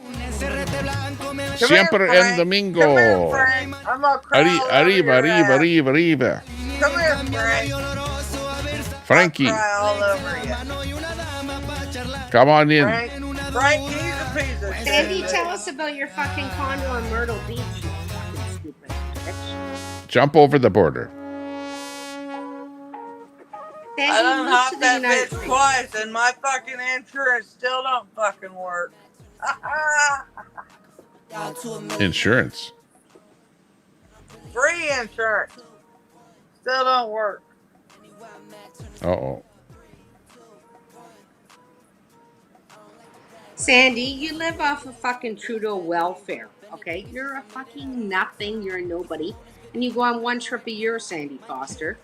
Siempre el domingo. Come here, Frank. I'm gonna cry all over Arriba, your arriba, ass. arriba, arriba. Come here, Frank. Frankie, I'll cry all over you. come on in. Frank, he's a piece of shit. Sandy, tell us about your fucking condo on Myrtle Beach, you fucking stupid bitch. Jump over the border. Sandy, I done look hopped to the that United bitch States. twice and my fucking insurance still don't fucking work. Insurance. Free insurance. Still don't work. Uh-oh. Sandy, you live off of fucking Trudeau welfare, okay? You're a fucking nothing. You're a nobody. And you go on one trip a year, Sandy Foster.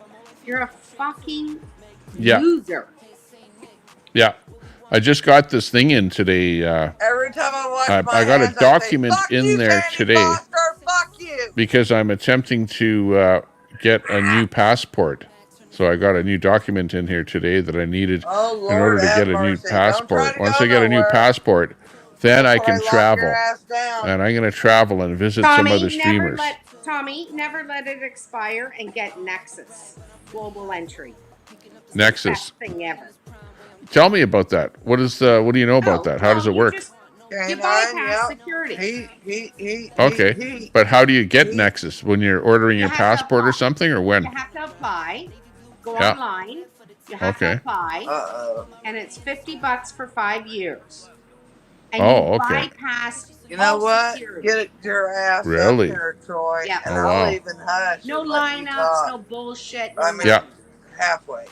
You're a fucking loser. Yeah. I just got this thing in today. Every time I watch I got a document in there today fuck you. because I'm attempting to get a new passport. So I got a new document in here today that I needed in order to get a new passport. Once I get a new passport, then I can travel. And I'm going to travel and visit some other streamers. Tommy, never let it expire and get Nexus global entry. Nexus. Best thing ever. Tell me about that. What do you know about that? How does it work? You bypass security. Okay, but how do you get Nexus? When you're ordering your passport or something, or when? You have to apply. Go online. You have to apply. And it's $50 for 5 years. And you bypass. You know what? Security. Get your ass up here, Troy. Yeah. And I'll even hush. No lineups, no bullshit. I mean, halfway.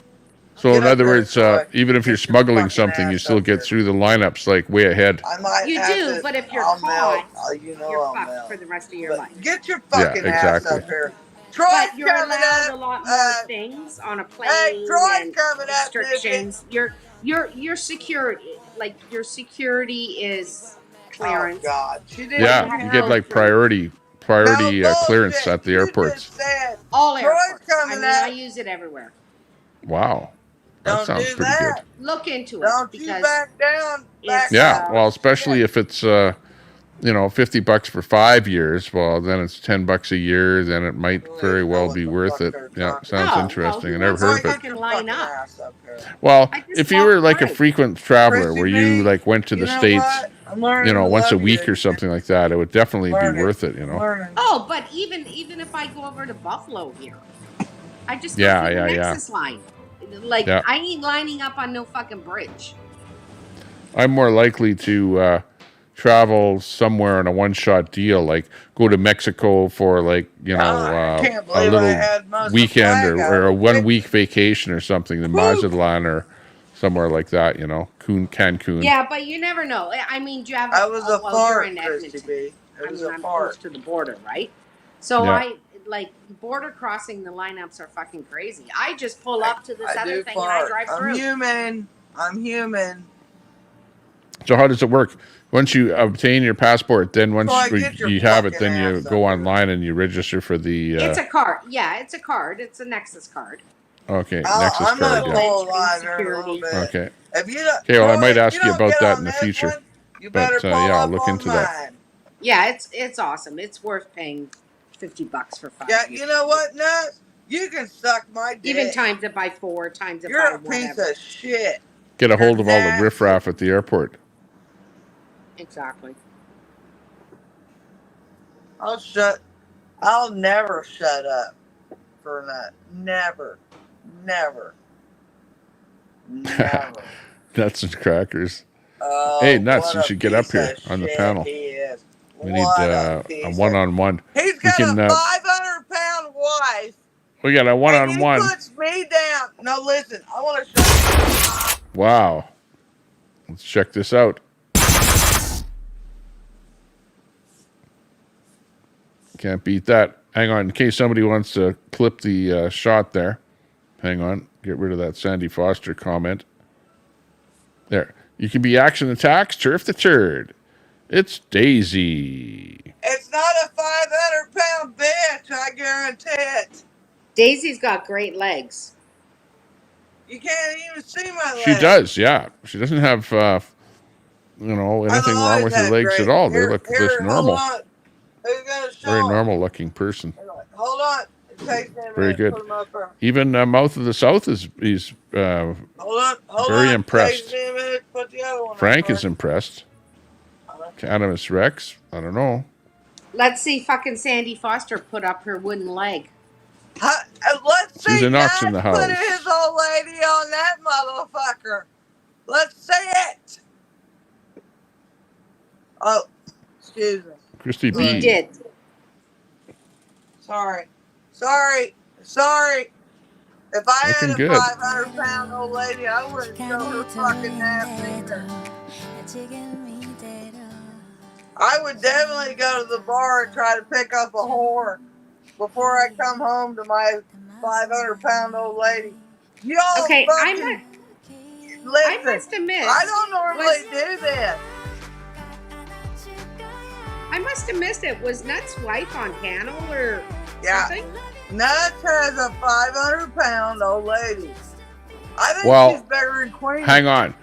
So in other words, even if you're smuggling something, you still get through the lineups like way ahead. You do, but if you're caught, you're fucked for the rest of your life. Get your fucking ass up here. Troy's but you're allowed a lot more things on a plane. Hey, Troy's and coming up, restrictions. Your security, like your security is clearance. Oh God, you get like priority clearance at the airports. All airports. I use it everywhere. Wow. That sounds pretty good. Look into it. Don't you back down. Well, especially if it's $50 for 5 years. Well, then it's $10 a year. Then it might very well be worth it. Yeah, sounds interesting. I never heard of it. Line up. Well, if you were like a frequent traveler, where you like went to the States I'm learning. You know, to once a love week you. or something like that, it would definitely be Learning. worth it. You know. Learning. Oh, but even if I go over to Buffalo here, I just go Yeah, through the yeah, yeah. Nexus line. Like Yeah. I ain't lining up on no fucking bridge. I'm more likely to travel somewhere on a one-shot deal, like go to Mexico for like I can't a believe I little had most of weekend flag out. or a 1 week vacation or something, than Mazatlan or somewhere like that. You know, Cancun. Yeah, but you never know. I mean, do you have? I was a well, fart, you're in Christy Edmonton. B. It I was mean, a I'm fart. close to the border, right? So Yeah. I like border crossing. The lineups are fucking crazy. I just pull up to this I other do thing fart. and I drive I'm through. human. I'm human. So how does it work? Once you obtain your passport, then once So I get your you have it, fucking then you ass go up here. online and you register for the. It's a card. Yeah, it's a card. It's a Nexus card. Okay, Nexus I'm card. gonna Yeah. pull a line here in a little bit. Okay. If you don't, Okay. Well, I Troy, might if ask you you don't about get that on in the this future. one, you better But pull yeah, I'll up look on into that. mine. Yeah, it's awesome. It's worth paying $50 for 5 Yeah, years. you know what, Nuts? You can suck my dick. Even times it by 4, times it You're by a piece whatever. of shit. Get a hold of all the nasty. riffraff at the airport. Exactly. I'll never shut up for that. Never. Never. Never. Nuts and crackers. Oh, Hey, Nuts, what you a should get up piece here of on the shit panel. He is. We need What a piece one-on-one. He's got a 500-pound wife. We got a And one-on-one. he puts me down. No, listen. I want to show you. Wow. Let's check this out. Can't beat that. Hang on, in case somebody wants to clip the shot there. Hang on. Get rid of that Sandy Foster comment. There. You can be action attacks, turf the turd. It's Daisy. It's not a 500-pound bitch, I guarantee it. Daisy's got great legs. You can't even see my legs. She does, yeah. She doesn't have, anything wrong with her legs at all. They look just normal. Hold on. Who's going to show Very them? normal looking person. Hold on. It takes me a minute Very to good. put them up there. Even Mouth of the South is Hold on. very It impressed. takes me a minute to put the other one Frank up is there. impressed. Cannabis Rex, I don't know. Let's see fucking Sandy Foster put up her wooden leg. Let's see Susan Knox in Dad the put house. his old lady on that motherfucker. Let's see it. Oh, excuse me. Christy B. We did. Sorry. If I Looking had a good. 500-pound old lady, I wouldn't show her fucking ass either. I would definitely go to the bar and try to pick up a whore before I come home to my 500-pound old lady. Y'all Okay, fucking listen. I must have missed. I don't normally do this. I must have missed it. Was Nuts' wife on panel or something? Nuts has a 500-pound old lady. I think Well, she's better than Queen. Hang on.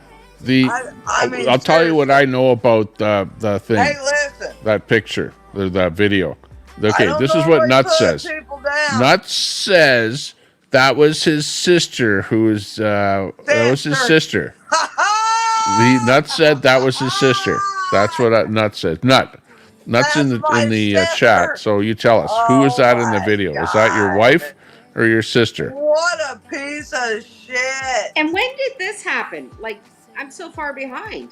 I mean, I'll tell you what I know about the thing. Hey, listen. That picture, that video. Okay, don't this is normally what Nuts put says. people down. Nuts says that was his sister, that was his sister. Nuts said that was his sister. That's what Nuts said. Nuts in the chat. So you tell us, who is that in the video? Is that your wife or your sister? What a piece of shit. And when did this happen? Like, I'm so far behind.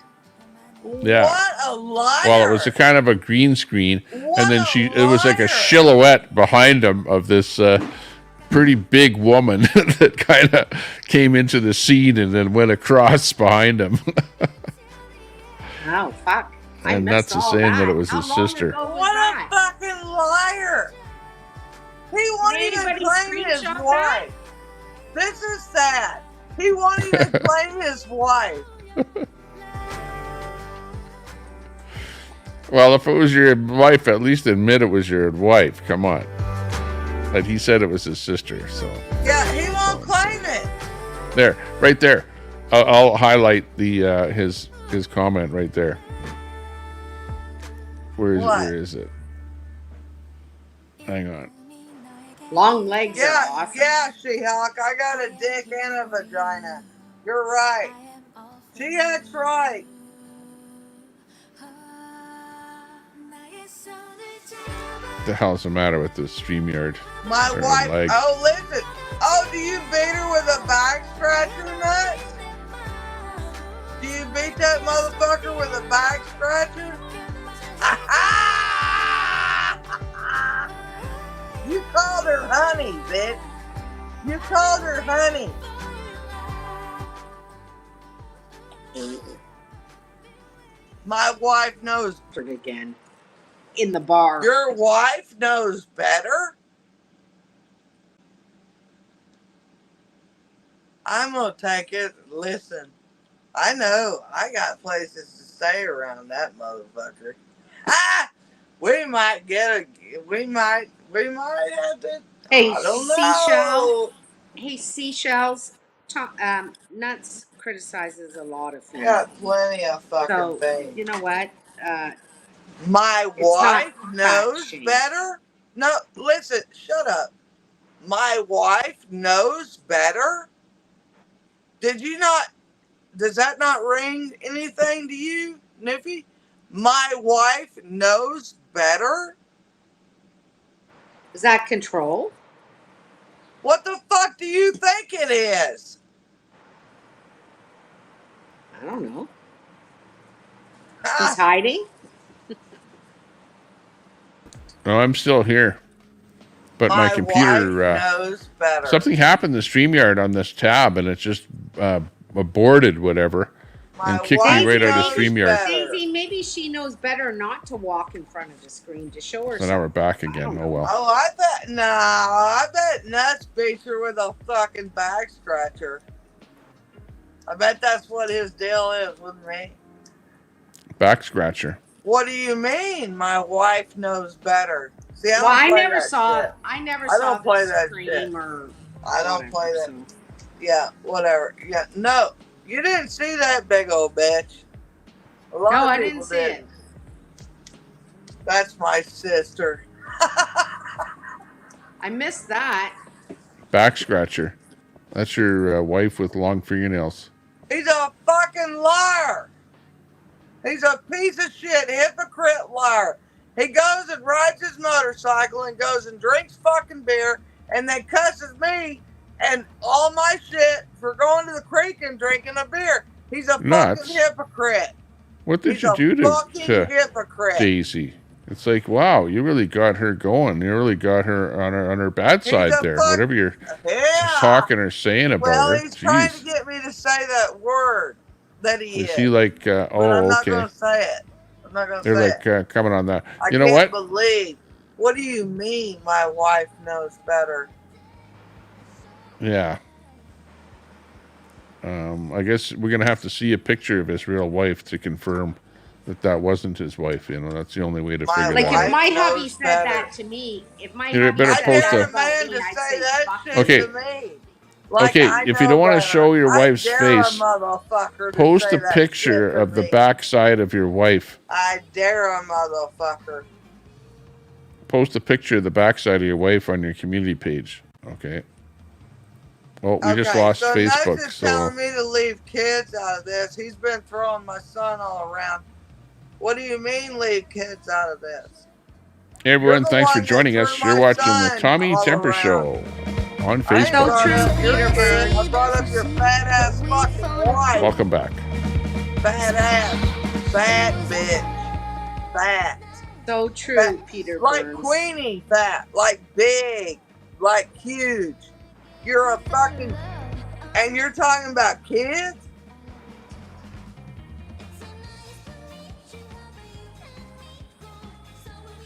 Yeah. What a liar. Well, it was a kind of a green screen, and then it was like a silhouette behind him of this pretty big woman that kind of came into the scene and then went across behind him. Oh, fuck. And Nuts is saying that it was his sister. What a fucking liar. He won't even claim his wife. This is sad. He won't even claim his wife. Well, if it was your wife, at least admit it was your wife. Come on. But he said it was his sister, so. Yeah, he won't claim it. There, right there. I'll highlight his comment right there. Where is it? Hang on. Long legs are awesome. Yeah, She-Hulk. I got a dick and a vagina. You're right. She acts right. the hell's the matter with this StreamYard? My wife. Oh, listen. Oh, do you beat her with a back scratcher, nuts? Do you beat that motherfucker with a back scratcher? You called her honey, bitch. You called her honey. My wife knows again. In the bar. Your wife knows better? I'm gonna take it. Listen, I know I got places to stay around that motherfucker. We might get we might have to. Hey, I don't Seashell. know. Hey, Seashells. Nuts criticizes a lot of things. Got plenty of fucking things. You know what? My wife knows better? No, listen, shut up. My wife knows better? Did you not, does that not ring anything to you, Niffy? My wife knows better? Is that control? What the fuck do you think it is? I don't know. He's hiding? No, I'm still here. But my computer, knows better. Something happened to StreamYard on this tab, and it just aborted whatever and kicked me right out of StreamYard. Daisy, maybe she knows better not to walk in front of the screen to show her. So now we're back again. Oh, well. Oh, I bet Nuts beats her with a fucking back scratcher. I bet that's what his deal is with me. Back scratcher. What do you mean? My wife knows better. See, I never saw it. I don't play that shit. I don't play that. Yeah, whatever. Yeah, no, you didn't see that big old bitch. No, I didn't see it. That's my sister. I missed that. Back scratcher. That's your wife with long fingernails. He's a fucking liar. He's a piece of shit, hypocrite liar. He goes and rides his motorcycle and goes and drinks fucking beer and then cusses me and all my shit for going to the creek and drinking a beer. He's a fucking hypocrite. What did you do to Daisy? It's like, wow, you really got her going. You really got her on her bad side there. Whatever you're talking or saying about her. Well, he's trying to get me to say that word that he is. Is he like, I'm not going to say it. I'm not going to say it. They're like coming on that. I you know can't what? believe. What do you mean my wife knows better? Yeah. I guess we're going to have to see a picture of his real wife to confirm that wasn't his wife. You know, that's the only way to figure that out. Like if my hubby said that to me, if my hubby better said post that a- about me, I'd say fuck him. Okay. To me. Like, Okay, I if you know don't want to better. show your I wife's dare a face, motherfucker to post say a that picture shit to of the me. backside of your wife. I dare a motherfucker. Post a picture of the backside of your wife on your community page. Okay. Well, we just lost so Facebook. Nuts is So telling me to leave kids out of this. He's been throwing my son all around. What do you mean leave kids out of this? hey, everyone, You're the thanks for one that joining us. threw You're my watching the son Tommy all Temper around. Show on I ain't Facebook. brought up your kid. I brought up your fat ass fucking wife. Welcome back. Fat ass. Fat bitch. Fat. So true, Fat. Peter Like Burns. Queenie fat. Like big. Like huge. You're a fucking... And you're talking about kids?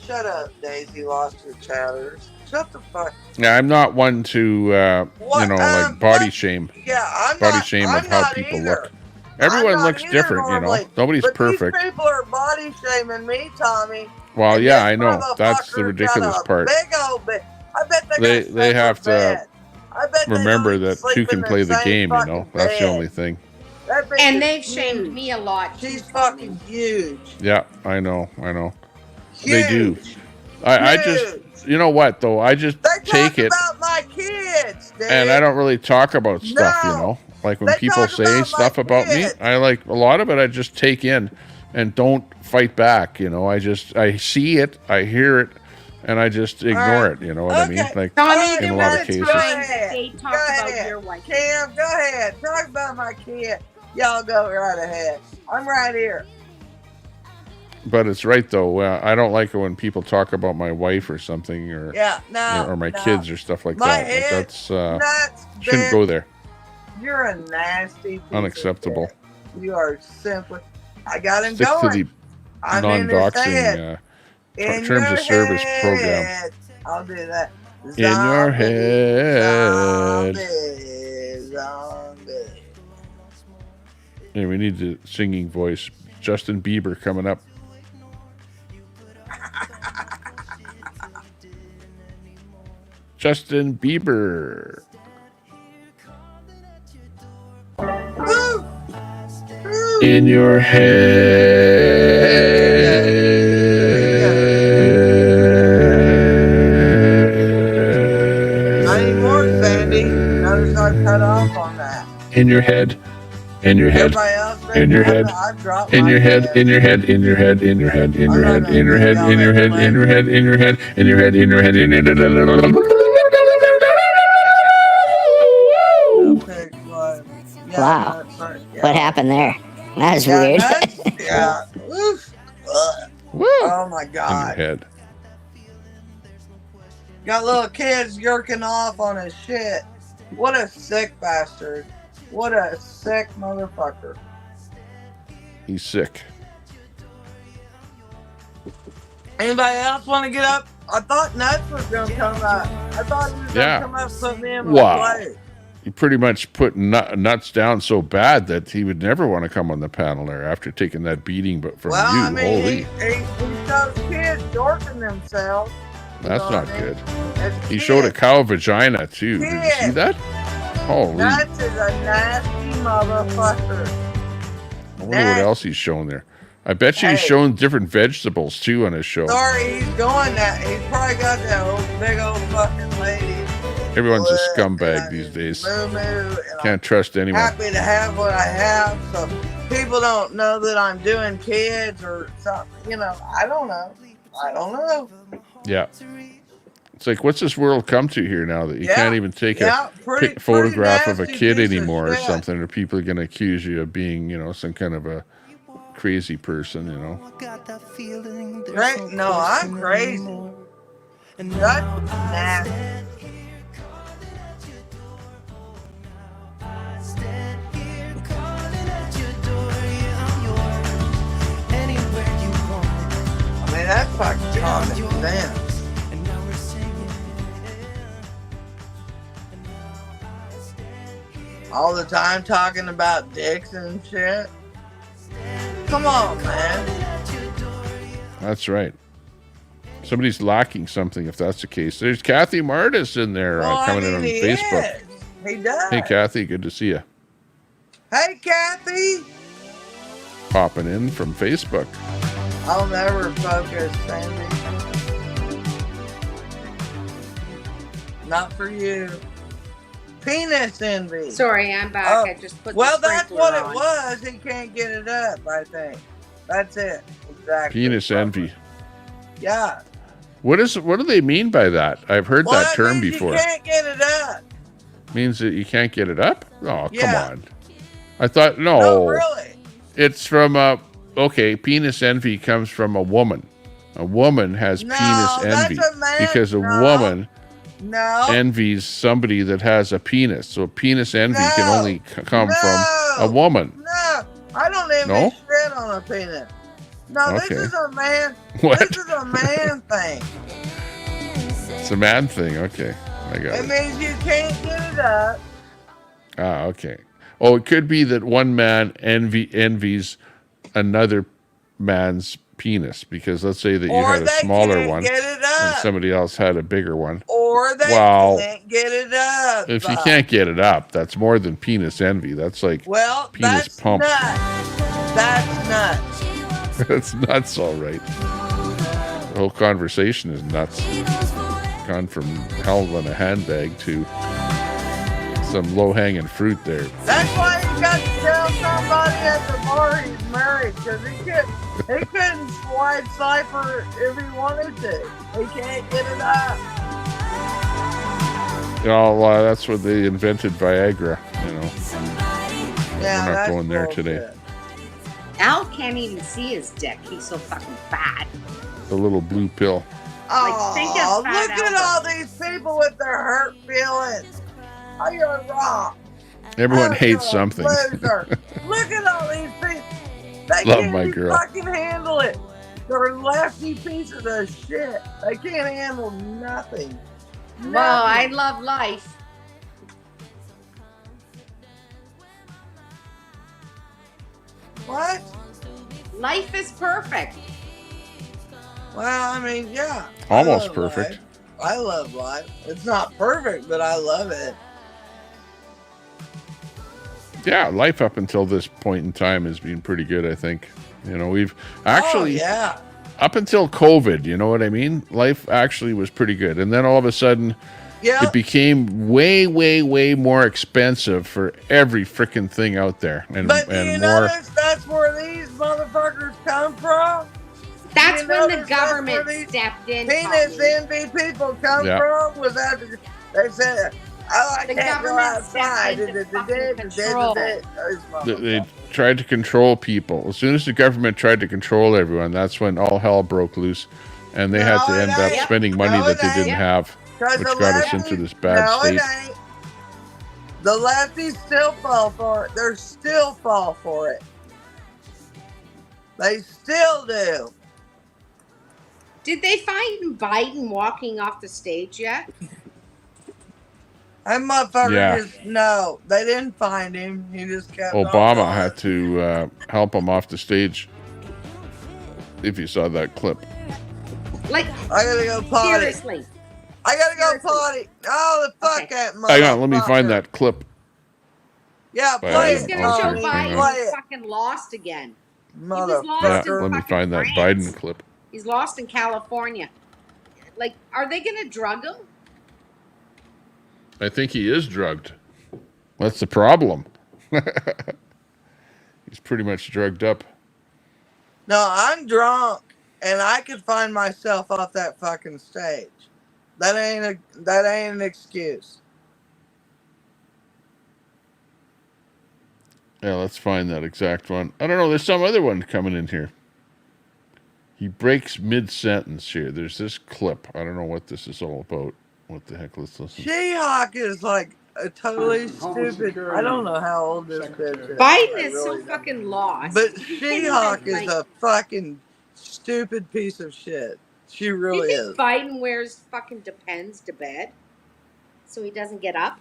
Shut up, Daisy. Lost your chatters. Shut the fuck. Yeah, I'm not one to, like body shame. Yeah, I'm body not. shame I'm of how not people either. look. Everyone I'm not looks either different, normally. you know. Nobody's But perfect. These people are body shaming me, Tommy. Well, And yeah, this I know. That's the motherfucker ridiculous got a part. Big old bit. I bet They have to bed. I bet they remember don't that sleep two in can play the same game, you know. fucking That's the bed. only thing. That bitch And is they've shamed huge. me a lot. She's fucking huge. Yeah, I know. Huge. They do. I just, you know what, though? I just take it, About my kids, dude. and I don't really talk about stuff, you know? Like when They people talk say about my stuff about me, kids. I like, a lot of it I just take in and don't fight back, you know? I see it, I hear it, and I just ignore it. You know what I mean? Like Tommy, in a lot of cases. They talk about your wife. Cam, go ahead. Talk about my kid. Y'all go right ahead. I'm right here. But it's right though. I don't like it when people talk about my wife or something, or or my kids or stuff like that. Like that's shouldn't go there. You're a nasty. Unacceptable. You are simply. I got him Stick going. to the non-doxing terms of service program. I'll do that. In your head. Zombie. Yeah, we need the singing voice. Justin Bieber coming up. Justin Bieber. In your head. Not anymore, Sandy. Notice I cut off on that. In your head. In your head. In your head. In your head. In your head. In your head. In your head. In your head. In your head. In your head. In your head. In your head. In your head. In your head. In your head. Wow. What happened there? That was weird. Yeah. Oh my God. In your head. Got little kids yerking off on his shit. What a sick bastard. What a sick motherfucker. He's sick. Anybody else want to get up? I thought Nuts was going to come up. I thought he was going to come up and put me in my place. He pretty much put Nuts down so bad that he would never want to come on the panel there after taking that beating. But from you, I mean, holy. He showed kids dorking themselves. That's not good. He showed a cow vagina too. Did you see that? Holy. Nuts is a nasty motherfucker. I wonder what else he's shown there. I bet you he's showing different vegetables too on his show. Sorry, he's going that. He's probably got that old big old fucking lady. Everyone's a scumbag these days. Can't trust anyone. Happy to have what I have, so people don't know that I'm doing kids or something. You know, I don't know. Yeah. It's like, what's this world come to here now that you can't even take a photograph of a kid anymore or something, or people are going to accuse you of being, you know, some kind of a crazy person, you know? No, I'm crazy. That's nasty. I mean, that's fucking common sense. All the time talking about dicks and shit. Come on, man. That's right. Somebody's lacking something if that's the case. There's Kathy Martis in there coming in on Facebook. He does. Hey, Kathy, good to see you. Hey, Kathy. Popping in from Facebook. I'll never focus, Sandy. Not for you. Penis envy. Sorry, I'm back. I just put well, the that's what on. it was. He can't get it up, I think. That's it. Exactly. Penis envy. Yeah. What do they mean by that? I've heard that term before. You can't get it up. Means that you can't get it up? Oh, come on. I thought, No, really. It's from penis envy comes from a woman. A woman has penis envy because a woman envies somebody that has a penis. So penis envy can only come from a woman. No, I don't envy shit on a penis. No, this is a man. What? This is a man thing. It's a man thing. Okay, I got it. It means you can't get it up. Ah, okay. Oh, it could be that one man envies another man's penis because let's say that you had a smaller one and somebody else had a bigger one. Or they can't get it up. If you can't get it up, that's more than penis envy. That's like penis pump. Nuts. That's nuts. That's nuts, all right. The whole conversation is nuts. Gone from hell in a handbag to some low-hanging fruit there. That's why you got to tell somebody at the bar, he's married because he couldn't slide cipher if he wanted to. He can't get it up. You know, that's what they invented Viagra. You know. Yeah, we're not that's going there bullshit. today. Al can't even see his dick. He's so fucking fat. The little blue pill. Oh, think of Fat look at Albert. all these people with their hurt feelings. Oh, you're wrong. Everyone Oh, hates you're a something. loser. Look at all these people. They Love can't my even girl. fucking handle it. They're lefty pieces of shit. They can't handle nothing. Well, I Nothing. love life. What? Life is perfect. Well, I mean, yeah. Almost I love perfect. life. I love life. It's not perfect, but I love it. Yeah, life up until this point in time has been pretty good, I think. You know, we've actually, yeah. up until COVID, you know what I mean? Life actually was pretty good. And then all of a sudden, Yeah. it became way, way, way more expensive for every freaking thing out there. And, But do you and more. notice that's where these motherfuckers come from? That's You when the notice that's government where these stepped in. penis Tommy. envy people come Yeah. from? Was after they said, "Oh, I The can't go government stepped outside." into fucking control. They tried to control people. As soon as the government tried to control everyone, that's when all hell broke loose. And they had to No, it end up ain't. spending money No, that it they didn't ain't. have, 'Cause which the got us lefties- into this bad no, state. it ain't. The lefties still fall for it. They still fall for it. They still do. Did they find Biden walking off the stage yet? That motherfucker Yeah. just, no, they didn't find him. He just kept on Obama going. had to help him off the stage. If you saw that clip. Like, I gotta go potty. seriously. I gotta go potty. Oh, the fuck that motherfucker. Hang on, let me find that clip. Yeah, By play Adam it. He's gonna show Archer. Hang Biden on. he fucking lost again. He was Yeah, lost in let me fucking find that France. Biden clip. He's lost in California. Like, are they gonna drug him? I think he is drugged. That's the problem. He's pretty much drugged up. No, I'm drunk, and I could find myself off that fucking stage. That ain't an excuse. Yeah, let's find that exact one. I don't know. There's some other one coming in here. He breaks mid-sentence here. There's this clip. I don't know what this is all about. What the heck? Let's listen. She-Hawk is like a totally stupid. I don't know how old this bitch is. Biden I is so really don't. fucking lost. But He can't She-Hawk even, is like- a fucking stupid piece of shit. She really Do you is. think Biden wears fucking Depends to bed so he doesn't get up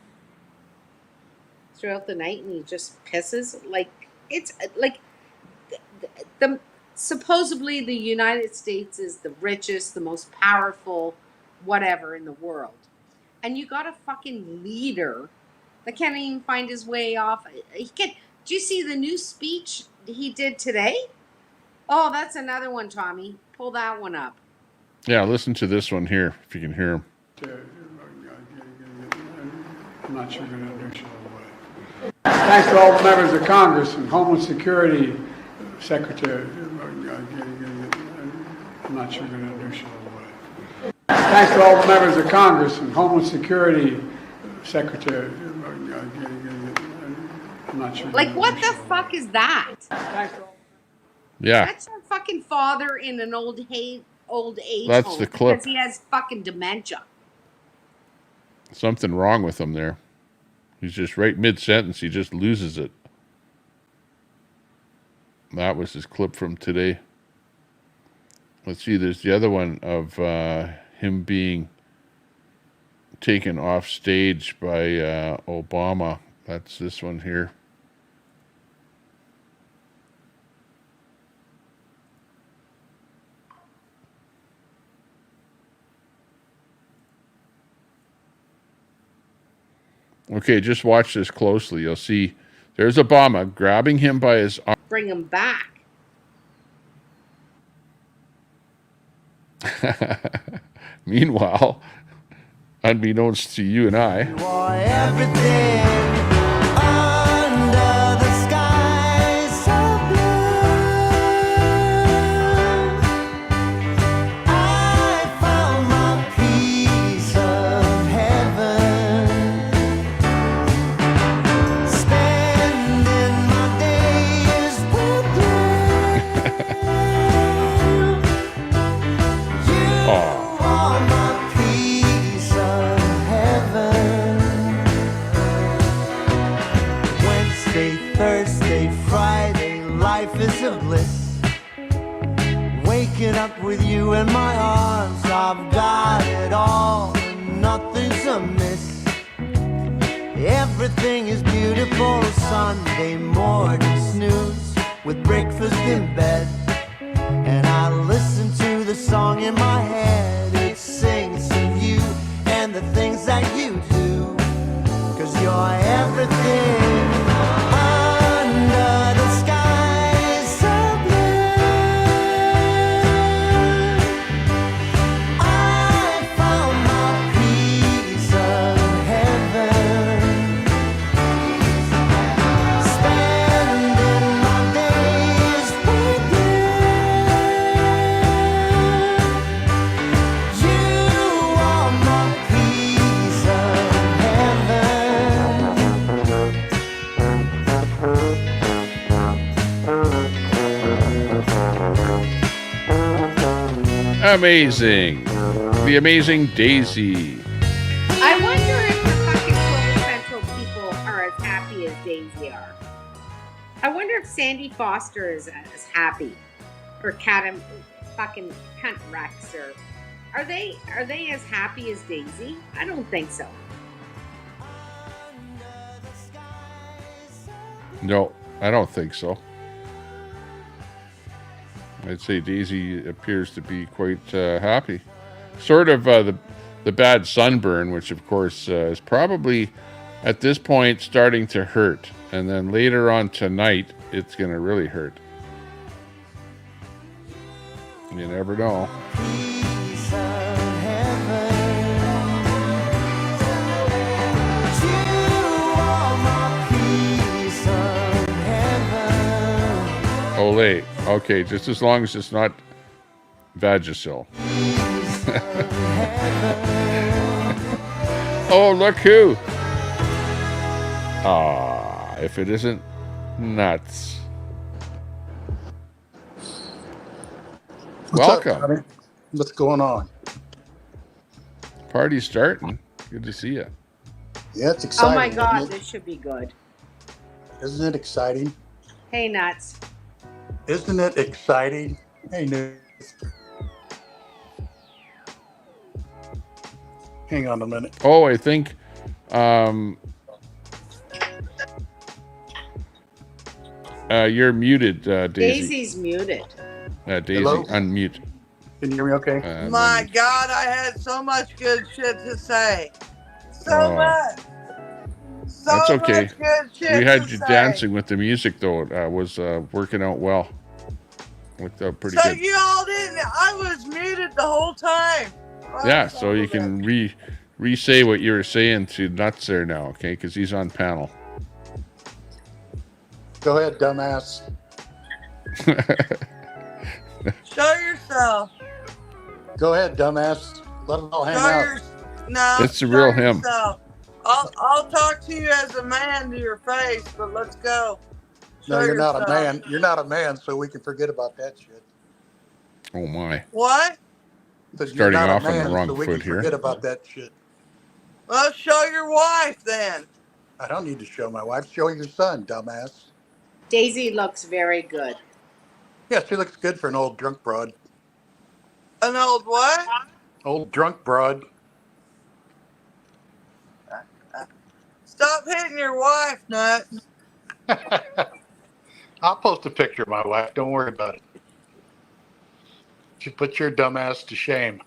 throughout the night and he just pisses? Like, it's like the supposedly the United States is the richest, the most powerful, whatever in the world, and you got a fucking leader that can't even find his way off. He can't. Do you see the new speech he did today? Oh, that's another one, Tommy. Pull that one up. Yeah, listen to this one here, if you can hear him. I'm not sure you're going to understand why. Thanks to all the members of Congress and Homeland Security Secretary. I'm not sure you're going to understand why. Thanks to all the members of Congress and Homeland Security Secretary. I'm not sure. Like, what the fuck is that? Yeah, That's our fucking father in an old age That's home the clip. because he has fucking dementia. something wrong with him there. He's just right mid-sentence. He just loses it. That was his clip from today. Let's see, there's the other one of him being taken off stage by Obama. That's this one here. Okay, just watch this closely. You'll see there's Obama grabbing him by his arm. Bring him back. Meanwhile, unbeknownst to you and I, Everything under the sky so life is a bliss. Waking up with you in my arms, I've got it all and nothing's amiss. Everything is beautiful, Sunday morning snooze with breakfast in bed. And I listen to the song in my head, it sings of you and the things that you do, 'cause you're everything under the sky so blue. I found my piece of heaven, spending my days with you. You are my piece of Amazing. The amazing Daisy. I wonder if the fucking Clover Central people are as happy as Daisy are. I wonder if Sandy Foster is as happy, or fucking Cunt Rex, or are they as happy as Daisy? I don't think so. No, I don't think so. I'd say Daisy appears to be quite happy. Sort of the bad sunburn, which of course is probably at this point starting to hurt. And then later on tonight, it's going to really hurt. You never know. Olay. Okay, just as long as it's not Vagisil. Oh, look who. Ah, if it isn't nuts. Welcome. What's up, what's going on? Party's starting. Good to see you. Yeah, it's exciting. Oh my God, this should be good. Isn't it exciting? Hey, Nuts. Isn't it exciting? Hey, Nuts. Hang on a minute. Oh, I think you're muted, Daisy. Daisy's muted. Daisy, Hello? unmute. Can you hear me okay? My God, I had so much good shit to say. So much. So That's okay. much good shit We had to you say. dancing with the music, though. It was working out well. Worked out pretty So good. you all didn't. I was muted the whole time. Yeah, so you can re-say what you were saying to Nuts there now, okay? Because he's on panel. Go ahead, dumbass. Show yourself. Go ahead, dumbass. Let them all hang out. No, It's the real him. yourself. I'll talk to you as a man to your face, but let's go. No, Show you're not a yourself. man. You're not a man, so we can forget about that shit. Oh, my. What? But you're Starting not a off on man, the wrong so we foot can here. forget about that shit. Well, show your wife then. I don't need to show my wife. Show your son, dumbass. Daisy looks very good. Yeah, she looks good for an old drunk broad. An old what? Old drunk broad. Stop hitting your wife, Nut. I'll post a picture of my wife. Don't worry about it. She put your dumbass to shame.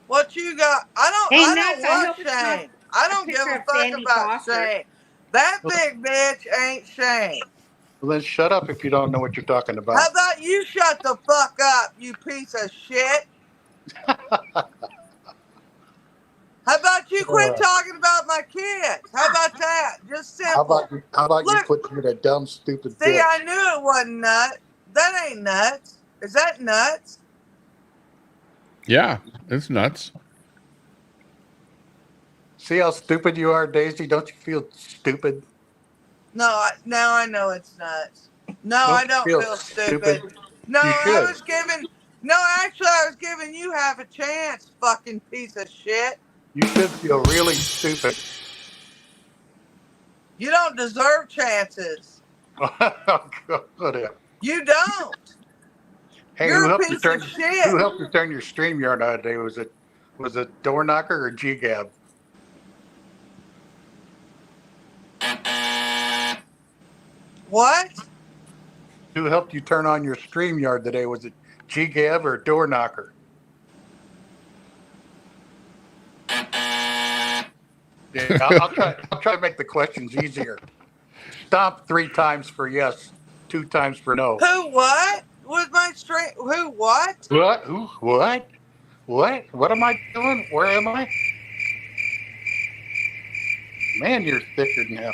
What you got? I don't Nuts, I want hope it's not shame. I don't give picture a of fuck Sandy about Foster. shame. That big bitch ain't shame. Well, then shut up if you don't know what you're talking about. How about you shut the fuck up, you piece of shit? How about you quit talking about my kids? How about that? Just simple. How about you Look, quit being a dumb, stupid see, bitch? I knew it wasn't nuts. That ain't nuts. Is that nuts? Yeah, it's nuts. See how stupid you are, Daisy? Don't you feel stupid? No, now I know it's nuts. No, I don't feel stupid. No, I was giving you half a chance, fucking piece of shit. You should feel really stupid. You don't deserve chances. Whatever. You don't. Hey, You're who a helped you piece of turn? shit. Who helped you turn your StreamYard the other day? Was it Door Knocker or GGAB? What? Who helped you turn on your StreamYard today? Was it GGAB or Door Knocker? Yeah, I'll try to make the questions easier. Stomp 3 times for yes, 2 times for no. Who what? With my stream? Who what? What? Who? What? What? What am I doing? Where am I? Man, you're thicker than hell.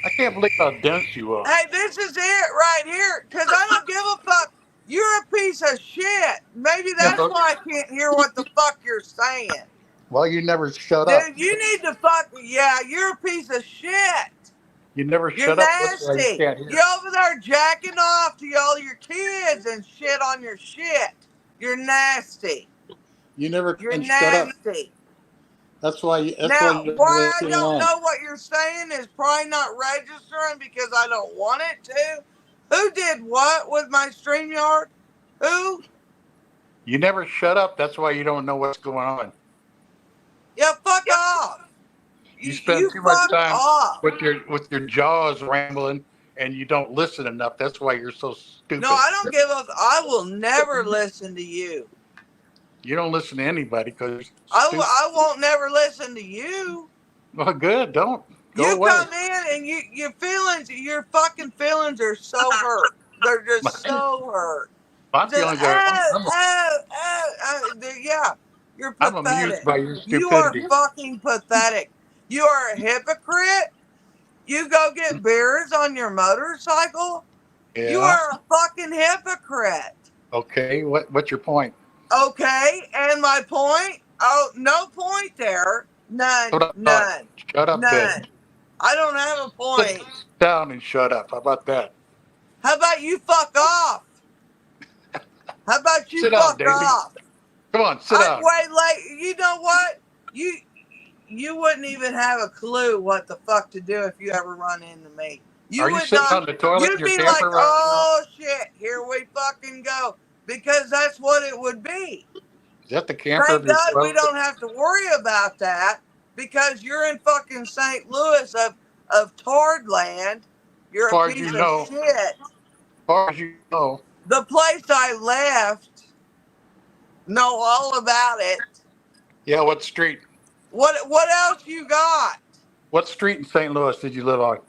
I can't believe how dense you are. Hey, this is it right here. Because I don't give a fuck. You're a piece of shit. Maybe that's why I can't hear what the fuck you're saying. Well, you never shut up. Dude, you need to fuck. Yeah, you're a piece of shit. You never You're shut up. That's why you nasty. can't hear. You're over there jacking off to all your kids and shit on your shit. You're nasty. You never You're can shut up. nasty. That's why you. That's Now, why, why I don't know what you're saying is probably not registering because I don't want it to. Who did what with my StreamYard? Who? You never shut up. That's why you don't know what's going on. Yeah, fuck off. You spend too much time off. with your jaws rambling, and you don't listen enough. That's why you're so stupid. No, I don't give a. I will never listen to you. You don't listen to anybody because I won't never listen to you. Well, good. Don't go you away. Come in and your fucking feelings are so hurt. They're just so hurt. My feelings are. Yeah, you're pathetic. I'm amused by your stupidity. You are fucking pathetic. You are a hypocrite. You go get beers on your motorcycle. Yeah. You are a fucking hypocrite. Okay, what's your point? Okay, and my point? Oh, no point there. None. None. Shut up, none. Ben. I don't have a point. Sit down and shut up. How about that? How about you fuck off? How about you fuck off? Come on, sit down. Wait, you know what? You wouldn't even have a clue what the fuck to do if you ever run into me. Are you sitting on the toilet in your You'd be camper like, right oh shit, here we fucking go. Because that's what it would be. Is that the camper? Thank God we don't have to worry about that because you're in fucking St. Louis of Tardland. You're a piece of shit. As far as you know. The place I left, know all about it. Yeah, what street? What else you got? What street in St. Louis did you live on?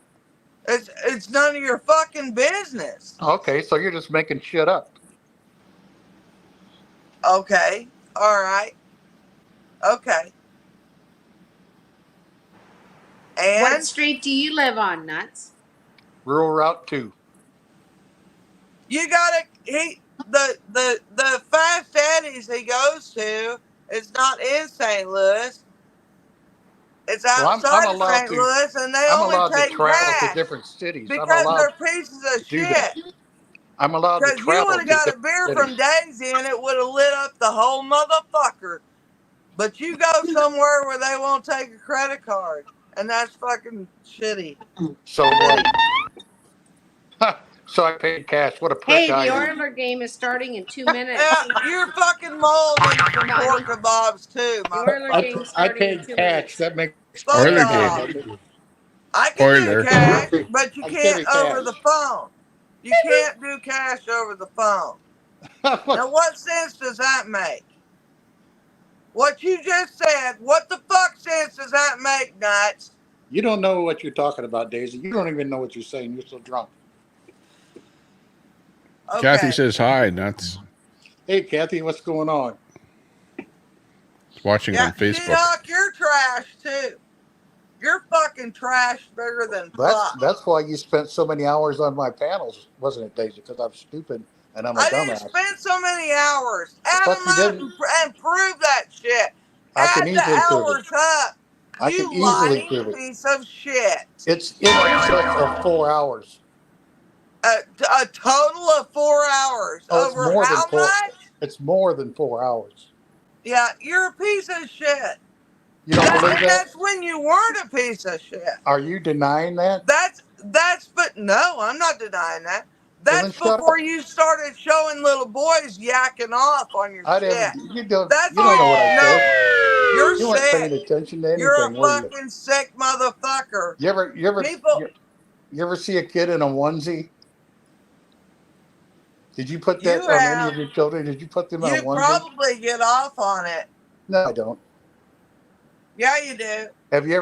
It's none of your fucking business. Okay, so you're just making shit up. Okay. All right. Okay. And what street do you live on, Nuts? Rural Route 2. You gotta the Fast Eddie's he goes to is not in St. Louis. It's outside of St. Louis, and they only take cash to different cities because they're pieces of shit. I'm allowed to travel. Because you would have got a beer from Daisy, and it would have lit up the whole motherfucker. But you go somewhere where they won't take a credit card, and that's fucking shitty. So what? So I paid cash. What a prick Hey, the Oiler game is starting in 2 minutes. You're fucking molding some pork kebabs too, I paid cash. That makes Oiler game. I can do cash, but you can't over the phone. You can't do cash over the phone. Now, what sense does that make? What you just said, what the fuck sense does that make, Nuts? You don't know what you're talking about, Daisy. You don't even know what you're saying. You're so drunk. Okay. Kathy says hi, Nuts. Hey, Kathy, what's going on? Watching on Facebook. She-Doc, you're trash, too. You're fucking trash bigger than fuck. That's why you spent so many hours on my panels, wasn't it, Daisy? Because I'm stupid and I'm a dumbass. I didn't spend so many hours. Add them up and prove that shit. Add the hours up. I can easily prove it. Piece of shit. It's in excess of 4 hours. A total of 4 hours. Oh, over more how much? It's more than 4 hours. Yeah, you're a piece of shit. You don't believe that? That's when you weren't a piece of shit. Are you denying that? But no, I'm not denying that. That's before you started showing little boys yakking off on your shit. You don't That's know what I no. said. You're You weren't paying sick. attention to anything, You're a were you? fucking sick motherfucker. You ever see a kid in a onesie? Did you put that on any of your children? Did you put them in a onesie? You probably get off on it. No, I don't. Yeah, you do. Have you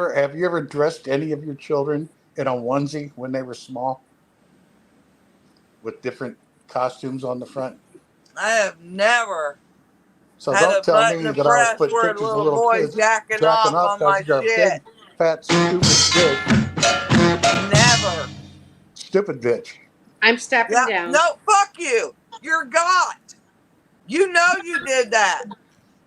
ever dressed any of your children in a onesie when they were small? With different costumes on the front? I have never So had don't a tell button me of that I press put where pictures of little little boys kids jacking jacking off off on my because you're a shit. big, fat, stupid bitch. Never. Stupid bitch. I'm stepping down. No, fuck you. You're got. You know you did that.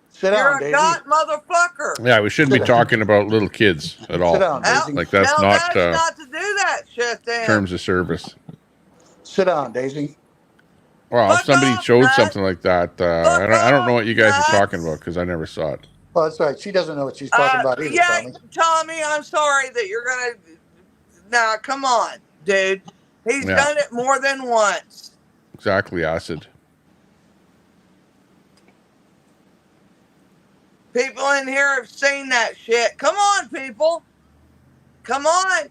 Sit You're down, a Daisy. got motherfucker. Yeah, we shouldn't be talking about little kids at all. Sit down, Daisy. Like that's Tell not Dash not to do that shit then. terms of service. Sit down, Daisy. Well, if somebody showed nuts. something like that, I don't know what you guys are talking about because I never saw it. Well, that's right. She doesn't know what she's talking about either, Yeah, Tommy. Tommy, I'm sorry that you're gonna. Nah, come on, dude. He's done it more than once. Exactly, acid. People in here have seen that shit. Come on, people. Come on.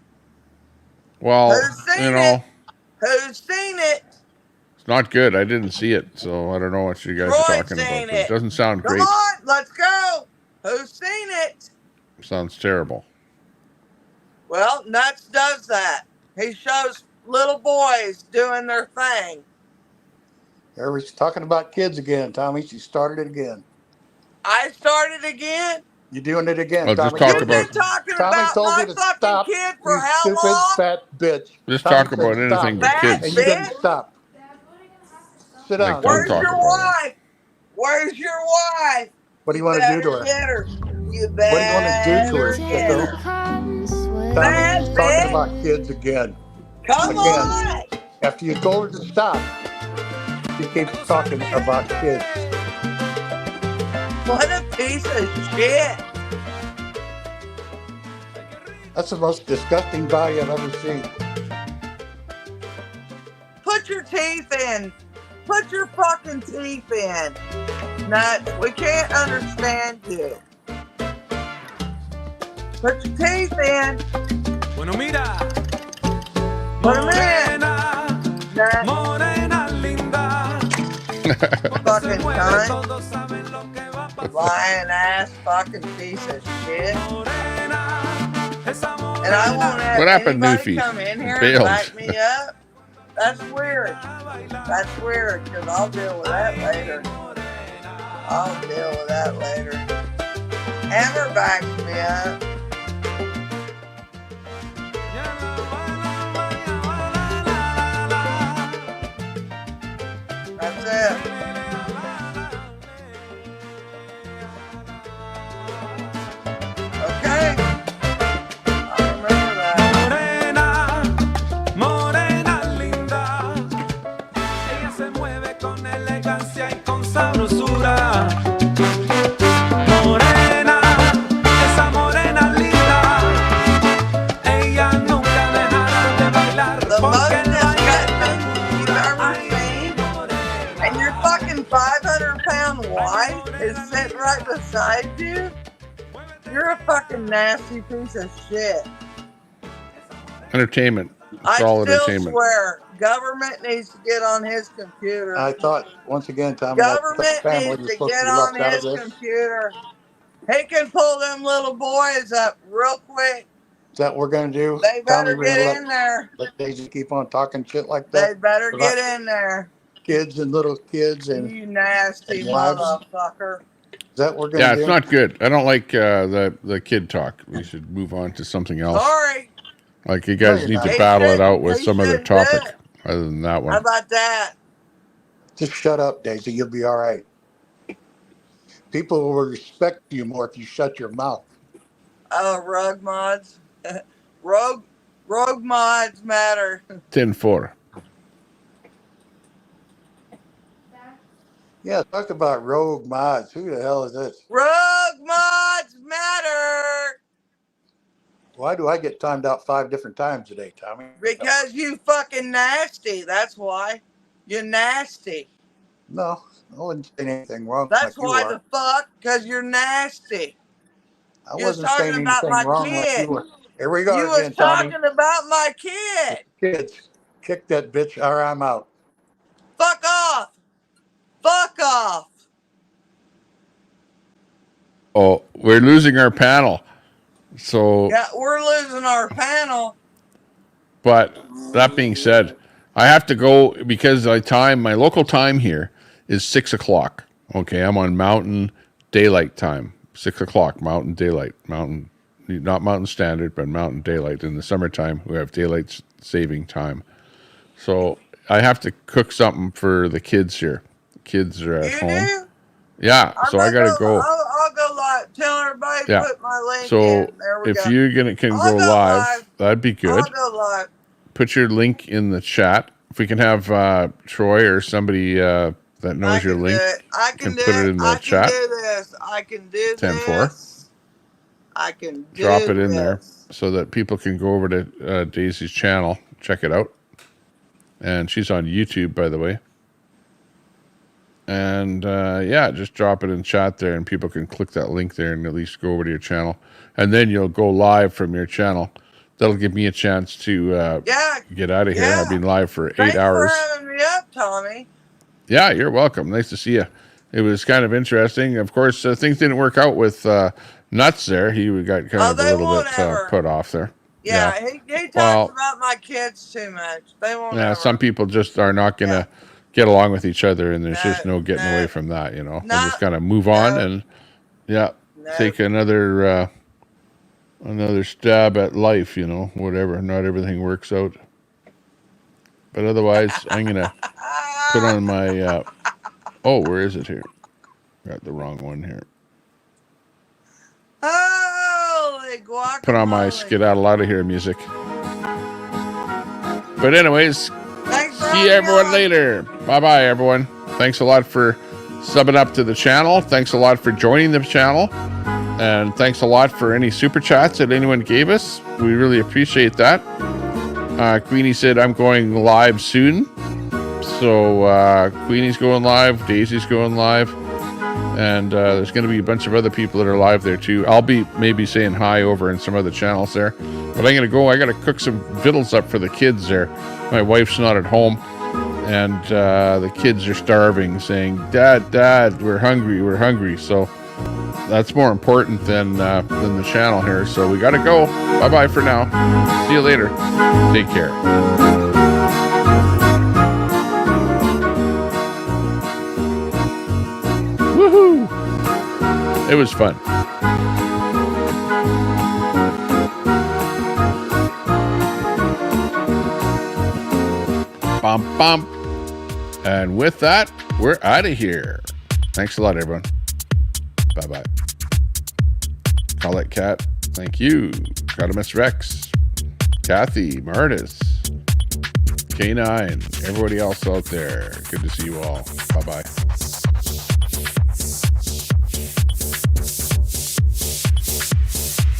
Well, Who's seen it? Who's seen it? it's not good. I didn't see it, so I don't know what you guys are talking about. But it doesn't sound great. Come on, let's go. Who's seen it? Sounds terrible. Well, Nuts does that. He shows little boys doing their thing. There we're talking about kids again, Tommy. She started it again. I started again? You're doing it again, Well, Tommy. just talk about. You've been talking Tommy about told my you to fucking stop, kid for you how stupid long? fat bitch. Just Tommy talk about said anything stop. but kids. And you didn't stop. Sit down. Like, don't Where's your talk about wife? Where's your wife? What do you want to do to her? Get her. You What do you want to do to her, get her. Sicko? Bad Tommy's talking bitch. about kids again. Come on. After you told her to stop, she keeps talking about kids. What a piece of shit. That's the most disgusting body I've ever seen. Put your teeth in. Put your fucking teeth in. Nuts, we can't understand you. Put your teeth in. Bueno, mira. Put them in. Nuts. Morena linda. Fucking cunt. Lying ass fucking piece of shit. And I won't have What happened, anybody Newfie? come in here Bailed. and back me up. That's weird. That's weird, because I'll deal with that later. I'll deal with that later. Amber backs me up. That's it. Okay. I remember that. Morena linda. Ella se mueve con elegancia y con sabrosura. Morena, esa morena linda. Ella nunca dejará de bailar. The most disgusting you've ever seen. And your fucking 500-pound wife is sitting right beside you. You're a fucking nasty piece of shit. Entertainment. It's I all still entertainment. swear, government needs to get on his computer. I thought, once again, Tommy, Government family needs was to supposed get to be on left out of his this. computer. He can pull them little boys up real quick. Is that what we're going to do? They better Tommy, we're gonna get in there. Let Daisy keep on talking shit like that? They better about get in there. Kids and little kids and You nasty and wives? motherfucker. Is that what we're going Yeah, to do? it's not good. I don't like the kid talk. We should move on to something else. Sorry. Like you guys you're need not. to He battle it should- out with he some other should do topic it. other than that How one. about that? Just shut up, Daisy. You'll be all right. People will respect you more if you shut your mouth. Oh, rogue mods. rogue mods matter. 10-4. Yeah, talk about rogue mods. Who the hell is this? Rogue mods matter. Why do I get timed out 5 different times today, Tommy? Because you fucking nasty. That's why. You're nasty. No, I wasn't saying anything wrong. That's like you why are. the fuck. Because you're nasty. I You was wasn't saying talking about anything my wrong like kid. you were. Here we go You was again, Tommy. talking about my kid. Kids, kick that bitch or I'm out. Fuck off. Fuck off. Oh, we're losing our panel. So yeah, we're losing our panel. But that being said, I have to go because my local time here is 6 o'clock. Okay, I'm on Mountain Daylight time. 6 o'clock, Mountain Daylight. Not Mountain Standard, but Mountain Daylight. In the summertime, we have daylight saving time. So I have to cook something for the kids here. The kids are at home. Do? Yeah, so I gotta go. I'll go live. Tell everybody to put my link so in. There we go. If you can go live, that'd be good. I'll go live. Put your link in the chat. If we can have Troy or somebody that knows your link, I can put it in the chat. I can do this. I can do 10-4. this. I can do Drop it in there so that people can go over to Daisy's channel, check it out. And she's on YouTube, by the way. And yeah, just drop it in chat there and people can click that link there and at least go over to your channel. And then you'll go live from your channel. That'll give me a chance to get out of here. I've been live for 8 hours. Thanks for having me up, Tommy. Yeah, you're welcome. Nice to see you. It was kind of interesting. Of course, things didn't work out with Nuts there. He got kind of a little bit put off there. Yeah. He talks about my kids too much. They won't. Yeah, some people just are not going to get along with each other, and there's just no getting away from that, you know. We'll just kind of move on and take another stab at life, you know, whatever. Not everything works out. But otherwise, I'm going to put on my, where is it here? Got the wrong one here. Holy guacamole. Put on my skedaddle out of here music. But anyways, see everyone later. Bye-bye, everyone. Thanks a lot for subbing up to the channel. Thanks a lot for joining the channel. And thanks a lot for any super chats that anyone gave us. We really appreciate that. Queenie said, I'm going live soon. So Queenie's going live. Daisy's going live. And there's going to be a bunch of other people that are live there too. I'll be maybe saying hi over in some other channels there. But I'm going to go. I got to cook some vittles up for the kids there. My wife's not at home. And the kids are starving, saying, Dad, we're hungry. So that's more important than the channel here. So we got to go. Bye-bye for now. See you later. Take care. Woohoo! It was fun. Bum, bum. And with that, we're out of here. Thanks a lot, everyone. Bye-bye. Colette Cat, thank you. Catamus Rex, Kathy, Martis, K9, everybody else out there. Good to see you all. Bye-bye.